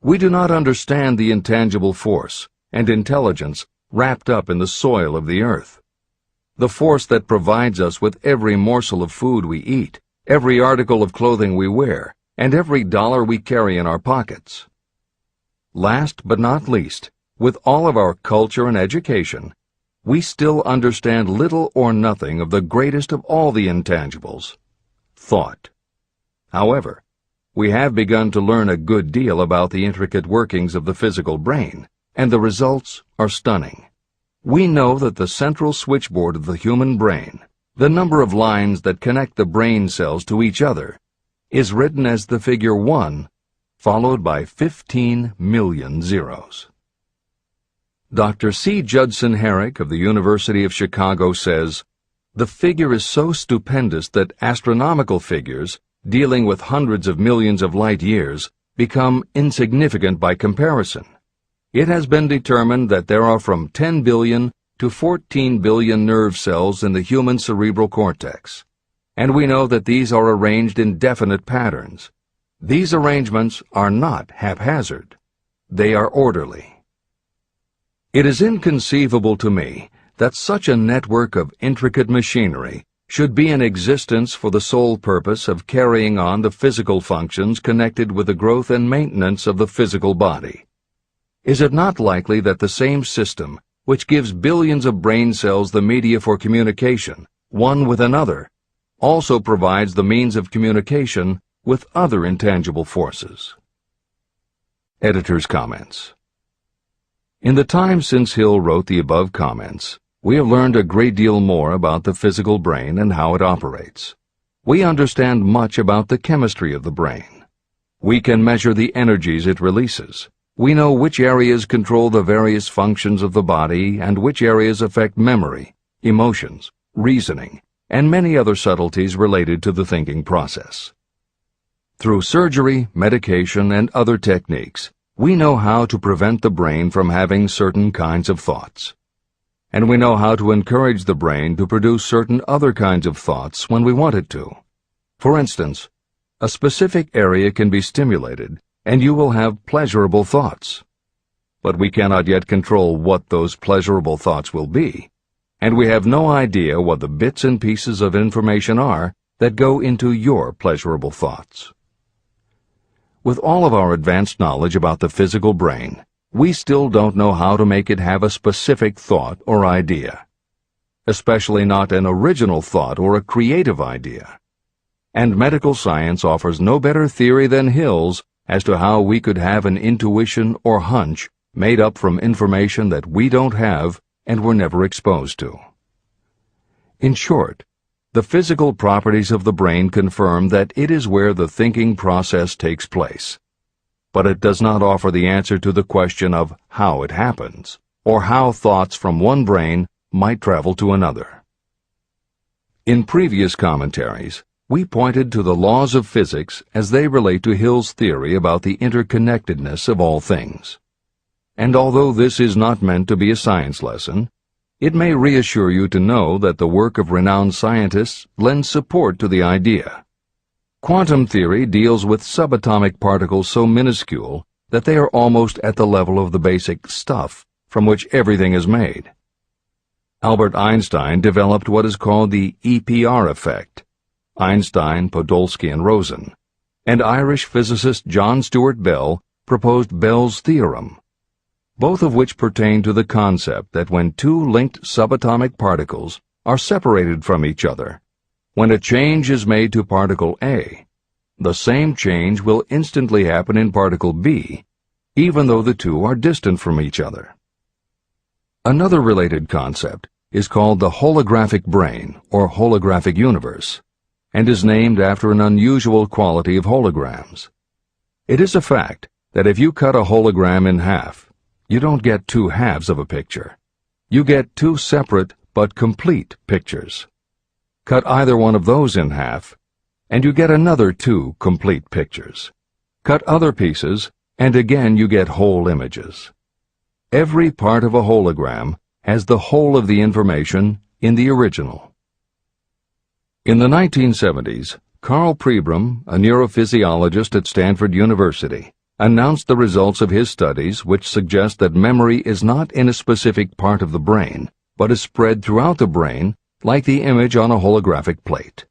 We do not understand the intangible force and intelligence wrapped up in the soil of the earth, the force that provides us with every morsel of food we eat, every article of clothing we wear, and every dollar we carry in our pockets. Last but not least, with all of our culture and education, we still understand little or nothing of the greatest of all the intangibles, thought. However, we have begun to learn a good deal about the intricate workings of the physical brain, and the results are stunning. We know that the central switchboard of the human brain, the number of lines that connect the brain cells to each other, is written as the figure 1, followed by 15 million zeros. Dr. C. Judson Herrick of the University of Chicago says, "The figure is so stupendous that astronomical figures, dealing with hundreds of millions of light years, become insignificant by comparison. It has been determined that there are from 10 billion to 14 billion nerve cells in the human cerebral cortex, and we know that these are arranged in definite patterns. These arrangements are not haphazard. They are orderly. It is inconceivable to me that such a network of intricate machinery should be in existence for the sole purpose of carrying on the physical functions connected with the growth and maintenance of the physical body. Is it not likely that the same system, which gives billions of brain cells the media for communication, one with another, also provides the means of communication with other intangible forces?" Editor's comments. In the time since Hill wrote the above comments, we have learned a great deal more about the physical brain and how it operates. We understand much about the chemistry of the brain. We can measure the energies it releases. We know which areas control the various functions of the body and which areas affect memory, emotions, reasoning, and many other subtleties related to the thinking process. Through surgery, medication, and other techniques, we know how to prevent the brain from having certain kinds of thoughts. And we know how to encourage the brain to produce certain other kinds of thoughts when we want it to. For instance, a specific area can be stimulated, and you will have pleasurable thoughts. But we cannot yet control what those pleasurable thoughts will be, and we have no idea what the bits and pieces of information are that go into your pleasurable thoughts. With all of our advanced knowledge about the physical brain, we still don't know how to make it have a specific thought or idea, especially not an original thought or a creative idea. And medical science offers no better theory than Hill's as to how we could have an intuition or hunch made up from information that we don't have and were never exposed to. In short, the physical properties of the brain confirm that it is where the thinking process takes place. But it does not offer the answer to the question of how it happens, or how thoughts from one brain might travel to another. In previous commentaries, we pointed to the laws of physics as they relate to Hill's theory about the interconnectedness of all things. And although this is not meant to be a science lesson, it may reassure you to know that the work of renowned scientists lends support to the idea. Quantum theory deals with subatomic particles so minuscule that they are almost at the level of the basic stuff from which everything is made. Albert Einstein developed what is called the EPR effect. Einstein, Podolsky, and Rosen, and Irish physicist John Stuart Bell proposed Bell's theorem, both of which pertain to the concept that when two linked subatomic particles are separated from each other, when a change is made to particle A, the same change will instantly happen in particle B, even though the two are distant from each other. Another related concept is called the holographic brain or holographic universe, and is named after an unusual quality of holograms. It is a fact that if you cut a hologram in half, you don't get two halves of a picture. You get two separate but complete pictures. Cut either one of those in half, and you get another two complete pictures. Cut other pieces, and again you get whole images. Every part of a hologram has the whole of the information in the original. In the 1970s, Carl Pribram, a neurophysiologist at Stanford University, announced the results of his studies which suggest that memory is not in a specific part of the brain, but is spread throughout the brain like the image on a holographic plate.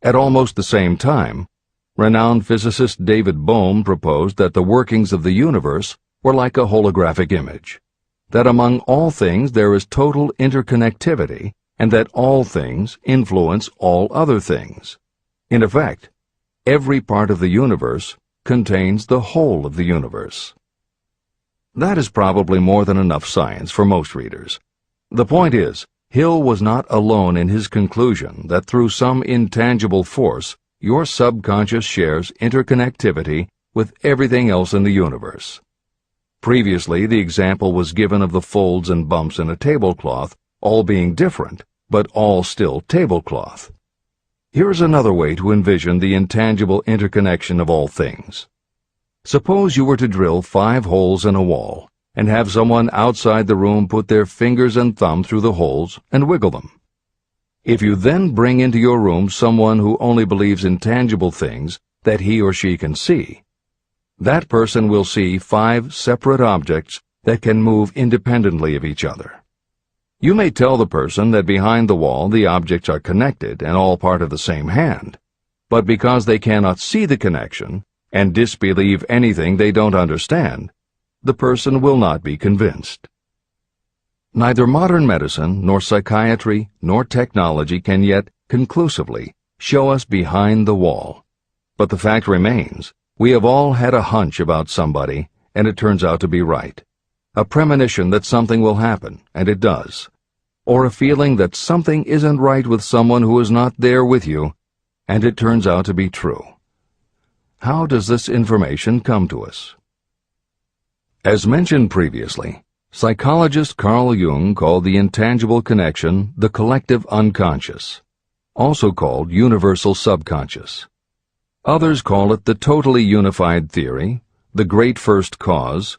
At almost the same time, renowned physicist David Bohm proposed that the workings of the universe were like a holographic image, that among all things there is total interconnectivity, and that all things influence all other things. In effect, every part of the universe contains the whole of the universe. That is probably more than enough science for most readers. The point is, Hill was not alone in his conclusion that through some intangible force, your subconscious shares interconnectivity with everything else in the universe. Previously, the example was given of the folds and bumps in a tablecloth, all being different, but all still tablecloth. Here is another way to envision the intangible interconnection of all things. Suppose you were to drill 5 holes in a wall, and have someone outside the room put their fingers and thumb through the holes and wiggle them. If you then bring into your room someone who only believes in tangible things that he or she can see, that person will see 5 separate objects that can move independently of each other. You may tell the person that behind the wall the objects are connected and all part of the same hand, but because they cannot see the connection and disbelieve anything they don't understand, the person will not be convinced. Neither modern medicine, nor psychiatry, nor technology can yet conclusively show us behind the wall. But the fact remains, we have all had a hunch about somebody, and it turns out to be right. A premonition that something will happen, and it does. Or a feeling that something isn't right with someone who is not there with you, and it turns out to be true. How does this information come to us? As mentioned previously, psychologist Carl Jung called the intangible connection the collective unconscious, also called universal subconscious. Others call it the totally unified theory, the great first cause,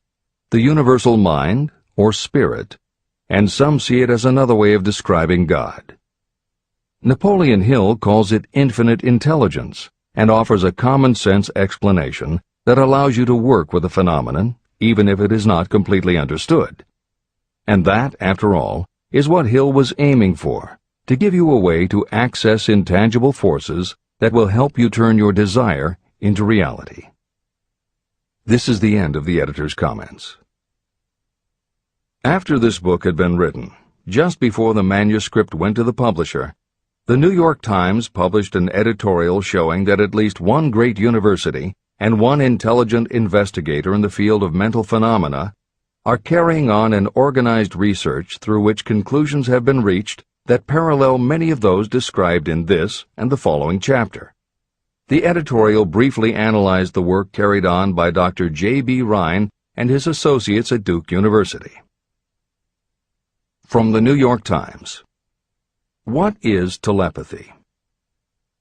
the universal mind, or spirit, and some see it as another way of describing God. Napoleon Hill calls it infinite intelligence and offers a common-sense explanation that allows you to work with a phenomenon, even if it is not completely understood. And that, after all, is what Hill was aiming for, to give you a way to access intangible forces that will help you turn your desire into reality. This is the end of the editor's comments. After this book had been written, just before the manuscript went to the publisher, the New York Times published an editorial showing that at least one great university and one intelligent investigator in the field of mental phenomena are carrying on an organized research through which conclusions have been reached that parallel many of those described in this and the following chapter. The editorial briefly analyzed the work carried on by Dr. J.B. Rhine and his associates at Duke University. From the New York Times. What is telepathy?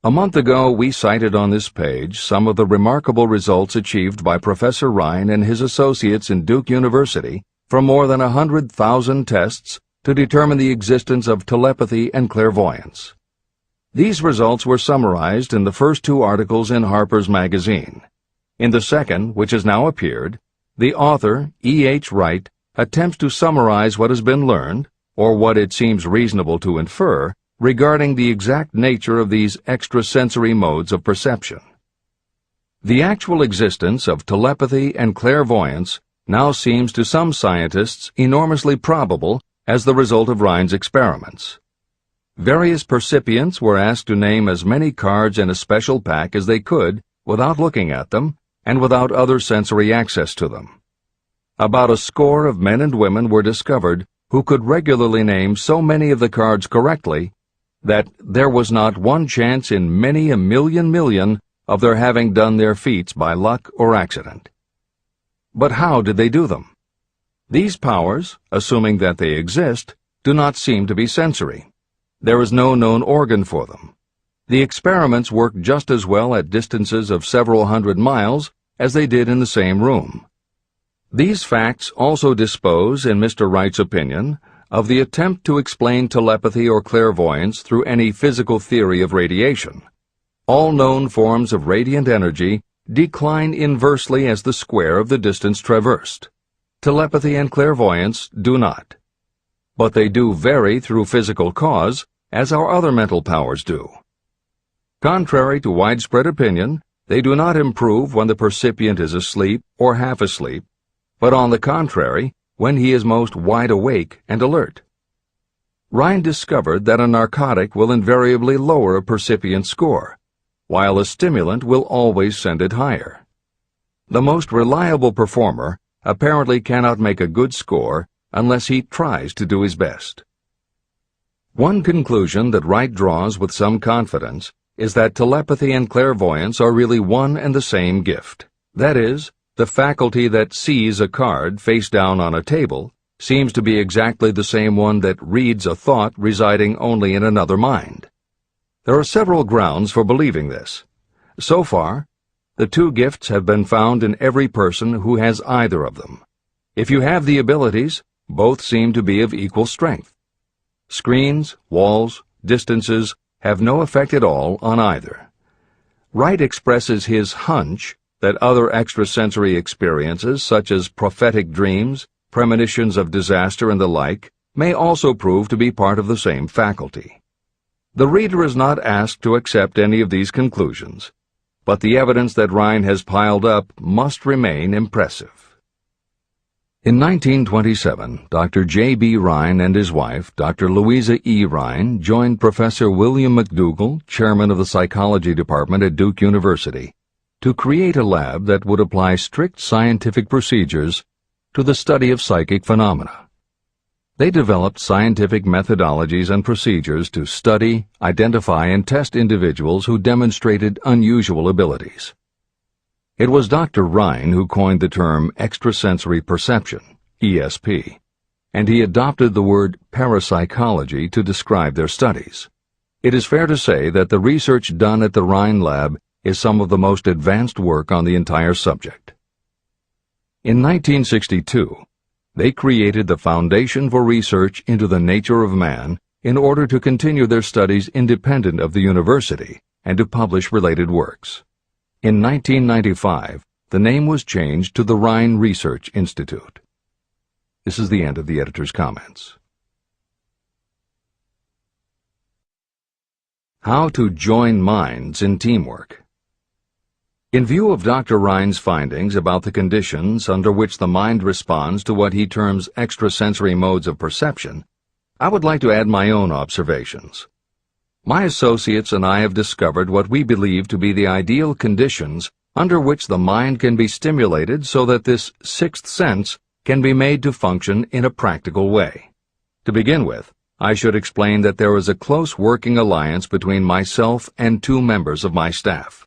A month ago, we cited on this page some of the remarkable results achieved by Professor Rhine and his associates in Duke University from more than 100,000 tests to determine the existence of telepathy and clairvoyance. These results were summarized in the first 2 articles in Harper's Magazine. In the second, which has now appeared, the author, E.H. Wright, attempts to summarize what has been learned, or what it seems reasonable to infer, regarding the exact nature of these extrasensory modes of perception. The actual existence of telepathy and clairvoyance now seems to some scientists enormously probable as the result of Rhine's experiments. Various percipients were asked to name as many cards in a special pack as they could without looking at them and without other sensory access to them. About a score of men and women were discovered who could regularly name so many of the cards correctly that there was not one chance in many a million of their having done their feats by luck or accident. But how did they do them? These powers, assuming that they exist, do not seem to be sensory. There is no known organ for them. The experiments work just as well at distances of several hundred miles as they did in the same room. These facts also dispose, in Mr. Wright's opinion, of the attempt to explain telepathy or clairvoyance through any physical theory of radiation. All known forms of radiant energy decline inversely as the square of the distance traversed. Telepathy and clairvoyance do not. But they do vary through physical cause, as our other mental powers do. Contrary to widespread opinion, they do not improve when the percipient is asleep or half asleep, but on the contrary, when he is most wide awake and alert. Rhine discovered that a narcotic will invariably lower a percipient score, while a stimulant will always send it higher. The most reliable performer apparently cannot make a good score unless he tries to do his best. One conclusion that Wright draws with some confidence is that telepathy and clairvoyance are really one and the same gift. That is, the faculty that sees a card face down on a table seems to be exactly the same one that reads a thought residing only in another mind. There are several grounds for believing this. So far, the two gifts have been found in every person who has either of them. If you have the abilities, both seem to be of equal strength. Screens, walls, distances have no effect at all on either. Wright expresses his hunch that other extrasensory experiences, such as prophetic dreams, premonitions of disaster, and the like, may also prove to be part of the same faculty. The reader is not asked to accept any of these conclusions, but the evidence that Rhine has piled up must remain impressive. In 1927, Dr. J.B. Rhine and his wife, Dr. Louisa E. Rhine, joined Professor William McDougall, chairman of the psychology department at Duke University, to create a lab that would apply strict scientific procedures to the study of psychic phenomena. They developed scientific methodologies and procedures to study, identify, and test individuals who demonstrated unusual abilities. It was Dr. Rhine who coined the term extrasensory perception, ESP, and he adopted the word parapsychology to describe their studies. It is fair to say that the research done at the Rhine lab is some of the most advanced work on the entire subject. In 1962, they created the Foundation for Research into the Nature of Man in order to continue their studies independent of the university and to publish related works. In 1995, the name was changed to the Rhine Research Institute. This is the end of the editor's comments. How to join minds in teamwork. In view of Dr. Rhine's findings about the conditions under which the mind responds to what he terms extrasensory modes of perception, I would like to add my own observations. My associates and I have discovered what we believe to be the ideal conditions under which the mind can be stimulated so that this sixth sense can be made to function in a practical way. To begin with, I should explain that there is a close working alliance between myself and two members of my staff.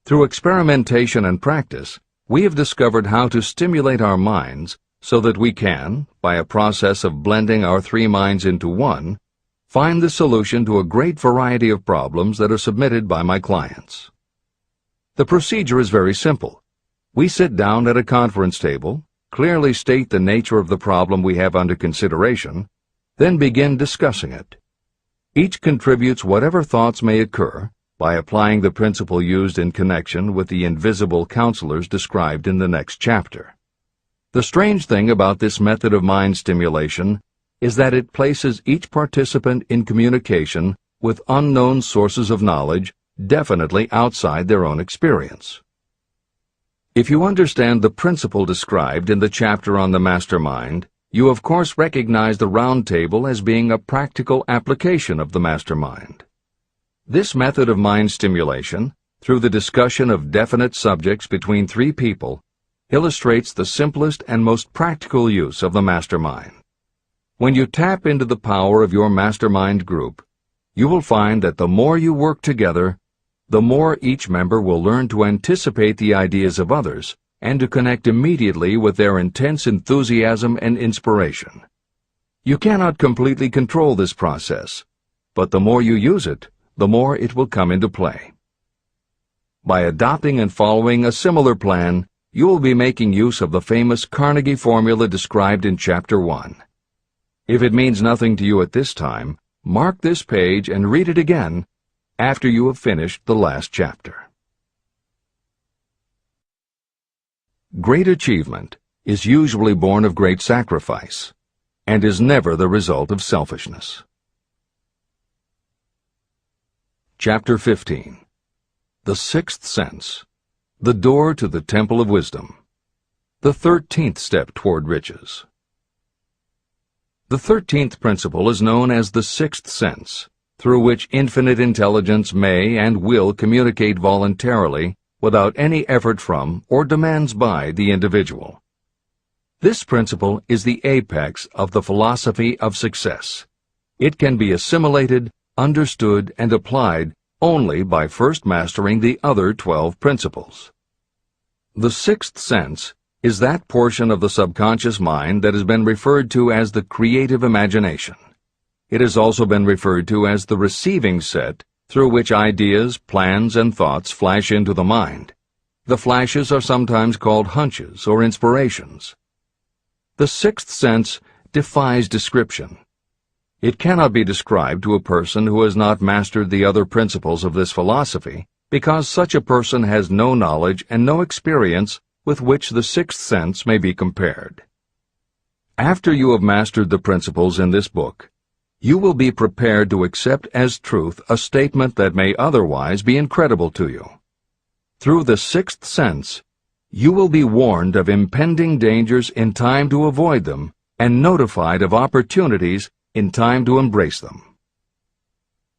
Through experimentation and practice, we have discovered how to stimulate our minds so that we can, by a process of blending our three minds into one, find the solution to a great variety of problems that are submitted by my clients. The procedure is very simple. We sit down at a conference table, clearly state the nature of the problem we have under consideration, then begin discussing it. Each contributes whatever thoughts may occur by applying the principle used in connection with the invisible counselors described in the next chapter. The strange thing about this method of mind stimulation is that it places each participant in communication with unknown sources of knowledge definitely outside their own experience. If you understand the principle described in the chapter on the mastermind, you of course recognize the round table as being a practical application of the mastermind. This method of mind stimulation, through the discussion of definite subjects between three people, illustrates the simplest and most practical use of the mastermind. When you tap into the power of your mastermind group, you will find that the more you work together, the more each member will learn to anticipate the ideas of others and to connect immediately with their intense enthusiasm and inspiration. You cannot completely control this process, but the more you use it, the more it will come into play. By adopting and following a similar plan, you will be making use of the famous Carnegie formula described in Chapter 1. If it means nothing to you at this time, mark this page and read it again after you have finished the last chapter. Great achievement is usually born of great sacrifice and is never the result of selfishness. Chapter 15. The Sixth Sense. The Door to the Temple of Wisdom. The 13th Step Toward Riches. The 13th principle is known as the Sixth Sense, through which infinite intelligence may and will communicate voluntarily without any effort from or demands by the individual. This principle is the apex of the philosophy of success. It can be assimilated, understood, and applied only by first mastering the other 12 principles. The sixth sense is that portion of the subconscious mind that has been referred to as the creative imagination. It has also been referred to as the receiving set through which ideas, plans, and thoughts flash into the mind. The flashes are sometimes called hunches or inspirations. The sixth sense defies description. It cannot be described to a person who has not mastered the other principles of this philosophy, because such a person has no knowledge and no experience with which the sixth sense may be compared. After you have mastered the principles in this book, you will be prepared to accept as truth a statement that may otherwise be incredible to you. Through the sixth sense, you will be warned of impending dangers in time to avoid them and notified of opportunities in time to embrace them.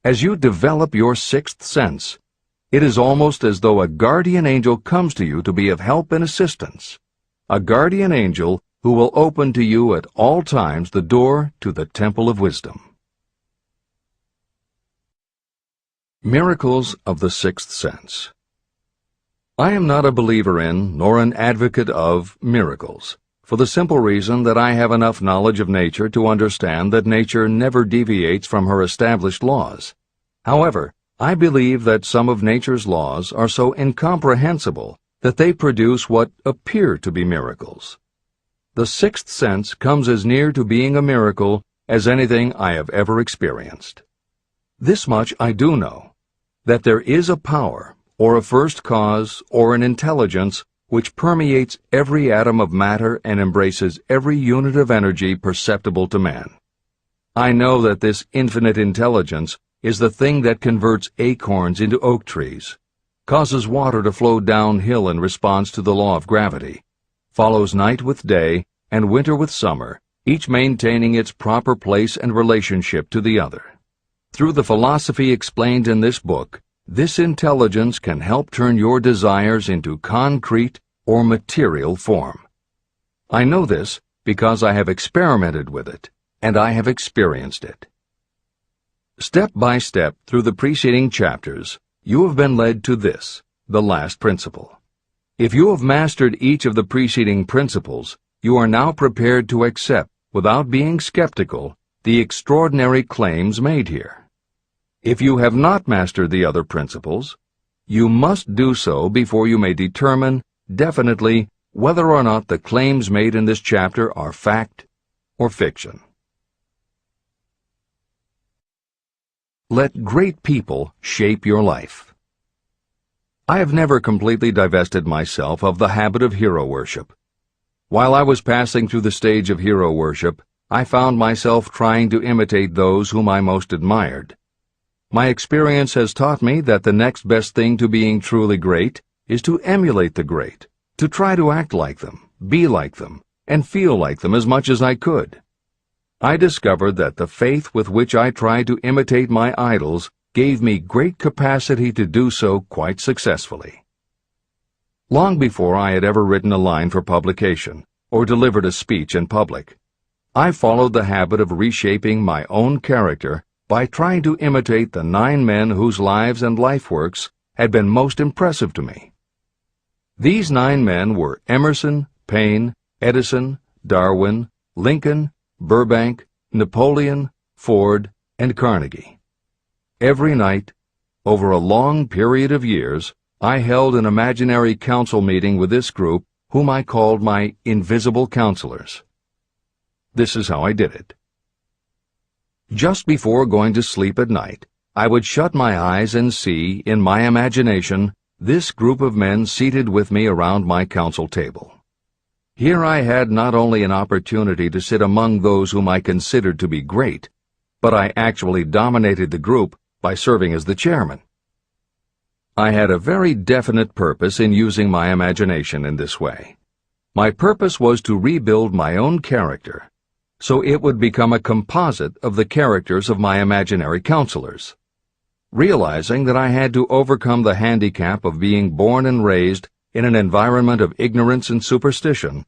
As you develop your sixth sense, it is almost as though a guardian angel comes to you to be of help and assistance, a guardian angel who will open to you at all times the door to the Temple of Wisdom. Miracles of the Sixth Sense. I am not a believer in, nor an advocate of, miracles, for the simple reason that I have enough knowledge of nature to understand that nature never deviates from her established laws. However, I believe that some of nature's laws are so incomprehensible that they produce what appear to be miracles. The sixth sense comes as near to being a miracle as anything I have ever experienced. This much I do know, that there is a power, or a first cause, or an intelligence which permeates every atom of matter and embraces every unit of energy perceptible to man. I know that this infinite intelligence is the thing that converts acorns into oak trees, causes water to flow downhill in response to the law of gravity, follows night with day and winter with summer, each maintaining its proper place and relationship to the other. Through the philosophy explained in this book, this intelligence can help turn your desires into concrete or material form. I know this because I have experimented with it, and I have experienced it. Step by step through the preceding chapters, you have been led to this, the last principle. If you have mastered each of the preceding principles, you are now prepared to accept, without being skeptical, the extraordinary claims made here. If you have not mastered the other principles, you must do so before you may determine definitely whether or not the claims made in this chapter are fact or fiction. Let great people shape your life. I have never completely divested myself of the habit of hero worship. While I was passing through the stage of hero worship, I found myself trying to imitate those whom I most admired. My experience has taught me that the next best thing to being truly great is to emulate the great, to try to act like them, be like them, and feel like them as much as I could. I discovered that the faith with which I tried to imitate my idols gave me great capacity to do so quite successfully. Long before I had ever written a line for publication or delivered a speech in public, I followed the habit of reshaping my own character by trying to imitate the 9 men whose lives and life works had been most impressive to me. These 9 men were Emerson, Paine, Edison, Darwin, Lincoln, Burbank, Napoleon, Ford, and Carnegie. Every night, over a long period of years, I held an imaginary council meeting with this group, whom I called my invisible counselors. This is how I did it. Just before going to sleep at night, I would shut my eyes and see, in my imagination, this group of men seated with me around my council table. Here I had not only an opportunity to sit among those whom I considered to be great, but I actually dominated the group by serving as the chairman. I had a very definite purpose in using my imagination in this way. My purpose was to rebuild my own character, so it would become a composite of the characters of my imaginary counselors. Realizing that I had to overcome the handicap of being born and raised in an environment of ignorance and superstition,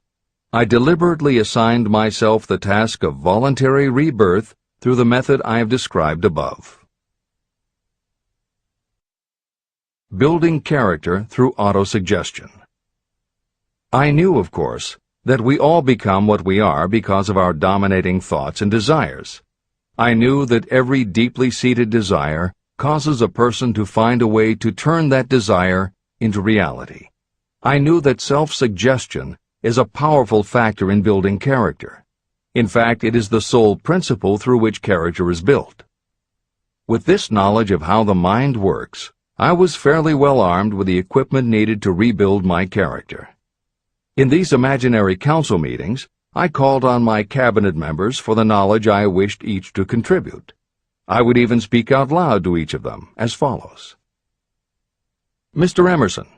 I deliberately assigned myself the task of voluntary rebirth through the method I have described above. Building character through autosuggestion. I knew, of course, that we all become what we are because of our dominating thoughts and desires. I knew that every deeply seated desire causes a person to find a way to turn that desire into reality. I knew that self-suggestion is a powerful factor in building character. In fact, it is the sole principle through which character is built. With this knowledge of how the mind works, I was fairly well armed with the equipment needed to rebuild my character. In these imaginary council meetings, I called on my cabinet members for the knowledge I wished each to contribute. I would even speak out loud to each of them as follows. Mr. Emerson,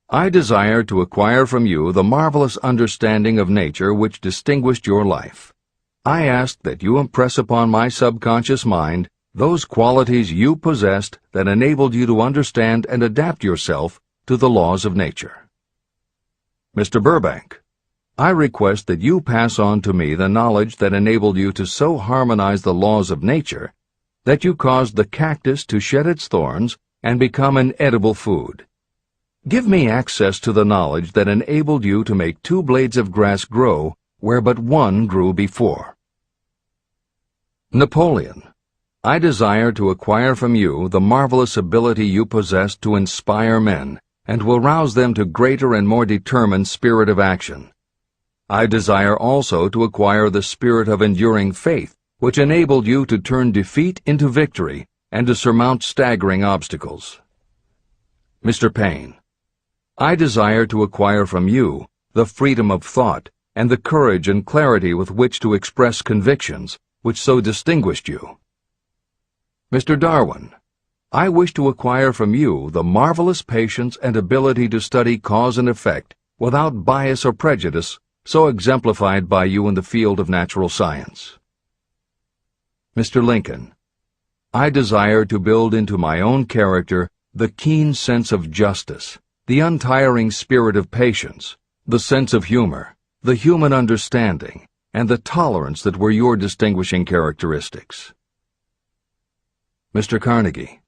I desire to acquire from you the marvelous understanding of nature which distinguished your life. I ask that you impress upon my subconscious mind those qualities you possessed that enabled you to understand and adapt yourself to the laws of nature. Mr. Burbank, I request that you pass on to me the knowledge that enabled you to so harmonize the laws of nature that you caused the cactus to shed its thorns and become an edible food. Give me access to the knowledge that enabled you to make 2 blades of grass grow where but 1 grew before. Napoleon, I desire to acquire from you the marvelous ability you possess to inspire men and will rouse them to greater and more determined spirit of action. I desire also to acquire the spirit of enduring faith, which enabled you to turn defeat into victory and to surmount staggering obstacles. Mr. Paine, I desire to acquire from you the freedom of thought and the courage and clarity with which to express convictions which so distinguished you. Mr. Darwin, I wish to acquire from you the marvelous patience and ability to study cause and effect without bias or prejudice so exemplified by you in the field of natural science. Mr. Lincoln, I desire to build into my own character the keen sense of justice, the untiring spirit of patience, the sense of humor, the human understanding, and the tolerance that were your distinguishing characteristics. Mr. Carnegie,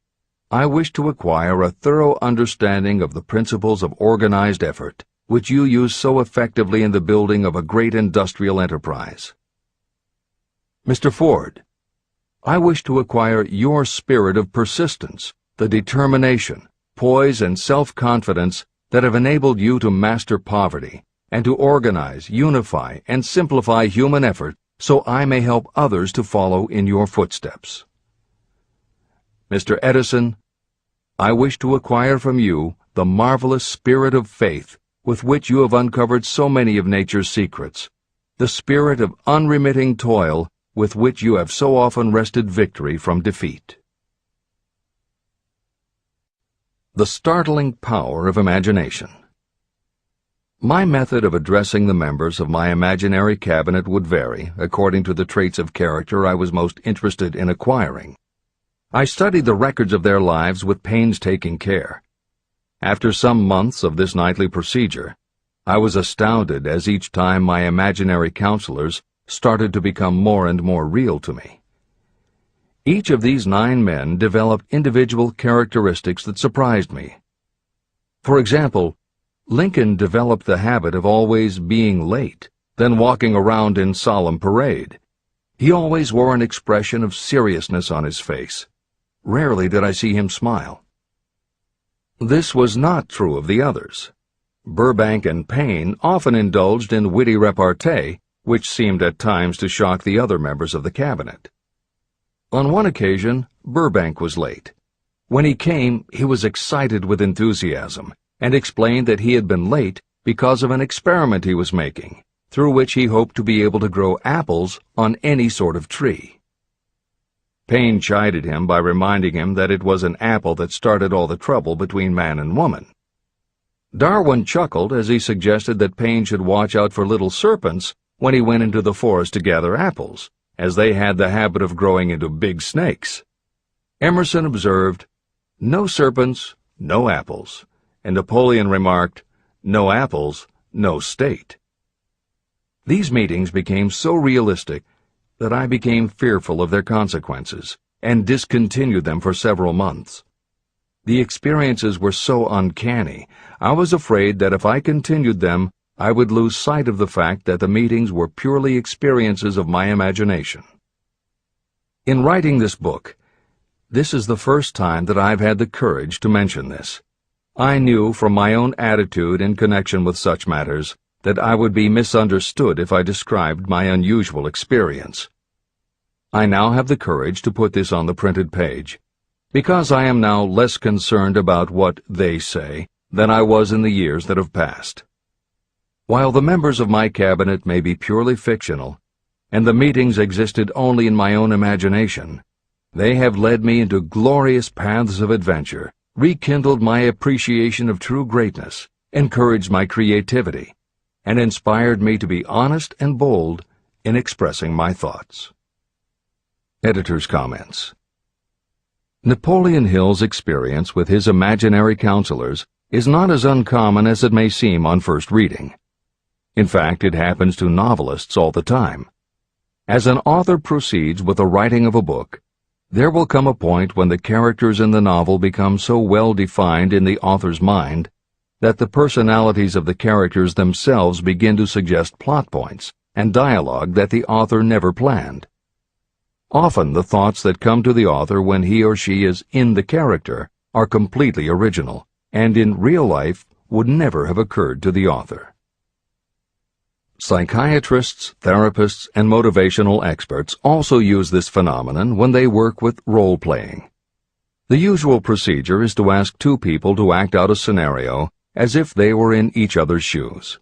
I wish to acquire a thorough understanding of the principles of organized effort, which you use so effectively in the building of a great industrial enterprise. Mr. Ford, I wish to acquire your spirit of persistence, the determination, poise, and self-confidence that have enabled you to master poverty and to organize, unify, and simplify human effort so I may help others to follow in your footsteps. Mr. Edison, I wish to acquire from you the marvelous spirit of faith with which you have uncovered so many of nature's secrets, the spirit of unremitting toil with which you have so often wrested victory from defeat. The startling power of imagination. My method of addressing the members of my imaginary cabinet would vary according to the traits of character I was most interested in acquiring. I studied the records of their lives with painstaking care. After some months of this nightly procedure, I was astounded as each time my imaginary counselors started to become more and more real to me. Each of these 9 men developed individual characteristics that surprised me. For example, Lincoln developed the habit of always being late, then walking around in solemn parade. He always wore an expression of seriousness on his face. Rarely did I see him smile. This was not true of the others. Burbank and Payne often indulged in witty repartee, which seemed at times to shock the other members of the cabinet. On one occasion, Burbank was late. When he came, he was excited with enthusiasm, and explained that he had been late because of an experiment he was making, through which he hoped to be able to grow apples on any sort of tree. Payne chided him by reminding him that it was an apple that started all the trouble between man and woman. Darwin chuckled as he suggested that Payne should watch out for little serpents when he went into the forest to gather apples, as they had the habit of growing into big snakes. Emerson observed, "No serpents, no apples," and Napoleon remarked, "No apples, no state." These meetings became so realistic that I became fearful of their consequences and discontinued them for several months. The experiences were so uncanny, I was afraid that if I continued them, I would lose sight of the fact that the meetings were purely experiences of my imagination. In writing this book, this is the first time that I've had the courage to mention this. I knew from my own attitude in connection with such matters that I would be misunderstood if I described my unusual experience. I now have the courage to put this on the printed page, because I am now less concerned about what they say than I was in the years that have passed. While the members of my cabinet may be purely fictional, and the meetings existed only in my own imagination, they have led me into glorious paths of adventure, rekindled my appreciation of true greatness, encouraged my creativity, and inspired me to be honest and bold in expressing my thoughts. Editor's comments. Napoleon Hill's experience with his imaginary counselors is not as uncommon as it may seem on first reading. In fact, it happens to novelists all the time. As an author proceeds with the writing of a book, there will come a point when the characters in the novel become so well defined in the author's mind that the personalities of the characters themselves begin to suggest plot points and dialogue that the author never planned. Often the thoughts that come to the author when he or she is in the character are completely original, and in real life would never have occurred to the author. Psychiatrists, therapists, and motivational experts also use this phenomenon when they work with role-playing. The usual procedure is to ask 2 people to act out a scenario as if they were in each other's shoes.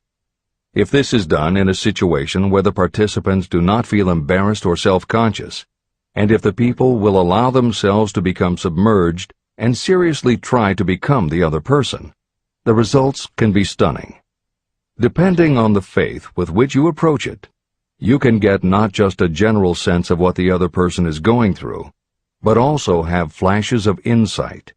If this is done in a situation where the participants do not feel embarrassed or self-conscious, and if the people will allow themselves to become submerged and seriously try to become the other person, the results can be stunning. Depending on the faith with which you approach it, you can get not just a general sense of what the other person is going through, but also have flashes of insight,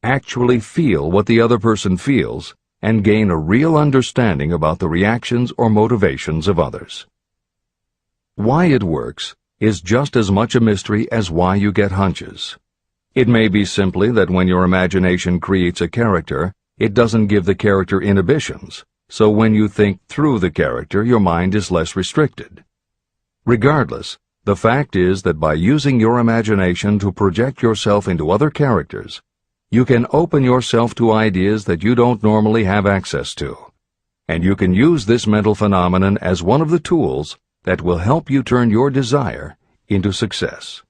actually feel what the other person feels, and gain a real understanding about the reactions or motivations of others. Why it works is just as much a mystery as why you get hunches. It may be simply that when your imagination creates a character, it doesn't give the character inhibitions. So when you think through the character, your mind is less restricted. Regardless, the fact is that by using your imagination to project yourself into other characters, you can open yourself to ideas that you don't normally have access to, and you can use this mental phenomenon as one of the tools that will help you turn your desire into success.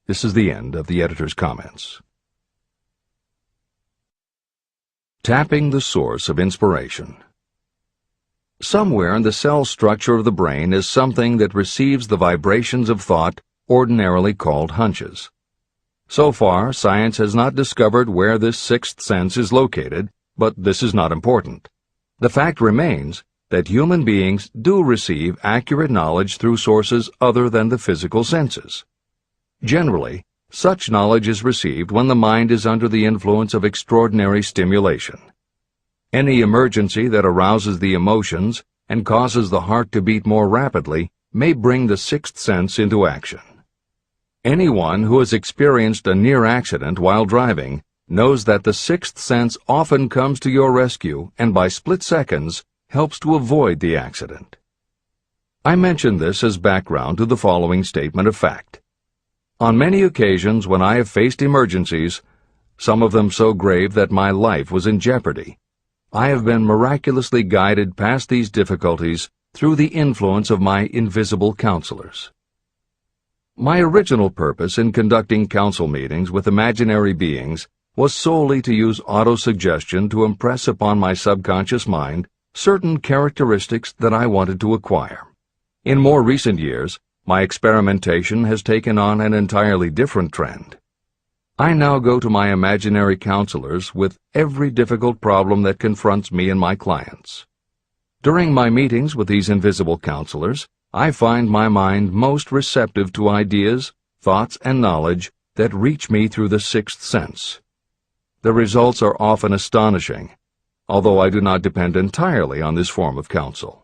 This is the end of the editor's comments. Tapping the source of inspiration. Somewhere in the cell structure of the brain is something that receives the vibrations of thought ordinarily called hunches. So far, science has not discovered where this sixth sense is located, but this is not important. The fact remains that human beings do receive accurate knowledge through sources other than the physical senses. Generally, such knowledge is received when the mind is under the influence of extraordinary stimulation. Any emergency that arouses the emotions and causes the heart to beat more rapidly may bring the sixth sense into action. Anyone who has experienced a near accident while driving knows that the sixth sense often comes to your rescue and by split seconds helps to avoid the accident. I mention this as background to the following statement of fact. On many occasions when I have faced emergencies, some of them so grave that my life was in jeopardy, I have been miraculously guided past these difficulties through the influence of my invisible counselors. My original purpose in conducting council meetings with imaginary beings was solely to use autosuggestion to impress upon my subconscious mind certain characteristics that I wanted to acquire. In more recent years, my experimentation has taken on an entirely different trend. I now go to my imaginary counselors with every difficult problem that confronts me and my clients. During my meetings with these invisible counselors, I find my mind most receptive to ideas, thoughts, and knowledge that reach me through the sixth sense. The results are often astonishing, although I do not depend entirely on this form of counsel.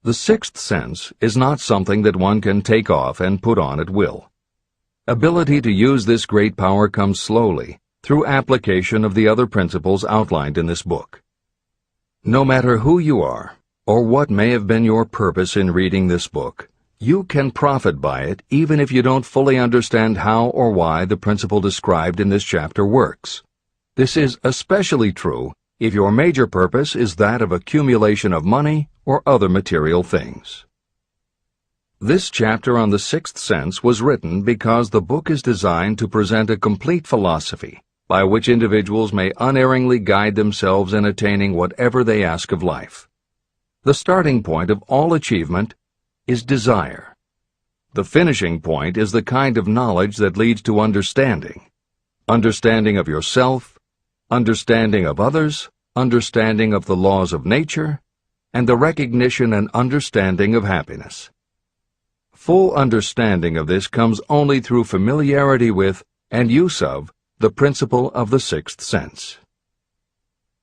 The sixth sense is not something that one can take off and put on at will. Ability to use this great power comes slowly, through application of the other principles outlined in this book. No matter who you are, or what may have been your purpose in reading this book, you can profit by it even if you don't fully understand how or why the principle described in this chapter works. This is especially true if your major purpose is that of accumulation of money or other material things. This chapter on the sixth sense was written because the book is designed to present a complete philosophy by which individuals may unerringly guide themselves in attaining whatever they ask of life. The starting point of all achievement is desire. The finishing point is the kind of knowledge that leads to understanding. Understanding of yourself, understanding of others, understanding of the laws of nature, and the recognition and understanding of happiness. Full understanding of this comes only through familiarity with and use of the principle of the sixth sense.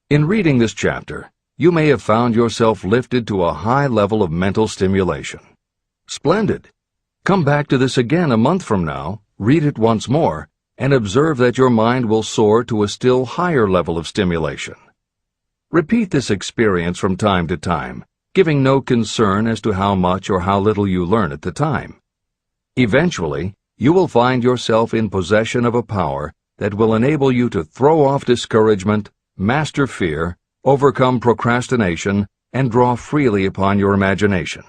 In reading this chapter, you may have found yourself lifted to a high level of mental stimulation. Splendid! Come back to this again a month from now, read it once more, and observe that your mind will soar to a still higher level of stimulation. Repeat this experience from time to time, giving no concern as to how much or how little you learn at the time. Eventually, you will find yourself in possession of a power that will enable you to throw off discouragement, master fear, overcome procrastination, and draw freely upon your imagination.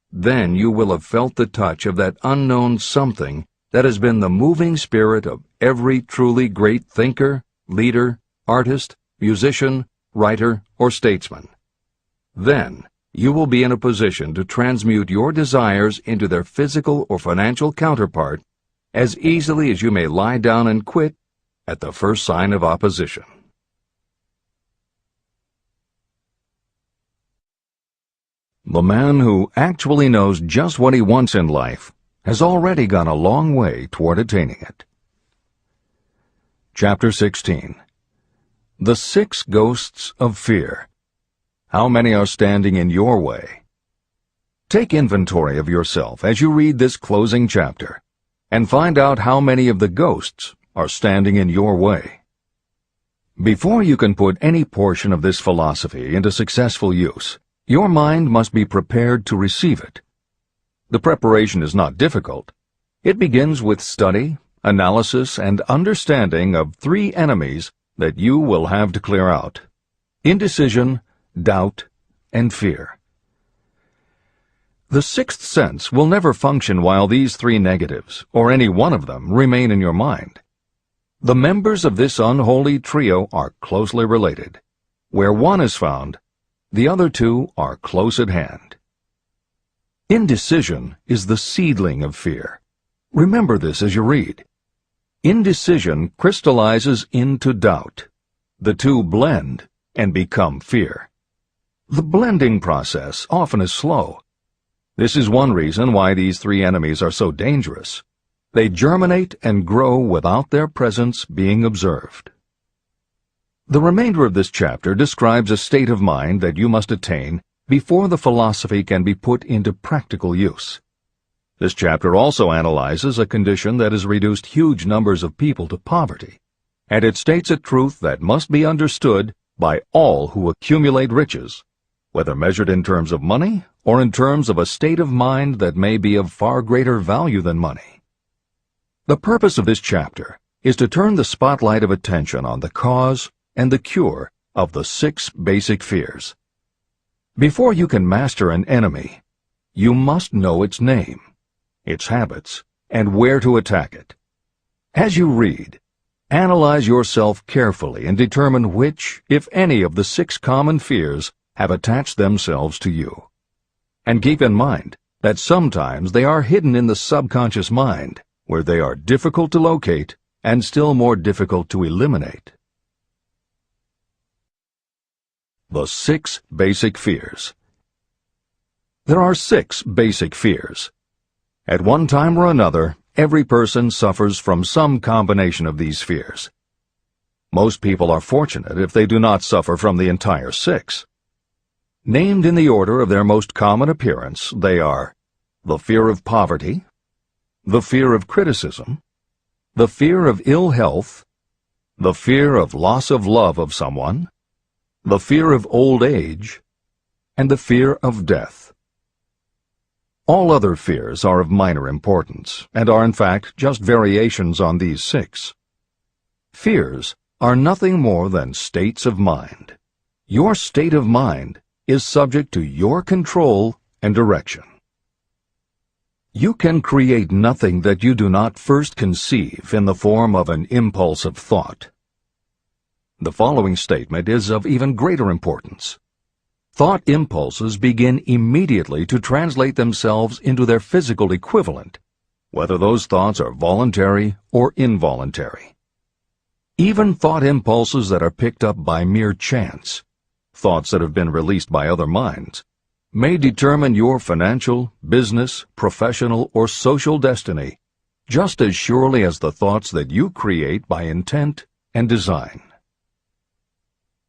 Then you will have felt the touch of that unknown something that has been the moving spirit of every truly great thinker, leader, artist, musician, writer, or statesman. Then you will be in a position to transmute your desires into their physical or financial counterpart as easily as you may lie down and quit at the first sign of opposition. The man who actually knows just what he wants in life has already gone a long way toward attaining it. Chapter 16. The Six Ghosts of Fear. How many are standing in your way? Take inventory of yourself as you read this closing chapter, and find out how many of the ghosts are standing in your way. Before you can put any portion of this philosophy into successful use, your mind must be prepared to receive it. The preparation is not difficult. It begins with study, analysis, and understanding of three enemies that you will have to clear out: indecision, doubt, and fear. The sixth sense will never function while these three negatives, or any one of them, remain in your mind. The members of this unholy trio are closely related. Where one is found, the other two are close at hand. Indecision is the seedling of fear. Remember this as you read. Indecision crystallizes into doubt. The two blend and become fear. The blending process often is slow. This is one reason why these three enemies are so dangerous. They germinate and grow without their presence being observed. The remainder of this chapter describes a state of mind that you must attain before the philosophy can be put into practical use. This chapter also analyzes a condition that has reduced huge numbers of people to poverty, and it states a truth that must be understood by all who accumulate riches, whether measured in terms of money or in terms of a state of mind that may be of far greater value than money. The purpose of this chapter is to turn the spotlight of attention on the cause and the cure of the 6 basic fears. Before you can master an enemy, you must know its name, its habits, and where to attack it. As you read, analyze yourself carefully and determine which, if any, of the 6 common fears have attached themselves to you. And keep in mind that sometimes they are hidden in the subconscious mind, where they are difficult to locate and still more difficult to eliminate. The 6 basic fears. There are 6 basic fears. At one time or another, every person suffers from some combination of these fears. Most people are fortunate if they do not suffer from the entire 6. Named in the order of their most common appearance, they are the fear of poverty, the fear of criticism, the fear of ill health, the fear of loss of love of someone, the fear of old age, and the fear of death. All other fears are of minor importance, and are in fact just variations on these 6. Fears are nothing more than states of mind. Your state of mind is subject to your control and direction. You can create nothing that you do not first conceive in the form of an impulse of thought. The following statement is of even greater importance. Thought impulses begin immediately to translate themselves into their physical equivalent, whether those thoughts are voluntary or involuntary. Even thought impulses that are picked up by mere chance, thoughts that have been released by other minds, may determine your financial, business, professional, or social destiny just as surely as the thoughts that you create by intent and design.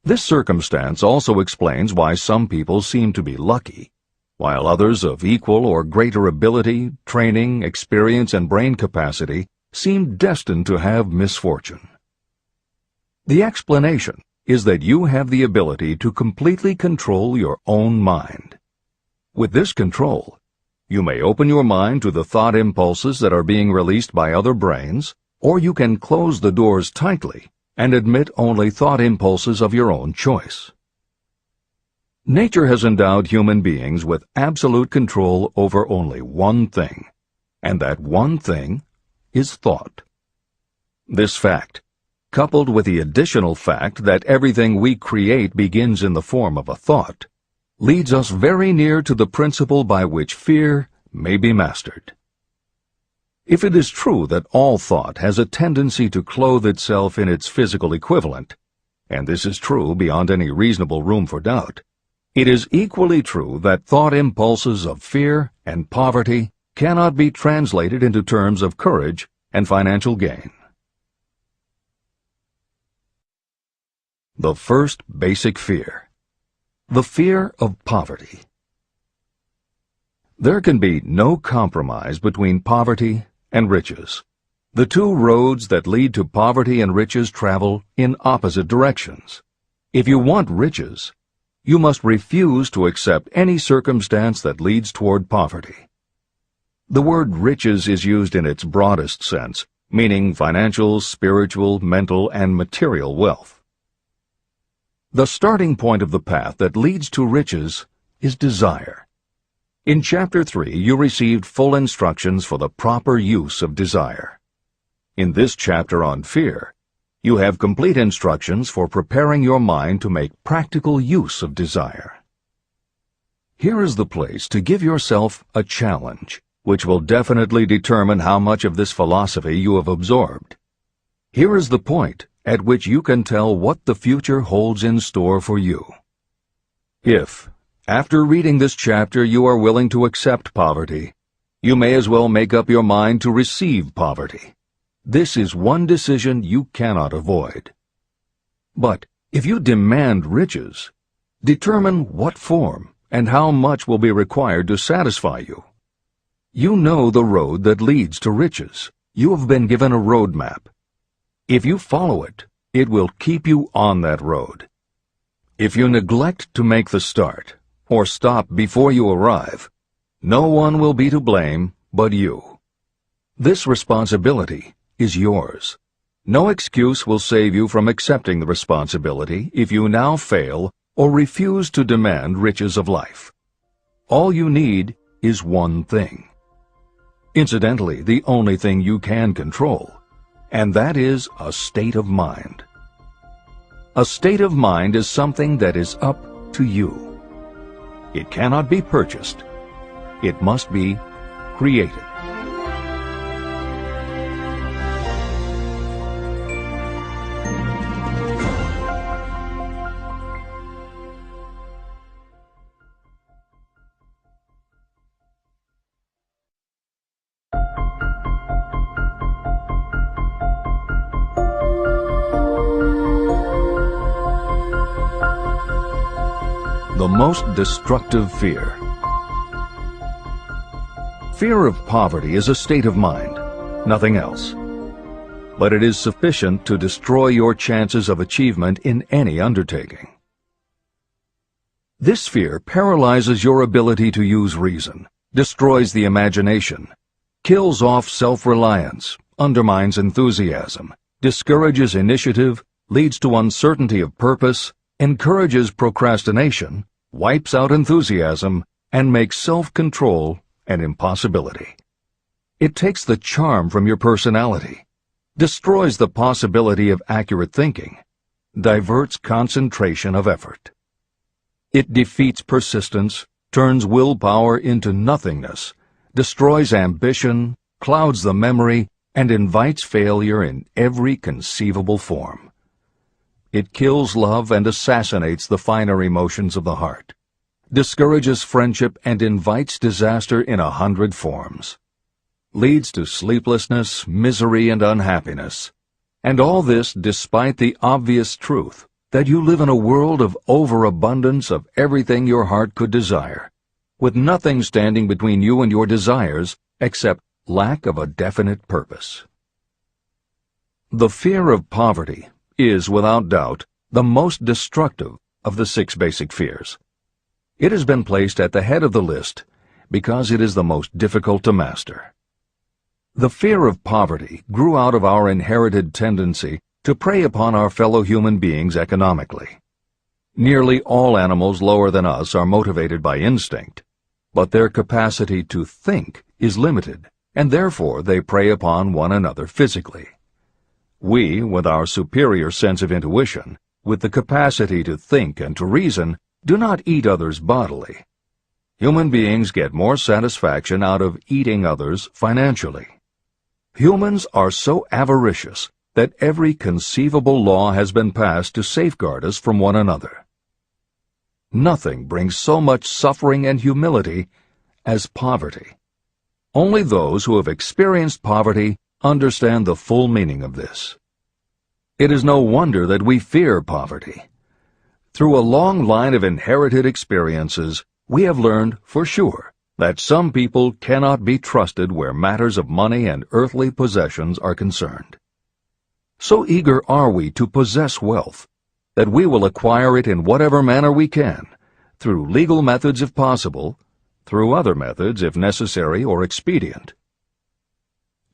This circumstance also explains why some people seem to be lucky, while others of equal or greater ability, training, experience, and brain capacity seem destined to have misfortune. The explanation is that you have the ability to completely control your own mind. With this control, you may open your mind to the thought impulses that are being released by other brains, or you can close the doors tightly and admit only thought impulses of your own choice. Nature has endowed human beings with absolute control over only one thing, and that one thing is thought. This fact, coupled with the additional fact that everything we create begins in the form of a thought, leads us very near to the principle by which fear may be mastered. If it is true that all thought has a tendency to clothe itself in its physical equivalent, and this is true beyond any reasonable room for doubt, it is equally true that thought impulses of fear and poverty cannot be translated into terms of courage and financial gain. The first basic fear. The fear of poverty. There can be no compromise between poverty and riches. The two roads that lead to poverty and riches travel in opposite directions. If you want riches, you must refuse to accept any circumstance that leads toward poverty. The word riches is used in its broadest sense, meaning financial, spiritual, mental, and material wealth. The starting point of the path that leads to riches is desire. In Chapter 3, you received full instructions for the proper use of desire. In this chapter on fear, You have complete instructions for preparing your mind to make practical use of desire. Here is the place to give yourself a challenge, which will definitely determine how much of this philosophy you have absorbed. Here is the point at which you can tell what the future holds in store for you. If, after reading this chapter, you are willing to accept poverty, you may as well make up your mind to receive poverty. This is one decision you cannot avoid. But if you demand riches, determine what form and how much will be required to satisfy you. You know the road that leads to riches. You have been given a roadmap. If you follow it, it will keep you on that road. If you neglect to make the start, or stop before you arrive, no one will be to blame but you. This responsibility is yours. No excuse will save you from accepting the responsibility if you now fail or refuse to demand riches of life. All you need is one thing. Incidentally, the only thing you can control, and that is a state of mind. A state of mind is something that is up to you. It cannot be purchased. It must be created. The most destructive fear. Fear of poverty is a state of mind, nothing else. But it is sufficient to destroy your chances of achievement in any undertaking. This fear paralyzes your ability to use reason, destroys the imagination, kills off self-reliance, undermines enthusiasm, discourages initiative, leads to uncertainty of purpose, encourages procrastination, wipes out enthusiasm, and makes self-control an impossibility. It takes the charm from your personality, destroys the possibility of accurate thinking, diverts concentration of effort. It defeats persistence, turns willpower into nothingness, destroys ambition, clouds the memory, and invites failure in every conceivable form. It kills love and assassinates the finer emotions of the heart, discourages friendship and invites disaster in 100 forms, leads to sleeplessness, misery, and unhappiness, and all this despite the obvious truth that you live in a world of overabundance of everything your heart could desire, with nothing standing between you and your desires except lack of a definite purpose. The fear of poverty is, without doubt, the most destructive of the 6 basic fears. It has been placed at the head of the list because it is the most difficult to master. The fear of poverty grew out of our inherited tendency to prey upon our fellow human beings economically. Nearly all animals lower than us are motivated by instinct, but their capacity to think is limited, and therefore they prey upon one another physically. We, with our superior sense of intuition, with the capacity to think and to reason, do not eat others bodily. Human beings get more satisfaction out of eating others financially. Humans are so avaricious that every conceivable law has been passed to safeguard us from one another. Nothing brings so much suffering and humility as poverty. Only those who have experienced poverty understand the full meaning of this. It is no wonder that we fear poverty. Through a long line of inherited experiences, we have learned for sure that some people cannot be trusted where matters of money and earthly possessions are concerned. So eager are we to possess wealth that we will acquire it in whatever manner we can, through legal methods if possible, through other methods if necessary or expedient.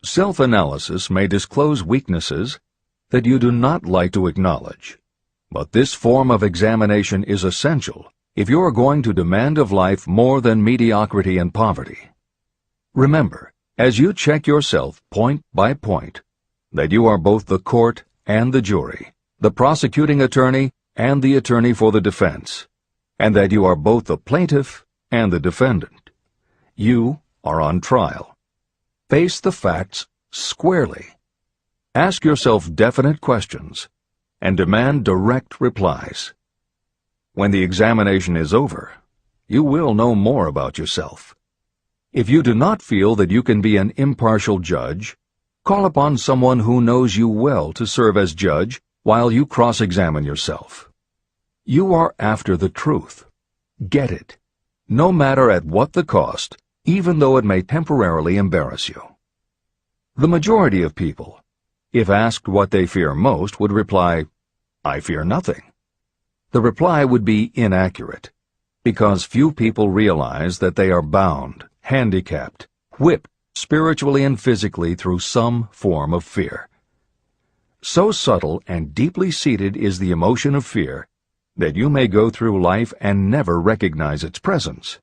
Self-analysis may disclose weaknesses that you do not like to acknowledge, but this form of examination is essential if you are going to demand of life more than mediocrity and poverty. Remember, as you check yourself point by point, that you are both the court and the jury, the prosecuting attorney and the attorney for the defense, and that you are both the plaintiff and the defendant. You are on trial. Face the facts squarely. Ask yourself definite questions and demand direct replies. When the examination is over, you will know more about yourself. If you do not feel that you can be an impartial judge, call upon someone who knows you well to serve as judge while you cross-examine yourself. You are after the truth. Get it, no matter at what the cost, even though it may temporarily embarrass you. The majority of people, if asked what they fear most, would reply, "I fear nothing." The reply would be inaccurate, because few people realize that they are bound, handicapped, whipped spiritually and physically through some form of fear. So subtle and deeply seated is the emotion of fear that you may go through life and never recognize its presence.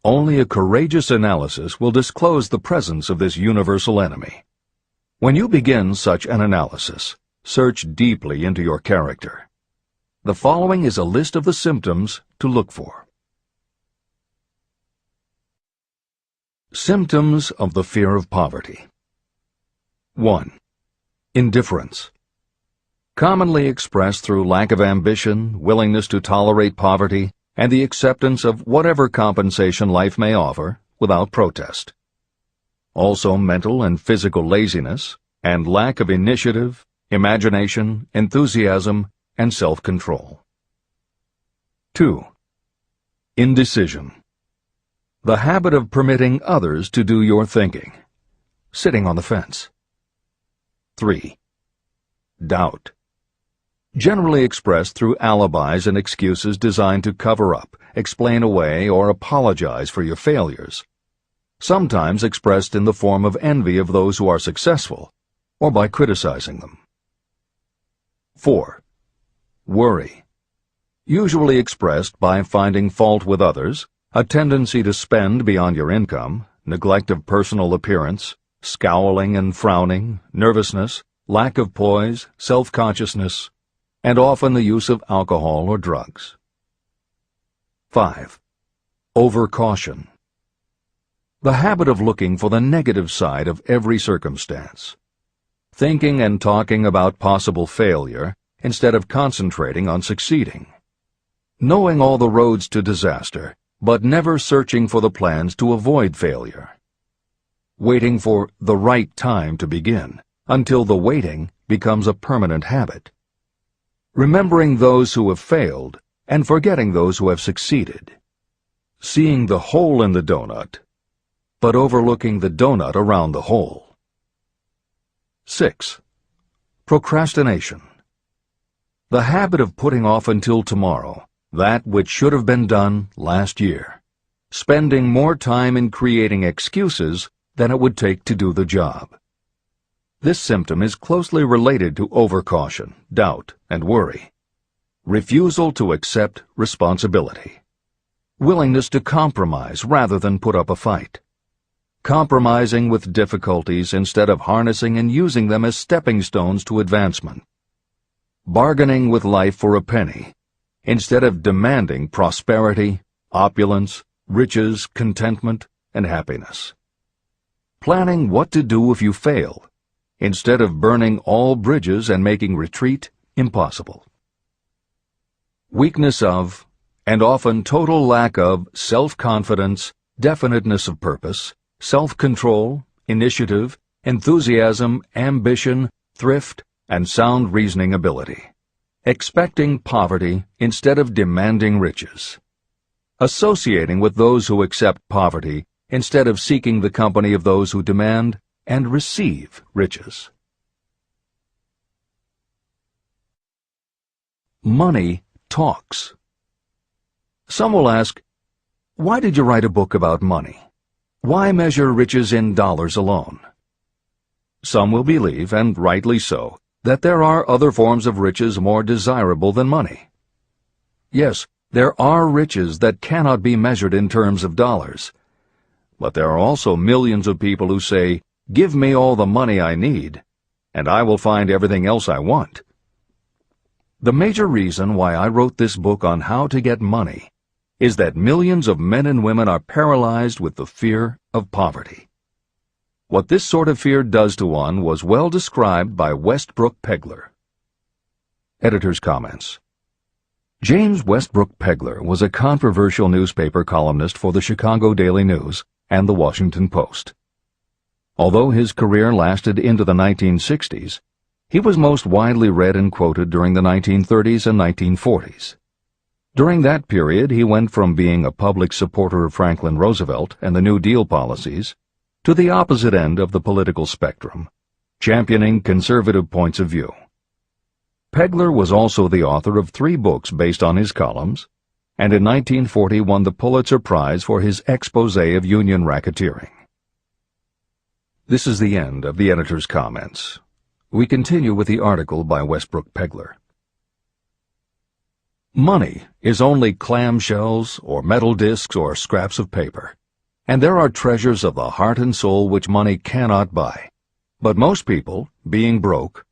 Only a courageous analysis will disclose the presence of this universal enemy. When you begin such an analysis, search deeply into your character. The following is a list of the symptoms to look for. Symptoms of the fear of poverty. 1. Indifference. Commonly expressed through lack of ambition, willingness to tolerate poverty, and the acceptance of whatever compensation life may offer without protest. Also mental and physical laziness, and lack of initiative, imagination, enthusiasm, and self-control. 2. Indecision. The habit of permitting others to do your thinking. Sitting on the fence. 3. Doubt. Generally expressed through alibis and excuses designed to cover up, explain away, or apologize for your failures. Sometimes expressed in the form of envy of those who are successful, or by criticizing them. 4. Worry. Usually expressed by finding fault with others, a tendency to spend beyond your income, neglect of personal appearance, scowling and frowning, nervousness, lack of poise, self-consciousness, and often the use of alcohol or drugs. 5. Overcaution. The habit of looking for the negative side of every circumstance. Thinking and talking about possible failure instead of concentrating on succeeding. Knowing all the roads to disaster, but never searching for the plans to avoid failure. Waiting for the right time to begin, until the waiting becomes a permanent habit. Remembering those who have failed and forgetting those who have succeeded. Seeing the hole in the donut, but overlooking the donut around the hole. 6. Procrastination. The habit of putting off until tomorrow that which should have been done last year, spending more time in creating excuses than it would take to do the job. This symptom is closely related to overcaution, doubt, and worry. Refusal to accept responsibility. Willingness to compromise rather than put up a fight. Compromising with difficulties instead of harnessing and using them as stepping stones to advancement. Bargaining with life for a penny instead of demanding prosperity, opulence, riches, contentment, and happiness. Planning what to do if you fail, instead of burning all bridges and making retreat impossible. Weakness of, and often total lack of, self-confidence, definiteness of purpose, self-control, initiative, enthusiasm, ambition, thrift, and sound reasoning ability. Expecting poverty instead of demanding riches. Associating with those who accept poverty instead of seeking the company of those who demand and receive riches. Money talks. Some will ask, why did you write a book about money? Why measure riches in dollars alone? Some will believe, and rightly so, that there are other forms of riches more desirable than money. Yes, there are riches that cannot be measured in terms of dollars. But there are also millions of people who say, "Give me all the money I need," and I will find everything else I want. The major reason why I wrote this book on how to get money is that millions of men and women are paralyzed with the fear of poverty. What this sort of fear does to one was well described by Westbrook Pegler. Editor's comments. James Westbrook Pegler was a controversial newspaper columnist for the Chicago Daily News and the Washington Post. Although his career lasted into the 1960s, he was most widely read and quoted during the 1930s and 1940s. During that period, he went from being a public supporter of Franklin Roosevelt and the New Deal policies to the opposite end of the political spectrum, championing conservative points of view. Pegler was also the author of 3 books based on his columns, and in 1940 won the Pulitzer Prize for his exposé of union racketeering. This is the end of the editor's comments. We continue with the article by Westbrook Pegler. Money is only clamshells or metal discs or scraps of paper, and there are treasures of the heart and soul which money cannot buy. But most people, being broke,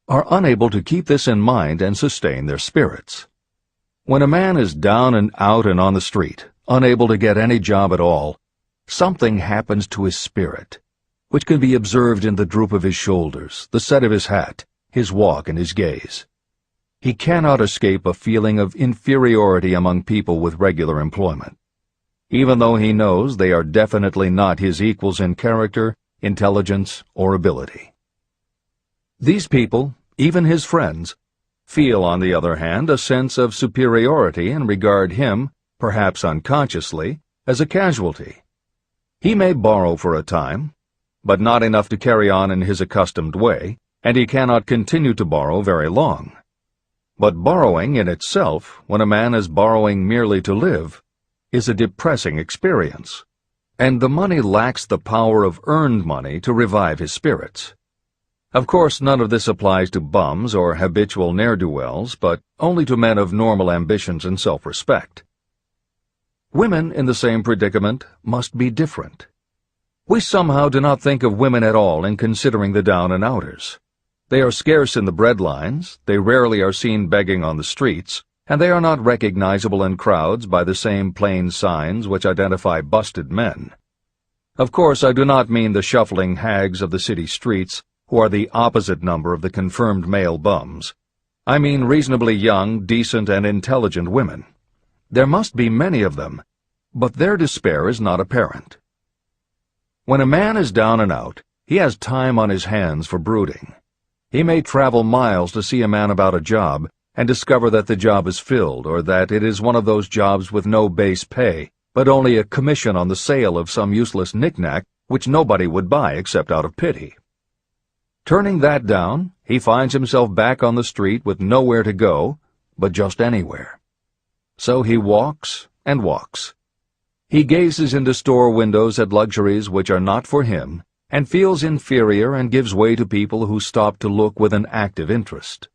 are unable to keep this in mind and sustain their spirits. When a man is down and out and on the street, unable to get any job at all, something happens to his spirit, which can be observed in the droop of his shoulders, the set of his hat, his walk, and his gaze. He cannot escape a feeling of inferiority among people with regular employment, even though he knows they are definitely not his equals in character, intelligence, or ability. These people, even his friends, feel, on the other hand, a sense of superiority and regard him, perhaps unconsciously, as a casualty. He may borrow for a time, but not enough to carry on in his accustomed way, and he cannot continue to borrow very long. But borrowing in itself, when a man is borrowing merely to live, is a depressing experience, and the money lacks the power of earned money to revive his spirits. Of course, none of this applies to bums or habitual ne'er-do-wells, but only to men of normal ambitions and self-respect. Women in the same predicament must be different. We somehow do not think of women at all in considering the down-and-outers. They are scarce in the breadlines, they rarely are seen begging on the streets, and they are not recognizable in crowds by the same plain signs which identify busted men. Of course, I do not mean the shuffling hags of the city streets, who are the opposite number of the confirmed male bums. I mean reasonably young, decent, and intelligent women. There must be many of them, but their despair is not apparent. When a man is down and out, he has time on his hands for brooding. He may travel miles to see a man about a job and discover that the job is filled, or that it is one of those jobs with no base pay, but only a commission on the sale of some useless knick-knack which nobody would buy except out of pity. Turning that down, he finds himself back on the street with nowhere to go, but just anywhere. So he walks and walks. He gazes into store windows at luxuries which are not for him, and feels inferior and gives way to people who stop to look with an active interest.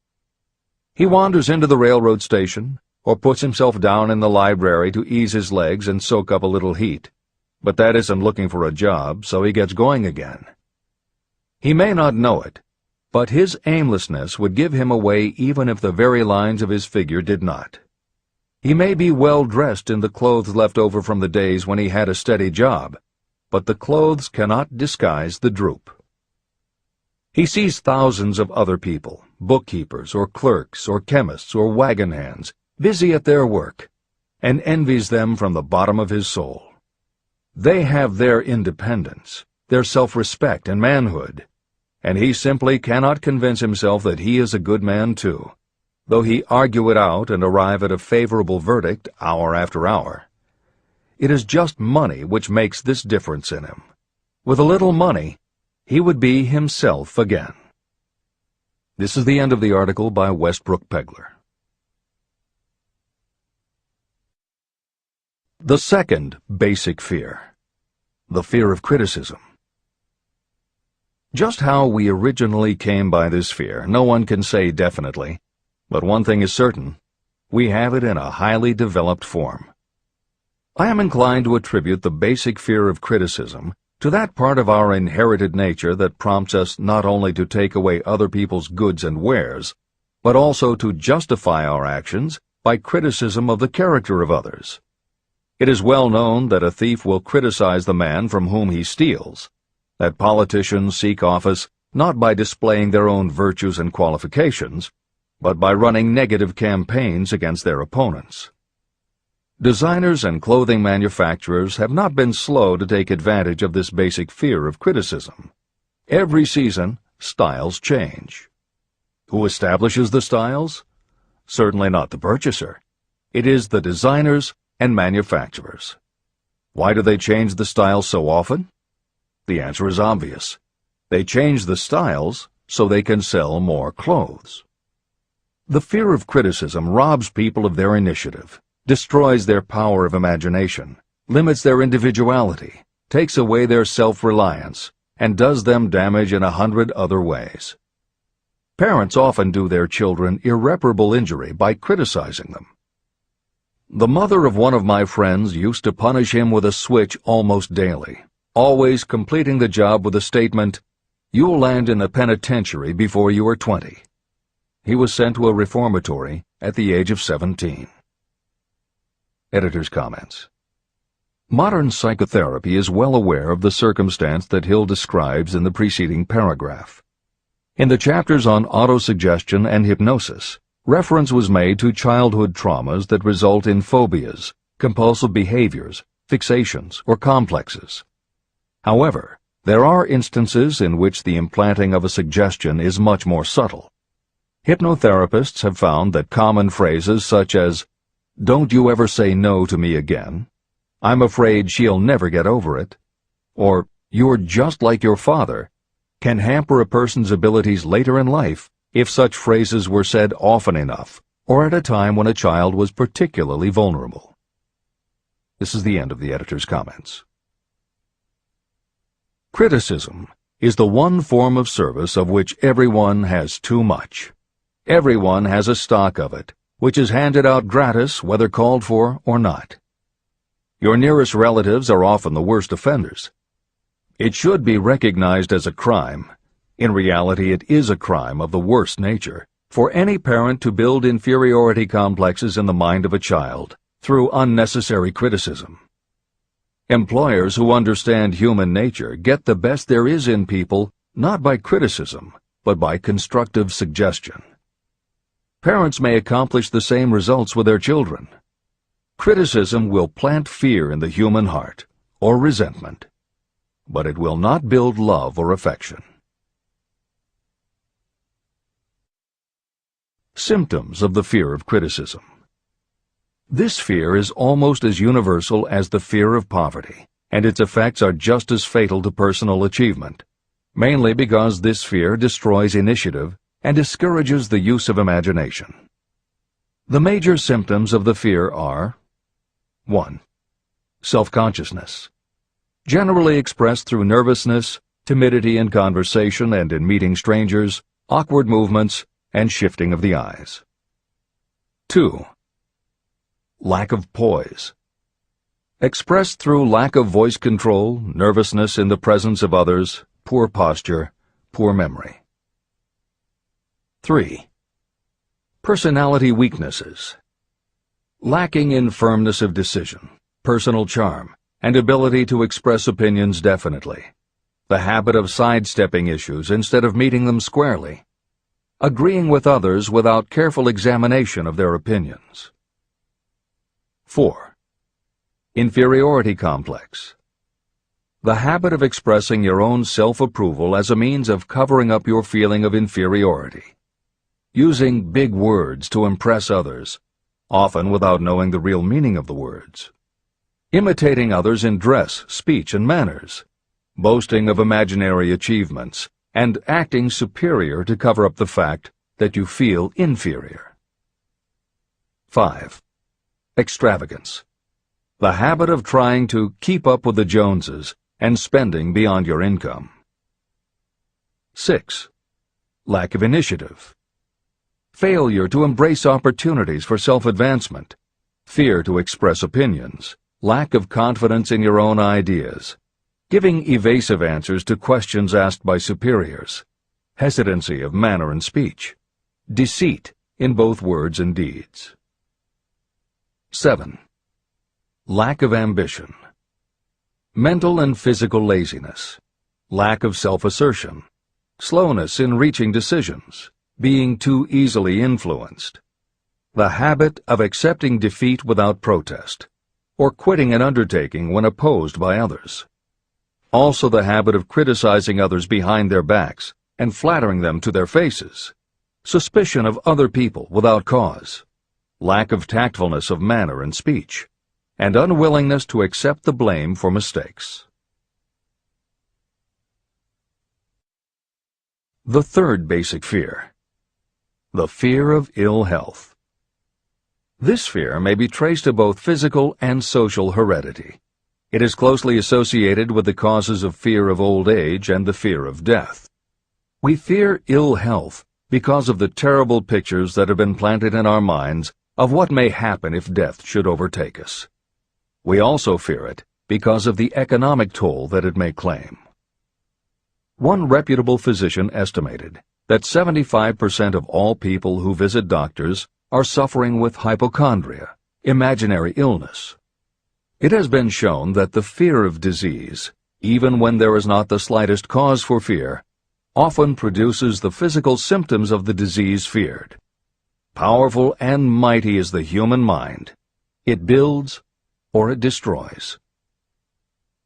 He wanders into the railroad station, or puts himself down in the library to ease his legs and soak up a little heat, but that isn't looking for a job, so he gets going again. He may not know it, but his aimlessness would give him away even if the very lines of his figure did not. He may be well dressed in the clothes left over from the days when he had a steady job, but the clothes cannot disguise the droop. He sees thousands of other people, bookkeepers or clerks or chemists or wagon hands, busy at their work, and envies them from the bottom of his soul. They have their independence, their self-respect and manhood, and he simply cannot convince himself that he is a good man too, though he argue it out and arrive at a favorable verdict hour after hour. It is just money which makes this difference in him. With a little money, he would be himself again. This is the end of the article by Westbrook Pegler. The second basic fear, the fear of criticism. Just how we originally came by this fear, no one can say definitely, but one thing is certain: we have it in a highly developed form. I am inclined to attribute the basic fear of criticism to that part of our inherited nature that prompts us not only to take away other people's goods and wares, but also to justify our actions by criticism of the character of others. It is well known that a thief will criticize the man from whom he steals, that politicians seek office not by displaying their own virtues and qualifications, but by running negative campaigns against their opponents. Designers and clothing manufacturers have not been slow to take advantage of this basic fear of criticism. Every season, styles change. Who establishes the styles? Certainly not the purchaser. It is the designers and manufacturers. Why do they change the styles so often? The answer is obvious. They change the styles so they can sell more clothes. The fear of criticism robs people of their initiative, destroys their power of imagination, limits their individuality, takes away their self-reliance, and does them damage in 100 other ways. Parents often do their children irreparable injury by criticizing them. The mother of one of my friends used to punish him with a switch almost daily, always completing the job with the statement, "You'll land in a penitentiary before you are 20. He was sent to a reformatory at the age of 17. Editor's comments. Modern psychotherapy is well aware of the circumstance that Hill describes in the preceding paragraph. In the chapters on autosuggestion and hypnosis, reference was made to childhood traumas that result in phobias, compulsive behaviors, fixations, or complexes. However, there are instances in which the implanting of a suggestion is much more subtle. Hypnotherapists have found that common phrases such as, "Don't you ever say no to me again," "I'm afraid she'll never get over it," or "You're just like your father," can hamper a person's abilities later in life if such phrases were said often enough, or at a time when a child was particularly vulnerable. This is the end of the editor's comments. Criticism is the one form of service of which everyone has too much. Everyone has a stock of it, which is handed out gratis whether called for or not. Your nearest relatives are often the worst offenders. It should be recognized as a crime. In reality, it is a crime of the worst nature for any parent to build inferiority complexes in the mind of a child through unnecessary criticism. Employers who understand human nature get the best there is in people not by criticism, but by constructive suggestion. Parents may accomplish the same results with their children. Criticism will plant fear in the human heart, or resentment, but it will not build love or affection. Symptoms of the fear of criticism. This fear is almost as universal as the fear of poverty, and its effects are just as fatal to personal achievement, mainly because this fear destroys initiative and discourages the use of imagination. The major symptoms of the fear are 1. Self-consciousness, generally expressed through nervousness, timidity in conversation and in meeting strangers, awkward movements, and shifting of the eyes. 2. Lack of poise, expressed through lack of voice control, nervousness in the presence of others, poor posture, poor memory. 3. Personality weaknesses, lacking in firmness of decision, personal charm, and ability to express opinions definitely, the habit of sidestepping issues instead of meeting them squarely, agreeing with others without careful examination of their opinions. 4. Inferiority complex, the habit of expressing your own self-approval as a means of covering up your feeling of inferiority, using big words to impress others, often without knowing the real meaning of the words, imitating others in dress, speech, and manners, boasting of imaginary achievements, and acting superior to cover up the fact that you feel inferior. 5. Extravagance, the habit of trying to keep up with the Joneses and spending beyond your income. 6. Lack of initiative, failure to embrace opportunities for self-advancement, fear to express opinions, lack of confidence in your own ideas, giving evasive answers to questions asked by superiors, hesitancy of manner and speech, deceit in both words and deeds. 7. Lack of ambition. Mental and physical laziness, lack of self-assertion, slowness in reaching decisions, being too easily influenced, the habit of accepting defeat without protest, or quitting an undertaking when opposed by others. Also the habit of criticizing others behind their backs and flattering them to their faces, suspicion of other people without cause, lack of tactfulness of manner and speech, and unwillingness to accept the blame for mistakes. The third basic fear, the fear of ill health. This fear may be traced to both physical and social heredity. It is closely associated with the causes of fear of old age and the fear of death. We fear ill health because of the terrible pictures that have been planted in our minds of what may happen if death should overtake us. We also fear it because of the economic toll that it may claim. One reputable physician estimated that 75% of all people who visit doctors are suffering with hypochondria, imaginary illness. It has been shown that the fear of disease, even when there is not the slightest cause for fear, often produces the physical symptoms of the disease feared. Powerful and mighty is the human mind. It builds or it destroys.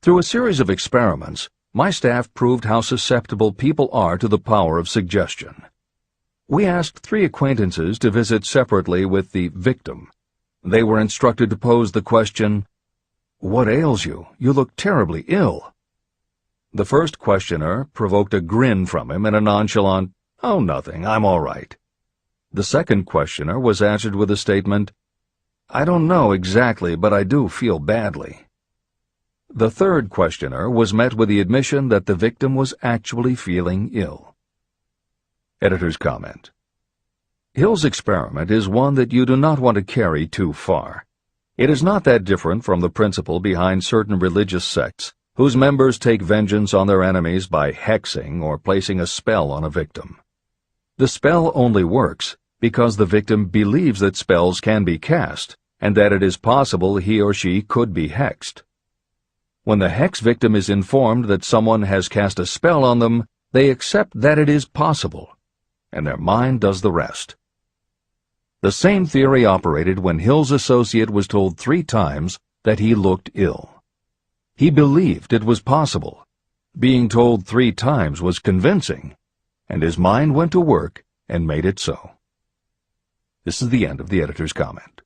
Through a series of experiments, my staff proved how susceptible people are to the power of suggestion. We asked 3 acquaintances to visit separately with the victim. They were instructed to pose the question, "What ails you? You look terribly ill." The first questioner provoked a grin from him and a nonchalant, "Oh, nothing, I'm all right." The second questioner was answered with a statement, "I don't know exactly, but I do feel badly." The third questioner was met with the admission that the victim was actually feeling ill. Editor's comment. Hill's experiment is one that you do not want to carry too far. It is not that different from the principle behind certain religious sects whose members take vengeance on their enemies by hexing or placing a spell on a victim. The spell only works because the victim believes that spells can be cast and that it is possible he or she could be hexed. When the hex victim is informed that someone has cast a spell on them, they accept that it is possible, and their mind does the rest. The same theory operated when Hill's associate was told 3 times that he looked ill. He believed it was possible. Being told 3 times was convincing, and his mind went to work and made it so. This is the end of the editor's comment.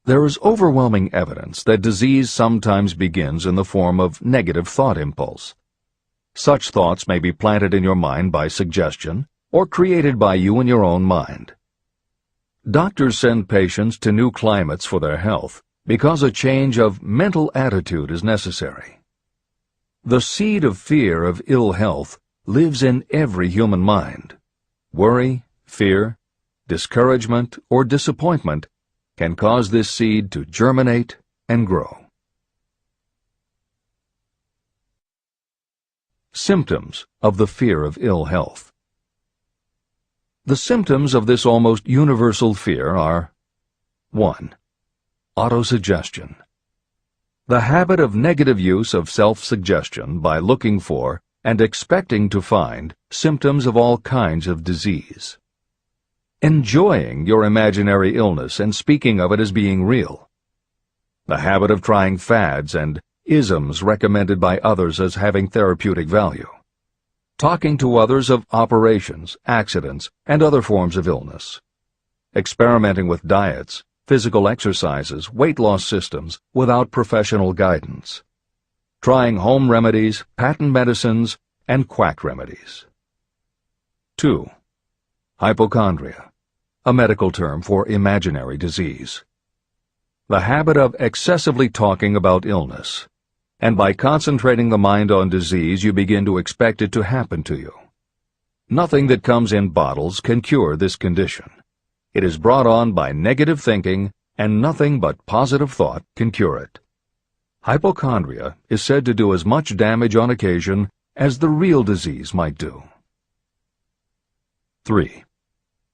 There is overwhelming evidence that disease sometimes begins in the form of negative thought impulse. Such thoughts may be planted in your mind by suggestion or created by you in your own mind. Doctors send patients to new climates for their health because a change of mental attitude is necessary. The seed of fear of ill health lives in every human mind. Worry, fear, discouragement, or disappointment can cause this seed to germinate and grow. Symptoms of the fear of ill health. The symptoms of this almost universal fear are 1. Autosuggestion. The habit of negative use of self-suggestion by looking for and expecting to find symptoms of all kinds of disease. Enjoying your imaginary illness and speaking of it as being real. The habit of trying fads and isms recommended by others as having therapeutic value. Talking to others of operations, accidents, and other forms of illness. Experimenting with diets, physical exercises, weight loss systems without professional guidance. Trying home remedies, patent medicines, and quack remedies. 2. Hypochondria, a medical term for imaginary disease. The habit of excessively talking about illness, and by concentrating the mind on disease you begin to expect it to happen to you. Nothing that comes in bottles can cure this condition. It is brought on by negative thinking, and nothing but positive thought can cure it. Hypochondria is said to do as much damage on occasion as the real disease might do. 3.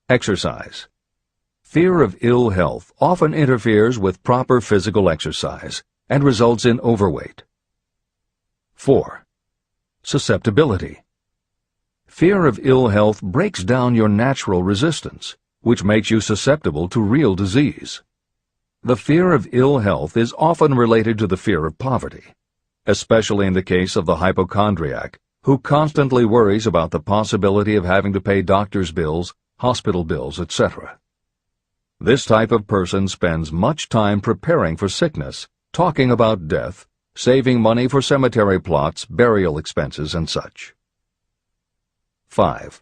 Exercise. Fear of ill health often interferes with proper physical exercise and results in overweight. 4. Susceptibility. Fear of ill health breaks down your natural resistance, which makes you susceptible to real disease. The fear of ill health is often related to the fear of poverty, especially in the case of the hypochondriac, who constantly worries about the possibility of having to pay doctor's bills, hospital bills, etc. This type of person spends much time preparing for sickness, talking about death, saving money for cemetery plots, burial expenses, and such. 5.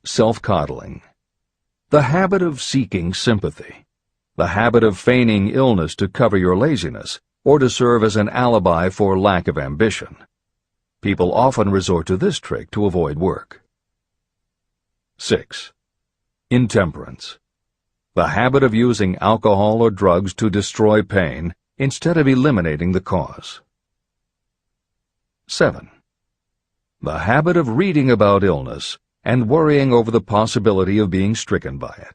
Self-coddling. The habit of seeking sympathy. The habit of feigning illness to cover your laziness or to serve as an alibi for lack of ambition. People often resort to this trick to avoid work. 6. Intemperance. The habit of using alcohol or drugs to destroy pain instead of eliminating the cause. 7. The habit of reading about illness and worrying over the possibility of being stricken by it.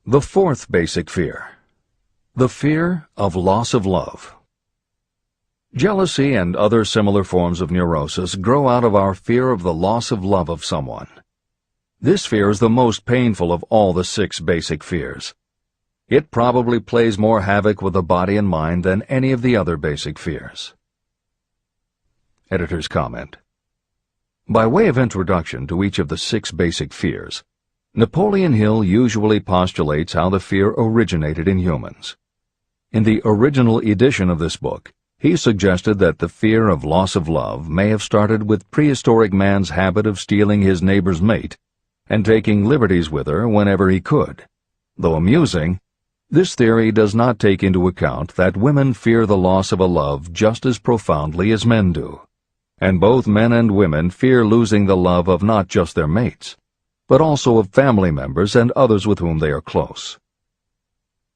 The fourth basic fear. The fear of loss of love. Jealousy and other similar forms of neurosis grow out of our fear of the loss of love of someone. This fear is the most painful of all the 6 basic fears. It probably plays more havoc with the body and mind than any of the other basic fears. Editor's comment. By way of introduction to each of the 6 basic fears, Napoleon Hill usually postulates how the fear originated in humans. In the original edition of this book, he suggested that the fear of loss of love may have started with prehistoric man's habit of stealing his neighbor's mate and taking liberties with her whenever he could. Though amusing, this theory does not take into account that women fear the loss of a love just as profoundly as men do, and both men and women fear losing the love of not just their mates, but also of family members and others with whom they are close.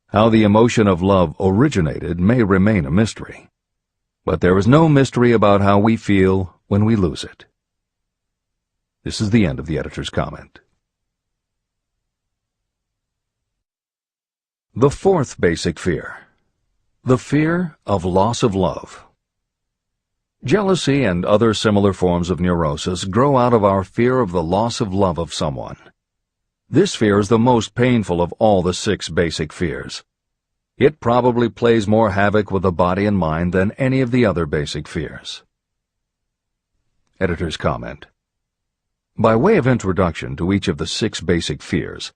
How the emotion of love originated may remain a mystery, but there is no mystery about how we feel when we lose it. This is the end of the editor's comment. The fourth basic fear. The fear of loss of love. Jealousy and other similar forms of neurosis grow out of our fear of the loss of love of someone. This fear is the most painful of all the 6 basic fears. It probably plays more havoc with the body and mind than any of the other basic fears. Editor's comment. By way of introduction to each of the 6 basic fears,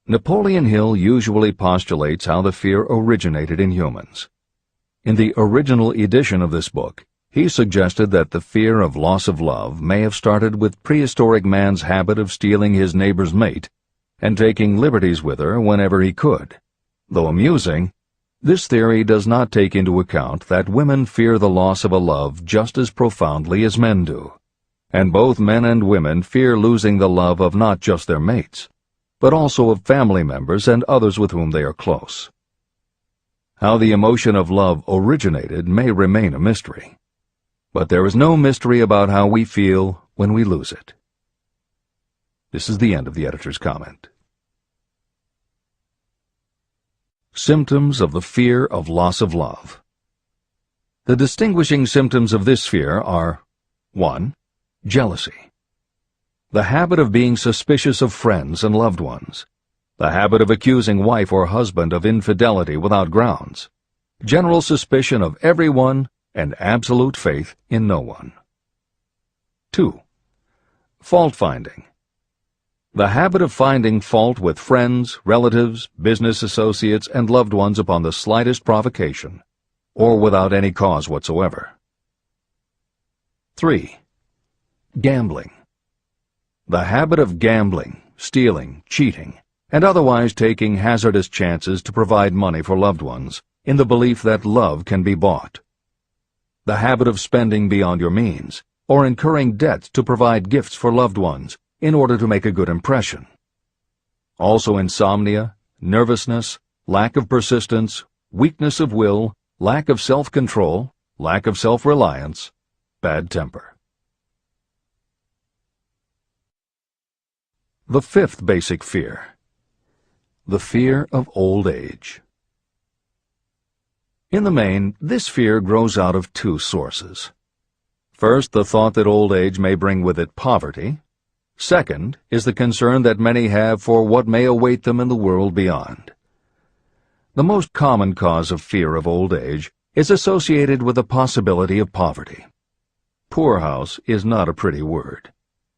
Napoleon Hill usually postulates how the fear originated in humans. In the original edition of this book, he suggested that the fear of loss of love may have started with prehistoric man's habit of stealing his neighbor's mate and taking liberties with her whenever he could. Though amusing, this theory does not take into account that women fear the loss of a love just as profoundly as men do, and both men and women fear losing the love of not just their mates, but also of family members and others with whom they are close. How the emotion of love originated may remain a mystery, but there is no mystery about how we feel when we lose it. This is the end of the editor's comment. Symptoms of the fear of loss of love. The distinguishing symptoms of this fear are 1. Jealousy. The habit of being suspicious of friends and loved ones. The habit of accusing wife or husband of infidelity without grounds. General suspicion of everyone and absolute faith in no one. 2. Fault-finding. The habit of finding fault with friends, relatives, business associates, and loved ones upon the slightest provocation, or without any cause whatsoever. 3. Gambling. The habit of gambling, stealing, cheating, and otherwise taking hazardous chances to provide money for loved ones, in the belief that love can be bought. The habit of spending beyond your means, or incurring debts to provide gifts for loved ones, in order to make a good impression. Also insomnia, nervousness, lack of persistence, weakness of will, lack of self-control, lack of self-reliance, bad temper. The fifth basic fear: the fear of old age. In the main, this fear grows out of two sources. First, the thought that old age may bring with it poverty. Second is the concern that many have for what may await them in the world beyond. The most common cause of fear of old age is associated with the possibility of poverty. Poorhouse is not a pretty word.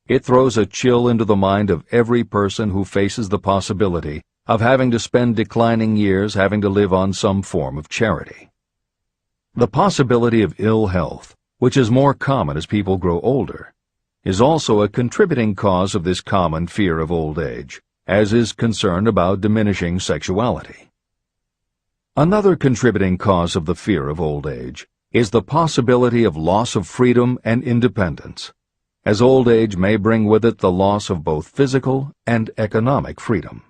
It throws a chill into the mind of every person who faces the possibility of having to spend declining years having to live on some form of charity. The possibility of ill health, which is more common as people grow older, is also a contributing cause of this common fear of old age, as is concern about diminishing sexuality. Another contributing cause of the fear of old age is the possibility of loss of freedom and independence, as old age may bring with it the loss of both physical and economic freedom.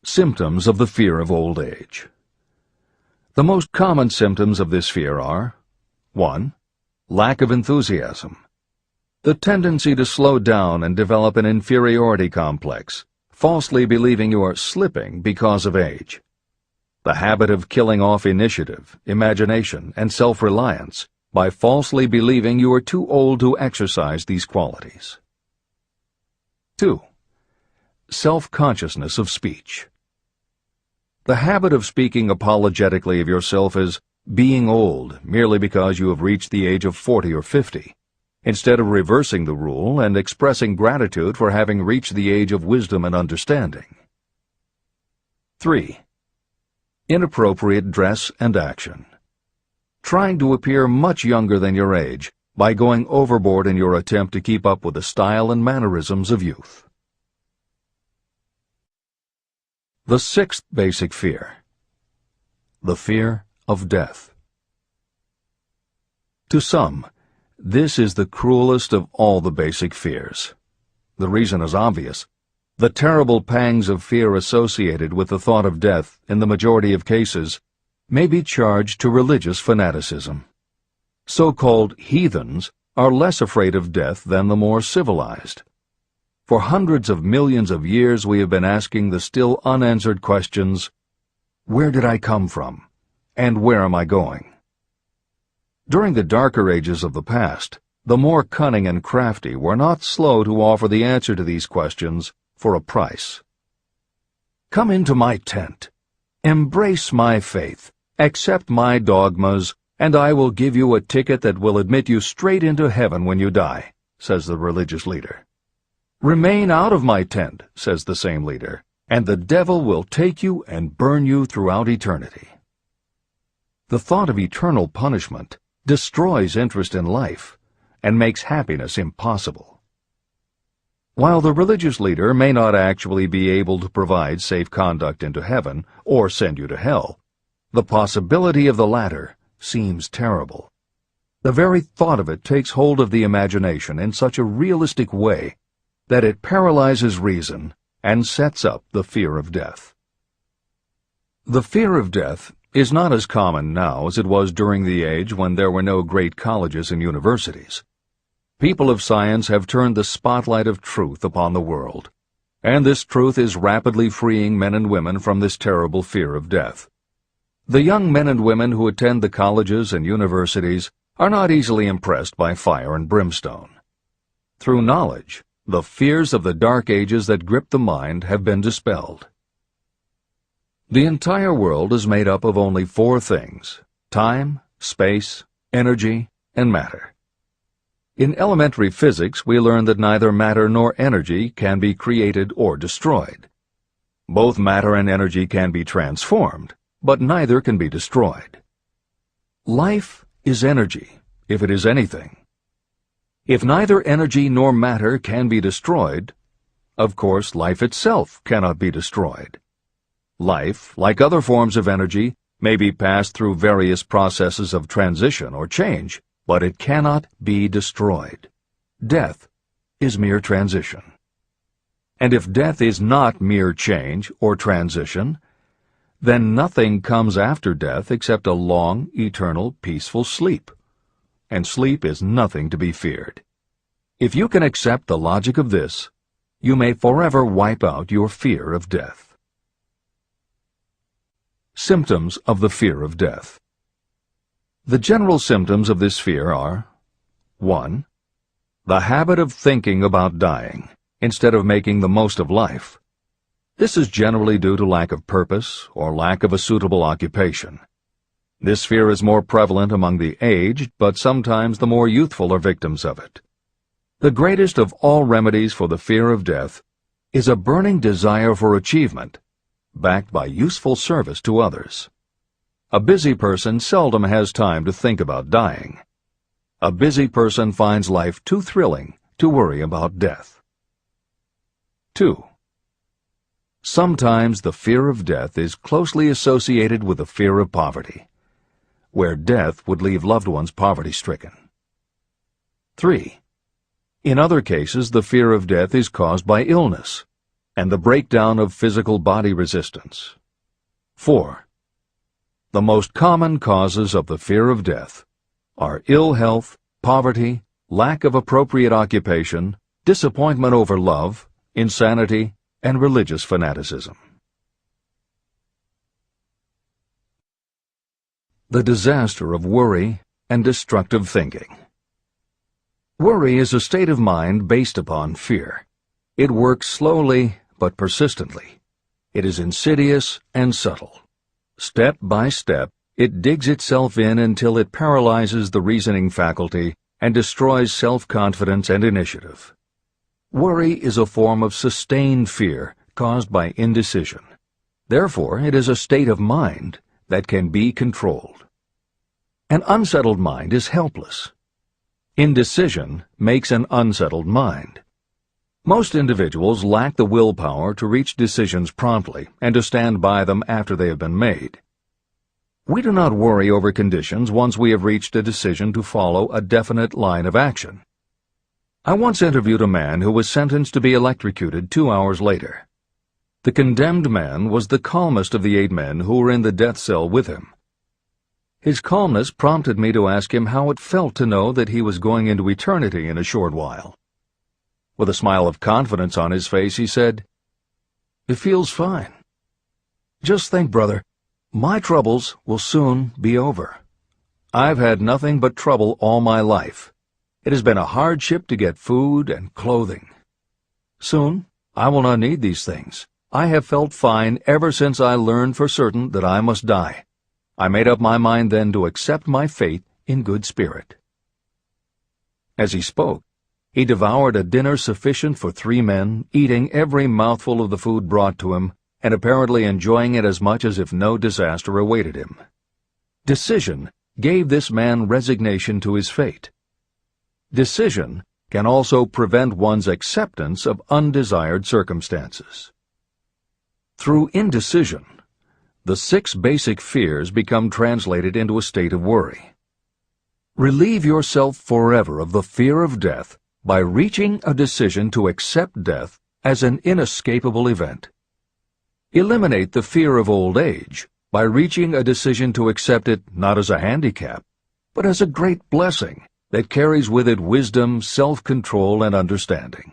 Symptoms of the fear of old age. The most common symptoms of this fear are: 1. Lack of enthusiasm. The tendency to slow down and develop an inferiority complex, falsely believing you are slipping because of age. The habit of killing off initiative, imagination, and self-reliance by falsely believing you are too old to exercise these qualities. 2. Self-consciousness of speech. The habit of speaking apologetically of yourself as being old merely because you have reached the age of 40 or 50, instead of reversing the rule and expressing gratitude for having reached the age of wisdom and understanding. 3. Inappropriate dress and action. Trying to appear much younger than your age by going overboard in your attempt to keep up with the style and mannerisms of youth. The sixth basic fear: the fear of death. To some, this is the cruelest of all the basic fears. The reason is obvious. The terrible pangs of fear associated with the thought of death, in the majority of cases, may be charged to religious fanaticism. So-called heathens are less afraid of death than the more civilized. For hundreds of millions of years we have been asking the still unanswered questions: where did I come from? And where am I going? During the darker ages of the past, the more cunning and crafty were not slow to offer the answer to these questions for a price. Come into my tent, embrace my faith, accept my dogmas, and I will give you a ticket that will admit you straight into heaven when you die, says the religious leader. Remain out of my tent, says the same leader, and the devil will take you and burn you throughout eternity. The thought of eternal punishment destroys interest in life and makes happiness impossible. While the religious leader may not actually be able to provide safe conduct into heaven or send you to hell, the possibility of the latter seems terrible. The very thought of it takes hold of the imagination in such a realistic way that it paralyzes reason and sets up the fear of death. The fear of death is not as common now as it was during the age when there were no great colleges and universities. People of science have turned the spotlight of truth upon the world, and this truth is rapidly freeing men and women from this terrible fear of death. The young men and women who attend the colleges and universities are not easily impressed by fire and brimstone. Through knowledge, the fears of the dark ages that grip the mind have been dispelled. The entire world is made up of only four things: time, space, energy, and matter. In elementary physics, we learn that neither matter nor energy can be created or destroyed. Both matter and energy can be transformed, but neither can be destroyed. Life is energy, if it is anything. If neither energy nor matter can be destroyed, of course life itself cannot be destroyed. Life, like other forms of energy, may be passed through various processes of transition or change, but it cannot be destroyed. Death is mere transition. And if death is not mere change or transition, then nothing comes after death except a long, eternal, peaceful sleep. And sleep is nothing to be feared. If you can accept the logic of this, you may forever wipe out your fear of death. Symptoms of the fear of death. The general symptoms of this fear are: 1. The habit of thinking about dying, instead of making the most of life. This is generally due to lack of purpose or lack of a suitable occupation. This fear is more prevalent among the aged, but sometimes the more youthful are victims of it. The greatest of all remedies for the fear of death is a burning desire for achievement, backed by useful service to others. A busy person seldom has time to think about dying. A busy person finds life too thrilling to worry about death. 2. Sometimes the fear of death is closely associated with the fear of poverty, where death would leave loved ones poverty-stricken. 3. In other cases, the fear of death is caused by illness and the breakdown of physical body resistance. 4. The most common causes of the fear of death are ill health, poverty, lack of appropriate occupation, disappointment over love, insanity, and religious fanaticism. The disaster of worry and destructive thinking. Worry is a state of mind based upon fear. It works slowly but persistently. It is insidious and subtle. Step by step, it digs itself in until it paralyzes the reasoning faculty and destroys self-confidence and initiative. Worry is a form of sustained fear caused by indecision. Therefore, it is a state of mind that can be controlled. An unsettled mind is helpless. Indecision makes an unsettled mind. Most individuals lack the willpower to reach decisions promptly and to stand by them after they have been made. We do not worry over conditions once we have reached a decision to follow a definite line of action. I once interviewed a man who was sentenced to be electrocuted 2 hours later. The condemned man was the calmest of the 8 men who were in the death cell with him. His calmness prompted me to ask him how it felt to know that he was going into eternity in a short while. With a smile of confidence on his face, he said, "It feels fine. Just think, brother, my troubles will soon be over. I've had nothing but trouble all my life. It has been a hardship to get food and clothing. Soon, I will not need these things. I have felt fine ever since I learned for certain that I must die. I made up my mind then to accept my fate in good spirit." As he spoke, he devoured a dinner sufficient for 3 men, eating every mouthful of the food brought to him, and apparently enjoying it as much as if no disaster awaited him. Decision gave this man resignation to his fate. Decision can also prevent one's acceptance of undesired circumstances. Through indecision, the 6 basic fears become translated into a state of worry. Relieve yourself forever of the fear of death by reaching a decision to accept death as an inescapable event. Eliminate the fear of old age by reaching a decision to accept it not as a handicap, but as a great blessing that carries with it wisdom, self-control, and understanding.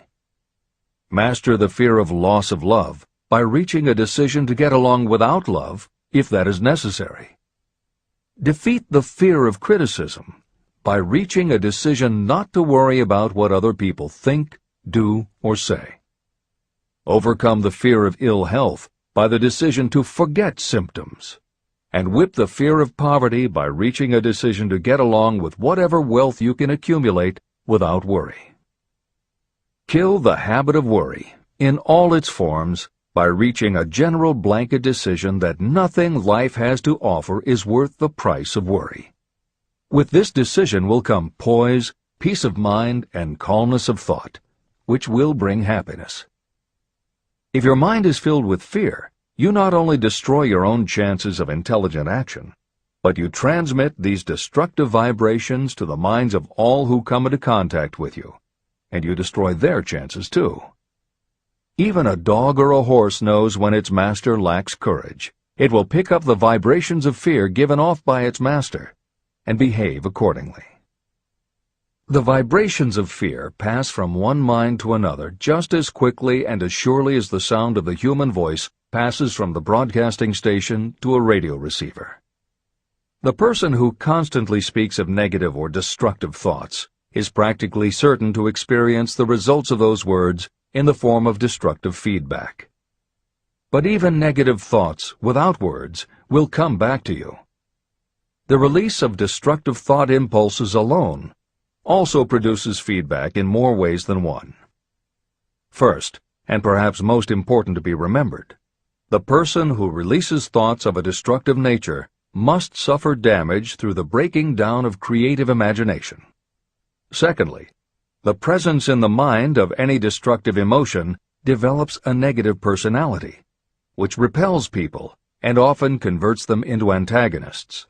Master the fear of loss of love by reaching a decision to get along without love, if that is necessary. Defeat the fear of criticism by reaching a decision not to worry about what other people think, do, or say. Overcome the fear of ill health by the decision to forget symptoms, and whip the fear of poverty by reaching a decision to get along with whatever wealth you can accumulate without worry. Kill the habit of worry in all its forms by reaching a general blanket decision that nothing life has to offer is worth the price of worry. With this decision will come poise, peace of mind, and calmness of thought, which will bring happiness. If your mind is filled with fear, you not only destroy your own chances of intelligent action, but you transmit these destructive vibrations to the minds of all who come into contact with you, and you destroy their chances too. Even a dog or a horse knows when its master lacks courage, It will pick up the vibrations of fear given off by its master and behave accordingly. The vibrations of fear pass from one mind to another just as quickly and as surely as the sound of the human voice passes from the broadcasting station to a radio receiver. The person who constantly speaks of negative or destructive thoughts is practically certain to experience the results of those words in the form of destructive feedback. But even negative thoughts without words will come back to you. The release of destructive thought impulses alone also produces feedback in more ways than one. First, and perhaps most important to be remembered, the person who releases thoughts of a destructive nature must suffer damage through the breaking down of creative imagination. Secondly, the presence in the mind of any destructive emotion develops a negative personality, which repels people and often converts them into antagonists.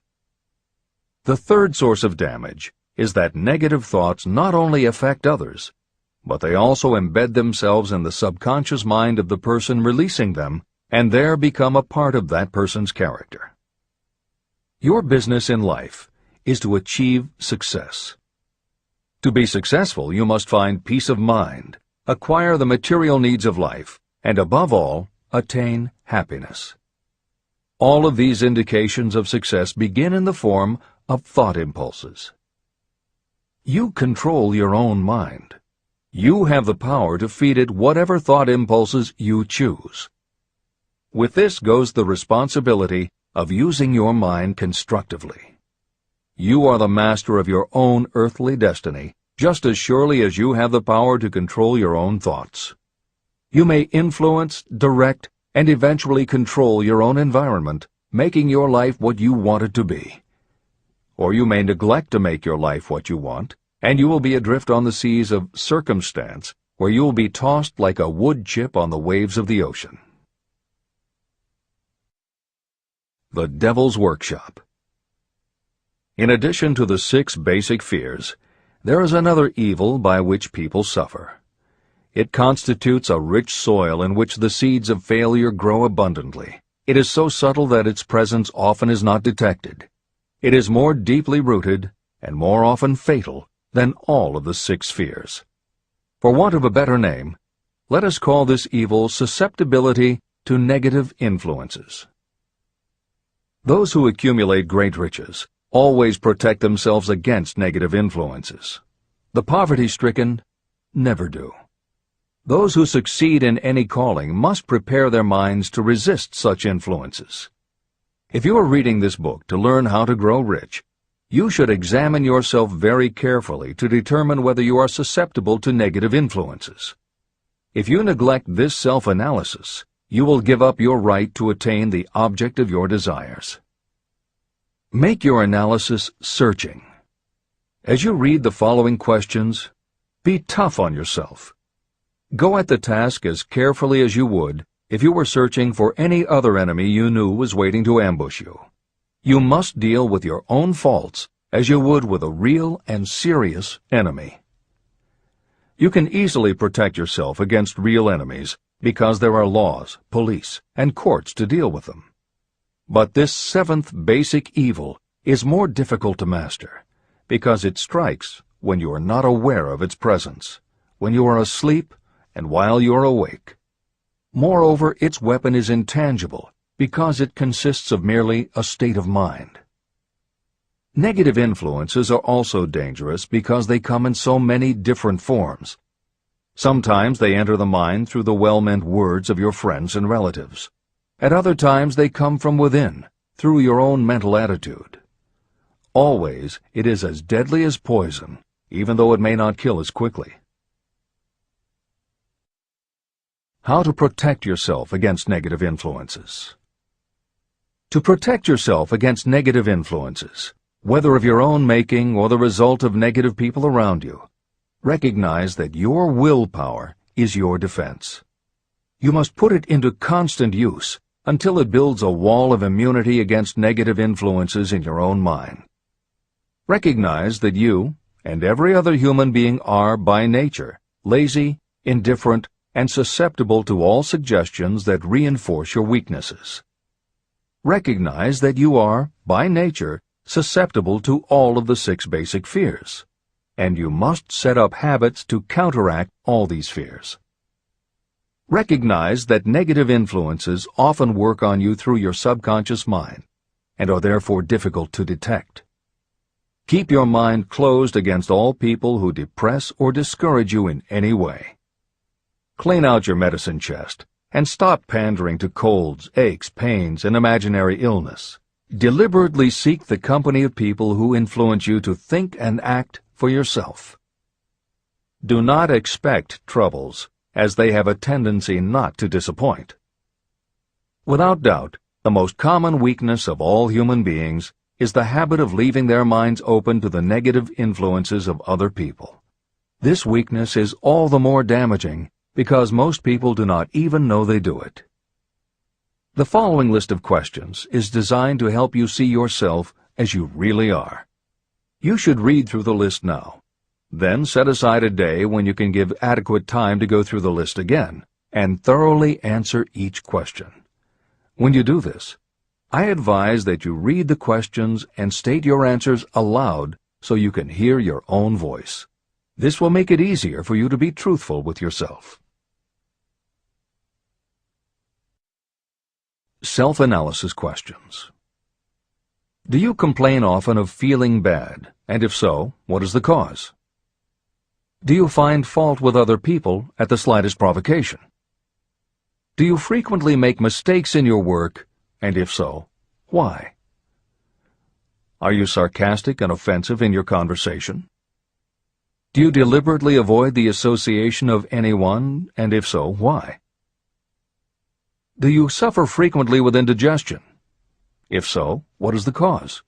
The third source of damage is that negative thoughts not only affect others, but they also embed themselves in the subconscious mind of the person releasing them and there become a part of that person's character. Your business in life is to achieve success. To be successful, you must find peace of mind, acquire the material needs of life, and above all, attain happiness. All of these indications of success begin in the form of thought impulses. You control your own mind. You have the power to feed it whatever thought impulses you choose. With this goes the responsibility of using your mind constructively. You are the master of your own earthly destiny, just as surely as you have the power to control your own thoughts. You may influence, direct, and eventually control your own environment, making your life what you want it to be. Or you may neglect to make your life what you want, and you will be adrift on the seas of circumstance, where you will be tossed like a wood chip on the waves of the ocean. The Devil's Workshop. In addition to the 6 basic fears, there is another evil by which people suffer. It constitutes a rich soil in which the seeds of failure grow abundantly. It is so subtle that its presence often is not detected. It is more deeply rooted and more often fatal than all of the 6 fears. For want of a better name, let us call this evil susceptibility to negative influences. Those who accumulate great riches always protect themselves against negative influences. The poverty-stricken never do. Those who succeed in any calling must prepare their minds to resist such influences. If you are reading this book to learn how to grow rich, you should examine yourself very carefully to determine whether you are susceptible to negative influences. If you neglect this self-analysis, you will give up your right to attain the object of your desires. Make your analysis searching. As you read the following questions, be tough on yourself. Go at the task as carefully as you would if you were searching for any other enemy you knew was waiting to ambush you. You must deal with your own faults as you would with a real and serious enemy. You can easily protect yourself against real enemies because there are laws, police, and courts to deal with them. But this 7th basic evil is more difficult to master because it strikes when you are not aware of its presence, when you are asleep and while you are awake. Moreover, its weapon is intangible because it consists of merely a state of mind. Negative influences are also dangerous because they come in so many different forms. Sometimes they enter the mind through the well-meant words of your friends and relatives. At other times they come from within, through your own mental attitude. Always it is as deadly as poison, even though it may not kill as quickly. How to protect yourself against negative influences. To protect yourself against negative influences, whether of your own making or the result of negative people around you, recognize that your willpower is your defense. You must put it into constant use until it builds a wall of immunity against negative influences in your own mind. Recognize that you and every other human being are, by nature, lazy, indifferent, and susceptible to all suggestions that reinforce your weaknesses. Recognize that you are, by nature, susceptible to all of the 6 basic fears, and you must set up habits to counteract all these fears. Recognize that negative influences often work on you through your subconscious mind and are therefore difficult to detect. Keep your mind closed against all people who depress or discourage you in any way. Clean out your medicine chest and stop pandering to colds, aches, pains, and imaginary illness. Deliberately seek the company of people who influence you to think and act for yourself. Do not expect troubles, as they have a tendency not to disappoint. Without doubt, the most common weakness of all human beings is the habit of leaving their minds open to the negative influences of other people. This weakness is all the more damaging because most people do not even know they do it. The following list of questions is designed to help you see yourself as you really are. You should read through the list now. Then set aside a day when you can give adequate time to go through the list again and thoroughly answer each question. When you do this, I advise that you read the questions and state your answers aloud so you can hear your own voice. This will make it easier for you to be truthful with yourself. Self-analysis questions. Do you complain often of feeling bad, and if so, what is the cause? Do you find fault with other people at the slightest provocation? Do you frequently make mistakes in your work, and if so, why? Are you sarcastic and offensive in your conversation? Do you deliberately avoid the association of anyone, and if so, why? Do you suffer frequently with indigestion? If so, what is the cause?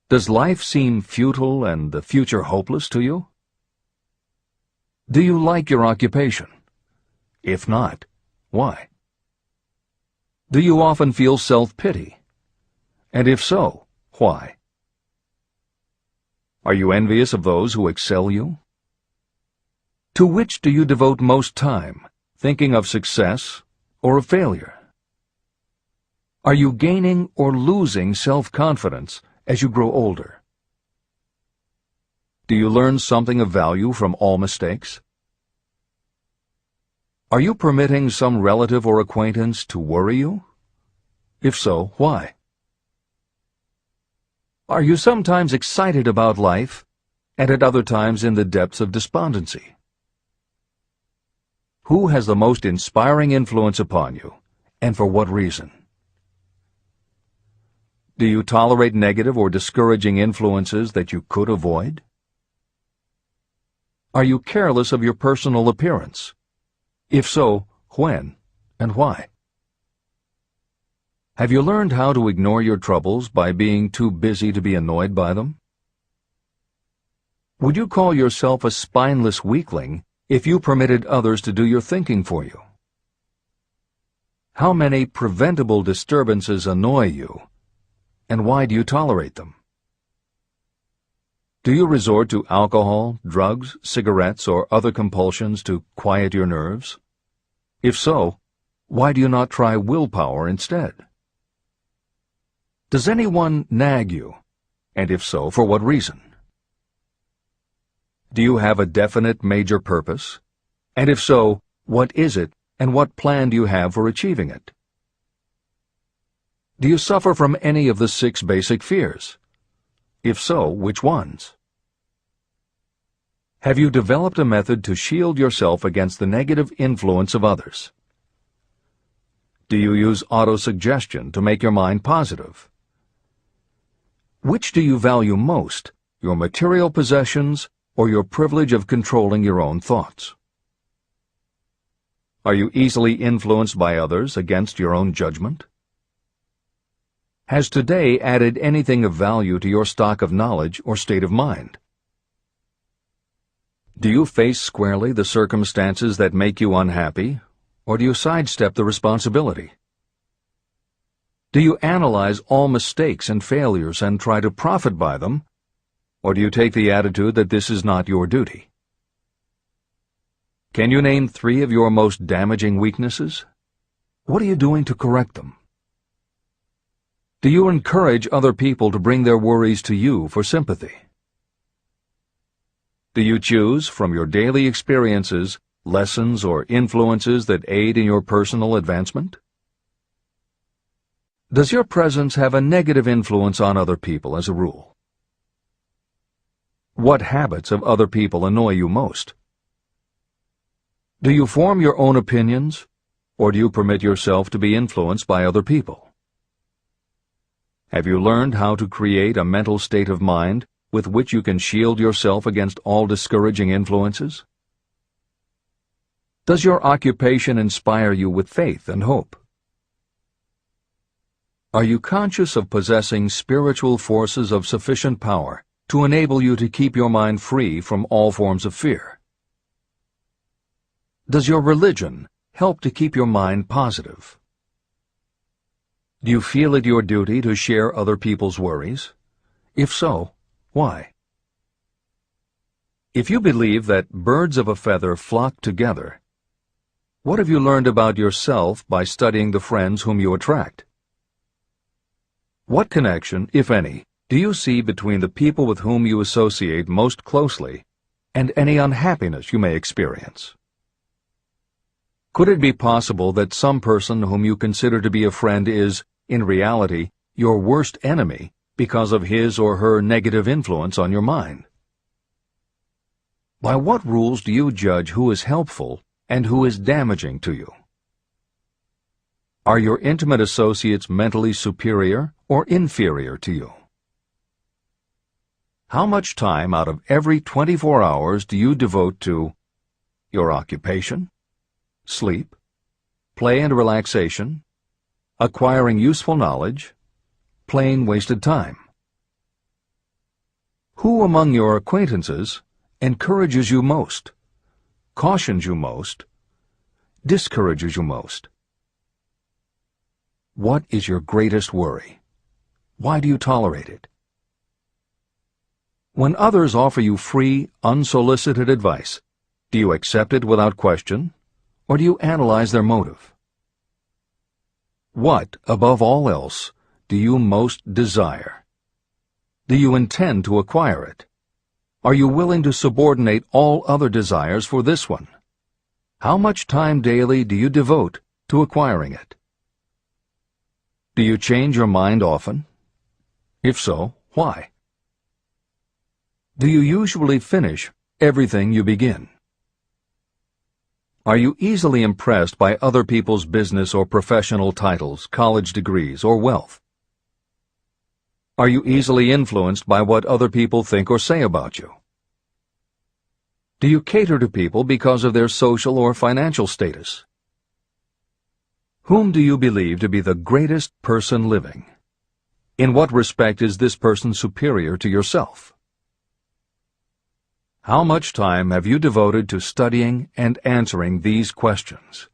Does life seem futile and the future hopeless to you? Do you like your occupation? If not, why? Do you often feel self-pity? And if so, why? Are you envious of those who excel you? To which do you devote most time, thinking of success or of failure? Are you gaining or losing self-confidence as you grow older? Do you learn something of value from all mistakes? Are you permitting some relative or acquaintance to worry you? If so, why? Are you sometimes excited about life, and at other times in the depths of despondency? Who has the most inspiring influence upon you, and for what reason? Do you tolerate negative or discouraging influences that you could avoid? Are you careless of your personal appearance? If so, when and why? Have you learned how to ignore your troubles by being too busy to be annoyed by them? Would you call yourself a spineless weakling if you permitted others to do your thinking for you? How many preventable disturbances annoy you, and why do you tolerate them? Do you resort to alcohol, drugs, cigarettes, or other compulsions to quiet your nerves? If so, why do you not try willpower instead? Does anyone nag you, and if so, for what reason? Do you have a definite major purpose? And if so, what is it, and what plan do you have for achieving it? Do you suffer from any of the 6 basic fears? If so, which ones? Have you developed a method to shield yourself against the negative influence of others? Do you use autosuggestion to make your mind positive? Which do you value most, your material possessions or your privilege of controlling your own thoughts? Are you easily influenced by others against your own judgment? Has today added anything of value to your stock of knowledge or state of mind? Do you face squarely the circumstances that make you unhappy, or do you sidestep the responsibility? Do you analyze all mistakes and failures and try to profit by them, or do you take the attitude that this is not your duty? Can you name 3 of your most damaging weaknesses? What are you doing to correct them? Do you encourage other people to bring their worries to you for sympathy? Do you choose from your daily experiences lessons or influences that aid in your personal advancement? Does your presence have a negative influence on other people as a rule? What habits of other people annoy you most? Do you form your own opinions, or do you permit yourself to be influenced by other people? Have you learned how to create a mental state of mind with which you can shield yourself against all discouraging influences? Does your occupation inspire you with faith and hope? Are you conscious of possessing spiritual forces of sufficient power to enable you to keep your mind free from all forms of fear? Does your religion help to keep your mind positive? Do you feel it your duty to share other people's worries? If so, why? If you believe that birds of a feather flock together, what have you learned about yourself by studying the friends whom you attract? What connection, if any, do you see between the people with whom you associate most closely and any unhappiness you may experience? Could it be possible that some person whom you consider to be a friend is, in reality, your worst enemy because of his or her negative influence on your mind? By what rules do you judge who is helpful and who is damaging to you? Are your intimate associates mentally superior or inferior to you? How much time out of every 24 hours do you devote to your occupation, sleep, play and relaxation, acquiring useful knowledge, plain wasted time? Who among your acquaintances encourages you most, cautions you most, discourages you most? What is your greatest worry? Why do you tolerate it? When others offer you free, unsolicited advice, do you accept it without question, or do you analyze their motive? What, above all else, do you most desire? Do you intend to acquire it? Are you willing to subordinate all other desires for this one? How much time daily do you devote to acquiring it? Do you change your mind often? If so, why? Do you usually finish everything you begin? Are you easily impressed by other people's business or professional titles, college degrees, or wealth? Are you easily influenced by what other people think or say about you? Do you cater to people because of their social or financial status? Whom do you believe to be the greatest person living? In what respect is this person superior to yourself? How much time have you devoted to studying and answering these questions?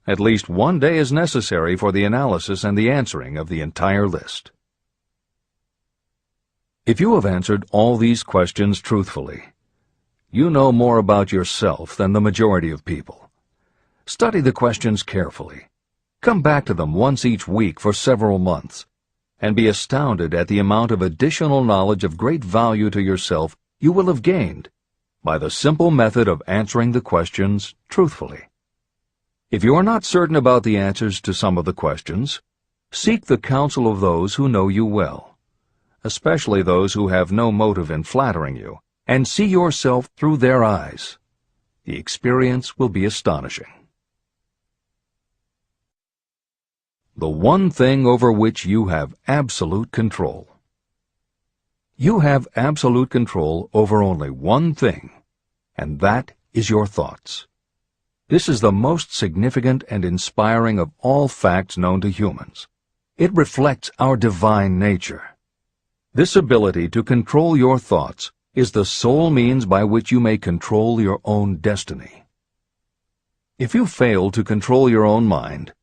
At least one day is necessary for the analysis and the answering of the entire list. If you have answered all these questions truthfully, you know more about yourself than the majority of people. Study the questions carefully. Come back to them once each week for several months, and be astounded at the amount of additional knowledge of great value to yourself you will have gained by the simple method of answering the questions truthfully. If you are not certain about the answers to some of the questions, seek the counsel of those who know you well, especially those who have no motive in flattering you, and see yourself through their eyes. The experience will be astonishing. The one thing over which you have absolute control. You have absolute control over only one thing, and that is your thoughts. This is the most significant and inspiring of all facts known to humans. It reflects our divine nature. This ability to control your thoughts is the sole means by which you may control your own destiny. If you fail to control your own mind,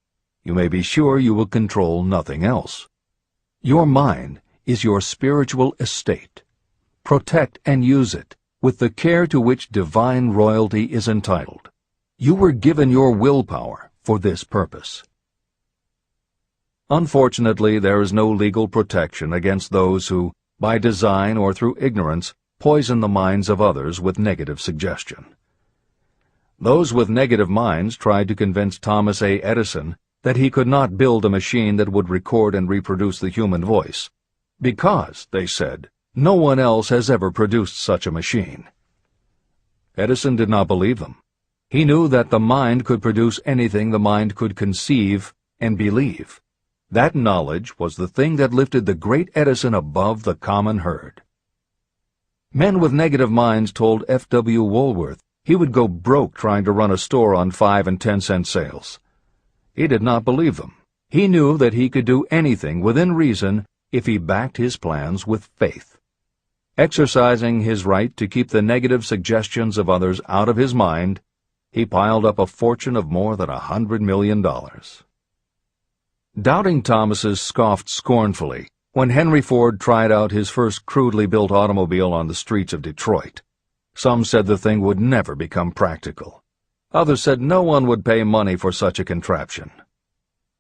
you may be sure you will control nothing else. Your mind is your spiritual estate. Protect and use it with the care to which divine royalty is entitled. You were given your willpower for this purpose. Unfortunately, there is no legal protection against those who, by design or through ignorance, poison the minds of others with negative suggestion. Those with negative minds tried to convince Thomas A. Edison that he could not build a machine that would record and reproduce the human voice, because, they said, no one else has ever produced such a machine. Edison did not believe them. He knew that the mind could produce anything the mind could conceive and believe. That knowledge was the thing that lifted the great Edison above the common herd. Men with negative minds told F.W. Woolworth he would go broke trying to run a store on 5 and 10-cent sales. He did not believe them. He knew that he could do anything within reason if he backed his plans with faith. Exercising his right to keep the negative suggestions of others out of his mind, he piled up a fortune of more than $100 million. Doubting Thomases scoffed scornfully when Henry Ford tried out his first crudely built automobile on the streets of Detroit. Some said the thing would never become practical. Others said no one would pay money for such a contraption.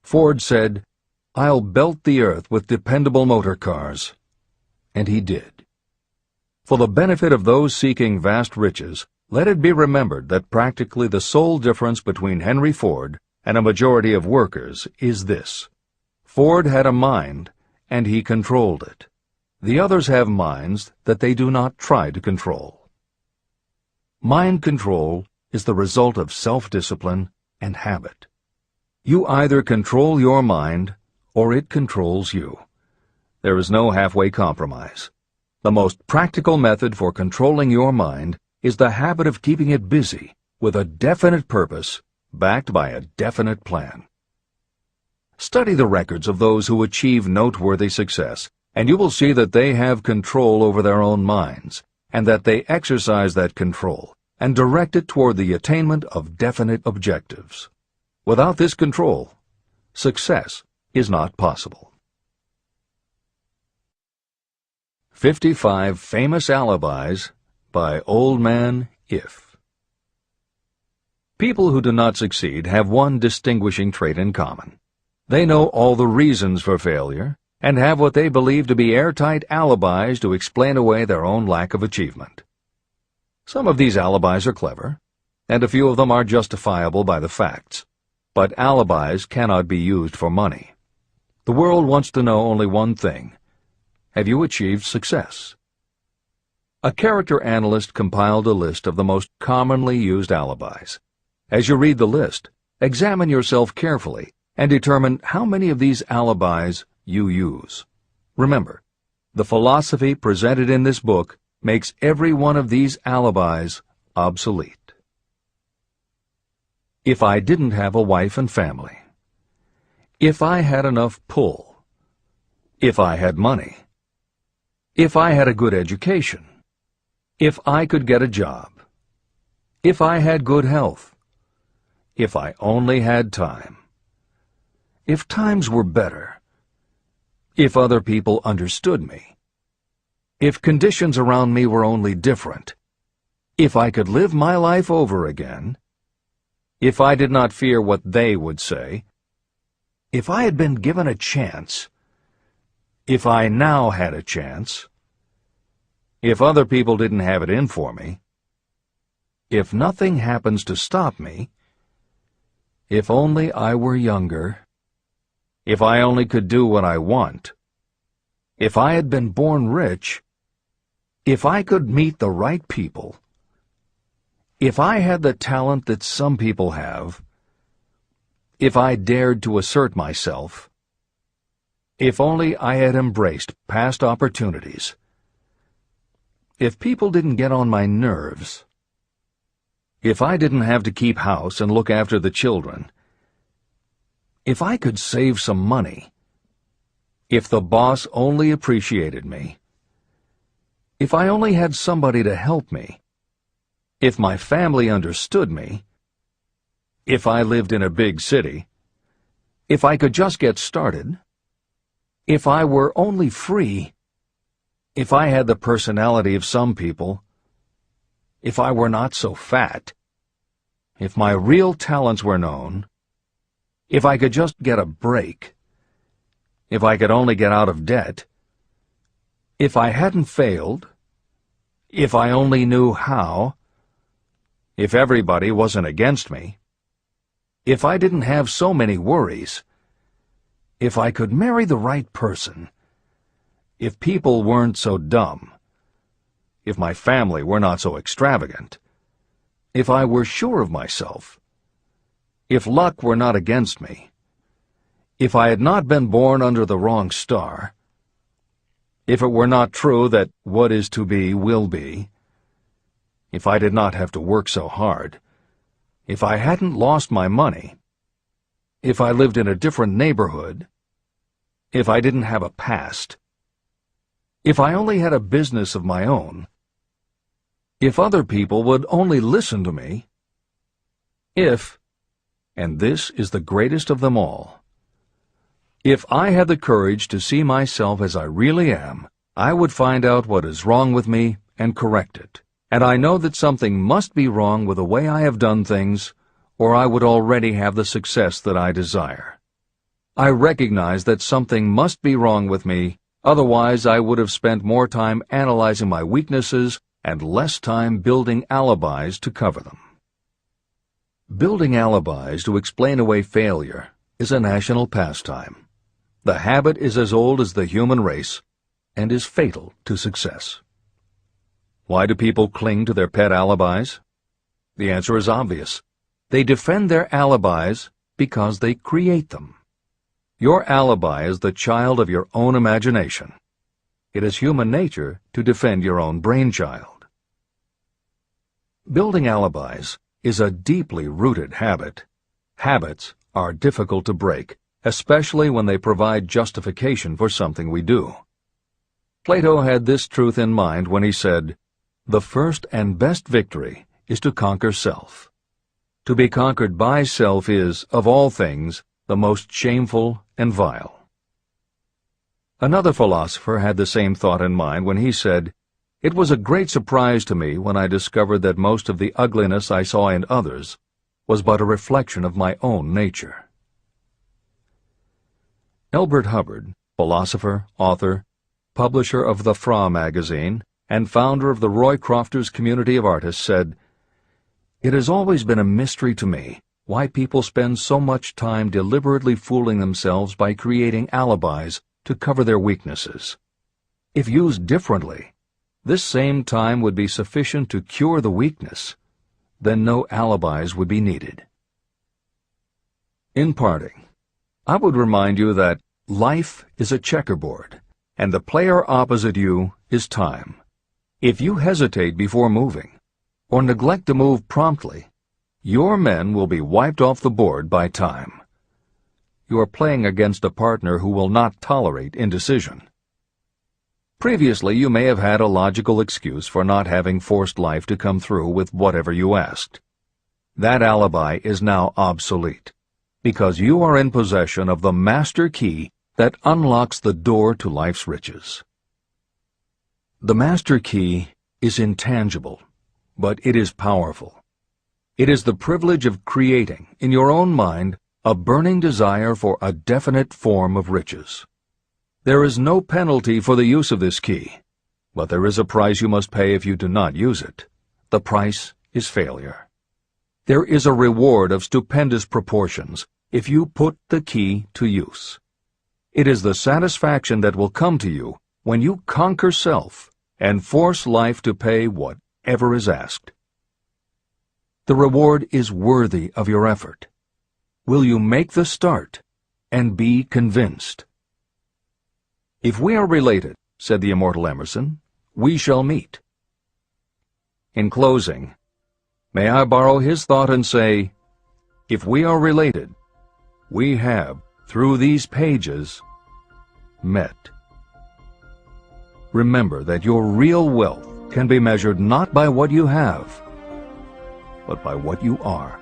Ford said, "I'll belt the earth with dependable motor cars." And he did. For the benefit of those seeking vast riches, let it be remembered that practically the sole difference between Henry Ford and a majority of workers is this: Ford had a mind, and he controlled it. The others have minds that they do not try to control. Mind control is the result of self-discipline and habit. You either control your mind, or it controls you. There is no halfway compromise. The most practical method for controlling your mind is the habit of keeping it busy with a definite purpose, backed by a definite plan. Study the records of those who achieve noteworthy success, and you will see that they have control over their own minds, and that they exercise that control and direct it toward the attainment of definite objectives. Without this control, success is not possible. 55 Famous Alibis by Old Man If. People who do not succeed have one distinguishing trait in common. They know all the reasons for failure and have what they believe to be airtight alibis to explain away their own lack of achievement. Some of these alibis are clever, and a few of them are justifiable by the facts. But alibis cannot be used for money. The world wants to know only one thing: have you achieved success? A character analyst compiled a list of the most commonly used alibis. As you read the list, examine yourself carefully and determine how many of these alibis you use. Remember, the philosophy presented in this book makes every one of these alibis obsolete. If I didn't have a wife and family. If I had enough pull. If I had money. If I had a good education. If I could get a job. If I had good health. If I only had time. If times were better. If other people understood me. If conditions around me were only different. If I could live my life over again. If I did not fear what they would say. If I had been given a chance. If I now had a chance. If other people didn't have it in for me. If nothing happens to stop me. If only I were younger. If I only could do what I want. If I had been born rich. If I could meet the right people. If I had the talent that some people have. If I dared to assert myself. If only I had embraced past opportunities. If people didn't get on my nerves. If I didn't have to keep house and look after the children. If I could save some money. If the boss only appreciated me. If I only had somebody to help me. If my family understood me. If I lived in a big city. If I could just get started. If I were only free. If I had the personality of some people. If I were not so fat. If my real talents were known. If I could just get a break. if I could only get out of debt, if I hadn't failed, if I only knew how, if everybody wasn't against me, if I didn't have so many worries, if I could marry the right person, if people weren't so dumb, if my family were not so extravagant, if I were sure of myself, if luck were not against me, if I had not been born under the wrong star, if it were not true that what is to be will be, if I did not have to work so hard, if I hadn't lost my money, if I lived in a different neighborhood, if I didn't have a past, if I only had a business of my own, if other people would only listen to me, if, and this is the greatest of them all, if I had the courage to see myself as I really am, I would find out what is wrong with me and correct it. And I know that something must be wrong with the way I have done things, or I would already have the success that I desire. I recognize that something must be wrong with me, otherwise I would have spent more time analyzing my weaknesses and less time building alibis to cover them. Building alibis to explain away failure is a national pastime. The habit is as old as the human race and is fatal to success. Why do people cling to their pet alibis? The answer is obvious. They defend their alibis because they create them. Your alibi is the child of your own imagination. It is human nature to defend your own brainchild. Building alibis is a deeply rooted habit. Habits are difficult to break, especially when they provide justification for something we do. Plato had this truth in mind when he said, "The first and best victory is to conquer self. To be conquered by self is, of all things, the most shameful and vile." Another philosopher had the same thought in mind when he said, "It was a great surprise to me when I discovered that most of the ugliness I saw in others was but a reflection of my own nature." Elbert Hubbard, philosopher, author, publisher of the Fra magazine, and founder of the Roycrofters community of artists, said, "It has always been a mystery to me why people spend so much time deliberately fooling themselves by creating alibis to cover their weaknesses. If used differently, this same time would be sufficient to cure the weakness. Then no alibis would be needed." In parting, I would remind you that life is a checkerboard, and the player opposite you is time. If you hesitate before moving, or neglect to move promptly, your men will be wiped off the board by time. You are playing against a partner who will not tolerate indecision. Previously, you may have had a logical excuse for not having forced life to come through with whatever you asked. That alibi is now obsolete, because you are in possession of the master key that unlocks the door to life's riches. The master key is intangible, but it is powerful. It is the privilege of creating, in your own mind, a burning desire for a definite form of riches. There is no penalty for the use of this key, but there is a price you must pay if you do not use it. The price is failure. There is a reward of stupendous proportions if you put the key to use. It is the satisfaction that will come to you when you conquer self and force life to pay whatever is asked. The reward is worthy of your effort. Will you make the start and be convinced? "If we are related," said the immortal Emerson, "we shall meet." In closing, may I borrow his thought and say, if we are related, we have, through these pages, met. Remember that your real wealth can be measured not by what you have, but by what you are.